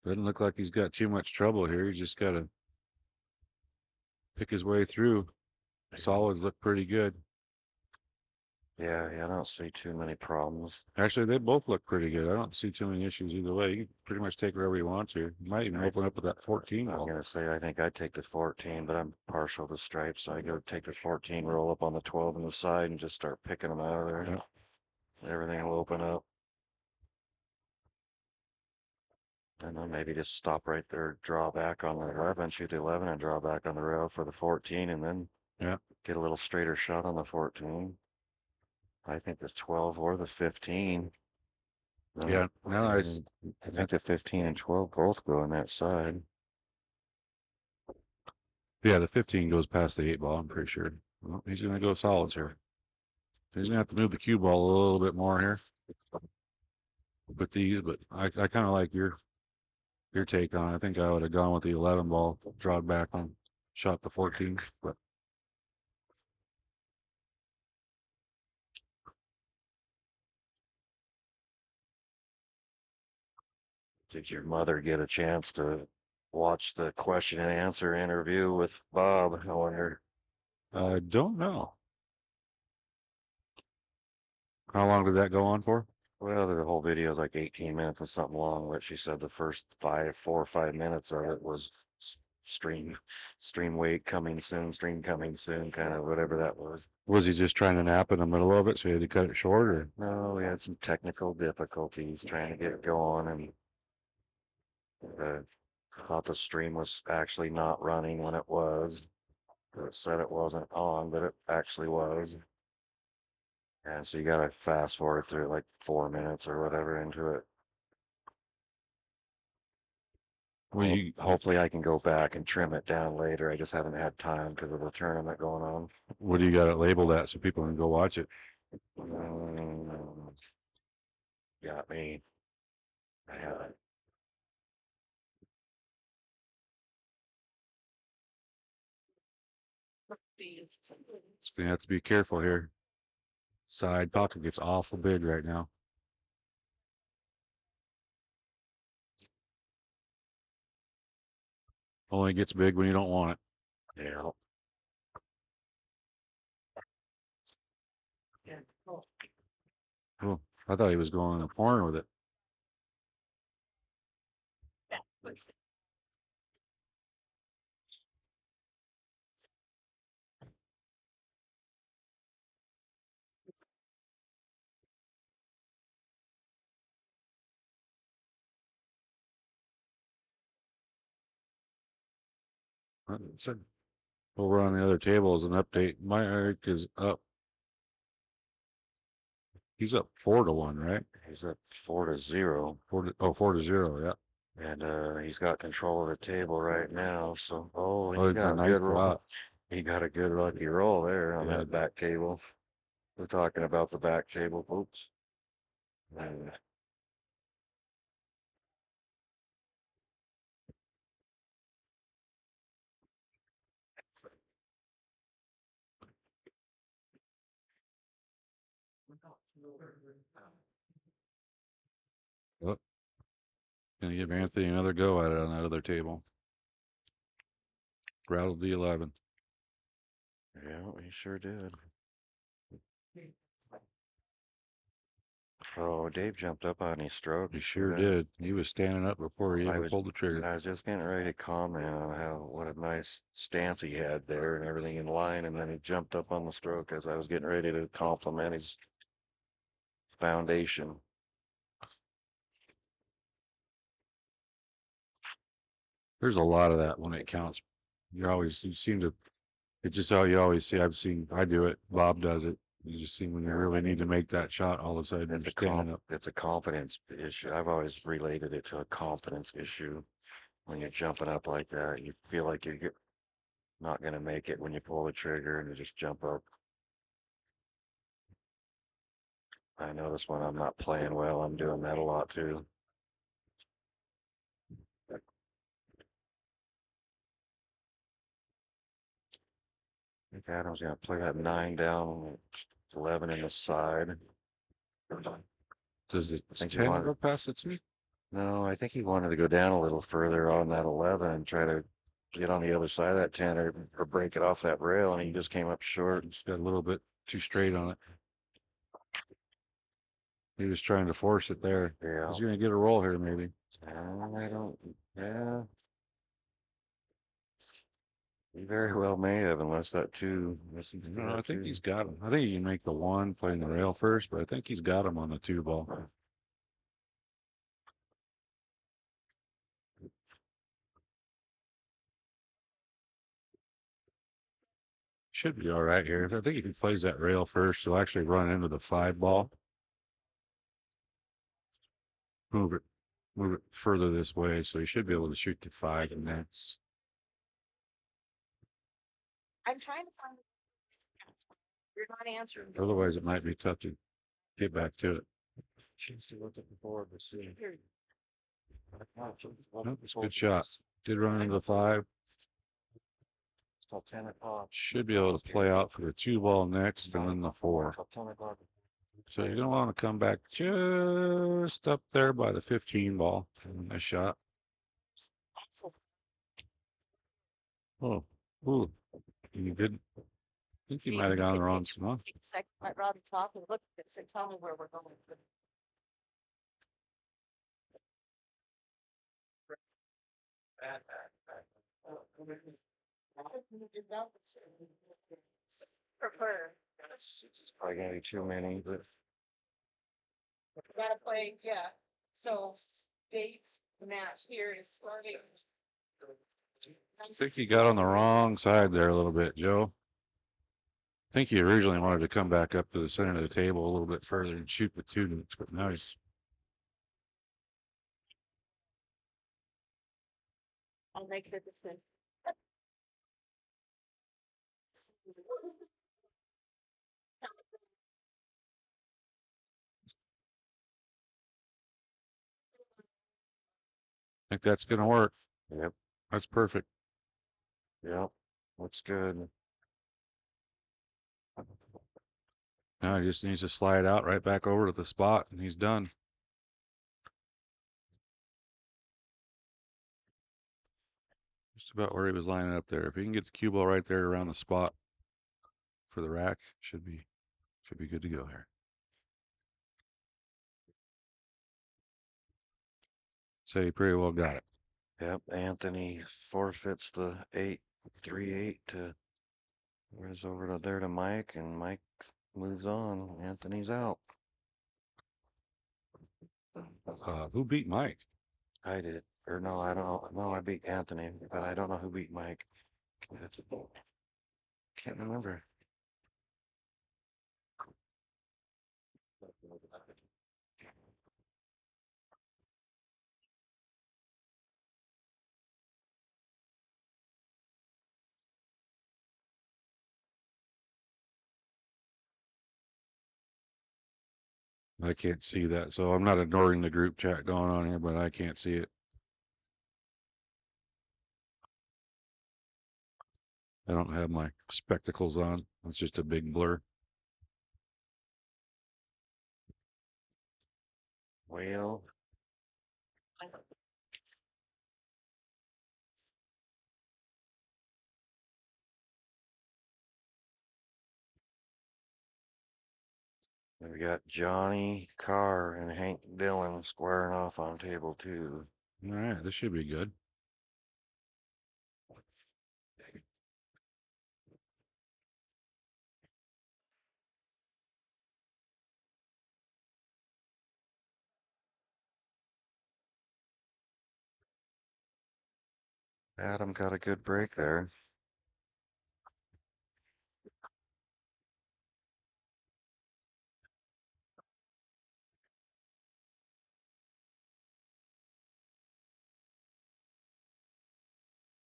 Doesn't look like he's got too much trouble here. He's just got to pick his way through. Solids look pretty good. Yeah, I don't see too many problems. Actually, they both look pretty good. I don't see too many issues either way. You can pretty much take wherever you want to. You might even open up with that 14 I was ball. gonna say, I think I'd take the 14, but I'm partial to stripes, so I go take the 14, roll up on the 12 on the side and just start picking them out of there. Yeah. Everything will open up. And then maybe just stop right there, draw back on the 11, shoot the 11 and draw back on the rail for the 14 and then Yeah. get a little straighter shot on the 14. I think the 12 or the 15. Yeah. No, I think the 15 and 12 both go on that side. yeah, the 15 goes past the 8 ball, I'm pretty sure. Well, he's going to go solids here. He's going to have to move the cue ball a little bit more here with these, but I kind of like your take on it. I think I would have gone with the 11 ball, drawed back on, shot the 14. But Did your mother get a chance to watch the question and answer interview with Bob? I wonder. I don't know. How long did that go on for? Well, the whole video is like 18 minutes and something long, but she said the first 4 or 5 minutes of it was stream weight coming soon, stream coming soon, kind of whatever that was. Was he just trying to nap in the middle of it, so he had to cut it short, or? No, we had some technical difficulties trying to get it going, and I thought the stream was actually not running when it was. It said it wasn't on, but it actually was. And so you gotta fast forward through like 4 minutes or whatever into it. Well, you, Hopefully I can go back and trim it down later. I just haven't had time because of the tournament going on. what do you got it labeled at so people can go watch it? Got me. I have it. It's gonna have to be careful here. Side pocket gets awful big right now. Only gets big when you don't want it. Yeah. Oh, I thought he was going in the corner with it. So, over on the other table is an update. My Eric is up. He's up 4-1, right? He's at 4-0. 4-0, yeah. And he's got control of the table right now. So Oh, he he's got a nice good roll. spot. He got a good lucky roll there on Yeah. that back table. We're talking about the back table, folks. And Oh, gonna give Anthony another go at it on that other table. Rattled the 11. yeah, he sure did. Oh, Dave jumped up on his stroke. He sure did. He was standing up before he I ever was- pulled the trigger. I was just getting ready to comment on what a nice stance he had there and everything in line, and then he jumped up on the stroke as I was getting ready to compliment his foundation. There's a lot of that when it counts. You seem to, it's just how you always see. I do it. Bob does it. You just see when you really need to make that shot, all of a sudden you're standing up. It's a confidence issue. I've always related it to a confidence issue. When you're jumping up like that, you feel like you're not going to make it when you pull the trigger and you just jump up. I notice when I'm not playing well, I'm doing that a lot too. I think Adam's going to play that 9 down, 11 in the side. Does it think you 10 want- go past the 2? No, I think he wanted to go down a little further on that 11 and try to get on the other side of that 10 or break it off that rail, and he just came up short. It's got a little bit too straight on it. He was trying to force it there. Yeah. He's gonna get a roll here, maybe. I don't, yeah. He very well may have, unless that two. No, I think he's got him. I think he can make the one playing the rail first, but I think he's got him on the 2 ball. Should be all right here. I think if he plays that rail first, he'll actually run into the 5 ball. Move it further this way, so he should be able to shoot the 5 and that's. I'm trying to find. You're not answering. Otherwise, it might be tough to get back to it. Chance to look at the board to see. Nope, it's a good shot. Did run into the 5. Still 10 o'clock. Should be able to play out for the 2 ball next and then the 4. So you're gonna want to come back just up there by the 15 ball. Nice shot. Oh, ooh, you didn't. I think you might have gone the wrong spot. Take a second, let Robbie talk and look at this and tell me where we're going. Prefer. Probably gonna be too many, but Gotta play, yeah. So dates match here is starting. I think you got on the wrong side there a little bit, Joe. I think he originally wanted to come back up to the center of the table a little bit further and shoot the 2, but now he's. I'll make the decision. I think that's gonna work. Yep. That's perfect. Yep. Looks good. Now he just needs to slide out right back over to the spot and he's done. Just about where he was lining up there. If he can get the cue ball right there around the spot for the rack, should be good to go here. So he pretty well got it. Yep. Anthony forfeits the 8-3-8 to where's over to there to Mike, and Mike moves on. Anthony's out. Who beat Mike? I did. Or no, I don't know. No, I beat Anthony, but I don't know who beat Mike. Can't remember. I can't see that, so I'm not ignoring the group chat going on here, but I can't see it. I don't have my spectacles on. It's just a big blur. Well, we got Johnny Carr and Hank Dillon squaring off on table 2. All right, this should be good. Adam got a good break there.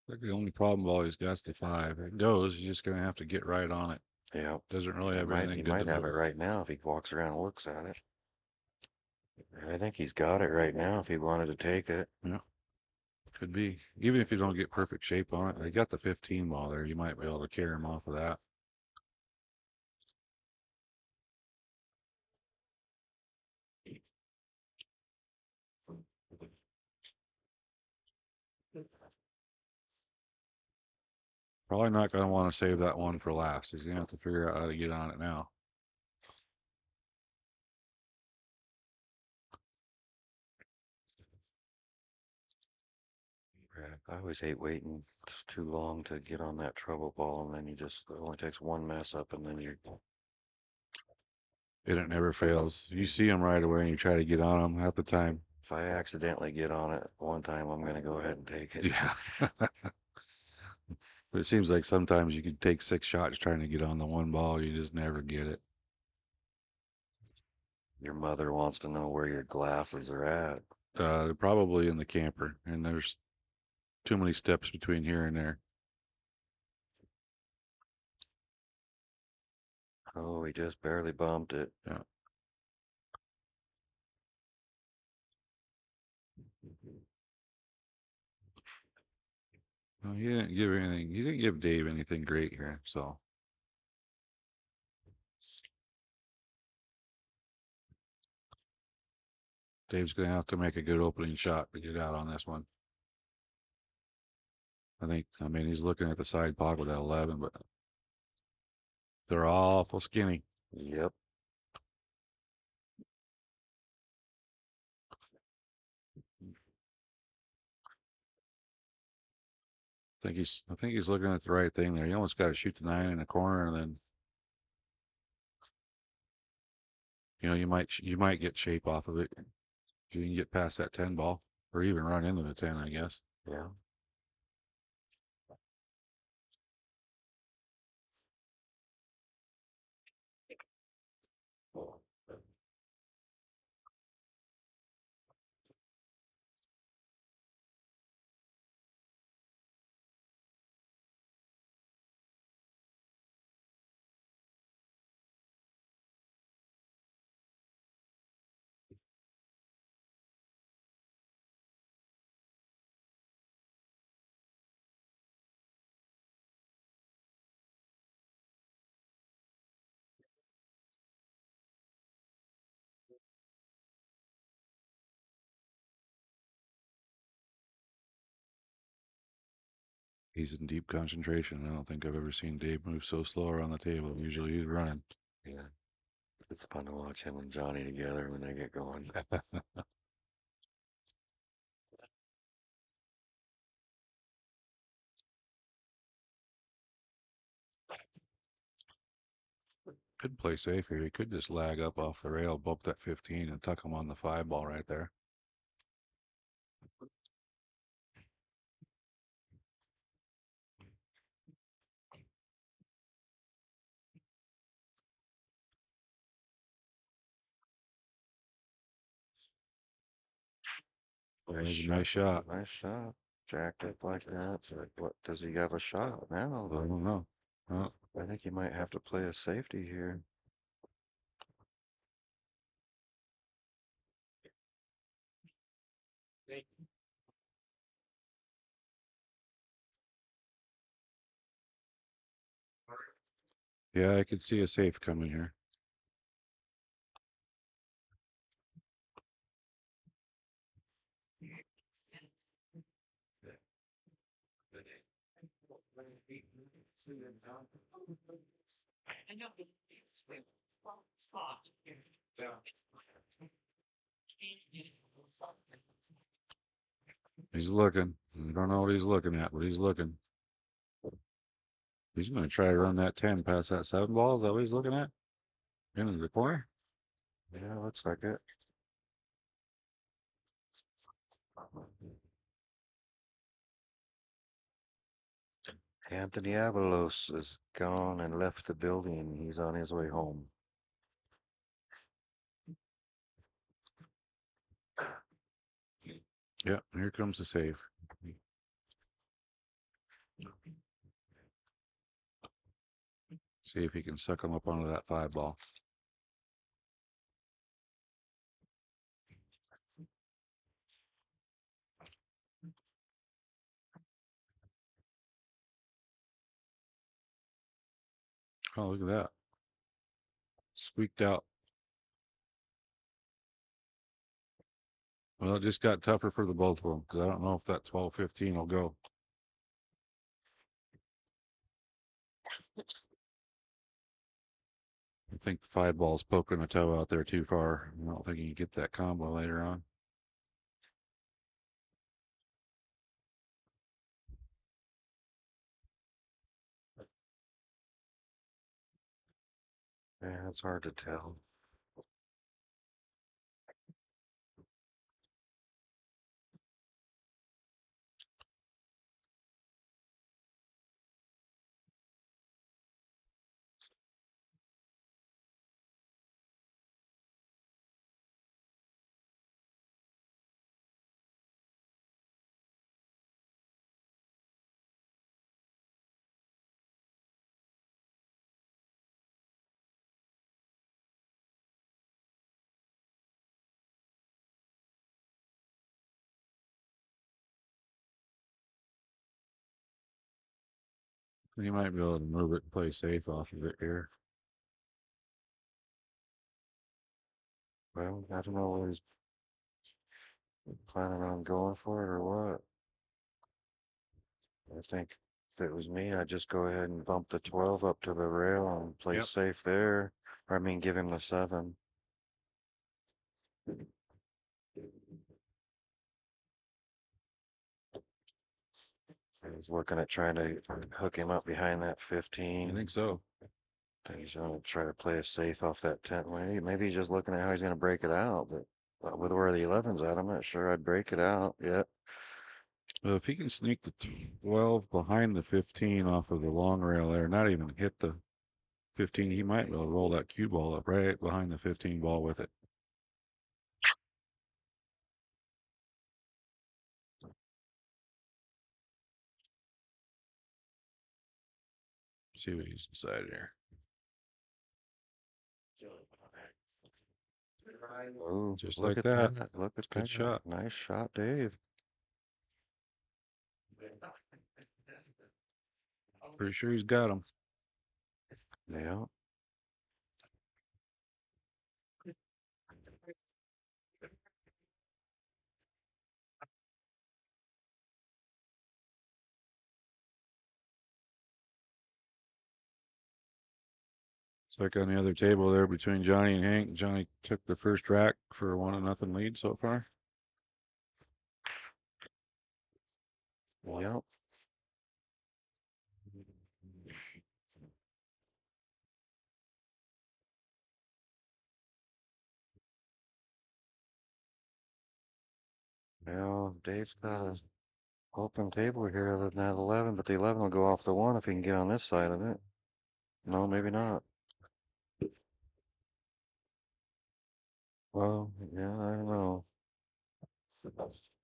I think the only problem always got the 5. It goes, he's just gonna have to get right on it. Yeah. Doesn't really have He anything good might to have it do. right now if he walks around and looks at it. I think he's got it right now if he wanted to take it. Yeah. Could be. Even if you don't get perfect shape on it, they got the 15 ball there. You might be able to carry him off of that. Probably not going to want to save that one for last. He's going to have to figure out how to get on it now. Yeah, I always hate waiting just too long to get on that trouble ball, and then it only takes one mess up, and then you're. It never fails. You see them right away and you try to get on them half the time. If I accidentally get on it one time, I'm gonna go ahead and take it. Yeah. But it seems like sometimes you could take 6 shots trying to get on the one ball. You just never get it. Your mother wants to know where your glasses are at. They're probably in the camper, and there's too many steps between here and there. Oh, he just barely bumped it. Yeah. Well, he didn't give anything. He didn't give Dave anything great here, so. Dave's gonna have to make a good opening shot to get out on this one. I mean, he's looking at the side pocket at 11, but they're awful skinny. Yep. I think he's looking at the right thing there. You almost got to shoot the 9 in the corner, and then you might get shape off of it if you can get past that 10 ball, or even run into the 10, I guess. Yeah. He's in deep concentration. I don't think I've ever seen Dave move so slow around the table. Usually he's running. Yeah. It's fun to watch him and Johnny together when they get going. Could play safe here. He could just lag up off the rail, bump that 15, and tuck him on the 5 ball right there. There's a nice shot. Nice shot. Jacked up like that. So what, does he have a shot now? I don't know. I think he might have to play a safety here. Yeah, I could see a safe coming here. He's looking. I don't know what he's looking at, but he's looking. He's going to try to run that 10 past that 7 ball. Is that what he's looking at? Into the corner? Yeah, looks like it. Anthony Avalos is gone and left the building. He's on his way home. Yeah, here comes the save. See if he can suck him up onto that 5 ball. Oh, look at that. Squeaked out. Well, it just got tougher for the both of them because I don't know if that 12-15 will go. I think the 5 ball's poking a toe out there too far. I don't think you can get that combo later on. Yeah, it's hard to tell. You might be able to move it and play safe off of it here. Well, I don't know what he's planning on going for it or what. I think if it was me, I'd just go ahead and bump the 12 up to the rail and play Yep. safe there. Or, I mean, give him the 7. He's working at trying to hook him up behind that 15. I think so. He's gonna try to play it safe off that 10. Maybe he's just looking at how he's gonna break it out, but with where the 11's at, I'm not sure I'd break it out yet. Well, if he can sneak the 12 behind the 15 off of the long rail there, not even hit the 15, he might be able to roll that cue ball up right behind the 15 ball with it. See what he's decided here. Oh, Just look like at that. that. Look at Good that. shot. Nice shot, Dave. Pretty sure he's got him. Yeah. It's like on the other table there between Johnny and Hank. Johnny took the first rack for a 1-0 lead so far. Yep. Well, Dave's got a open table here other than that 11, but the 11 will go off the 1 if he can get on this side of it. No, maybe not. Well, yeah, I don't know.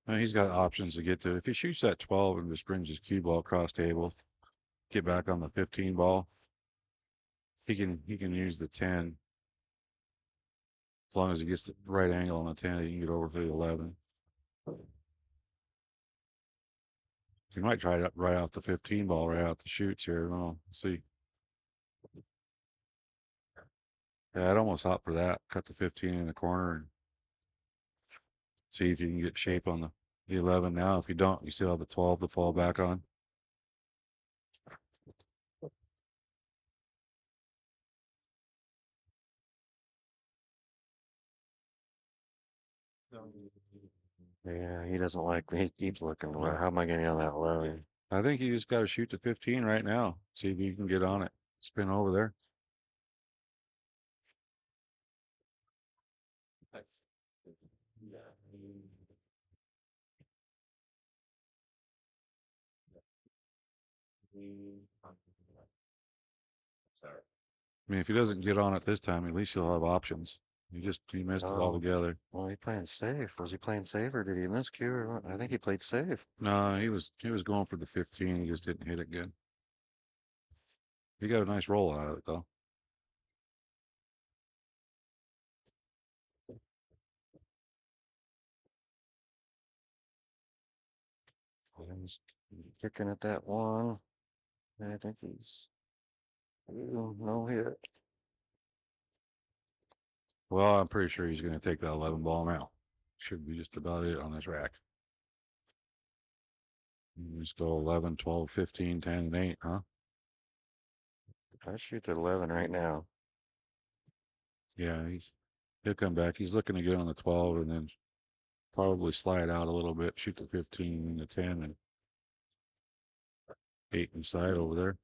He's got options to get to. If he shoots that 12 and just brings his cue ball across table, get back on the 15 ball, he can use the 10. As long as he gets the right angle on the 10, he can get over for the 11. He might try it right off the 15 ball, right out the shoots here. Well, see. Yeah, I'd almost opt for that. Cut the 15 in the corner and see if you can get shape on the 11 now. If you don't, you still have the 12 to fall back on. Yeah, he doesn't like me. He keeps looking. Well, Yeah. how am I getting on that 11? I think you just got to shoot the 15 right now. See if you can get on it. Spin over there. I mean, if he doesn't get on it this time, at least he'll have options. He missed it Oh, altogether. well, he playing safe. Was he playing safe or did he miscue or what? I think he played safe. No, he was going for the 15. He just didn't hit it good. He got a nice roll out of it though. He's kicking at that 1. I think he's ooh, no hit. Well, I'm pretty sure he's going to take that 11 ball now. Should be just about it on this rack. Just go 11, 12, 15, 10, and 8, huh? I shoot the 11 right now. Yeah, he'll come back. He's looking to get on the 12 and then probably slide out a little bit, shoot the 15 and the 10 and 8 inside over there.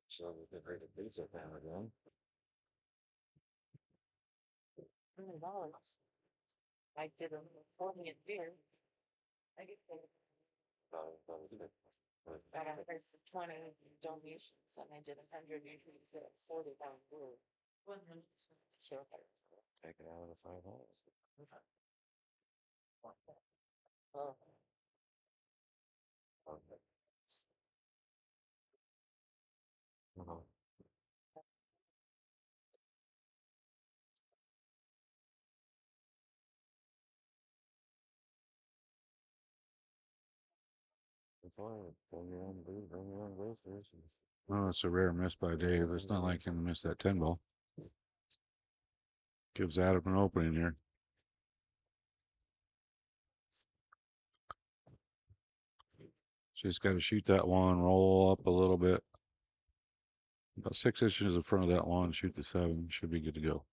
So we get rid of pizza pan again. $100. I did a for me at beer. I get paid. I got there's 20 donations and I did 100 so it's 40 down blue. 100. Sure. Take it out of the $5. Oh. Okay. Uh-huh. Oh, it's a rare miss by Dave. It's not like him to miss that 10 ball. Gives Adam an opening here. Just got to shoot that one, roll up a little bit. About 6 inches in front of that one, shoot the 7. Should be good to go.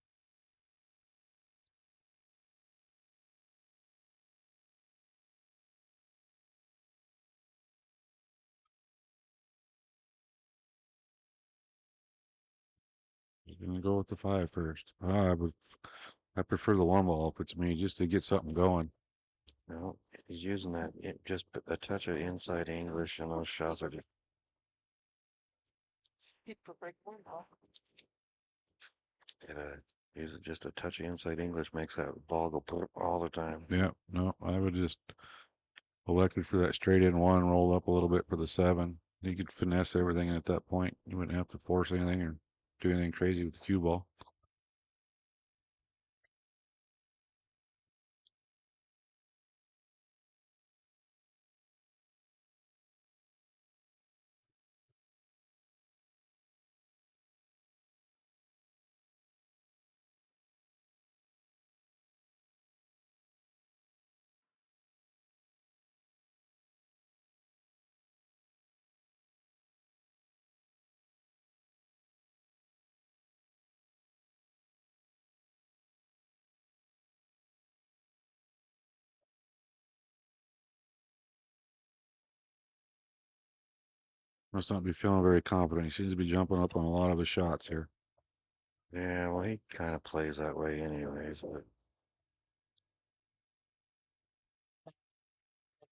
He's going to go with the 5 first. I prefer the 1 ball if it's me, just to get something going. No, he's using that, just a touch of inside English and those shots are just, People break one off. use just a touch of inside English makes that ball go all the time. Yeah, no, I would just elected for that straight in 1, roll up a little bit for the 7. You could finesse everything at that point. You wouldn't have to force anything or do anything crazy with the cue ball. Must not be feeling very confident. He seems to be jumping up on a lot of his shots here. Yeah, well, he kind of plays that way anyways, but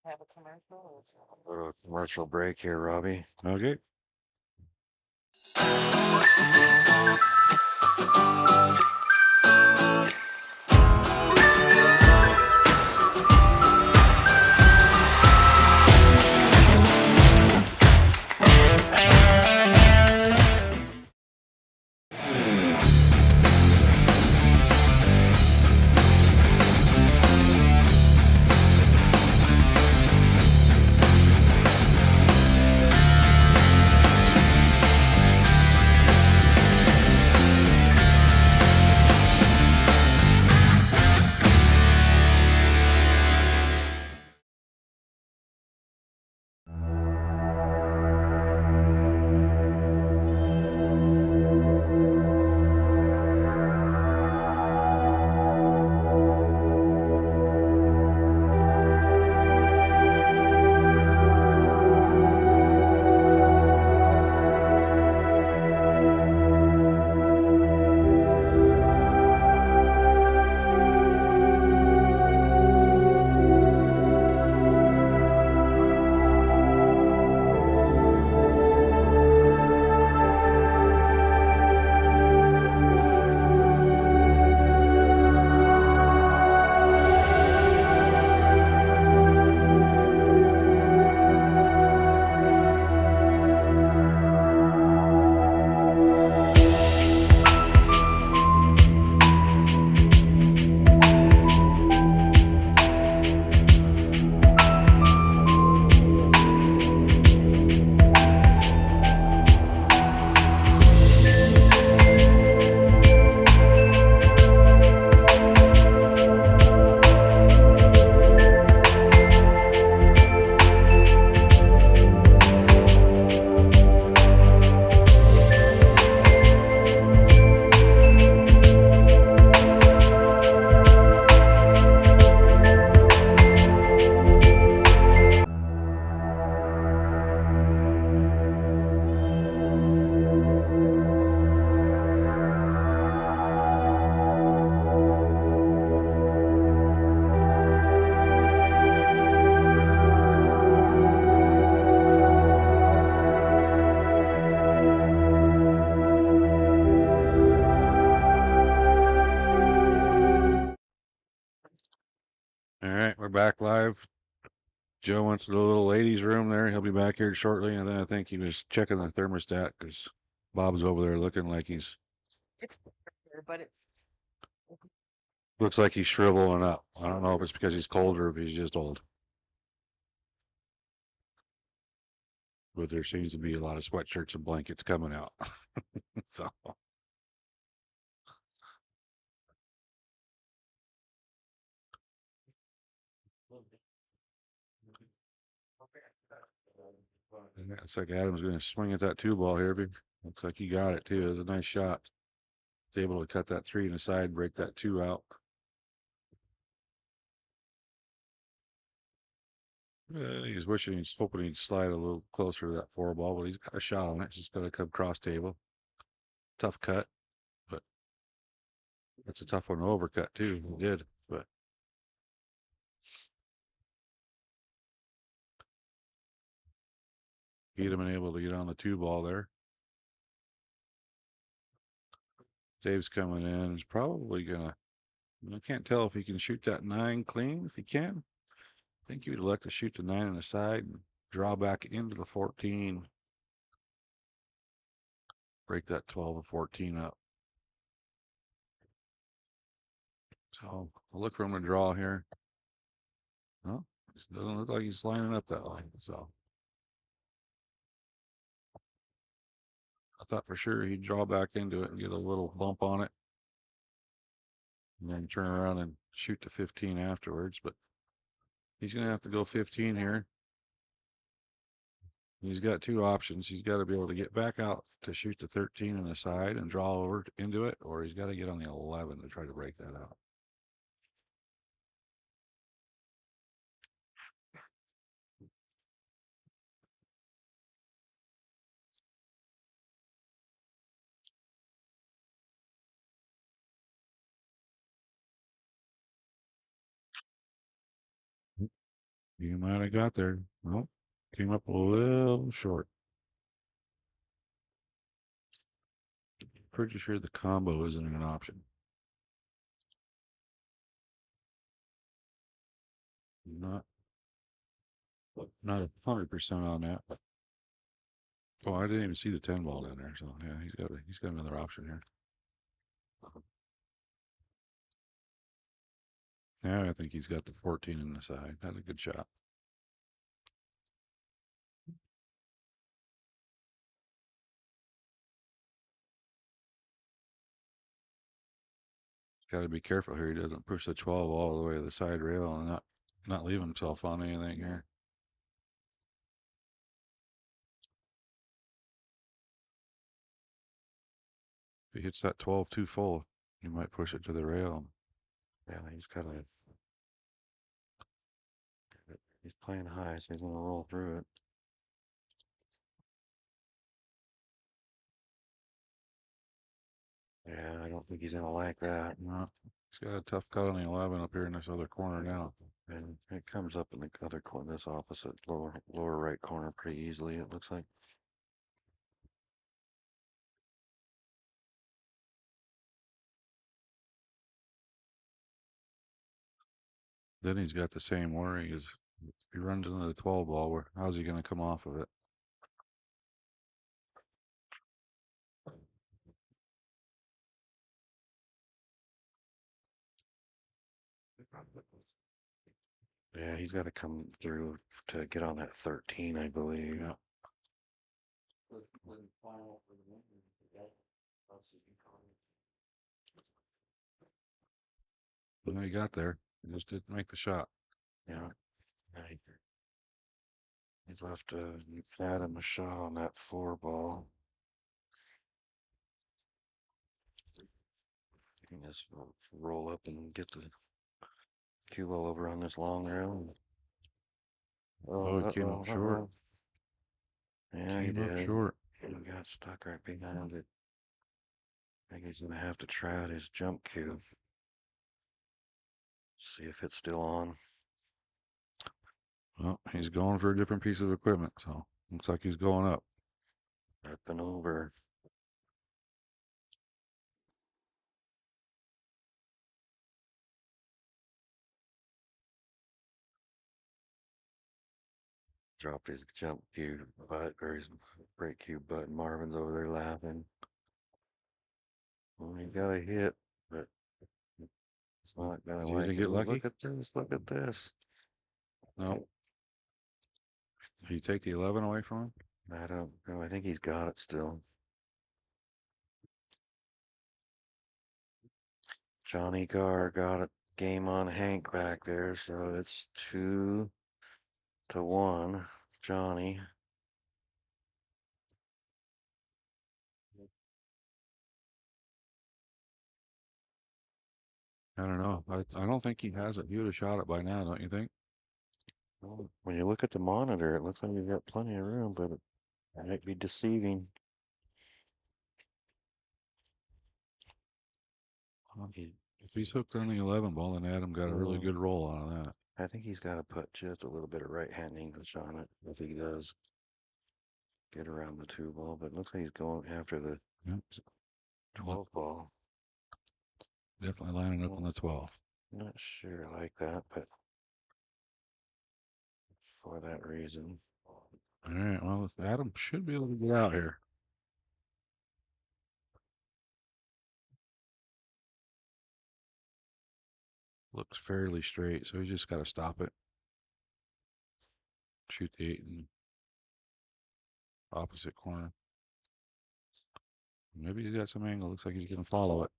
Have a commercial. go to a commercial break here, Robbie. Okay. We're back live. Joe went to the little ladies' room there. He'll be back here shortly. And then I think he was checking the thermostat because Bob's over there looking like It's but it's looks like he's shriveling up. I don't know if it's because he's cold or if he's just old. But there seems to be a lot of sweatshirts and blankets coming out. So yeah, it's like Adam's going to swing at that two ball here. Looks like he got it too. It was a nice shot. He's able to cut that three in the side, break that two out. He's wishing he's hoping he'd slide a little closer to that four ball, but he's got a shot on it. It's just got to come cross table. Tough cut, but it's a tough one to overcut too. He did, but he'd have been able to get on the two ball there. Dave's coming in. He's probably gonna. I can't tell if he can shoot that 9 clean. If he can, I think he would like to shoot the 9 on the side and draw back into the 14. Break that 12 or 14 up. So I'll look for him to draw here. No, it doesn't look like he's lining up that line. So I thought for sure he'd draw back into it and get a little bump on it. And then turn around and shoot to 15 afterwards. But he's going to have to go 15 here. He's got two options. He's got to be able to get back out to shoot the 13 on the side and draw over into it, or he's got to get on the 11 to try to break that out. You might have got there. Well, came up a little short. Pretty sure the combo isn't an option. Not 100% on that. Oh, I didn't even see the 10 ball down there. So yeah, he's got another option here. Yeah, I think he's got the 14 in the side. That's a good shot. Got to be careful here. He doesn't push the 12 all the way to the side rail and not leave himself on anything here. If he hits that 12 too full, he might push it to the rail. Yeah, he's got to. He's playing high, so he's gonna roll through it. Yeah, I don't think he's gonna like that. No, he's got a tough cut on the 11 up here in this other corner now. And it comes up in the other corner, this opposite lower right corner pretty easily, it looks like. Then he's got the same worry is if he runs into the 12 ball, how's he going to come off of it? Yeah, he's got to come through to get on that 13, I believe. Yeah. Well, he got there. He just didn't make the shot. Yeah. He's left Adam a shot on that 4 ball. He can just roll up and get the cue ball over on this long rail. Oh, it came up short. Yeah, he Came up did. short. He got stuck right behind it. I think he's gonna have to try out his jump cue. See if it's still on. Well, he's going for a different piece of equipment, so looks like he's going up. Up and over. Dropped his jump cue butt or his break cue butt. Marvin's over there laughing. Well, he got a hit, but it's not gonna You like didn't it. get lucky? Look at this. Look at this. No. Did you take the 11 away from him? I don't know. I think he's got it still. Johnny Garr got a game on Hank back there, so it's 2-1. Johnny. I don't know. I don't think he has it. He would have shot it by now, don't you think? Well, when you look at the monitor, it looks like he's got plenty of room, but it might be deceiving. He, If he's hooked on the 11 ball, then Adam got a really Mm. good roll out of that. I think he's got to put just a little bit of right-hand English on it if he does get around the 2 ball, but it looks like he's going after the Yep. 12 ball. Definitely lining up on the 12. Not sure I like that, but for that reason. All right. Well, Adam should be able to get out here. Looks fairly straight, so he's just got to stop it. Shoot the 8 in opposite corner. Maybe he's got some angle. Looks like he's going to follow it.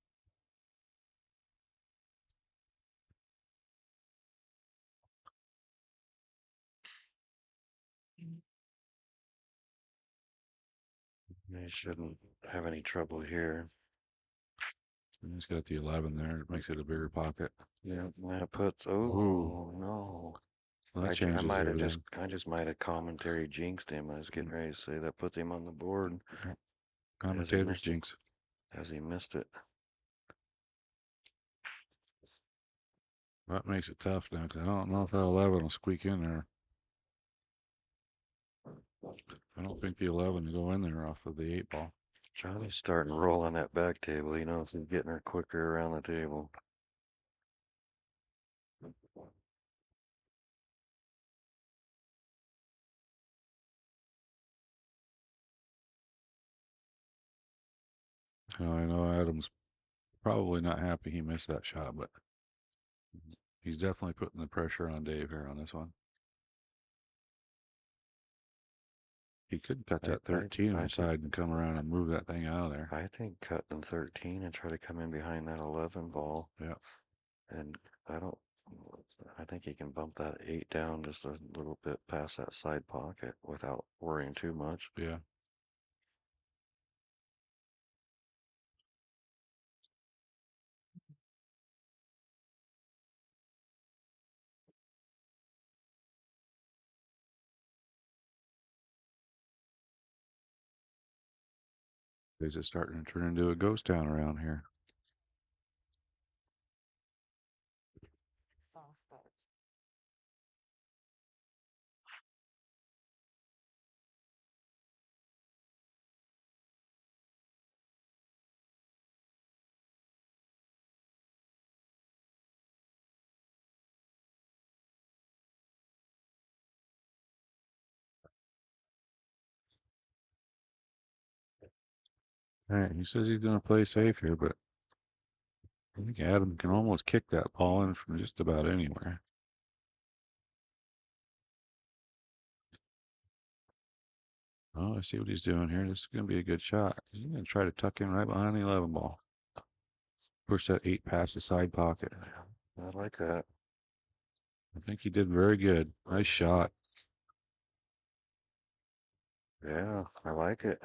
He shouldn't have any trouble here. And he's got the 11 there. It makes it a bigger pocket. Yeah, that puts. Oh no! Well, that I changes might have everything. I just might have commentary jinxed him. I was getting ready to say that puts him on the board. Commentators jinx. As he missed it. That makes it tough now because I don't know if that 11 will squeak in there. I don't think the 11 will go in there off of the 8 ball. Johnny's starting to roll on that back table. He knows he's getting her quicker around the table. I know Adam's probably not happy he missed that shot, but he's definitely putting the pressure on Dave here on this one. He could cut that 13 inside and come around and move that thing out of there. I think cutting 13 and try to come in behind that 11 ball. Yeah. And I think he can bump that 8 down just a little bit past that side pocket without worrying too much. Yeah. Is it starting to turn into a ghost town around here? Song starts. All right, he says he's going to play safe here, but I think Adam can almost kick that ball in from just about anywhere. Oh, I see what he's doing here. This is going to be a good shot. He's going to try to tuck in right behind the 11 ball. Push that 8 past the side pocket. I like that. I think he did very good. Nice shot. Yeah, I like it.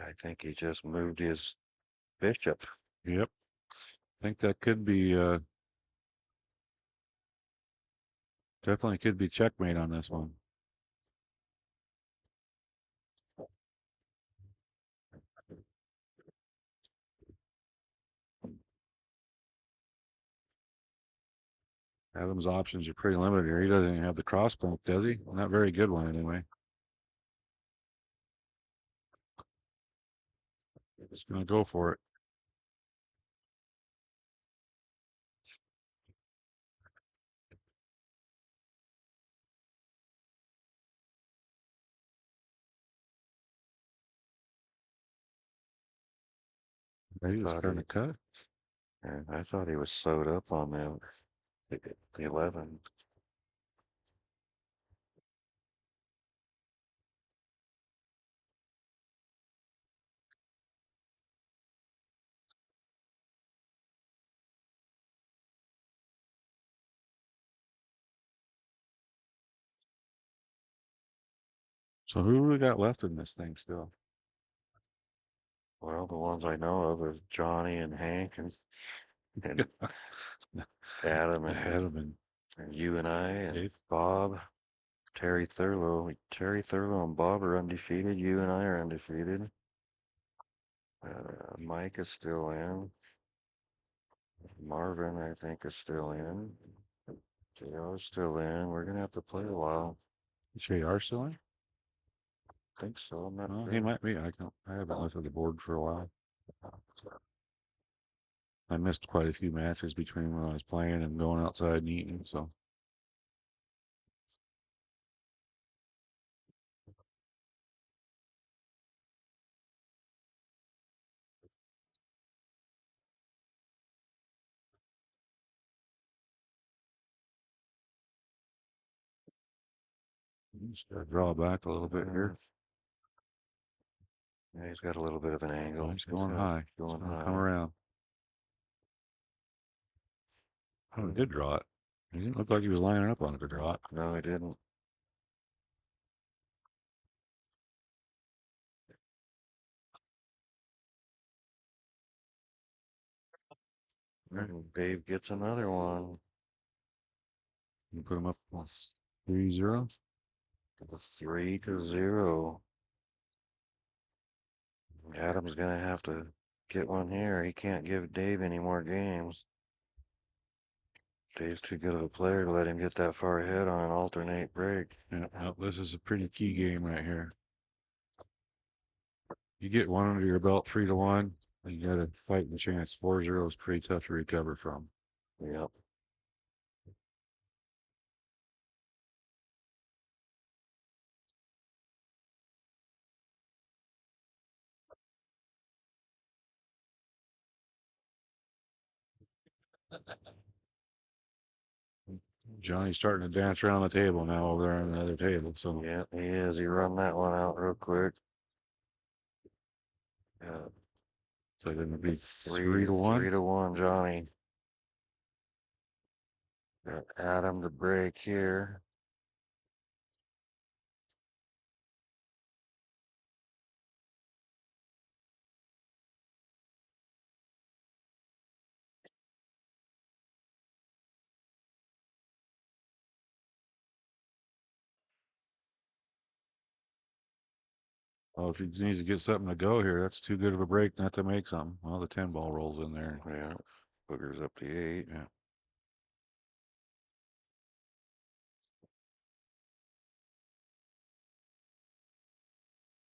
I think he just moved his bishop. Yep. I think that could be definitely could be checkmate on this one. Adam's options are pretty limited here. He doesn't even have the cross bump, does he? Not very good one anyway. Just gonna go for it. He was thought trying to cut. I thought he was sewed up on the 11. So who we got left in this thing still? Well, the ones I know of is Johnny and Hank and Adam and you and I and Dave. Bob, Terry Thurlow. Terry Thurlow and Bob are undefeated. You and I are undefeated. Mike is still in. Marvin, I think, is still in. JR's still in. We're gonna have to play a while. JR still in? Think so. I'm not Well, sure. he might be. I haven't looked at the board for a while. I missed quite a few matches between when I was playing and going outside and eating, so. Just gotta draw back a little bit here. Yeah, he's got a little bit of an angle. He's going high. Going He's gonna high. come around. Oh, he did draw it. He didn't look like he was lining up on it to draw it. No, he didn't. And Dave gets another one. You put him up 3-0. 3-0. Adam's gonna have to get one here. He can't give Dave any more games. Dave's too good of a player to let him get that far ahead on an alternate break. Yeah, no, this is a pretty key game right here. You get one under your belt 3-1, you got a fighting chance. 4-0 is pretty tough to recover from. Yep. Johnny's starting to dance around the table now over there on the other table. So Yeah, he is. He run that one out real quick. Yeah. So it would be 3-1. 3-1, Johnny. Got Adam to break here. oh, if he needs to get something to go here, that's too good of a break not to make something. Well, the 10 ball rolls in there. Yeah. Boogers up to 8. Yeah.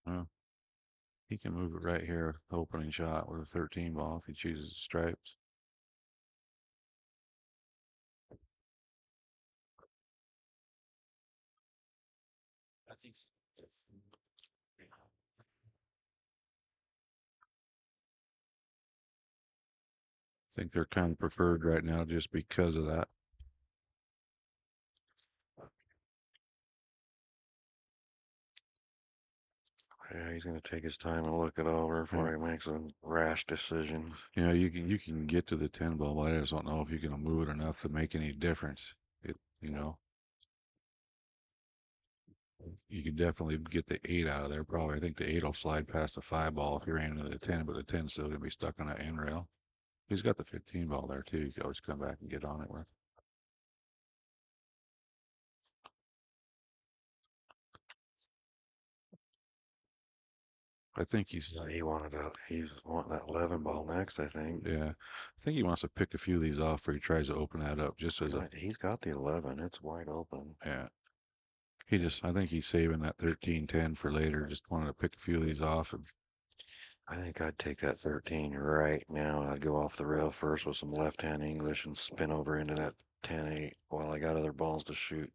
Well, he can move it right here, opening shot with a 13 ball if he chooses stripes. I think so. I think they're kind of preferred right now just because of that. Yeah, he's gonna take his time and look it over before he makes a rash decision. You know, you can get to the 10 ball, but I just don't know if you can move it enough to make any difference. You know, you could definitely get the 8 out of there. Probably, I think the 8 will slide past the 5 ball if you ran into the 10, but the 10's still gonna be stuck on that end rail. He's got the 15 ball there too. You can always come back and get on it with. I think he's He wanted he's wanting that 11 ball next, I think. yeah. I think he wants to pick a few of these off before he tries to open that up just as a He's got the 11. It's wide open. yeah. I think he's saving that 13-10 for later. Just wanted to pick a few of these off. And I think I'd take that 13 right now. I'd go off the rail first with some left-hand English and spin over into that 10-8 while I got other balls to shoot.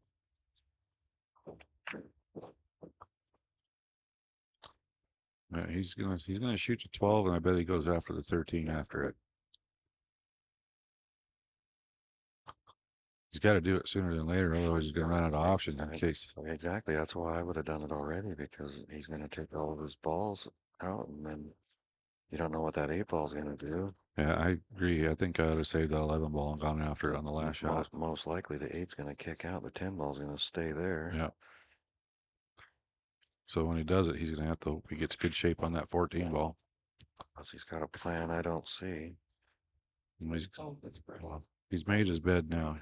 Yeah, he's gonna shoot the 12, and I bet he goes after the 13 after it. He's got to do it sooner than later, otherwise he's gonna run out of options in case. Exactly. That's why I would have done it already, because he's going to take all of his balls out, and then you don't know what that 8 ball's going to do. Yeah, I agree. I think I would have saved that 11 ball and gone after it on the last shot. Most likely the 8's going to kick out. The 10 ball's going to stay there. Yeah. So when he does it, he's gonna have to. He gets good shape on that 14 ball. Unless he's got a plan I don't see. He's made his bed now.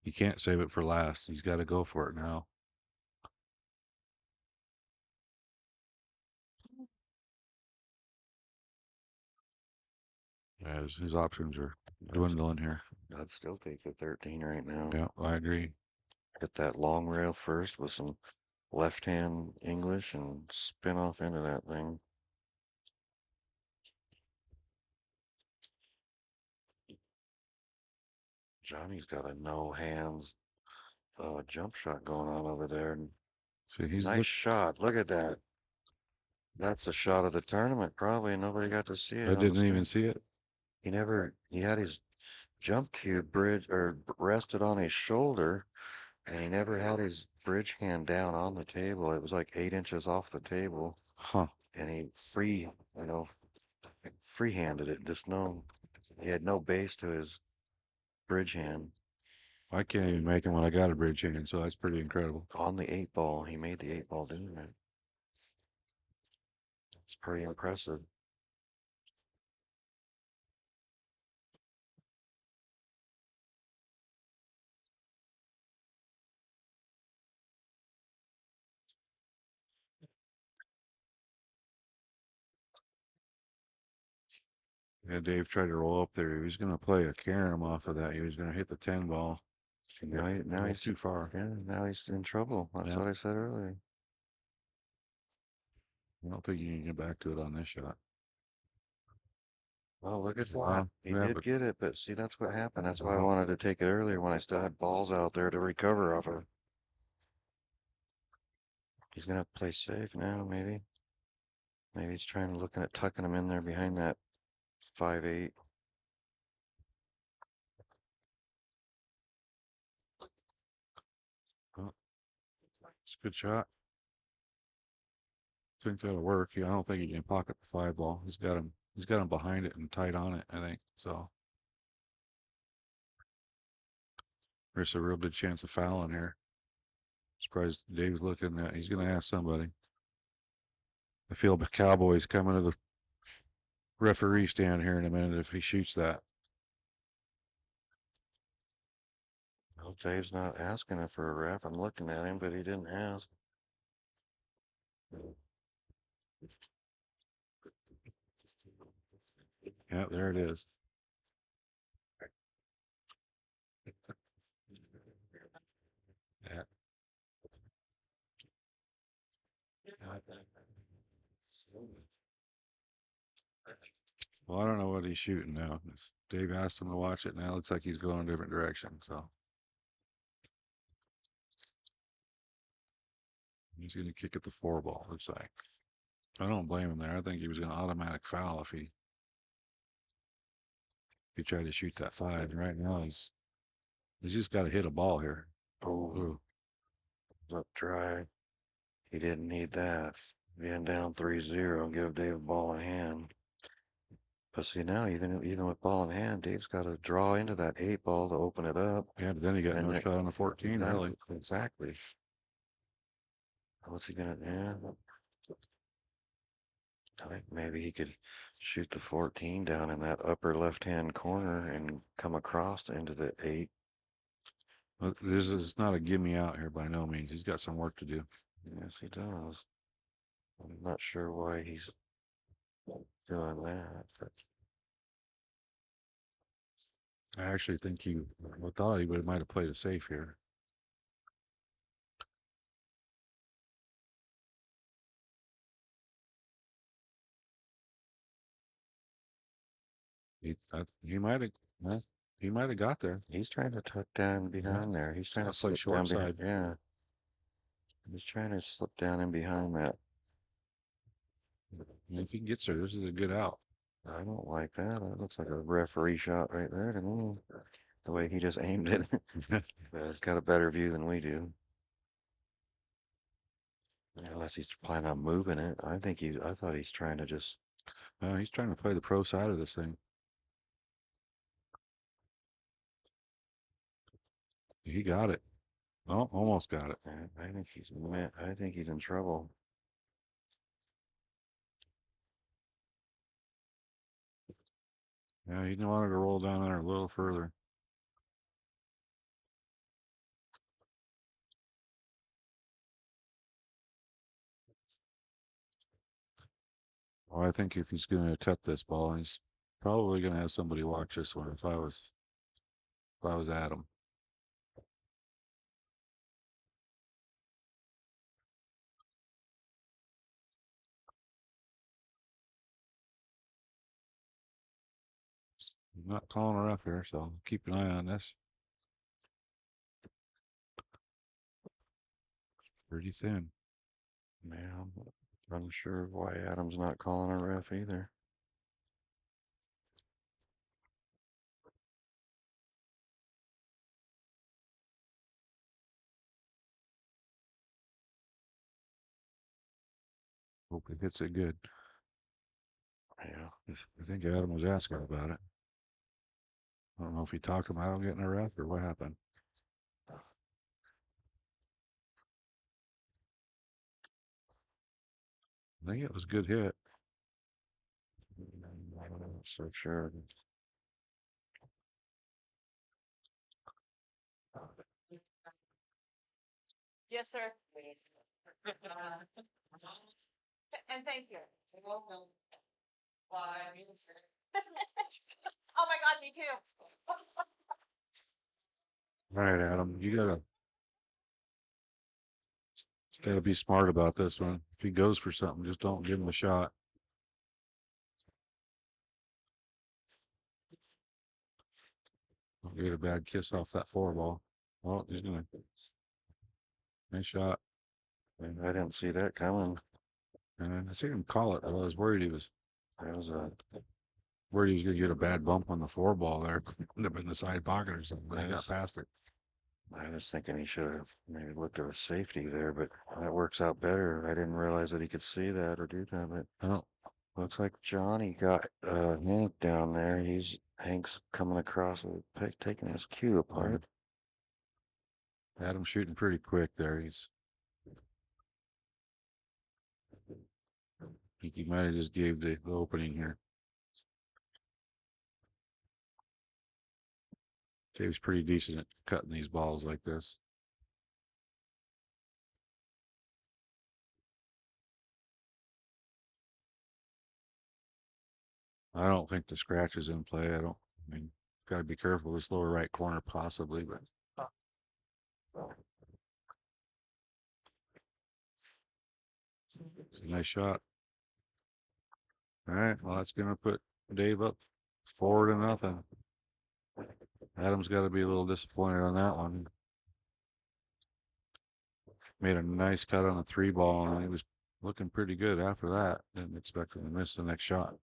He can't save it for last. He's got to go for it now. Yeah, his options are dwindling here. I'd still take the 13 right now. Yeah, I agree. Get that long rail first with some left hand English and spin off into that thing. Johnny's got a no hands jump shot going on over there. See, he's nice shot. Look at that. That's the shot of the tournament, probably. Nobody got to see it. I didn't even see it. He had his jump cue bridge or rested on his shoulder, and he never had his bridge hand down on the table. It was like 8 inches off the table. Huh. And he free-handed it. He had no base to his bridge hand. I can't even make him when I got a bridge hand, so that's pretty incredible. On the 8 ball, he made the 8 ball doing it. It's pretty impressive. Yeah, Dave tried to roll up there. He was going to play a carom off of that. He was going to hit the 10 ball. Now he's too far. Yeah, now he's in trouble. That's what I said earlier. I don't think you can get back to it on this shot. Well, look at that. He did get it, but see, that's what happened. That's why I wanted to take it earlier when I still had balls out there to recover off of. He's gonna play safe now, maybe. Maybe he's looking at tucking him in there behind that 5-8. Oh, it's a good shot. I think that'll work. Yeah, I don't think he can pocket the 5 ball. He's got him behind it and tight on it, I think. So there's a real good chance of fouling here. Surprised Dave's looking at. He's going to ask somebody. I feel the Cowboys coming to the referee stand here in a minute if he shoots that. Well, Dave's not asking for a ref. I'm looking at him, but he didn't ask. Yeah, there it is. Yeah. Well, I don't know what he's shooting now. Dave asked him to watch it. Now it looks like he's going a different direction. So he's going to kick at the 4 ball. Looks like. I don't blame him there. I think he was going to automatic foul if he tried to shoot that 5. Right now he's just got to hit a ball here. Oh, up dry. He didn't need that. Being down 3-0, give Dave a ball in hand. But see now, even with ball in hand, Dave's got to draw into that 8 ball to open it up. Yeah, but then he got no shot on the 14, really. Exactly. What's he gonna? Yeah. I think maybe he could shoot the 14 down in that upper left-hand corner and come across into the 8. But this is not a give me out here by no means. He's got some work to do. Yes, he does. I'm not sure why he's doing that, but I actually think I thought he might have played it safe here. He might have got there. he's trying to tuck down behind there. He's trying to play slip short down side. behind. Yeah. He's trying to slip down in behind that. If he gets there, this is a good out. I don't like that. That looks like a referee shot right there to me. The way he just aimed it. But it's got a better view than we do. Unless he's planning on moving it. I thought he's trying to just. He's trying to play the pro side of this thing. He got it. Oh, almost got it. I think he's in trouble. Yeah, he wanted to roll down there a little further. Well, I think if he's going to cut this ball, he's probably going to have somebody watch this one. If I was Adam. I'm not calling her up here, so keep an eye on this. Pretty thin. Yeah, I'm unsure of why Adam's not calling a ref either. Hope he hits it good. Yeah. I think Adam was asking about it. I don't know if he talked him out of getting a ref or what happened. I think it was a good hit. I'm not so sure. Yes, sir. And thank you. You're welcome. Bye. Oh my God, me too. All right, Adam, you gotta be smart about this one. If he goes for something, just don't give him a shot. Don't get a bad kiss off that four ball. Oh, he's gonna. Nice shot. I didn't see that coming. And I seen him call it, but I was worried he was That was a. gonna get a bad bump on the four ball there. Could have been the side pocket or something. But he got Yes. past it. I was thinking he should have maybe looked at a safety there, but that works out better. I didn't realize that he could see that or do that. But I don't. looks like Johnny got Hank down there. Hank's coming across with taking his cue apart. Adam's shooting pretty quick there. I think he might have just gave the opening here. Dave's pretty decent at cutting these balls like this. I don't think the scratch is in play. I mean, got to be careful this lower right corner possibly, but it's a nice shot. All right, well, that's going to put Dave up 4-0. Adam's got to be a little disappointed on that one. Made a nice cut on a three ball, and he was looking pretty good after that. Didn't expect him to miss the next shot.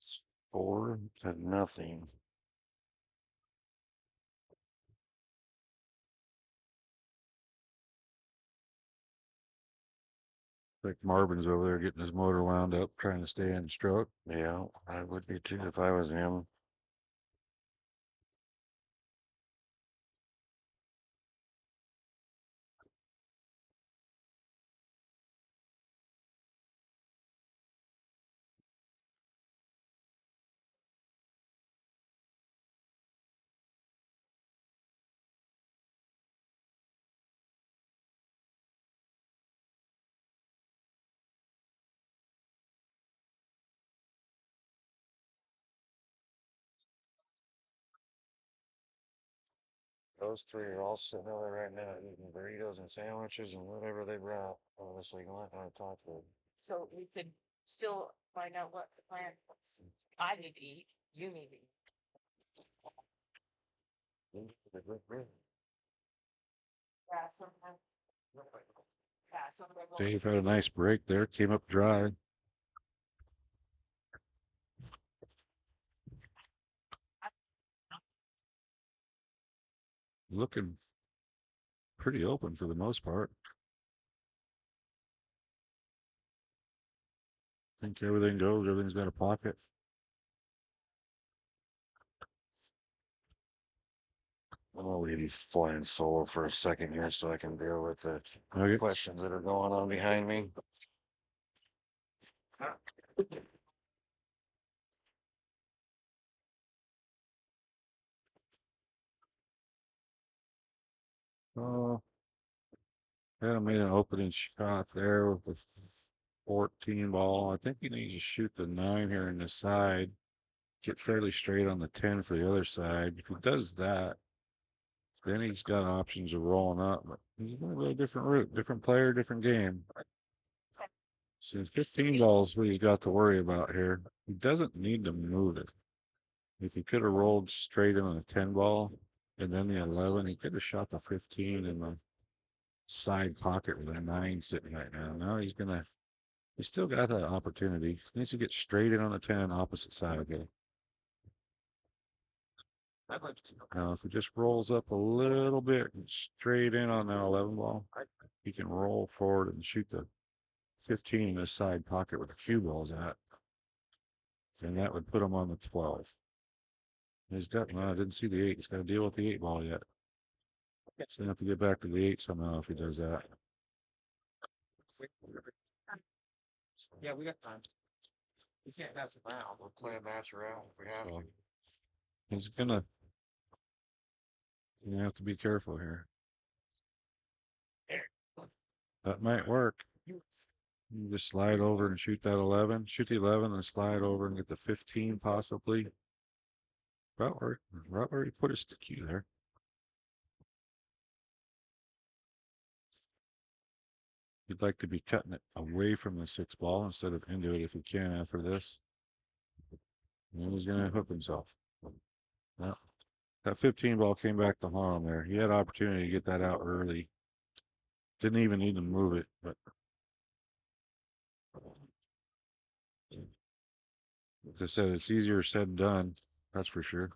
It's 4-0. Like Marvin's over there getting his motor wound up, trying to stay in stroke. Yeah, I would be too if I was him. Those three are all sitting over there right now eating burritos and sandwiches and whatever they brought. Honestly, I want to talk to them. So we could still Find out what the plan was. I need to eat, you need to eat. Yeah, sometimes. Yeah, sometimes. Dave had a nice break there, came up dry. Looking pretty open for the most part. Think everything goes, everything's got a pocket. I'm gonna leave you flying solo for a second here so I can deal with the Okay. questions that are going on behind me. Oh, yeah, I made an opening shot there with the 14 ball. I think he needs to shoot the 9 here in the side. Get fairly straight on the 10 for the other side. If he does that, then he's got options of rolling up. But he's going to go a different route, different player, different game. So 15 balls what he's got to worry about here. He doesn't need to move it. If he could have rolled straight in on the 10 ball and then the 11, he could have shot the 15 in the side pocket with a 9 sitting right now. Now he's still got that opportunity. He needs to get straight in on the 10 opposite side again. Now, if he just rolls up a little bit and straight in on that 11 ball, he can roll forward and shoot the 15 in the side pocket where the cue ball's at. And that would put him on the 12. He's got, well, I didn't see the 8. He's got to deal with the 8 ball yet. He's going to have to get back to the 8 somehow if he does that. Yeah, we got time. We can't pass it around. We'll play a match around if we have So to. he's gonna you have to be careful here. That might work. You just slide over and shoot that 11. Shoot the 11 and slide over and get the 15 possibly. About where he put his cue there. You'd like to be cutting it away from the 6 ball instead of into it if you can after this. And he's gonna hook himself. Yeah. That 15 ball came back to haunt him there. He had opportunity to get that out early. Didn't even need to move it, but as I said, it's easier said than done. That's for sure.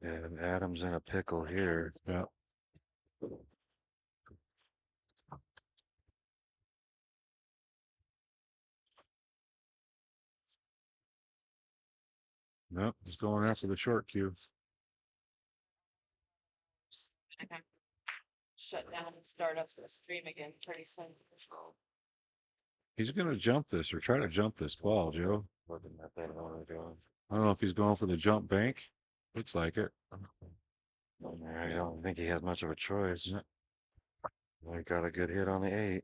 And Adam's in a pickle here. Yeah. Nope, he's going after the short cue. Shut down and start up the stream again pretty soon. He's going to jump this or try to jump this ball, Joe. Looking at that one doing. I don't know if he's going for the jump bank. Looks like it. I don't think he has much of a choice. Yeah. I got a good hit on the 8.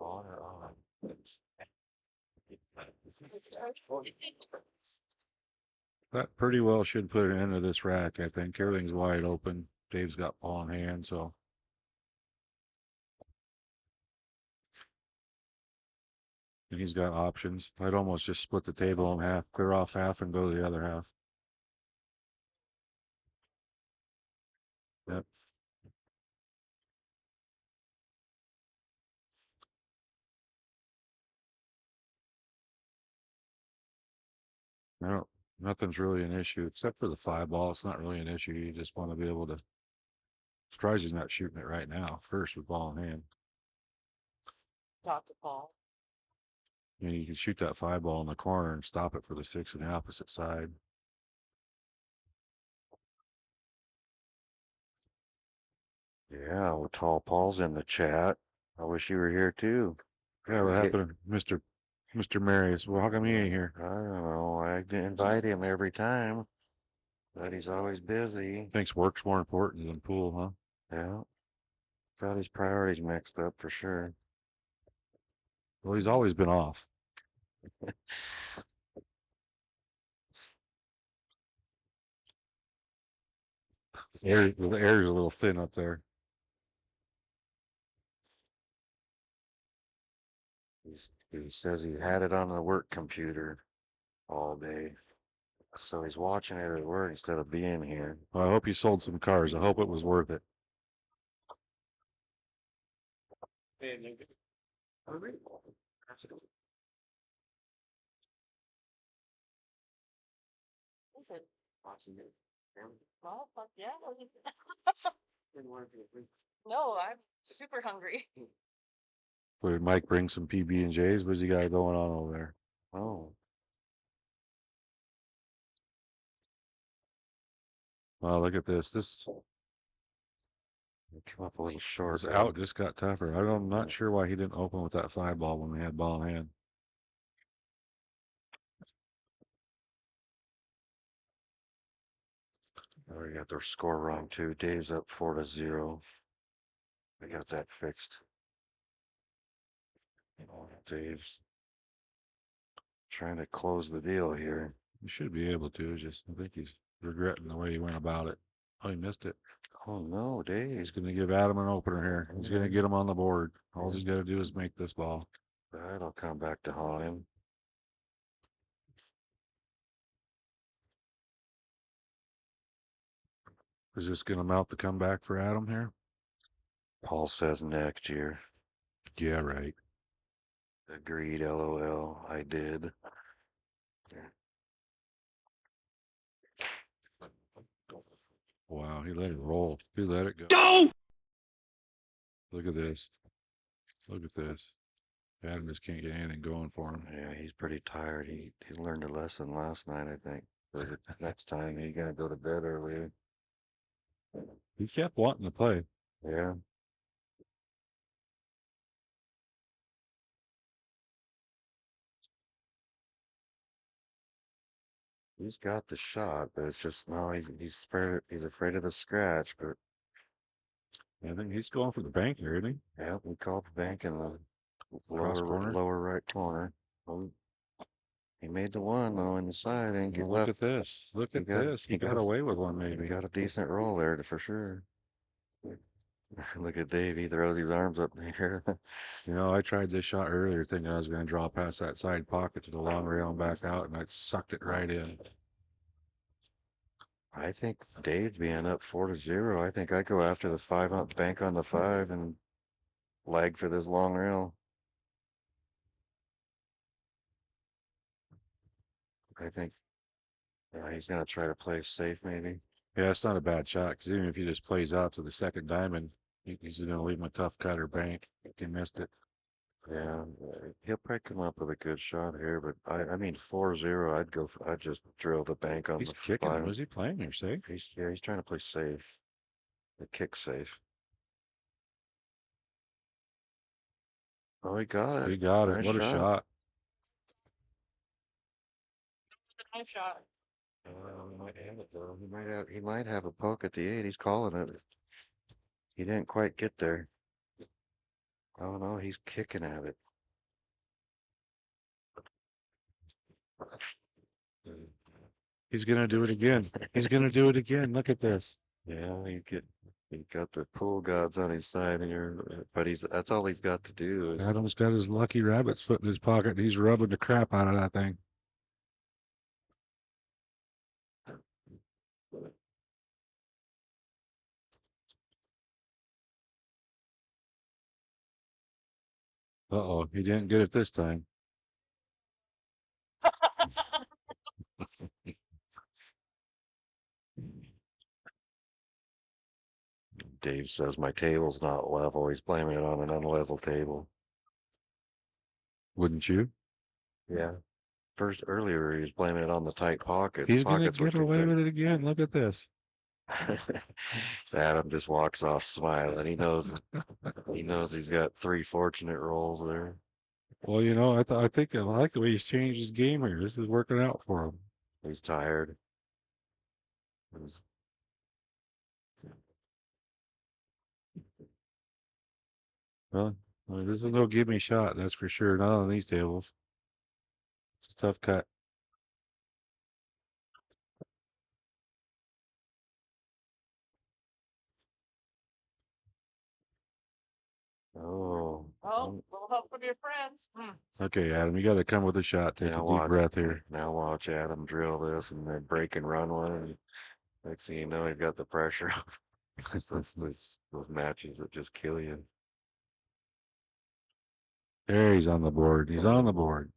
On or on? That pretty well should put an end to this rack. I think everything's wide open. Dave's got ball in hand, so. And he's got options. I'd almost just split the table in half, clear off half and go to the other half. Yep. No, nothing's really an issue except for the 5 ball. It's not really an issue. You just want to be able to. Surprised he's not shooting it right now. First with ball in hand. Talk to Paul. I mean, you can shoot that 5 ball in the corner and stop it for the 6 on the opposite side. Yeah, well, Tall Paul's in the chat. I wish you were here too. Yeah, what Okay. happened to Mr. Marius? Well, how come he ain't here? I don't know. I invite him every time, but he's always busy. Thinks work's more important than pool, huh? Yeah. Got his priorities mixed up for sure. Well, he's always been off. The air's a little thin up there. He says he had it on the work computer all day. So he's watching it at work instead of being here. Well, I hope you sold some cars. I hope it was worth it. Is it? Well, fuck yeah. No, I'm super hungry. Did Mike bring some PB&Js? What's he got going on over there? Oh, Wow, look at this. This it came up a little short. this out just got tougher. I'm not sure why he didn't open with that 5 ball when we had ball in hand. Oh, we got their score wrong too. Dave's up 4-0. We got that fixed. Dave's trying to close the deal here. He should be able to. It's just I think he's regretting the way he went about it. Oh, he missed it. Oh no, Dave. He's going to give Adam an opener here. He's going to get him on the board. All he's got to do is make this ball. That'll come back to haunt him. Is this going to mount the comeback for Adam here? Paul says next year. Yeah, right. Agreed, LOL. I did. Wow, he let it roll. He let it go. Look at this. Look at this. Adam just can't get anything going for him. Yeah, he's pretty tired. He learned a lesson last night, I think. For the next time he's gonna go to bed early. He kept wanting to play. Yeah. He's got the shot, but it's just no. He's afraid of the scratch. But I think he's going for the bank here, isn't he? yeah, we called the bank in the Cross corner. lower right corner. Oh, he made the one though in the side and get Well, look left. at this. Look He at got- this. he He got got- away with one, He maybe. got a decent roll there for sure. Look at Dave. He throws his arms up in the air. You know, I tried this shot earlier thinking I was going to draw past that side pocket to the long rail and back out, and I sucked it right in. I think Dave's being up 4-0. I think I go after the 5 on bank on the 5 and lag for this long rail. I think he's gonna try to play safe maybe. Yeah, it's not a bad shot because even if he just plays out to the second diamond, he's going to leave him a tough cut or bank. He missed it. Yeah, he'll probably come up with a good shot here, but I mean 4-0. I'd just drill the bank on He's the kicking. 5. Was he playing here, say? He's trying to play safe. The kick safe. Oh, he got it. He got it. Nice What a shot. Nice shot. He might have it though. He might have a poke at the 8. He's calling it. He didn't quite get there. Oh no, he's kicking at it. He's going to do it again. He's going to do it again. Look at this. Yeah, he got the pool gods on his side but that's all he's got to do is Adam's got his lucky rabbit's foot in his pocket. And he's rubbing the crap out of that thing. Uh-oh, he didn't get it this time. Dave says my table's not level. He's blaming it on an unlevel table. Wouldn't you? Yeah. First earlier he was blaming it on the tight pockets. He's going to Pockets were get too away tight. with it again. Look at this. Adam just walks off smiling. He knows he's got 3 fortunate rolls there. Well, you know, I think I like the way he's changed his game here. This is working out for him. He's tired. Well, this is no give me shot, that's for sure. Not on these tables. It's a tough cut. Oh. Oh, little help from your friends. Okay, Adam, you got to come with a shot. Take Now a deep watch. breath here. Now watch Adam drill this and then break and run one. And next thing you know, he's got the pressure. Those matches that just kill you. There, he's on the board. He's on the board.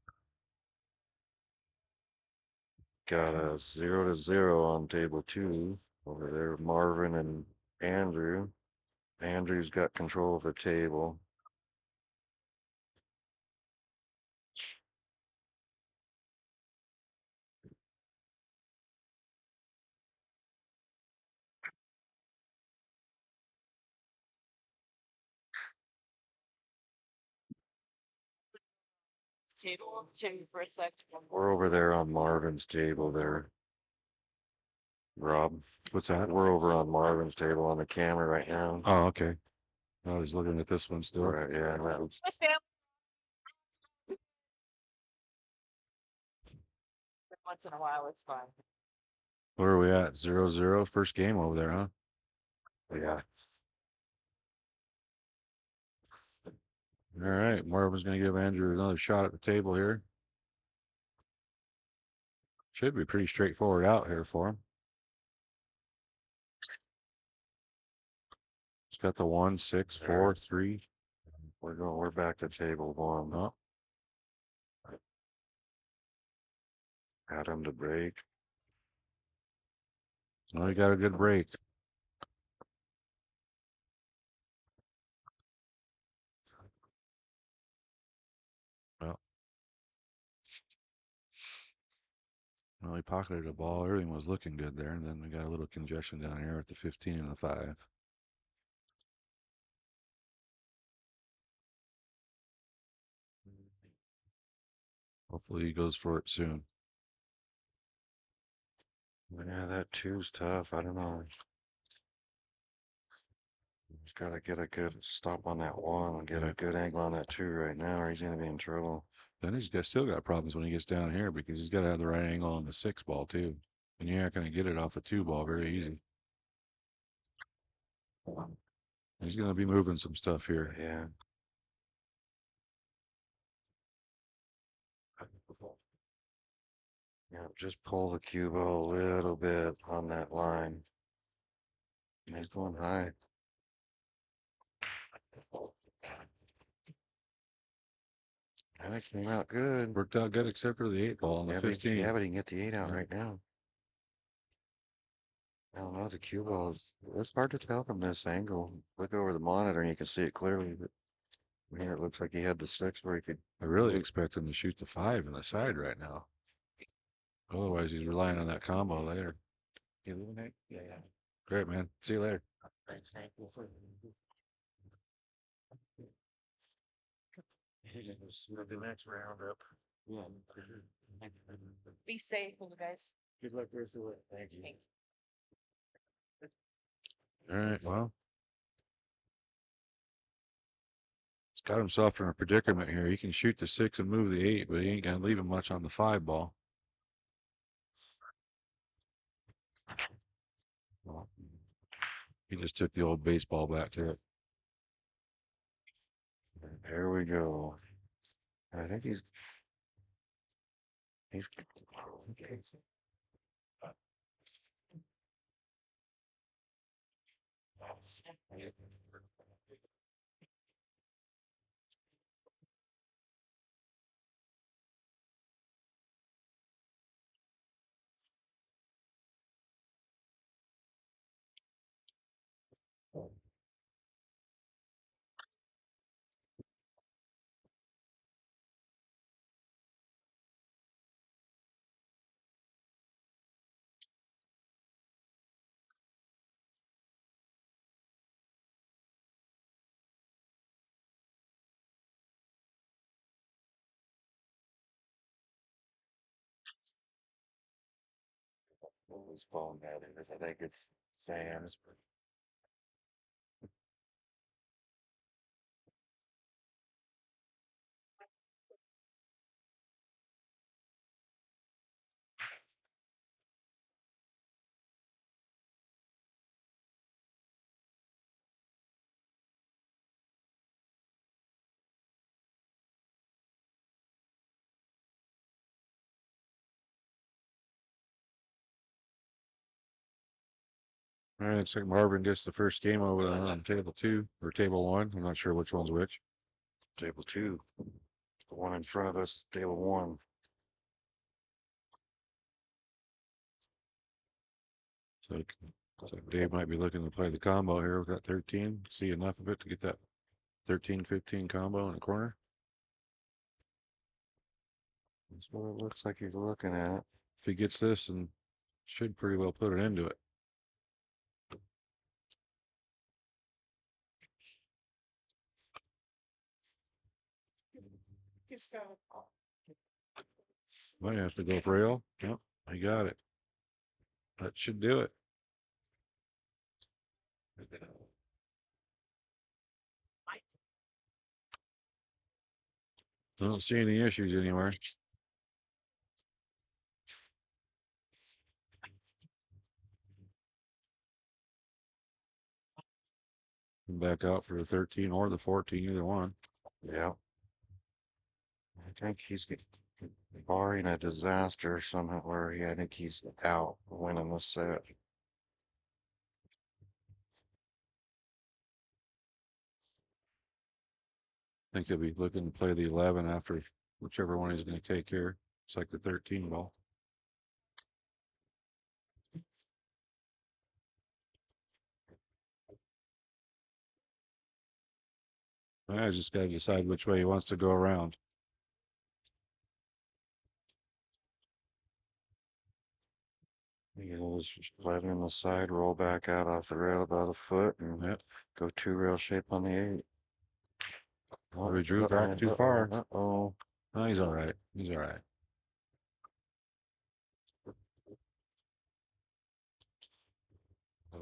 Got a 0-0 on table 2 over there. Marvin and Andrew. Andrew's got control of the table. Table, change for a sec. We're over there on Marvin's table there. Rob, What's that? we're over on Marvin's table on the camera right now. Oh, okay. I was looking at this one still. Right, yeah, that was, Once in a while, it's fine. Where are we at? 0-0. First game over there, huh? yeah. All right. Marvin's going to give Andrew another shot at the table here. Should be pretty straightforward out here for him. He's got the 1, 6, 4, 3. We're back to table 1. Oh, Adam to break. no, he got a good break. Well, he pocketed a ball. Everything was looking good there. And then we got a little congestion down here at the 15 and the 5. Hopefully he goes for it soon. Yeah, that 2's tough. I don't know. He's got to get a good stop on that 1 and get a good angle on that 2 right now, or he's going to be in trouble. Then still got problems when he gets down here because he's got to have the right angle on the 6 ball too. And you're not going to get it off the 2 ball very easy. He's going to be moving some stuff here. Yeah. Yeah, just pull the cue ball a little bit on that line. And he's going high. And it came out good. Worked out good except for the 8 ball on the 15. Yeah, but he can get the 8 out right now. I don't know, the cue ball is, it's hard to tell from this angle. Look over the monitor and you can see it clearly, but here it looks like he had the 6 where he could. I really expect him to shoot the 5 in the side right now. Otherwise, he's relying on that combo later. You leaving, Nate? Yeah. Great, man. See you later. Thanks, Hank. The next round up. Yeah. Be safe, little guys. Good luck the rest of the way. Thank you. Thanks. All right. Well, he's got himself in a predicament here. He can shoot the 6 and move the 8, but he ain't going to leave him much on the 5 ball. Well, he just took the old baseball bat to it. Here we go. I think he's okay. Whose phone that is? I think it's Sam's. All right, looks like Marvin gets the first game over there on table 2 or table 1. I'm not sure which one's which. Table 2. The one in front of us, table 1. So Dave might be looking to play the combo here with that 13. See enough of it to get that 13-15 combo in the corner. That's what it looks like he's looking at. If he gets this, and should pretty well put an end to it. Might have to go rail. Yep, I got it. That should do it. I don't see any issues anywhere. Back out for the 13 or the 14, either one. Yeah. I think he's barring a disaster somehow where I think he's out winning the set. I think he'll be looking to play the 11 after whichever one he's going to take here. It's like the 13 ball. I just got to decide which way he wants to go around. You know, just 11 in the side, roll back out off the rail about a foot, and Yep. go 2 rail shape on the 8. Oh, he drew back too far. Uh-oh. No, he's all right. He's all right.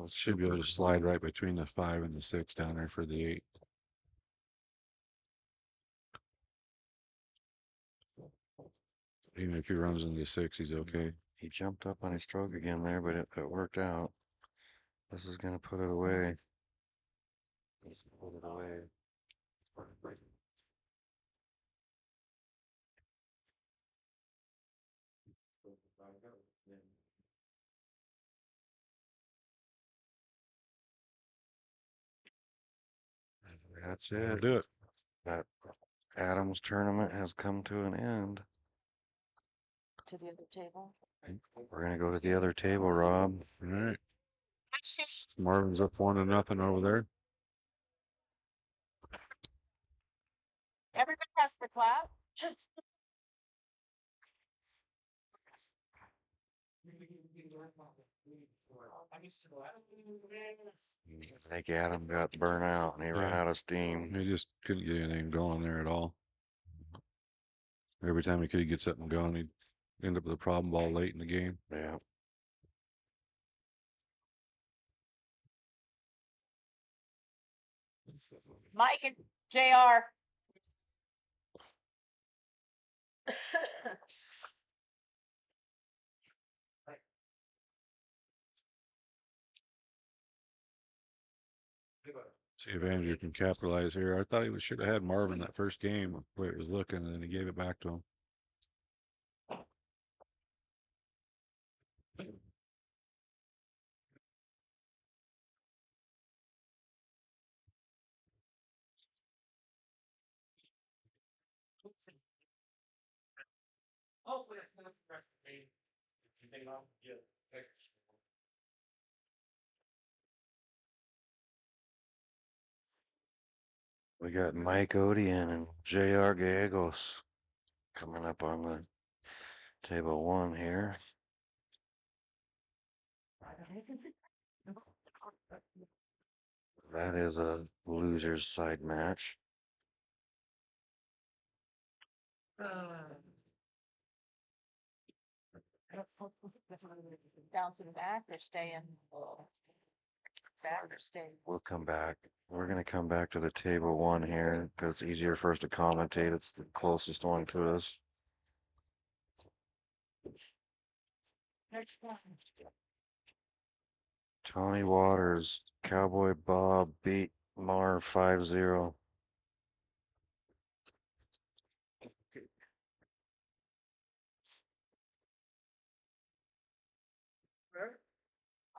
Should be able to slide right between the 5 and the 6 down there for the 8. Even if he runs into the 6, he's okay. He jumped up on his stroke again there, but it worked out. This is going to put it away. He's put it away. That's That'll it. do it. That Adams tournament has come to an end. To the other table. We're going to go to the other table, Rob. All right. Marvin's up 1-0 over there. Everybody has to clap. I think Adam got burnt out and he ran Yeah. out of steam. He just couldn't get anything going there at all. Every time he could get something going, he'd end up with a problem ball late in the game. Yeah. Mike and JR. See if Andrew can capitalize here. I thought he should have had Marvin that first game, the way it was looking, and then he gave it back to him. We got Mike Odian and JR Gallegos coming up on the table 1 here. That is a loser's side match. Bouncing back or staying? Back or staying? We'll come back. We're going to come back to the table 1 here because it's easier for us to commentate. It's the closest one to us. Tony Waters, Cowboy Bob beat Mar 5-0.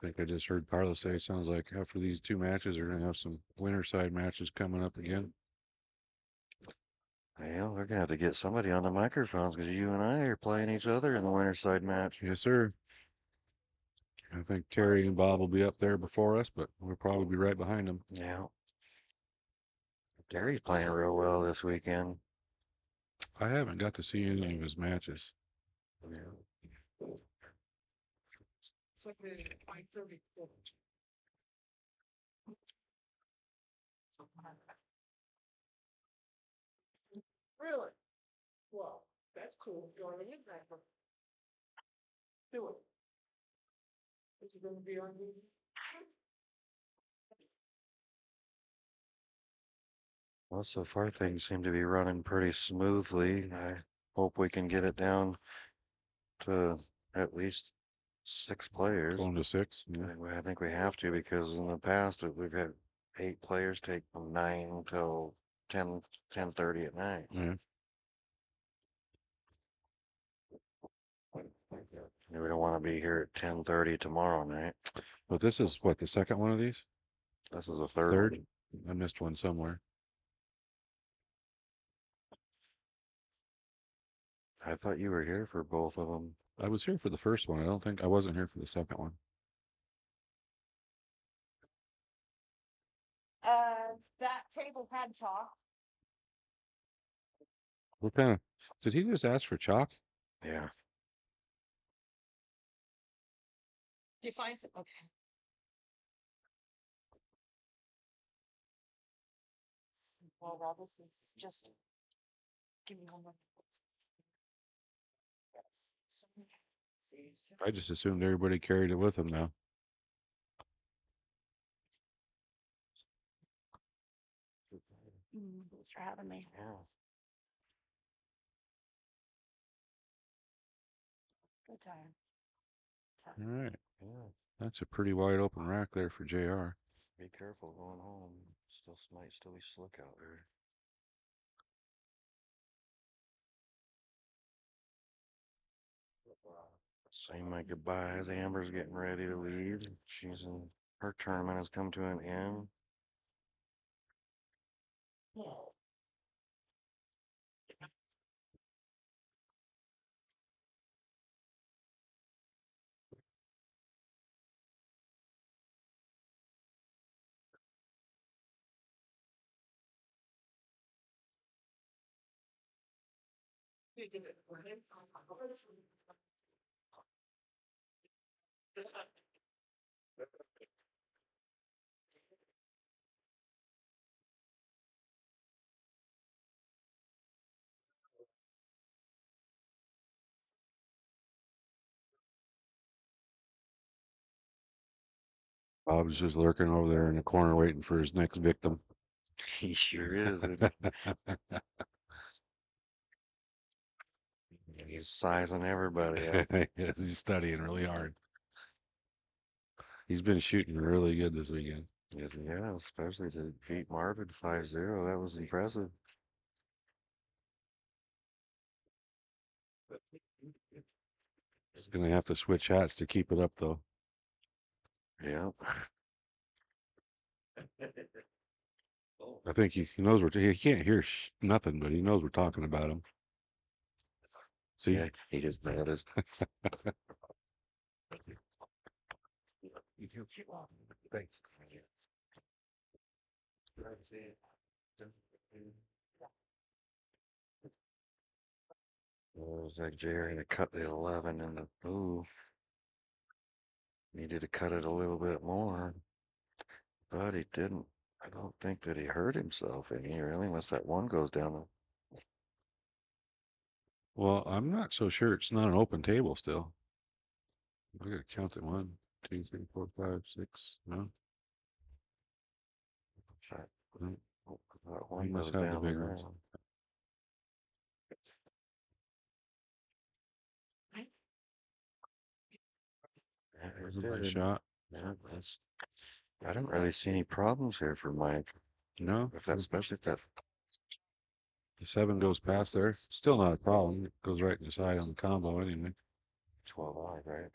think I just heard Carlos say, it sounds like after these two matches, they're gonna have some winter side matches coming up again. Well, we're gonna have to get somebody on the microphones because you and I are playing each other in the Winterside match. Yes, sir. I think Terry and Bob will be up there before us, but we'll probably be right behind them. Yeah. Terry's playing real well this weekend. I haven't got to see any of his matches. Yeah. Really? Well, that's cool. Going to hit that. Do it. Is it gonna be on this? Well, so far things seem to be running pretty smoothly. I hope we can get it down to at least 6 players. Going to 6. Yeah. I think we have to because in the past we've had 8 players take from 9 till 10:30 at night. Yeah. We don't want to be here at 10:30 tomorrow night. But this is what, the second one of these? This is the third. Third? I missed one somewhere. I thought you were here for both of them. I was here for the first one. I don't think I wasn't here for the second one. That table had chalk. What kind of, did he just ask for chalk? Yeah. Do you find some? Okay. Well, while this is just, give me one more. I just assumed everybody carried it with them now. Thanks for having me. Yeah. Good time. All right. Yeah. That's a pretty wide open rack there for JR. Be careful going home. Might still be slick out there. Saying my goodbyes. Amber's getting ready to leave. Her tournament has come to an end. Bob's just lurking over there in the corner waiting for his next victim. He sure is. He's sizing everybody up. He's studying really hard. He's been shooting really good this weekend. Yes, yeah, especially to beat Marvin 5-0. That was impressive. He's gonna have to switch hats to keep it up, though. Yeah. I think he knows he can't hear nothing, but he knows we're talking about him. See, Yeah, he just noticed. Thanks. It was like Jerry to cut the 11 and the ooh. Needed to cut it a little bit more, but he didn't. I don't think that he hurt himself any really, unless that one goes down. Well, I'm not so sure it's not an open table still. I gotta count it. 1, 2, 3, 4, 5, 6. No, no. That one He must goes have the down big there. ones. Yeah, There's it a nice did. shot. Yeah, I don't really see any problems here for Mike. No, Especially if that. the 7 goes past there. Still not a problem. It goes right inside on the combo anyway. 12 right?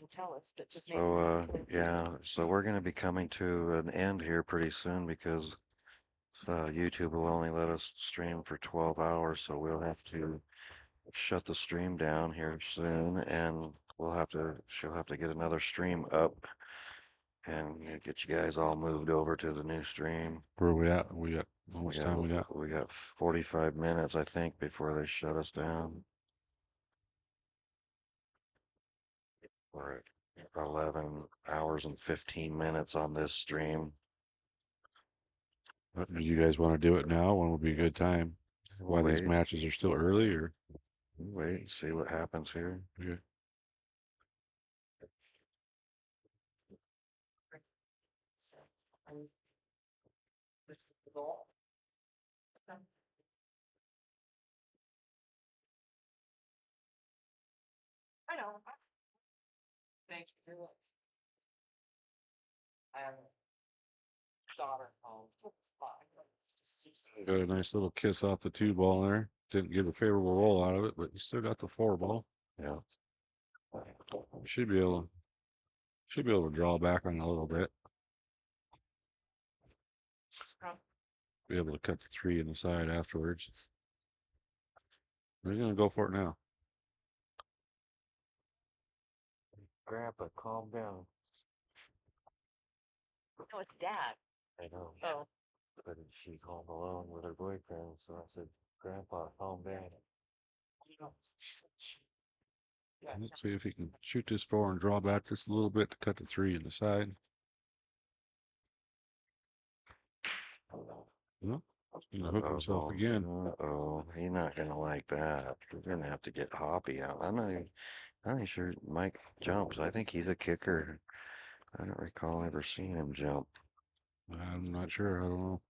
can tell us, but just maybe. So, not to- yeah, so we're gonna be coming to an end here pretty soon because YouTube will only let us stream for 12 hours, so we'll have to shut the stream down here soon, and she'll have to get another stream up and get you guys all moved over to the new stream. Where are we at? We got, how We much time we got? we got 45 minutes, I think, before they shut us down. We're at 11 hours and 15 minutes on this stream. Do you guys want to do it now? When would be a good time? We'll Why these wait, matches are still early or? wait and see what happens here. Okay. I know. Thank you. I have a daughter home. Got a nice little kiss off the 2 ball there. Didn't get a favorable roll out of it, but you still got the 4 ball. Yeah. Should be able to draw back on it a little bit. Be able to cut the 3 in the side afterwards. They're gonna go for it now. Grandpa, calm down. No, it's dad. I know. Oh. But she's home alone with her boyfriend, so I said, Grandpa, calm down. Let's see if he can shoot this 4 and draw back just a little bit to cut the 3 in the side. No, he's gonna hook himself again. Uh-oh, he's not gonna like that. We're gonna have to get Hoppy out. I'm not even sure Mike jumps. I think he's a kicker. I don't recall ever seeing him jump. I'm not sure. I don't know.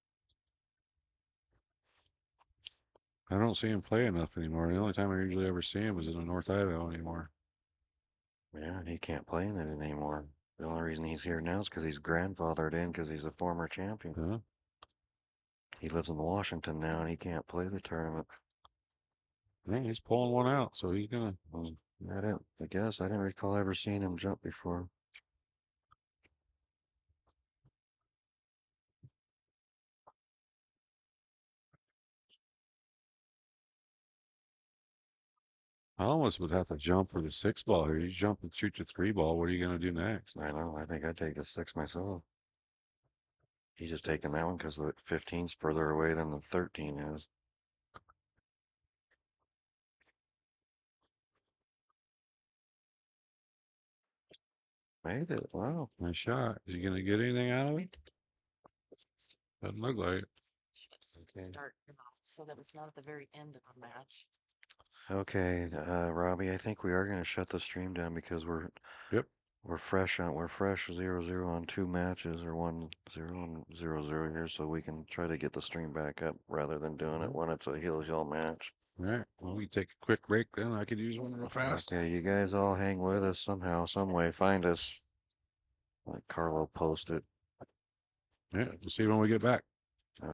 I don't see him play enough anymore. The only time I usually ever see him is in the North Idaho anymore. Yeah, he can't play in it anymore. The only reason he's here now is because he's grandfathered in because he's a former champion. Huh? He lives in Washington now and he can't play the tournament. Yeah, he's pulling one out, so he's gonna. I guess I didn't recall ever seeing him jump before. I almost would have to jump for the 6 ball here. You jump and shoot your 3 ball. What are you gonna do next? I know. I think I'd take the 6 myself. He's just taking that one because the 15's further away than the 13 is. Made it. Wow. Nice shot. Is he gonna get anything out of it? Doesn't look like it. Okay. Start, so that it's not at the very end of a match. Okay, Robbie, I think we are going to shut the stream down because we're Yep. we're fresh 0-0 on 2 matches or 1-0 and 0-0 here, so we can try to get the stream back up rather than doing it when it's a hill match. All right. Well, we take a quick break then. I could use one real fast. Okay, you guys all hang with us somehow, some way. Find us. Like Carlo posted. Yeah. We'll see when we get back.